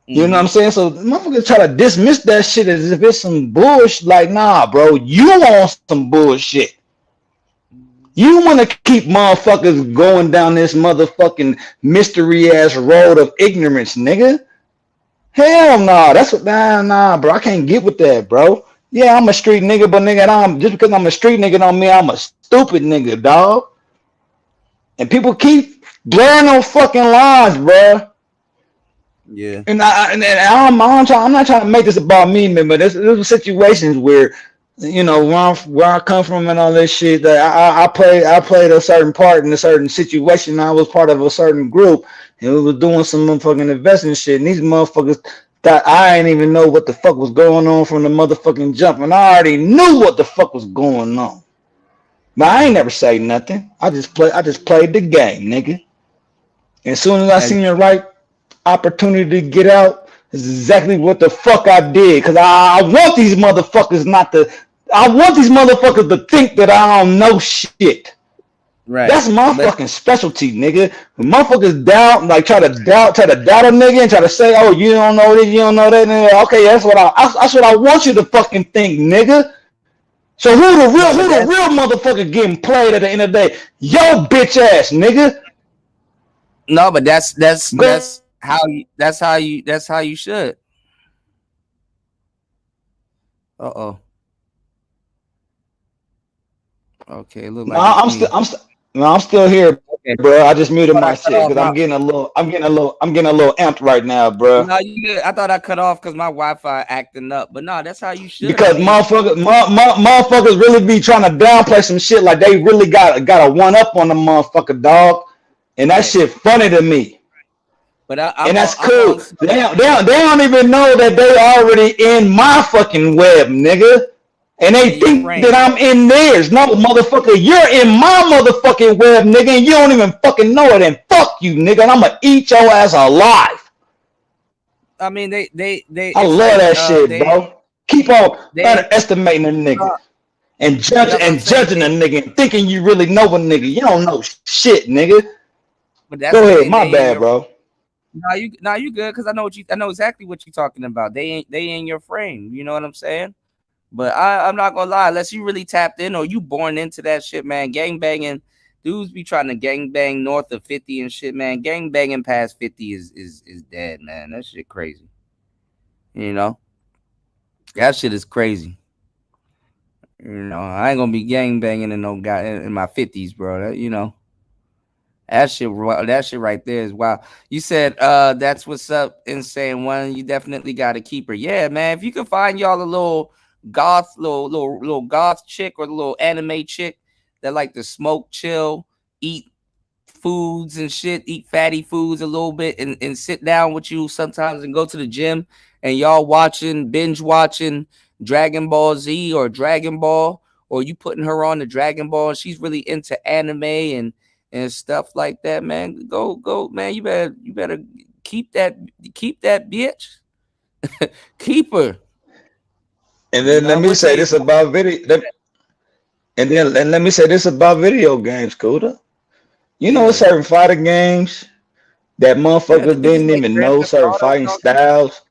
You know what I'm saying? So motherfuckers try to dismiss that shit as if it's some bullshit. Like, nah, bro, you want some bullshit. You want to keep motherfuckers going down this motherfucking mystery ass road of ignorance, nigga. Hell no, nah, bro. I can't get with that, bro. Yeah, I'm a street nigga, but nigga, just because I'm a street nigga don't mean I'm a stupid nigga, dog. And people keep blurring those fucking lines, bro. Yeah. And I'm not trying to make this about me, man, but there's situations where, where I come from and all this shit, that I played a certain part in a certain situation. I was part of a certain group, and we was doing some motherfucking investing shit. And these motherfuckers thought I didn't even know what the fuck was going on from the motherfucking jump, and I already knew what the fuck was going on. But I ain't never say nothing. I just played the game, nigga. And as soon as I seen the right opportunity to get out, This is exactly what the fuck I did. Cause I want these motherfuckers I want these motherfuckers to think that I don't know shit. Right. That's my fucking specialty, nigga. When motherfuckers doubt, like try to doubt a nigga and try to say, oh, you don't know this, you don't know that. Nigga. Okay, that's what I want you to fucking think, nigga. So who the real motherfucker getting played at the end of the day? Yo, bitch ass, nigga. No, but that's how you should. Okay, look like I'm still here, bro. I just muted my shit because I'm getting a little amped right now, bro. No, you good. I thought I cut off because my Wi-Fi acting up, but no, that's how you should. Because motherfuckers really be trying to downplay some shit like they really got a one up on the motherfucker, dog, and that shit funny to me. But and that's cool. They don't even know that they already in my fucking web, nigga. And they think that I'm in theirs. No, motherfucker, you're in my motherfucking web, nigga, and you don't even fucking know it. And fuck you, nigga, and I'm gonna eat your ass alive. I mean, they I love that shit, bro. Keep on underestimating a nigga and judging a nigga and thinking you really know a nigga. You don't know shit, nigga. But that's Go ahead, my bad, bro. No, you good because I know exactly what you're talking about. They in your frame. You know what I'm saying? But I'm not gonna lie, unless you really tapped in or you born into that shit, man. Gang banging, dudes be trying to gang bang north of 50 and shit, man. Gang banging past 50 is dead, man. That shit crazy. You know, that shit is crazy. You know, I ain't gonna be gang banging in no guy in my 50s, bro. That, you know, that shit right there is wild. You said that's what's up. Insane one. You definitely got to keep her. Yeah, man. If you can find y'all a little goth goth chick or the little anime chick that like to smoke, chill, eat foods and shit, eat fatty foods a little bit and sit down with you sometimes and go to the gym and y'all binge watching Dragon Ball Z or Dragon Ball, or you putting her on the Dragon Ball and she's really into anime and stuff like that, man. Go, man. You better keep that bitch. Keep her. And then let me say this about video. And let me say this about video games, Kuda. You know, certain fighting games that motherfuckers didn't even know certain fighting styles.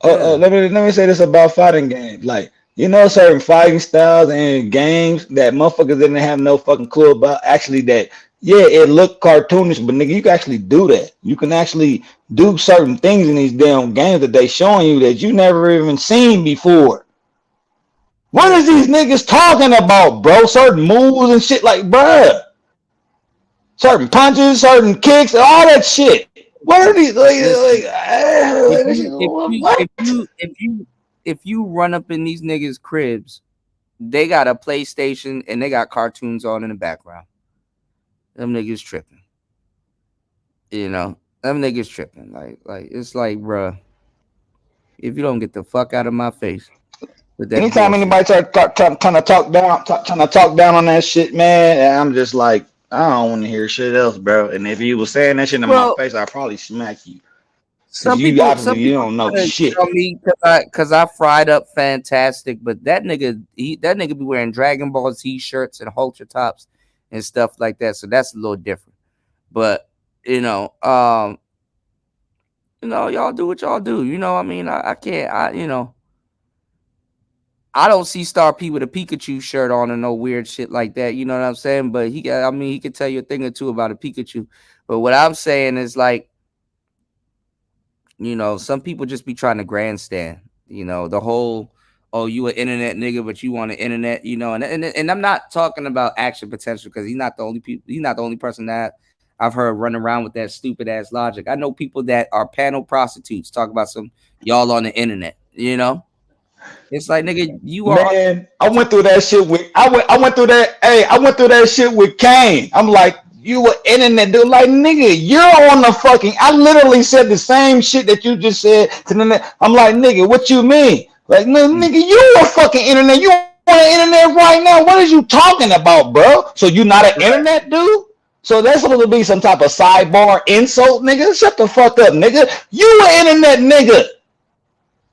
Let me say this about fighting games. Like, you know, certain fighting styles and games that motherfuckers didn't have no fucking clue about. Actually, that it looked cartoonish, but nigga, you can actually do that. You can actually do certain things in these damn games that they showing you that you never even seen before. What is these niggas talking about, bro? Certain moves and shit, like, bruh. Certain punches, certain kicks, all that shit. What are these? If you run up in these niggas' cribs, they got a PlayStation and they got cartoons on in the background. Them niggas tripping. You know, them niggas tripping. Like it's like, bruh, if you don't get the fuck out of my face. Anytime anybody trying to talk down on that shit, man, and I'm just like, I don't want to hear shit else, bro. And if you was saying that shit in my face, I'd probably smack you. Some you people don't know shit. Because I fried up fantastic, but that nigga be wearing Dragon Ball Z shirts and halter tops and stuff like that. So that's a little different. But y'all do what y'all do. You know, I mean, I can't. I don't see Star P with a Pikachu shirt on and no weird shit like that. You know what I'm saying? But he could tell you a thing or two about a Pikachu. But what I'm saying is, like, some people just be trying to grandstand. The whole, oh, you an internet nigga, but you want an internet, and I'm not talking about action potential because he's not the only person that I've heard run around with that stupid ass logic. I know people that are panel prostitutes talk about some y'all on the internet, It's like, nigga, you are. Man, I went through that shit with. I went through that shit with Kane. I'm like, you were internet dude. Like, nigga, you're on the fucking. I literally said the same shit that you just said to the net. I'm like, nigga, what you mean? Like, nigga, you a fucking internet. You on the internet right now. What is you talking about, bro? So you not an internet dude? So that's supposed to be some type of sidebar insult, nigga. Shut the fuck up, nigga. You an internet nigga.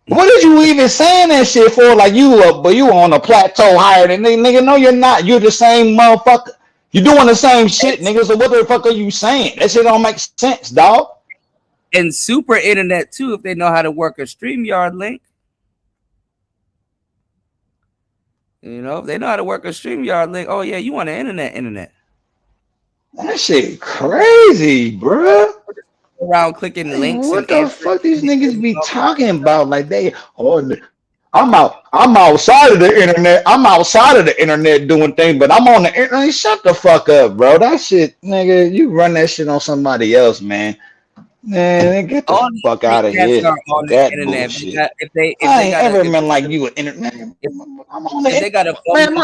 What did you even saying that shit for? Like you on a plateau higher than nigga. No, you're not. You're the same motherfucker. You're doing the same shit, nigga. So what the fuck are you saying? That shit don't make sense, dog. And super internet too, if they know how to work a StreamYard link. You know, if they know how to work a StreamYard link. Oh yeah, you want an internet. That shit crazy, bruh. Around clicking the links. What the fuck these niggas be talking about? Like I'm outside of the internet. I'm outside of the internet doing things, but I'm on the internet. Shut the fuck up, bro. That shit, nigga, you run that shit on somebody else, man. Man, get the fuck out of here. That bullshit. I ain't ever been like you with internet. If they got a phone,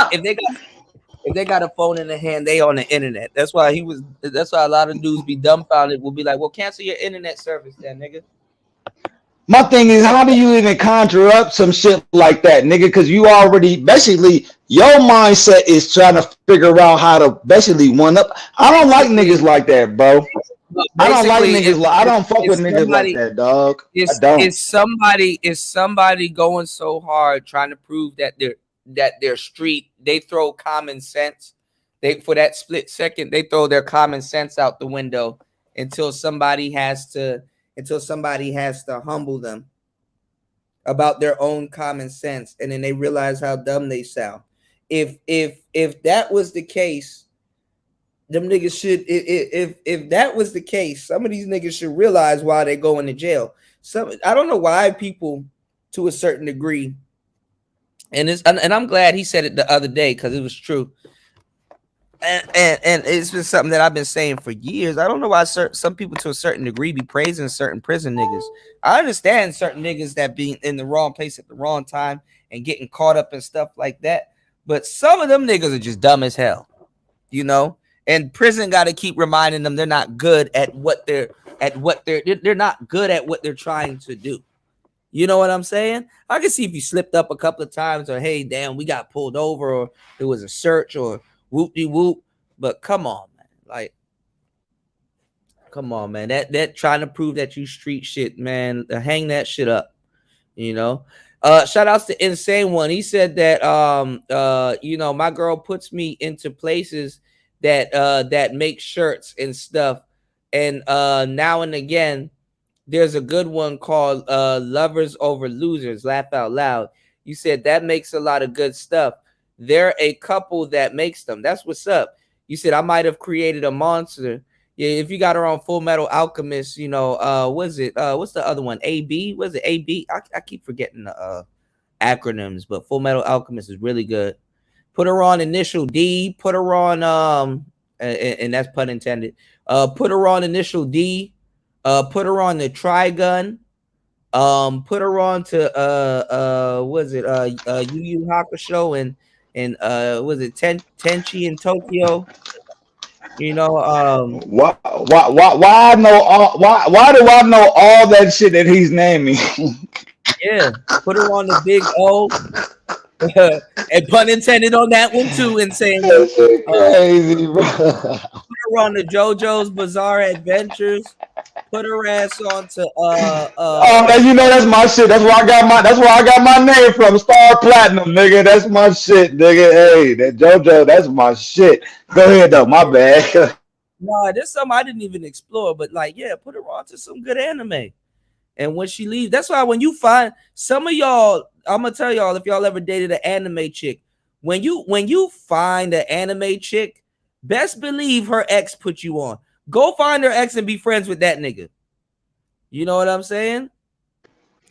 if they got a phone in the hand, they on the internet. That's why a lot of dudes be dumbfounded. Will be like, well, cancel your internet service then, nigga. My thing is, how do you even conjure up some shit like that, nigga? Because you already, basically, your mindset is trying to figure out how to basically one up. I don't like niggas like that, bro. I don't like niggas. I don't fuck with niggas like that, dog. I don't. Is somebody going so hard trying to prove that they're street? They throw common sense. For that split second, they throw their common sense out the window until somebody has to humble them about their own common sense, and then they realize how dumb they sound. If that was the case, them niggas should. If that was the case, some of these niggas should realize why they're going to jail. I don't know why people, to a certain degree, and I'm glad he said it the other day because it was true. And it's been something that I've been saying for years. I don't know why some people, to a certain degree, be praising certain prison niggas. I understand certain niggas that being in the wrong place at the wrong time and getting caught up in stuff like that. But some of them niggas are just dumb as hell, you know. And prison got to keep reminding them they're not good at what they're not good at what they're trying to do. You know what I'm saying? I can see if you slipped up a couple of times, or hey, damn, we got pulled over, or there was a search, or whoop-de-whoop. But come on, man. Like, come on, man. That trying to prove that you street shit, man. Hang that shit up. You know? Shout outs to Insane One. He said that you know, my girl puts me into places that make shirts and stuff. And now and again, there's a good one called Lovers Over Losers. Laugh out loud. You said that makes a lot of good stuff. They're a couple that makes them. That's what's up. You said I might have created a monster. Yeah, if you got her on Full Metal Alchemist, you know, what's the other one? AB? Was it AB? I keep forgetting the acronyms, but Full Metal Alchemist is really good. Put her on Initial D. Put her on and that's pun intended. Put her on Initial D. Put her on the Trigun. Put her on to Yu Yu Hakusho and was it Tenchi in Tokyo? You know, why I know all why do I know all that shit that he's naming? Yeah, put her on the Big O. And pun intended on that one too, and saying crazy, bro. Put her on the JoJo's Bizarre Adventures. Put her ass on to you know that's my shit. That's where I got my name from. Star Platinum, nigga. That's my shit, nigga. Hey, that JoJo, that's my shit. Go ahead though, my bad. No, there's some I didn't even explore, but like, yeah, put her on to some good anime. And when she leaves, that's why when you find some of y'all, I'm gonna tell y'all, if y'all ever dated an anime chick, when you find an anime chick, best believe her ex put you on. Go find her ex and be friends with that nigga. You know what I'm saying?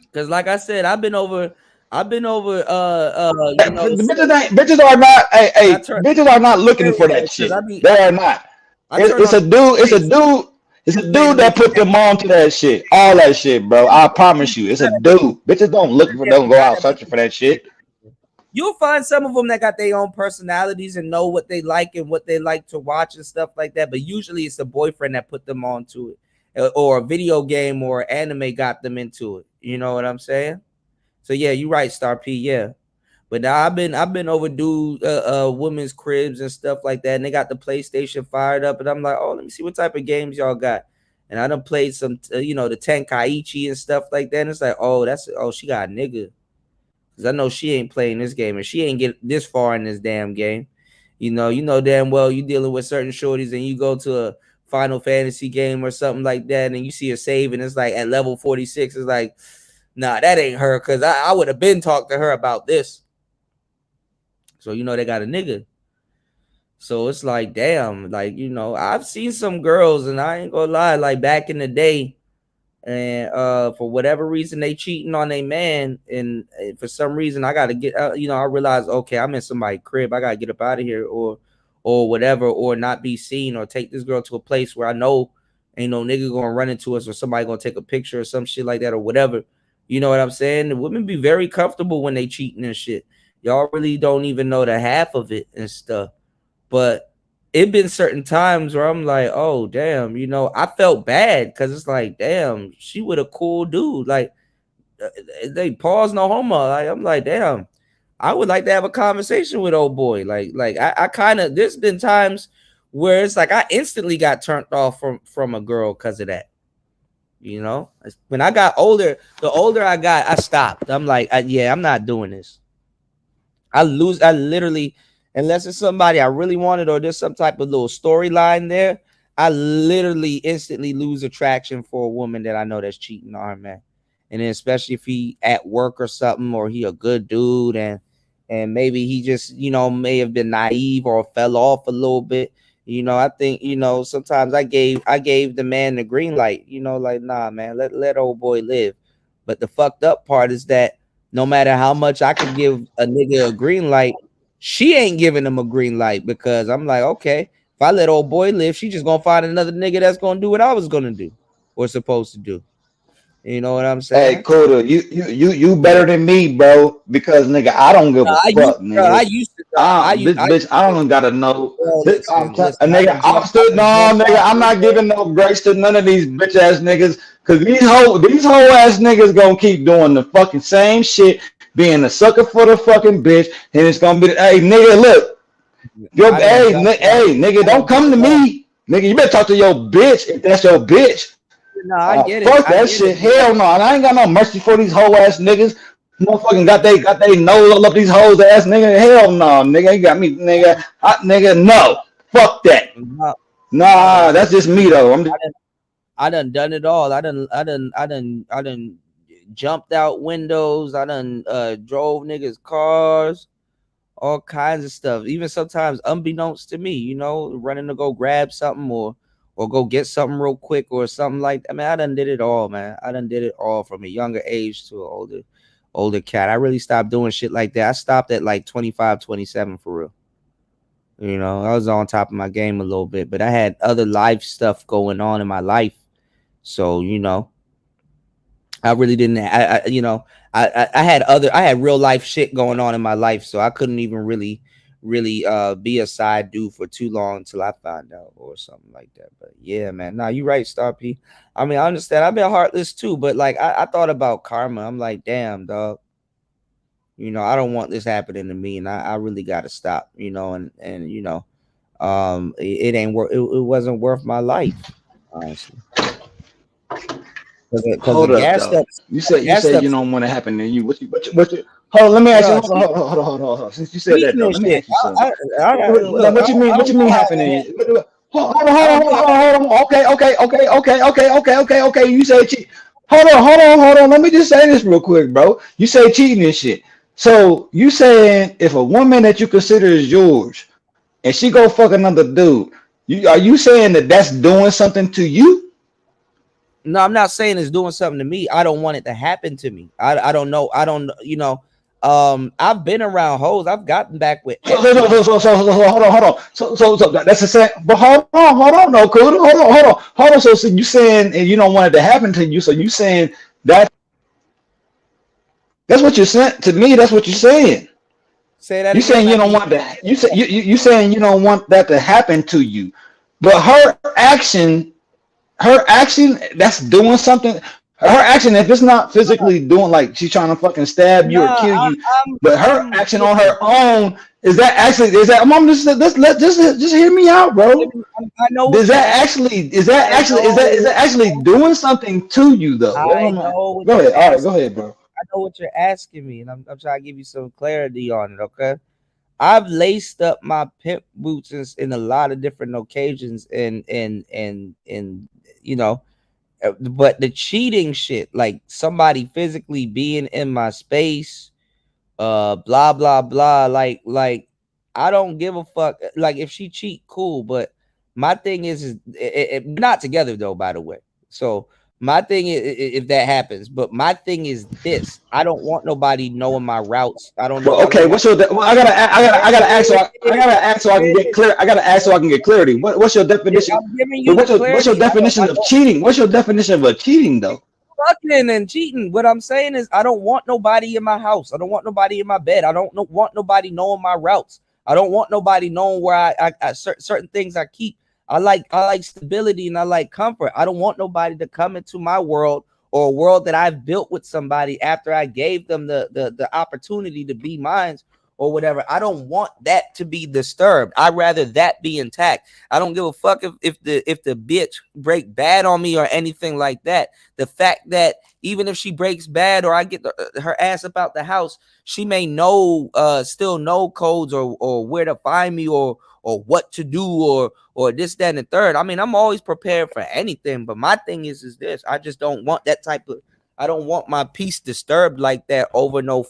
Because like I said, I've been over you know, bitches are not bitches are not looking for that shit. They are not. It's a dude that put them on to that shit. All that shit, bro. I promise you. It's a dude. Bitches don't go out searching for that shit. You'll find some of them that got their own personalities and know what they like and what they like to watch and stuff like that. But usually it's the boyfriend that put them onto it, or a video game or anime got them into it. You know what I'm saying? So yeah, you're right, Star P. Yeah, But now I've been over women's cribs and stuff like that, and they got the PlayStation fired up, and I'm like, oh, let me see what type of games y'all got. And I done played some, the Tenkaichi and stuff like that. And it's like, she got a nigga. Because I know she ain't playing this game, and she ain't get this far in this damn game. You know damn well you dealing with certain shorties, and you go to a Final Fantasy game or something like that, and you see a save, and it's like at level 46. It's like, nah, that ain't her, because I would have been talked to her about this. So, they got a nigga. So it's like, damn, like, I've seen some girls, and I ain't gonna lie, like back in the day, and for whatever reason they cheating on a man, and for some reason I gotta get, I realize, okay, I'm in somebody's crib, I gotta get up out of here, or whatever, or not be seen, or take this girl to a place where I know ain't no nigga gonna run into us, or somebody gonna take a picture or some shit like that, or whatever. You know what I'm saying? The women be very comfortable when they cheating and shit. Y'all really don't even know the half of it and stuff. But it been certain times where I'm like, oh, damn, I felt bad, because it's like, damn, she with a cool dude. Like, they pause, no homo. Like, I'm like, damn, I would like to have a conversation with old boy. Like I kind of, there's been times where it's like I instantly got turned off from a girl because of that. When I got older, the older I got, I stopped. I'm like, I'm not doing this. I literally, unless it's somebody I really wanted, or there's some type of little storyline there, I literally instantly lose attraction for a woman that I know that's cheating on her, man. And then especially if he at work or something, or he a good dude, and maybe he just, may have been naive or fell off a little bit. I think, sometimes I gave the man the green light, like, nah, man, let old boy live. But the fucked up part is that no matter how much I could give a nigga a green light, she ain't giving him a green light, because I'm like, okay, if I let old boy live, she just gonna find another nigga that's gonna do what I was gonna do or supposed to do. You know what I'm saying? Hey, Kuda, you better than me, bro. Because nigga, I don't give a fuck, nigga. I don't gotta know. Nigga, I'm not giving no grace to none of these bitch ass niggas. Cause these whole ass niggas gonna keep doing the fucking same shit, being a sucker for the fucking bitch, and it's gonna be, hey nigga, look, nigga, don't come to me, nigga. You better talk to your bitch if that's your bitch. No, I get it. Fuck that shit. Hell no. I ain't got no mercy for these whole ass niggas. Motherfucking got they nose all up these hoes ass nigga. Hell no, nigga. You got me, nigga. Nigga, no. Fuck that. Nah, that's just me though. I done it all. I done jumped out windows. I done drove niggas cars, all kinds of stuff. Even sometimes unbeknownst to me, running to go grab something or go get something real quick or something like that. I mean, I done did it all, man. I done did it all from a younger age to an older cat. I really stopped doing shit like that. I stopped at like 25, 27 for real. I was on top of my game a little bit, but I had other life stuff going on in my life. So, I really didn't, I had real life shit going on in my life. So I couldn't even really be a side dude for too long until I found out or something like that. But yeah, man, nah, you right, Star P. I mean, I understand. I've been heartless too, but like I thought about karma. I'm like, damn, dog. I don't want this happening to me, and I really got to stop. It ain't worth. It wasn't worth my life, honestly. Hold up, though. You said you don't want it to happen to you. What you hold on, let me ask you. Hold on. Since you said that, though, let me ask you something. What you mean happening? Hold on. Okay. You say cheat. Hold on. Let me just say this real quick, bro. You say cheating and shit. So you saying if a woman that you consider is yours and she go fuck another dude, are you saying that that's doing something to you? No, I'm not saying it's doing something to me. I don't want it to happen to me. I don't know. I've been around hoes. I've gotten back with. So hold on. So that's the same. But hold on, no, cool. Hold on. So you saying and you don't want it to happen to you. So you saying that? That's what you're saying to me. That's what you're saying. Say that. You saying you don't want that. You saying you don't want that to happen to you. But her action, that's doing something. Her action, if it's not physically doing like she's trying to fucking stab you or kill you, but her action on her own is that mom? Just hear me out, bro. I know. Is that actually doing something to you though? I know. Go ahead. All right, go ahead, bro. I know what you're asking me, and I'm trying to give you some clarity on it. Okay. I've laced up my pimp boots in a lot of different occasions, and you know, but the cheating shit, like somebody physically being in my space, blah blah blah, like I don't give a fuck. Like if she cheat, cool, but my thing is not together though, by the way. So my thing is if that happens, but my thing is this: I don't want nobody knowing my routes. I don't know. Well, okay, what's your? Well, I gotta ask so I can get clear. I gotta ask so I can get clarity. What's your definition? What's your definition of cheating? What's your definition of cheating though? Fucking and cheating. What I'm saying is, I don't want nobody in my house. I don't want nobody in my bed. I don't want nobody knowing my routes. I don't want nobody knowing where I certain things I keep. I like stability and I like comfort. I don't want nobody to come into my world or a world that I've built with somebody after I gave them the opportunity to be mine or whatever. I don't want that to be disturbed. I'd rather that be intact. I don't give a fuck if the bitch break bad on me or anything like that. The fact that even if she breaks bad or I get her ass up out the house, she may know still know codes or where to find me or what to do or this, that, and the third. I mean, I'm always prepared for anything, but my thing is this: I just don't want that type of. I don't want my peace disturbed like that over no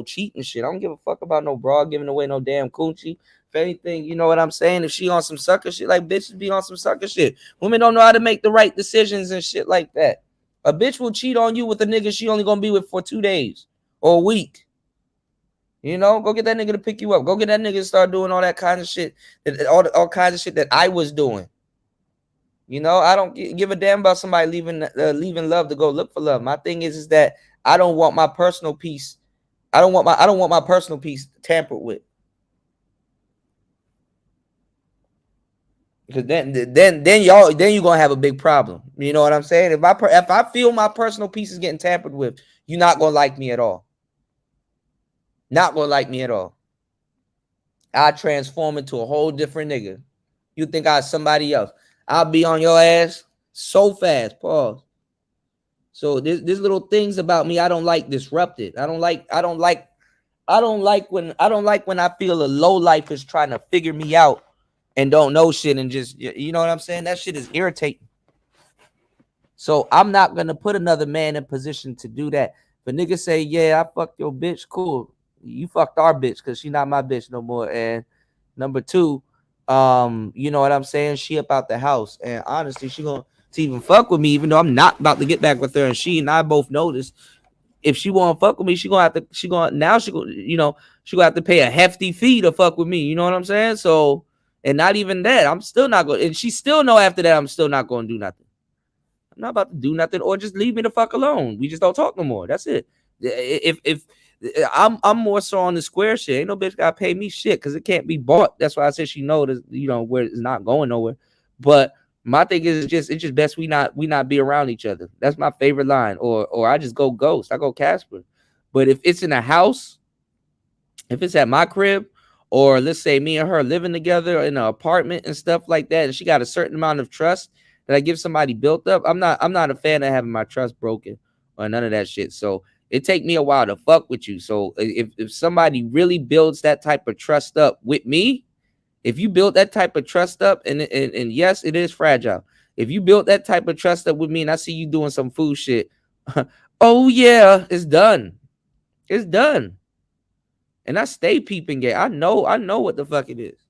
cheating shit. I don't give a fuck about no broad giving away no damn coochie. If anything, you know what I'm saying? If she on some sucker shit, like bitches be on some sucker shit. Women don't know how to make the right decisions and shit like that. A bitch will cheat on you with a nigga she only gonna be with for 2 days or a week. You know, go get that nigga to pick you up. Go get that nigga to start doing all that kind of shit, all kinds of shit that I was doing. You know, I don't give a damn about somebody leaving love to go look for love. My thing is that I don't want my personal peace. I don't want my personal peace tampered with. Because then you're gonna have a big problem. You know what I'm saying? If I feel my personal peace is getting tampered with, you're not gonna like me at all. Not gonna like me at all. I transform into a whole different nigga. You think I was somebody else? I'll be on your ass so fast. Pause. So there's little things about me I don't like disrupted. I don't like when I feel a low life is trying to figure me out and don't know shit and just, you know what I'm saying? That shit is irritating. So I'm not gonna put another man in position to do that. If a nigga say, yeah, I fucked your bitch, cool. You fucked our bitch because she not my bitch no more. And number two, you know what I'm saying? She up out the house. And honestly, she gonna to even fuck with me, even though I'm not about to get back with her. And she and I both know this. If she wanna fuck with me, she gonna have to pay a hefty fee to fuck with me. You know what I'm saying? So, and not even that, I'm still not going, and she still know after that I'm still not gonna do nothing. I'm not about to do nothing, or just leave me the fuck alone. We just don't talk no more. That's it. If I'm more so on the square shit. Ain't no bitch gotta pay me shit because it can't be bought. That's why I said she know that, you know, where it's not going nowhere. But my thing is it's just best we not be around each other. That's my favorite line. Or I just go ghost. I go Casper. But if it's in a house, if it's at my crib, or let's say me and her living together in an apartment and stuff like that, and she got a certain amount of trust that I give somebody built up, I'm not a fan of having my trust broken or none of that shit. So it take me a while to fuck with you. So if somebody really builds that type of trust up with me, if you build that type of trust up, and yes, it is fragile. If you build that type of trust up with me and I see you doing some fool shit, oh yeah, it's done. It's done. And I stay peeping it. I know what the fuck it is.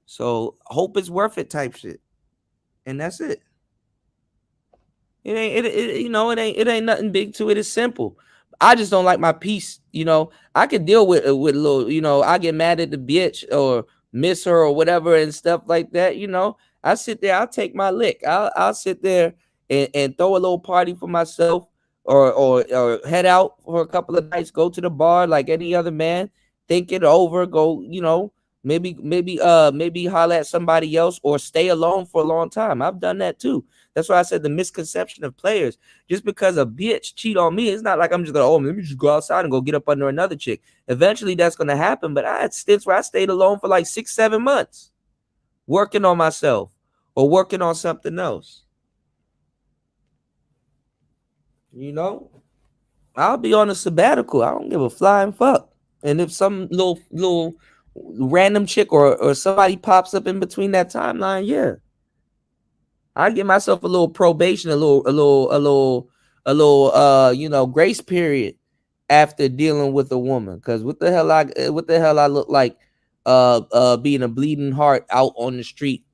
So hope it's worth it type shit. And that's it. It ain't nothing big to it. It's simple. I just don't like my peace. You know, I could deal with a little, you know, I get mad at the bitch or miss her or whatever and stuff like that. You know, I sit there, I'll take my lick. I'll sit there and throw a little party for myself or head out for a couple of nights, go to the bar like any other man, think it over, go, you know, Maybe holler at somebody else or stay alone for a long time. I've done that too. That's why I said the misconception of players. Just because a bitch cheat on me, it's not like I'm just gonna, let me just go outside and go get up under another chick. Eventually that's gonna happen. But I had stints where I stayed alone for like 6-7 months, working on myself or working on something else. You know, I'll be on a sabbatical. I don't give a flying fuck. And if some little random chick or somebody pops up in between that timeline, yeah, I give myself a little probation, a little grace period after dealing with a woman. Because what the hell I look like being a bleeding heart out on the street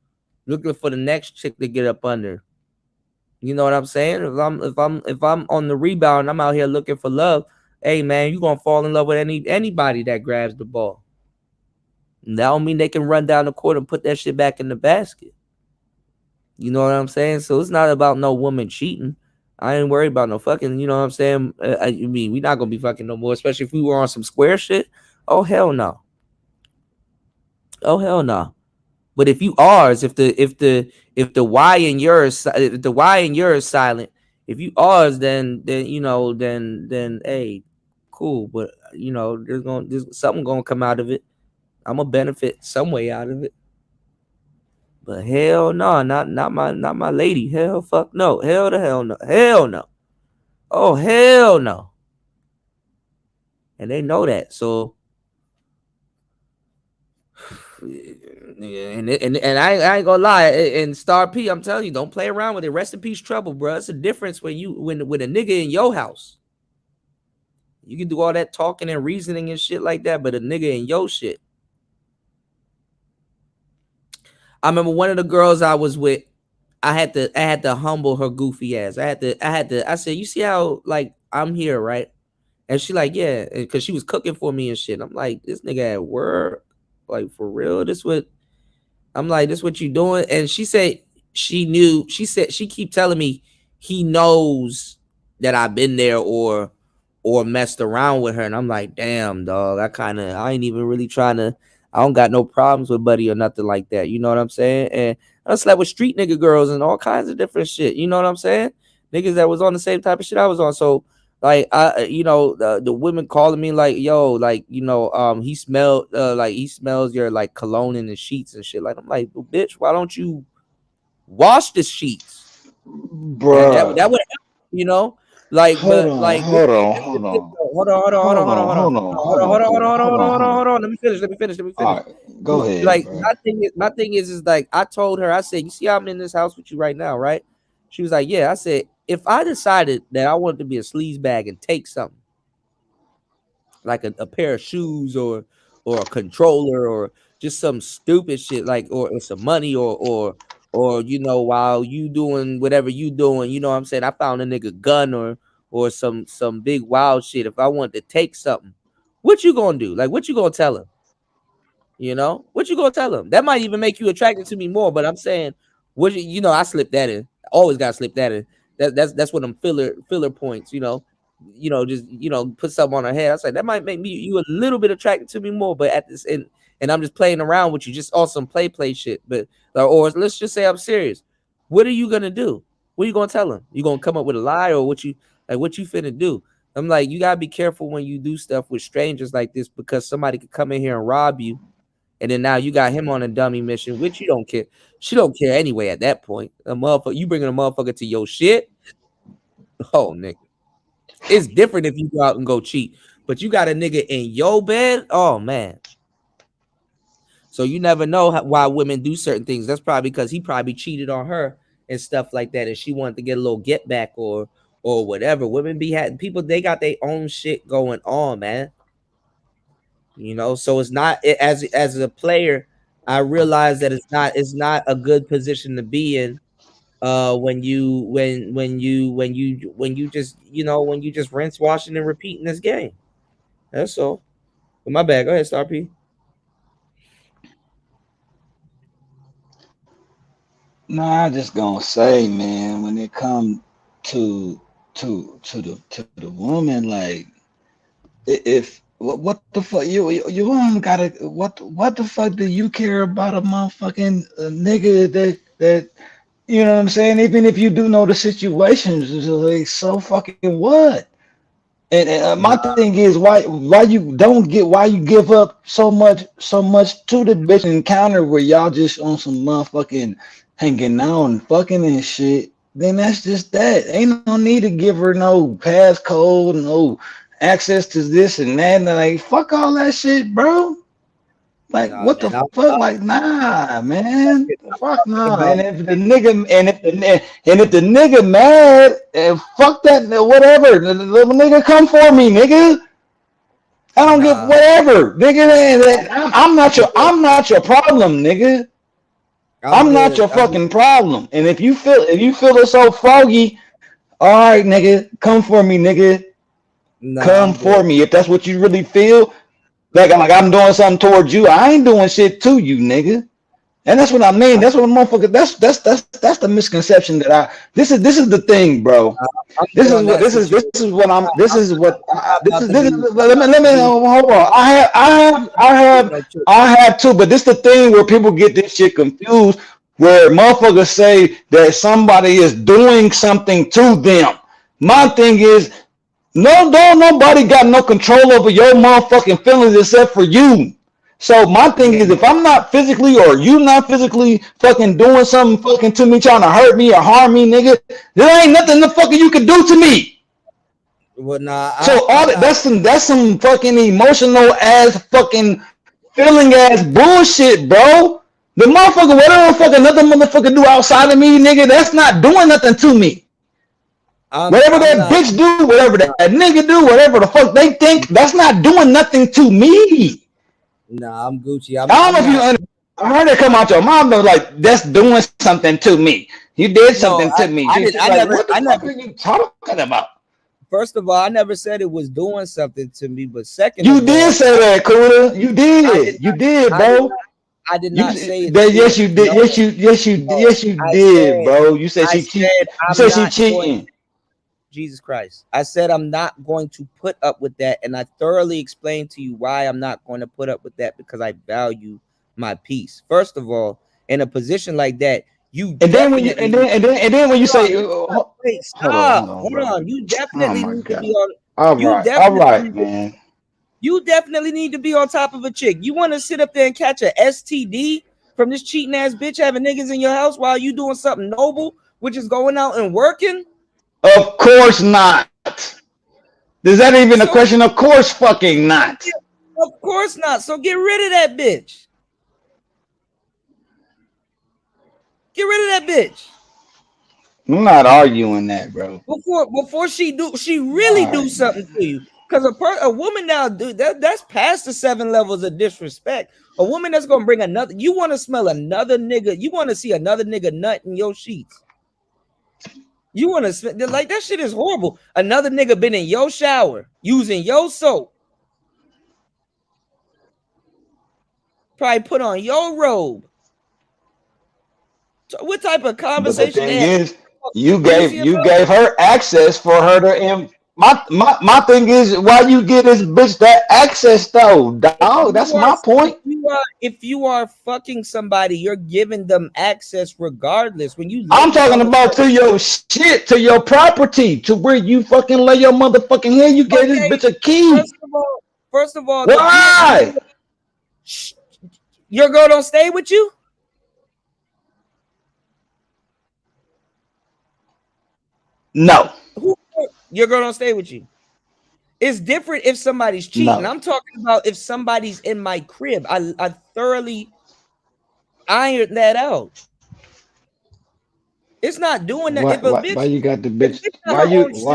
looking for the next chick to get up under. You know what I'm saying? If I'm on the rebound, I'm out here looking for love. Hey man, you gonna fall in love with anybody that grabs the ball. That don't mean they can run down the court and put that shit back in the basket. You know what I'm saying? So it's not about no woman cheating. I ain't worried about no fucking. You know what I'm saying? I mean, we're not gonna be fucking no more, especially if we were on some square shit. Oh hell no. Oh hell no. But if you ours, if the Y in yours, if the Y in yours is silent, if you ours, then hey, cool. But you know, there's something gonna come out of it. I'm gonna benefit some way out of it. But hell no, not my lady. Hell fuck no. Hell the hell no. Hell no. Oh hell no. And they know that. So and I ain't gonna lie. And Star P, I'm telling you, don't play around with it. Rest in peace, Trouble, bro. It's a difference when a nigga in your house. You can do all that talking and reasoning and shit like that, but a nigga in your shit. I remember one of the girls I was with, I had to humble her goofy ass. I said, you see how like I'm here, right? And she like, yeah, because she was cooking for me and shit. I'm like, this nigga at work, like for real. This what you doing? And she said she knew. She said she keep telling me he knows that I've been there or messed around with her. And I'm like, damn, dog. I ain't even really trying to. I don't got no problems with Buddy or nothing like that. You know what I'm saying? And I slept with street nigga girls and all kinds of different shit. You know what I'm saying? Niggas that was on the same type of shit I was on. So like the women calling me like, yo, like, he smells your like cologne in the sheets and shit. Like, I'm like, well, bitch, why don't you wash the sheets? Bro. That would help, you know? Like, hold on. Hold on. Let me finish. All right, go ahead. Like, bro. my thing is like, I told her, I said, you see how I'm in this house with you right now, right? She was like, yeah. I said, if I decided that I wanted to be a sleaze bag and take something, like a pair of shoes or a controller or just some stupid shit, like or some money or while you doing whatever you doing, you know what I'm saying? I found a nigga gun or some big wild shit. If I wanted to take something, what you gonna do? Like, what you gonna tell him? You know, what you gonna tell him? That might even make you attracted to me more. But I'm saying, I slipped that in. I always gotta slip that in. That's what them filler points. Just put something on her head. I was like, that might make you a little bit attracted to me more. But at this end, and I'm just playing around with you, just on some play shit. But or let's just say I'm serious. What are you gonna do? What are you gonna tell him? You gonna come up with a lie or what you finna do? I'm like, you gotta be careful when you do stuff with strangers like this because somebody could come in here and rob you. And then now you got him on a dummy mission, which you don't care. She don't care anyway at that point. A motherfucker, you bringing a motherfucker to your shit. Oh, nigga. It's different if you go out and go cheat. But you got a nigga in your bed. Oh, man. So you never know why women do certain things. That's probably because he probably cheated on her and stuff like that. And she wanted to get a little get back or whatever. Women people, they got their own shit going on, man. So it's not as a player, I realize that it's not a good position to be in when you just rinse, washing, and repeating this game. That's all. But my bad. Go ahead, Star P. Nah, I just gonna say, man, when it comes to the woman, like if what the fuck you don't gotta what the fuck do you care about a motherfucking nigga that you know what I'm saying? Even if you do know the situations, it's like so fucking what? And my thing is why you give up so much to the bitch encounter where y'all just on some motherfucking hanging out and fucking and shit. Then that's just that. Ain't no need to give her no passcode, no access to this and that. And like fuck all that shit, bro. Like what the fuck? Like nah, man. Fuck nah. And if the nigga mad, fuck that whatever. The nigga come for me, nigga. I don't give whatever, nigga. I'm not your problem, nigga. I'm not your fucking problem. And if you feel it so foggy, all right, nigga, come for me, nigga. Come for me if that's what you really feel. Like I'm doing something towards you. I ain't doing shit to you, nigga. And that's what I mean. That's what motherfucker. That's the misconception that this is the thing, bro. Let me hold on. I have too, but this is the thing where people get this shit confused, where motherfuckers say that somebody is doing something to them. My thing is, nobody got no control over your motherfucking feelings except for you. So my thing is, if I'm not physically or you not physically fucking doing something fucking to me, trying to hurt me or harm me, nigga, there ain't nothing the fucking you can do to me. Well, nah. So that's some fucking emotional ass fucking feeling ass bullshit, bro. The motherfucker, whatever fucking another motherfucker do outside of me, nigga, that's not doing nothing to me. Whatever that bitch do, whatever that nigga do, whatever the fuck they think, that's not doing nothing to me. Nah, I'm Gucci. I don't know if you. I heard it come out your mouth, though, like that's doing something to me. You did something to me. What the fuck are you talking about? First of all, I never said it was doing something to me, but second, you did say that, Kuda. You did, bro. I did not say that. Yes, you did. Yes, you did, bro. You said she cheating. You said she cheating. Jesus Christ. I said I'm not going to put up with that, and I thoroughly explained to you why I'm not going to put up with that, because I value my peace. First of all, in a position like that, you and then when you say hold on, you definitely need to be on. All right, man. You definitely need to be on top of a chick. You want to sit up there and catch a STD from this cheating ass bitch having niggas in your house while you doing something noble, which is going out and working? Of course not. Is that even a question? Of course fucking not. Of course not. So get rid of that bitch. Get rid of that bitch. I'm not arguing that, bro. Before she really do something to you. Because a woman now, dude, that's past the 7 levels of disrespect. A woman that's gonna bring another. You want to smell another nigga. You want to see another nigga nut in your sheets. You want to like that shit is horrible. Another nigga been in your shower using your soap. Probably put on your robe. So what type of conversation? But the thing is, you gave her access for her to. My thing is, why you give this bitch that access though, dog? That's my point. If you are fucking somebody, you're giving them access regardless. When you, I'm talking about to your shit, to your property, to where you fucking lay your motherfucking head. You gave this bitch a key. First of all, why? Your girl don't stay with you? No. Your girl don't stay with you. It's different if somebody's cheating. No. I'm talking about if somebody's in my crib. I thoroughly ironed that out. It's not doing that. Why you got the bitch? Why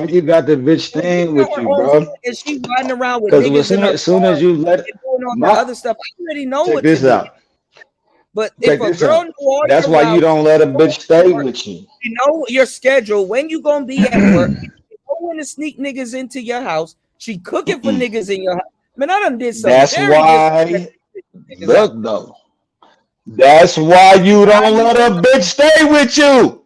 you got the bitch staying with you, bro? And she riding around with niggas as soon as you let doing all the other stuff, I already know what this to out. Do. But if a girl knew all that's why you don't let a bitch stay with you. You know your schedule, when you gonna be at work. When to sneak niggas into your house, she cooking for niggas in your house. Man, I done did something. That's why. Look though, that's why you don't let a bitch stay with you.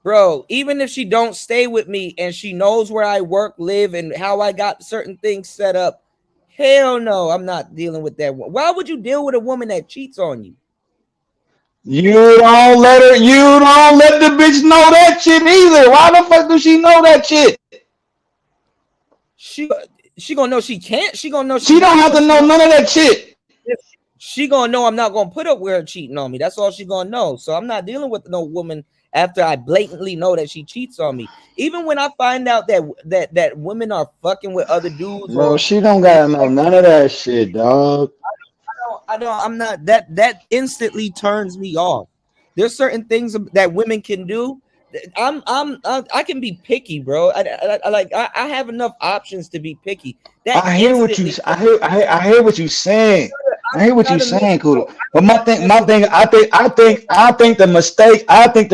Bro, even if she don't stay with me and she knows where I work, live, and how I got certain things set up, hell no, I'm not dealing with that. Why would you deal with a woman that cheats on you? You don't let the bitch know that shit either. Why the fuck does she know that shit? She gonna know she can't. She gonna know she don't have to know none of that shit. She gonna know I'm not gonna put up with her cheating on me. That's all she gonna know. So I'm not dealing with no woman after I blatantly know that she cheats on me. Even when I find out that women are fucking with other dudes, Bro, she don't gotta know none of that shit, dog. I'm not that instantly turns me off. There's certain things that women can do. I can be picky, bro. I have enough options to be picky. I hear what you saying. I hear what you're saying, Kuda. But my thing, I think the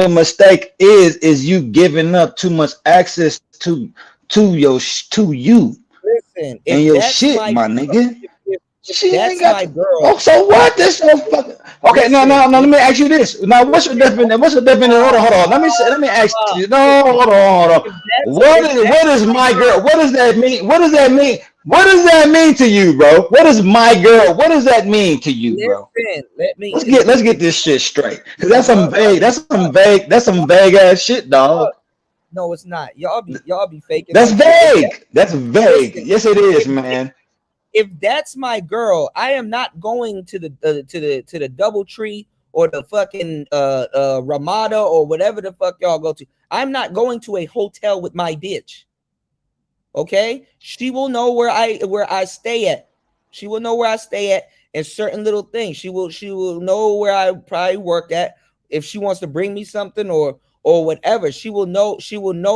mistake is you giving up too much access to you. Listen, and your shit, my nigga. She ain't got my girl. Oh, so what? This so fucking okay. No. Let me ask you this. Now, what's your definition? Hold on. Let me ask you. No, hold on. What is my girl? What does that mean? What does that mean? What does that mean to you, bro? What is my girl? What does that mean to you, bro? Let's get this shit straight. Cause that's some vague ass shit, dog. No, it's not. Y'all be faking. That's vague. That's vague. Yes, it is, man. If that's my girl, I am not going to the DoubleTree or the fucking Ramada or whatever the fuck y'all go to. I'm not going to a hotel with my bitch. Okay, she will know where I stay at. She will know where I stay at and certain little things. She will know where I probably work at. If she wants to bring me something or whatever, she will know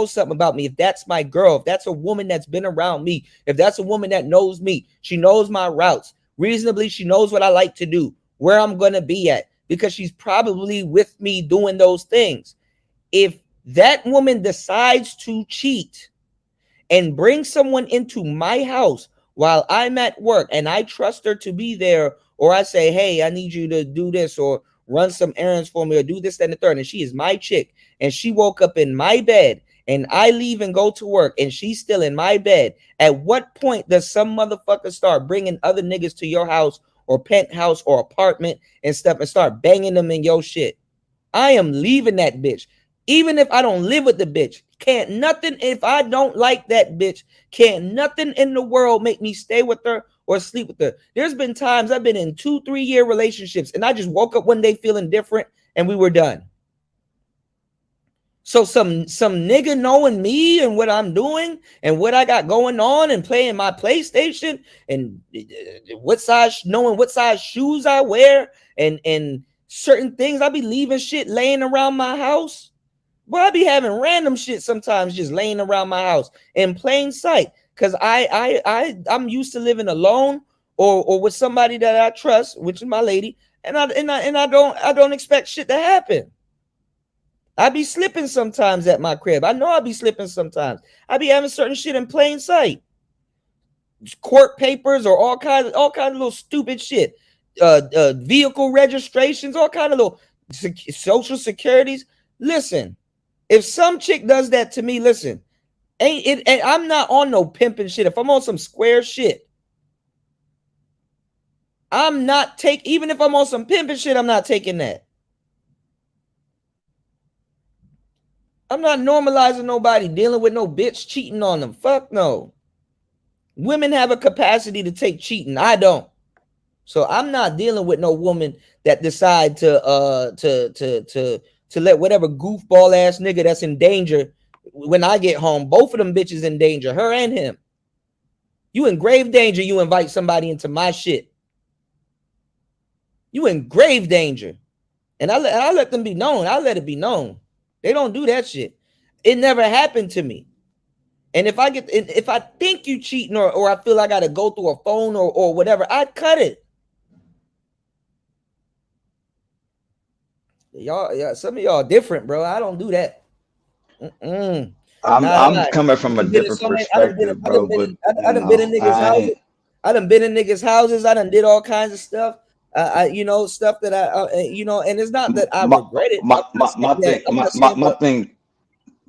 something about me. If that's my girl, if that's a woman that's been around me, if that's a woman that knows me, she knows my routes. Reasonably, she knows what I like to do, where I'm gonna be at, because she's probably with me doing those things. If that woman decides to cheat and bring someone into my house while I'm at work and I trust her to be there, or I say, hey, I need you to do this or run some errands for me or do this, that, and the third, and she is my chick, and she woke up in my bed, and I leave and go to work, and she's still in my bed, at what point does some motherfucker start bringing other niggas to your house or penthouse or apartment and stuff and start banging them in your shit? I am leaving that bitch. Even if I don't live with the bitch, can't nothing, if I don't like that bitch, can't nothing in the world make me stay with her or sleep with her. There's been times I've been in 2-3 year relationships and I just woke up one day feeling different and we were done. So some nigga knowing me and what I'm doing and what I got going on and playing my PlayStation and knowing what size shoes I wear and certain things, I be leaving shit laying around my house. Well, I be having random shit sometimes just laying around my house in plain sight, because I'm used to living alone or with somebody that I trust, which is my lady, and I don't expect shit to happen. I be slipping sometimes at my crib. I know I be slipping sometimes. I be having certain shit in plain sight, court papers or all kinds of little stupid shit, vehicle registrations, all kind of little social securities. Listen. If some chick does that to me, listen, and I'm not on no pimping shit. If I'm on some square shit, I'm not even if I'm on some pimping shit, I'm not taking that. I'm not normalizing nobody dealing with no bitch cheating on them. Fuck no. Women have a capacity to take cheating. I don't. So I'm not dealing with no woman that decide to let whatever goofball ass nigga that's in danger when I get home. Both of them bitches in danger, her and him. You in grave danger. You invite somebody into my shit. You in grave danger, and I let them be known. I let it be known. They don't do that shit. It never happened to me. And if I think you cheating or I feel I got to go through a phone or whatever, I cut it. Y'all, some of y'all different, bro. I don't do that. I'm coming from a different perspective, bro. But I done been in niggas' houses. I done been in niggas' houses. I done did all kinds of stuff. Stuff that and it's not that I regret it. My thing.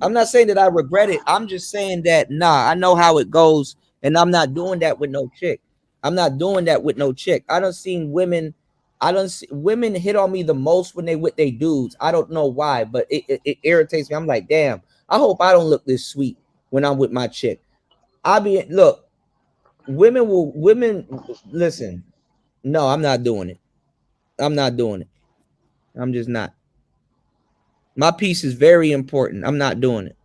I'm not saying that I regret it. I'm just saying that I know how it goes, and I'm not doing that with no chick. I'm not doing that with no chick. I don't seen women. Women hit on me the most when they with their dudes. I don't know why, but it irritates me. I'm like, damn. I hope I don't look this sweet when I'm with my chick. Women listen. No, I'm not doing it. I'm not doing it. I'm just not. My piece is very important. I'm not doing it.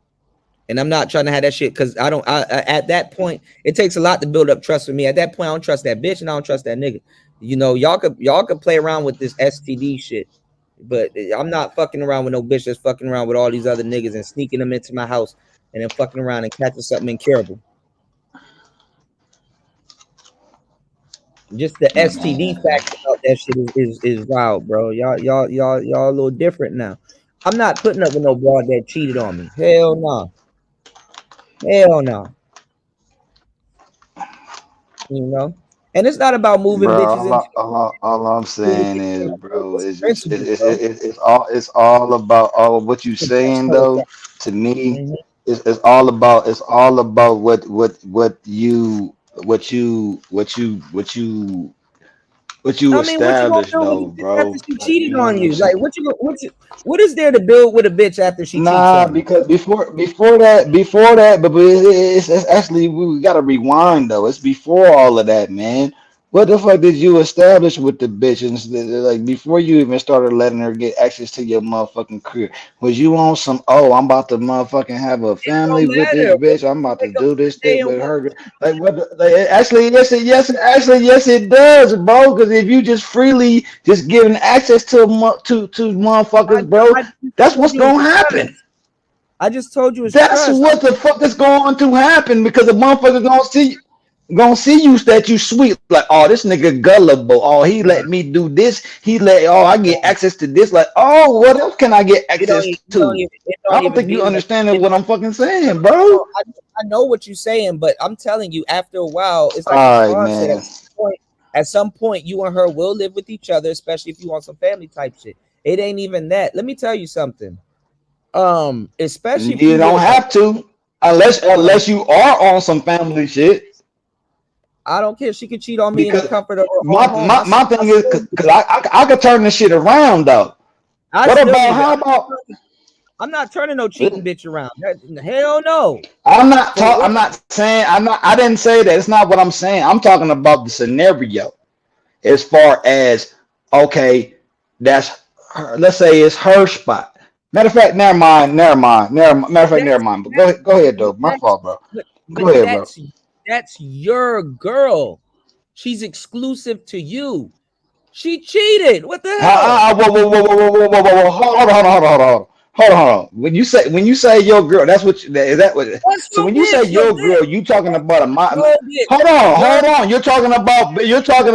And I'm not trying to have that shit because at that point, it takes a lot to build up trust with me. At that point, I don't trust that bitch and I don't trust that nigga. You know, y'all could play around with this STD shit, but I'm not fucking around with no bitch that's fucking around with all these other niggas and sneaking them into my house and then fucking around and catching something incurable. Just the STD factor about that shit is wild, bro. Y'all a little different now. I'm not putting up with no broad that cheated on me. Hell no. Hell no. You know? And it's not about moving bitches. All I'm saying is, bro, it's all about all of what you saying though. To me, it's all about what you established though, bro. After she cheated on you, like what is there to build with a bitch after she cheats on you? Because before that, but it's actually we gotta rewind though. It's before all of that, man. What the fuck did you establish with the bitch? And like before you even started letting her get access to your motherfucking career, was you on some? Oh, I'm about to motherfucking have a family with this bitch. I'm about to do this thing with her. Like what? Actually, yes, it does, bro. Because if you just freely just giving access to motherfuckers, bro, that's what's gonna happen. I just told you that's what the fuck is going to happen because the motherfuckers gonna see you that you sweet, like, oh, this nigga gullible, oh, he let me do this, I get access to this, like, oh, what else can I get access to? I don't think you understanding what I'm fucking saying, bro. I know what you're saying, but I'm telling you, after a while, it's like all right, man. At some point, you and her will live with each other, especially if you want some family type shit. It ain't even that. Let me tell you something. Especially if you don't have to, unless you are on some family shit. I don't care. She can cheat on me in the comfort of her my thing is because I could turn this shit around though. I'm not turning no cheating bitch around. Hell no. I didn't say that. It's not what I'm saying. I'm talking about the scenario as far as, okay, that's her, let's say it's her spot. Matter of fact, never mind. But go ahead though. My fault, bro. Go ahead, bro. That's your girl. She's exclusive to you. She cheated. What the hell? Whoa. Hold on. When you say your girl, that's what is that what? So when you say your girl, you talking about hold on. You're talking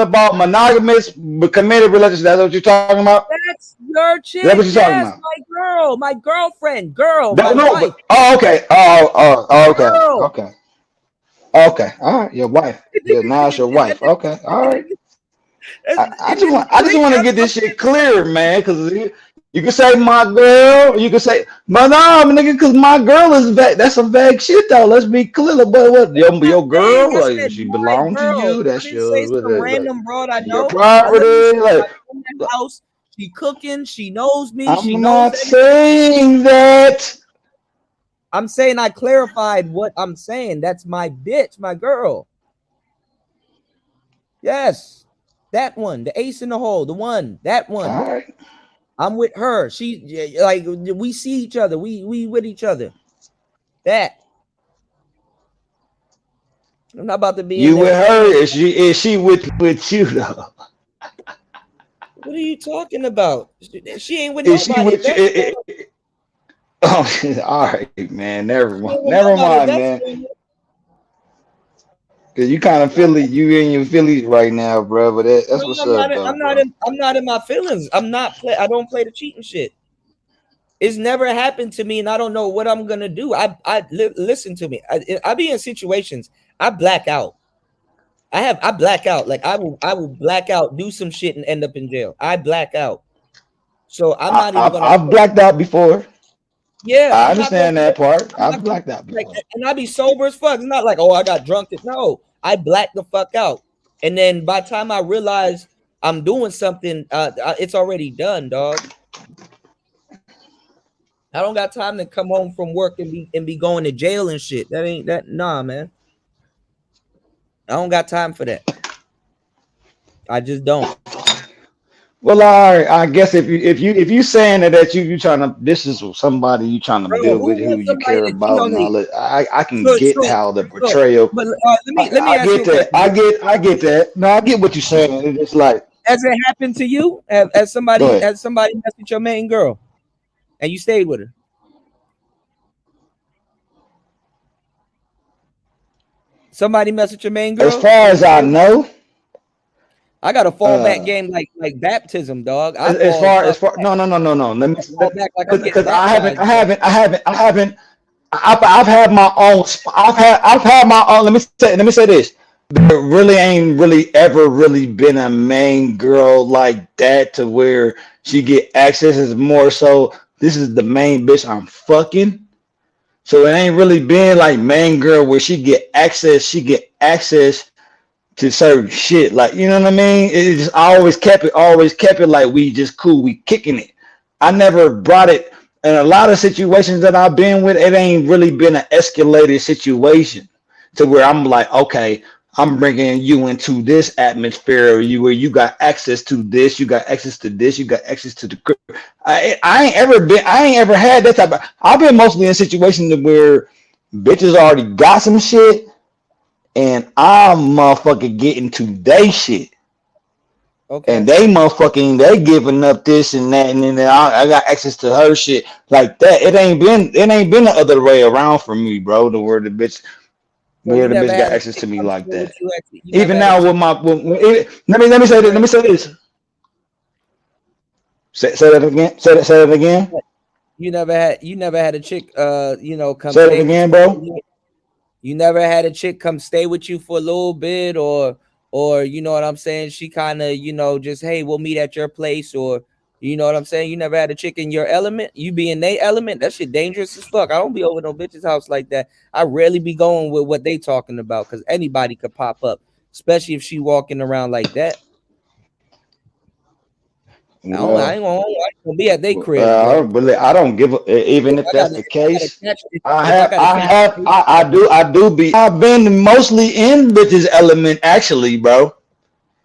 about monogamous committed relationship. That's what you're talking about. That's your chick. That's what you're talking about. My girl, my girlfriend, wife. Okay. All right. Your wife. Yeah, now it's your wife. Okay. All right. I just want to get this shit clear, man, because you can say my girl, you can say, but no, nigga, because my girl is vague. That's some vague shit, though. Let's be clear. But what your girl, like, she belong to you. That's your random broad. I know. Your property, like. House. She cooking. She knows me. I'm not saying that. I'm saying I clarified what I'm saying. That's my bitch, my girl. Yes, that one, the ace in the hole, the one, that one. All right. I'm with her. She like we see each other. We with each other. That. I'm not about to be. You with her? Is she with you though? What are you talking about? She ain't with nobody. Oh, all right, man. Never mind, man. Cause you kind of feel it. You in your feelings right now, bro. But that's what's up, though. I'm not in my feelings. I don't play the cheating shit. It's never happened to me, and I don't know what I'm gonna do. Listen to me. I be in situations. I black out. I black out. Like I will black out, do some shit, and end up in jail. I black out. So I'm not even gonna. I've blacked out before. Yeah, I I'm not gonna understand that part. I blacked out like, before. and I be sober as fuck. It's not like, oh, I got drunk. No, I blacked the fuck out. And then by the time I realize I'm doing something, it's already done, dog. I don't got time to come home from work and be going to jail and shit. That ain't that. Nah, man. I don't got time for that. I just don't. Well, all right. I guess if you saying that you trying to, this is somebody you trying to Bro, build with who who wants you somebody care to cheat about on and me? all that. I can So, get how the portrayal. but let me I ask you get a that. question. I get that. No, I get what you're saying. It's like, Has it happened to you? As go somebody ahead. messed with your main girl and you stayed with her? Somebody messed with your main girl? As far as I know, I got a fallback game like baptism, dog. as far no. Let me fall back like I'm getting because baptized. I've had my own. I've had my own. Let me say this. There really ain't really ever really been a main girl like that to where she get access. Is more so this is the main bitch I'm fucking. So it ain't really been like main girl where she get access. She get access to certain shit. Like, you know what I mean? It just I always kept it like we just cool, we kicking it. I never brought it in a lot of situations that I've been with, it ain't really been an escalated situation to where I'm like, okay, I'm bringing you into this atmosphere where you got access to this, you got access to this, you got access to the. I ain't ever had that type of. I've been mostly in situations where bitches already got some shit, and I'm motherfucking getting to they shit. Okay. And they giving up this and that, and then I got access to her shit like that. It ain't been the other way around for me, bro. The where the bitch got access to me like that. Even now with my let me say this. Let me say this. Say that again. Say that again. You never had a chick come say stay it again, with bro. you. You never had a chick come stay with you for a little bit, or you know what I'm saying? She kind of, just, hey, we'll meet at your place, or you know what I'm saying? You never had a chick in your element. You be in their element. That shit dangerous as fuck. I don't be over no bitch's house like that. I rarely be going with what they talking about because anybody could pop up, especially if she walking around like that. Well, I ain't gonna be at their crib, bro. I don't give a, even if that's the case. I do be. I've been mostly in bitches element actually, bro.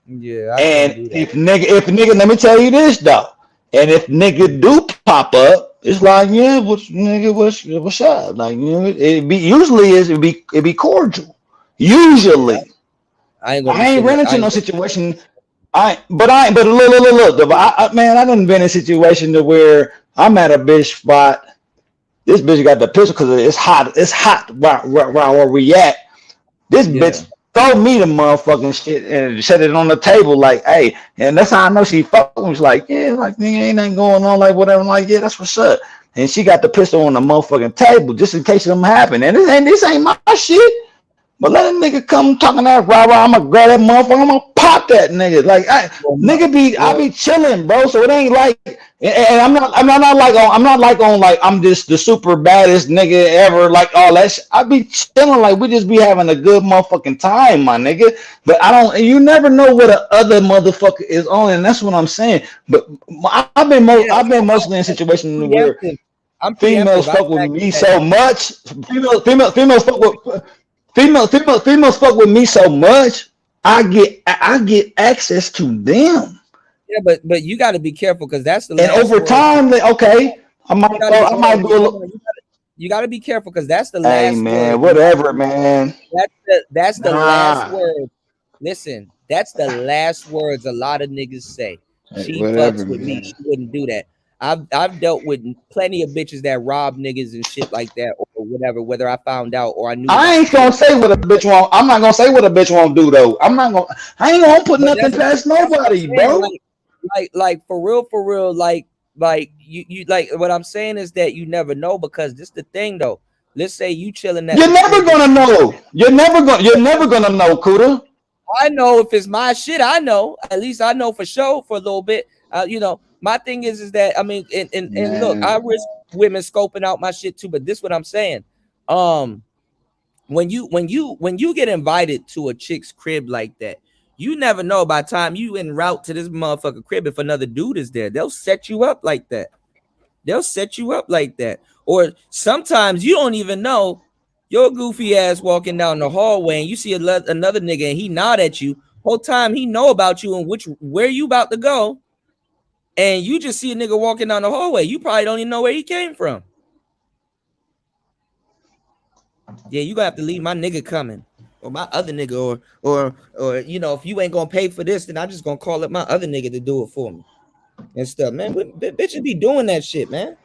Yeah, and if nigga, let me tell you this though. And if nigga do pop up, it's like, yeah, what's up? Like, it be cordial. Usually, I ain't ran into no situation. But look, man, I done been in a situation to where I'm at a bitch spot. This bitch got the pistol because it's hot where we at. This bitch throw me the motherfucking shit and set it on the table like, hey, and that's how I know she fucking was like, yeah, like, nigga, ain't nothing going on, like, whatever. I'm like, yeah, that's what's up. And she got the pistol on the motherfucking table just in case something happen. And this ain't my shit. But let a nigga come talking that rah-rah, I'm gonna grab that motherfucker, I'm gonna pop that nigga. Like, I be chilling, bro. So it ain't like, and I'm not like I'm just the super baddest nigga ever, like all that shit. I be chilling, like we just be having a good motherfucking time, my nigga. But you never know what a other motherfucker is on, and that's what I'm saying. But I've been mostly in situations where females fuck with me so much. Females fuck with. Females fuck with me so much. I get access to them. Yeah, but you got to be careful because that's the. And over time, okay, I might go. You got to be careful because that's the last. Hey man, whatever, man. That's the last word. Listen, that's the last words a lot of niggas say. She fucks with me. She wouldn't do that. I've dealt with plenty of bitches that rob niggas and shit like that or whatever, whether I found out or I knew. I ain't gonna say what a bitch won't. I'm not gonna say what a bitch won't do though. I ain't gonna put nothing past nobody, bro. Like for real, like you like what I'm saying is that you never know because this the thing though. Let's say you chilling at. You're never gonna know. You're never gonna know, Kuda. I know if it's my shit. I know. At least I know for sure for a little bit. My thing is that I mean, and look, women scoping out my shit too. But this what I'm saying. When you get invited to a chick's crib like that, you never know by the time you en route to this motherfucker crib if another dude is there. They'll set you up like that. They'll set you up like that. Or sometimes you don't even know your goofy ass walking down the hallway and you see another nigga and he nod at you. Whole time he know about you and where you about to go. And you just see a nigga walking down the hallway. You probably don't even know where he came from. Yeah, you gonna have to leave my nigga coming. Or my other nigga, or you know, if you ain't gonna pay for this, then I'm just gonna call up my other nigga to do it for me and stuff, man. Bitches be doing that shit, man.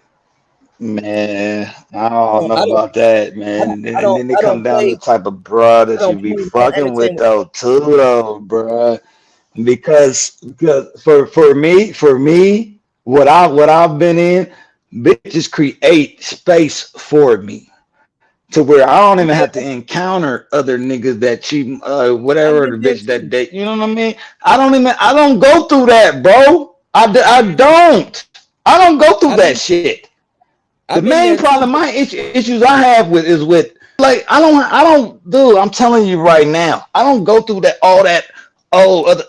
Man, I don't know about that, man. And then it come down to the type of bro that you be fucking with though, too, though, bro. Because for me, what I've been in, bitches create space for me. To where I don't even have to encounter other niggas that cheat, whatever the bitch that date. You know what I mean? I don't go through that, bro. I don't go through that shit. The main problem, my issues I have is with like I don't dude. I'm telling you right now, I don't go through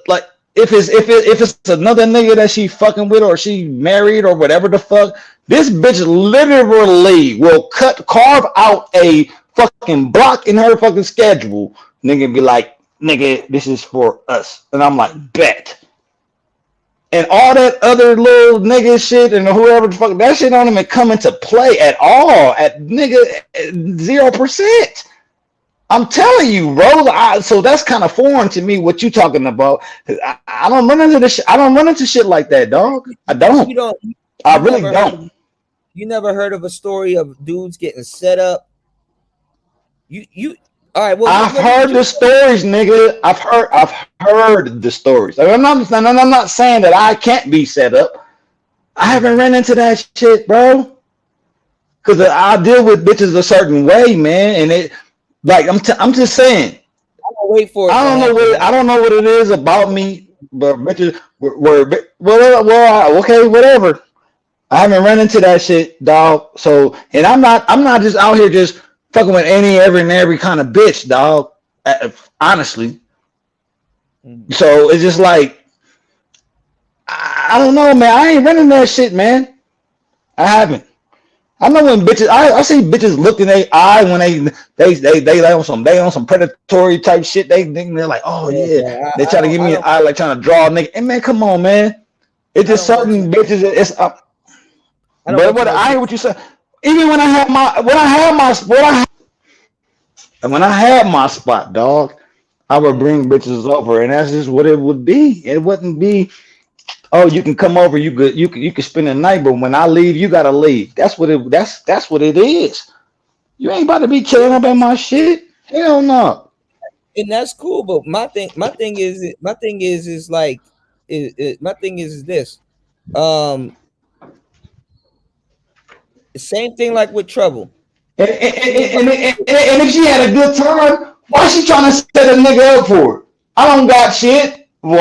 like if it's another nigga that she fucking with or she married or whatever the fuck. This bitch literally will carve out a fucking block in her fucking schedule. Nigga be like, nigga, this is for us. And I'm like, bet. And all that other little nigga shit and whoever the fuck, that shit don't even come into play at all. At nigga 0%. I'm telling you, bro. So that's kind of foreign to me. What you talking about? I don't run into this shit. I don't run into shit like that, dog. I don't. I really don't. You never heard of a story of dudes getting set up? You all right? Well, I've heard the stories, nigga. I've heard the stories. I'm not saying that I can't be set up. I haven't ran into that shit, bro. Cause I deal with bitches a certain way, man, and it like I'm just saying. I'm gonna wait for it. I don't know what it is about me, but bitches well, okay, whatever. I haven't run into that shit, dog. So, and I'm not just out here just fucking with every kind of bitch, dog. Honestly. So it's just like I don't know, man. I ain't running that shit, man. I haven't. I know when bitches, I see bitches look in their eye when they on some predatory type shit. They're like, oh yeah, they try to give me an eye, like trying to draw a nigga. And man, come on, man. It's just certain bitches. It's but what I hear what you said. Even when I had my spot, dog, I would bring bitches over, and that's just what it would be. It wouldn't be, oh, you can come over, you could spend the night, but when I leave, you gotta leave. That's what it is. You ain't about to be caring about my shit. Hell no. And that's cool, but my thing is this. Same thing like with Trouble. And if she had a good time, why is she trying to set a nigga up for it? I don't got shit. Well,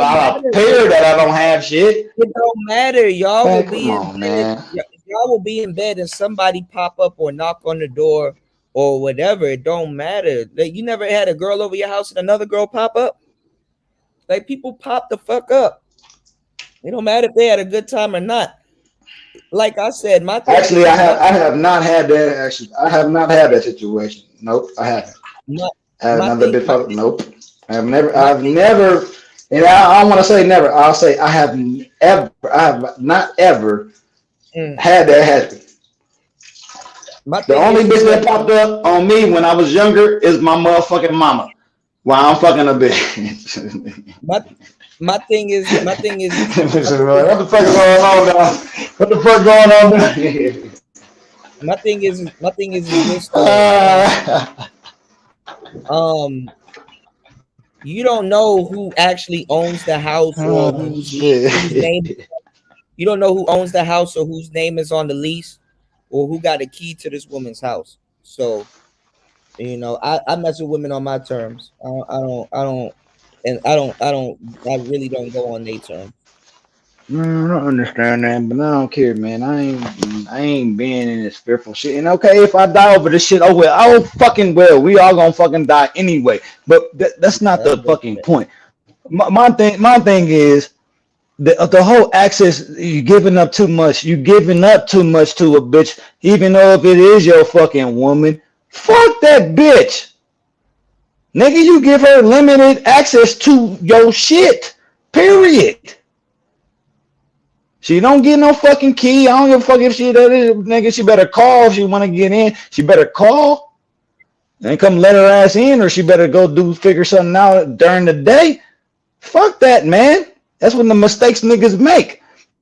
I appear that I don't have shit. It don't matter. Y'all Man, will be in bed. Y'all will be in bed and somebody pop up or knock on the door or whatever. It don't matter. Like, you never had a girl over your house and another girl pop up? Like, people pop the fuck up. It don't matter if they had a good time or not. Like I said, I have not had that. Actually, I have not had that situation. Nope, I haven't. Nope. I've never, and I don't want to say never. I'll say I have not ever had that happen. The only bitch that popped up on me when I was younger is my motherfucking mama. While I'm fucking a bitch. My thing is what the fuck is going on now? What the fuck going on now? My thing is this. You don't know who actually owns the house or whose name. You don't know who owns the house or whose name is on the lease or who got a key to this woman's house. So, you know, I mess with women on my terms. I really don't go on their terms. Man, I don't understand that, but I don't care, man. I ain't being in this fearful shit. And okay, if I die over this shit, oh well, oh fucking well, we all gonna fucking die anyway. But that's not the fucking point. My thing is the whole access. You giving up too much. You giving up too much to a bitch, even though if it is your fucking woman. Fuck that bitch, nigga. You give her limited access to your shit. Period. She don't get no fucking key. I don't give a fuck if she does, nigga. She better call if she want to get in. She better call and come let her ass in, or she better go figure something out during the day. Fuck that, man. That's when the mistakes niggas make.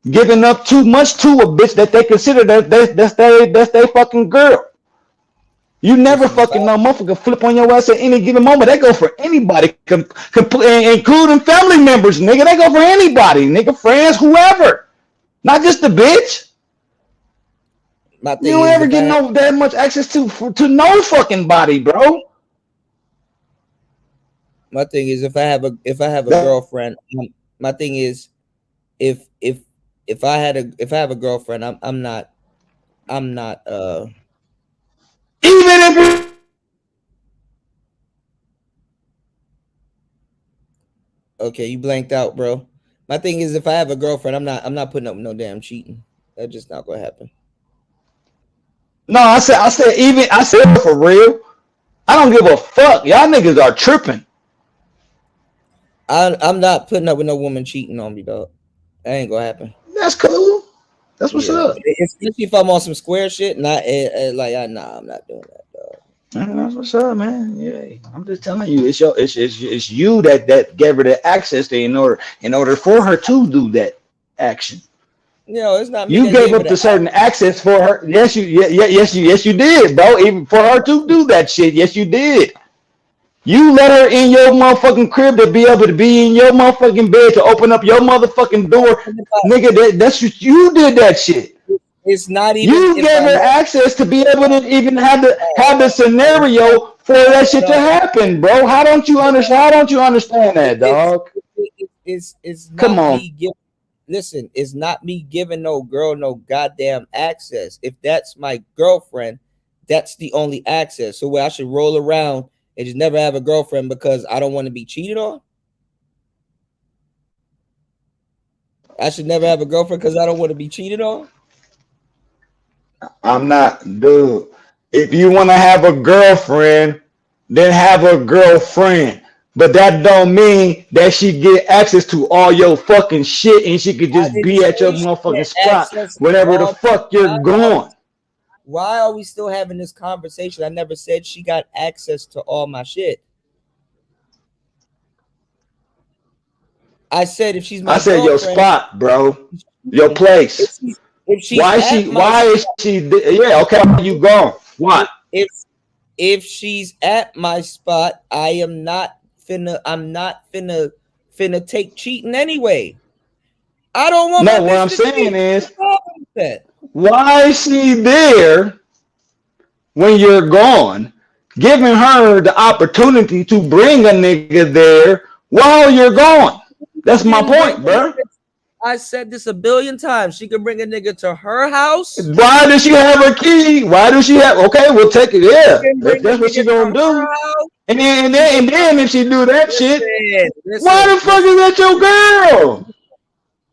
Giving up too much to a bitch that they consider that's their fucking girl. You never fucking know, motherfucker flip on your ass at any given moment. They go for anybody, including family members, nigga. They go for anybody, nigga, friends, whoever. Not just the bitch. You don't ever get that much access to no fucking body, bro. My thing is, if I have a girlfriend, my thing is, if I have a girlfriend, I'm not even if okay, you blanked out, bro. My thing is, if I have a girlfriend, I'm not putting up with no damn cheating. That's just not gonna happen. No, I said for real. I don't give a fuck. Y'all niggas are tripping. I'm not putting up with no woman cheating on me, dog. That ain't gonna happen. That's cool. That's what's up. Especially if I'm on some square shit, I'm not doing that, dog. That's what's up, man. Yeah, I'm just telling you, it's you that gave her the access in order for her to do that action. It's not me. You gave up the certain access for her. Yes, you did, bro. Even for her to do that shit, yes, you did. You let her in your motherfucking crib to be able to be in your motherfucking bed to open up your motherfucking door, nigga. That's what you did. That shit. It's not even. You gave her access to be able to even have the scenario for that shit to happen, bro. How don't you understand that, dog? It's come not on. Me listen, it's not me giving no girl no goddamn access. If that's my girlfriend, that's the only access. So where I should roll around and just never have a girlfriend because I don't want to be cheated on. I should never have a girlfriend because I don't want to be cheated on. I'm not, dude. If you want to have a girlfriend, then have a girlfriend. But that don't mean that she get access to all your fucking shit and she could just be at your motherfucking spot whenever the fuck you're going. Why are we still having this conversation? I never said she got access to all my shit. I said if she's my girlfriend, your spot, bro. Your place. Why is she yeah, okay, you gone. What? If she's at my spot, I'm not finna take cheating anyway. I don't want what I'm saying is why is she there when you're gone, giving her the opportunity to bring a nigga there while you're gone? That's my point, bro. I said this a billion times. She can bring a nigga to her house. Why does she have a key? Why does she have? Okay, we'll take it. Yeah, if that's what she gonna do. And then if she do that shit, why the fuck is that your girl?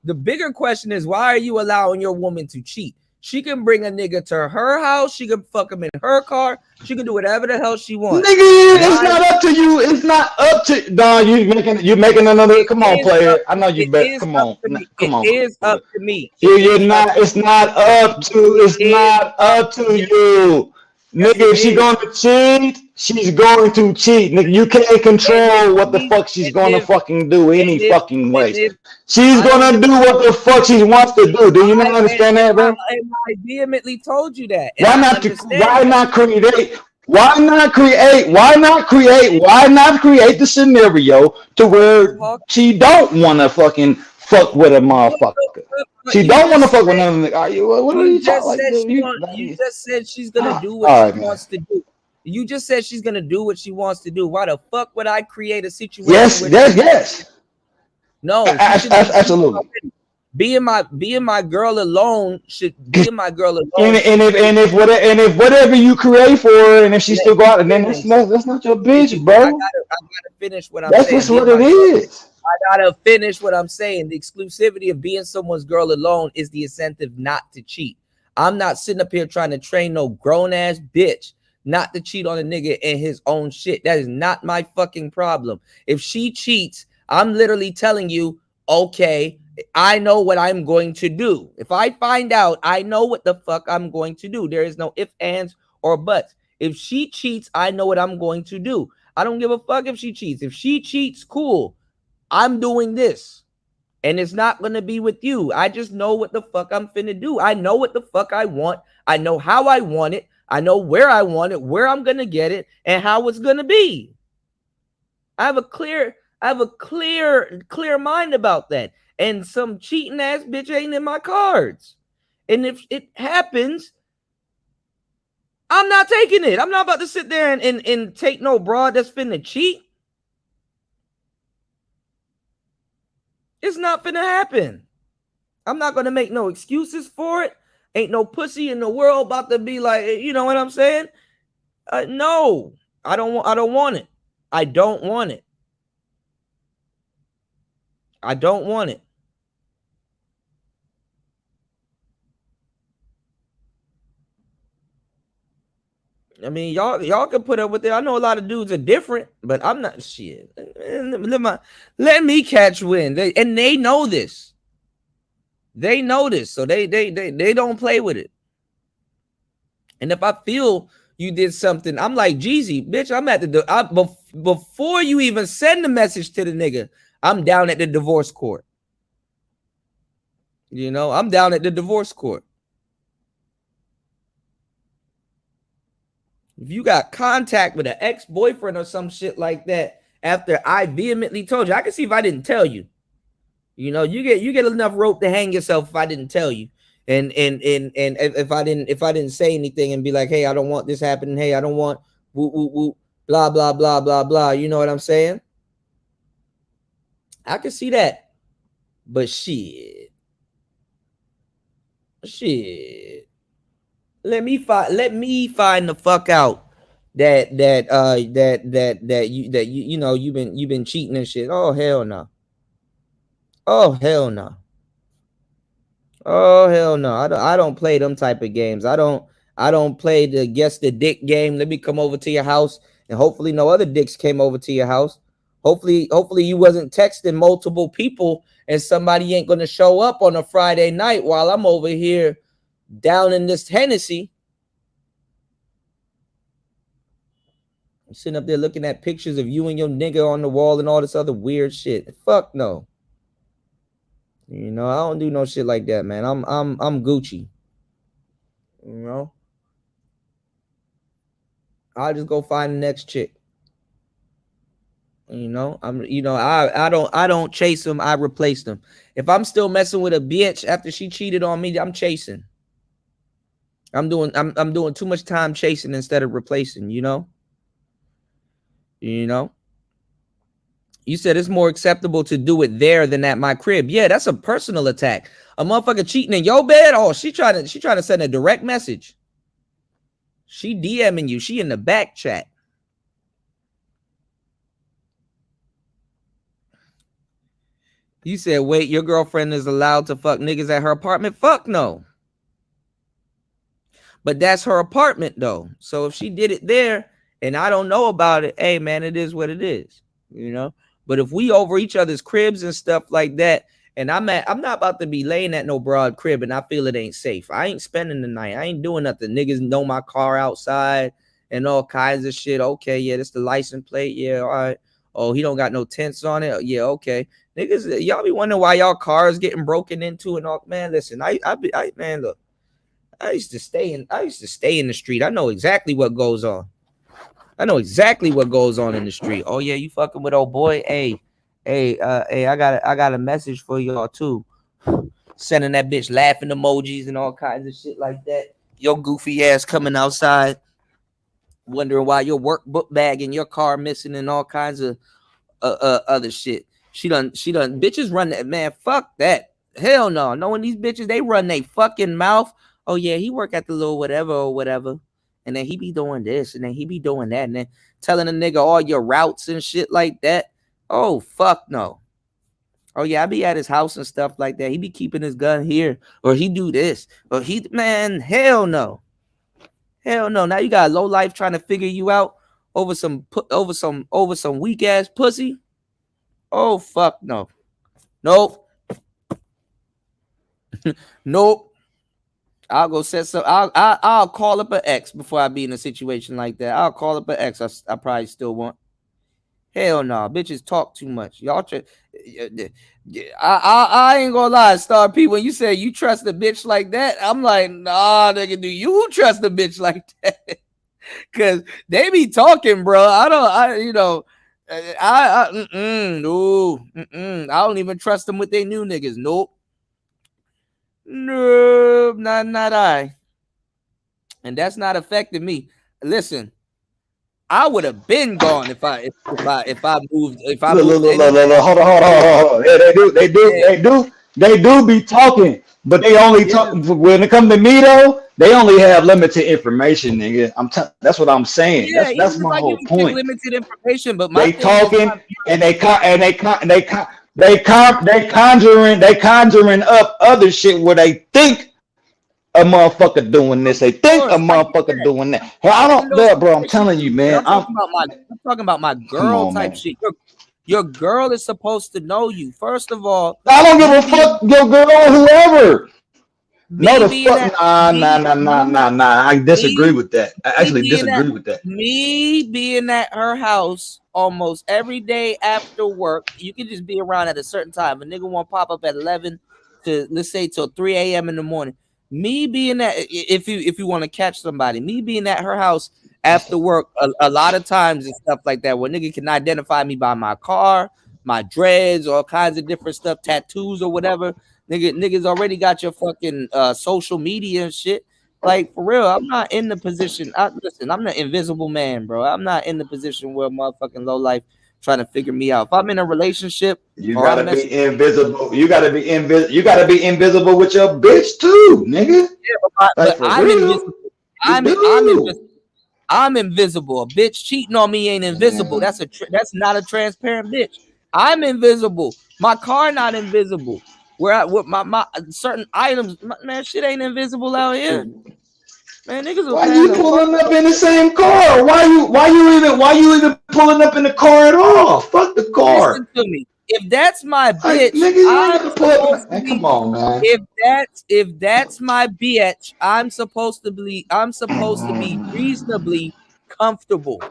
The bigger question is, why are you allowing your woman to cheat? She can bring a nigga to her house. She can fuck him in her car. She can do whatever the hell she wants. Nigga, it's not up to you. It's not up to Don. You making another. Come on, player. I know you better. Come on. Come on. It is up to me. You're not. It's not up to. It's not up to you. Nigga, if she's going to cheat, she's going to cheat. Nigga, you can't control what the fuck she's going to fucking do any fucking way. She's going to do what the fuck she wants to do. Do you not understand that, bro? I vehemently told you that. Why not create? Why not create the scenario to where she don't want to fucking fuck with a motherfucker? She don't want to fuck with another nigga. What are you talking like? You just said she's gonna do what she wants to do. You just said she's gonna do what she wants to do. Why the fuck would I create a situation? Yes. No, absolutely. being my girl alone should being my girl alone. And if whatever you create for her, and if she still go out, then that's not your bitch, bro. I gotta finish what I'm saying. That's just what it is. I gotta finish what I'm saying. The exclusivity of being someone's girl alone is the incentive not to cheat. I'm not sitting up here trying to train no grown ass bitch not to cheat on a nigga in his own shit. That is not my fucking problem. If she cheats, I'm literally telling you, okay, I know what I'm going to do. If I find out, I know what the fuck I'm going to do. There is no ifs, ands, or buts. If she cheats, I know what I'm going to do. I don't give a fuck if she cheats. If she cheats, cool. I'm doing this. And it's not going to be with you. I just know what the fuck I'm finna do. I know what the fuck I want. I know how I want it. I know where I want it, where I'm going to get it, and how it's going to be. I have a clear mind about that. And some cheating ass bitch ain't in my cards. And if it happens, I'm not taking it. I'm not about to sit there and take no broad that's finna cheat. It's not finna happen. I'm not gonna make no excuses for it. Ain't no pussy in the world about to be like, you know what I'm saying? No, I don't want it. I don't want it. I don't want it. I mean, y'all can put up with it. I know a lot of dudes are different, but I'm not shit. Let me catch wind. They know this. They know this, so they don't play with it. And if I feel you did something, I'm like, Jeezy, bitch, I'm at the before you even send the message to the nigga, I'm down at the divorce court. You know, I'm down at the divorce court. If you got contact with an ex-boyfriend or some shit like that, after I vehemently told you, I can see if I didn't tell you. You know, you get enough rope to hang yourself if I didn't tell you. And if I didn't say anything and be like, hey, I don't want this happening. Hey, I don't want woo woo woo blah blah blah blah blah. You know what I'm saying? I can see that. But shit. Let me find the fuck out that you know you've been cheating and shit. Oh hell no. Oh hell no. Oh hell no. I don't play them type of games. I don't play the guess the dick game. Let me come over to your house and hopefully no other dicks came over to your house. Hopefully you wasn't texting multiple people and somebody ain't gonna show up on a Friday night while I'm over here down in this Hennessy. I'm sitting up there looking at pictures of you and your nigga on the wall and all this other weird shit. Fuck no. You know, I don't do no shit like that, man. I'm Gucci. You know? I'll just go find the next chick. You know, I don't chase them, I replace them. If I'm still messing with a bitch after she cheated on me, I'm chasing. I'm doing too much time chasing instead of replacing, you know? You know? You said it's more acceptable to do it there than at my crib. Yeah, that's a personal attack. A motherfucker cheating in your bed? Oh, she trying to send a direct message. She DMing you. She in the back chat. You said, wait, your girlfriend is allowed to fuck niggas at her apartment? Fuck no. But that's her apartment though. So if she did it there and I don't know about it, hey man, it is what it is, you know? But if we over each other's cribs and stuff like that, and I'm not about to be laying at no broad crib and I feel it ain't safe. I ain't spending the night. I ain't doing nothing. Niggas know my car outside and all kinds of shit. Okay, yeah, this the license plate. Yeah, all right. Oh, he don't got no tents on it. Yeah, okay. Niggas, y'all be wondering why y'all cars getting broken into and all. Man, listen, man, look. I used to stay in the street. I know exactly what goes on. I know exactly what goes on in the street. Oh yeah, you fucking with old boy. Hey, I got a message for y'all too. Sending that bitch laughing emojis and all kinds of shit like that. Your goofy ass coming outside, wondering why your workbook bag in your car missing and all kinds of other shit. She done bitches run that, man. Fuck that. Hell no. Knowing these bitches, they run their fucking mouth. Oh yeah, he work at the little whatever or whatever. And then he be doing this and then he be doing that. And then telling a nigga all your routes and shit like that. Oh, fuck no. Oh yeah, I be at his house and stuff like that. He be keeping his gun here. Or he do this. Or he, man, hell no. Hell no. Now you got a low life trying to figure you out over some weak ass pussy. Oh fuck no. Nope. Nope. I'll go set some. I'll call up an ex before I be in a situation like that. I'll call up an ex. I probably still want. Hell no, bitches talk too much. Y'all, I ain't gonna lie, Star P. When you say you trust a bitch like that, I'm like, nah, nigga, do you trust a bitch like that? Cause they be talking, bro. I don't even trust them with their new niggas. Nope. No, not I. And that's not affecting me. Listen, I would have been gone if I moved. Hold on. Yeah, they do be talking, but they only talk when it comes to me though. They only have limited information, nigga. That's what I'm saying. Yeah, That's my whole point. Limited information, but my they talking and they conjuring up other shit where they think a motherfucker doing this. They think a motherfucker doing that. Well, I don't, bro. I'm telling you, man. I'm talking about my girl type shit. Your girl is supposed to know you. First of all, I don't give a fuck your girl or whoever. No, the fuck, nah. I disagree with that. I actually disagree with that. Me being at her house almost every day after work, you can just be around at a certain time. A nigga won't pop up at 11 to, let's say, till 3 a.m. in the morning. Me being at, if you want to catch somebody, me being at her house after work a lot of times and stuff like that, where nigga can identify me by my car, my dreads, all kinds of different stuff, tattoos or whatever. Niggas already got your fucking social media and shit. Like, for real, I'm not in the position. Listen, I'm the invisible man, bro. I'm not in the position where motherfucking low life trying to figure me out. If I'm in a relationship, you gotta be invisible. You gotta be invisible with your bitch too, nigga. Yeah, but I'm invisible. I'm invisible. A bitch cheating on me ain't invisible. That's not a transparent bitch. I'm invisible. My car not invisible. Where my certain items, man, shit ain't invisible out here. Man, niggas. Why you pulling up in the same car? Why you even pulling up in the car at all? Fuck the car. Listen to me. If that's my bitch, come on, man. If that's my bitch, I'm supposed to be reasonably comfortable.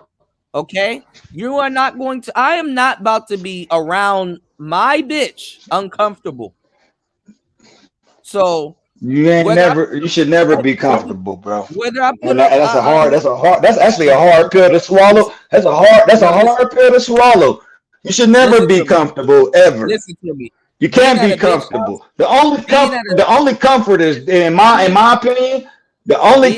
Okay? You are not going to. I am not about to be around my bitch uncomfortable. So you should never be comfortable, bro. Whether I put that's actually a hard pill to swallow. That's a hard pill to swallow. You should never be comfortable ever. Listen to me. You can't be comfortable. The only comfort is, in my opinion, the only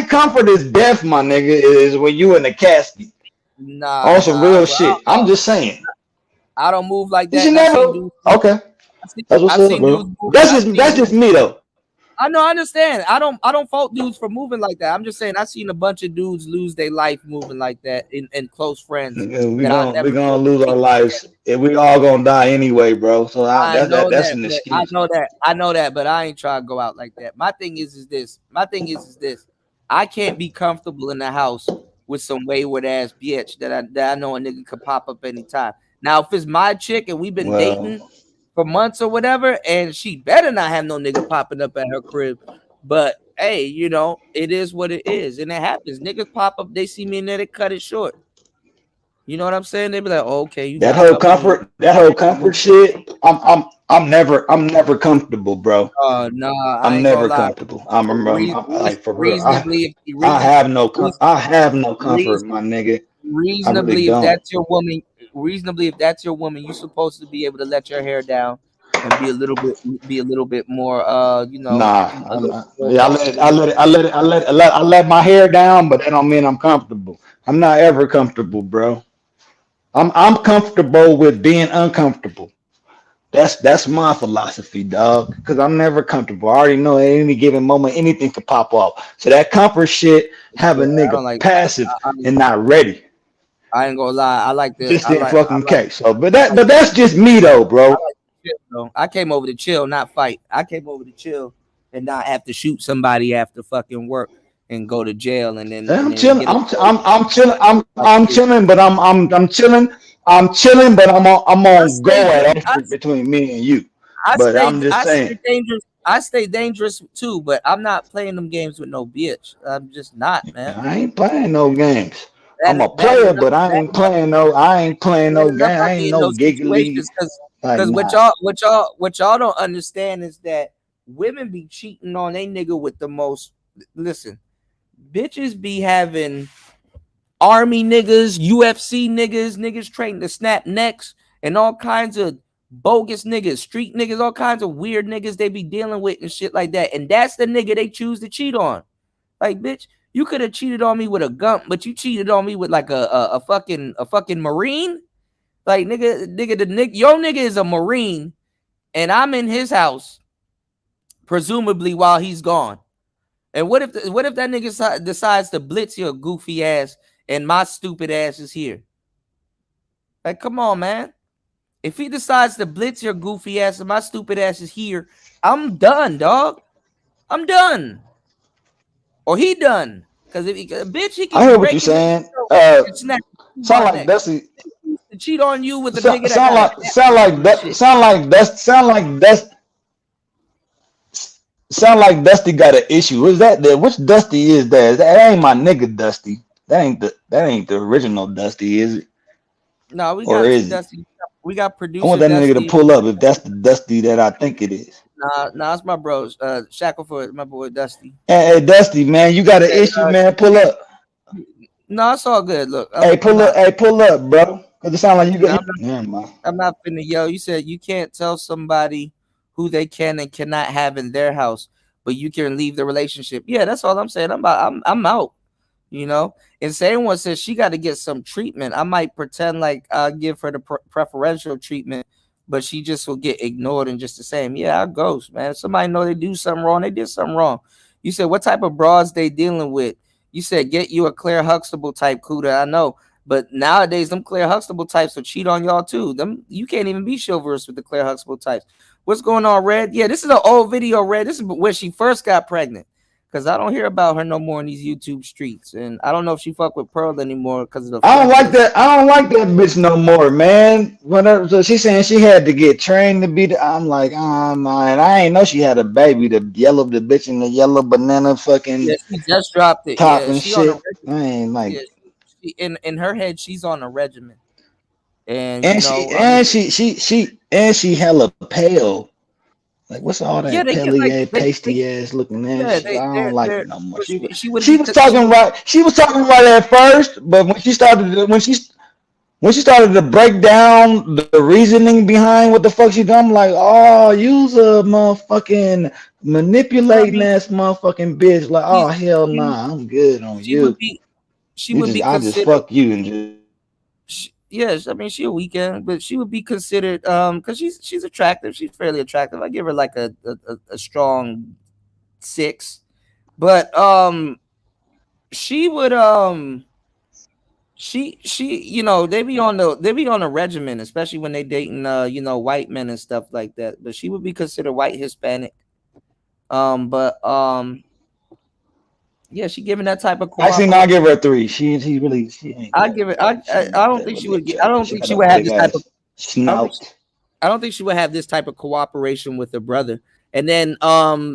comfort is death, my nigga, is when you in the casket. Nah. On some real shit. I'm just saying. I don't move like that. You should never. Okay. That's what's up, bro. That's just me though. I know, I understand. I don't fault dudes for moving like that. I'm just saying I've seen a bunch of dudes lose their life moving like that in close friends. We're gonna lose our lives. And we all gonna die anyway, bro. So that's an excuse. I know that, but I ain't trying to go out like that. My thing is this. I can't be comfortable in the house with some wayward ass bitch that I know a nigga could pop up anytime. Now, if it's my chick and we've been dating for months or whatever, and she better not have no nigga popping up at her crib. But hey, you know, it is what it is, and it happens. Niggas pop up, they see me and then they cut it short. You know what I'm saying? They be like, oh, okay, that whole comfort shit. I'm never comfortable, bro. Nah, I'm never comfortable. I'm like, for real. I have no comfort, my nigga. Reasonably, if that's your woman. Reasonably, if that's your woman, you're supposed to be able to let your hair down and be a little bit more you know. I let my hair down, but that don't mean I'm comfortable. I'm not ever comfortable, bro. I'm comfortable with being uncomfortable. That's my philosophy, dog. Because I'm never comfortable. I already know at any given moment anything could pop off. So that comfort shit, have a Yeah, I nigga don't like. passive and not ready, I ain't gonna lie. I like the. just I in like. I fucking like. case. So, but I like that's just me though, I bro. like to chill, though. I came over to chill, not fight. I came over to chill and not have to shoot somebody after fucking work and go to jail and then I'm chilling. get a. I'm chilling. I'm chilling, but I'm chilling. I'm chilling, but I'm I on go stay. at all I, between me and you. I But stay. I'm just I stay saying. dangerous. I stay dangerous too, but I'm not playing them games with no bitch. I'm just not, man. I ain't playing no games. That I'm is a player, but I that ain't playing no. I ain't playing no enough game. I I ain't be in no those giggly. situations Like because nah. what y'all don't understand is that women be cheating on a nigga with the most. Listen, bitches be having army niggas, UFC niggas trained to snap necks, and all kinds of bogus niggas, street niggas, all kinds of weird niggas they be dealing with and shit like that. And that's the nigga they choose to cheat on. Like, bitch, you could have cheated on me with a gun, but you cheated on me with like a fucking Marine. Like, your nigga is a Marine, and I'm in his house, presumably while he's gone. And what if that nigga decides to blitz your goofy ass and my stupid ass is here? Like, come on, man. If he decides to blitz your goofy ass and my stupid ass is here, I'm done, dog. I'm done. Or he done. Because if he, bitch, he I can hear what break you're into the saying. show and snap Sound my like neck. Dusty. To cheat on you with a nigga that Sound got like sound like that. Sound like Dusty got an issue. Is that there? Which Dusty is that? That ain't my nigga Dusty. That ain't the original Dusty, is it? No, we Or got two is it? Dusty. We got I want producer that nigga to Dusty. pull up if that's the Dusty that I think it is. Nah, it's my bro. Shackleford, my boy Dusty. Hey, Dusty, man, you got an Said, issue, man. Pull up. No, it's all good. Look, Hey, pull up. Hey, pull up, bro. Cause it sound like you got. I'm not finna yo. You said you can't tell somebody who they can and cannot have in their house, but you can leave the relationship. Yeah, that's all I'm saying. I'm out. You know, and same one says she got to get some treatment. I might pretend like I'll give her the preferential treatment, but she just will get ignored and just the same. Yeah, I ghost, man. If somebody know they do something wrong, they did something wrong. You said what type of broads they dealing with? You said get you a Claire Huxtable type Cuda. I know. But nowadays, them Claire Huxtable types will cheat on y'all too. Them you can't even be chivalrous with the Claire Huxtable types. What's going on, Red? Yeah, this is an old video, Red. This is where she first got pregnant. Cause I don't hear about her no more in these YouTube streets, and I don't know if she fuck with Pearl anymore because of the. I don't like that. I don't like that bitch no more, man. Whenever so she's saying she had to get trained to be. I'm like, man, I ain't know she had a baby. The bitch in the yellow banana fucking. Yeah, she just dropped it. Top Yeah, and she shit. on a I ain't like. Yeah, she, in her head, she's on a regimen, and she hella pale. Like what's all that yeah, they get pelly like ass, pasty ass looking ass? yeah, I don't like it no more. She was talking right. She was talking right at first, but when she started to break down the reasoning behind what the fuck she done, I'm like, oh, you's a motherfucking manipulating ass motherfucking bitch. Like, oh hell nah, I'm good on you. I just considered. fuck you and just. Yes, I mean she a weekend, but she would be considered because she's attractive. She's fairly attractive. I give her like a strong 6, but she would she you know they be on a regimen, especially when they dating white men and stuff like that. But she would be considered white Hispanic. Yeah, she giving that type of. Actually, no, I give her a 3. She ain't. I give it. I don't think she would get. I don't think she would have this type of. I don't think she would have this type of cooperation with her brother. And then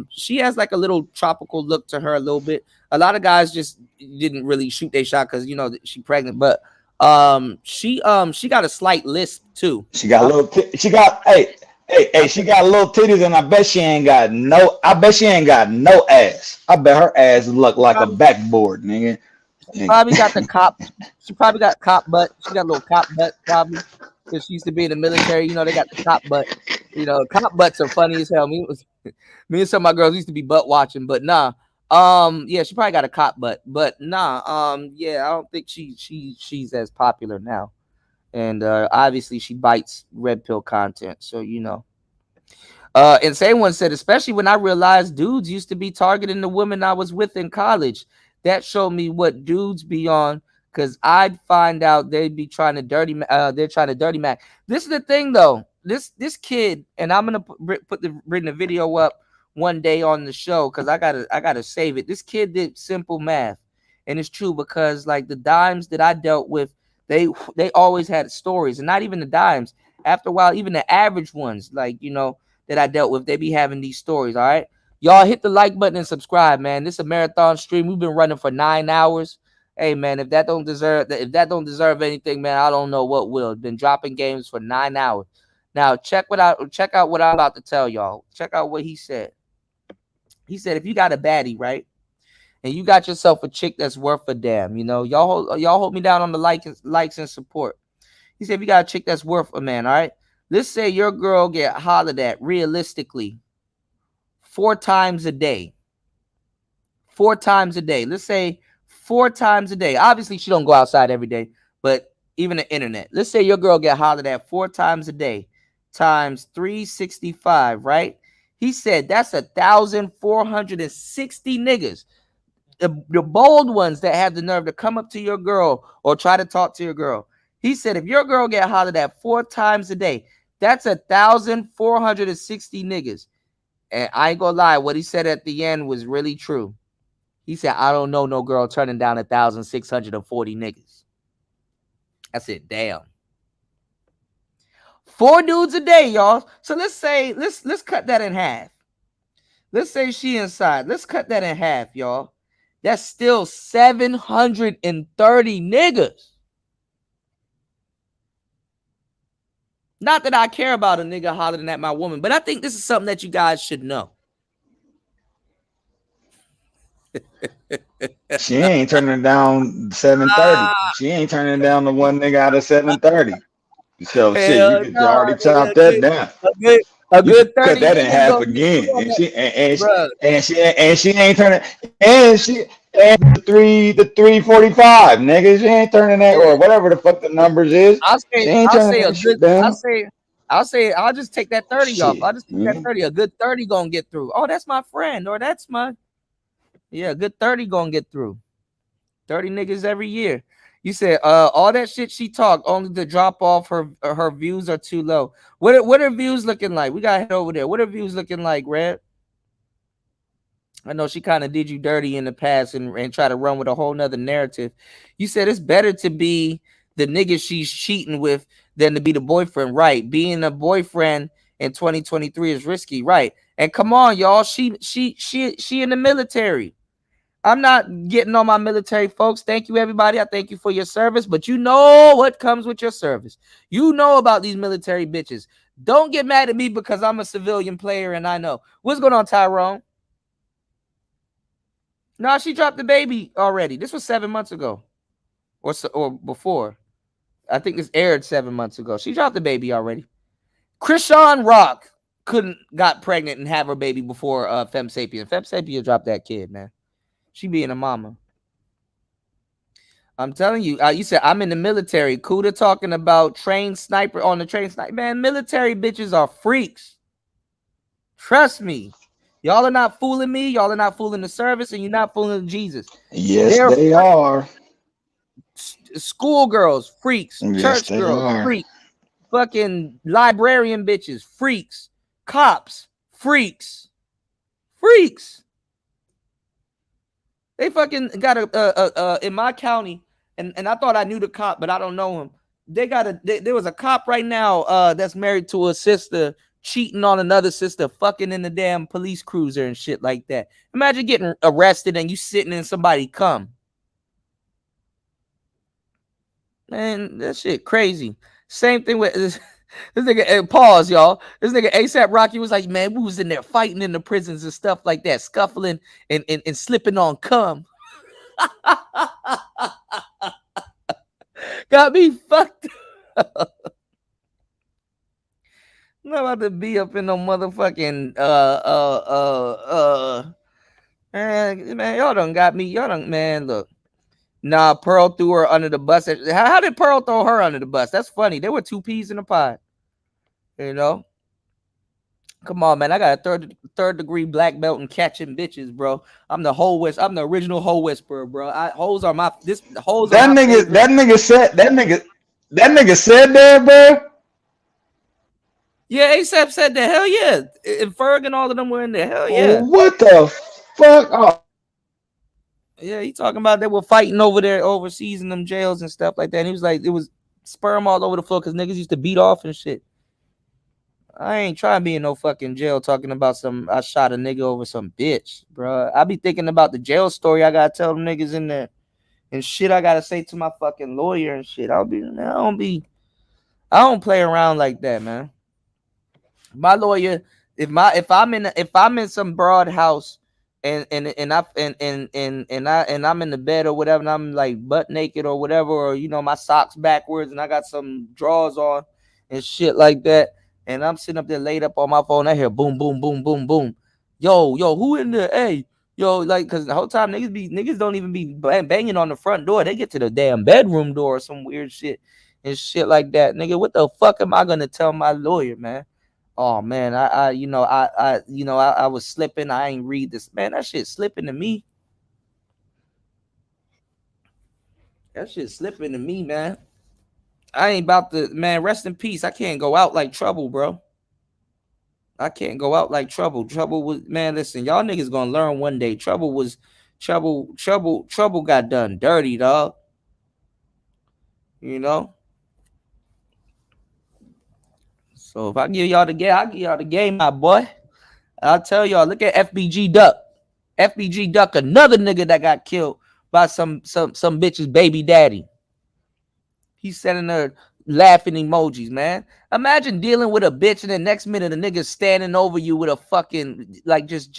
she has like a little tropical look to her a little bit. A lot of guys just didn't really shoot their shot because she's pregnant. But she got a slight lisp too. She got little she got she got little titties, and I bet she ain't got no ass. I bet her ass look like a backboard, nigga. She probably got cop butt. She got a little cop butt probably. Because she used to be in the military, they got the cop butt. Cop butts are funny as hell. Me and some of my girls used to be butt watching, but nah. Yeah, she probably got a cop butt, but nah. Yeah, I don't think she's as popular now. And obviously she bites red pill content. So, you know. And same one said, especially when I realized dudes used to be targeting the women I was with in college. That showed me what dudes be on, because I'd find out they'd be trying to dirty Mac. This is the thing though. This kid, and I'm gonna bring the video up one day on the show because I gotta save it. This kid did simple math, and it's true because like the dimes that I dealt with, they always had stories, and not even the dimes. After a while, even the average ones, like, you know, that I dealt with, they be having these stories. All right, y'all hit the like button and subscribe, man. This is a marathon stream. We've been running for 9 hours. Hey man, if that don't deserve anything, man, I don't know what will. Been dropping games for 9 hours. Now check out what I'm about to tell y'all. Check out what he said. He said, if you got a baddie, right, and you got yourself a chick that's worth a damn, you know, y'all hold me down on the likes and support. He said, if you got a chick that's worth a man, all right. Let's say your girl get hollered at realistically 4 times a day. 4 times a day. Let's say 4 times a day. Obviously, she don't go outside every day, but even the internet. Let's say your girl get hollered at 4 times a day times 365, right? He said that's 1,460 niggas. The bold ones that have the nerve to come up to your girl or try to talk to your girl. He said if your girl get hollered at 4 times a day, that's 1,460 niggas. And I ain't gonna lie, what he said at the end was really true. He said, I don't know no girl turning down 1,640 niggas. I said, damn. 4 dudes a day, y'all. So let's say, let's cut that in half. Let's say she inside. Let's cut that in half, y'all. That's still 730 niggas. Not that I care about a nigga hollering at my woman, but I think this is something that you guys should know. She ain't turning down 730. She ain't turning down the one nigga out of 730. So shit, you already chopped that down. A good 30 cut that in half again, and she ain't turning, and the 345 nigga, she ain't turning that, or whatever the fuck the numbers is. I'll just take that 30 off. I'll just take that 30. A good 30 gonna get through. Oh, that's my friend, or that's my a good 30 gonna get through. 30 niggas every year. You said all that shit she talked only to drop off her views are too low. What are views looking like? We gotta head over there. What are views looking like, Red? I know she kind of did you dirty in the past and try to run with a whole nother narrative. You said it's better to be the nigga she's cheating with than to be the boyfriend, right? Being a boyfriend in 2023 is risky, right? And come on, y'all, she in the military. I'm not getting on my military folks. Thank you, everybody. I thank you for your service, but you know what comes with your service. You know about these military bitches. Don't get mad at me because I'm a civilian player and I know. What's going on, Tyrone? No, she dropped the baby already. This was 7 months ago or before. I think this aired 7 months ago. She dropped the baby already. Krishan Rock got pregnant and have her baby before Femme Sapien. Femme Sapien dropped that kid, man. She being a mama. I'm telling you. You said I'm in the military. Kuda talking about trained sniper on the train sniper. Man, military bitches are freaks. Trust me. Y'all are not fooling me. Y'all are not fooling the service, and you're not fooling Jesus. Yes, they are. Schoolgirls, freaks. Yes, Church girls, freaks. Fucking librarian bitches, freaks. Cops, freaks. Freaks. They fucking got a in my county, and I thought I knew the cop, but I don't know him. There was a cop right now that's married to a sister, cheating on another sister, fucking in the damn police cruiser and shit like that. Imagine getting arrested and you sitting in somebody cum. Man, that shit crazy. Same thing with this nigga. Pause, y'all. This nigga ASAP Rocky was like, man, we was in there fighting in the prisons and stuff like that, scuffling and slipping on cum. Got me fucked up. I'm not about to be up in no motherfucking man, y'all done got me. Y'all done, man, look. Nah, Pearl threw her under the bus. How did Pearl throw her under the bus? That's funny. There were two peas in a pod. You know? Come on, man. I got a third degree black belt in catching bitches, bro. I'm the original hoe whisperer, bro. Hoes are my hoes. That nigga said that, bro. Yeah, ASAP said that. Hell yeah. And Ferg and all of them were in there. Hell yeah. What the fuck? Oh. Yeah, he talking about they were fighting over there overseas in them jails and stuff like that. And he was like, it was sperm all over the floor because niggas used to beat off and shit. I ain't trying to be in no fucking jail talking about I shot a nigga over some bitch, bro. I be thinking about the jail story I gotta tell them niggas in there and shit I gotta say to my fucking lawyer and shit. I don't play around like that, man. My lawyer, if I'm in some broad house and I'm in the bed or whatever, and I'm like butt naked or whatever, or you know, my socks backwards and I got some drawers on and shit like that. And I'm sitting up there laid up on my phone. I hear boom, boom, boom, boom, boom. Yo, who in there? Hey, yo, like, cause the whole time niggas don't even be banging on the front door. They get to the damn bedroom door or some weird shit and shit like that. Nigga, what the fuck am I gonna tell my lawyer, man? Oh man, I was slipping. I ain't read this. Man, that shit slipping to me. That shit slipping to me, man. I ain't about to, man, rest in peace. I can't go out like Trouble, bro. I can't go out like Trouble. Trouble was, man, listen, y'all niggas gonna learn one day. Trouble got done dirty, dog. You know? So if I give y'all the game, I'll give y'all the game, my boy. I'll tell y'all, look at FBG Duck. FBG Duck, another nigga that got killed by some bitch's baby daddy. He's sending her laughing emojis, man. Imagine dealing with a bitch and the next minute a nigga standing over you with a fucking like just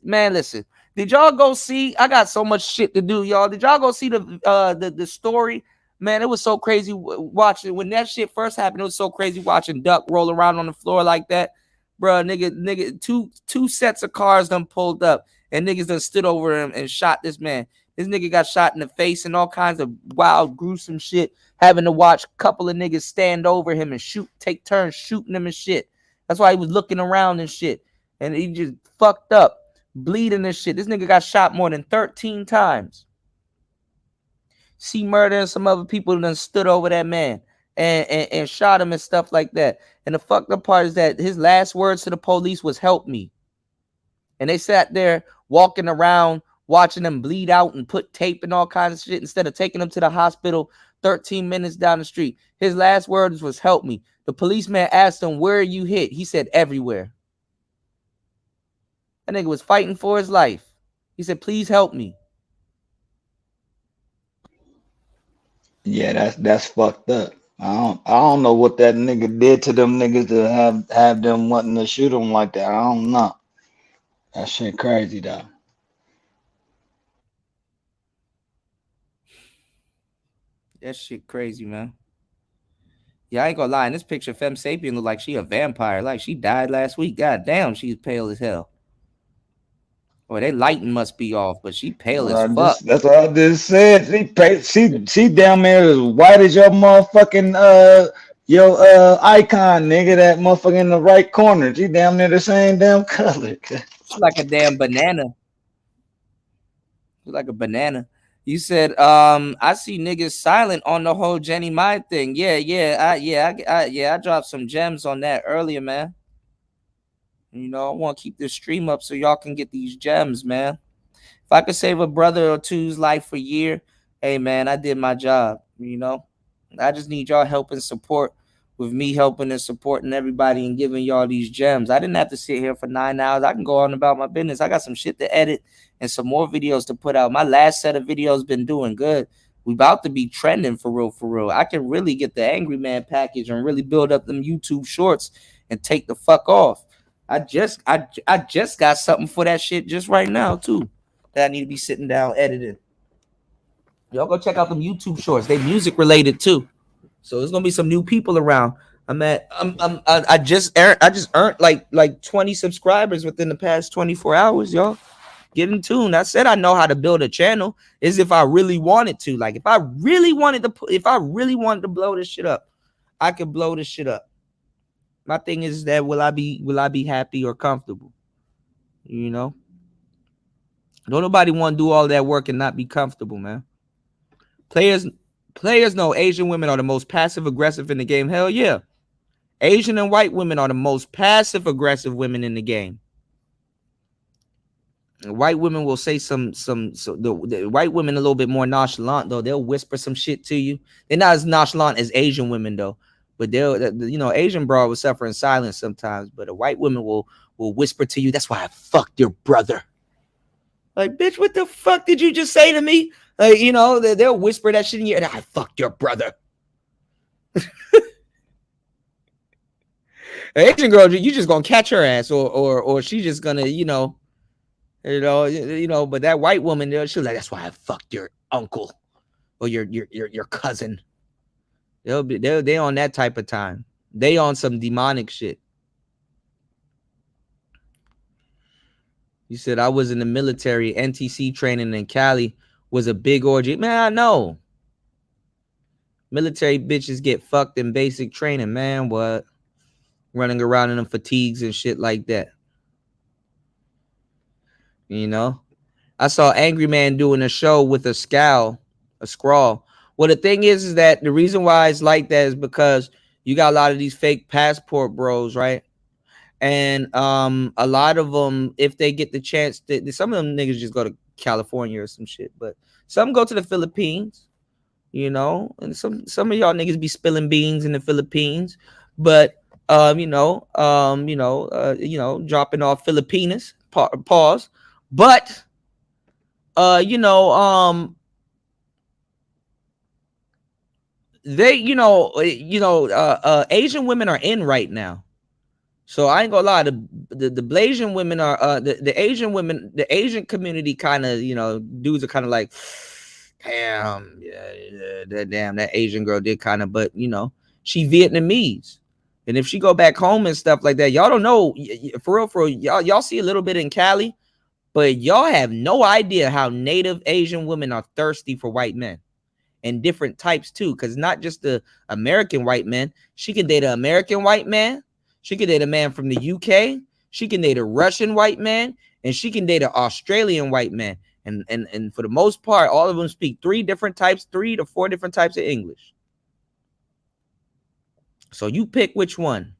man, listen. Did y'all go see? I got so much shit to do, y'all. Did y'all go see the story? Man, it was so crazy watching when that shit first happened. It was so crazy watching Duck roll around on the floor like that. Bruh, nigga, two sets of cars done pulled up and niggas done stood over him and shot this man. This nigga got shot in the face and all kinds of wild, gruesome shit. Having to watch a couple of niggas stand over him and take turns shooting him and shit. That's why he was looking around and shit. And he just fucked up, bleeding and shit. This nigga got shot more than 13 times. C-Murder and some other people done stood over that man and shot him and stuff like that. And the fucked up part is that his last words to the police was "help me." And they sat there walking around, watching them bleed out and put tape and all kinds of shit instead of taking them to the hospital 13 minutes down the street. His last words was "help me." The policeman asked him, "Where are you hit?" He said, "Everywhere." That nigga was fighting for his life. He said, "Please help me." Yeah, that's fucked up. I don't know what that nigga did to them niggas to have them wanting to shoot him like that. I don't know. That shit crazy though. That shit crazy, man. Yeah, I ain't gonna lie. In this picture, Femme Sapien look like she a vampire. Like she died last week. God damn, she's pale as hell. Boy, they lighting must be off, but she pale as fuck. That's what I just said. She damn near as white as your motherfucking icon, nigga. That motherfucker in the right corner. She damn near the same damn color. She's like a damn banana. She's like a banana. You said, I see niggas silent on the whole JeezyMai thing. I dropped some gems on that earlier, man. You know, I want to keep this stream up so y'all can get these gems, man. If I could save a brother or two's life for a year, hey, man, I did my job, you know. I just need y'all help and support with me helping and supporting everybody and giving y'all these gems. I didn't have to sit here for 9 hours. I can go on about my business. I got some shit to edit and some more videos to put out. My last set of videos been doing good. We about to be trending for real, for real. I can really get the Angry Man package and really build up them YouTube shorts and take the fuck off. I just got something for that shit just right now too that I need to be sitting down editing. Y'all go check out them YouTube shorts. They music related too. So there's gonna be some new people around. I just earned like 20 subscribers within the past 24 hours, y'all. get in tune. I said I know how to build a channel. Is if I really wanted to. Like if I really wanted to blow this shit up, I could blow this shit up. My thing is that will I be happy or comfortable? You know? Don't nobody want to do all that work and not be comfortable, man. Players know Asian women are the most passive aggressive in the game. Hell yeah. Asian and white women are the most passive aggressive women in the game. And white women will say the white women a little bit more nonchalant though. They'll whisper some shit to you. They're not as nonchalant as Asian women though. But Asian broad will suffer in silence sometimes. But a white woman will whisper to you, "That's why I fucked your brother." Like, bitch, what the fuck did you just say to me? Like, they'll whisper that shit in your ear. "I fucked your brother." An Asian girl, you just gonna catch her ass, or she's just gonna, But that white woman, she's like, "That's why I fucked your uncle or your cousin." They on that type of time. They on some demonic shit. You said I was in the military. NTC training in Cali was a big orgy. Man, I know. Military bitches get fucked in basic training, man. What? Running around in them fatigues and shit like that. I saw Angry Man doing a show with a scrawl. Well, the thing is that the reason why it's like that is because you got a lot of these fake passport bros, right? And a lot of them, if they get the chance, some of them niggas just go to California or some shit, but some go to the Philippines, and some of y'all niggas be spilling beans in the Philippines, but dropping off Filipinas, pause, but they Asian women are in right now. So I ain't gonna lie, the Blasian women are the Asian women, the Asian community kind of, dudes are kind of like, damn, that Asian girl did kind of, but she Vietnamese. And if she go back home and stuff like that, y'all don't know, for real, y'all see a little bit in Cali, but y'all have no idea how native Asian women are thirsty for white men. And different types too, because not just the American white men. She can date an American white man. She can date a man from the UK. She can date a Russian white man, and she can date an Australian white man. And for the most part, all of them speak 3 to 4 different types of English. So you pick which one.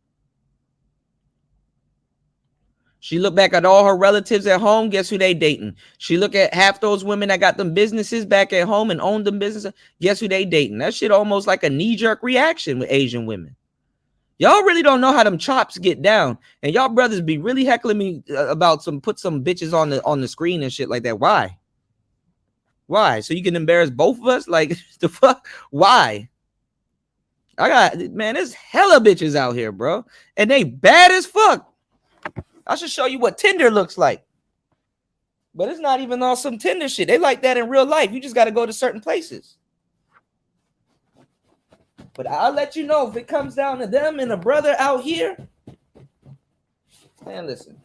She look back at all her relatives at home. Guess who they dating? She look at half those women that got them businesses back at home and own them businesses. Guess who they dating? That shit almost like a knee-jerk reaction with Asian women. Y'all really don't know how them chops get down. And y'all brothers be really heckling me about put some bitches on the screen and shit like that. Why? Why? So you can embarrass both of us? Like, the fuck? Why? There's hella bitches out here, bro. And they bad as fuck. I should show you what Tinder looks like. But it's not even on some Tinder shit. They like that in real life. You just got to go to certain places. But I'll let you know if it comes down to them and a brother out here. Man, listen.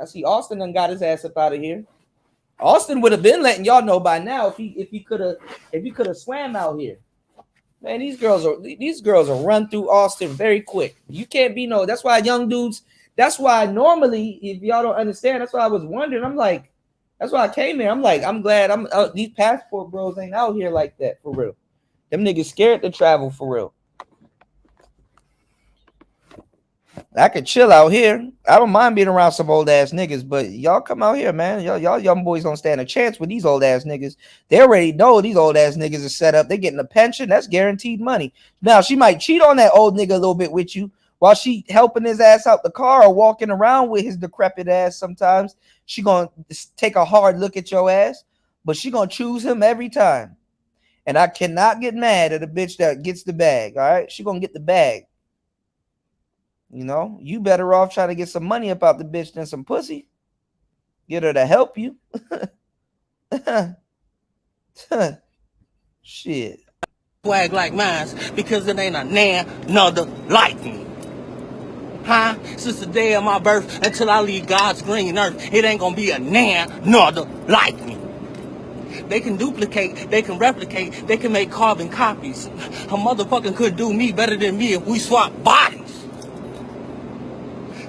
I see Austin done got his ass up out of here. Austin would have been letting y'all know by now if he could have swam out here. Man, these girls are run through Austin very quick. You can't be that's why young dudes. That's why normally, if y'all don't understand, that's why I was wondering. I'm like, that's why I came here. I'm like, I'm glad these passport bros ain't out here like that for real. Them niggas scared to travel for real. I could chill out here. I don't mind being around some old ass niggas, but y'all come out here, man. Y'all young boys don't stand a chance with these old ass niggas. They already know these old ass niggas are set up. They getting a pension. That's guaranteed money. Now she might cheat on that old nigga a little bit with you, while she helping his ass out the car or walking around with his decrepit ass sometimes. She gonna take a hard look at your ass, but she gonna choose him every time. And I cannot get mad at a bitch that gets the bag, all right? She gonna get the bag. You better off trying to get some money up out the bitch than some pussy. Get her to help you. Shit. Swag like mine because it ain't a nan, nother like me. Huh? Since the day of my birth until I leave God's green earth, it ain't gonna be a nan nor the like me. They can duplicate, they can replicate, they can make carbon copies. A motherfucker could do me better than me if we swap bodies.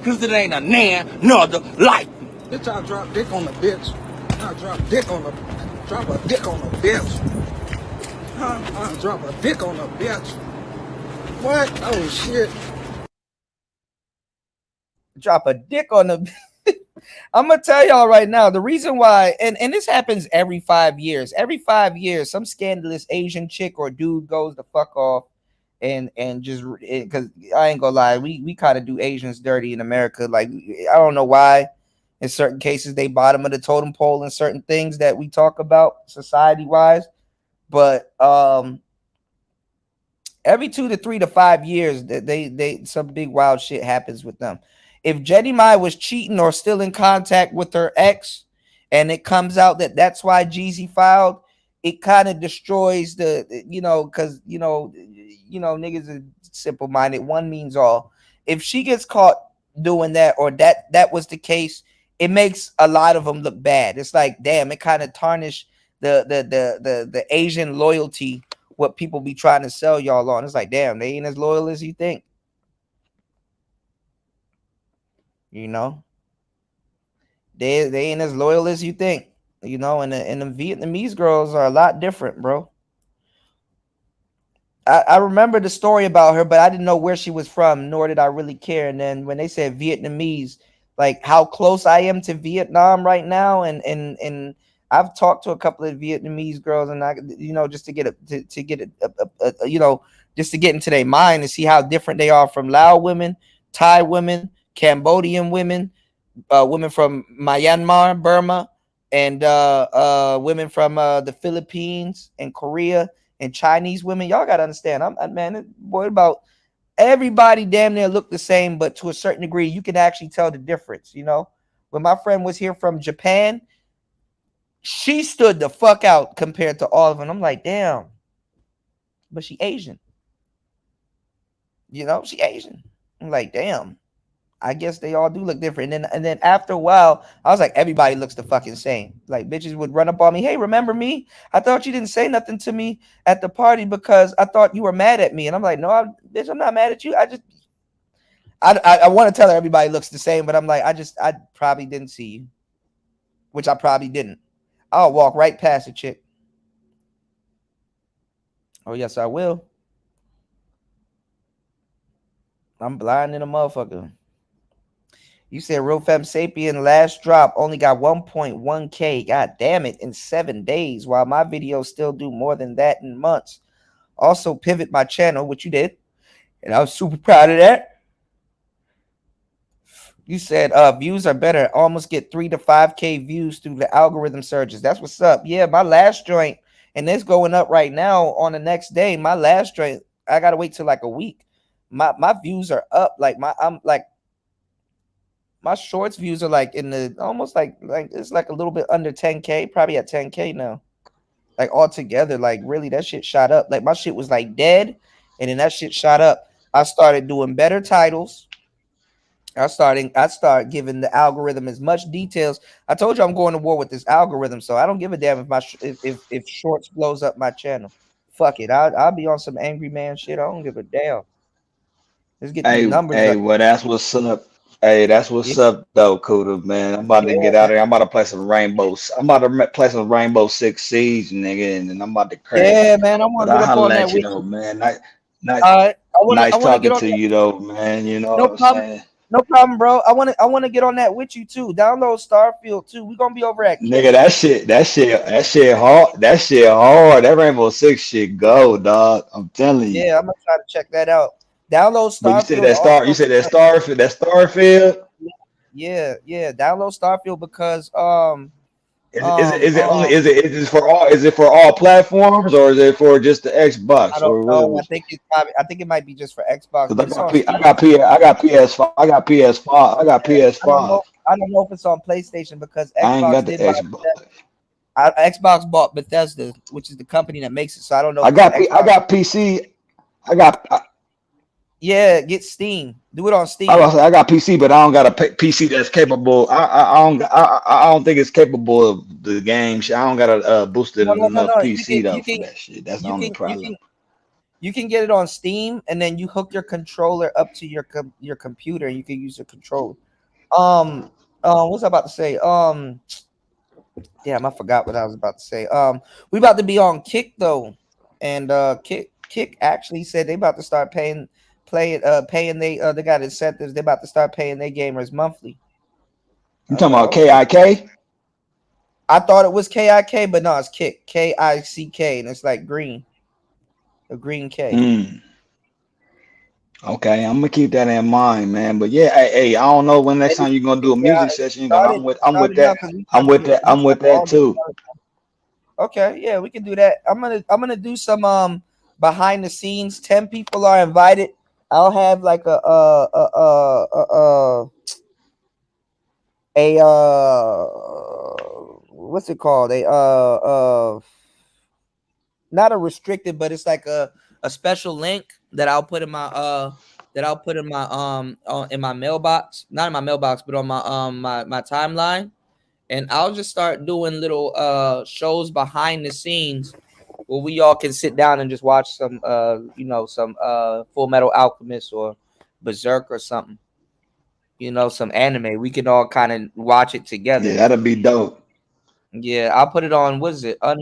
Cause it ain't a nan nor the like me. Bitch, I drop dick on the bitch. I drop a dick on the bitch. I drop a dick on the bitch. What? Oh shit. Drop a dick on the I'm gonna tell y'all right now the reason why, and this happens every 5 years. Every 5 years, some scandalous Asian chick or dude goes the fuck off, and just because I ain't gonna lie, we kind of do Asians dirty in America. Like I don't know why. In certain cases, they bottom of the totem pole in certain things that we talk about society wise, but every 2 to 3 to 5 years, that they some big wild shit happens with them. If JeezyMai was cheating or still in contact with her ex, and it comes out that that's why Jeezy filed, it kind of destroys the, because niggas are simple minded. One means all. If she gets caught doing that, or that was the case, it makes a lot of them look bad. It's like, damn, it kind of tarnished the Asian loyalty, what people be trying to sell y'all on. It's like, damn, they ain't as loyal as you think. They ain't as loyal as you think, and the Vietnamese girls are a lot different, bro. I remember the story about her, but I didn't know where she was from, nor did I really care. And then when they said Vietnamese, like how close I am to Vietnam right now, and I've talked to a couple of Vietnamese girls, and I, just to get just to get into their mind and see how different they are from Lao women, Thai women, Cambodian women, women from Myanmar, Burma, and women from the Philippines and Korea, and Chinese women. Y'all gotta understand, about everybody damn near look the same, but to a certain degree, you can actually tell the difference. When my friend was here from Japan, she stood the fuck out compared to all of them. I'm like, damn, but she Asian. She Asian. I'm like, damn. I guess they all do look different. And then after a while, I was like, everybody looks the fucking same. Like bitches would run up on me. Hey, remember me? I thought you didn't say nothing to me at the party because I thought you were mad at me. And I'm like, no, bitch, I'm not mad at you. I want to tell her everybody looks the same, but I'm like, I probably didn't see you, which I probably didn't. I'll walk right past a chick. Oh, yes, I will. I'm blind in a motherfucker. You said Real Femme Sapien last drop only got 1.1K. God damn it, in 7 days, while my videos still do more than that in months. Also pivot my channel, which you did, and I was super proud of that. You said views are better. Almost get 3 to 5K views through the algorithm surges. That's what's up. Yeah, my last joint, and it's going up right now on the next day. My last joint, I gotta wait till like a week. My views are up. My shorts views are like in the almost like it's like a little bit under 10K, probably at 10K now. Like altogether, like really that shit shot up. Like my shit was like dead, and then that shit shot up. I started doing better titles. I started giving the algorithm as much details. I told you I'm going to war with this algorithm, so I don't give a damn if shorts blows up my channel. Fuck it, I'll be on some angry man shit. I don't give a damn. Let's get these numbers up. Well, that's what's up. Hey, that's what's up though, Kuda, man. I'm about to get out of here. I'm about to play some Rainbow. I'm about to play some Rainbow Six Siege, nigga, and then I'm about to crash. Yeah, man. I want to get up on that with you, man. Nice talking to you, though, man. You know what I'm saying? No problem, bro. I want to get on that with you too. Download Starfield too. We're gonna be over at nigga. That shit hard. That shit hard. That Rainbow Six shit go, dog. I'm telling you. Yeah, I'm gonna try to check that out. Download Starfield. You said that Starfield. That Starfield. Yeah. Download Starfield because is it for all platforms, or is it for just the Xbox? I don't know. I think it might be just for Xbox. I got PS5. I got PS5. I don't know if it's on PlayStation because Xbox I ain't got the Xbox. Xbox bought Bethesda, which is the company that makes it. So I don't know. I got PC. Yeah, get Steam. Do it on Steam. I got PC, but I don't got a PC that's capable. I don't think it's capable of the game. I don't got a boosted enough PC though for that shit. That's the only problem. You can get it on Steam, and then you hook your controller up to your computer, and you can use your controller. What's I about to say? Damn, I forgot what I was about to say. We about to be on Kick though, and Kick actually said they about to start paying they got incentives. They about to start paying their gamers monthly. You talking about KIK? I thought it was KIK, but no, it's Kick, KICK, and it's like green, a green K. Okay, I'm gonna keep that in mind, man. But yeah, hey, I don't know when next time you're gonna do a music session. I'm with that too. Okay, yeah, we can do that. I'm gonna do some behind the scenes. 10 people are invited. I'll have like a what's it called? Not a restricted, but it's like a special link that I'll put in my in my mailbox, not in my mailbox, but on my timeline, and I'll just start doing little shows behind the scenes where we all can sit down and just watch some some Full Metal Alchemist or Berserk or something, some anime. We can all kind of watch it together. Yeah, that'd be dope. Yeah, I'll put it on. What is it? Yeah,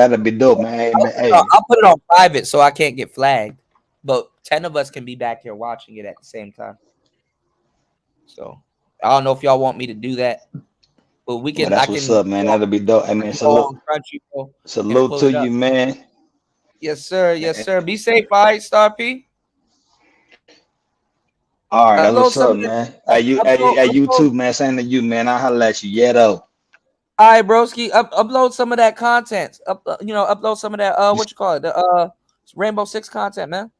that'd be dope, man. I'll put it on private so I can't get flagged. But 10 of us can be back here watching it at the same time. So I don't know if y'all want me to do that, but we can. Well, that's what's up, man. That'd be dope. I mean, salute to you, man. Yes, sir. Yes, sir. Be safe, all right, Star P. All right, that's what's up, man. Hey, you too, man. Same to you, man. I'll holler at you. Yeah, though. All right, broski. Upload some of that content. Upload some of that. What you call it? The Rainbow Six content, man.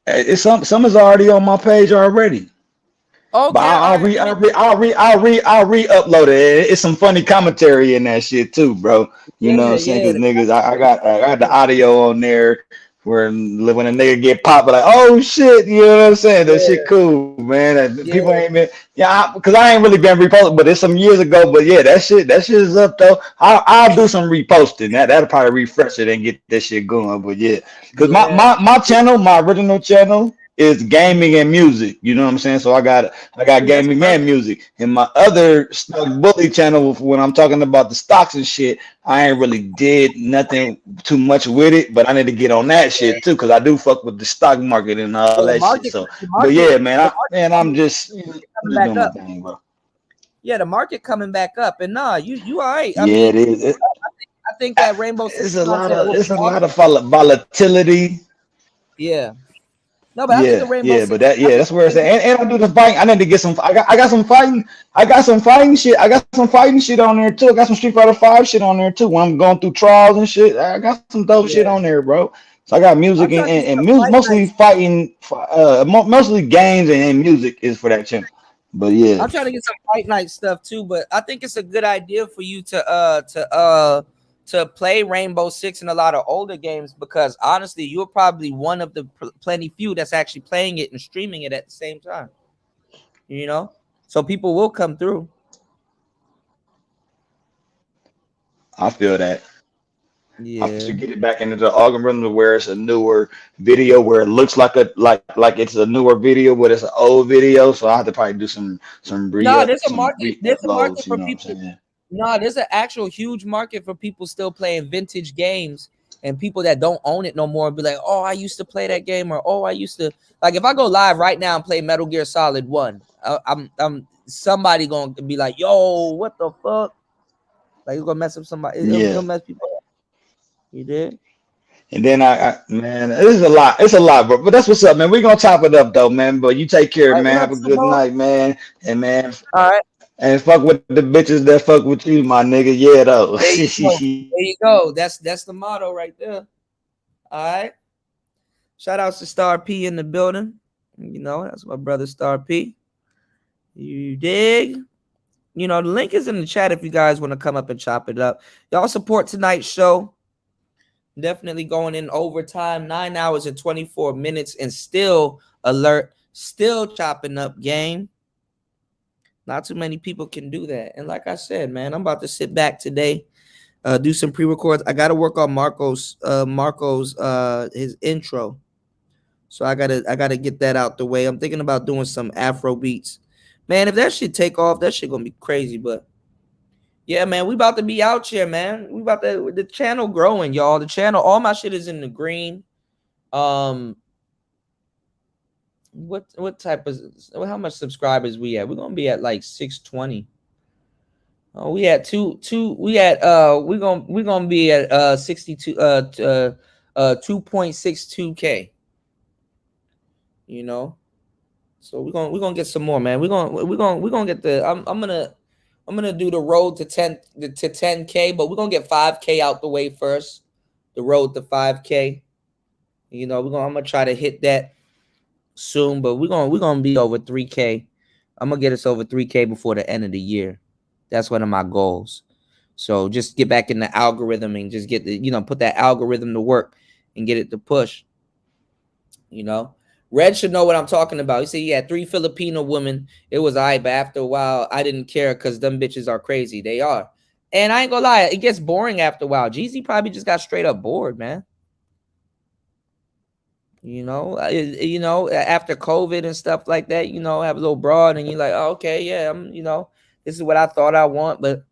It's some is already on my page already. Okay, but I'll re-upload it. It's some funny commentary in that shit too, bro. You know what I'm saying? Because niggas, I got the audio on there where when a nigga get popped, like, oh shit, you know what I'm saying? That shit cool, man. People ain't been, because I ain't really been reposting, but it's some years ago. But yeah, that shit is up though. I'll do some reposting. That'll probably refresh it and get that shit going. But yeah, because my channel, my original channel, is gaming and music. You know what I'm saying? So I got gaming and music. And my other stock bully channel, when I'm talking about the stocks and shit, I ain't really did nothing too much with it, but I need to get on that shit too, because I do fuck with the stock market and all that shit. So but yeah, man, I'm just doing my thing, bro. Yeah, the market coming back up. And you all right. It is. I think that Rainbow Six it's a lot of volatility. Yeah. No, but I think the Rainbow Six, that's where it's at. And I do the fighting. I need to get some. I got some fighting. I got some fighting shit. I got some fighting shit on there too. I got some Street Fighter 5 shit on there too. When I'm going through trials and shit, I got some dope shit on there, bro. So I got music and music, mostly fighting, mostly games and music is for that channel. But yeah, I'm trying to get some fight night stuff too. But I think it's a good idea for you to play Rainbow Six in a lot of older games, because honestly, you're probably one of the plenty few that's actually playing it and streaming it at the same time. So people will come through. I feel that. Yeah, I should get it back into the algorithm where it's a newer video, where it looks like it's a newer video, but it's an old video. So I have to probably do some there's a market for people. No, there's an actual huge market for people still playing vintage games, and people that don't own it no more be like, oh, I used to play that game, or oh, I used to, like, if I go live right now and play Metal Gear Solid 1, I'm somebody gonna be like, yo, what the fuck? Like, it's gonna mess up somebody. It'll mess people up. You did? And then man, it's a lot, bro. But that's what's up, man. We're gonna chop it up though, man. But you take care, man. Have a good night, man. And man, all right. And fuck with the bitches that fuck with you, my nigga. Yeah, though. There you go. That's the motto right there. All right. Shout outs to Star P in the building. That's my brother Star P. You dig? The link is in the chat if you guys want to come up and chop it up. Y'all support tonight's show. Definitely going in overtime, 9 hours and 24 minutes, and still alert, still chopping up game. Not too many people can do that. And like I said, man, I'm about to sit back today, do some pre-records. I got to work on Marco's his intro. So I gotta get that out the way. I'm thinking about doing some Afro beats. Man, if that shit take off, that shit gonna be crazy. But yeah, man, we about to be out here, man. We about to the channel growing, y'all. The channel, all my shit is in the green. What type of how much subscribers we at? We're gonna be at like 620. Oh, we had we're gonna be at 62 2.62K. You know, so we're gonna get some more, man. We're gonna get the I'm gonna do the road to 10K, but we're gonna get 5K out the way first. The road to 5K. You know, I'm gonna try to hit that soon, but we're gonna be over 3K. I'm gonna get us over 3K before the end of the year. That's one of my goals. So just get back in the algorithm and just get the, put that algorithm to work and get it to push. You know, Red should know what I'm talking about. He said he had 3 Filipino women. It was all right, but after a while, I didn't care because them bitches are crazy. They are. And I ain't gonna lie, it gets boring after a while. Jeezy probably just got straight up bored, man. After COVID and stuff like that, have a little broad and you're like, oh, okay, yeah, this is what I thought I want, but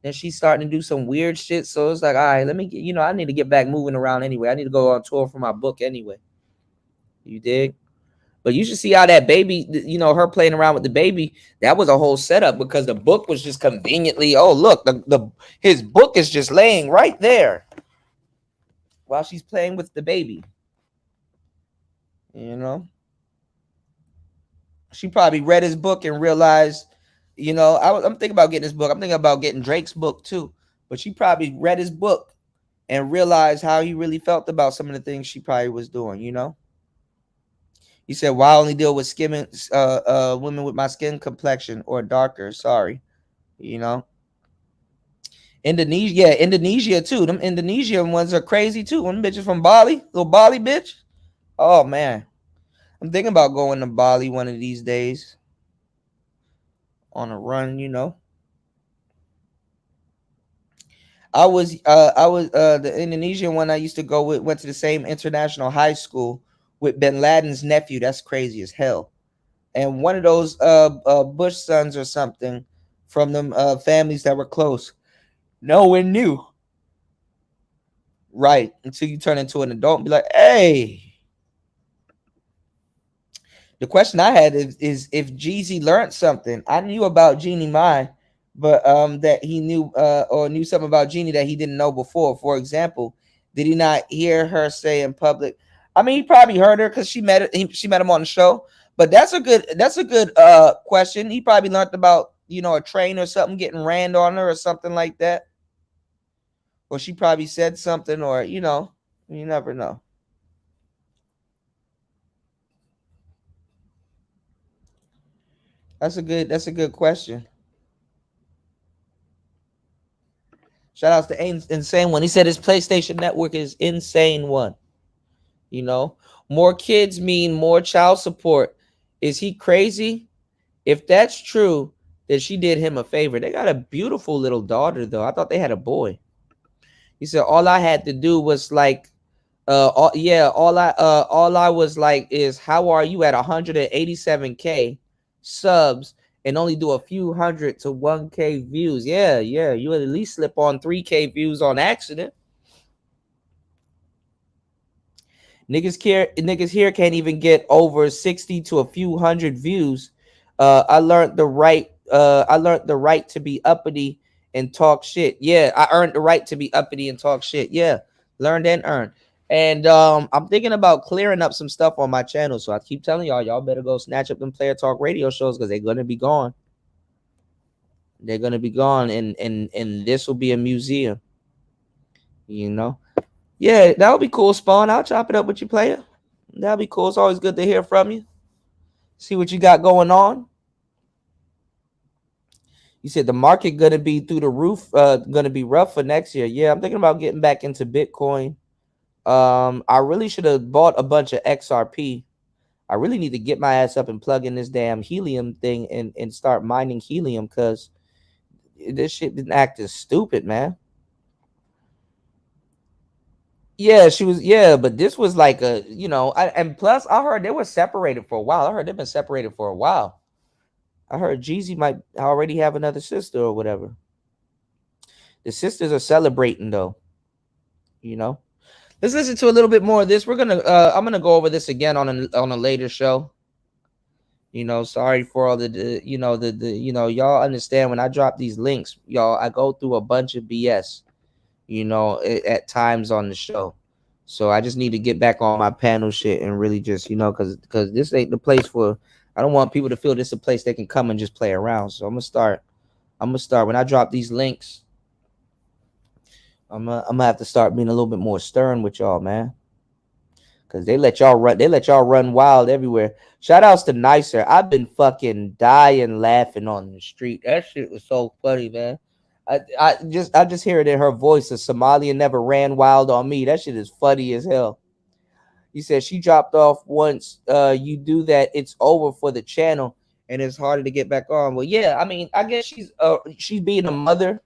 then she's starting to do some weird shit. So it's like, all right, let me get, I need to get back moving around anyway. I need to go on tour for my book anyway. You dig? But you should see how that baby, her playing around with the baby, that was a whole setup because the book was just conveniently, oh, look, his book is just laying right there while she's playing with the baby. She probably read his book and realized, I'm thinking about getting his book. I'm thinking about getting Drake's book too. But she probably read his book and realized how he really felt about some of the things she probably was doing, He said, why only deal with women with my skin complexion or darker? Sorry. Indonesia too. Them Indonesian ones are crazy too. Them bitches from Bali, little Bali bitch. Oh man. I'm thinking about going to Bali one of these days. On a run, I was the Indonesian one I used to go with, went to the same international high school with Bin Laden's nephew. That's crazy as hell. And one of those Bush sons or something from them families that were close. No one knew. Right. Until you turn into an adult and be like, hey. The question I had is if Jeezy learned something. I knew about JeezyMai, but that he knew or knew something about Jeannie that he didn't know before. For example, did he not hear her say in public? I mean, he probably heard her because she met him on the show. But that's a good question. He probably learned about a train or something getting rammed on her or something like that. Or she probably said something, or you never know. That's a good question. Shout out to Insane One. He said his PlayStation Network is Insane One. More kids mean more child support. Is he crazy? If that's true, then she did him a favor. They got a beautiful little daughter, though. I thought they had a boy. He said all I had to do was like, all I was like is, how are you at 187K subs and only do a few hundred to 1K views? Yeah, you at least slip on 3K views on accident. Niggas here can't even get over 60 to a few hundred views. I learned the right to be uppity and talk shit. Yeah, I earned the right to be uppity and talk shit. Yeah, learned and earned. And I'm thinking about clearing up some stuff on my channel. So I keep telling y'all better go snatch up them Player Talk radio shows because they're gonna be gone. They're gonna be gone, and this will be a museum. Yeah, that would be cool, Spawn. I'll chop it up with you, player. That'll be cool. It's always good to hear from you. See what you got going on. You said the market gonna be through the roof, gonna be rough for next year. Yeah, I'm thinking about getting back into Bitcoin. I really should have bought a bunch of XRP. I really need to get my ass up and plug in this damn helium thing and start mining helium, because this shit been acting stupid, man. Yeah, she was. Yeah, but this was like a, and plus I heard they were separated for a while. I heard they've been separated for a while. I heard Jeezy might already have another sister or whatever. The sisters are celebrating though. Let's listen to a little bit more of this. I'm gonna go over this again on a later show. Sorry for all the y'all understand when I drop these links, y'all, I go through a bunch of BS, at times on the show. So I just need to get back on my panel shit and really just, because this ain't the place for, I don't want people to feel this is a place they can come and just play around. So I'm gonna start when I drop these links. I'm gonna have to start being a little bit more stern with y'all, man. Cause they let y'all run wild everywhere. Shout outs to Nicer. I've been fucking dying laughing on the street. That shit was so funny, man. I just hear it in her voice. A Somalian never ran wild on me. That shit is funny as hell. He said she dropped off once. You do that, it's over for the channel, and it's harder to get back on. Well, yeah, I mean, I guess she's being a mother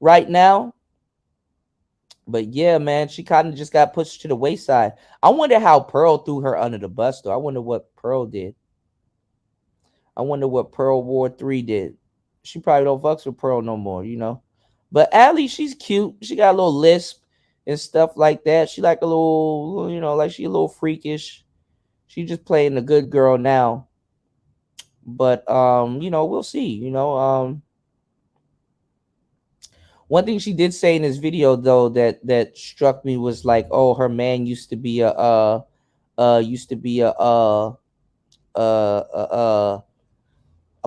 right now. But yeah, man, she kind of just got pushed to the wayside. I wonder how Pearl threw her under the bus, though. I wonder what Pearl did. I wonder what Pearl War 3 did. She probably don't fucks with Pearl no more, But Allie, she's cute. She got a little lisp and stuff like that. She like a little, like she a little freakish. She just playing the good girl now. But we'll see. One thing she did say in this video, though, that struck me was like, oh, her man used to be a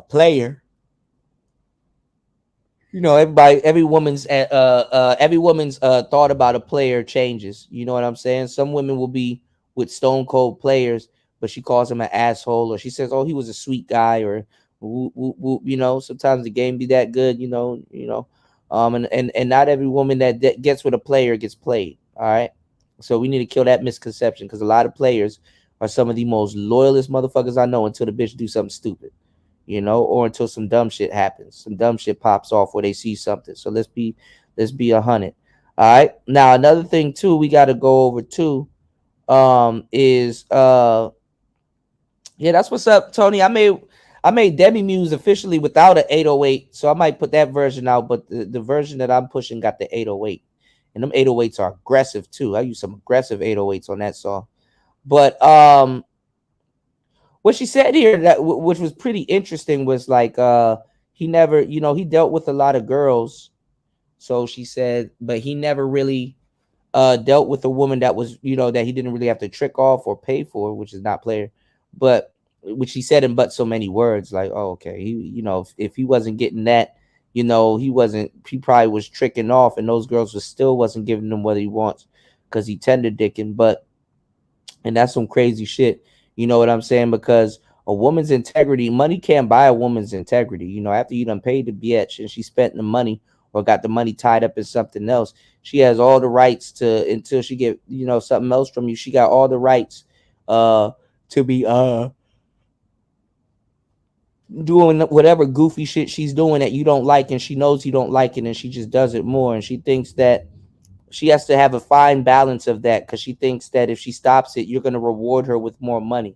player. Every woman's thought about a player changes. You know what I'm saying? Some women will be with stone cold players, but she calls him an asshole, or she says, oh, he was a sweet guy, or sometimes the game be that good, and not every woman that gets with a player gets played. All right. So we need to kill that misconception, because a lot of players are some of the most loyalist motherfuckers I know until the bitch do something stupid, or until some dumb shit happens. Some dumb shit pops off where they see something. So let's be 100. All right. Now, another thing too, we got to go over too, is yeah, that's what's up, Tony. I made Demi Muse officially without an 808, so I might put that version out. But the version that I'm pushing got the 808, and them 808s are aggressive too. I use some aggressive 808s on that song. But what she said here, which was pretty interesting, was like he never, he dealt with a lot of girls. So she said, but he never really dealt with a woman that was, that he didn't really have to trick off or pay for, which is not player. But which he said in but so many words, like, oh, okay, he, if he wasn't getting that, he probably was tricking off, and those girls still wasn't giving him what he wants because he tender dicking. And that's some crazy shit. You know what I'm saying? Because a woman's integrity, money can't buy a woman's integrity. After you done paid the bitch and she spent the money or got the money tied up in something else, she has all the rights to, until she get, something else from you. She got all the rights to be doing whatever goofy shit she's doing that you don't like, and she knows you don't like it, and she just does it more. And she thinks that she has to have a fine balance of that, because she thinks that if she stops it, you're going to reward her with more money.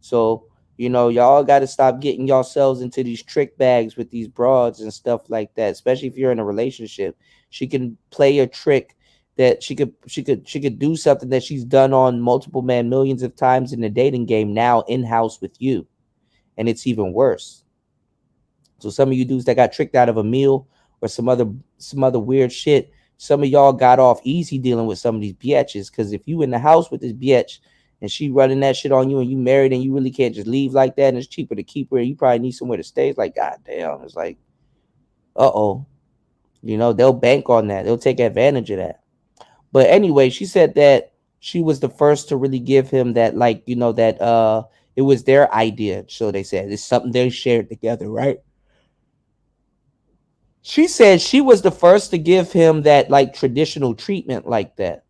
So, y'all got to stop getting yourselves into these trick bags with these broads and stuff like that, especially if you're in a relationship. She can play a trick that she could do something that she's done on multiple men millions of times in the dating game now in-house with you. And it's even worse. So some of you dudes that got tricked out of a meal or some other weird shit, some of y'all got off easy dealing with some of these bitches, because if you in the house with this bitch and she running that shit on you and you married and you really can't just leave like that, and it's cheaper to keep her and you probably need somewhere to stay, it's like, god damn, it's like, uh-oh. They'll bank on that. They'll take advantage of that. But anyway, she said that she was the first to really give him that, like, that it was their idea. So they said it's something they shared together, right? She said she was the first to give him that, like, traditional treatment like that.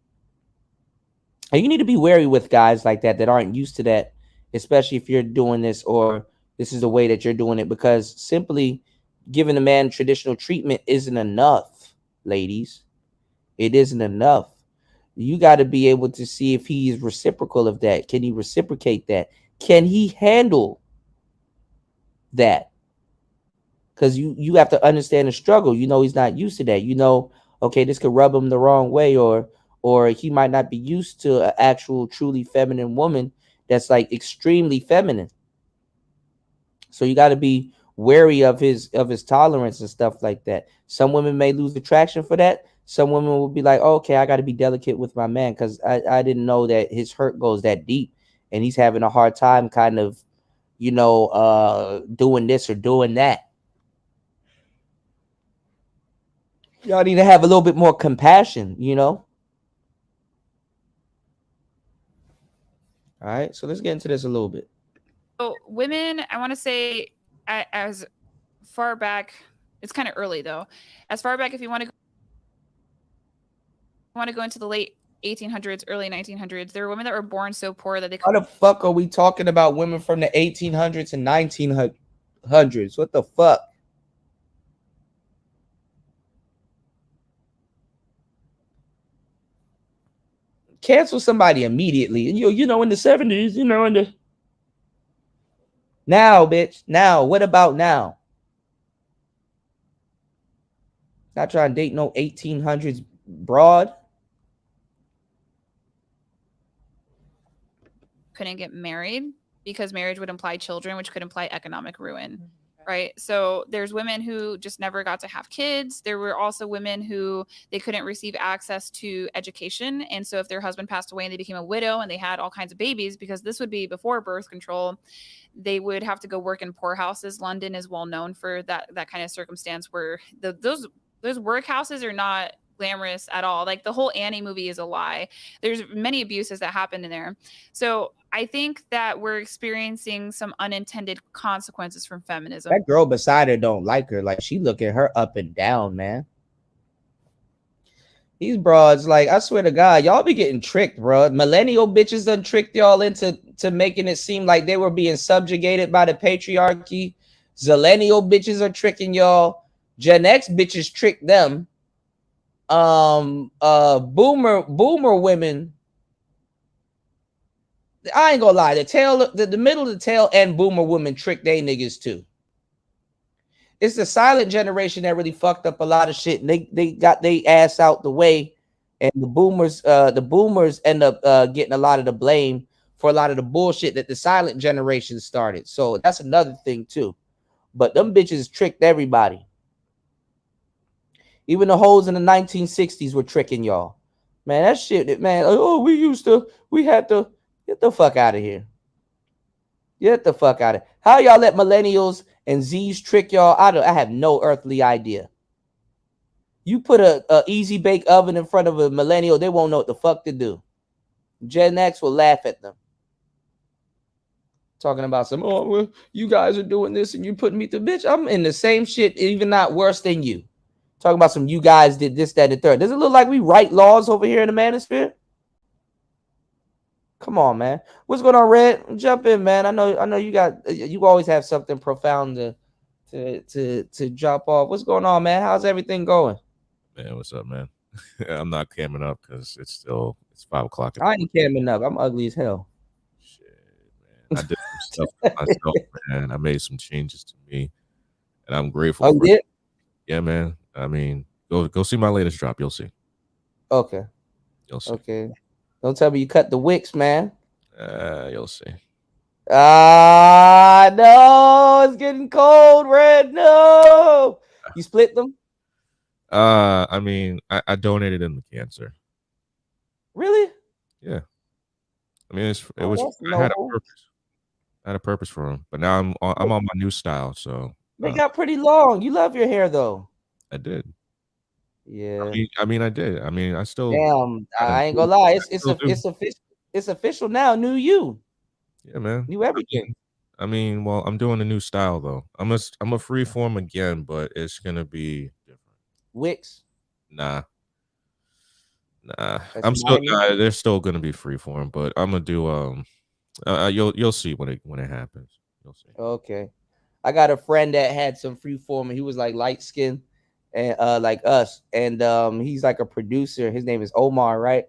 And you need to be wary with guys like that aren't used to that, especially if you're doing this or this is the way that you're doing it, because simply giving a man traditional treatment isn't enough, ladies. It isn't enough. You got to be able to see if he is reciprocal of that. Can he reciprocate that? Can he handle that? Because you have to understand the struggle. You know, he's not used to that. You know, okay, this could rub him the wrong way, or he might not be used to an actual truly feminine woman that's like extremely feminine. So you got to be wary of his tolerance and stuff like that. Some women may lose attraction for that. Some women will be like, oh, okay, I got to be delicate with my man because I didn't know that his hurt goes that deep and he's having a hard time kind of, you know, doing this or doing that. Y'all need to have a little bit more compassion, you know? All right, so let's get into this a little bit. So women, I want to say as far back, it's kind of early though. As far back, if you want to go into the late 1800s, early 1900s, there were women that were born so poor that they How the fuck are we talking about women from the 1800s and 1900s? What the fuck? Cancel somebody immediately. And you know, in the 70s, you know, in the now, bitch. Now, what about now? Not trying to date no 1800s broad. couldn't get married because marriage would imply children, which could imply economic ruin. Right. So there's women who just never got to have kids. There were also women who they couldn't receive access to education. And so if their husband passed away and they became a widow and they had all kinds of babies, because this would be before birth control, they would have to go work in poorhouses. London is well known for that kind of circumstance where those workhouses are not glamorous at all. Like the whole Annie movie is a lie. There's many abuses that happen in there. So I think that we're experiencing some unintended consequences from feminism. That girl beside her don't like her. Like she looking her up and down, man. These broads, like, I swear to God, y'all be getting tricked, bro. Millennial bitches done tricked y'all into making it seem like they were being subjugated by the patriarchy. Zillennial bitches are tricking y'all. Gen X bitches tricked them. Boomer women. I ain't gonna lie, the middle of the tail and boomer women trick they niggas too. It's the silent generation that really fucked up a lot of shit, and they got their ass out the way, and the boomers end up getting a lot of the blame for a lot of the bullshit that the silent generation started. So that's another thing too. But them bitches tricked everybody. Even the hoes in the 1960s were tricking y'all. Man, that shit, man, oh, we had to. Get the fuck out of here. Get the fuck out of here. How y'all let millennials and Z's trick y'all? I have no earthly idea. You put a easy bake oven in front of a millennial, they won't know what the fuck to do. Gen X will laugh at them. Talking about some, oh, well, you guys are doing this and you putting me through. Bitch, I'm in the same shit, even not worse than you. Talking about some, you guys did this, that, and the third. Does it look like we write laws over here in the manosphere? Come on, man. What's going on, Red? Jump in, man. I know you always have something profound to drop off. What's going on, man? How's everything going? Man, what's up, man? I'm not camming up because it's 5 o'clock. I ain't camming up. I'm ugly as hell. Shit, man. I did some stuff for myself, man. I made some changes to me, and I'm grateful for it. Yeah, man. I mean, go see my latest drop. You'll see. Okay. You'll see. Okay. Don't tell me you cut the wicks, man. You'll see. No, it's getting cold, Red. No. You split them? I mean, I donated them to cancer. Really? Yeah. I mean, I had a purpose. I had a purpose for them, but now I'm on my new style. So they got pretty long. You love your hair, though. I did. Yeah. I mean, I did. I mean, I still. Damn, I ain't gonna lie. It's official now. New you. Yeah, man. New everything. I mean, well, I'm doing a new style though. I'm a free form again, but it's gonna be different. Wicks? Nah. Nah, That's I'm still. minor? They're still gonna be freeform, but I'm gonna do. You'll see when it happens. You'll see. Okay. I got a friend that had some freeform, and he was like light skinned and like us. And he's like a producer. His name is Omar, right?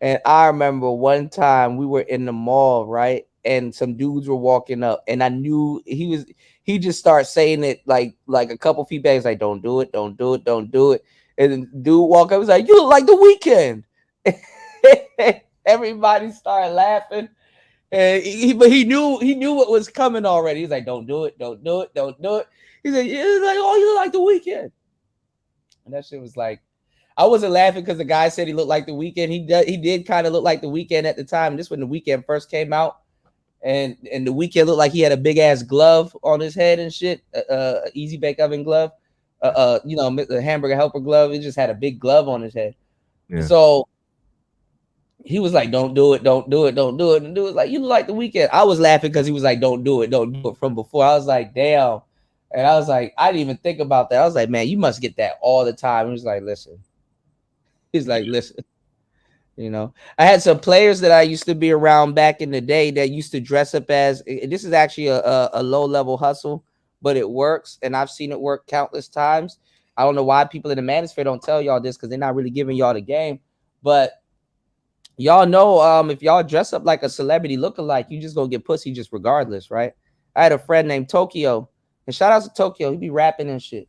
And I remember one time we were in the mall, right? And some dudes were walking up, and I knew he just started saying it like a couple feet back. He's like, don't do it, don't do it, don't do it. And then the dude walk up, he's like, you look like The Weeknd. Everybody started laughing. And he knew what was coming already. He's like, don't do it, don't do it, don't do it. He's like, oh, you look like The Weeknd. And that shit was like, I wasn't laughing because the guy said he looked like The Weeknd. He did kind of look like The Weeknd at the time. This when The Weeknd first came out, and The Weeknd looked like he had a big ass glove on his head and shit, easy bake oven glove, the hamburger helper glove. It just had a big glove on his head. Yeah. So he was like, don't do it, don't do it, don't do it. And dude was like, you look like The Weeknd. I was laughing because he was like, don't do it from before. I was like, damn. And I was like, I didn't even think about that. I was like, man, you must get that all the time. He was like, listen. He's like, listen, I had some players that I used to be around back in the day that used to dress up as, this is actually a low level hustle, but it works. And I've seen it work countless times. I don't know why people in the manosphere don't tell y'all this because they're not really giving y'all the game. But y'all know if y'all dress up like a celebrity lookalike, you just gonna get pussy just regardless, right? I had a friend named Tokyo, and shout out to Tokyo. He be rapping and shit.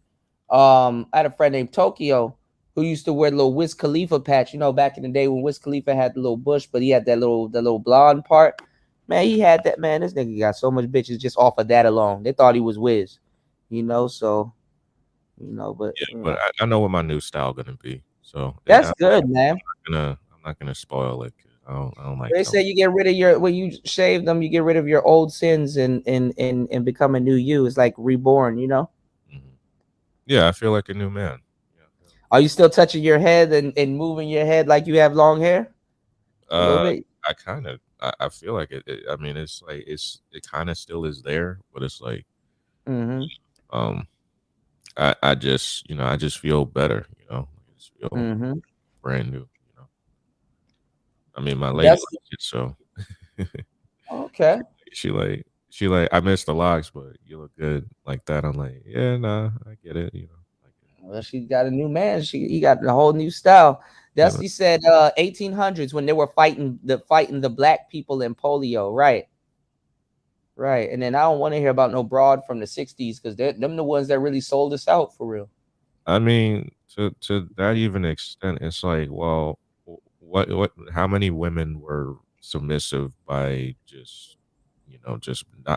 I had a friend named Tokyo who used to wear the little Wiz Khalifa patch, back in the day when Wiz Khalifa had the little bush, but he had the little blonde part. Man, he had that, man. This nigga got so much bitches just off of that alone. They thought he was Wiz, so, but. Yeah, but I know what my new style gonna be. So that's good, man. I'm not gonna spoil it. I don't like. They say you get rid of when you shave them, you get rid of your old sins and become a new you. It's like reborn, Yeah, I feel like a new man. Are you still touching your head and moving your head like you have long hair? A little bit? I feel like it. I mean, it's like it kind of still is there, but it's like, I just feel better. I just feel brand new. I mean, my lady likes it, so. Okay. She like I missed the locks, but you look good like that. I'm like, yeah, nah, I get it. Well, she got a new man. He got a whole new style. Dusty said 1800s when they were fighting the black people in polio, right? Right. And then I don't want to hear about no broad from the 60s because them the ones that really sold us out for real. I mean, to that even extent, it's like, well, how many women were submissive by just not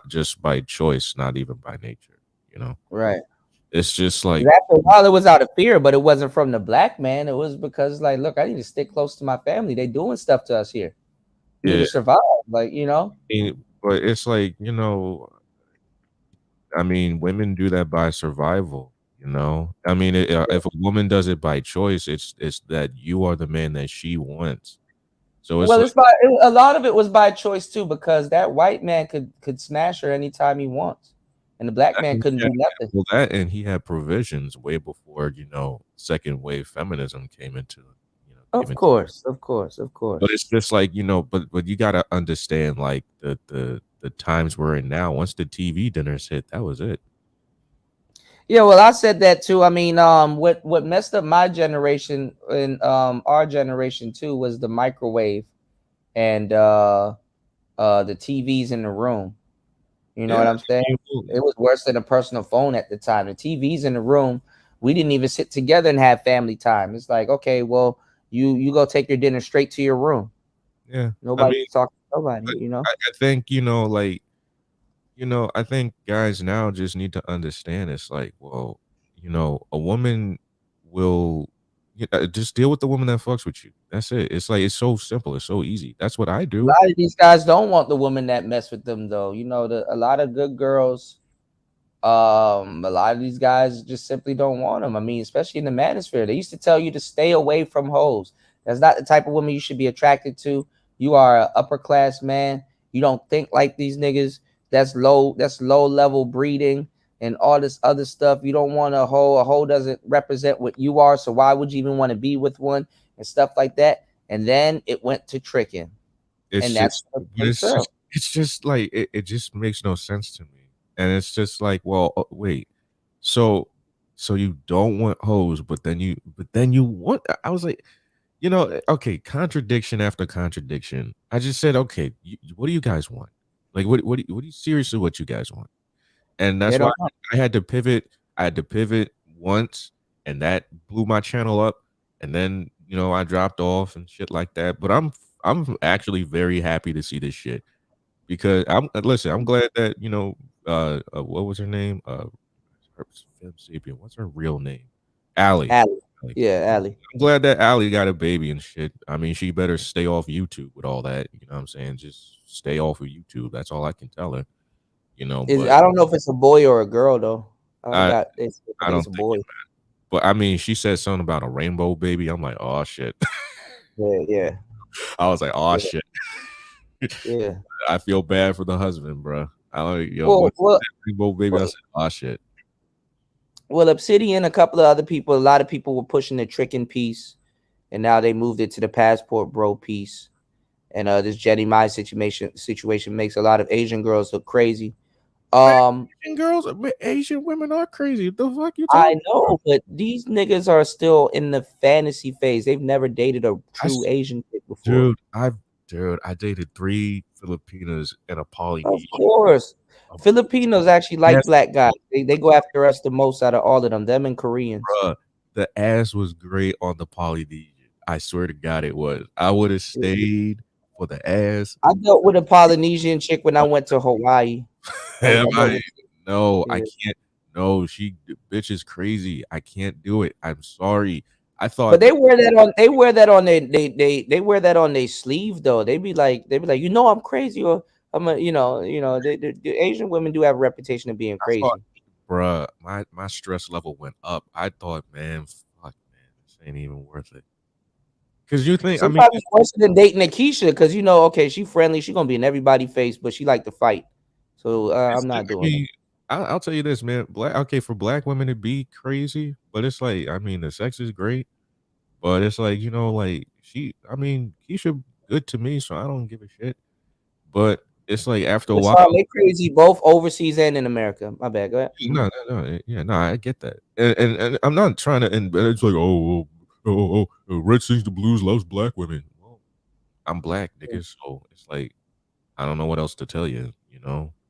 just by choice, not even by nature, Right. It's just like after a while it was out of fear, but it wasn't from the black man. It was because like, look, I need to stick close to my family. They doing stuff to us here. We need to survive, like, But it's like, I mean, women do that by survival, I mean, if a woman does it by choice, it's that you are the man that she wants. So it's a lot of it was by choice too, because that white man could smash her anytime he wants. And the black man couldn't do nothing. Well, that and he had provisions way before, second wave feminism came into. Of course. But it's just like, but you gotta understand like the times we're in now. Once the TV dinners hit, that was it. Yeah, well, I said that too. I mean, what messed up my generation and our generation too was the microwave and the TVs in the room. You know what I'm saying? It was worse than a personal phone at the time. The TV's in the room. We didn't even sit together and have family time. It's like, okay, well, you go take your dinner straight to your room. Yeah. Nobody talking to nobody, I think, I think guys now just need to understand it's like, well, a woman will just deal with the woman that fucks with you. That's it. It's like, it's so simple. It's so easy. That's what I do. A lot of these guys don't want the woman that mess with them though. A lot of good girls, a lot of these guys just simply don't want them. I mean, especially in the manosphere, they used to tell you to stay away from hoes. That's not the type of woman you should be attracted to. You are an upper class man. You don't think like these niggas. That's low level breeding and all this other stuff. You don't want a hoe. A hoe doesn't represent what you are. So why would you even want to be with one? and stuff like that. And then it went to tricking. It's and just, that's it's just like it just makes no sense to me. And it's just like, well, wait, so you don't want hoes, but then you want. I was like, okay, contradiction after contradiction. I just said, okay, what do you guys want? Like, what do you seriously what you guys want? And that's why I had to pivot. I had to pivot once, and that blew my channel up. And then I dropped off and shit like that. But I'm actually very happy to see this shit, because I'm glad that what was her name? What's her real name? Allie. Yeah, Allie. I'm glad that Allie got a baby and shit. I mean, she better stay off YouTube with all that. You know what I'm saying? Just stay off of YouTube. That's all I can tell her. I don't know if it's a boy or a girl though. I It's don't a think boy. But I mean, she said something about a rainbow baby. I'm like, oh shit. Yeah. I was like, oh shit. Yeah. I feel bad for the husband, bro. I like, rainbow baby. I said, oh shit. Well, Obsidian, a couple of other people, a lot of people were pushing the tricking piece, and now they moved it to the passport bro piece. And this JeezyMai situation makes a lot of Asian girls look crazy. Asian women are crazy. The fuck you I talking know, about? but these niggas are still in the fantasy phase. They've never dated a true Asian chick before. Dude, I dated 3 Filipinas and a Polynesian. Of course. Filipinos actually like black guys. They go after us the most out of all of them and Koreans. Bruh, the ass was great on the Polynesian. I swear to God it was. I would have stayed for the ass. I dealt with a Polynesian chick when I went to Hawaii. I can't. No, bitch is crazy. I can't do it. I'm sorry. I thought, but they wear that on their sleeve though. They be like, I'm crazy, or I'm a, the Asian women do have a reputation of being crazy. Bruh, my stress level went up. I thought, man, fuck, man, this ain't even worth it. Because you think, sometimes it's worse than dating Akeisha, because okay, she friendly, she gonna be in everybody's face, but she like to fight. So I'm not doing it. I'll tell you this, man. For black women to be crazy, but it's like, I mean, the sex is great, but it's like, Keisha good to me, so I don't give a shit. But it's like after a while, they crazy both overseas and in America. My bad. Go ahead. No, I get that, and I'm not trying to. And it's like, red sings the blues, loves black women. Well, I'm black, nigga, so it's like I don't know what else to tell you,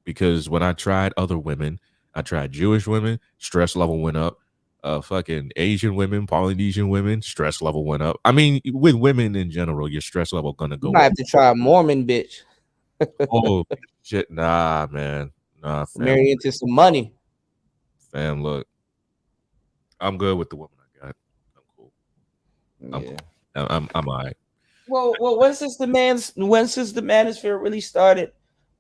because when I tried other women, I tried Jewish women, stress level went up. Fucking Asian women, Polynesian women, stress level went up. I mean, with women in general, your stress level gonna go up. You might have to try a Mormon bitch. Oh shit, nah, man, nah. Fam. Marry into some money, fam. Look, I'm good with the woman I got. I'm cool. I'm all right. Well, when since the manosphere really started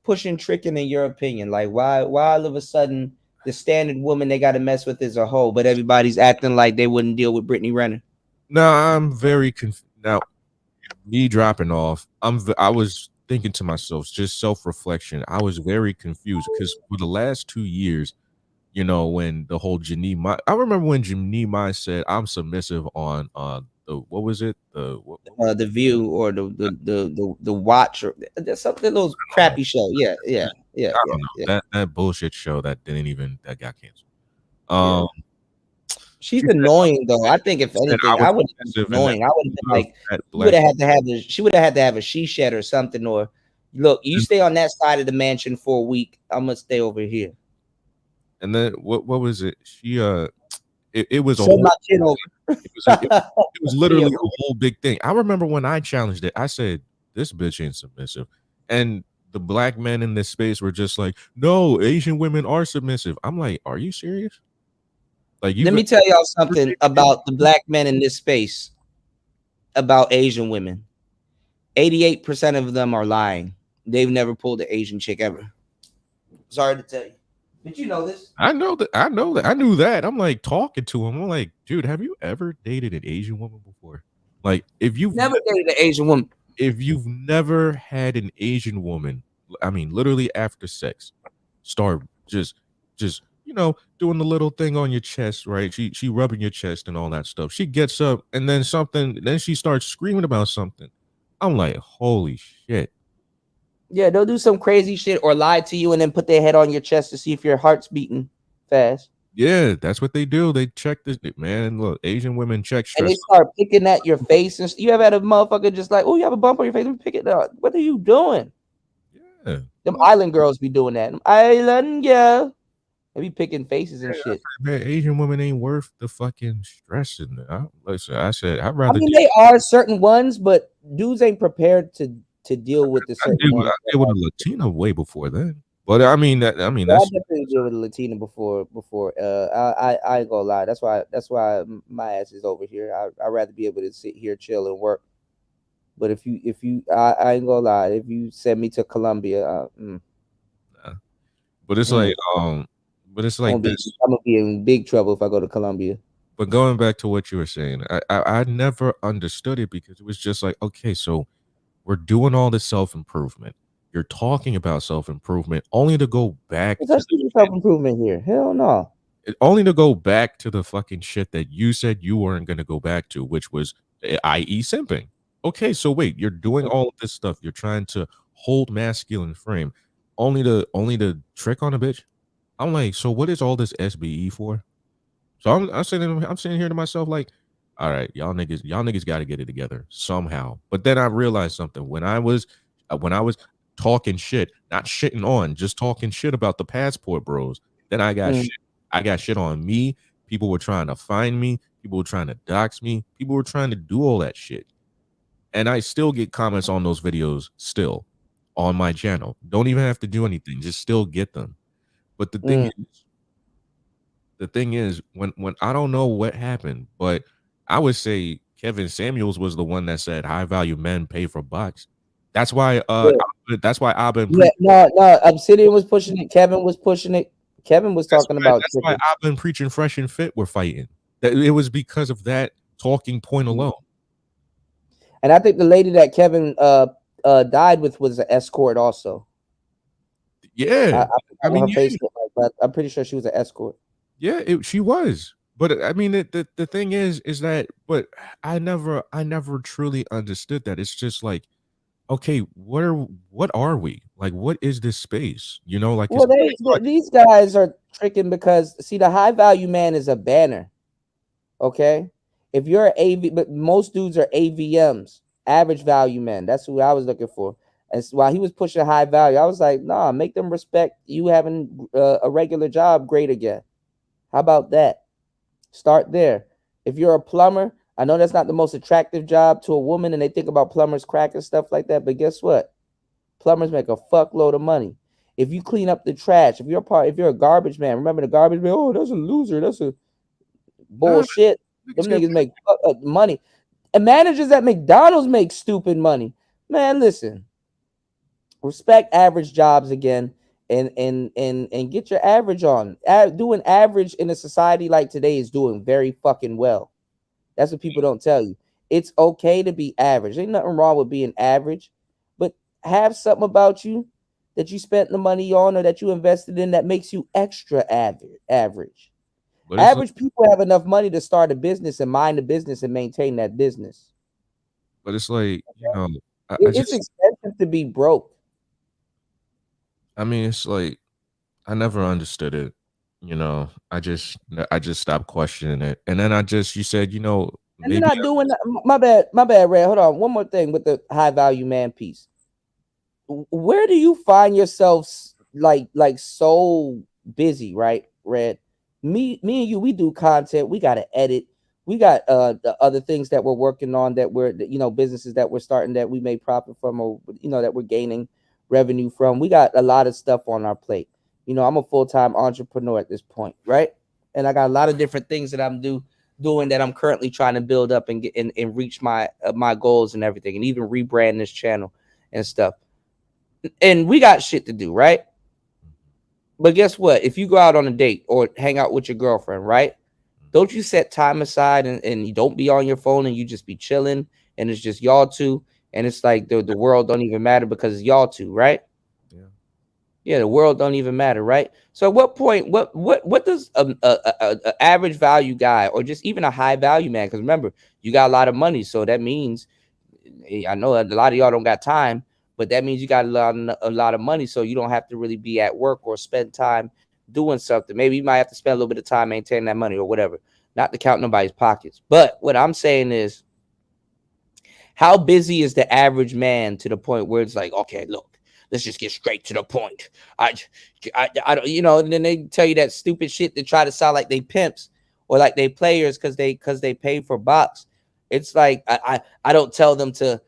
pushing tricking, in your opinion, like why all of a sudden the standard woman they got to mess with is a hoe, but everybody's acting like they wouldn't deal with Brittany Renner? No, I'm very confused. Now, me dropping off, I was thinking to myself, just self-reflection. I was very confused because for the last 2 years, when the whole JeezyMai, I remember when JeezyMai said, "I'm submissive on what was it? The View or the Watch or something, those crappy show." Yeah. I don't know. That bullshit show that got canceled. She's annoying though. I think if anything, I would have been annoying. I would have been like, she would have had to have a she shed or something. Or look, you stay on that side of the mansion for a week. I'm gonna stay over here. And then what was it? She it was it was literally a whole big thing. I remember when I challenged it, I said, "This bitch ain't submissive," and the black men in this space were just like, "No, Asian women are submissive." I'm like, "Are you serious?" Like, let me tell y'all something about the black men in this space about Asian women. 88% of them are lying. They've never pulled an Asian chick ever. Sorry to tell you. Did you know this? I know that. I knew that. I'm like talking to him. I'm like, dude, have you ever dated an Asian woman before? Like, if you've never dated an Asian woman, if you've never had an Asian woman, I mean, literally after sex, start just you know, doing the little thing on your chest, right? She rubbing your chest and all that stuff. She gets up and then then she starts screaming about something. I'm like, holy shit. Yeah, they'll do some crazy shit or lie to you and then put their head on your chest to see if your heart's beating fast. Yeah, that's what they do. They check this, man. Look, Asian women check And stress. they start picking at your face. And you ever had a motherfucker just like, oh, you have a bump on your face? Let me pick it up. What are you doing? Yeah. Them island girls be doing that. Them island girl. They be picking faces and shit. Man, Asian women ain't worth the fucking stress in there. Listen, I said I'd I rather. mean, they are certain ones, but dudes ain't prepared to deal with the certain ones. I deal with a Latina way before then. But I mean, I that's definitely deal with a Latina before. I ain't gonna lie. That's why my ass is over here. I'd rather be able to sit here, chill, and work. But if you, I ain't gonna lie. If you send me to Colombia, but it's like I'm gonna be in big trouble if I go to Colombia. But going back to what you were saying, I never understood it because it was just like, okay, so we're doing all this self-improvement. You're talking about self-improvement only to go back to self-improvement here. Hell no. Only to go back to the fucking shit that you said you weren't going to go back to, which was i.e. simping. Okay, so wait, you're doing all of this stuff. You're trying to hold masculine frame only to trick on a bitch. I'm like, so what is all this SBE for? So I'm sitting here to myself like, all right, y'all niggas got to get it together somehow. But then I realized something when I was talking shit, not shitting on, just talking shit about the passport bros. Then I got shit. I got shit on me. People were trying to find me. People were trying to dox me. People were trying to do all that shit. And I still get comments on those videos still on my channel. Don't even have to do anything. Just still get them. But the thing is, when I don't know what happened, but I would say Kevin Samuels was the one that said high value men pay for box. That's why I've been no, Obsidian was pushing it. Kevin was pushing it. Kevin was talking about. That's why I've been preaching Fresh and Fit were fighting. That it was because of that talking point alone. And I think the lady that Kevin died with was an escort also. Yeah, I mean, but I'm pretty sure she was an escort. Yeah, she was. But I mean, the thing is that, but I never truly understood that. It's just like, okay, what are we like? What is this space? You know, like, well, these guys are tricking because see, the high value man is a banner. Okay, if you're AV, but most dudes are AVMs, average value men. That's who I was looking for. And so while he was pushing high value, I was like, nah, make them respect you having a regular job great again. How about that? Start there. If you're a plumber, I know that's not the most attractive job to a woman, and they think about plumbers crack and stuff like that. But guess what? Plumbers make a fuckload of money. If you clean up the trash, if you're a garbage man, remember the garbage man? Oh, that's a loser. That's a bullshit. Them niggas make money. And managers at McDonald's make stupid money. Man, listen. Respect average jobs again. And get your average on. Doing average in a society like today is doing very fucking well. That's what people don't tell you. It's okay to be average. Ain't nothing wrong with being average, but have something about you that you spent the money on or that you invested in that makes you extra average. Average people have enough money to start a business and mind the business and maintain that business. But it's like, you know, it's expensive to be broke. I mean, it's like I never understood it. You know, I just stopped questioning it, and then you said, you know, and you're not doing that. My bad, Red. Hold on, one more thing with the high value man piece. Where do you find yourself like so busy, right, Red? Me and you, we do content. We got to edit. We got the other things that we're working on that we're, you know, businesses that we're starting that we may profit from, or you know, that we're gaining revenue from. We got a lot of stuff on our plate. You know, I'm a full-time entrepreneur at this point, right? And I got a lot of different things that I'm doing that I'm currently trying to build up and get and reach my goals and everything, and even rebrand this channel and stuff. And we got shit to do, right? But guess what? If you go out on a date or hang out with your girlfriend, right? Don't you set time aside and you don't be on your phone and you just be chilling and it's just y'all two, and it's like the world don't even matter because it's y'all two, right? Yeah, the world don't even matter, right? So at what point, what does a average value guy or just even a high value man? Because remember, you got a lot of money, so that means I know a lot of y'all don't got time, but that means you got a lot of money, so you don't have to really be at work or spend time doing something. Maybe you might have to spend a little bit of time maintaining that money or whatever. Not to count nobody's pockets, but what I'm saying is, how busy is the average man to the point where it's like, okay, look. Let's just get straight to the point. I don't, you know, and then they tell you that stupid shit to try to sound like they pimps or like they players because they pay for box. It's like I don't tell them to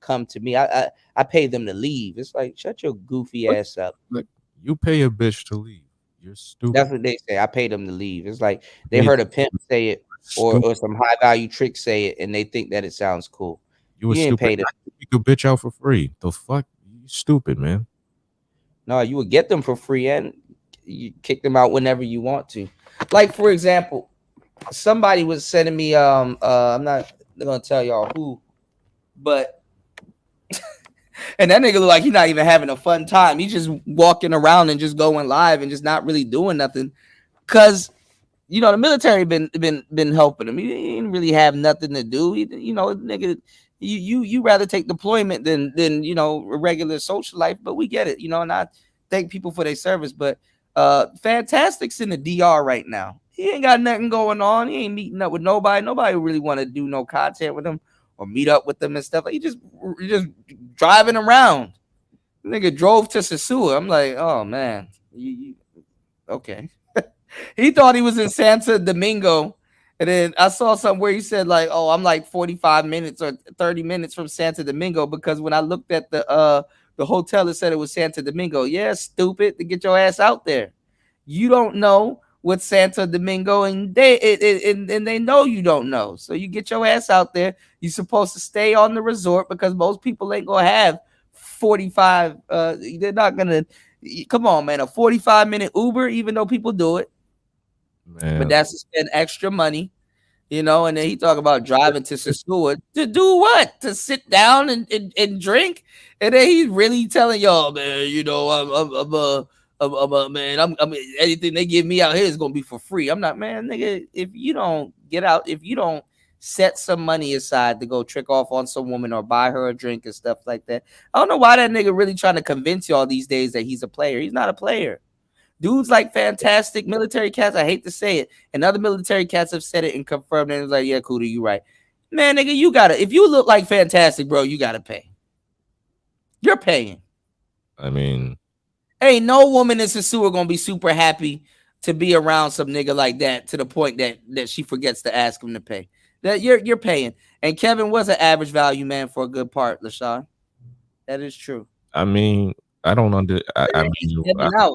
come to me. I pay them to leave. It's like, shut your goofy ass up. Like, you pay a bitch to leave. You're stupid. That's what they say. I pay them to leave. It's like they heard a pimp say it or some high value trick say it and they think that it sounds cool. You ain't stupid. paid it. You could bitch out for free. The fuck? You stupid, man. No, you would get them for free and you kick them out whenever you want to. Like, for example, somebody was sending me I'm not gonna tell y'all who, but and that nigga look like he's not even having a fun time. He's just walking around and just going live and just not really doing nothing. Cause you know the military been helping him. He didn't really have nothing to do. Nigga. You rather take deployment than you know a regular social life, but we get it, you know. And I thank people for their service, but Fantastic's in the DR right now. He ain't got nothing going on. He ain't meeting up with nobody. Nobody really want to do no content with him or meet up with them and stuff. He just driving around. Nigga drove to Sasua. I'm like, oh man, okay. He thought he was in Santo Domingo. And then I saw something where he said, like, oh, I'm like 45 minutes or 30 minutes from Santo Domingo, because when I looked at the hotel, it said it was Santo Domingo. Yeah, stupid, to get your ass out there. You don't know what Santo Domingo, and they know you don't know. So you get your ass out there. You're supposed to stay on the resort because most people ain't gonna have 45. They're not gonna. Come on, man, a 45-minute Uber, even though people do it. Man. But that's to spend extra money, you know. And then he talk about driving to Sasua to do what? To sit down and drink. And then he's really telling y'all, man, you know, I'm anything they give me out here is gonna be for free. I'm not, man, nigga. If you don't get out, if you don't set some money aside to go trick off on some woman or buy her a drink and stuff like that, I don't know why that nigga really trying to convince y'all these days that he's a player. He's not a player. Dudes like Fantastic, military cats, I hate to say it, and other military cats have said it and confirmed it. And it's like, yeah, Kuda, you right. Man, nigga, you gotta, if you look like Fantastic, bro, you gotta pay. You're paying. I mean, ain't no woman in Sasua gonna be super happy to be around some nigga like that to the point that she forgets to ask him to pay. That you're paying. And Kevin was an average value man for a good part, LaShawn. That is true. I mean, I don't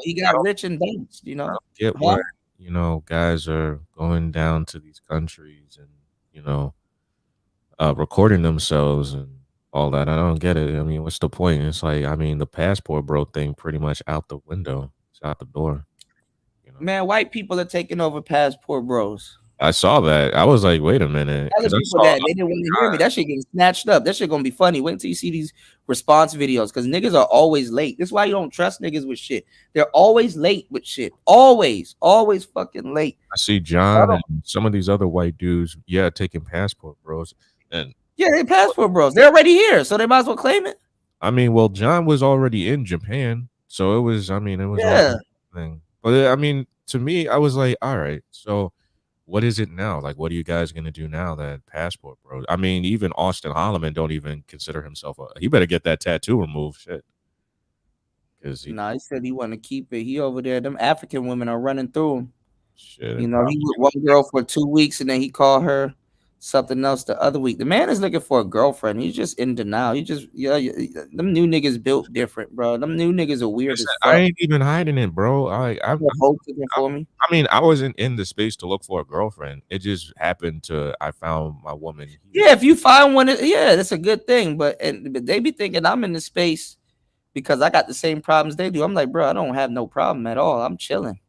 he got rich and bounced, you know. I don't get why, you know, guys are going down to these countries and, you know, recording themselves and all that. I don't get it. I mean, what's the point? It's like, I mean, the passport bro thing pretty much out the window. It's out the door. You know? Man, white people are taking over passport bros. I saw that. I was like, wait a minute. Other people that they didn't want to hear me. That shit getting snatched up. That shit gonna be funny. Wait until you see these response videos, because niggas are always late. This is why you don't trust niggas with shit. They're always late with shit. Always fucking late. I see John and some of these other white dudes, taking passport bros. And yeah, they passport bros. They're already here, so they might as well claim it. I mean, well, John was already in Japan, so it was all a thing. But I mean, to me, I was like, all right, so what is it now? Like, what are you guys gonna do now that passport, bro? I mean, even Austin Holloman don't even consider himself he better get that tattoo removed. Shit. Because he said he want to keep it. He over there. Them African women are running through him. Shit. You know, he with one girl for 2 weeks and then he called her something else the other week. The man is looking for a girlfriend. He's just in denial. He just them new niggas built different, bro. Them new niggas are weird as fuck. I ain't even hiding it, bro. I mean, I wasn't in the space to look for a girlfriend. It just happened I found my woman. Yeah, if you find one, that's a good thing. But they be thinking I'm in the space because I got the same problems they do. I'm like, bro, I don't have no problem at all. I'm chilling.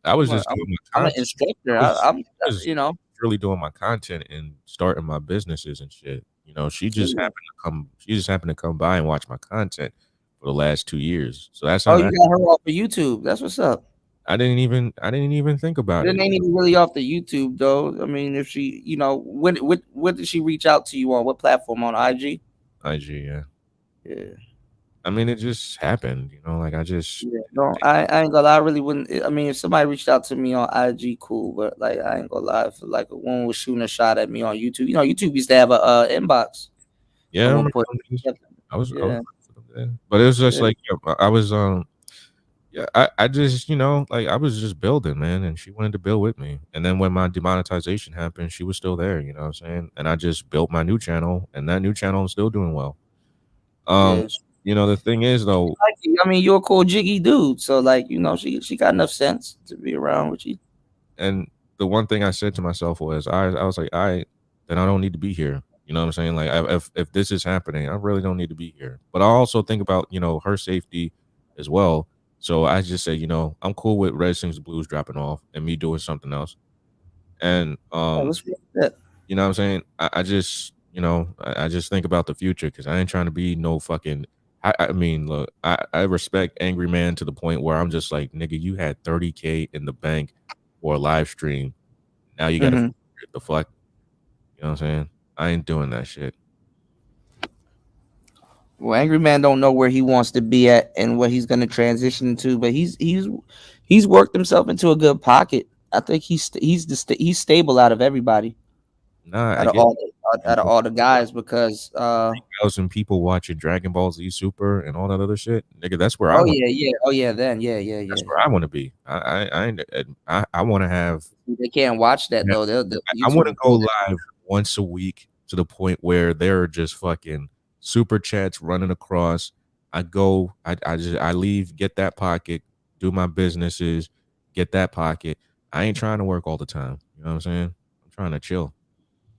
I was just doing I'm an instructor. I'm you know, really doing my content and starting my businesses and shit. You know, she just happened to come by and watch my content for the last 2 years. So that's Oh, how you got her off of YouTube. That's what's up. I didn't even think about It it. ain't even really off the YouTube though. I mean, if she, you know, when did she reach out to you on what platform? On IG? IG, yeah. Yeah. I mean, it just happened, you know, like I just Yeah, no, I ain't gonna lie. I really wouldn't. I mean, if somebody reached out to me on IG, cool. But like, I ain't gonna lie. If like a woman was shooting a shot at me on YouTube, you know, YouTube used to have a inbox. Yeah, I at one remember point. I was Yeah. but it was just Yeah. like I was yeah, I just, you know, like I was just building, man, and she wanted to build with me. And then when my demonetization happened, she was still there, you know what I'm saying? And I just built my new channel, and that new channel is still doing well. Yeah. You know, the thing is though, Like you. I mean, you're a cool jiggy dude, so like, you know, she got enough sense to be around with you. and the one thing I said to myself was I was like, then I don't need to be here. You know what I'm saying? Like if this is happening, I really don't need to be here. But I also think about, you know, her safety as well. So I just say, you know, I'm cool with Red Sings Blues dropping off and me doing something else. And Let's get that. you know what I'm saying? I just, you know, I just think about the future because I ain't trying to be no fucking. I mean, look, I respect Angry Man to the point where I'm just like, nigga, you had 30K in the bank for a live stream. Now you got to the fuck. You know what I'm saying? I ain't doing that shit. Well, Angry Man don't know where he wants to be at and what he's gonna transition to, but he's worked himself into a good pocket. I think he's stable out of everybody. Nah, Out of all the guys, because 3,000 people watching Dragon Ball Z Super and all that other shit, nigga. That's where I want. That's where I want to be. I want to have. They can't watch that though. I want to go live once a week to the point where there are just fucking super chats running across. I leave, get that pocket, do my businesses, get that pocket. I ain't trying to work all the time. You know what I'm saying? I'm trying to chill.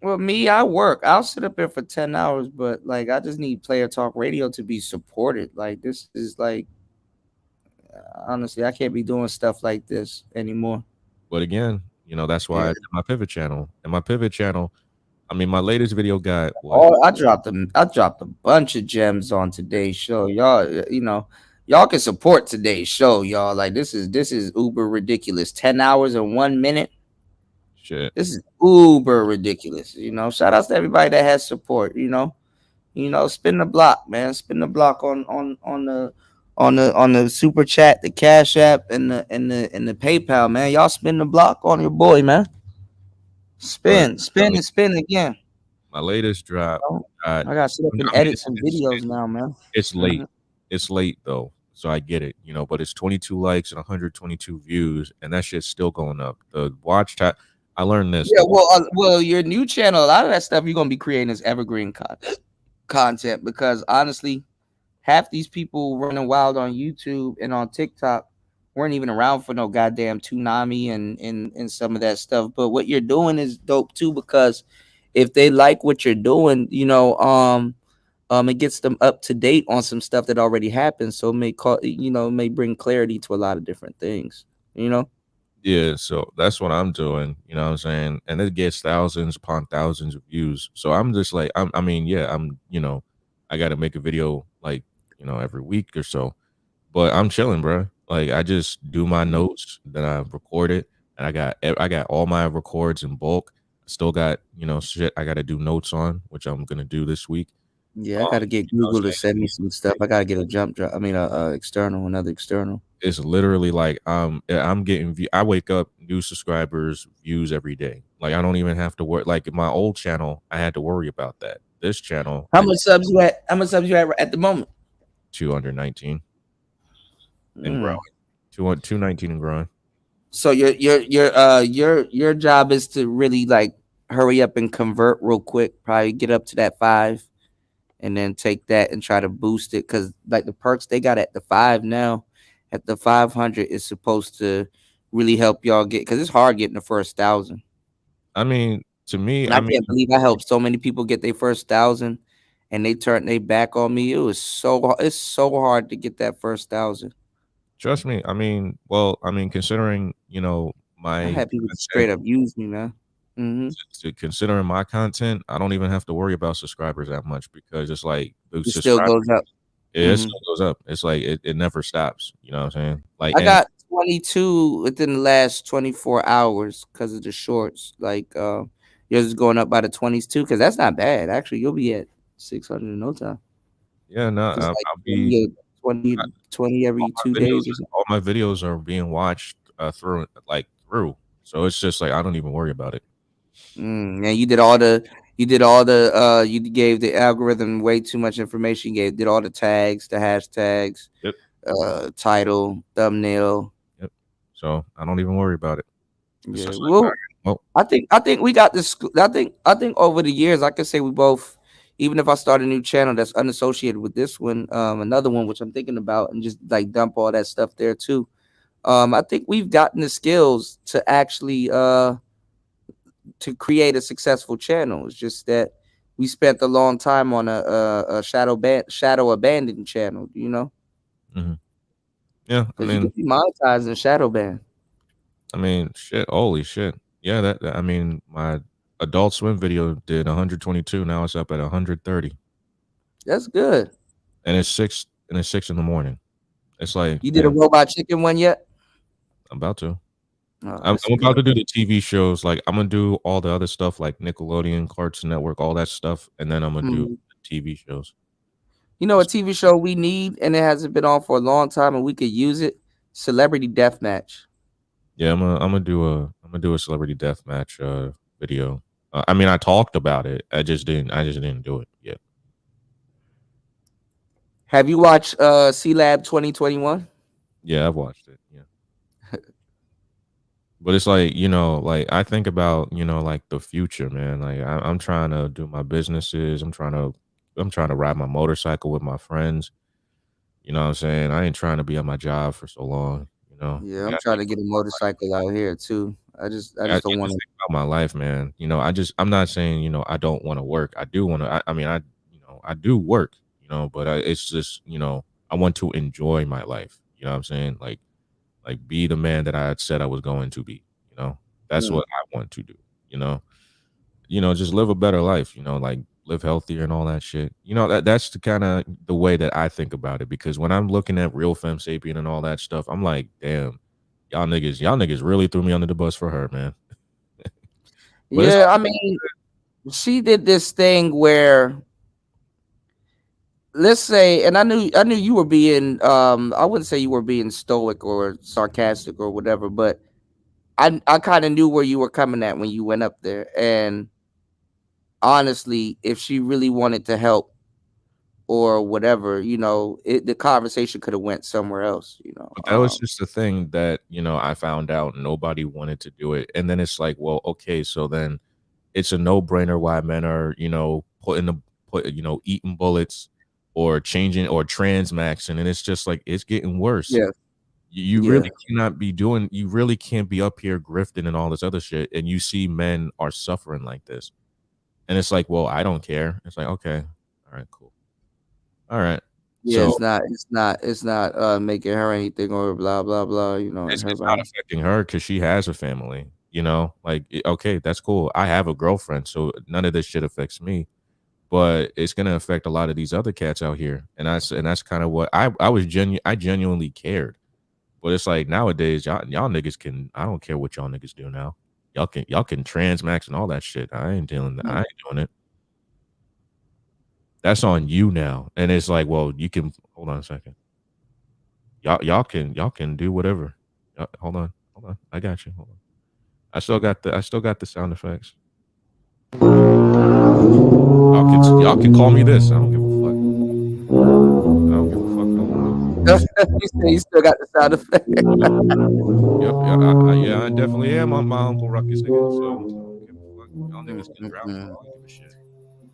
Well, me, I work. I'll sit up here for 10 hours, but like I just need Player Talk Radio to be supported. Like this is like honestly, I can't be doing stuff like this anymore. But again, you know, that's why I did my pivot channel. And my pivot channel, I mean, my latest video got I dropped a bunch of gems on today's show. Y'all, you know, y'all can support today's show, y'all. Like this is uber ridiculous. 10 hours and 1 minute. Shit. This is uber ridiculous. You know, shout outs to everybody that has support, you know. Spin the block, man. Spin the block on the super chat, the Cash App, and the PayPal, man. Y'all spin the block on your boy, man. Spin again. My latest drop. I gotta sit up and edit some videos now, man. It's late. It's late though, so I get it, you know. But it's 22 likes and 122 views, and that shit's still going up. The watch time. I learned this. Yeah, well, your new channel, a lot of that stuff you're gonna be creating is evergreen content because honestly, half these people running wild on YouTube and on TikTok weren't even around for no goddamn Toonami and some of that stuff. But what you're doing is dope too, because if they like what you're doing, you know, it gets them up to date on some stuff that already happened. So it may bring clarity to a lot of different things, you know. Yeah, so that's what I'm doing, you know what I'm saying? And it gets thousands upon thousands of views. So I'm just like, I'm you know, I got to make a video like, you know, every week or so. But I'm chilling, bro. Like I just do my notes, then I record it, and I got all my records in bulk. I still got, you know, shit I got to do notes on, which I'm going to do this week. Yeah, I got to get Google to send me some stuff. I got to get another external. It's literally like I'm getting I wake up new subscribers, views every day. Like I don't even have to work. Like my old channel, I had to worry about that. This channel, how much subs you at? How much subs you at the moment? 219 and growing. 219 and growing. So your job is to really like hurry up and convert real quick. Probably get up to that 5. And then take that and try to boost it, because like the perks they got at the 5 now, at the 500 is supposed to really help y'all get, because it's hard getting the first 1,000. I mean, to me, I can't believe I helped so many people get their first 1,000, and they turned their back on me. It's so hard to get that first 1,000. Trust me. I mean, considering, you know, I had people straight up use me, man. Considering my content, I don't even have to worry about subscribers that much because it's like the It still goes up. It still goes up. It's like it never stops. You know what I'm saying? Like I got 22 within the last 24 hours because of the shorts. Like yours is going up by the 20s too, because that's not bad. Actually, you'll be at 600 in no time. Yeah, no, It's I'll like be 20 every 2 days or something. all my videos are being watched through. So it's just like I don't even worry about it. And you gave the algorithm way too much information. Did all the tags, the hashtags, title, thumbnail. Yep. So I don't even worry about it. It's Yeah. just Well, like, I think we got this. I think over the years, I could say we both, even if I start a new channel that's unassociated with this one, another one which I'm thinking about, and just like dump all that stuff there too. I think we've gotten the skills to actually to create a successful channel. It's just that we spent a long time on a shadow abandoned channel, you know. Yeah, I You mean, can be monetized and shadow banned. I mean, shit, holy shit. Yeah, I mean, my Adult Swim video did 122. Now it's up at 130. That's good. And it's 6 in the morning. It's like You did a Robot Chicken one yet? I'm about to. Oh, I'm about to do the TV shows. Like I'm gonna do all the other stuff like Nickelodeon, Cartoon Network, all that stuff, and then I'm gonna do the TV shows. You know, a TV show we need, and it hasn't been on for a long time, and we could use it. Celebrity Deathmatch. Yeah, I'm gonna do a Celebrity Deathmatch video. I mean, I talked about it. I just didn't do it yet. Have you watched C Lab 2021? Yeah, I've watched it. Yeah. But it's like, you know, like I think about, you know, like the future, man. Like I'm trying to do my businesses. I'm trying to ride my motorcycle with my friends. You know what I'm saying? I ain't trying to be on my job for so long, you know. Yeah, I'm trying to get a motorcycle out here too. I just don't want to. About my life, man. You know, I'm not saying, you know, I don't want to work. I do want to. I mean, I do work, you know, but it's just, you know, I want to enjoy my life. You know what I'm saying? Like be the man that I had said I was going to be, you know. That's what I want to do, you know. Just live a better life, you know, like live healthier and all that shit. You know, that's the kind of the way that I think about it, because when I'm looking at Real Femme Sapien and all that stuff, I'm like, damn, y'all niggas really threw me under the bus for her, man. Yeah, I mean, she did this thing where, let's say, and I knew you were being I wouldn't say you were being stoic or sarcastic or whatever, but I kind of knew where you were coming at when you went up there. And honestly, if she really wanted to help or whatever, you know, the conversation could have went somewhere else, you know. But that was just the thing that, you know, I found out nobody wanted to do it. And then it's like, well, okay, so then it's a no-brainer why men are, you know, eating bullets or changing or transmaxing, and it's just like it's getting worse. Yeah. You really cannot be doing, you really can't be up here grifting and all this other shit, and you see men are suffering like this. And it's like, well, I don't care. It's like, okay, all right, cool. All right. Yeah, So, it's not making her anything or blah blah blah, you know. it's not affecting her because she has a family, you know, like, okay, that's cool. I have a girlfriend, so none of this shit affects me, but it's going to affect a lot of these other cats out here. And that's kind of what I genuinely cared. But it's like nowadays, y'all niggas can, I don't care what y'all niggas do now. Y'all can transmax and all that shit. I ain't doing that. I ain't doing it. That's on you now. And it's like, well, you can, hold on a second. Y'all can do whatever. Hold on. I got you. Hold on. I still got the sound effects. Y'all can call me this. I don't give a fuck. I don't give a fuck no more. You say you still got the sound effect. Yeah, I definitely am on my Uncle Ruckus nigga. So I don't give a fuck. Y'all niggas can drop me. I don't give a shit.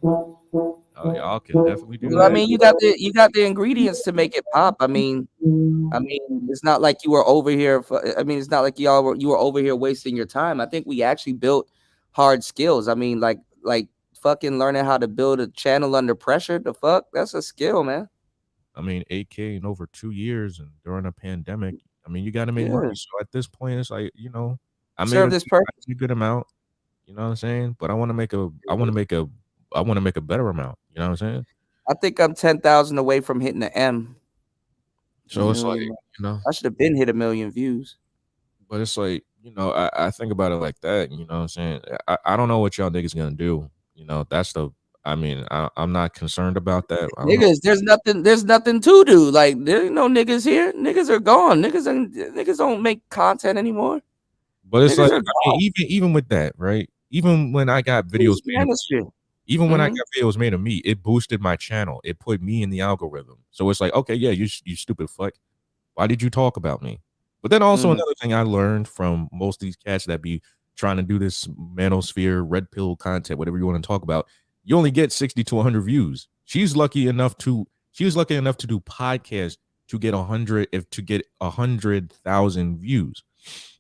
Y'all can definitely do that. I mean, you got the ingredients to make it pop. I mean, it's not like you were over here. It's not like you were over here wasting your time. I think we actually built hard skills. I mean, like fucking learning how to build a channel under pressure. The fuck, that's a skill, man. I mean, 8K in over 2 years and during a pandemic. I mean, you got to make money. So at this point, it's like, you know, I made a good amount. You know what I'm saying? But I want to make a better amount. You know what I'm saying? I think I'm 10,000 away from hitting the M. So it's like, you know, I should have been hit 1 million views. but it's like, you know, I think about it like that. You know what I'm saying? I don't know what y'all niggas gonna do. You know, I'm not concerned about that. I don't know. Niggas, there's nothing to do. Like, there ain't no niggas here. Niggas are gone. Niggas don't make content anymore. But it's Niggas like, are gone. even with that, right? Even when I got videos made, when I got videos made of me, it boosted my channel. It put me in the algorithm. So it's like, okay, yeah, you stupid fuck. Why did you talk about me? But then also another thing I learned from most of these cats that be trying to do this manosphere, red pill content, whatever you want to talk about, you only get 60 to 100 views. She was lucky enough to do podcasts to get 100,000 views.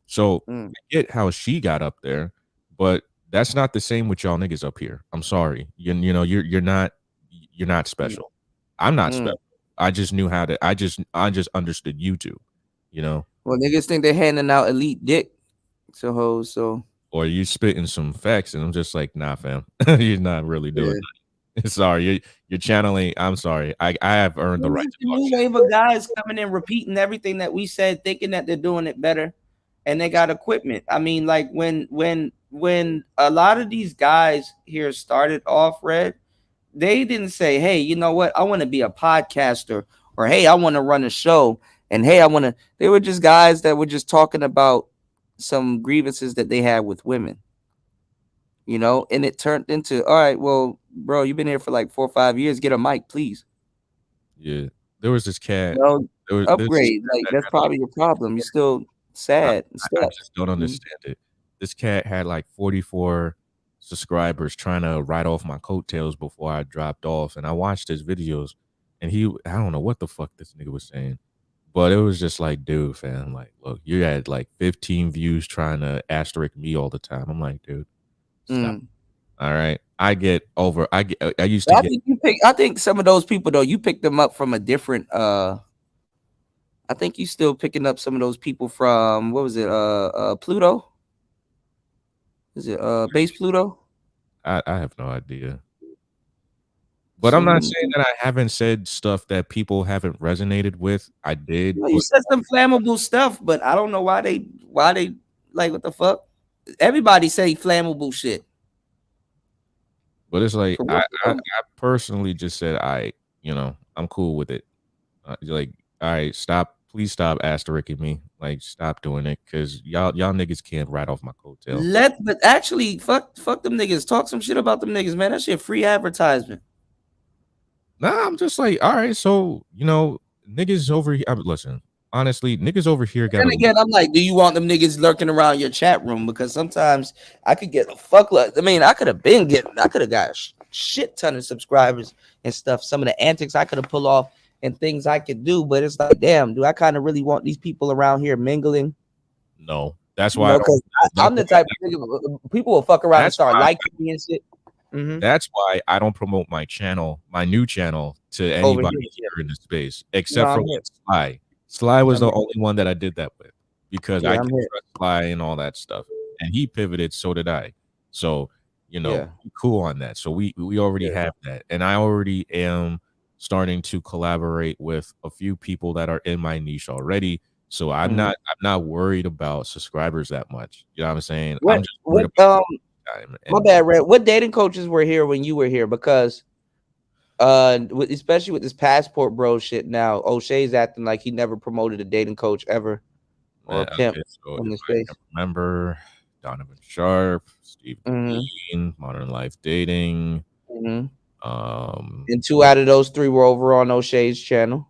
So I get how she got up there, but that's not the same with y'all niggas up here. I'm sorry. You know, you're not special. I'm not special. I just knew how to I just understood you two, you know. Well, niggas think they're handing out elite dick to hoes, so Or you spitting some facts, and I'm just like, nah, fam. You're not really doing that. Sorry, you're channeling. I'm sorry. I have earned the right to talk new shit. wave of guys coming in repeating everything that we said, thinking that they're doing it better, and they got equipment. I mean, like when a lot of these guys here started off, Red, they didn't say, hey, you know what, I want to be a podcaster, or hey, I want to run a show, and hey, they were just guys that were just talking about some grievances that they had with women, you know, and it turned into, all right, well, bro, you've been here for like 4 or 5 years, get a mic, please. Yeah, there was this cat. Upgrade, like that's probably your problem. You're still sad. I just don't understand it. This cat had like 44 subscribers trying to write off my coattails before I dropped off, and I watched his videos, and I don't know what the fuck this nigga was saying, but it was just like, dude, fam, like, look, you had like 15 views trying to asterisk me all the time. I'm like, dude, stop. All right, I used to. I think some of those people though, you picked them up from a different. I think you still picking up some of those people from, what was it? Pluto. Is it base Pluto? I have no idea. But I'm not saying that I haven't said stuff that people haven't resonated with. I did. You said some flammable stuff, but I don't know why they like, what the fuck? Everybody say flammable shit. But it's like, I personally just said, I'm cool with it. Like, all right, please stop asterisking me. Like, stop doing it, because y'all niggas can't write off my coattail. But actually, fuck them niggas. Talk some shit about them niggas, man. That shit free advertisement. Nah, I'm just like, all right, so, you know, niggas over here. Listen, honestly, niggas over here got. And again, I'm like, do you want them niggas lurking around your chat room? Because sometimes I could get a fuckload. I mean, I could have got a shit ton of subscribers and stuff. Some of the antics I could have pulled off and things I could do, but it's like, damn, do I kind of really want these people around here mingling? No, that's why. I'm the type of nigga, people will fuck around and start liking me and shit. That's why I don't promote my new channel, to anybody here in the space, except for Sly. Sly was the only one that I did that with, because I can trust Sly and all that stuff, and he pivoted, so did I. So, you know, cool on that. So we already have that, and I already am starting to collaborate with a few people that are in my niche already. So I'm not worried about subscribers that much. You know what I'm saying? I'm just worried about time. My bad, Red. What dating coaches were here when you were here? Because especially with this passport bro shit now, O'Shea's acting like he never promoted a dating coach ever, or a pimp in the space. Remember Donovan Sharp, Steve Dean, Modern Life Dating. And 2 out of those 3 were over on O'Shea's channel.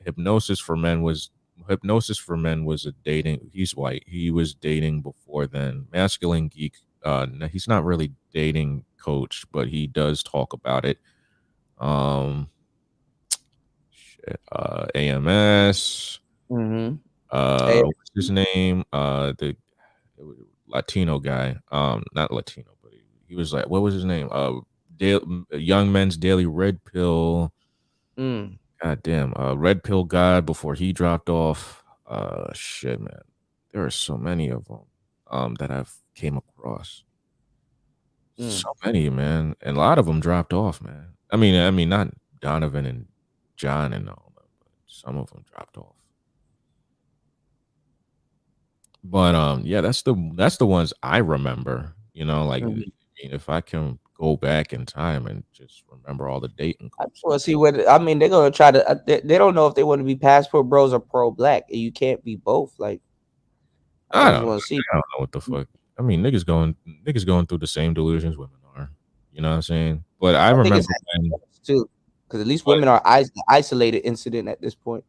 Hypnosis for Men was a dating. He's white. He was dating before then. Masculine Geek. He's not really dating coach, but he does talk about it. AMS. What's his name? The Latino guy. Not Latino, but he was like, what was his name? Young Men's Daily Red Pill. God damn. Red Pill God before he dropped off. Shit, man. There are so many of them that I've came across. So many, man, and a lot of them dropped off, man. I mean, not Donovan and John and all, but some of them dropped off. But yeah, that's the ones I remember. You know, like if I can go back in time and just remember all the dating. I just want to see what I mean. They're gonna try to. They don't know if they want to be passport bros or pro black. You can't be both. Like I just don't want to see. know what the fuck. I mean, niggas going through the same delusions women are. You know what I'm saying? But I think remember it's too, because at least women are isolated incident at this point.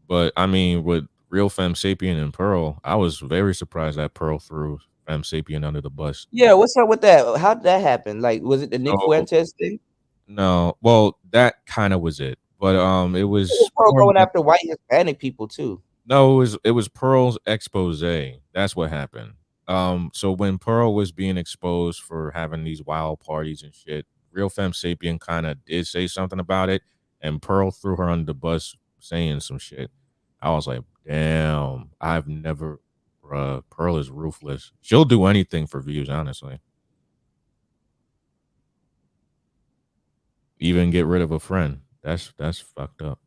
But I mean, with Real Femme Sapien and Pearl, I was very surprised that Pearl threw Femme Sapien under the bus. Yeah, what's up with that? How did that happen? Like, was it the Nick So- Fuentes thing? No, well, that kind of was it. But it was Pearl more going like- after white Hispanic people too. No, it was Pearl's expose. That's what happened. So when Pearl was being exposed for having these wild parties and shit, Real Femme Sapien kind of did say something about it, and Pearl threw her under the bus saying some shit. I was like, damn, I've never, bruh, Pearl is ruthless. She'll do anything for views, honestly. Even get rid of a friend. That's fucked up.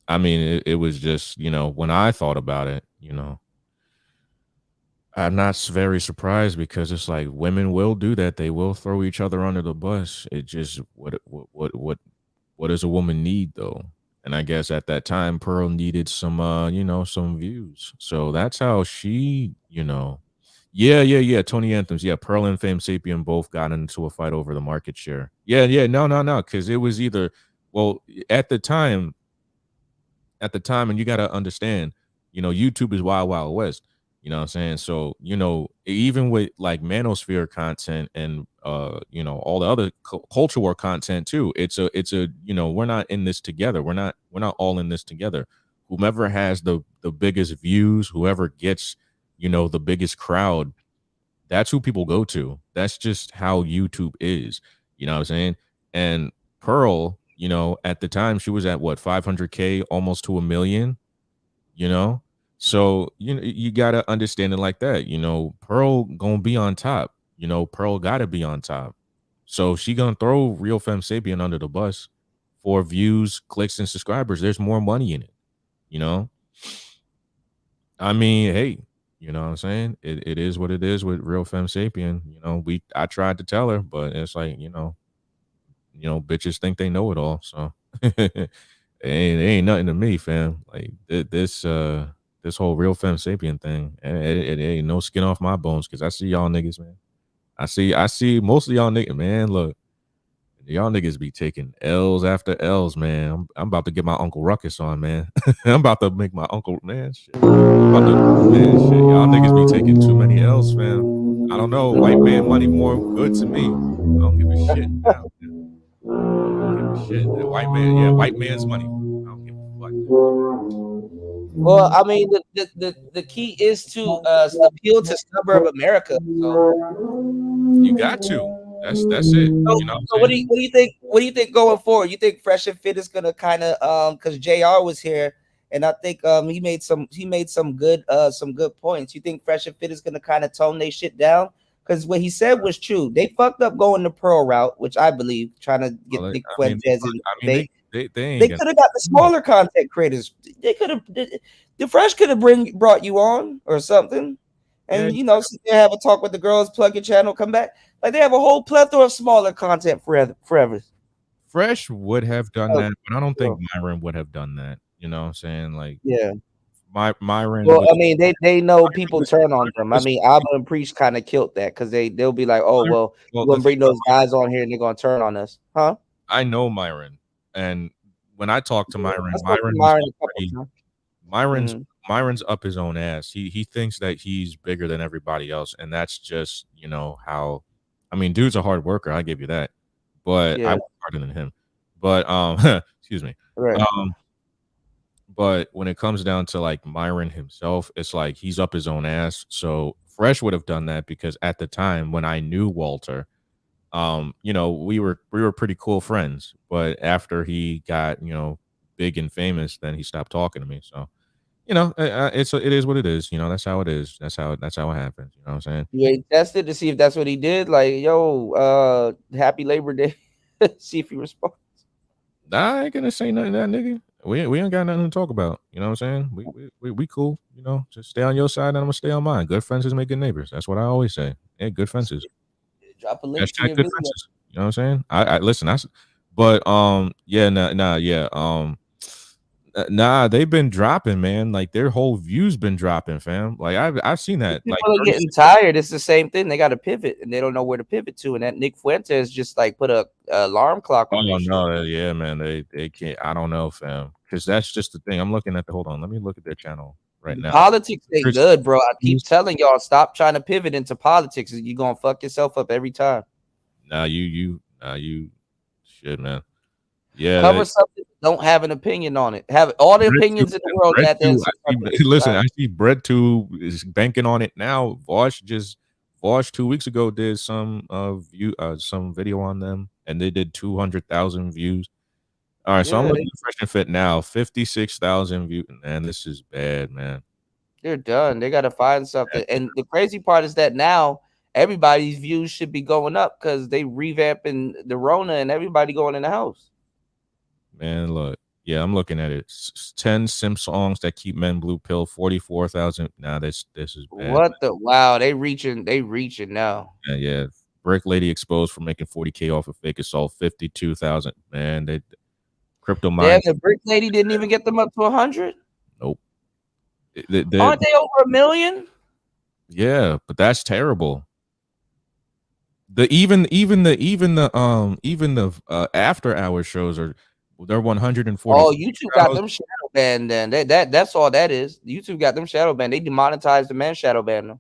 I mean, it was just, when I thought about it, I'm not very surprised because it's like women will do that. They will throw each other under the bus. It just what does a woman need though? And I guess at that time Pearl needed some some views. So that's how she, Yeah, Tony Anthems. Yeah, Pearl and Femme Sapien both got into a fight over the market share. Yeah, no, because it was either at the time, and you gotta understand, YouTube is wild, wild west. You know what I'm saying? So, even with like manosphere content and all the other culture war content too, it's a we're not in this together. We're not all in this together. Whomever has the biggest views, whoever gets, the biggest crowd, that's who people go to. That's just how YouTube is. You know what I'm saying? And Pearl, at the time she was at what, 500K, almost to 1 million, So, you got to understand it like that. Pearl going to be on top. Pearl got to be on top. So she going to throw Real Femme Sapien under the bus for views, clicks, and subscribers. There's more money in it, I mean, hey, you know what I'm saying? It is what it is with Real Femme Sapien. I tried to tell her, but it's like, bitches think they know it all. So it ain't nothing to me, fam. Like this whole Real Femme Sapien thing, it ain't no skin off my bones because I see y'all niggas, man. I see most of y'all niggas, man. Look, y'all niggas be taking L's after L's, man. I'm about to get my Uncle Ruckus on, man. I'm about to make my uncle, man. Shit. Y'all niggas be taking too many L's, fam. I don't know. White man money more good to me. I don't give a shit now. I don't give a shit. That white man's money. I don't give a fuck. Well, I mean, the key is to appeal to suburb America. So you got to. That's it. So what do you think? What do you think going forward? You think Fresh and Fit is gonna kind of because JR was here, and I think he made some good points. You think Fresh and Fit is gonna kind of tone their shit down? Because what he said was true. They fucked up going the Pearl route, which I believe, trying to get Nick Fuentes in. They could have got the smaller content creators. They could have. The Fresh could have brought you on or something, and sit there, have a talk with the girls, plug your channel, come back. Like they have a whole plethora of smaller content forever. Fresh would have done that, but I don't think Myron would have done that. You know what I'm saying? Like, yeah. Myron. Well, I mean, they know people turn on them. I mean, Alba and Priest kind of killed that because they'll be like, oh, well we're gonna bring those guys on here and they're gonna turn on us, huh? I know Myron, and when I talk to Myron, Myron's up his own ass. He thinks that he's bigger than everybody else, and that's just how. I mean, dude's a hard worker. I give you that, but I work harder than him. But excuse me. Right. But when it comes down to like Myron himself, it's like he's up his own ass. So Fresh would have done that because at the time when I knew Walter, we were pretty cool friends. But after he got big and famous, then he stopped talking to me. So you know, it is what it is. You know, that's how it is. That's how it happens. You know what I'm saying? You ain't tested to see if that's what he did. Like, yo, happy Labor Day. See if he responds. Nah, I ain't gonna say nothing to that nigga. We ain't got nothing to talk about. You know what I'm saying? We cool. You know, just stay on your side and I'm gonna stay on mine. Good fences make good neighbors. That's what I always say. Yeah, good fences. Drop a link to Hashtag your good video. fences. You know what I'm saying? I listen. Nah, they've been dropping, man. Like their whole view's been dropping, fam. Like I've seen that. People Like are getting tired. It's the same thing. They got to pivot, and they don't know where to pivot to. And that Nick Fuentes just like put a alarm clock on. Oh no, yeah, man. They can't. I don't know, fam. Because that's just the thing. I'm looking at hold on. Let me look at their channel right now. Politics ain't good, bro. I keep telling y'all, stop trying to pivot into politics. You're gonna fuck yourself up every time. Nah, you should, man. Yeah, Cover something. Don't have an opinion on it. Have all the opinions in the world. Listen, I see BreadTube is banking on it now. Vosh 2 weeks ago did some video on them, and they did 200,000 views. All right, so I'm looking at Fresh and Fit now, 56,000 views. Man, this is bad, man. They're done. They got to find something. And the crazy part is that now everybody's views should be going up because they revamping the Rona and everybody going in the house. Man, look. Yeah, I'm looking at it. 10 Sim songs that keep men blue pill, 44,000. Nah, this is bad. What the wow, they reaching now. Yeah. Brick Lady exposed for making 40K off of fake assault, 52,000. Man, they crypto mine. Damn, the Brick Lady didn't even get them up to 100. Nope. Aren't they over 1 million? Yeah, but that's terrible. Even the after hour shows they're 140. Oh, YouTube got them shadow banned. Then that's all that is. YouTube got them shadow banned. They demonetized the man shadow ban them.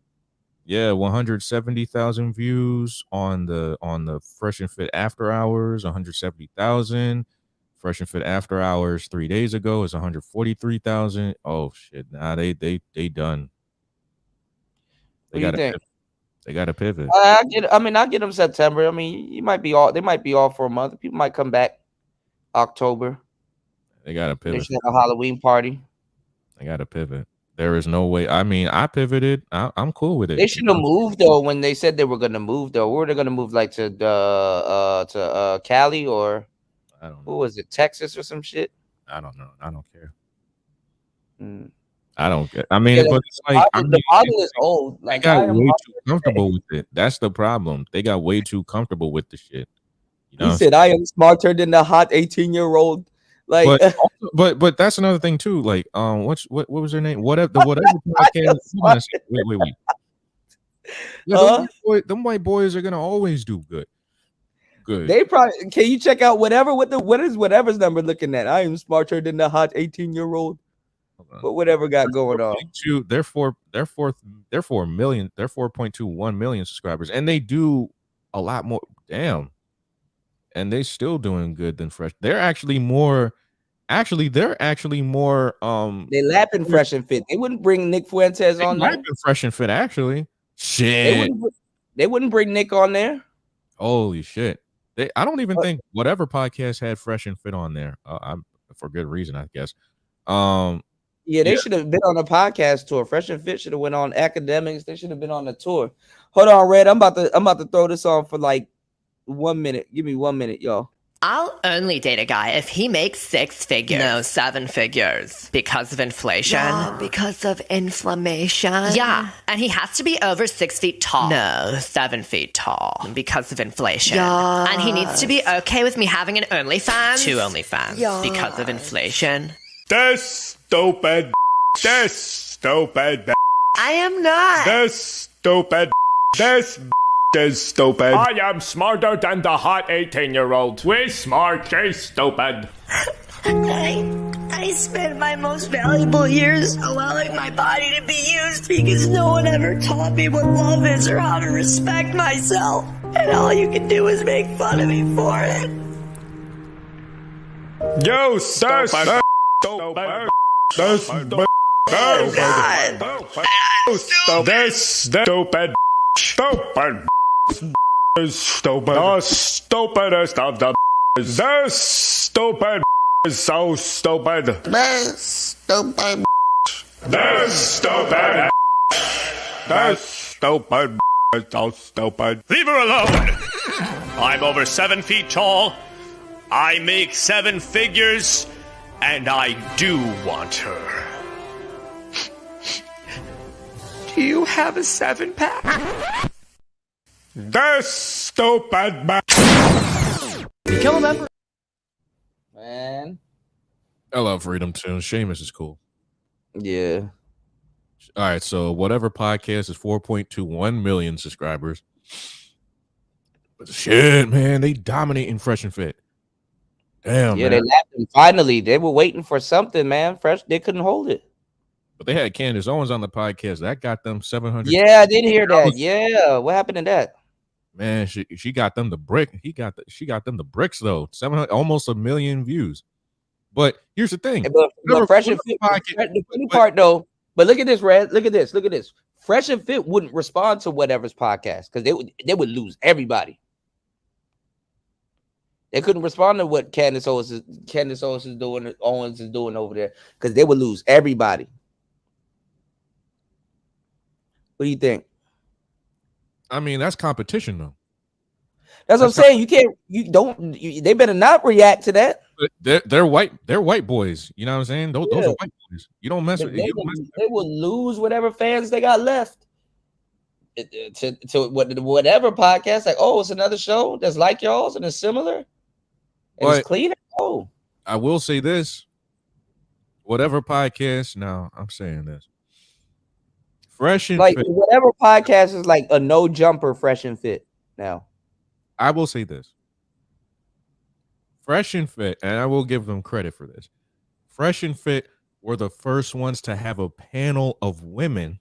Yeah, 170,000 views on the Fresh and Fit after hours. 170,000. Fresh and Fit after hours 3 days ago is 143,000. Oh shit! Nah, they done. They got to pivot. I get them September. I mean, they might be off for a month. People might come back October. They got to pivot. They should have a Halloween party. They got to pivot. There is no way. I mean, I pivoted. I'm cool with it. They should have moved though when they said they were going to move though. Where are they going to move? Like to Cali or I don't know. Who was it? Texas or some shit? I don't know. I don't care. Mm. I don't get. I mean, but it's like the model is old. They got way too comfortable with it. That's the problem. They got way too comfortable with the shit. You know he said, "I am smarter than the hot 18-year-old." Like, but that's another thing too. Like, what was her name? Whatever podcast. Wait. Yeah, them white boys are gonna always do good. Good. They probably can. You check out what is whatever's number looking at? I am smarter than the hot 18-year-old. But whatever got going on. They're 4.21 million subscribers, and they do a lot more. Damn. And they still doing good than Fresh. They're actually more. They're actually more. They lapping Fresh and Fit. They wouldn't bring Nick Fuentes on there. Fresh and Fit, actually. Shit. They wouldn't bring Nick on there. Holy shit. I don't even think whatever podcast had Fresh and Fit on there. For good reason, I guess. Yeah, they should have been on a podcast tour. Fresh and Fit should have went on academics. They should have been on the tour. Hold on, Red. I'm about to throw this on for like 1 minute. Give me 1 minute, y'all. I'll only date a guy if he makes 6 figures. No, 7 figures. Because of inflation. Yeah, because of inflammation. Yeah, and he has to be over 6 feet tall. No, 7 feet tall. Because of inflation. Yeah. And he needs to be okay with me having an OnlyFans. 2 OnlyFans. Yeah. Because of inflation. This stupid. This stupid. I am not. This stupid. This is stupid. I am smarter than the hot 18-year-old. We smart, she's stupid. I spent my most valuable years allowing my body to be used because no one ever taught me what love is or how to respect myself. And all you can do is make fun of me for it. You stupid. Stupid. This stupid. Stupid. Is stupid. The stupidest of the. This stupid is so stupid. This stupid. This stupid. This stupid. So stupid. Leave her alone. I'm over 7 feet tall. I make 7 figures, and I do want her. Do you have a 7-pack? This stupid man. Kill him ever. Man. I love freedom too. Seamus is cool. Yeah. All right, so whatever podcast is 4.21 million subscribers. But shit, man, they dominating Fresh and Fit. Damn, Yeah, man. they lapped him. Finally, they were waiting for something, man. Fresh, they couldn't hold it. But they had Candace Owens on the podcast. That got them 700. Yeah, I did hear that. Yeah, what happened to that? Man, she got them the brick. She got them the bricks though. 700, almost 1 million views. But here's the thing. But Fresh and Fit, the funny part though. But look at this, Red. Look at this. Look at this. Fresh and Fit wouldn't respond to whatever's podcast because they would lose everybody. They couldn't respond to what Candace Owens is doing over there because they would lose everybody. What do you think? I mean, that's competition though. That's what I'm saying. They better not react to that. But they're white boys. You know what I'm saying? Those are white boys. You don't mess with. They will lose whatever fans they got left to whatever podcast. Like, oh, it's another show that's like y'all's and it's similar. And it's cleaner. Oh, I will say this. Whatever podcast. Now I'm saying this. Fresh and like Fit. Whatever podcast is like a no jumper. Fresh and Fit. Now, I will say this. Fresh and Fit, and I will give them credit for this. Fresh and Fit were the first ones to have a panel of women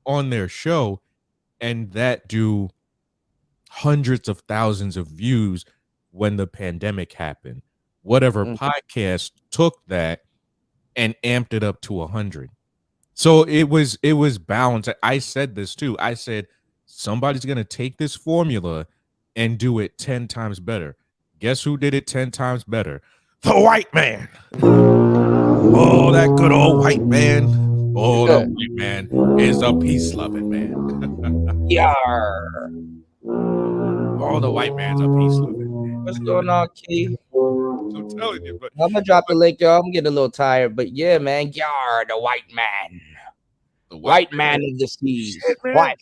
on their show, and that do hundreds of thousands of views when the pandemic happened. Whatever podcast took that and amped it up to 100. So it was balanced. I said this too. I said somebody's gonna take this formula and do it 10 times better. Guess who did it 10 times better? The white man. Oh, that good old white man. Oh, the white man is a peace-loving man. Yar. Oh, the white man's a peace-loving man. What's going on, Key? I'm telling you, but I'm gonna drop the link, y'all. I'm getting a little tired, but yeah, man. Yar, the white man. The white man of the seas. Shit, man,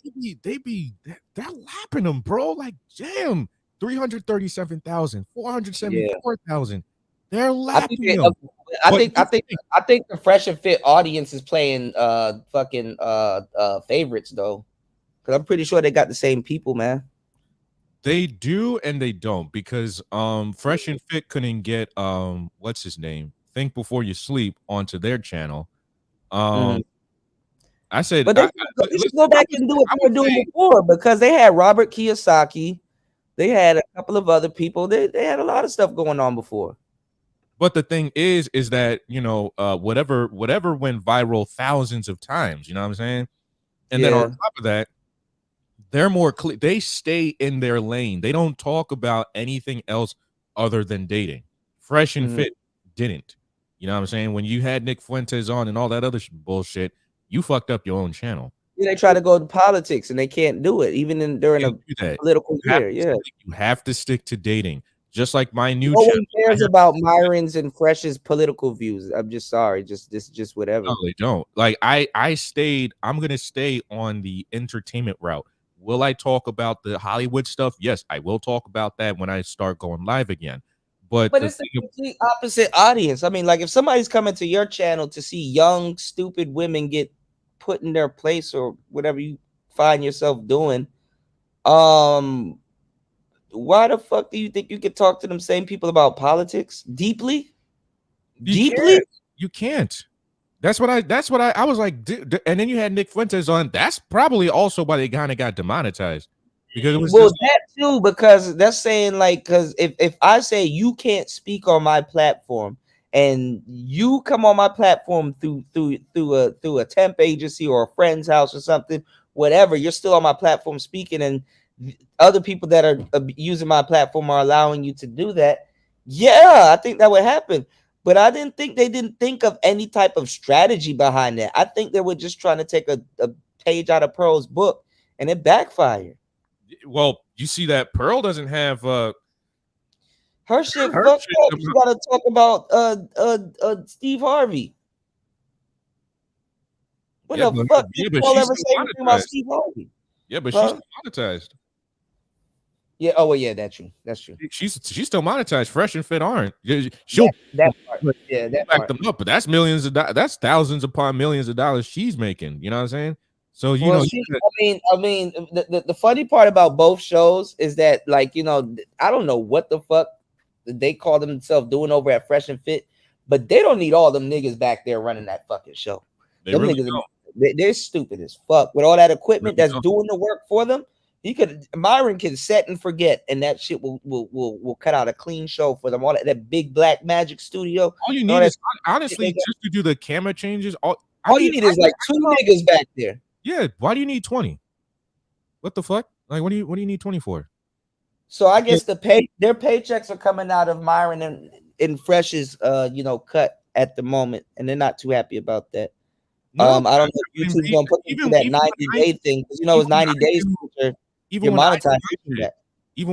they're lapping them, bro. Like, damn. 337,000, 474,000. They're lapping them. I think the Fresh and Fit audience is playing favorites though, because I'm pretty sure they got the same people, man. They do and they don't, because Fresh and Fit couldn't get what's his name, Think Before You Sleep, onto their channel. I said, but they should go back and do what they were doing before, because they had Robert Kiyosaki. They had a couple of other people. They had a lot of stuff going on before. But the thing is that, you know, whatever went viral thousands of times, you know what I'm saying? And then on top of that, they're more clear. They stay in their lane. They don't talk about anything else other than dating. Fresh and Fit didn't. You know what I'm saying? When you had Nick Fuentes on and all that other bullshit, you fucked up your own channel. They try to go to politics and they can't do it, even during a political year. You have to stick to dating. Just like my new no channel. one cares about Myron's and Fresh's political views. I'm just sorry. Just whatever. No, they don't. Like I'm gonna stay on the entertainment route. Will I talk about the Hollywood stuff? Yes, I will talk about that when I start going live again. But it's the complete opposite audience. I mean, like if somebody's coming to your channel to see young, stupid women get put in their place or whatever you find yourself doing, why the fuck do you think you could talk to them same people about politics deeply? You can't. That's what I was like. And then you had Nick Fuentes on. That's probably also why they kind of got demonetized, because it was that too, because that's saying like, because if I say you can't speak on my platform and you come on my platform through a temp agency or a friend's house or something, whatever, you're still on my platform speaking, and other people that are using my platform are allowing you to do that. Yeah, I think that would happen. But I didn't think they didn't think of any type of strategy behind that. I think they were just trying to take a page out of Pearl's book, and it backfired. Well, you see that Pearl doesn't have her shit fucked up. You gotta talk about Steve Harvey. What the fuck did Pearl ever say anything about Steve Harvey? Yeah, but she's monetized. Yeah. Oh well, yeah, that's true. That's true. She's still monetized. Fresh and Fit aren't. She'll that part. Yeah, that back part. them up, but that's millions of that's thousands upon millions of dollars she's making. You know what I'm saying? So you know, I mean, the funny part about both shows is that, like, you know, I don't know what the fuck they call themselves doing over at Fresh and Fit, but they don't need all them niggas back there running that fucking show. Them really niggas, they're stupid as fuck with all that equipment that's doing the work for them. Myron can set and forget, and that shit will cut out a clean show for them. All that big black magic studio. All you need is honestly just to do the camera changes. All you need is like 2 niggas back there. Yeah, why do you need 20? What the fuck? Like, what do you need 20 for? So I guess their paychecks are coming out of Myron and Fresh's cut at the moment, and they're not too happy about that. I don't know if YouTube's gonna put them through that 90-day thing, because it's 90 days. Even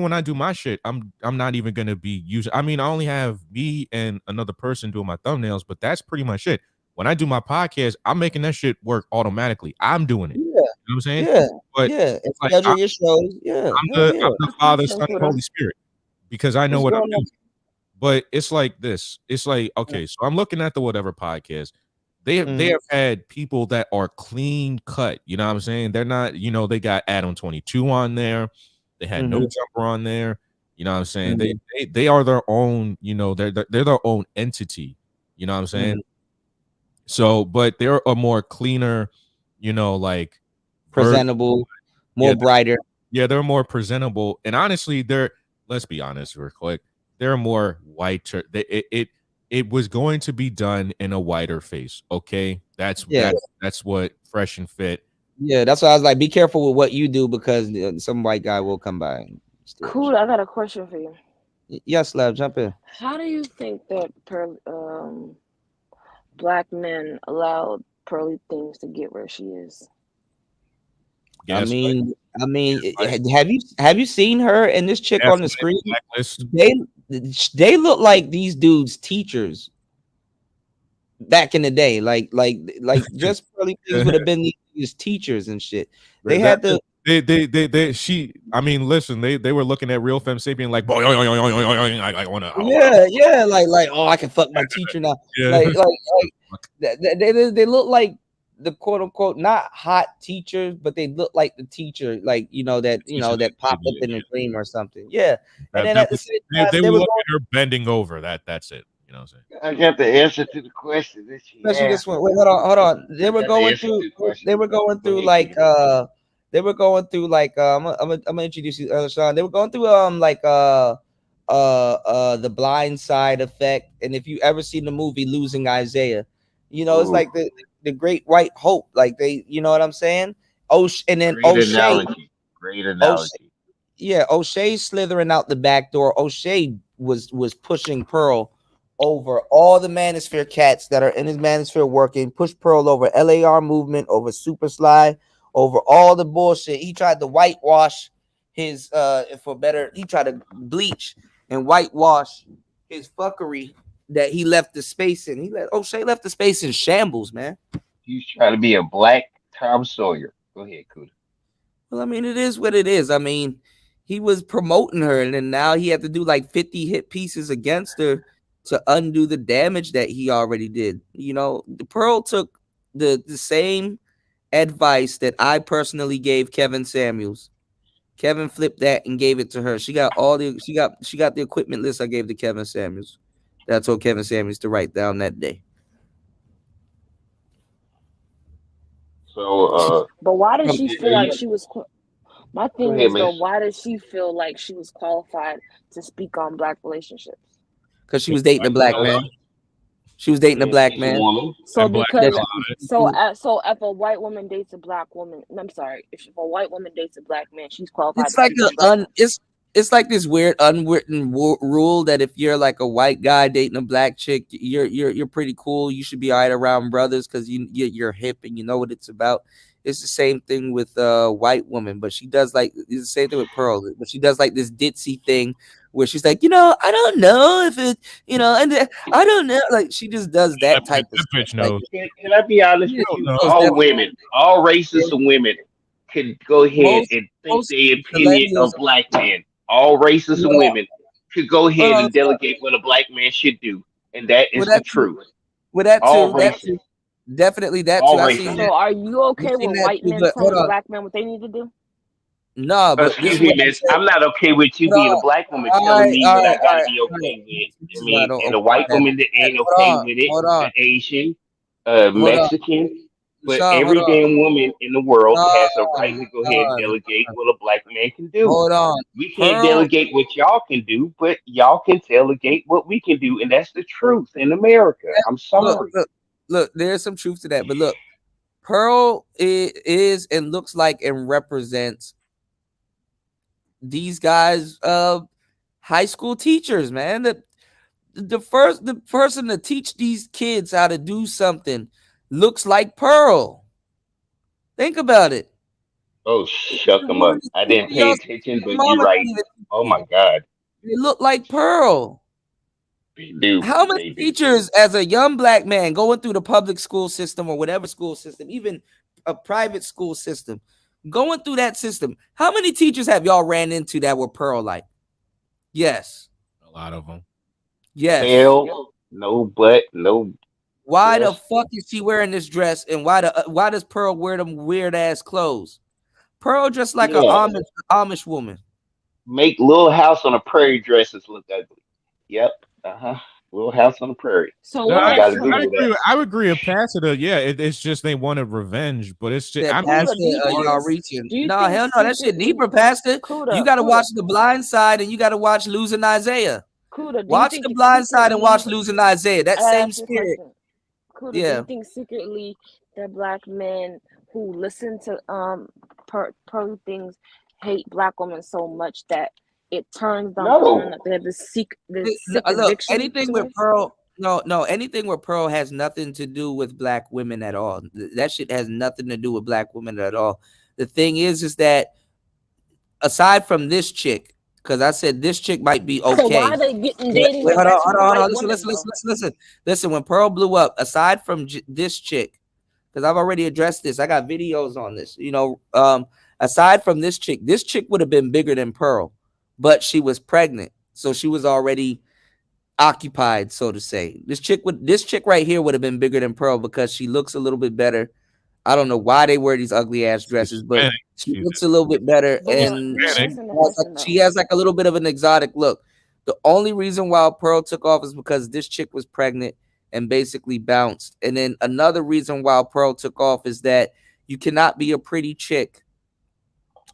when I do my shit, I'm not even gonna be using. I mean, I only have me and another person doing my thumbnails, but that's pretty much it. When I do my podcast, I'm making that shit work automatically. I'm doing it. Yeah. You know what I'm saying? Yeah. But yeah. Like, schedule your shows. Yeah. I'm the Father, Son, and Holy Spirit, because I know what I'm doing. But it's like this. It's like, okay, so I'm looking at the Whatever podcast. They have had people that are clean cut. You know what I'm saying? They're not, they got Adam 22 on there. They had No Jumper on there. You know what I'm saying? They are their own, they're their own entity. You know what I'm saying? So, but they're a more cleaner, like presentable, more brighter. Yeah, they're more presentable. And honestly, let's be honest real quick, they're more whiter. It was going to be done in a whiter face. Okay. That's what Fresh and Fit. Yeah, that's why I was like, be careful with what you do, because some white guy will come by. Cool. I got a question for you. Yes, love, jump in. How do you think that black men allowed Pearly Things to get where she is? I mean, have you seen her and this chick on the screen? They look like these dudes' teachers back in the day. Like just Pearly Things would have been these teachers and shit. They had the. I mean, listen, they were looking at Real Femme Sapien like, boy, I want to. Yeah, like, oh, I can fuck my teacher now. Yeah. They look like the quote unquote not hot teachers, but they look like the teacher, like that popped up in the dream or something. Yeah, and then at the same time, they were looking at her bending over. That's it. You know what I'm saying? I got the answer to the question. Especially this one. Wait, hold on. They were going through like I'm gonna introduce you, Sean. They were going through the Blind Side effect, and if you ever seen the movie Losing Isaiah, it's like the Great White Hope, like they, you know what I'm saying? And then O'Shea. Great analogy. Yeah, O'Shea slithering out the back door. O'Shea was pushing Pearl over all the Manosphere cats that are in his Manosphere working, push Pearl over LAR movement, over Super Sly, over all the bullshit. He tried to whitewash his he tried to bleach and whitewash his fuckery that he left the space in. O'Shea left the space in shambles, man. He's trying to be a black Tom Sawyer. Go ahead, Kuda. Well, I mean, it is what it is. I mean, he was promoting her, and then now he had to do like 50 hit pieces against her to undo the damage that he already did. The Pearl took the same advice that I personally gave Kevin Samuels. Kevin flipped that and gave it to her. She got the equipment list I gave to Kevin Samuels. That I told Kevin Samuels to write down that day. So, but why did she feel like she was? My thing is though, miss. why did she feel like she was qualified to speak on black relationships? Because she was dating a black man. She was dating a black man. So because so if a white woman dates a black woman, I'm sorry, if a white woman dates a black man, she's qualified. It's like it's like this weird unwritten rule that if you're like a white guy dating a black chick, you're pretty cool. You should be all right around brothers because you're hip and you know what it's about. It's the same thing with a white woman, but she does like it's the same thing with Pearl, but she does like this ditzy thing where she's like, I don't know if it, and I don't know, like she just does that type of stuff. Like, can I be honest with you? All women, all races of women can go ahead and think their opinion of black men. All races of women could go ahead and delegate what a black man should do, and that is the truth. With that all too, races. Definitely that All too. races. So are you okay with white men telling black men what they need to do? No, but excuse me, miss. I'm not okay with you being a black woman telling me what I gotta be okay with. I mean, and a white woman that ain't okay with it, the Asian, Mexican, but every damn woman in the world has a right to go ahead and delegate what a black man can do. Hold on. We can't delegate what y'all can do, but y'all can delegate what we can do, and that's the truth in America. I'm sorry. Look, there's some truth to that, but look, Pearl is and looks like and represents these guys, high school teachers, man. The person to teach these kids how to do something looks like Pearl. Think about it. Oh, shut them up. I didn't pay attention, but you're right. Oh my God. They look like Pearl. They do. How many teachers, as a young black man going through the public school system or whatever school system, even a private school system, going through that system, how many teachers have y'all ran into that were Pearl like? Yes. A lot of them. Yes. Hell, no, but no. Why the fuck is she wearing this dress, and why does Pearl wear them weird ass clothes? Pearl dressed like an Amish woman. Make Little House on the Prairie dresses look ugly. Yep. Little House on the Prairie. So no, I would agree with Pastor. Yeah, it's just they wanted revenge, but it's just y'all reaching. No, hell no, that shit deeper, Pastor. You got to watch The Blind Side and you got to watch Losing Isaiah. Watch The Blind Side and watch Losing Isaiah. That same spirit. Do you think secretly that black men who listen to pearly things hate black women so much that it turns them on, that they have this sick look, anything with Pearl, anything with Pearl has nothing to do with black women at all. That shit has nothing to do with black women at all. The thing is that aside from this chick, because I said this chick might be okay. So why are they getting dating? Hold on. Listen. When Pearl blew up, aside from this chick, because I've already addressed this, I got videos on this. Aside from this chick would have been bigger than Pearl, but she was pregnant, so she was already occupied, so to say. This chick right here would have been bigger than Pearl because she looks a little bit better. I don't know why they wear these ugly ass dresses, but she looks a little bit better, and she has like a little bit of an exotic look. The only reason why Pearl took off is because this chick was pregnant and basically bounced. And then another reason why Pearl took off is that you cannot be a pretty chick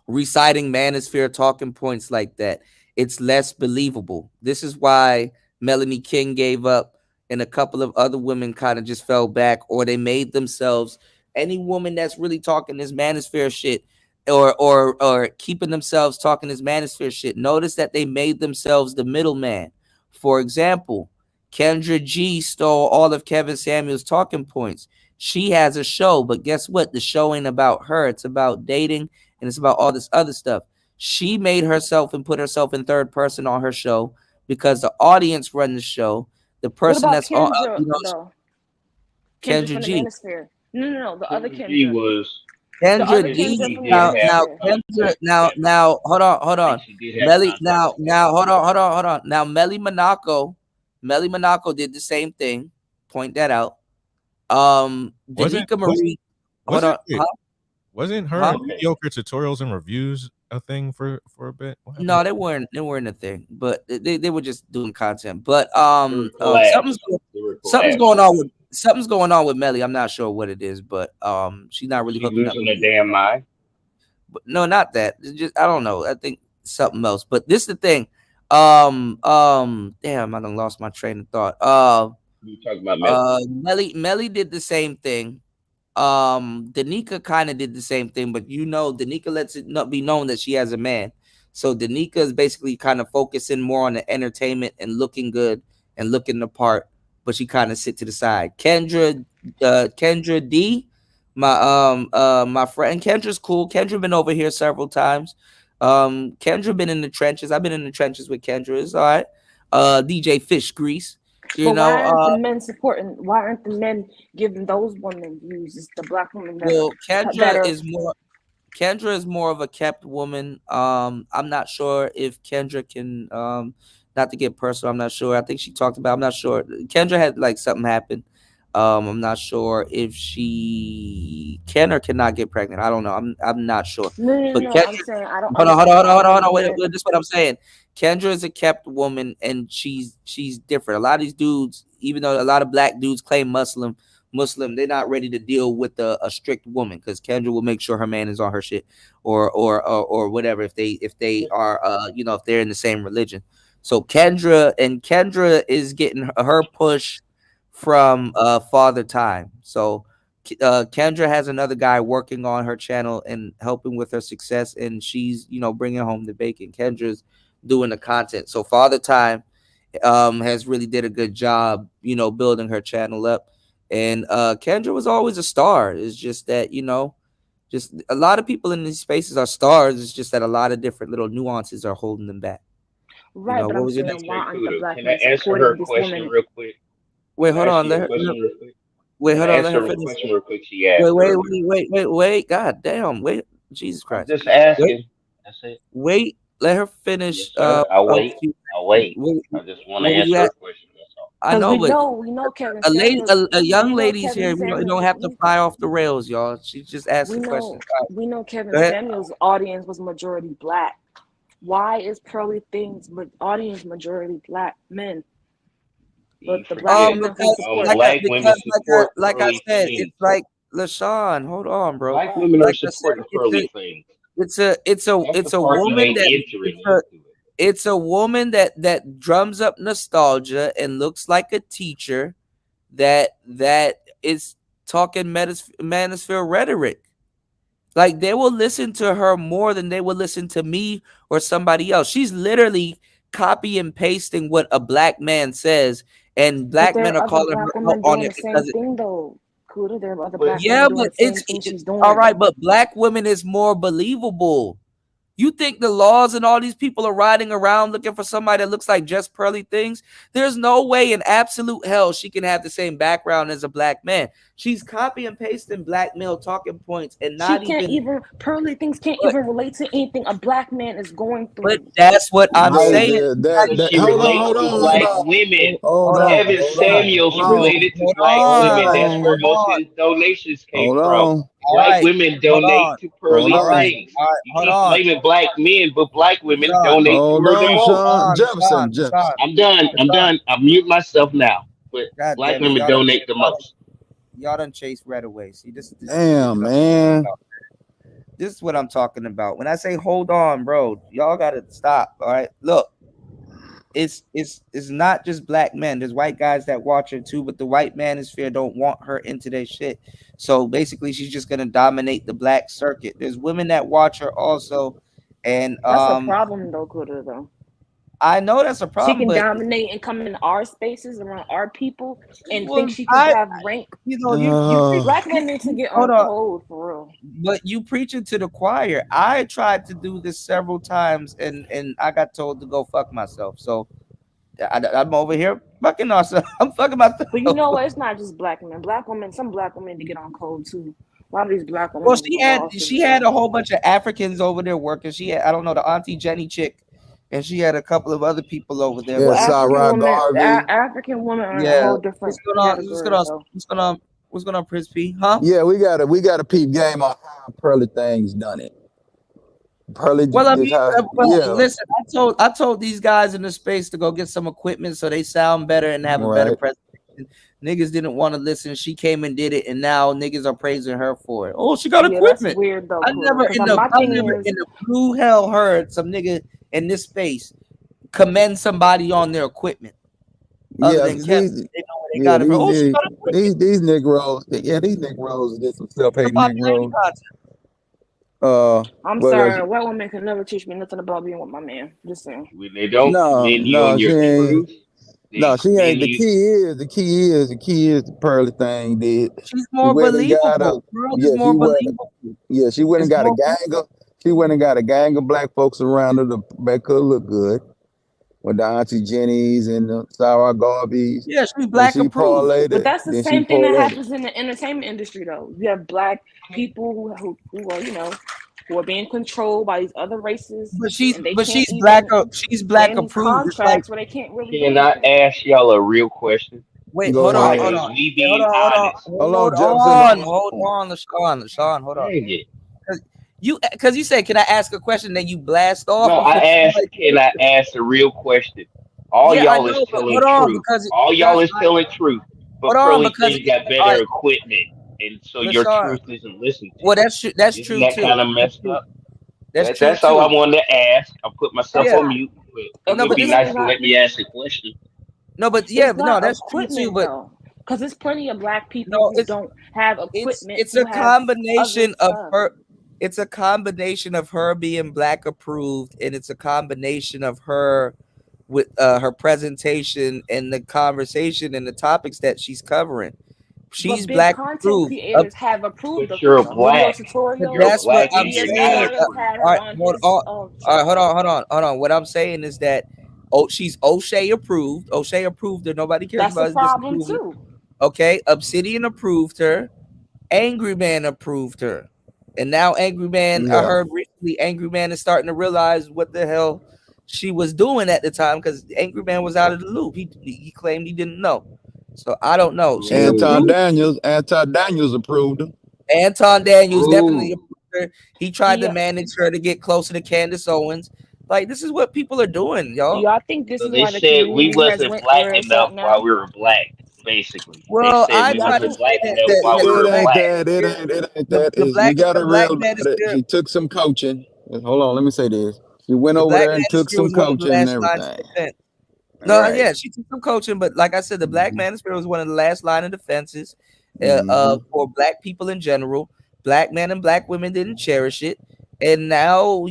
reciting manosphere talking points like that. It's less believable. This is why Melanie King gave up and a couple of other women kind of just fell back, or they made themselves. Any woman that's really talking this manosphere shit or keeping themselves talking this manosphere shit, notice that they made themselves the middleman. For example, Kendra G stole all of Kevin Samuels' talking points. She has a show, but guess what? The show ain't about her. It's about dating, and it's about all this other stuff. She made herself and put herself in third person on her show because the audience run the show. The person that's on, Kendra G. No, the other Kendra. He was Kendra G. Now, hold on. Melly, now, hold on. Now, Melly Monaco did the same thing. Point that out. Danica Marie. Hold on. Wasn't her mediocre tutorials and reviews a thing for a bit? No, they weren't a thing, but they were just doing content. But something's going on with Melly. I'm not sure what it is, but she's not really hooking up with her damn mind. But no, not that. It's just I don't know. I think something else. But this is the thing. Damn, I done lost my train of thought. You talking about Melly? Melly did the same thing. Danica kind of did the same thing, but Danica lets it not be known that she has a man. So Danica is basically kind of focusing more on the entertainment and looking good and looking the part, but she kind of sit to the side. Kendra D, my friend Kendra's cool. Kendra been over here several times. Kendra been in the trenches. I've been in the trenches with Kendra. It's all right. DJ Fish Grease. But why aren't the men supporting? Why aren't the men giving those women views? It's the black women that Kendra is more of a kept woman. I'm not sure if Kendra can not to get personal, I'm not sure. I think she talked about, I'm not sure. Kendra had like something happen. I'm not sure if she can or cannot get pregnant. I don't know. I'm not sure. No, Kendra, I'm saying I don't. Hold on. Wait, this is what I'm saying. Kendra is a kept woman, and she's different. A lot of these dudes, even though a lot of black dudes claim Muslim, they're not ready to deal with a strict woman, because Kendra will make sure her man is on her shit or whatever if they are if they're in the same religion. So Kendra is getting her push from Father Time. So Kendra has another guy working on her channel and helping with her success, and she's bringing home the bacon. Kendra's doing the content. So Father Time has really did a good job building her channel up, and Kendra was always a star. It's just that just a lot of people in these spaces are stars. It's just that a lot of different little nuances are holding them back. Right, but I'm saying, why aren't the black Can I men answer her supporting this question woman? real quick? Wait, hold on. Let her Question real quick. She asked. Wait. God damn. Wait. Jesus Christ. Just asking. That's it. Wait. Let her finish. Yes, I'll wait. I just want to answer her question. That's all. I know, we know Kevin a lady, Samuels. a young We know lady's Kevin here. We Samuels. don't have to fly off the rails, y'all. She's just asking We questions. know, Kevin Go ahead. Samuels' audience was majority black. Why is Pearly Things audience majority black men? But the black women like I said, it's like LaShawn. Hold on, bro. Black women Like are I said, supporting Pearly Things. It's a woman it's a woman that drums up nostalgia and looks like a teacher that is talking manosphere rhetoric. Like, they will listen to her more than they will listen to me or somebody else. She's literally copy and pasting what a black man says, and black men are calling her out on it because thing though. Kuda, there are other but black women doing but the same thing she's doing. all right, but black women is more believable. You think the laws and all these people are riding around looking for somebody that looks like just Pearly Things? There's no way in absolute hell she can have the same background as a black man. She's copy and pasting black male talking points, and not even Pearly Things can't even relate to anything a black man is going through. But that's what I'm saying. She relates to black women. Kevin Samuels related to black women. That's where most of his donations came from. Black women donate to Pearly Things. You keep blaming black men, but black women donate to her the most. Jefferson. I'm done. I'll mute myself now. But black women donate the most. Y'all done chase red away. See, this Damn, man. This is what I'm talking about. When I say hold on, bro, y'all gotta stop. All right, look, it's not just black men. There's white guys that watch her too, but the white manosphere don't want her into their shit. So basically, she's just gonna dominate the black circuit. There's women that watch her also, and that's a problem though, Kuda, though. I know that's a problem. She can dominate and come in our spaces around our people and think she can have rank. Black men need to get on code for real. But you preaching to the choir. I tried to do this several times, and I got told to go fuck myself. So I'm over here fucking myself. I'm fucking myself. But you know what? It's not just black men. Some black women need to get on code too. A lot of these black women. Well, she had a whole bunch of Africans over there working. She had, I don't know, the Auntie Jenny chick. And she had a couple of other people over there. Yeah, African women are a whole different What's going on, Prince P? Huh? Yeah, we got a peep game on how Pearly Things done it. Listen, I told these guys in the space to go get some equipment so they sound better and have a better presentation. Niggas didn't want to listen. She came and did it, and now niggas are praising her for it. Oh, she got equipment. That's weird though. I never in the blue hell heard some nigga in this space commend somebody on their equipment. These Negroes did some self-hate Negroes. I'm Well, sorry, a white woman can never teach me nothing about being with my man. Just saying. When they don't commend you on no, she your ain't. truth, they No, she ain't. commend The you. key is the Pearly thing. Did She's she more went and got a believable. Pearl is yeah? more believable. She went and It's got a more gang of. She went and got a gang of black folks around her to make her look good. With the Auntie Jennies and the Sarah Garbies. Yeah, she's Then black she approved. parlayed But it. that's the Then she same thing that parlayed it. happens in the entertainment industry, though. You have black people who are, who are being controlled by these other races, But she's and they but can't she's even stay black in these approved. It's like contracts where they can't really do Can I anything. ask y'all a real question? wait, Go hold on, ahead. Like, hold is on. we Hey, hold being on, honest? Hold on, Jefferson. LaShawn, hold on. Dang it. Because you said, can I ask a question? Then you blast off. No, I before asked, somebody can I ask a real question? All Yeah, I y'all is know, but telling hold on, truth. because All y'all is telling truth. But hold on, Pearly because said you got all better right, equipment, and so your LaShawn. truth isn't listened to. Well, that's Isn't true that too. kind of messed up? That's true That's all I too. wanted to ask. I put myself Yeah. on mute, but it No, would but be this nice to let me ask a question. no, but It's but no, not that's true too. equipment But though, because there's plenty of black people no, who don't have equipment, it's who a have other combination of stuff. her. It's a combination of her being black approved, and it's a combination of her with her presentation and the conversation and the topics that she's covering. She's But big black content approved. creators have approved But of her you're though. Video black. tutorials, You're That's what black I'm and media you're not saying. tutorials approved. had All her right, on hold his on. All right, channel. hold on. What I'm saying is that she's O'Shea approved. O'Shea approved her. Nobody cares That's about the his problem disapproval. too. Okay, Obsidian approved her. Angry Man approved her. And now Angry Man, I Yeah. heard recently Angry Man is starting to realize what the hell she was doing at the time, because Angry Man was out of the loop. He claimed he didn't know. So I don't know. She's Anton approved. Daniels approved her. Anton Daniels definitely Ooh. approved her. He tried to manage her to get closer to Candace Owens. Like, this is what people are doing, Do y'all. y'all think this So is they why the said we community has wasn't went black where it's enough at while now? we were black, basically. They Well, said I we Y'all tried to wasn't think say black that enough that, while that we the were black black. It ain't that. the You black gotta the black realize that manosphere she took some coaching. Hold on, let me say this. She went the over black there and took manosphere some was one of the coaching and last lines of everything. defense. All No, right. yeah, she took some coaching, but like I said, the black manosphere was one of the last line of defenses for black people in general. Black men and black women didn't cherish it, and now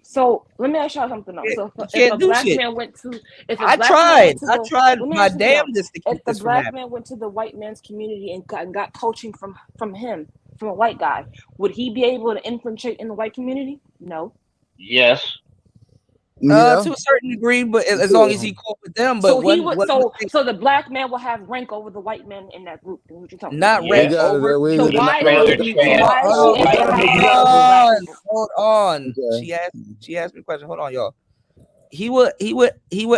so. Let me ask y'all something else. So you if a can't do black shit. man went to, if a I black man tried. went to I the, tried let me my ask you something else. damnedest to If keep the this from black happening. man went to the white man's community and got coaching from him, from a white guy, would he be able to infiltrate in the white community? No. Yes. Yeah. To a certain degree, but as long as he cool with them. But So he would. one So the black man will have rank over the white man in that group. Is what you're telling me? not rank Yes. over. So He's why trailer would he? So trash. why is All she able white to have men. rank over black people? Hold on. Okay. She asked me a question. Hold on, y'all. He would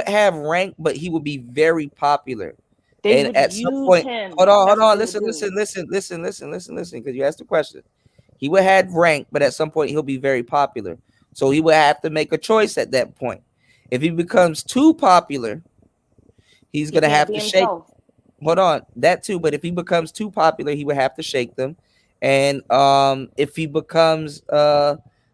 have rank, but he would be very popular. They And would at some use point, him. hold on, That's what they listen, would do. listen, because you asked the question. He would have rank, but at some point he'll be very popular. So he would have to make a choice at that point. If he becomes too popular, he's gonna have to shake. Hold on, that too. But if he becomes too popular, he would have to shake them. And if he becomes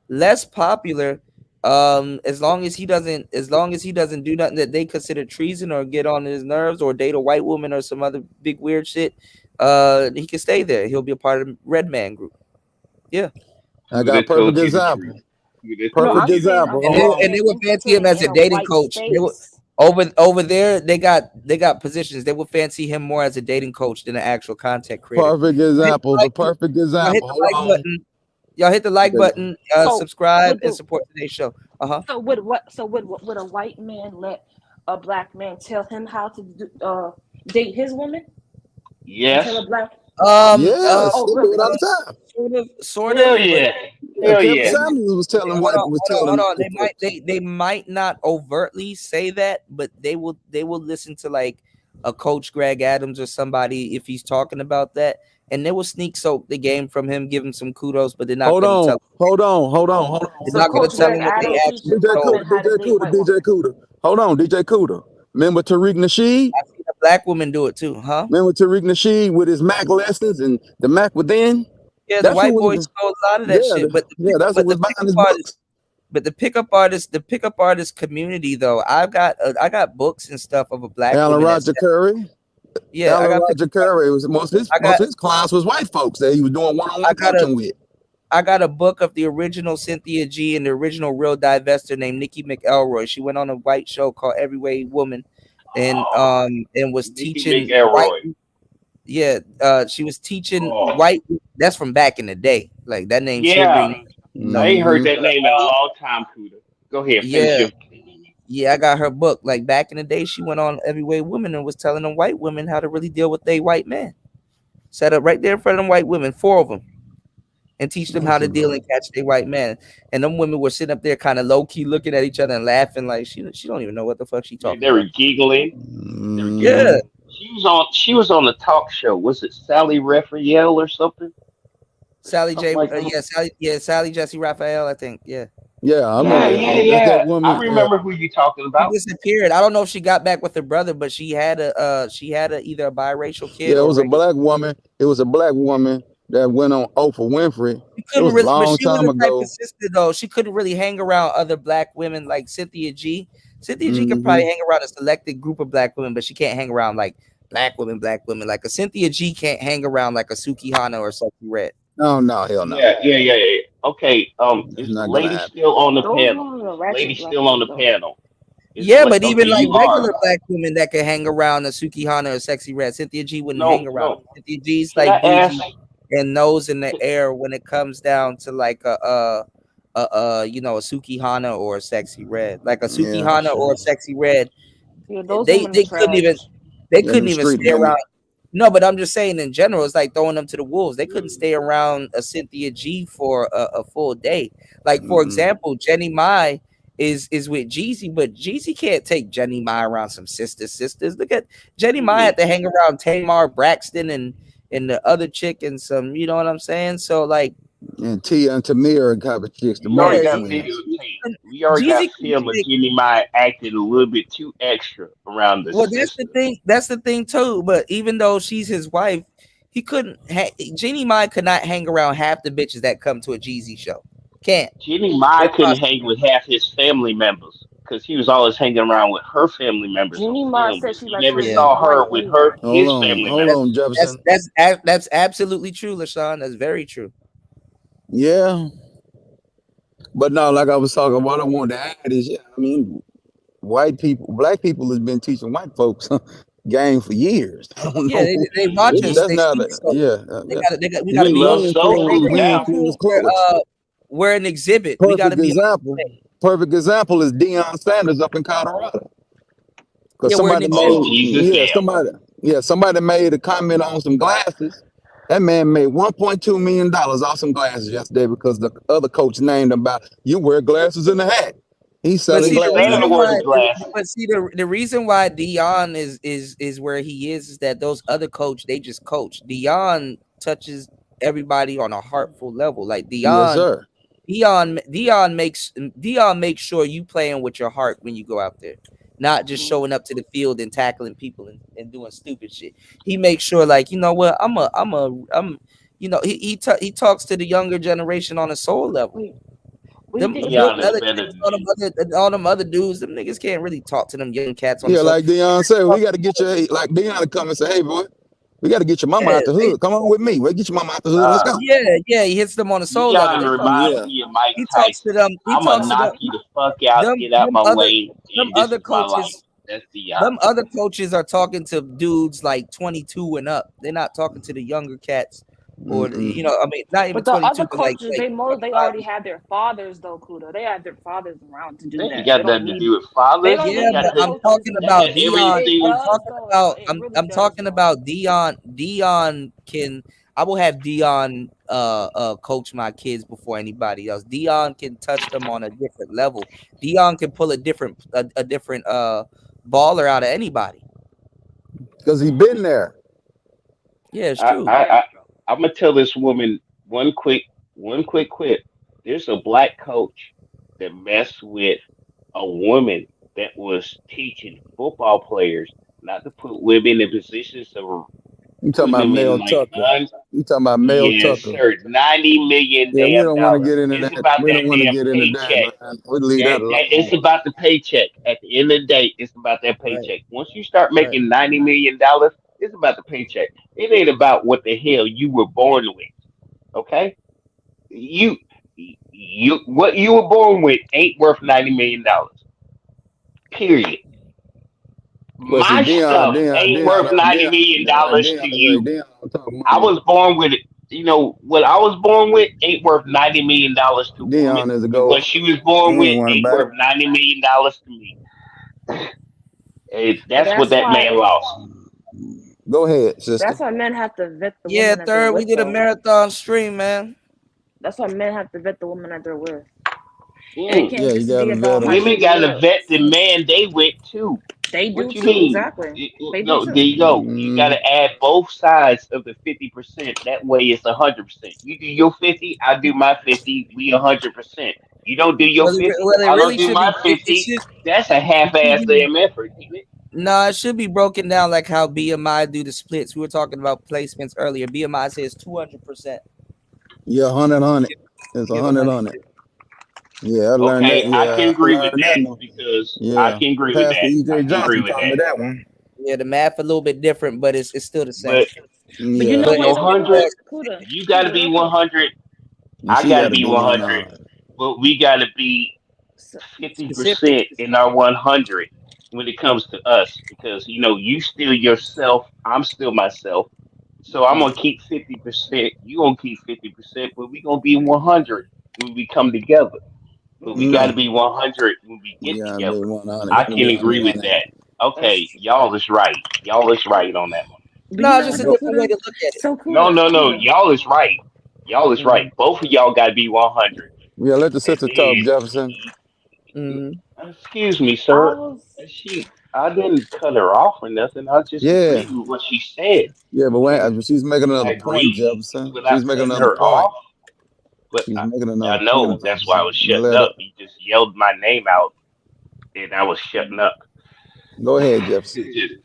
less popular, as long as he doesn't do nothing that they consider treason or get on his nerves or date a white woman or some other big weird shit, he can stay there. He'll be a part of the Red Man group. Yeah. I got a perfect example. Perfect example. And they would fancy him as a dating coach. Over there, they got positions. They would fancy him more as a dating coach than an actual content creator. Perfect example. The perfect example. Y'all hit the like button, subscribe, and support today's show. So would a white man let a black man tell him how to date his woman? Yes. Tell a black. Yes, they do it all the time. Sort Hell of. yeah. Yeah, Hell Kevin yeah. Samuels was telling Hold white on. was telling. Hold on. They might not overtly say that, but they will listen to like a Coach Greg Adams or somebody if he's talking about that, and they will sneak soak the game from him, give him some kudos, but they're not going to tell. Hold on. They're not going to tell him what they actually told. DJ Cuda. Hold on, DJ Cuda. Remember Tariq Nasheed? I seen a black woman do it too, huh? Remember Tariq Nasheed with his Mac lessons and the Mac within? Yeah, the white boys stole a lot of that shit. But that's what was behind his books. But the pickup artist community though, I got books and stuff of a black Alan woman. Roger Curry. Yeah, Alan Roger Curry. It was most of his class was white folks that he was doing one-on-one coaching with. a book of the original Cynthia G and the original Real Divester named Nikki McElroy. She went on a white show called Everyway Woman, and was Nikki teaching McElroy. she was teaching white. That's from back in the day. Like that name should Yeah, ring. I ain't heard that name in a long time, Kuda. Go ahead, finish your. Yeah, I got her book. Like back in the day, she went on Everyway Women and was telling them white women how to really deal with they white men. Set up right there in front of them white women, 4 of them, and teach them how to deal and catch they white men. And them women were sitting up there kind of low key looking at each other and laughing like she don't even know what the fuck she talking They were about. giggling. Yeah. She was on the talk show. Was it Sally Raphael or something? Sally J. Like that. Sally Jesse Raphael, I think. Yeah. Yeah, I remember. Yeah. That woman, I remember who you talking about. She disappeared. I don't know if she got back with her brother, but she had either a biracial kid. Yeah, it was a black woman. It was a black woman that went on Oprah Winfrey. It was a long time ago. Sister, though, she couldn't really hang around other black women like Cynthia G. Cynthia G could probably hang around a selected group of black women, but she can't hang around like black women. Like a Cynthia G can't hang around like a Suki Hana or Sexy Red. No, hell no. Yeah. Okay. Is the lady still on the panel? Lady still on the panel. Yeah, but even like regular black women that can hang around a Suki Hana or Sexy Red, Cynthia G wouldn't hang around. Cynthia G's like bougie and nose in the air when it comes down to like a Suki Hana or a Sexy Red. Like a Suki Hana or a Sexy Red. Yeah, they couldn't even stay around. No, but I'm just saying in general, it's like throwing them to the wolves. They couldn't stay around a Cynthia G for a full day. Like, for example, JeezyMai is with Jeezy, but Jeezy can't take JeezyMai around some sisters. Look at JeezyMai had to hang around Tamar Braxton and the other chick and some, you know what I'm saying? So like, and Tia and Tamira type of chicks. We already got film of JeezyMai acting a little bit too extra around this. Well, that's the thing too. But even though she's his wife, he couldn't. JeezyMai could not hang around half the bitches that come to a Jeezy show. Can't. JeezyMai couldn't hang with half his family members because he was always hanging around with her family members. JeezyMai said she never saw her with his family members. Hold on, Jefferson. That's absolutely true, LaShawn. That's very true. Yeah, but no, like I was talking, what I wanted to add is, I mean, black people has been teaching white folks game for years. I don't know. They watch us. That's not we gotta we're an exhibit. We gotta be perfect example is Deion Sanders up in Colorado. Because somebody made a comment on some glasses. That man made $1.2 million off some glasses yesterday because the other coach named him about, you wear glasses in the hat. He's selling glasses. But see, the reason why Deion is where he is that those other coach, they just coach. Deion touches everybody on a heartful level. Like Deion, yes, sir. Deion makes sure you playing with your heart when you go out there. Not just showing up to the field and tackling people and doing stupid shit. He makes sure, like, you know what, he talks to the younger generation on a soul level. All them other dudes, them niggas can't really talk to them young cats. Like Deion said, we got to get like Deion to come and say, hey, boy, we got to get your mama out the hood. Come on with me. We'll get your mama out the hood. Let's go. Yeah. He hits them on the soul level. He talks to them. I'm gonna knock you the fuck out. Get out my way. Them other coaches. Them other coaches are talking to dudes like 22 and up. They're not talking to the younger cats. Or not even. But the other coaches, they already had their fathers though, Kuda. They had their fathers around to do that. You got nothing to do with fathers. I'm talking about Deion. I'm talking about Deion. Deion can. I will have Deion coach my kids before anybody else. Deion can touch them on a different level. Deion can pull a different baller out of anybody. Because he's been there. Yeah, it's true. I'm gonna tell this woman one quick quip. There's a black coach that messed with a woman that was teaching football players not to put women in positions of. You talking about Mel Tucker? You talking about Mel Tucker? Sir, $90 million. Yeah, we don't want to get into that. We don't want to get into that. We leave that alone. It's about the paycheck. At the end of the day, it's about that paycheck. Right. Once you start making $90 million, it's about the paycheck. It ain't about what the hell you were born with. Okay? what you were born with ain't worth $90 million. Period. But see, My stuff ain't worth $90 million to you. I was born with it. You know what I was born with ain't worth $90 million to a woman, Dion is a and what go. she was He born with ain't want ain't back. worth $90 million to me. That's what That's that why. man lost. Go ahead, sister. That's why men have to vet the Yeah, woman that they're third, we with. did a Though. marathon stream, man. That's why men have to vet the woman that they're with. And it Mm. can't Yeah, you just be gotta about vet how them. Women she gotta vet looks. the man they with too. They do What you too, mean? exactly. They do No, too. there you go. You gotta add both sides of the 50%. That way it's 100%. You do your 50, I do my 50. We 100%. You don't do your Well, 50, it I don't really do should be. my 50. That's a It half-ass should be. damn effort, ain't it? No, it should be broken down like how BMI do the splits. We were talking about placements earlier. BMI says 200%. Yeah, 100. It's 100. Yeah, I learned that. Okay, I can Yeah, I agree with learned that. that No. because I Yeah, can agree with Pastor that. I E.J. can agree Johnson with taught me that. that one. Yeah, the math a little bit different, but it's still the same. But But you Yeah, know what? So 100, Kuda, you gotta be real quick. 100. and I she gotta got to be be 100. 100. But we gotta be Specific. 50% in our 100 when it comes to us because you still yourself, I'm still myself. So I'm gonna keep 50%. You gonna keep 50%, but we gonna be 100 when we come together. But we gotta No, be 100 when we we get gotta be together. 100. I Gotta can be agree with 100. that. That's Okay, true. y'all is right. Y'all is right on that one. But No, you it's know what just a though, different way Kuda? to look at it. So No, Kuda, no, no. Kuda. Y'all is right. Y'all is right. Both of y'all gotta be 100. Yeah, let the And sister talk, then, Jefferson. excuse me, I sir. was. I didn't cut her off or nothing. I just Yeah, agreed with what she said. yeah, but when she's making I another point, agreed Jefferson. without She's making cutting another her point. off. But She's I, making another I point, know that's why I Jefferson. was shutting Let her up. You just yelled my name out, and I was shutting up. go ahead, Jefferson.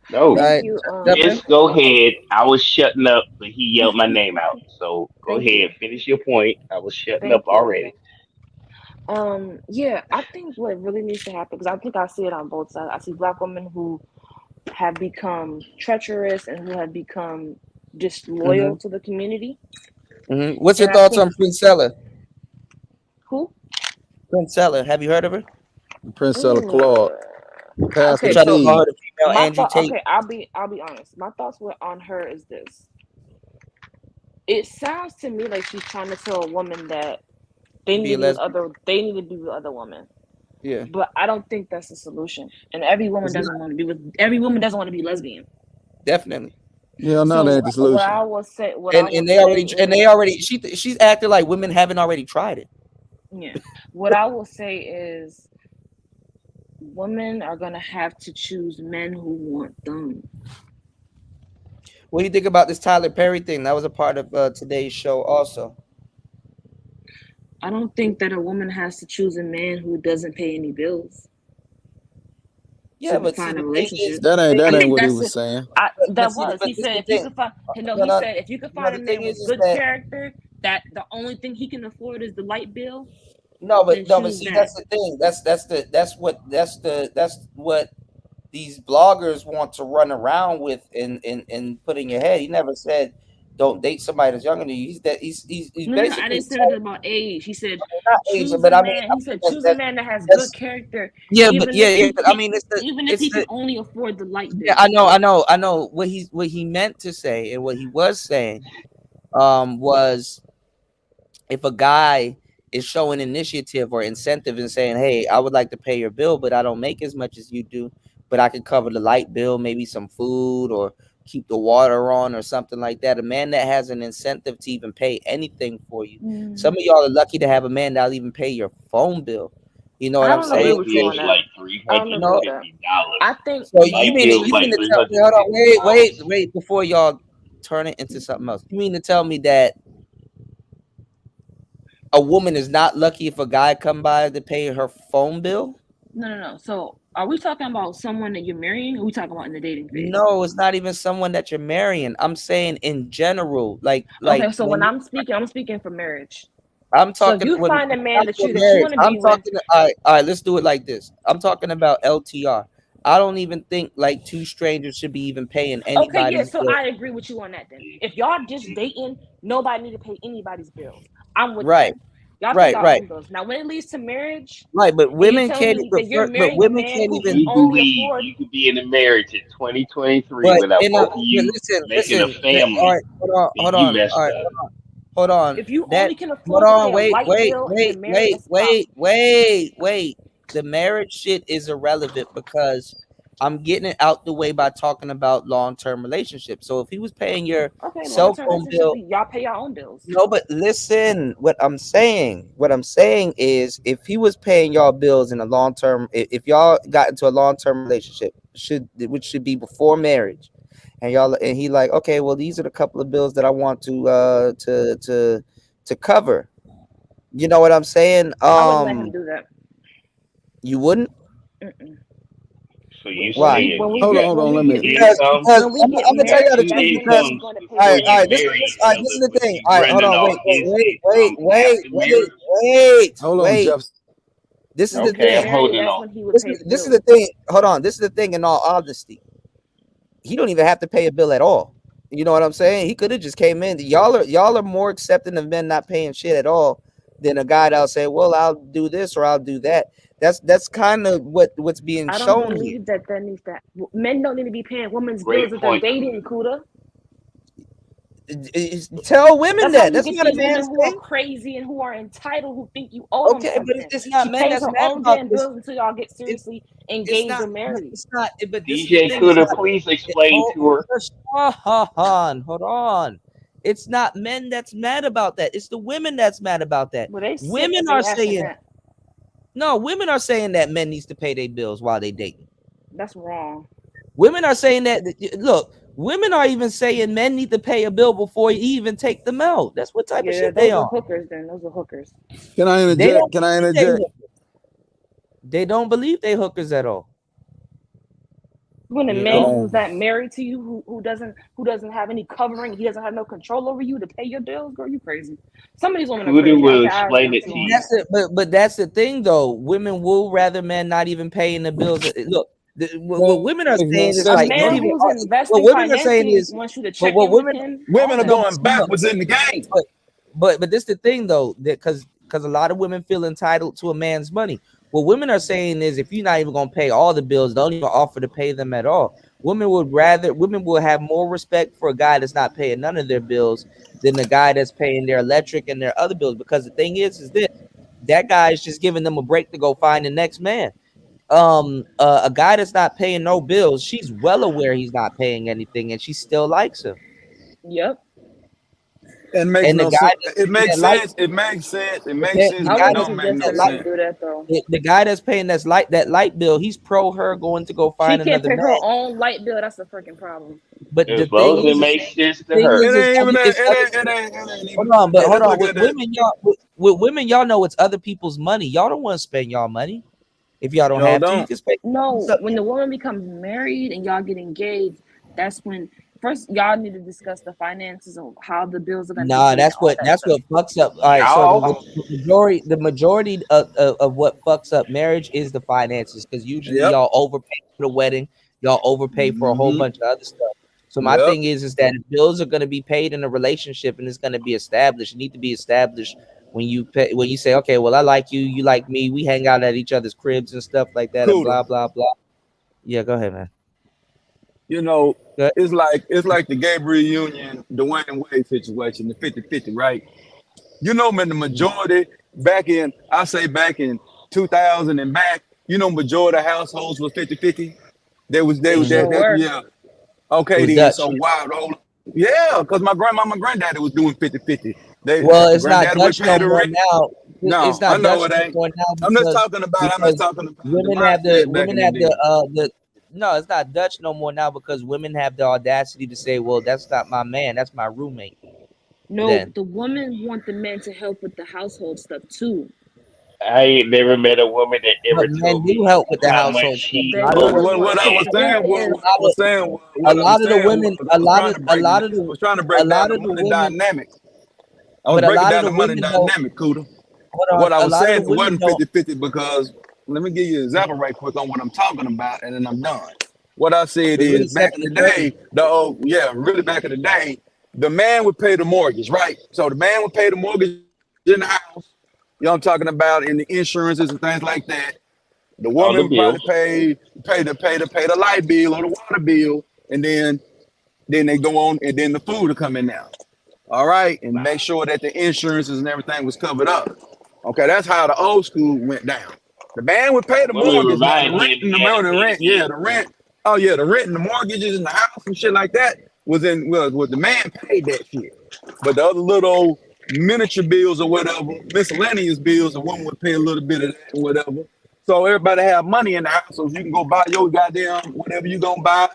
No, Thank you. just go ahead. I was shutting up, but he yelled my name out. So go Thank you. ahead, finish your point. I was shutting up Thank you. already. Yeah, I think what really needs to happen, because I think I see it on both sides. I see black women who have become treacherous and who have become disloyal to the community. What's your And I thoughts think on Princella? who? Princella, have you heard of her? Priscilla Ooh. Clark, Pastor They Okay, try to so call P. her the female my Andrew thought. Tate. Okay, I'll be honest. My thoughts on her is this. It sounds to me like she's trying to tell a woman that they Be need a to be with lesbian. they need to be with other women. Yeah. But I don't think that's the solution. And every woman It's doesn't not. want to be with every woman doesn't want to be lesbian. Definitely. Yeah, no, that So ain't the what I solution. will say And they already she's acting like women haven't already tried it. yeah. What I will say is women are gonna have to choose men who want them. What do you think about this Tyler Perry thing? That was a part of today's show also. I don't think that a woman has to choose a man who doesn't pay any bills. Yeah, but see, Find a the thing is, relationship. That I ain't think what he that's was it. saying. He this said the if you thing. could find No, he said if you could find a the thing man with is good that character that the only thing he can afford is the light bill, but then choose see, that. that's the thing. That's what these bloggers want to run around with and put in your head. He never said don't date somebody that's younger than you. He's No, I basically didn't say saying, that about age. He said not age, choose but a I mean, man. He said that's, choose a that's, man that has good that's character. yeah, but Even yeah, if he I can, mean, even if he can only afford the light bill. yeah, I know. What he meant to say and what he was saying, was if a guy is showing initiative or incentive and saying, "Hey, I would like to pay your bill, but I don't make as much as you do, but I can cover the light bill, maybe some food or keep the water on or something like that." A man that has an incentive to even pay anything for you. Some of y'all are lucky to have a man that'll even pay your phone bill. You know what I I'm don't agree saying? with you on that. Like I don't agree with that. $350. I think So Light you mean bill's like to tell me? Hold on, $350. wait before y'all turn it into something else. You mean to tell me that a woman is not lucky if a guy come by to pay her phone bill? No. So are we talking about someone that you're marrying, or are we talking about in the dating phase? No, it's not even someone that you're marrying. I'm saying in general, Okay, so when you, I'm speaking for marriage. I'm So if talking you when find a man that you marriage. want to I'm be with, talking. All right. Let's do it like this. I'm talking about LTR. I don't even think like two strangers should be even paying okay, yeah. anybody's So bill. I agree with you on that. Then, if y'all just dating, nobody need to pay anybody's bills. I'm with Right. that. Y'all pay Right, y'all right. own bills. Now, when it leads to marriage, Right, but and you women tell can't. me that you're But marrying a women man can't who can even. only afford. You could be in a marriage in 2023 But without both of but you listen, making a all family. right, hold on, Then hold you on, messed all right, up. hold on. If you That only can hold afford to pay on, a light bill and you're married, that's a problem. wait. The marriage shit is irrelevant because I'm getting it out the way by talking about long-term relationships. So if he was paying your Okay, cell long-term phone relationship, bill, y'all pay your own bills. no, but listen, what I'm saying is if he was paying y'all bills in a long-term, if y'all got into a long-term relationship, which should be before marriage, and he like, okay, well, these are the couple of bills that I want to cover. You know what I'm saying? I wouldn't let him do that. You wouldn't? Mm-mm. So you Why? saying When we you get got when we two get Because incomes? when we I'm get gonna tell you married, the Two that's truth when because he's incomes going to pay before the all you right, bills. marry each other, this is the but thing. you All right, hold running on, off his income after marriage? Hold on, wait. Jeff. This is Once the we Okay, I'm thing. married, holding that's on. when he would pay the This is the bills. thing. Hold on. This is the thing. In all honesty, he don't even have to pay a bill at all. You know what I'm saying? He could have just came in. Y'all are more accepting of men not paying shit at all than a guy that'll say, "Well, I'll do this or I'll do that." That's kind of what's being I don't shown here. believe that needs that. Men don't need to be paying women's Great bills if they're point, dating, Kuda. Tell women That's how that. you That's get not a these women man's who are thing. crazy and who are entitled, who think you owe them Okay, but something. it's not She men pays that's her mad own about damn this. bills until y'all get seriously engaged or married. It's not. But this is the DJ thing. It's Kuda, not. please explain to her. Hold on. It's not men that's mad about that. It's the women that's mad about that. Well, they sick Women if are they asking saying that. no. Women are saying that men needs to pay their bills while they dating. That's wrong. Women are saying that. Look, women are even saying men need to pay a bill before you even take them out. That's what type of Yeah, shit they those are are. hookers. Then those are hookers. Can I They interject? don't Can I believe they interject? hookers. They don't believe they hookers at all. When a You man know. who's not married to you, who doesn't have any covering, he doesn't have no control over you to pay your bills, girl, you crazy. Some of these women are Kuda crazy. will I agree explain with it you to on you. that. But that's the thing though. Women will rather men not even paying the bills. Look, what women are Makes no saying is A sense, like don't man bro. even. who's What investing women are saying financially is, wants you to but check what in with women him Women are no, going backwards in the game. but this the thing though that because a lot of women feel entitled to a man's money. What women are saying is if you're not even gonna pay all the bills, don't even offer to pay them at all. Women will have more respect for a guy that's not paying none of their bills than the guy that's paying their electric and their other bills. Because the thing is this that guy is just giving them a break to go find the next man. A guy that's not paying no bills, she's well aware he's not paying anything, and she still likes him. Yep. It makes And the no guy sense. that's It paying makes that light, sense. It makes sense. It the, makes pa- sense, the I but it guy wouldn't that's don't make paying no that suggest a light, man sense. do that though. the guy that's paying that light bill, he's pro her going to go She find can't another pay her man. own light bill. That's a freaking problem. But the As long thing as it is, makes sense to her. It ain't even that. it's other. It ain't Hold even. on, but Hey, hold let's on. look With at that. women, with women, y'all know it's other people's money. Y'all don't want to spend y'all money if y'all don't Y'all have to. You don't. can spend. No, when the woman becomes married and y'all get engaged, that's when first y'all need to discuss the finances of how the bills are going to be Nah, paid and all that that's stuff. what fucks up. All right, so Y'all, the majority of what fucks up marriage is the finances because usually Yep. y'all overpay for the wedding, y'all overpay for a whole Mm-hmm. bunch of other stuff. So my Yep. thing is that if bills are going to be paid in a relationship and it's going to be established, it need to be established when you say, okay, well, I like you, you like me, we hang out at each other's cribs and stuff like that, and Cooler. blah blah blah. Yeah, go ahead, man. You know, Go ahead. it's like the Gabriel Union, Dwayne Wade situation, the 50-50, right? You know, man, the majority back in 2000 and back, you know, majority of households was 50-50. They sure were. Yeah. It Okay, was then. Dutch. So wow, yeah, because my grandmama and granddaddy was doing 50-50. They Well, it's not granddaddy would Dutch pay no the more rent. now. It's No, I not know Dutch it no ain't. more now I'm just because talking about the women have mindset back in the day. the no, it's not Dutch no more now because women have the audacity to say, well, that's not my man, that's my roommate. No, Then the women want the men to help with the household stuff too. I ain't never met a woman that but ever men told do me help with the how much household stuff. she A They lot of do, the but owed you the What I the was man. thing saying, is, a lot of the women, I was trying to break lot of the was trying to a break down lot the of the money women, dynamic. I was but a breaking lot of down the the money women don't. dynamic, Cooter. Hold on, What I a was lot of the saying, it women wasn't don't. 50-50 because let me give you an example right quick on what I'm talking about, and then I'm done. What I said It's is really back in the 70-30. day, really back in the day, the man would pay the mortgage, right? So the man would pay the mortgage in the house. You know what I'm talking about, and the insurances and things like that. The All the woman probably bills. pay the light bill or the water bill, and then they go on, and then the food will come in now. All right, and make sure that the insurances and everything was covered up. Okay, that's how the old school went down. The man would pay the Women were mortgage, like the buying rent him. and He had to pay the yeah, bill. the rent. Oh yeah, the rent and the mortgages and the house and shit like that was the man paid that shit. But the other little miniature bills or whatever, miscellaneous bills, the woman would pay a little bit of that or whatever. So everybody have money in the house, so you can go buy your goddamn whatever you gonna buy,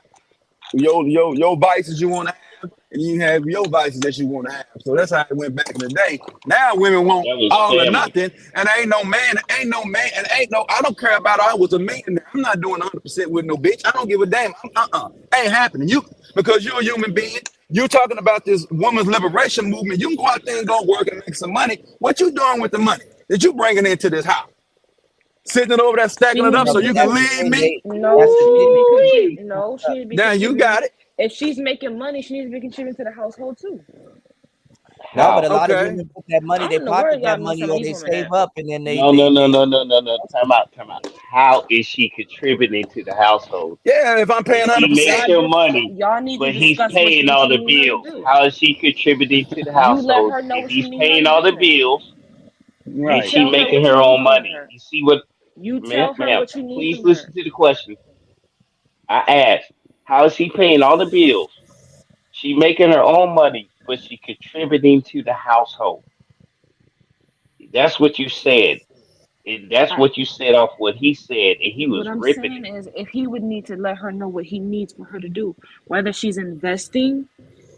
your vices you want to have, and you have your vices that you want to have. So that's how it went back in the day. Now women want That was all or family. nothing, and ain't no man, I don't care about I was a millionaire. I'm not doing 100% with no bitch. I don't give a damn. Ain't happening. Because you're a human being. You're talking about this women's liberation movement. You can go out there and go work and make some money. What you doing with the money that you bringing into this house? Sitting it over there, stacking it up so you can leave me? No, she need to be Now you got it. If she's making money, she needs to be contributing to the household too. No, but a lot of Okay. women put that money, they pocket that money, or they save up, and then they No. Time out. How is she contributing to the household? Yeah, if I'm paying She 100%. making money, Y'all need to but he's discuss what paying all the you need her to bills. do. How is she contributing to the You let household? her know If what she he's need her paying to all the do. bills and Right. she Tell her making what her you own need from money, her. you see what, You tell her ma'am? what you need Please from listen her. to the question. I asked, how is she paying all the bills? She making her own money, but she contributing to the household. That's what you said. And that's what you said off what he said, and he What was I'm ripping saying it. is, if he would need to let her know what he needs for her to do, whether she's investing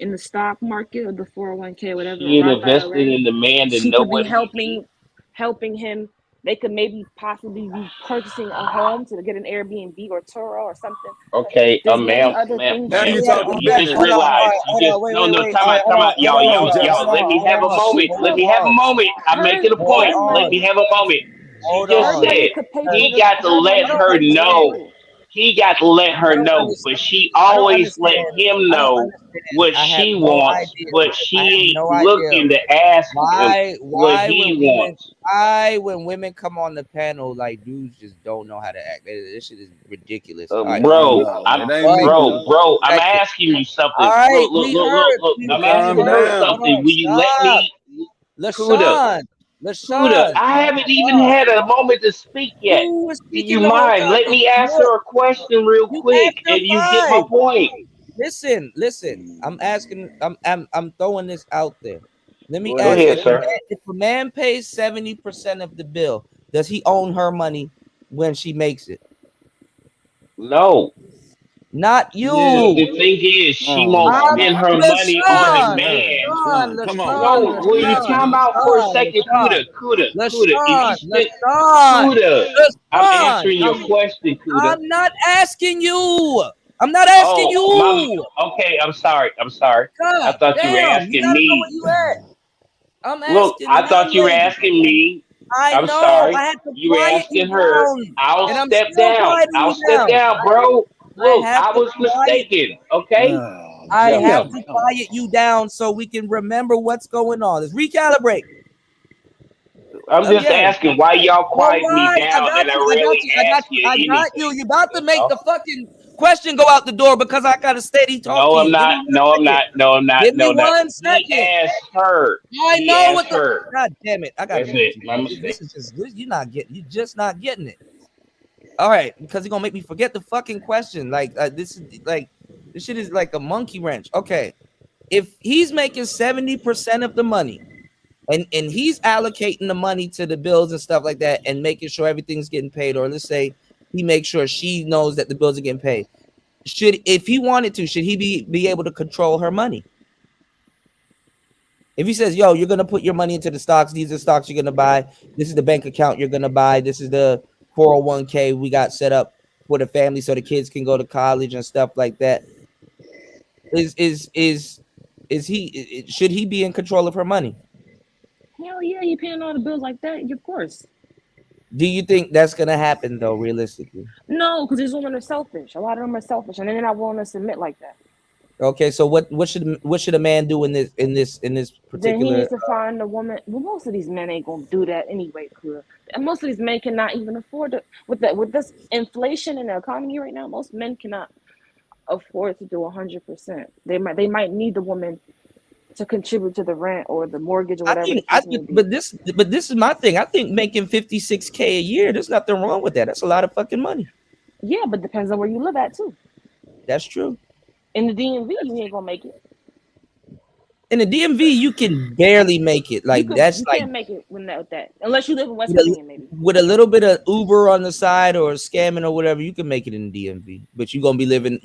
in the stock market or the 401k, whatever, She ain't Roth investing IRA, in the man to she know could be what he needs. helping him. They could maybe possibly be purchasing a home to get an Airbnb or Turo or something. Okay, There's many ma'am, other things Now she you could be talking you doing. just business. realized. You just Wait, no, wait, no. wait. Time All out, right, time hold on, out, hold y'all, Come on, on, y'all, hold y'all. Justin. Let me have a on, moment. hold Let me have a on, moment. I'm making a Her point. Let money, me have a moment. She hold just her on. money said could pay for he the got to her let money I could don't her pay for them know. understand. too. He got to let I her don't know, but understand. she I don't always let understand. him I don't know understand. what I have she no wants, idea. but I have she no ain't idea. looking to ask him what Why he when wants. women come on the panel, like dudes just don't know how to act. This shit is ridiculous. All right, Bro, No, I'm it ain't but me, cuz. I'm check it. asking you All something. right, Look, look, we look, heard, look, look. we I'm Calm asking her heard. down. Hold something. on, Will you let stop, me, Kuda? Lashawn, Kuda, Lashawn, I haven't even stop. had a moment to speak yet. You were Do speaking you the whole mind? time. Let me ask her a question real You quick, asked her and you get my fine. point. Listen. I'm asking. I'm throwing this out there. Let me Go Go ask: ahead. ahead, sir. if a man pays 70% of the bill, does he own her money when she makes it? No. Not Yeah. The you. thing is, she Oh won't no, I'm spend no. her money on a LaShawn. man. Come No, on. will you time out for a second, Kuda? If you spend Kuda, I'm LaShawn. answering your question, Kuda. I'm not asking you. I'm not asking Oh, mom. you. Okay, I'm sorry. I'm sorry. I God thought you were damn. You asking gotta know where me. you at. I'm Look, asking the I young thought you were lady. asking me. I I'm know. I sorry. had to You were quiet you asking her. down, I'll and I'm step still down. quieting I'll you step down. down, bro. I Look, have I to was quiet. mistaken. Okay. I have Damn. to quiet you down so we can remember what's going on. Let's recalibrate I'm just again. asking why y'all All quiet me right, I down got and I you. I got rarely you. I got ask you. you I got you. anything. You about to That's make all. the fucking question go out the door because I gotta steady talk No, to I'm you. Give not. me 1 No, I'm second. not. No, I'm not. Give me No, not. 1 second. He asked her. I He know asked what the. her. God damn it! I gotta That's mute it. you. My mistake. This is just you're not getting. You just not getting it. All right, because you're gonna make me forget the fucking question. Like this is like this shit is like a monkey wrench. Okay, if he's making 70% of the money and he's allocating the money to the bills and stuff like that and making sure everything's getting paid, or let's say he makes sure she knows that the bills are getting paid, if he wanted to, should he be able to control her money? If he says, yo, you're gonna put your money into the stocks, these are the stocks you're gonna buy, this is the bank account you're gonna buy, this is the 401k we got set up for the family so the kids can go to college and stuff like that. Should he be in control of her money? Hell yeah, you paying all the bills like that? Of course. Do you think that's gonna happen though, realistically? No, because these women are selfish. A lot of them are selfish, and they're not willing to submit like that. Okay, so what should a man do in this particular? Then he needs to find a woman. Well, most of these men ain't gonna do that anyway, clear. And most of these men cannot even afford it with this inflation in the economy right now. Most men cannot afford to do 100%. They might need the woman to contribute to the rent or the mortgage or whatever. But this is my thing. I think making $56K a year, there's nothing wrong with that. That's a lot of fucking money. Yeah, but depends on where you live at too. That's true. In the DMV, you ain't gonna make it. In the DMV, you can barely make it. Like you can't make it with that unless you live in West Virginia, maybe. With a little bit of Uber on the side or scamming or whatever, you can make it in the DMV. But you're gonna be living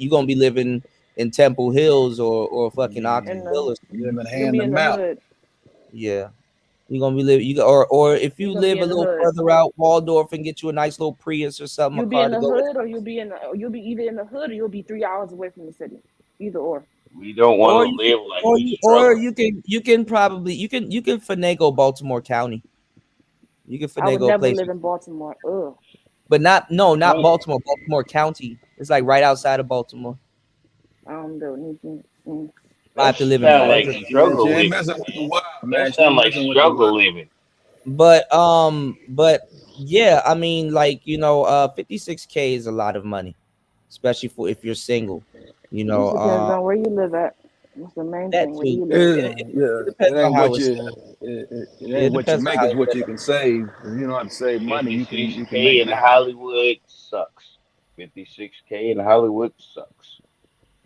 in Temple Hills or fucking Oxford. You're gonna hand them out. Yeah, you're gonna be living. Or if you live a little further out, Waldorf, and get you a nice little Prius or something. You'll be in the hood, or you'll be either in the hood, or you'll be 3 hours away from the city. Either or. We don't want to live like or you can finagle Baltimore County. You can finagle I would never places. live in Baltimore. Ugh. But not Baltimore. Baltimore County. It's like right outside of Baltimore. I don't do anything. I have to live in struggle living. That sound like struggle living. But yeah, I mean, like, 56K is a lot of money, especially if you're single. It depends on where you live at. That's the main thing. Where you live. It ain't what you make, is what you can save. If you know how to save money, you can make $56K in Hollywood sucks. 56K in Hollywood sucks.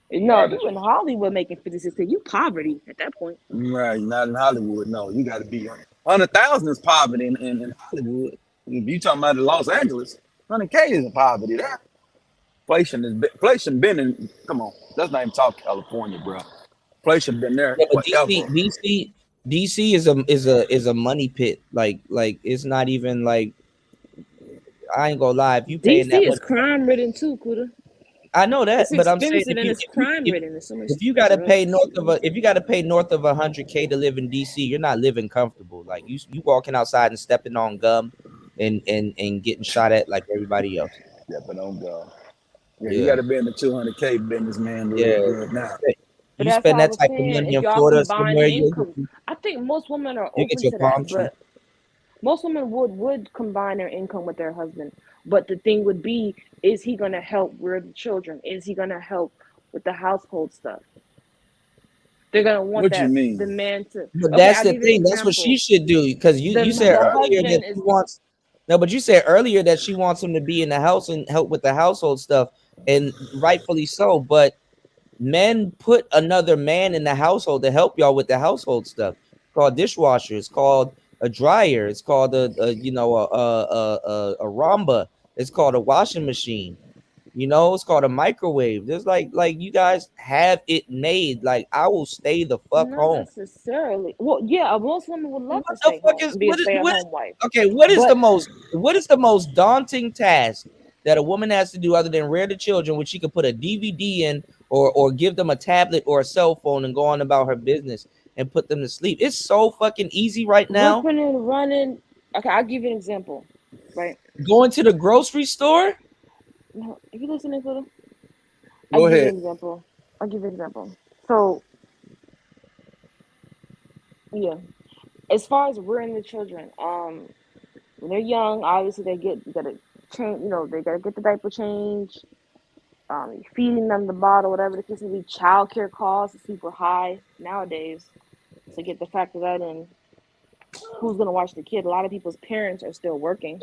No, you in Hollywood making 56K, you poverty at that point. Right, not in Hollywood. No, you got to be 100,000 is poverty in Hollywood. If you talking about Los Angeles, 100K is poverty there. Inflation been in. Come on, let's not even talk California, bro. Inflation been there. Yeah, but DC is a money pit. Like it's not even like. I ain't gonna lie. If you paying DC is crime ridden too, Kuda. I know that, but I'm saying it's crime ridden. If you gotta pay north of 100K to live in DC, you're not living comfortable. Like you walking outside and stepping on gum, and getting shot at like everybody else. Stepping on gum. Yeah, you got to be in the 200K business, man. Good now. You spend that type of money in Florida somewhere. I think most women are open to that, but most women would combine their income with their husband. But the thing would be, is he going to help rear the children? Is he going to help with the household stuff? They're going to want the man to. But that's the thing. That's what she should do, because you said earlier that she wants. No, but you said earlier that she wants him to be in the house and help with the household stuff. And rightfully so, but men put another man in the household to help y'all with the household stuff. It's called dishwasher. It's called a dryer. It's called a Ramba. It's called a washing machine. It's called a microwave. There's like you guys have it made. Like, I will stay the fuck home. Not necessarily. Well, yeah, most women would love to stay home and be a stay-at-home wife. Okay, what is the most daunting task that a woman has to do other than rear the children, which she could put a DVD in or give them a tablet or a cell phone and go on about her business and put them to sleep? It's so fucking easy right now. Ripping and running. Okay, I'll give you an example. Right. Going to the grocery store. No, if you listening to them, Go ahead. I'll give you an example. So, yeah, as far as rearing the children, when they're young, obviously they gotta change. They gotta get the diaper change. Feeding them the bottle, whatever the case may be. Childcare costs are super high nowadays. To get the factor that in, who's gonna watch the kid? A lot of people's parents are still working.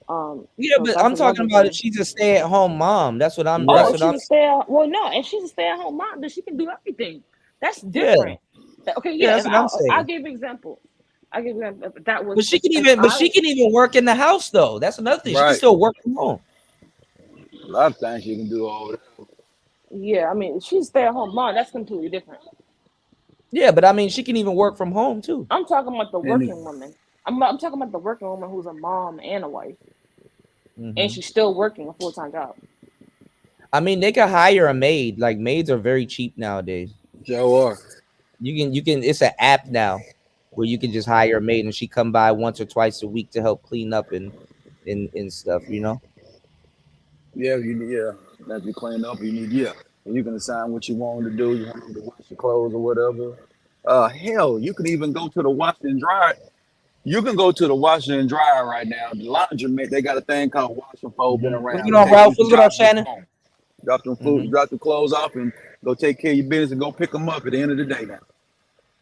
Yeah, but I'm talking about it. She's a stay-at-home mom. That's what I'm. Well, no, and she's a stay-at-home mom, but she can do everything. That's different. Yeah. Okay, yeah. That's what I'm saying. I'll give you an example. That was. But she can even work in the house though. That's another thing. Right. She can still work from home. A lot of things you can do all that. Yeah, I mean, she's a stay-at-home mom. That's completely different. Yeah, but I mean, she can even work from home too. I'm talking about the working woman. I'm talking about the working woman who's a mom and a wife, and she's still working a full-time job. I mean, they can hire a maid. Like, maids are very cheap nowadays. Sure. You can. It's an app now where you can just hire a maid and she come by once or twice a week to help clean up and stuff. Yeah, As you clean up, you need and you can assign what you want to do. You want to wash your clothes or whatever. Hell, you can even go to the wash and dry. You can go to the washer and dryer right now. The laundromat, they got a thing called wash and fold. Been around. What's going on, Ralph? What's going on, Shannon? Drop them food, drop the clothes off, and go take care of your business and go pick them up at the end of the day now.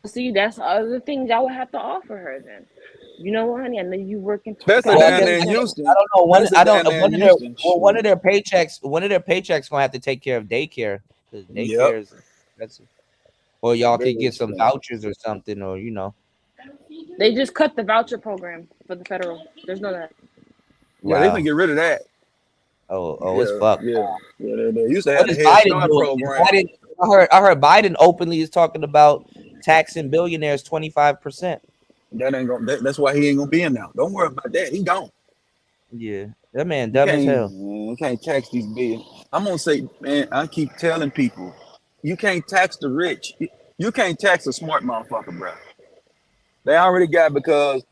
See, that's other things y'all would have to offer her then. You know what, honey? I know you working. Especially down there in Houston. I don't know. One of their paychecks gonna have to take care of daycare because daycare is expensive. Or y'all could get some vouchers or something, or They just cut the voucher program for the federal. There's no that. Yeah, they can get rid of that. Oh, it's fucked. Yeah, they used to have the Head Start program. I heard Biden openly is talking about taxing billionaires 25%. That ain't gonna. That's why he ain't gonna be in now. Don't worry about that. He gone. Yeah, that man dumb as hell. You can't tax these billions. I'm gonna say, man. I keep telling people, you can't tax the rich. You can't tax a smart motherfucker, bro. They already got, because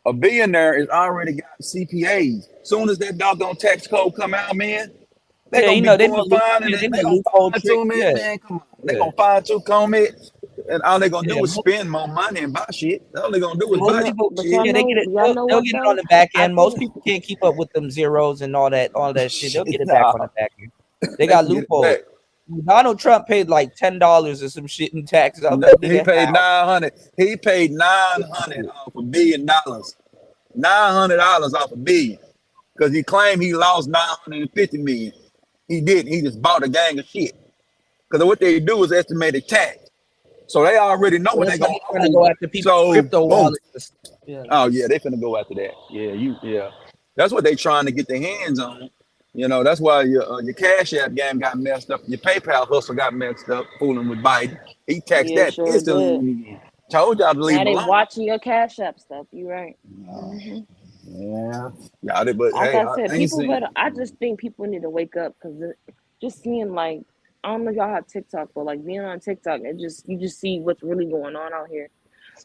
a billionaire is already got CPAs. Soon as that doggone tax code come out, man, they gonna be going fine, and they gonna fine-tune it, man. Come on, they gonna fine-tune comb it, and all they gonna do is spend more money and buy shit. All they gonna do is buy shit. Yeah, they get it. They'll get it on the back end. Most people can't keep up with them zeros and all that shit. They'll get it back on the back end. They got loopholes. Donald Trump paid like $10 or some shit in taxes. He paid $900. He paid $900 off $1 billion. $900 off $1 billion, because he claimed he lost $950 million. He didn't. He just bought a gang of shit. Because what they do is estimated tax, so they already know what they're gonna go after people. Crypto wallets. Oh yeah, they finna go after that. Yeah. That's what they trying to get their hands on. That's why your Cash App game got messed up. Your PayPal hustle got messed up, fooling with Biden. He taxed that instantly. Told y'all to leave Now they alone. watching your Cash App stuff. You right. Yeah. But Like hey, I said, I just think people need to wake up, because just seeing, like, I don't know if y'all have TikTok, but like being on TikTok, you just see what's really going on out here.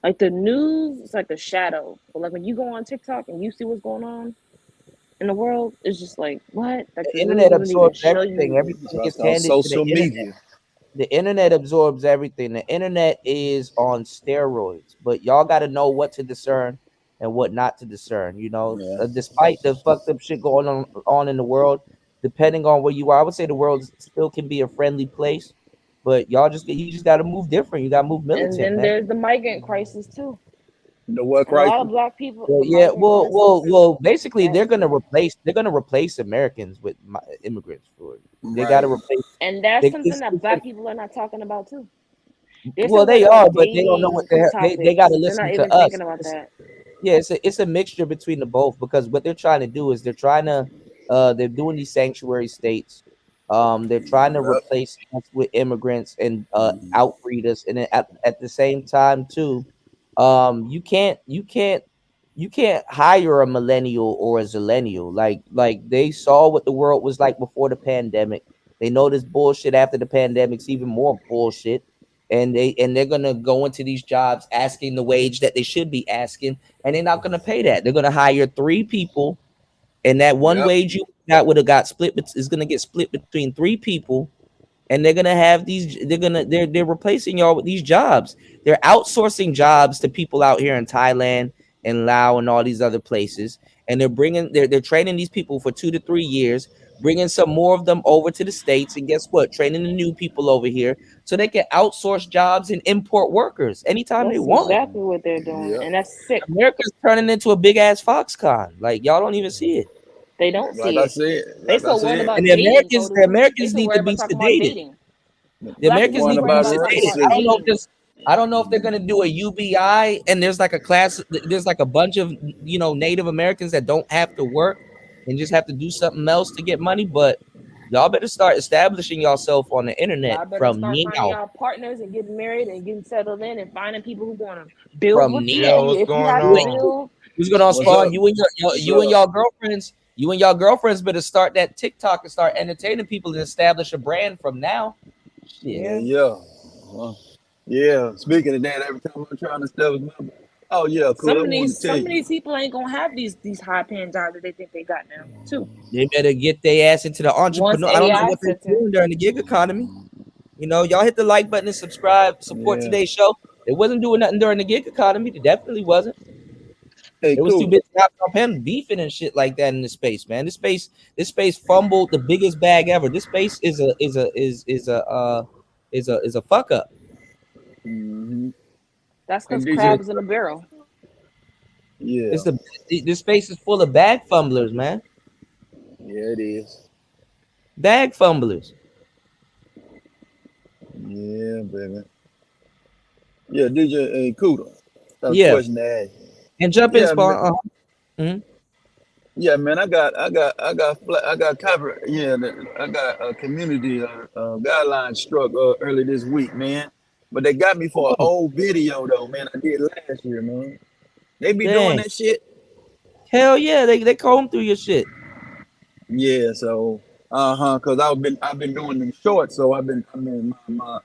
Like the news, it's like a shadow. But like when you go on TikTok and you see what's going on in the world, it's just like, what? Like, the internet absorbs everything. Everything gets handed social to the media. Internet. The internet absorbs everything. The internet is on steroids, but y'all got to know what to discern and what not to discern. Despite the fucked up shit going on in the world, depending on where you are, I would say the world still can be a friendly place, but you just got to move different. You got to move militant. And then there's the migrant crisis too. The what crisis? A lot of black people. Basically, they're gonna replace Americans with immigrants. They got to replace. And that's something that black people are not talking about too. They are, but they don't know what the hell. They got to listen to us. Thinking about that. Yeah, it's a mixture between the both, because what they're trying to do is they're doing these sanctuary states. They're trying to replace us with immigrants and outbreed us, and then at the same time too, you can't hire a millennial or a zillennial. Like they saw what the world was like before the pandemic. They know this bullshit after the pandemic's even more bullshit. And they're gonna go into these jobs asking the wage that they should be asking, and they're not gonna pay that. They're gonna hire 3 people, and that one wage you got would have got split. Is gonna get split between 3 people, and they're gonna have these. They're replacing y'all with these jobs. They're outsourcing jobs to people out here in Thailand and Laos and all these other places, and they're training these people for 2 to 3 years. Bringing some more of them over to the States, and guess what? Training the new people over here so they can outsource jobs and import workers anytime they want. That's exactly what they're doing, and that's sick. America's turning into a big ass Foxconn. Like y'all don't even see it. They don't see it. They still worried about and the Americans need to be sedated. The Americans need to be sedated. I don't know if they're gonna do a UBI and there's like a class. There's like a bunch of Native Americans that don't have to work and just have to do something else to get money, but y'all better start establishing yourself on the internet from finding y'all partners and getting married and getting settled in and finding people who want to build from with Neo. you. What's going on? Who's gonna spawn you and your girlfriends? You and your girlfriends better start that TikTok and start entertaining people and establish a brand from now. Yeah. Speaking of that, every time I'm trying to establish my some of these people ain't gonna have these high paying jobs that they think they got now too. They better get their ass into the entrepreneur. I don't know what they're doing during the gig economy. You know, y'all hit the like button and subscribe, support today's show. It wasn't doing nothing during the gig economy. It definitely wasn't. Hey, it was too busy up and beefing and shit like that in this space, man. This space fumbled the biggest bag ever. This space is a fuck up. Mm-hmm. That's because crabs in a barrel. Yeah. This space is full of bag fumblers, man. Yeah, it is. Bag fumblers. Yeah, baby. Yeah, DJ Kuda. That's Yeah. a question to ask. And jump in, Spawn. Yeah, man, I got covered. Yeah, I got a community guideline struck early this week, man. But they got me for an old video though, man. I did last year, man. They be doing that shit. Hell yeah, they comb through your shit. Yeah, so because I've been doing them shorts, so I've been my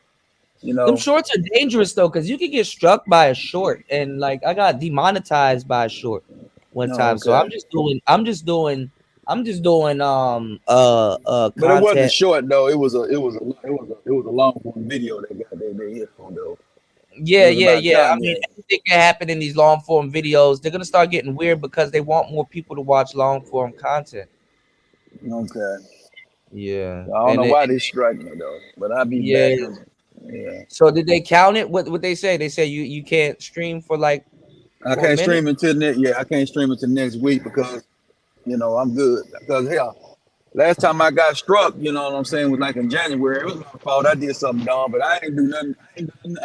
you know. Them shorts are dangerous though, because you could get struck by a short, and like I got demonetized by a short one time. So I'm just doing content. But it wasn't short though. It was a long form video they hit on though. Yeah. I mean, everything can happen in these long form videos. They're gonna start getting weird because they want more people to watch long form content. Okay. Yeah. I don't know why they strike me though, but I'll be back. Yeah. So did they count it? What they say? They say you can't stream for like. I can't stream until I can't stream until next week because, you know, I'm good. Because hell, last time I got struck, you know what I'm saying, was like in January. It was my fault. I did something dumb, but I ain't do nothing.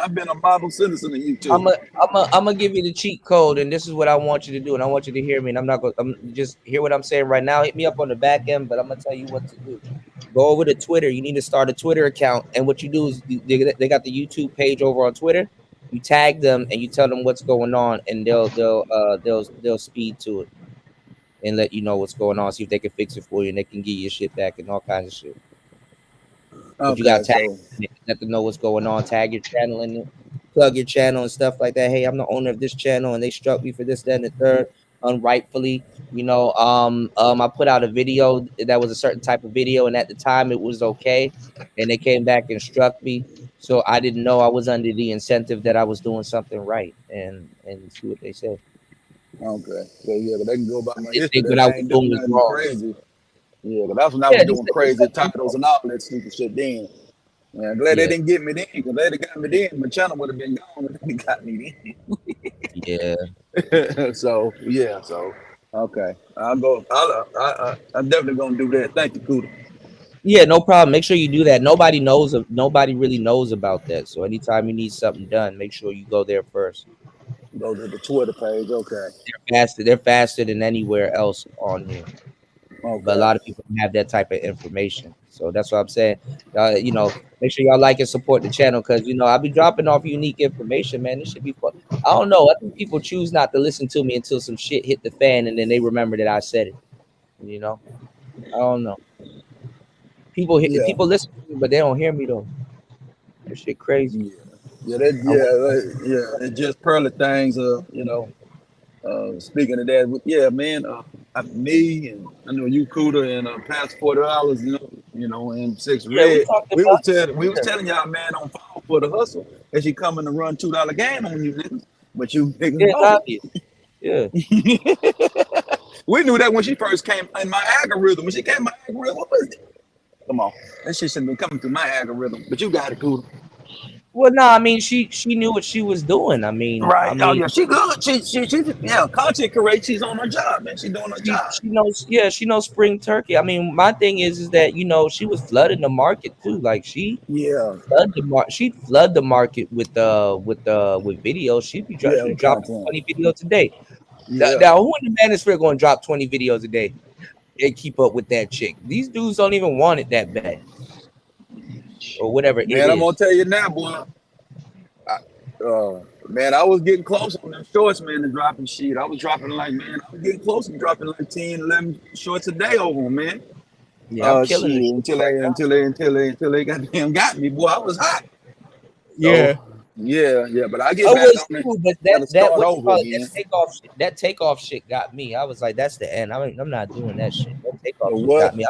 I've been a model citizen of YouTube. I'm gonna give you the cheat code, and this is what I want you to do, and I want you to hear me. And I'm just hear what I'm saying right now. Hit me up on the back end, but I'm gonna tell you what to do. Go over to Twitter. You need to start a Twitter account, and what you do is they got the YouTube page over on Twitter. You tag them and you tell them what's going on, and they'll speed to it and let you know what's going on. See if they can fix it for you, and they can get your shit back and all kinds of shit. But you gotta tag, let them know what's going on. Tag your channel and plug your channel and stuff like that. Hey, I'm the owner of this channel, and they struck me for this, that, and the third, unrightfully. You know, I put out a video that was a certain type of video, and at the time it was okay, and they came back and struck me. So I didn't know I was under the incentive that I was doing something right, and see what they said. Okay, so yeah, but they can go by my history. Think what I was doing was wrong. Crazy. Yeah, but that's when I was doing crazy titles and all that stupid shit then. Yeah, I'm glad they didn't get me then, because they got me then. My channel would have been gone if they got me then. So okay, I'm definitely gonna do that. Thank you, Kuda. Yeah, no problem. Make sure you do that. Nobody really knows about that. So anytime you need something done, make sure you go there first. Go to the Twitter page. Okay. They're faster than anywhere else on here. Okay. But a lot of people don't have that type of information. So that's what I'm saying. You know, make sure y'all like and support the channel, because you know I'll be dropping off unique information, man. This should be fun. I don't know. I think people choose not to listen to me until some shit hit the fan, and then they remember that I said it. You know, I don't know. People listen to me, but they don't hear me though. That shit crazy. It's just pearly things. You know. Speaking of that, yeah, man. Me and I know you, Kuda, and past $40, you know, and 6 Red. We was telling y'all, man, don't fall for the hustle. As you coming to run $2 game on you niggas, but you niggas. Yeah. We knew that when she first came in my algorithm. When she came in my algorithm, what was it? Come on, that shit shouldn't be coming through my algorithm. But you got it, Kuda. Well, no, I mean she knew what she was doing. I mean, right? Oh yeah, she good. She content create. She's on her job, man. She's doing her job. She knows. Yeah, she knows spring turkey. I mean, my thing is that you know she was flooding the market too. Like she she'd flood the market with videos. She'd be dropping 20 videos a day. Yeah. Now who in the manosphere going to drop 20 videos a day and keep up with that chick? These dudes don't even want it that bad. Or whatever. Man, I'm gonna tell you now, boy. Man, I was getting close on them shorts, man, to dropping shit. I was dropping I was getting close to dropping like 10, 11 shorts a day over them, man. Yeah, I'm killing it. Until they got me, boy. I was hot. Yeah. Yeah, but I get back on cool, it. But that takeoff shit got me. I was like, that's the end. I'm not doing that shit. That takeoff shit got me.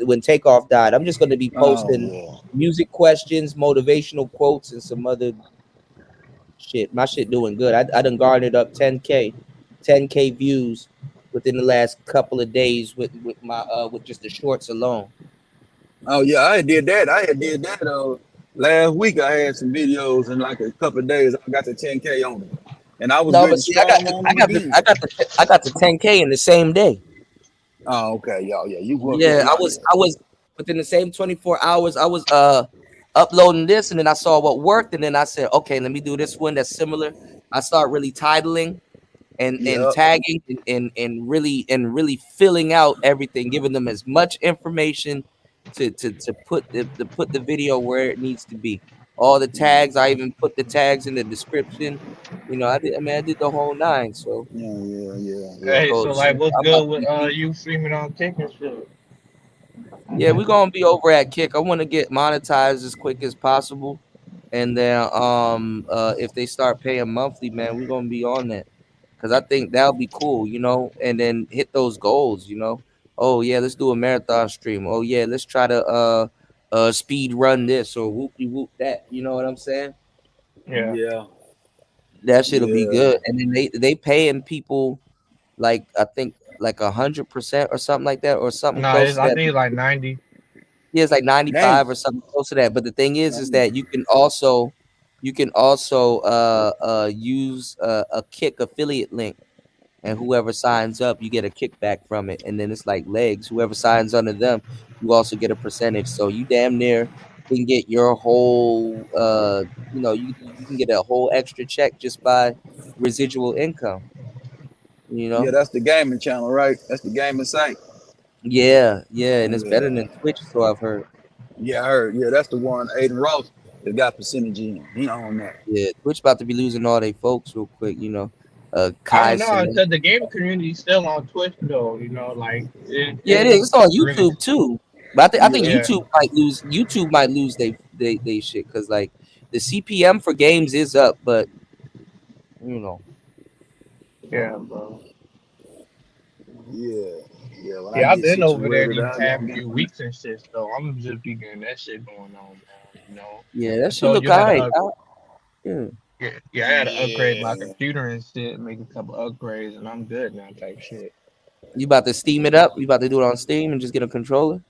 When Takeoff died, I'm just going to be posting music questions, motivational quotes, and some other shit. My shit doing good. I done garnered up 10K views within the last couple of days with my with just the shorts alone. Oh yeah, I did that. Last week. I had some videos in like a couple of days. I got to 10K on them, and I was No, getting but see, I strong on them again. got the 10K in the same day. Oh, okay, y'all. Yeah, you work. Yeah, I was within the same 24 hours. I was uploading this, and then I saw what worked, and then I said, okay, let me do this one that's similar. I start really titling and tagging and really filling out everything, giving them as much information to put the video where it needs to be. All the tags, I even put the tags in the description. You know, I did the whole nine. So yeah. Hey, so like, what's I'm good about with to be, you streaming on Kick and shit? yeah, we're gonna be over at Kick. I want to get monetized as quick as possible, and then if they start paying monthly, man, we're gonna be on that. Because I think that'll be cool, you know, and then hit those goals, you know. Oh yeah, let's do a marathon stream. Oh yeah, let's try to speed run this or whoopie whoop that. You know what I'm saying? Yeah. That shit'll be good. And then they paying people like I think like 100% or something like that, or something No, close to I that. think it's like 90. Yeah, it's like 95 Dang. or something close to that. But the thing is that you can also use a Kick affiliate link. And whoever signs up, you get a kickback from it. And then it's like legs. Whoever signs under them, you also get a percentage. So you damn near can get your whole, you can get a whole extra check just by residual income. You Yeah, know? that's the gaming channel, right? That's the gaming site. Yeah, and it's better than Twitch, so I've heard. Yeah, I heard. Yeah, that's the one. Aiden Ross has got percentage in. He on that. Yeah, Twitch about to be losing all their folks real quick. You know, I Kai don't know, Cenat. because the gaming community is still on Twitch though. You know, like Yeah, it is. It's on really, YouTube too. But I think yeah. YouTube might lose they shit because like the CPM for games is up, but you know. Yeah, bro. Yeah. When I Yeah, I've get been over there situated, these I'll past go get few on weeks and shit, so I'm just be getting that shit going on, man. You know. Yeah, that I shit told look you how alright. to Yeah. I had to upgrade my computer and shit, make a couple upgrades, and I'm good now, type shit. You about to steam it up? You about to do it on Steam and just get a controller?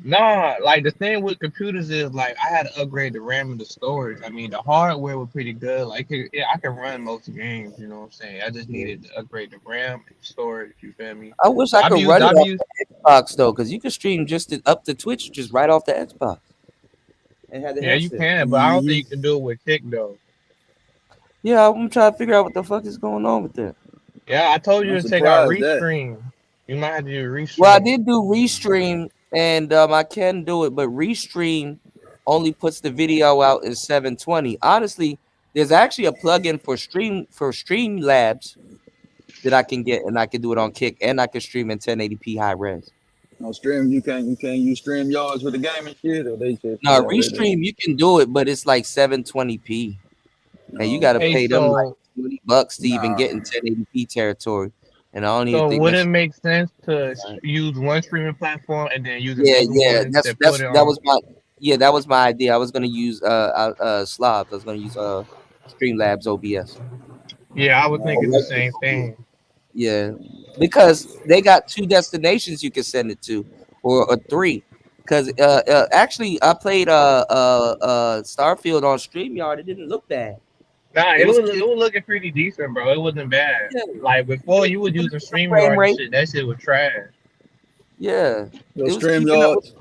Nah, like the thing with computers is like I had to upgrade the RAM and the storage. I mean, the hardware was pretty good. Like, I can run most games. You know what I'm saying? I just needed to upgrade the RAM and storage. You feel me? I wish I could run it off the Xbox though, because you can stream up to Twitch just right off the Xbox. And have the Yeah, you headset. can, but I don't think you can do it with Kick though. Yeah, I'm trying to figure out what the fuck is going on with that. Yeah, I told you I'm to take out surprised that. Restream. You might have to do Restream. Well, I did do Restream, and I can do it, but Restream only puts the video out in 720. Honestly, there's actually a plugin for Streamlabs that I can get, and I can do it on Kick, and I can stream in 1080p high res. No stream, you can't use Streamyards with the gaming shit, or they just No, Restream you can do it, but it's like 720p, and you got to pay them like $20 to even get in 1080p territory. And I don't even So think would it make sense to use one streaming platform and then use another one that's to put it on? that was my idea. I was gonna use Slobs. I was gonna use Streamlabs OBS. Yeah, I was thinking the same thing. Yeah, because they got 2 destinations you can send it to, or 3. Because actually, I played Starfield on StreamYard. It didn't look bad. Nah, it was looking pretty decent, bro. It wasn't bad. Yeah. Like before, you would use a StreamYard and shit. That shit was trash. Yeah, it was StreamYard.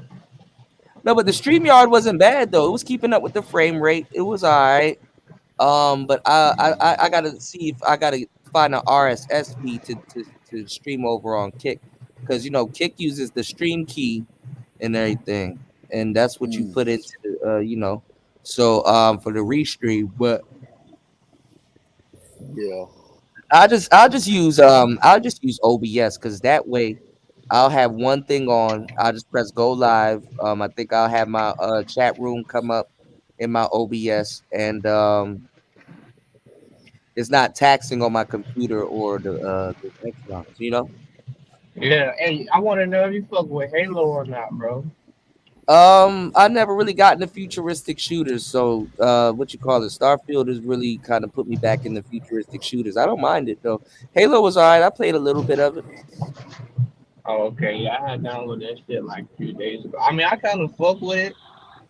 No, but the StreamYard wasn't bad though. It was keeping up with the frame rate. It was alright. But I gotta see if I gotta find an RSS feed to stream over on Kick, because you know Kick uses the stream key and everything, and that's what you put into So for the restream, but yeah, I'll just use OBS, because that way I'll have one thing on. I'll just press go live. I think I'll have my chat room come up in my OBS, and it's not taxing on my computer or the Xbox, you know? Yeah, hey, I want to know if you fuck with Halo or not, bro. I never really got into futuristic shooters, so what you call it, Starfield has really kind of put me back in the futuristic shooters. I don't mind it though. Halo was alright. I played a little bit of it. Oh, okay. Yeah, I had downloaded that shit like a few days ago. I mean, I kind of fuck with it.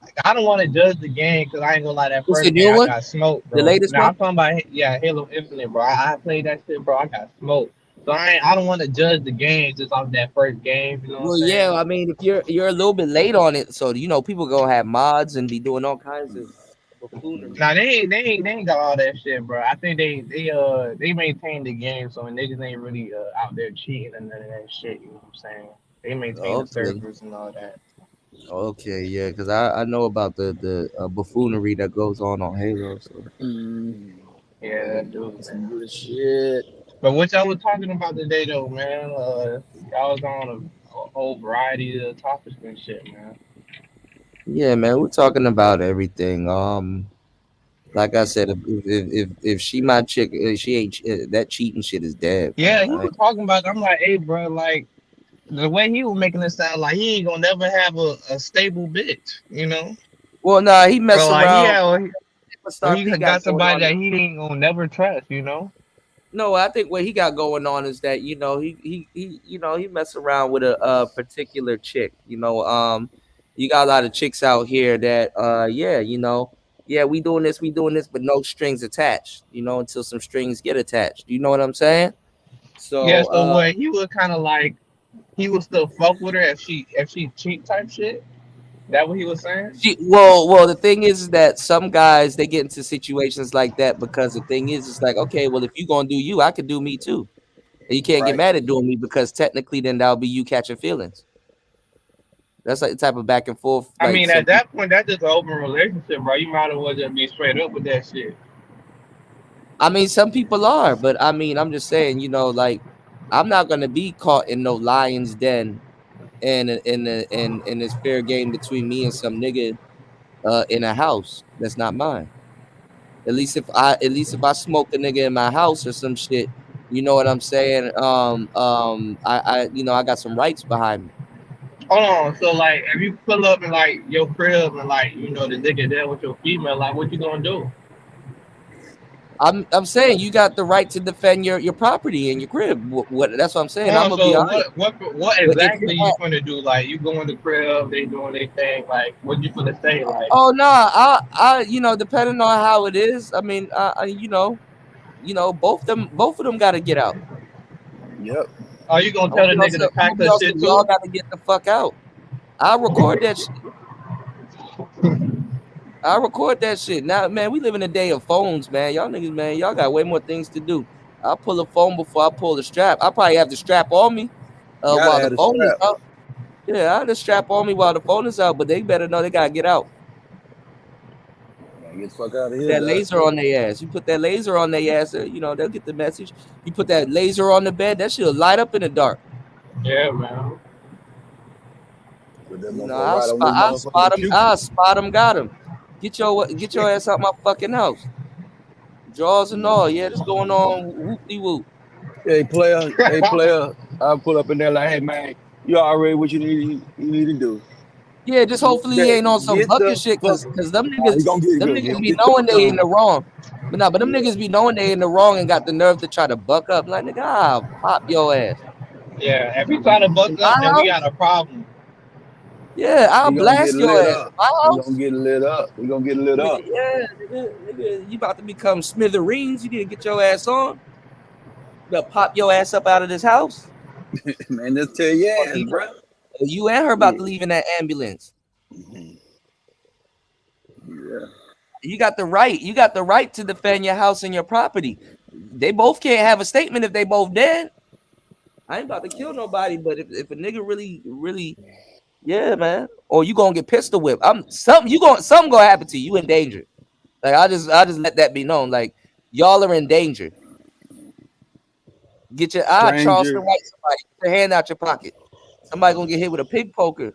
Like, I don't want to judge the game because I ain't gonna lie. That What's first the game new I one? got smoked, The bro. latest Now one? I'm talking about Halo Infinite, bro. I played that shit, bro. I got smoked. So I don't want to judge the game just off that first game. You know what Well, I'm saying? yeah. I mean, if you're a little bit late on it, so people gonna have mods and be doing all kinds of buffoonery. Nah, they ain't got all that shit, bro. I think they maintain the game, so niggas ain't really out there cheating and none of that shit. You know what I'm saying? They maintain the Okay. servers and all that. Okay, yeah, because I know about the buffoonery that goes on Halo. So. Yeah, that dude. Some good shit. But what y'all was talking about today, though, man? Y'all was on a whole variety of topics and shit, man. Yeah, man, we're talking about everything. Like I said, if she my chick, she ain't that cheating shit is dead. Yeah, he was talking about. I'm like, hey, bro, like the way he was making it sound like he ain't gonna never have a stable bitch, you know? Well, nah, he mess around. He got somebody that he ain't gonna never trust, you know? No, I think what he got going on is that he mess around with a particular chick. You got a lot of chicks out here that we doing this, but no strings attached. Until some strings get attached. You know what I'm saying? So yeah. So what he was kind of like, he would still fuck with her if she cheat type shit. That what he was saying? Well, the thing is that some guys they get into situations like that because the thing is, it's like, okay, well, if you gonna do you, I could do me too. And you can't get mad at doing me because technically then that'll be you catching feelings. That's like the type of back and forth. I mean, at that point, that's just an open relationship, bro. You might as well just be straight up with that shit. I mean, some people are, but I mean, I'm just saying, like, I'm not gonna be caught in no lion's den and in this fair game between me and some nigga in a house that's not mine. At least if I smoke a nigga in my house or some shit, you know what I'm saying? I got some rights behind me. Hold on, so like, if you pull up in like your crib and like, the nigga there with your female, like, what you gonna do? I'm saying you got the right to defend your property and your crib. What that's what I'm saying. I'm gonna be honest. What exactly you gonna do? Like, you go in the crib, they doing their thing. Like, what you gonna say? Like, oh no, I depending on how it is. I mean, both of them got to get out. Yep. Are you gonna tell the nigga to pack that shit too? Y'all got to get the fuck out. I'll record that shit. I record that shit. Now, man, we live in a day of phones, man. Y'all niggas, man, y'all got way more things to do. I'll pull a phone before I pull the strap. I probably have the strap on me while the phone is out. Yeah, I have the strap on me while the phone is out, but they better know they gotta get out. Get the fuck out of here. That laser on their ass. You put that laser on their ass, they'll get the message. You put that laser on the bed, that shit'll light up in the dark. Yeah, man. I'll spot them, got them. Get your ass out my fucking house. Draws and all. Yeah, this going on whoop-de-whoop. Hey, player. I'll pull up in there like, hey, man, you already what you need to do. Yeah, just hopefully he ain't on some bucket shit, because them niggas be knowing they in the wrong. But them niggas be knowing they in the wrong and got the nerve to try to buck up. Like, nigga, I'll pop your ass. Yeah, if you try to buck up, then we got a problem. Yeah, I'll blast your ass. We're gonna get lit up. Yeah, nigga, you about to become smithereens. You need to get your ass on. You better pop your ass up out of this house. Man, just tell your ass, bro. You and her about to leave in that ambulance. Yeah. You got the right. You got the right to defend your house and your property. They both can't have a statement if they both dead. I ain't about to kill nobody, but if a nigga really, yeah, man, or you gonna get pistol whipped. Something gonna happen to you. You in danger. Like I just let that be known. Like y'all are in danger. Get your Charleston White, somebody get your hand out your pocket. Somebody gonna get hit with a pig poker.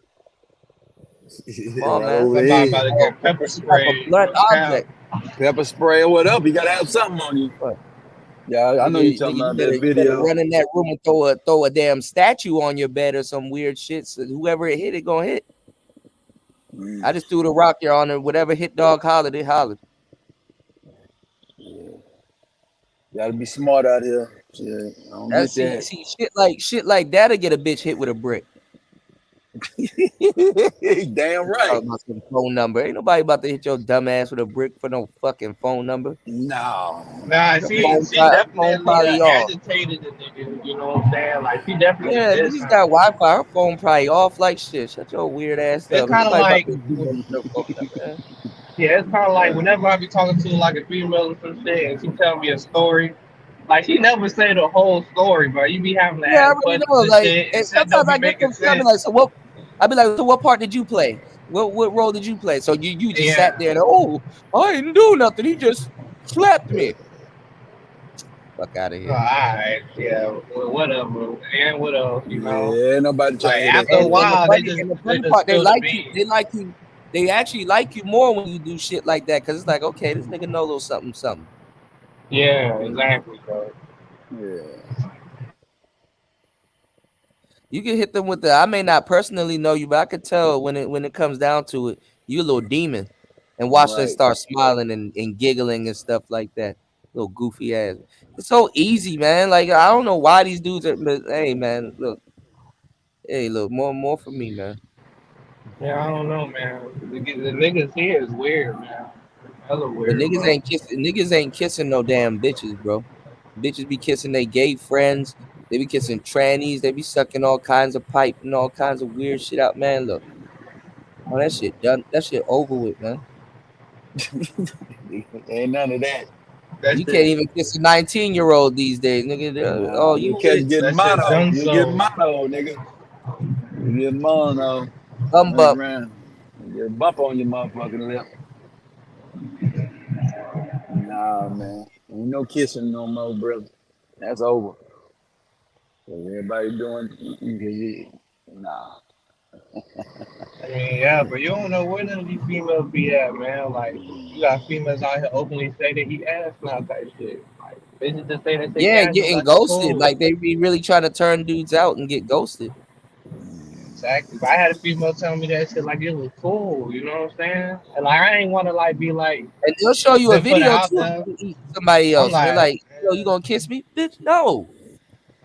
Come on, man. Somebody about to get pepper spray. Blunt object. Pepper spray or whatever. You gotta have something on you. Yeah, I know you're talking about that video. Run in that room and throw a damn statue on your bed or some weird shit. So whoever it hit, it gonna hit. I just threw the rock here on her. Whatever hit dog hollered, it hollered. Yeah. Gotta be smart out here. Yeah, I don't get that. See, shit like that'll get a bitch hit with a brick. Damn right. About some phone number. Ain't nobody about to hit your dumb ass with a brick for no fucking phone number. No. Nah, she definitely agitated the nigga. You know what I'm saying? Like she definitely. Yeah, niggas got Wi-Fi. Her phone probably off like shit. Shut your weird ass up. It's kind of like. Yeah, it's kind of like whenever I be talking to like a female or some shit, and she tell me a story. Like she never say the whole story, but you be having to ask questions and shit. And sometimes I get them coming like, so what? I be like, so what part did you play? What role did you play? So you just sat there and I didn't do nothing. He just slapped me. Fuck out of here. All right, yeah, well, whatever. And what else? You know? Yeah, nobody trying. Like, after a while, they like you. They actually like you more when you do shit like that because it's like, okay, this nigga know a little something. Yeah, exactly, bro. Yeah. You can hit them with I may not personally know you, but I could tell when it comes down to it, you a little demon. And watch them start smiling and giggling and stuff like that. Little goofy ass. It's so easy, man. Like I don't know why these dudes are, but hey man, look. Hey, look, more for me, man. Yeah, I don't know, man. The niggas here is weird, man. Hella weird. The niggas ain't kissing no damn bitches, bro. Bitches be kissing their gay friends. They be kissing trannies. They be sucking all kinds of pipe and all kinds of weird shit out, man. Look. Oh, that shit done. That shit over with, man. Ain't none of that. You can't even kiss a 19-year-old these days, nigga. You can't get mono. You get mono, nigga. You get mono. Bump up. You get a bump on your motherfucking lip. Nah, man. Ain't no kissing no more, brother. That's over. Everybody doing, nah. I mean, yeah, but you don't know where none of these females be at, man. Like, you got females out here openly say that he ass now type shit. Like, bitches just say that they ass getting like ghosted. cool. Like, they be really trying to turn dudes out and get ghosted. Exactly. But I had a female telling me that shit like it was cool, you know what I'm saying? And like, I ain't want to like be like. And they'll show you a video too. Somebody else. They're like, yo, you gonna kiss me? Bitch, no.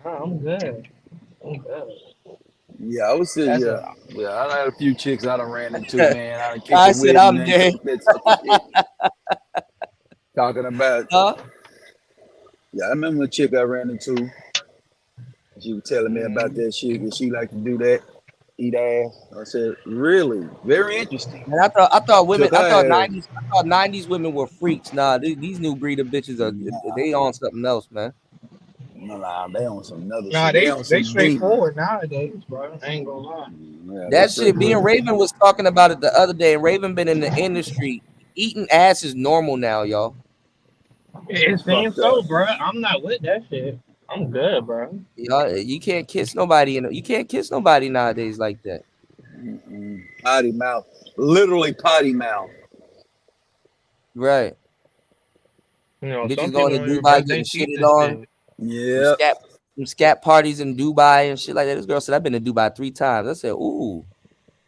I'm good. Yeah, I would say, yeah. I had a few chicks I done ran into, man. I said, I'm dead. Talking about. Yeah, I remember a chick I ran into. She was telling me about that shit. That she like to do that, eat ass. I said, really? Very interesting. And I thought 90s women were freaks. Nah, these new breed of bitches they on something else, man. Nah, they on some other nah, shit. They straightforward nowadays, bro. I ain't gonna lie. Yeah, that shit, me and Raven was talking about it the other day. Raven been in the industry. Eating ass is normal now, y'all. It seems so, bro. I'm not with that shit. I'm good, bro. You can't kiss nobody. You can't kiss nobody nowadays like that. Potty mouth. Literally potty mouth. Right. You know, bitches going to Dubai getting shitted on. Yeah. Some scat parties in Dubai and shit like that. This girl said, I've been to Dubai 3 times. I said, ooh.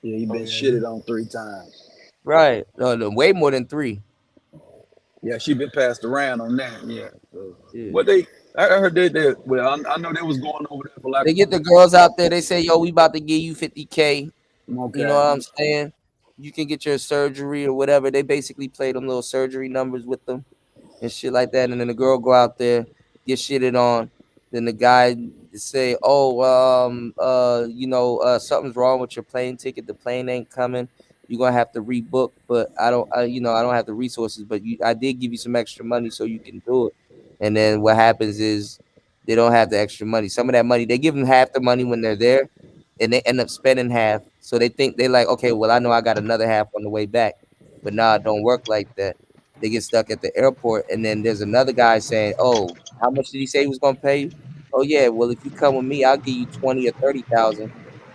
Yeah, you been shitted on 3 times. Right. No, way more than 3. Yeah, she been passed around on that. Yeah. What I heard they well, I know they was going over there for like. They get the girls out there. They say, yo, we about to give you 50K. Okay. You know what I'm saying? You can get your surgery or whatever. They basically play them little surgery numbers with them and shit like that. And then the girl go out there, get shitted on. Then the guy say, something's wrong with your plane ticket. The plane ain't coming. You're gonna have to rebook, but I don't have the resources, but I did give you some extra money so you can do it. And then what happens is they don't have the extra money. Some of that money, they give them half the money when they're there, and they end up spending half. So they think they like, okay, well, I know I got another half on the way back, but nah, it don't work like that. They get stuck at the airport, and then there's another guy saying, "Oh, how much did he say he was gonna pay you?" "Oh yeah, well, if you come with me, I'll give you 20 or 30,000."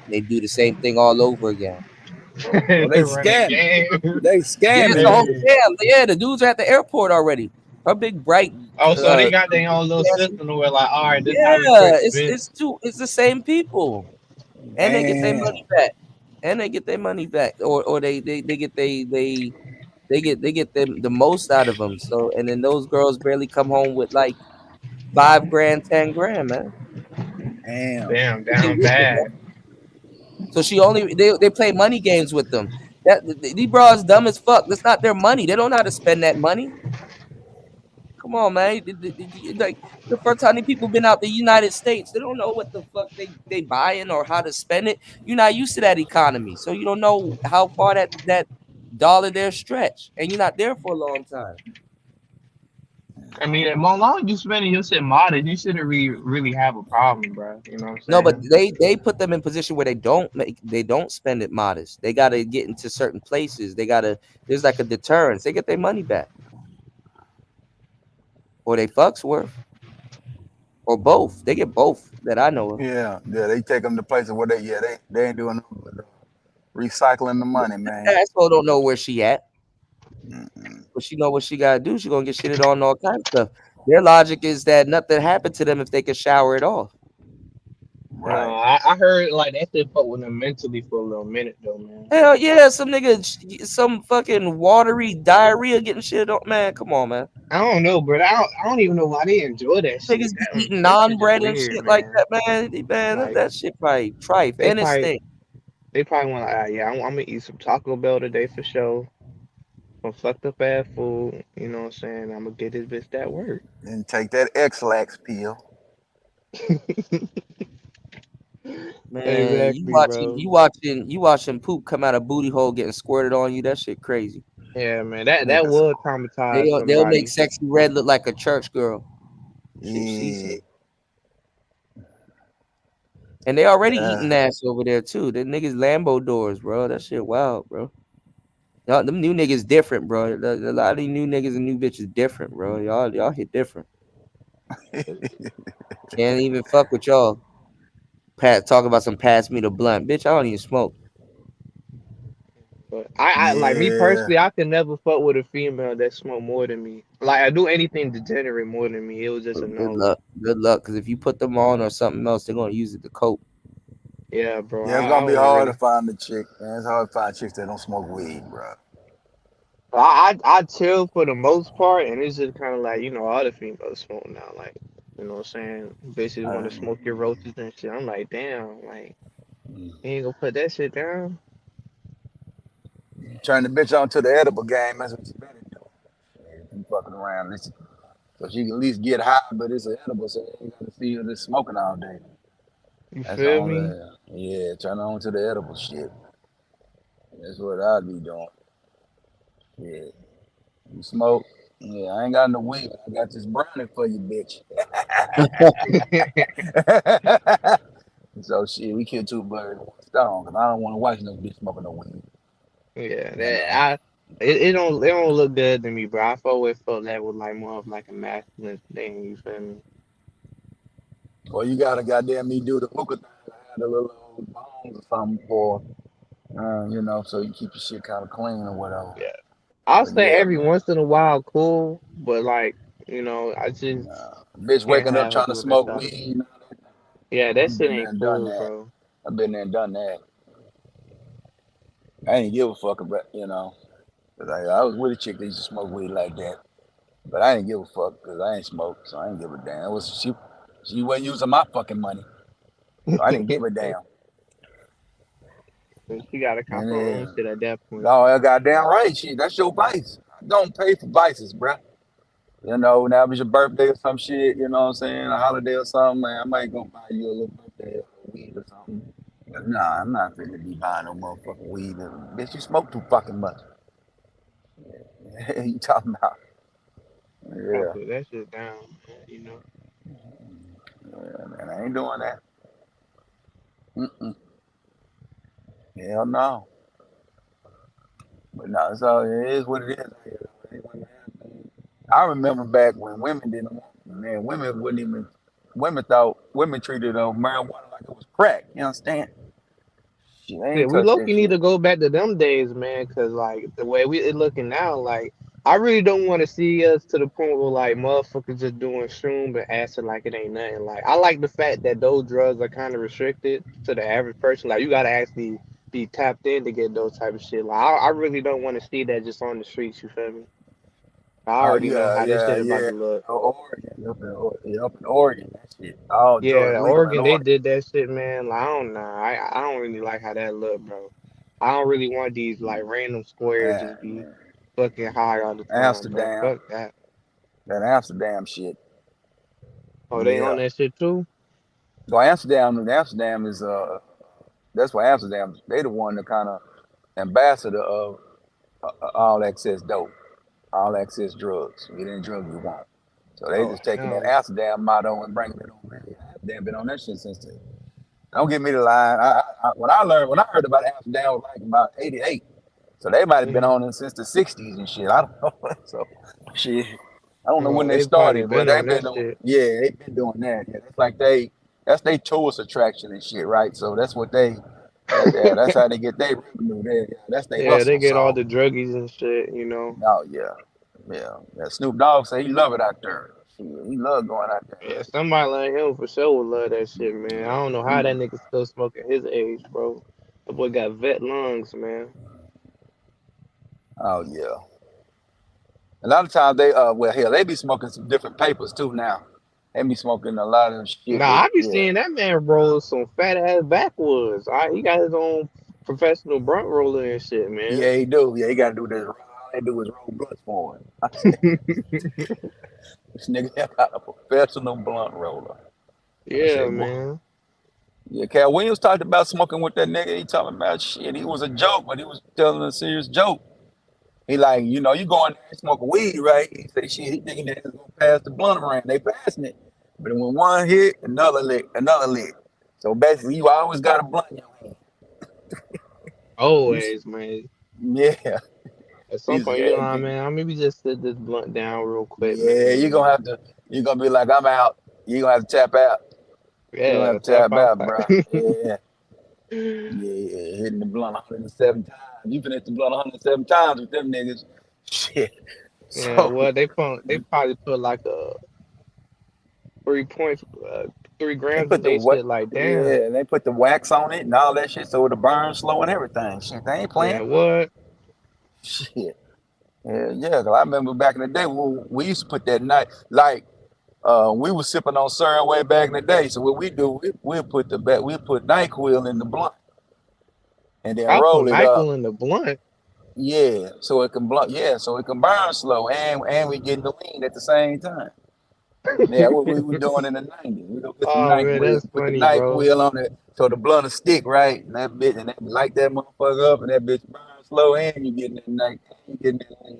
They do the same thing all over again. Well, they scam. They scam. Yeah, the whole scam. Yeah, the dudes are at the airport already. Her big bright. Oh, so they got their own little system where like, all right, this it's the same people, and they get their money back. and they get their money back, or they get they get them the most out of them. So, and then those girls barely come home with like $5 grand, 10 grand, man. Damn, down bad. So she only they play money games with them. These bras dumb as fuck. That's not their money. They don't know how to spend that money. Come on, man. Like the first time these people been out the United States, they don't know what the fuck they buying or how to spend it. You're not used to that economy, so you don't know how far that dollar there stretch, and you're not there for a long time. I mean, as long as you spending your shit modest, you shouldn't really have a problem, bro. You know what I'm saying? No, but they put them in position where they don't spend it modest. They gotta get into certain places. There's like a deterrence. They get their money back. Or they fucks worth. Or both. They get both that I know of. Yeah, they take them to places where they ain't doing no good. Recycling the money, man. That asshole don't know where she at. But she know what she gotta do. She gonna get shitted on all kinds of stuff. Their logic is that nothing happened to them if they could shower it off. Right. No, I heard like that shit fuck with them mentally for a little minute though, man. Hell yeah, some nigga, some fucking watery diarrhea getting shit on. Man, come on, man. I don't know, bro. I don't even know why they enjoy that shit. Niggas eating non-bread and shit like that, man. Like, that shit probably trife and it stink. They probably want like, yeah, I'm gonna eat some Taco Bell today for sure. Some fucked up ass food, you know what I'm saying? I'm gonna get this bitch that work. And take that X-Lax pill. Man, exactly, you watching poop come out of booty hole getting squirted on you. That shit crazy. Yeah, man, that would traumatize. They'll make Sexy Red look like a church girl. Yeah. And they already eating ass over there too. The niggas Lambo doors, bro. That shit wild, bro. Y'all, them new niggas different, bro. A lot of these new niggas and new bitches different, bro. Y'all hit different. Can't even fuck with y'all. Talk about some pass me the blunt, bitch. I don't even smoke. But I like me personally, I can never fuck with a female that smoke more than me. Like I do anything degenerate more than me. It was just a no. Good luck, because if you put them on or something else, they're gonna use it to cope. Yeah, bro. Yeah, it's gonna be hard to find a chick, man. It's hard to find chicks that don't smoke weed, bro. I chill for the most part, and it's just kind of like, you know, all the females smoke now. Like, you know what I'm saying? Bitches want to smoke your roaches and shit. I'm like, damn, like, you ain't gonna put that shit down. Turn the bitch on to the edible game. That's what you better do. You fucking around, listen. So she can at least get high, but it's an edible, so you ain't gotta see her just smoking all day. You feel me? Yeah, turn on to the edible shit. That's what I'd be doing. Yeah. You smoke? Yeah, I ain't got no weed. I got this brownie for you, bitch. So shit, we killed two birds with one stone, because I don't want to watch no bitch smoking no weed. Yeah, it don't look good to me, bro. I've always felt that was like more of like a masculine thing. You feel me? Well, you gotta goddamn me do the hookah thing. I had a little old bones or something for, you know, so you keep your shit kind of clean or whatever. Yeah, I'll say every once in a while, cool, but like, you know, I just bitch waking up trying to smoke weed. Yeah, that shit ain't cool, bro. I've been there and done that. I ain't give a fuck about, you know, cause I was with a chick that used to smoke weed like that, but I didn't give a fuck because I ain't smoked, so I didn't give a damn. It was she wasn't using my fucking money, so I didn't give a damn. She got to cop her own shit at that point. No, I goddamn right, shit. That's your vice. I don't pay for vices, bruh. You know, now if it's your birthday or some shit, you know what I'm saying, a holiday or something, man, I might go buy you a little birthday weed or something. But nah, I'm not finna be buying no motherfucking weed. Bitch, you smoke too fucking much. You talking about? Yeah. Put that shit down, you know. Yeah, man, I ain't doing that. Hell no. But no, so it is what it is. I remember back when women didn't want, man, women treated marijuana like it was crack. You understand? Yeah, we low-key need to go back to them days, man, because like the way we looking now, like I really don't want to see us to the point where like motherfuckers just doing shroom and acting like it ain't nothing. Like I like the fact that those drugs are kind of restricted to the average person. Like you gotta actually be tapped in to get those type of shit. Like I really don't want to see that just on the streets. You feel me? I Oh already know yeah, how this yeah, shit about yeah. to look. Oregon, up in Oregon, that shit. All Yeah, drugs legal in Oregon, they Oregon. did that shit, man. Like, I don't know. I don't really like how that look, bro. I don't really want these like random squares just be fucking high all the time, bro. Amsterdam, Fuck that. that Amsterdam shit. Oh, they Yeah. on that shit too? So Amsterdam is that's why Amsterdam, they the one that kind of ambassador of all access dope, all access drugs. Get any drug you want. So they Oh, just taking that hell. Amsterdam motto and bringing it over here. Amsterdam been on that shit since then. Don't get me the line. When I heard about Amsterdam, was like about '88. So they might have been on it since the '60s and shit. I don't know. So shit, I don't know when Oh, they they probably started, but been on they've that been on. shit. Yeah, they've been doing that. Yeah, that's like that's their tourist attraction and shit, right? So that's what that's how they get their revenue. That's their Yeah, they hustle get all song. the druggies and shit, you know. Oh yeah. Snoop Dogg say he love it out there. Shit, he love going out there. Yeah, somebody like him for sure would love that shit, man. I don't know how that nigga still smoking his age, bro. The boy got vet lungs, man. Oh yeah. A lot of times they be smoking some different papers too now. They be smoking a lot of shit Nah, with I be seeing that man roll some fat ass backwoods. He got his own professional blunt roller and shit, man. Yeah, he do. Yeah, he gotta do this. All they do is roll blunts for him. This nigga got a professional blunt roller. Yeah, man. Yeah, Cal Williams talked about smoking with that nigga. He talking about shit. He was a joke, but he was telling a serious joke. He like, you go in there and smoke weed, right? He say shit, he thinking that it's gonna pass the blunt around. They passing it. But when one hit, another lick. So basically you always got a blunt in your hand. Always, man. Yeah. At some point, you know, man, maybe just sit this blunt down real quick, Yeah, man. you're gonna be like, I'm out. You're gonna have to tap out. Yeah, You're gonna have to tap out, bro. Yeah. Yeah, hitting the blunt 107 times. You finna hit the blunt 107 times with them niggas. Shit. Yeah, well, they probably put like a 3 points, 3 grams of they shit like damn. Yeah, they put the wax on it and all that shit so it'll burn slow and everything. Shit, they ain't playing. Yeah, what? Shit. Yeah, cause I remember back in the day we used to put that night like we was sipping on syrup way back in the day. So what we do, we'll put NyQuil in the blunt and then I'll roll put it up. NyQuil in the blunt. Yeah, so it can so it can burn slow and we getting the lean at the same time. Yeah, what we were doing in the 90s. We gonna put some Man, that's put the funny, bro. NyQuil on it so the blunt will stick, right? And that bitch, and that light that motherfucker up, and that bitch burn slow, and you getting that night, you getting that lean.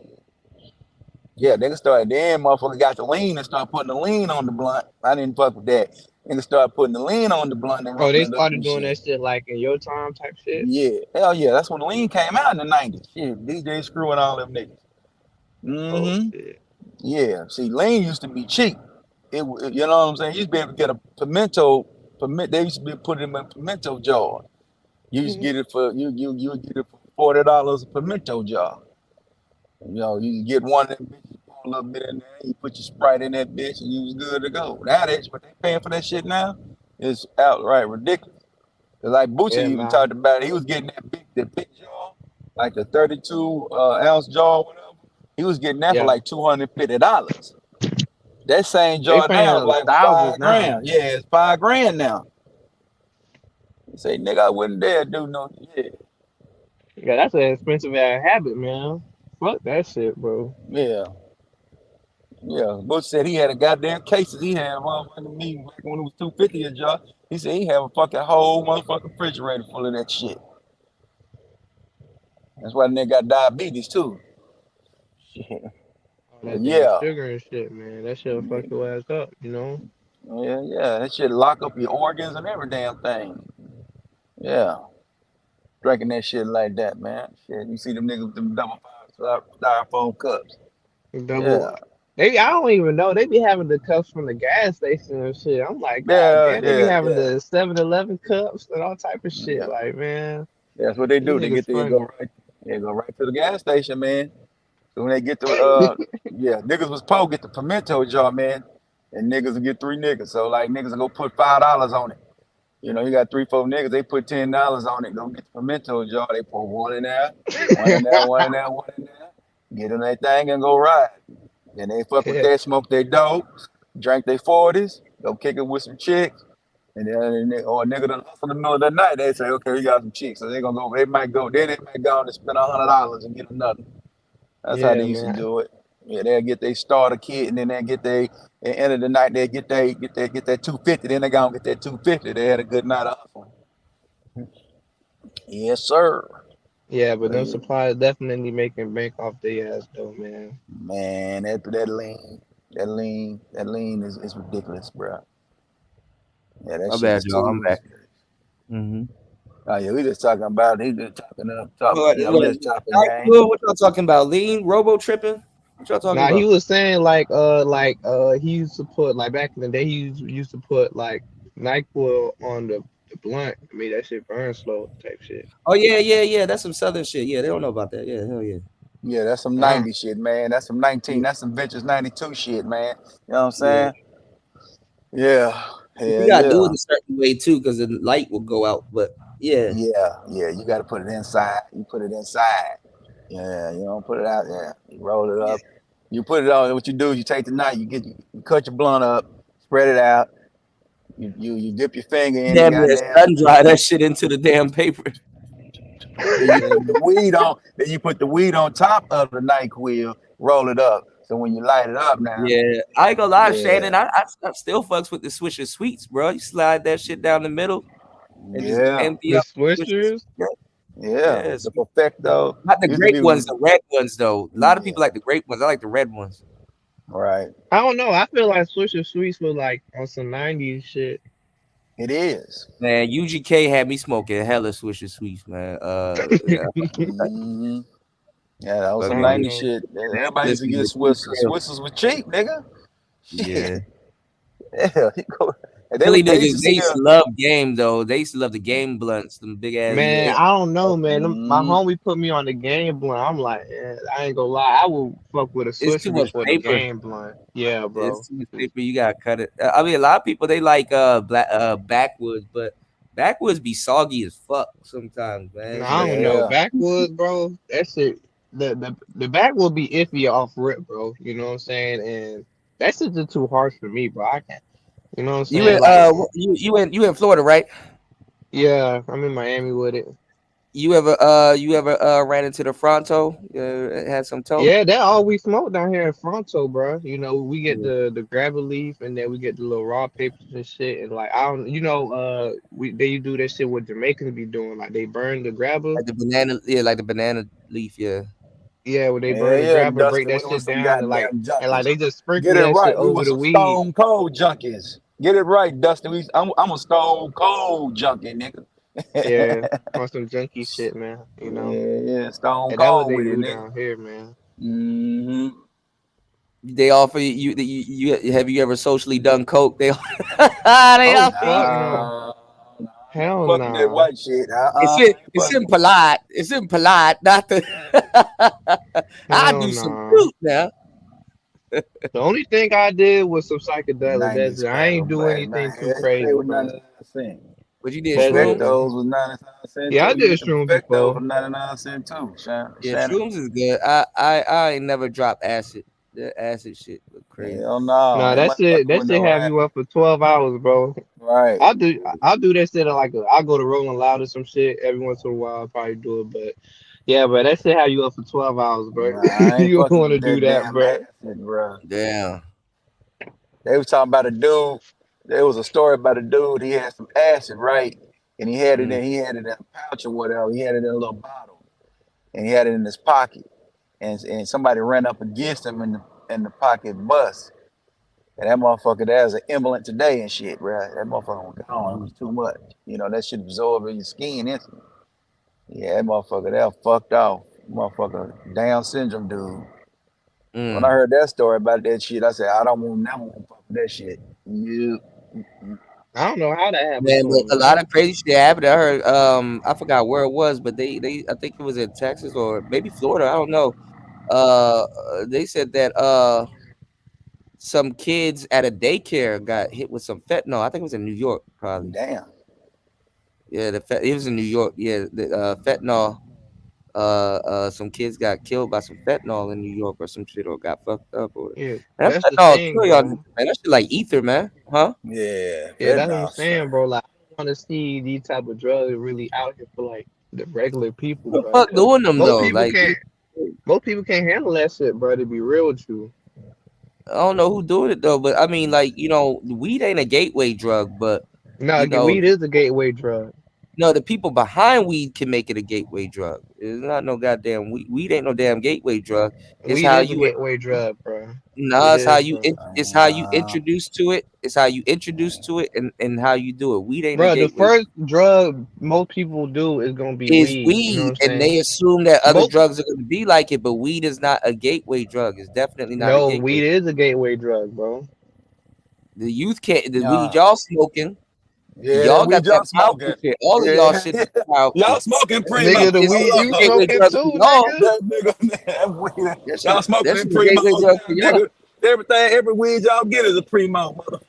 Yeah, they can start. Then motherfucker got the lean and start putting the lean on the blunt. I didn't fuck with that. They start putting the lean on the blunt and Oh, they rolling it up started and doing shit. that shit like in your time type shit. Yeah, hell yeah, that's when the lean came out in the 90s. Shit, DJ Screw and all them niggas. Oh shit. Yeah, see, lean used to be cheap. You know what I'm saying? You used to be able to get a pimento. They used to be putting them in pimento jars. You used to get it for you get it for $40 a pimento jar. You get one of them bitches, pour a little bit in there, you put your Sprite in that bitch, and you was good to go. Nowadays, what they paying for that shit now is outright ridiculous. Like Boosie even talked about it. He was getting that big jar, like the 32 ounce jar, or whatever. He was getting that for like $250. That same jar now is like $5 grand. Yeah, it's $5 grand now. You say, nigga, I wouldn't dare do no. Yeah, that's an expensive ass habit, man. Fuck that shit, bro. Yeah. Bush said he had a goddamn cases. He had motherfucking me back when it was $250 a jar. He said he had a fucking whole motherfucking refrigerator full of that shit. That's why the nigga got diabetes too. Shit. That damn sugar and shit, man. That shit'll fuck your ass up, you know? Yeah. That shit lock up your organs and every damn thing. Yeah. Drinking that shit like that, man. Shit, you see them niggas with them double styrofoam cups. Yeah. I don't even know. They be having the cups from the gas station and shit. I'm like, God damn, they be having the 7-Eleven cups and all type of shit. Like, man. That's what they do. They go right to the gas station, man. So when they get to niggas was supposed to get the pimento jar, man. And niggas will get 3 niggas. So like niggas will go put $5 on it. You know, you got 3-4 niggas. They put $10 on it. Go get the pimento jar. They put one in there, one in there, one in there, one in there. Get in that thing and go ride. Then they fuck with that, smoke their dope, drink their 40s, go kick it with some chicks. And then or a nigga done hustle in the middle of the night, they say, okay, we got some chicks. So they gonna go, they might go on and spend $100 and get another. That's how they used to do it. Yeah, they'll get their starter kit and then they'll get at the end of the night they get that 250. Then they gonna get that 250. They had a good night of hustle. Yes, sir. Yeah, but them suppliers definitely making bank off their ass though, man. Man, that lean is ridiculous, bro. Yeah, that My shit bad, is y'all. I'm too. back. Mm-hmm. Oh yeah, we just talking about. He just talking up. What y'all talking about? Lean, robo tripping? What y'all talking Nah, about? he was saying he used to put like back in the day he used to put like NyQuil on the blunt. I mean that shit burn slow type shit. Oh yeah. That's some southern shit. Yeah, they don't know about that. Yeah, hell yeah. Yeah, that's some 90 shit, man. That's some 19. That's some Ventures 92 shit, man. You know what I'm saying? Yeah. You gotta do it a certain way too, because the light will go out. But yeah. Yeah. You gotta put it inside. You put it inside. Yeah, you don't put it out there. You roll it up. You put it on. What you do is you take the knife, you cut your blunt up, spread it out. You dip your finger in. Damn it, sun dry that shit into the damn paper. Then you put the weed on. Then you put the weed on top of the NyQuil. Roll it up. So when you light it up now. Yeah, I ain't gonna lie, Shannon. I still fucks with the Swisher Sweets, bro. You slide that shit down the middle and just empty up Swishers. Yeah, the perfecto. Not the grape ones, the red ones though. A lot of people like the grape ones. I like the red ones. Right. I don't know. I feel like Swisher Sweets were like on some 90s shit. It is. Man, UGK had me smoking hella Swisher Sweets, man. Yeah, that was some 90s shit. Everybody used to get Swissers. Swissers were cheap, nigga. Yeah. Yeah. Philly niggas, they used to love game though. They used to love the game blunts, them big ass. Man, I don't know, man. My homie put me on the game blunt. I'm like, I ain't gonna lie, I will fuck with a Swisher before the game blunt. Yeah, bro. It's too much paper. You gotta cut it. I mean, a lot of people they like backwoods, but backwoods be soggy as fuck sometimes, man. I don't know. Backwoods, bro. That shit. The backwood be iffy off rip, bro. You know what I'm saying? And that shit's just too harsh for me, bro. I can't. You know what I'm saying? You in Florida, right? Yeah, I'm in Miami with it. You ever ran into the Fronto? Had some toast? Yeah, that all we smoke down here in Fronto, bro. You know, we get the grabber leaf and then we get the little raw papers and shit. And like they do that shit what Jamaicans be doing. Like they burn the grabber. Like the banana leaf, yeah. Yeah, when they burn the grabber, break that shit down and like they just sprinkle that shit over the weed. Stone cold junkies. Get it right, Dustin. I'm a stone cold junkie, nigga. Yeah, on some junkie shit, man. You know. Yeah, stone cold. That's what they do down here, man. Mm-hmm. They offer you have you ever socially done coke? They offer hell no. That white shit. It's impolite. It's impolite not to. I do some fruit now. The only thing I did was some psychedelic. That's it. I ain't do anything too crazy. But you did shrooms? Those was 99 cents. Yeah, I did shrooms before. Was 99 cents too. Yeah, shrooms is good. I ain't never dropped acid. The acid shit look crazy. Hell no. Nah, that shit have you up for 12 hours, bro. Right. I'll do that shit I'll go to Rolling Loud or some shit every once in a while. I'll probably do it, but yeah, but that shit have you up for 12 hours, bro. Nah, you don't want to do that, bro. Damn. They was talking about a dude. There was a story about a dude. He had some acid, right? And he had it in a pouch or whatever. He had it in a little bottle, and he had it in his pocket. And somebody ran up against him and the pocket bust. And that motherfucker, there's an embolent today and shit, bro. That motherfucker was gone. It was too much. You know, that shit absorbed in your skin instantly. Yeah, that motherfucker, that fucked off. Motherfucker, Down syndrome dude. When I heard that story about that shit, I said, I don't want to fuck with that shit. I don't know how that happened. Man, but a lot of crazy shit happened. I heard, I forgot where it was, but I think it was in Texas or maybe Florida. I don't know. They said that some kids at a daycare got hit with some fentanyl. I think it was in New York, probably. Damn. Yeah, it was in New York. Yeah, the fentanyl. Some kids got killed by some fentanyl in New York or some shit, or got fucked up. Or Yeah, that that's the fentanyl thing, kill y'all, bro. man. That shit like ether, man. Huh? Yeah, Yeah, that's what I'm fentanyl, saying, bro. Like, I want to see these type of drugs really out here for like the regular people, Who the bro. fuck Because doing them most though? people Like, can't. Most people can't handle that shit, bro. To be real with you. I don't know who doing it though, but I mean, like, weed ain't a gateway drug, but No, weed is a gateway drug. No, the people behind weed can make it a gateway drug. It's not no goddamn weed. Weed ain't no damn gateway drug. It's Weed how is a you. gateway drug, bro. Nah, It it's how is, you. bro. It's how you introduce to it. It's how you introduce to it, and how you do it. Weed ain't a Bro, the gateway. first drug most people do is gonna be Is weed. You know what weed, I'm and saying? they assume that other Most drugs are going to be like it, but weed is not a gateway drug. It's definitely not a no, gateway. weed is a gateway drug, bro. The youth can't. The weed Nah. y'all smoking. Yeah, that Y'all got weed that y'all smoking. powerful shit. All of y'all Yeah, shit is powerful. y'all smoking primo. Nigga, the It's weed you a gateway smoking drug too, for y'all. nigga. That nigga, that weed, That y'all shit. smoking That them shit a gateway primos drug now, for y'all. nigga. Every weed y'all get is a primo, mother.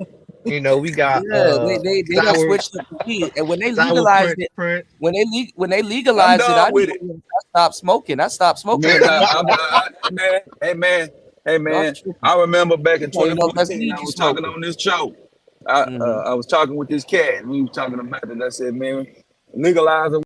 You know, we got Yeah, they done sour switched up the weed, and when they sour legalized crunch it, print. when they I'm legalized it, done with it. I stopped smoking. I stopped smoking Man, when they legalized hey it. Y'all man. tripping. I remember back in You don't even know if that's 2014, weed I you was talking smoking. on this show. I was talking with this cat, and we was talking about it. I said, man, legalizing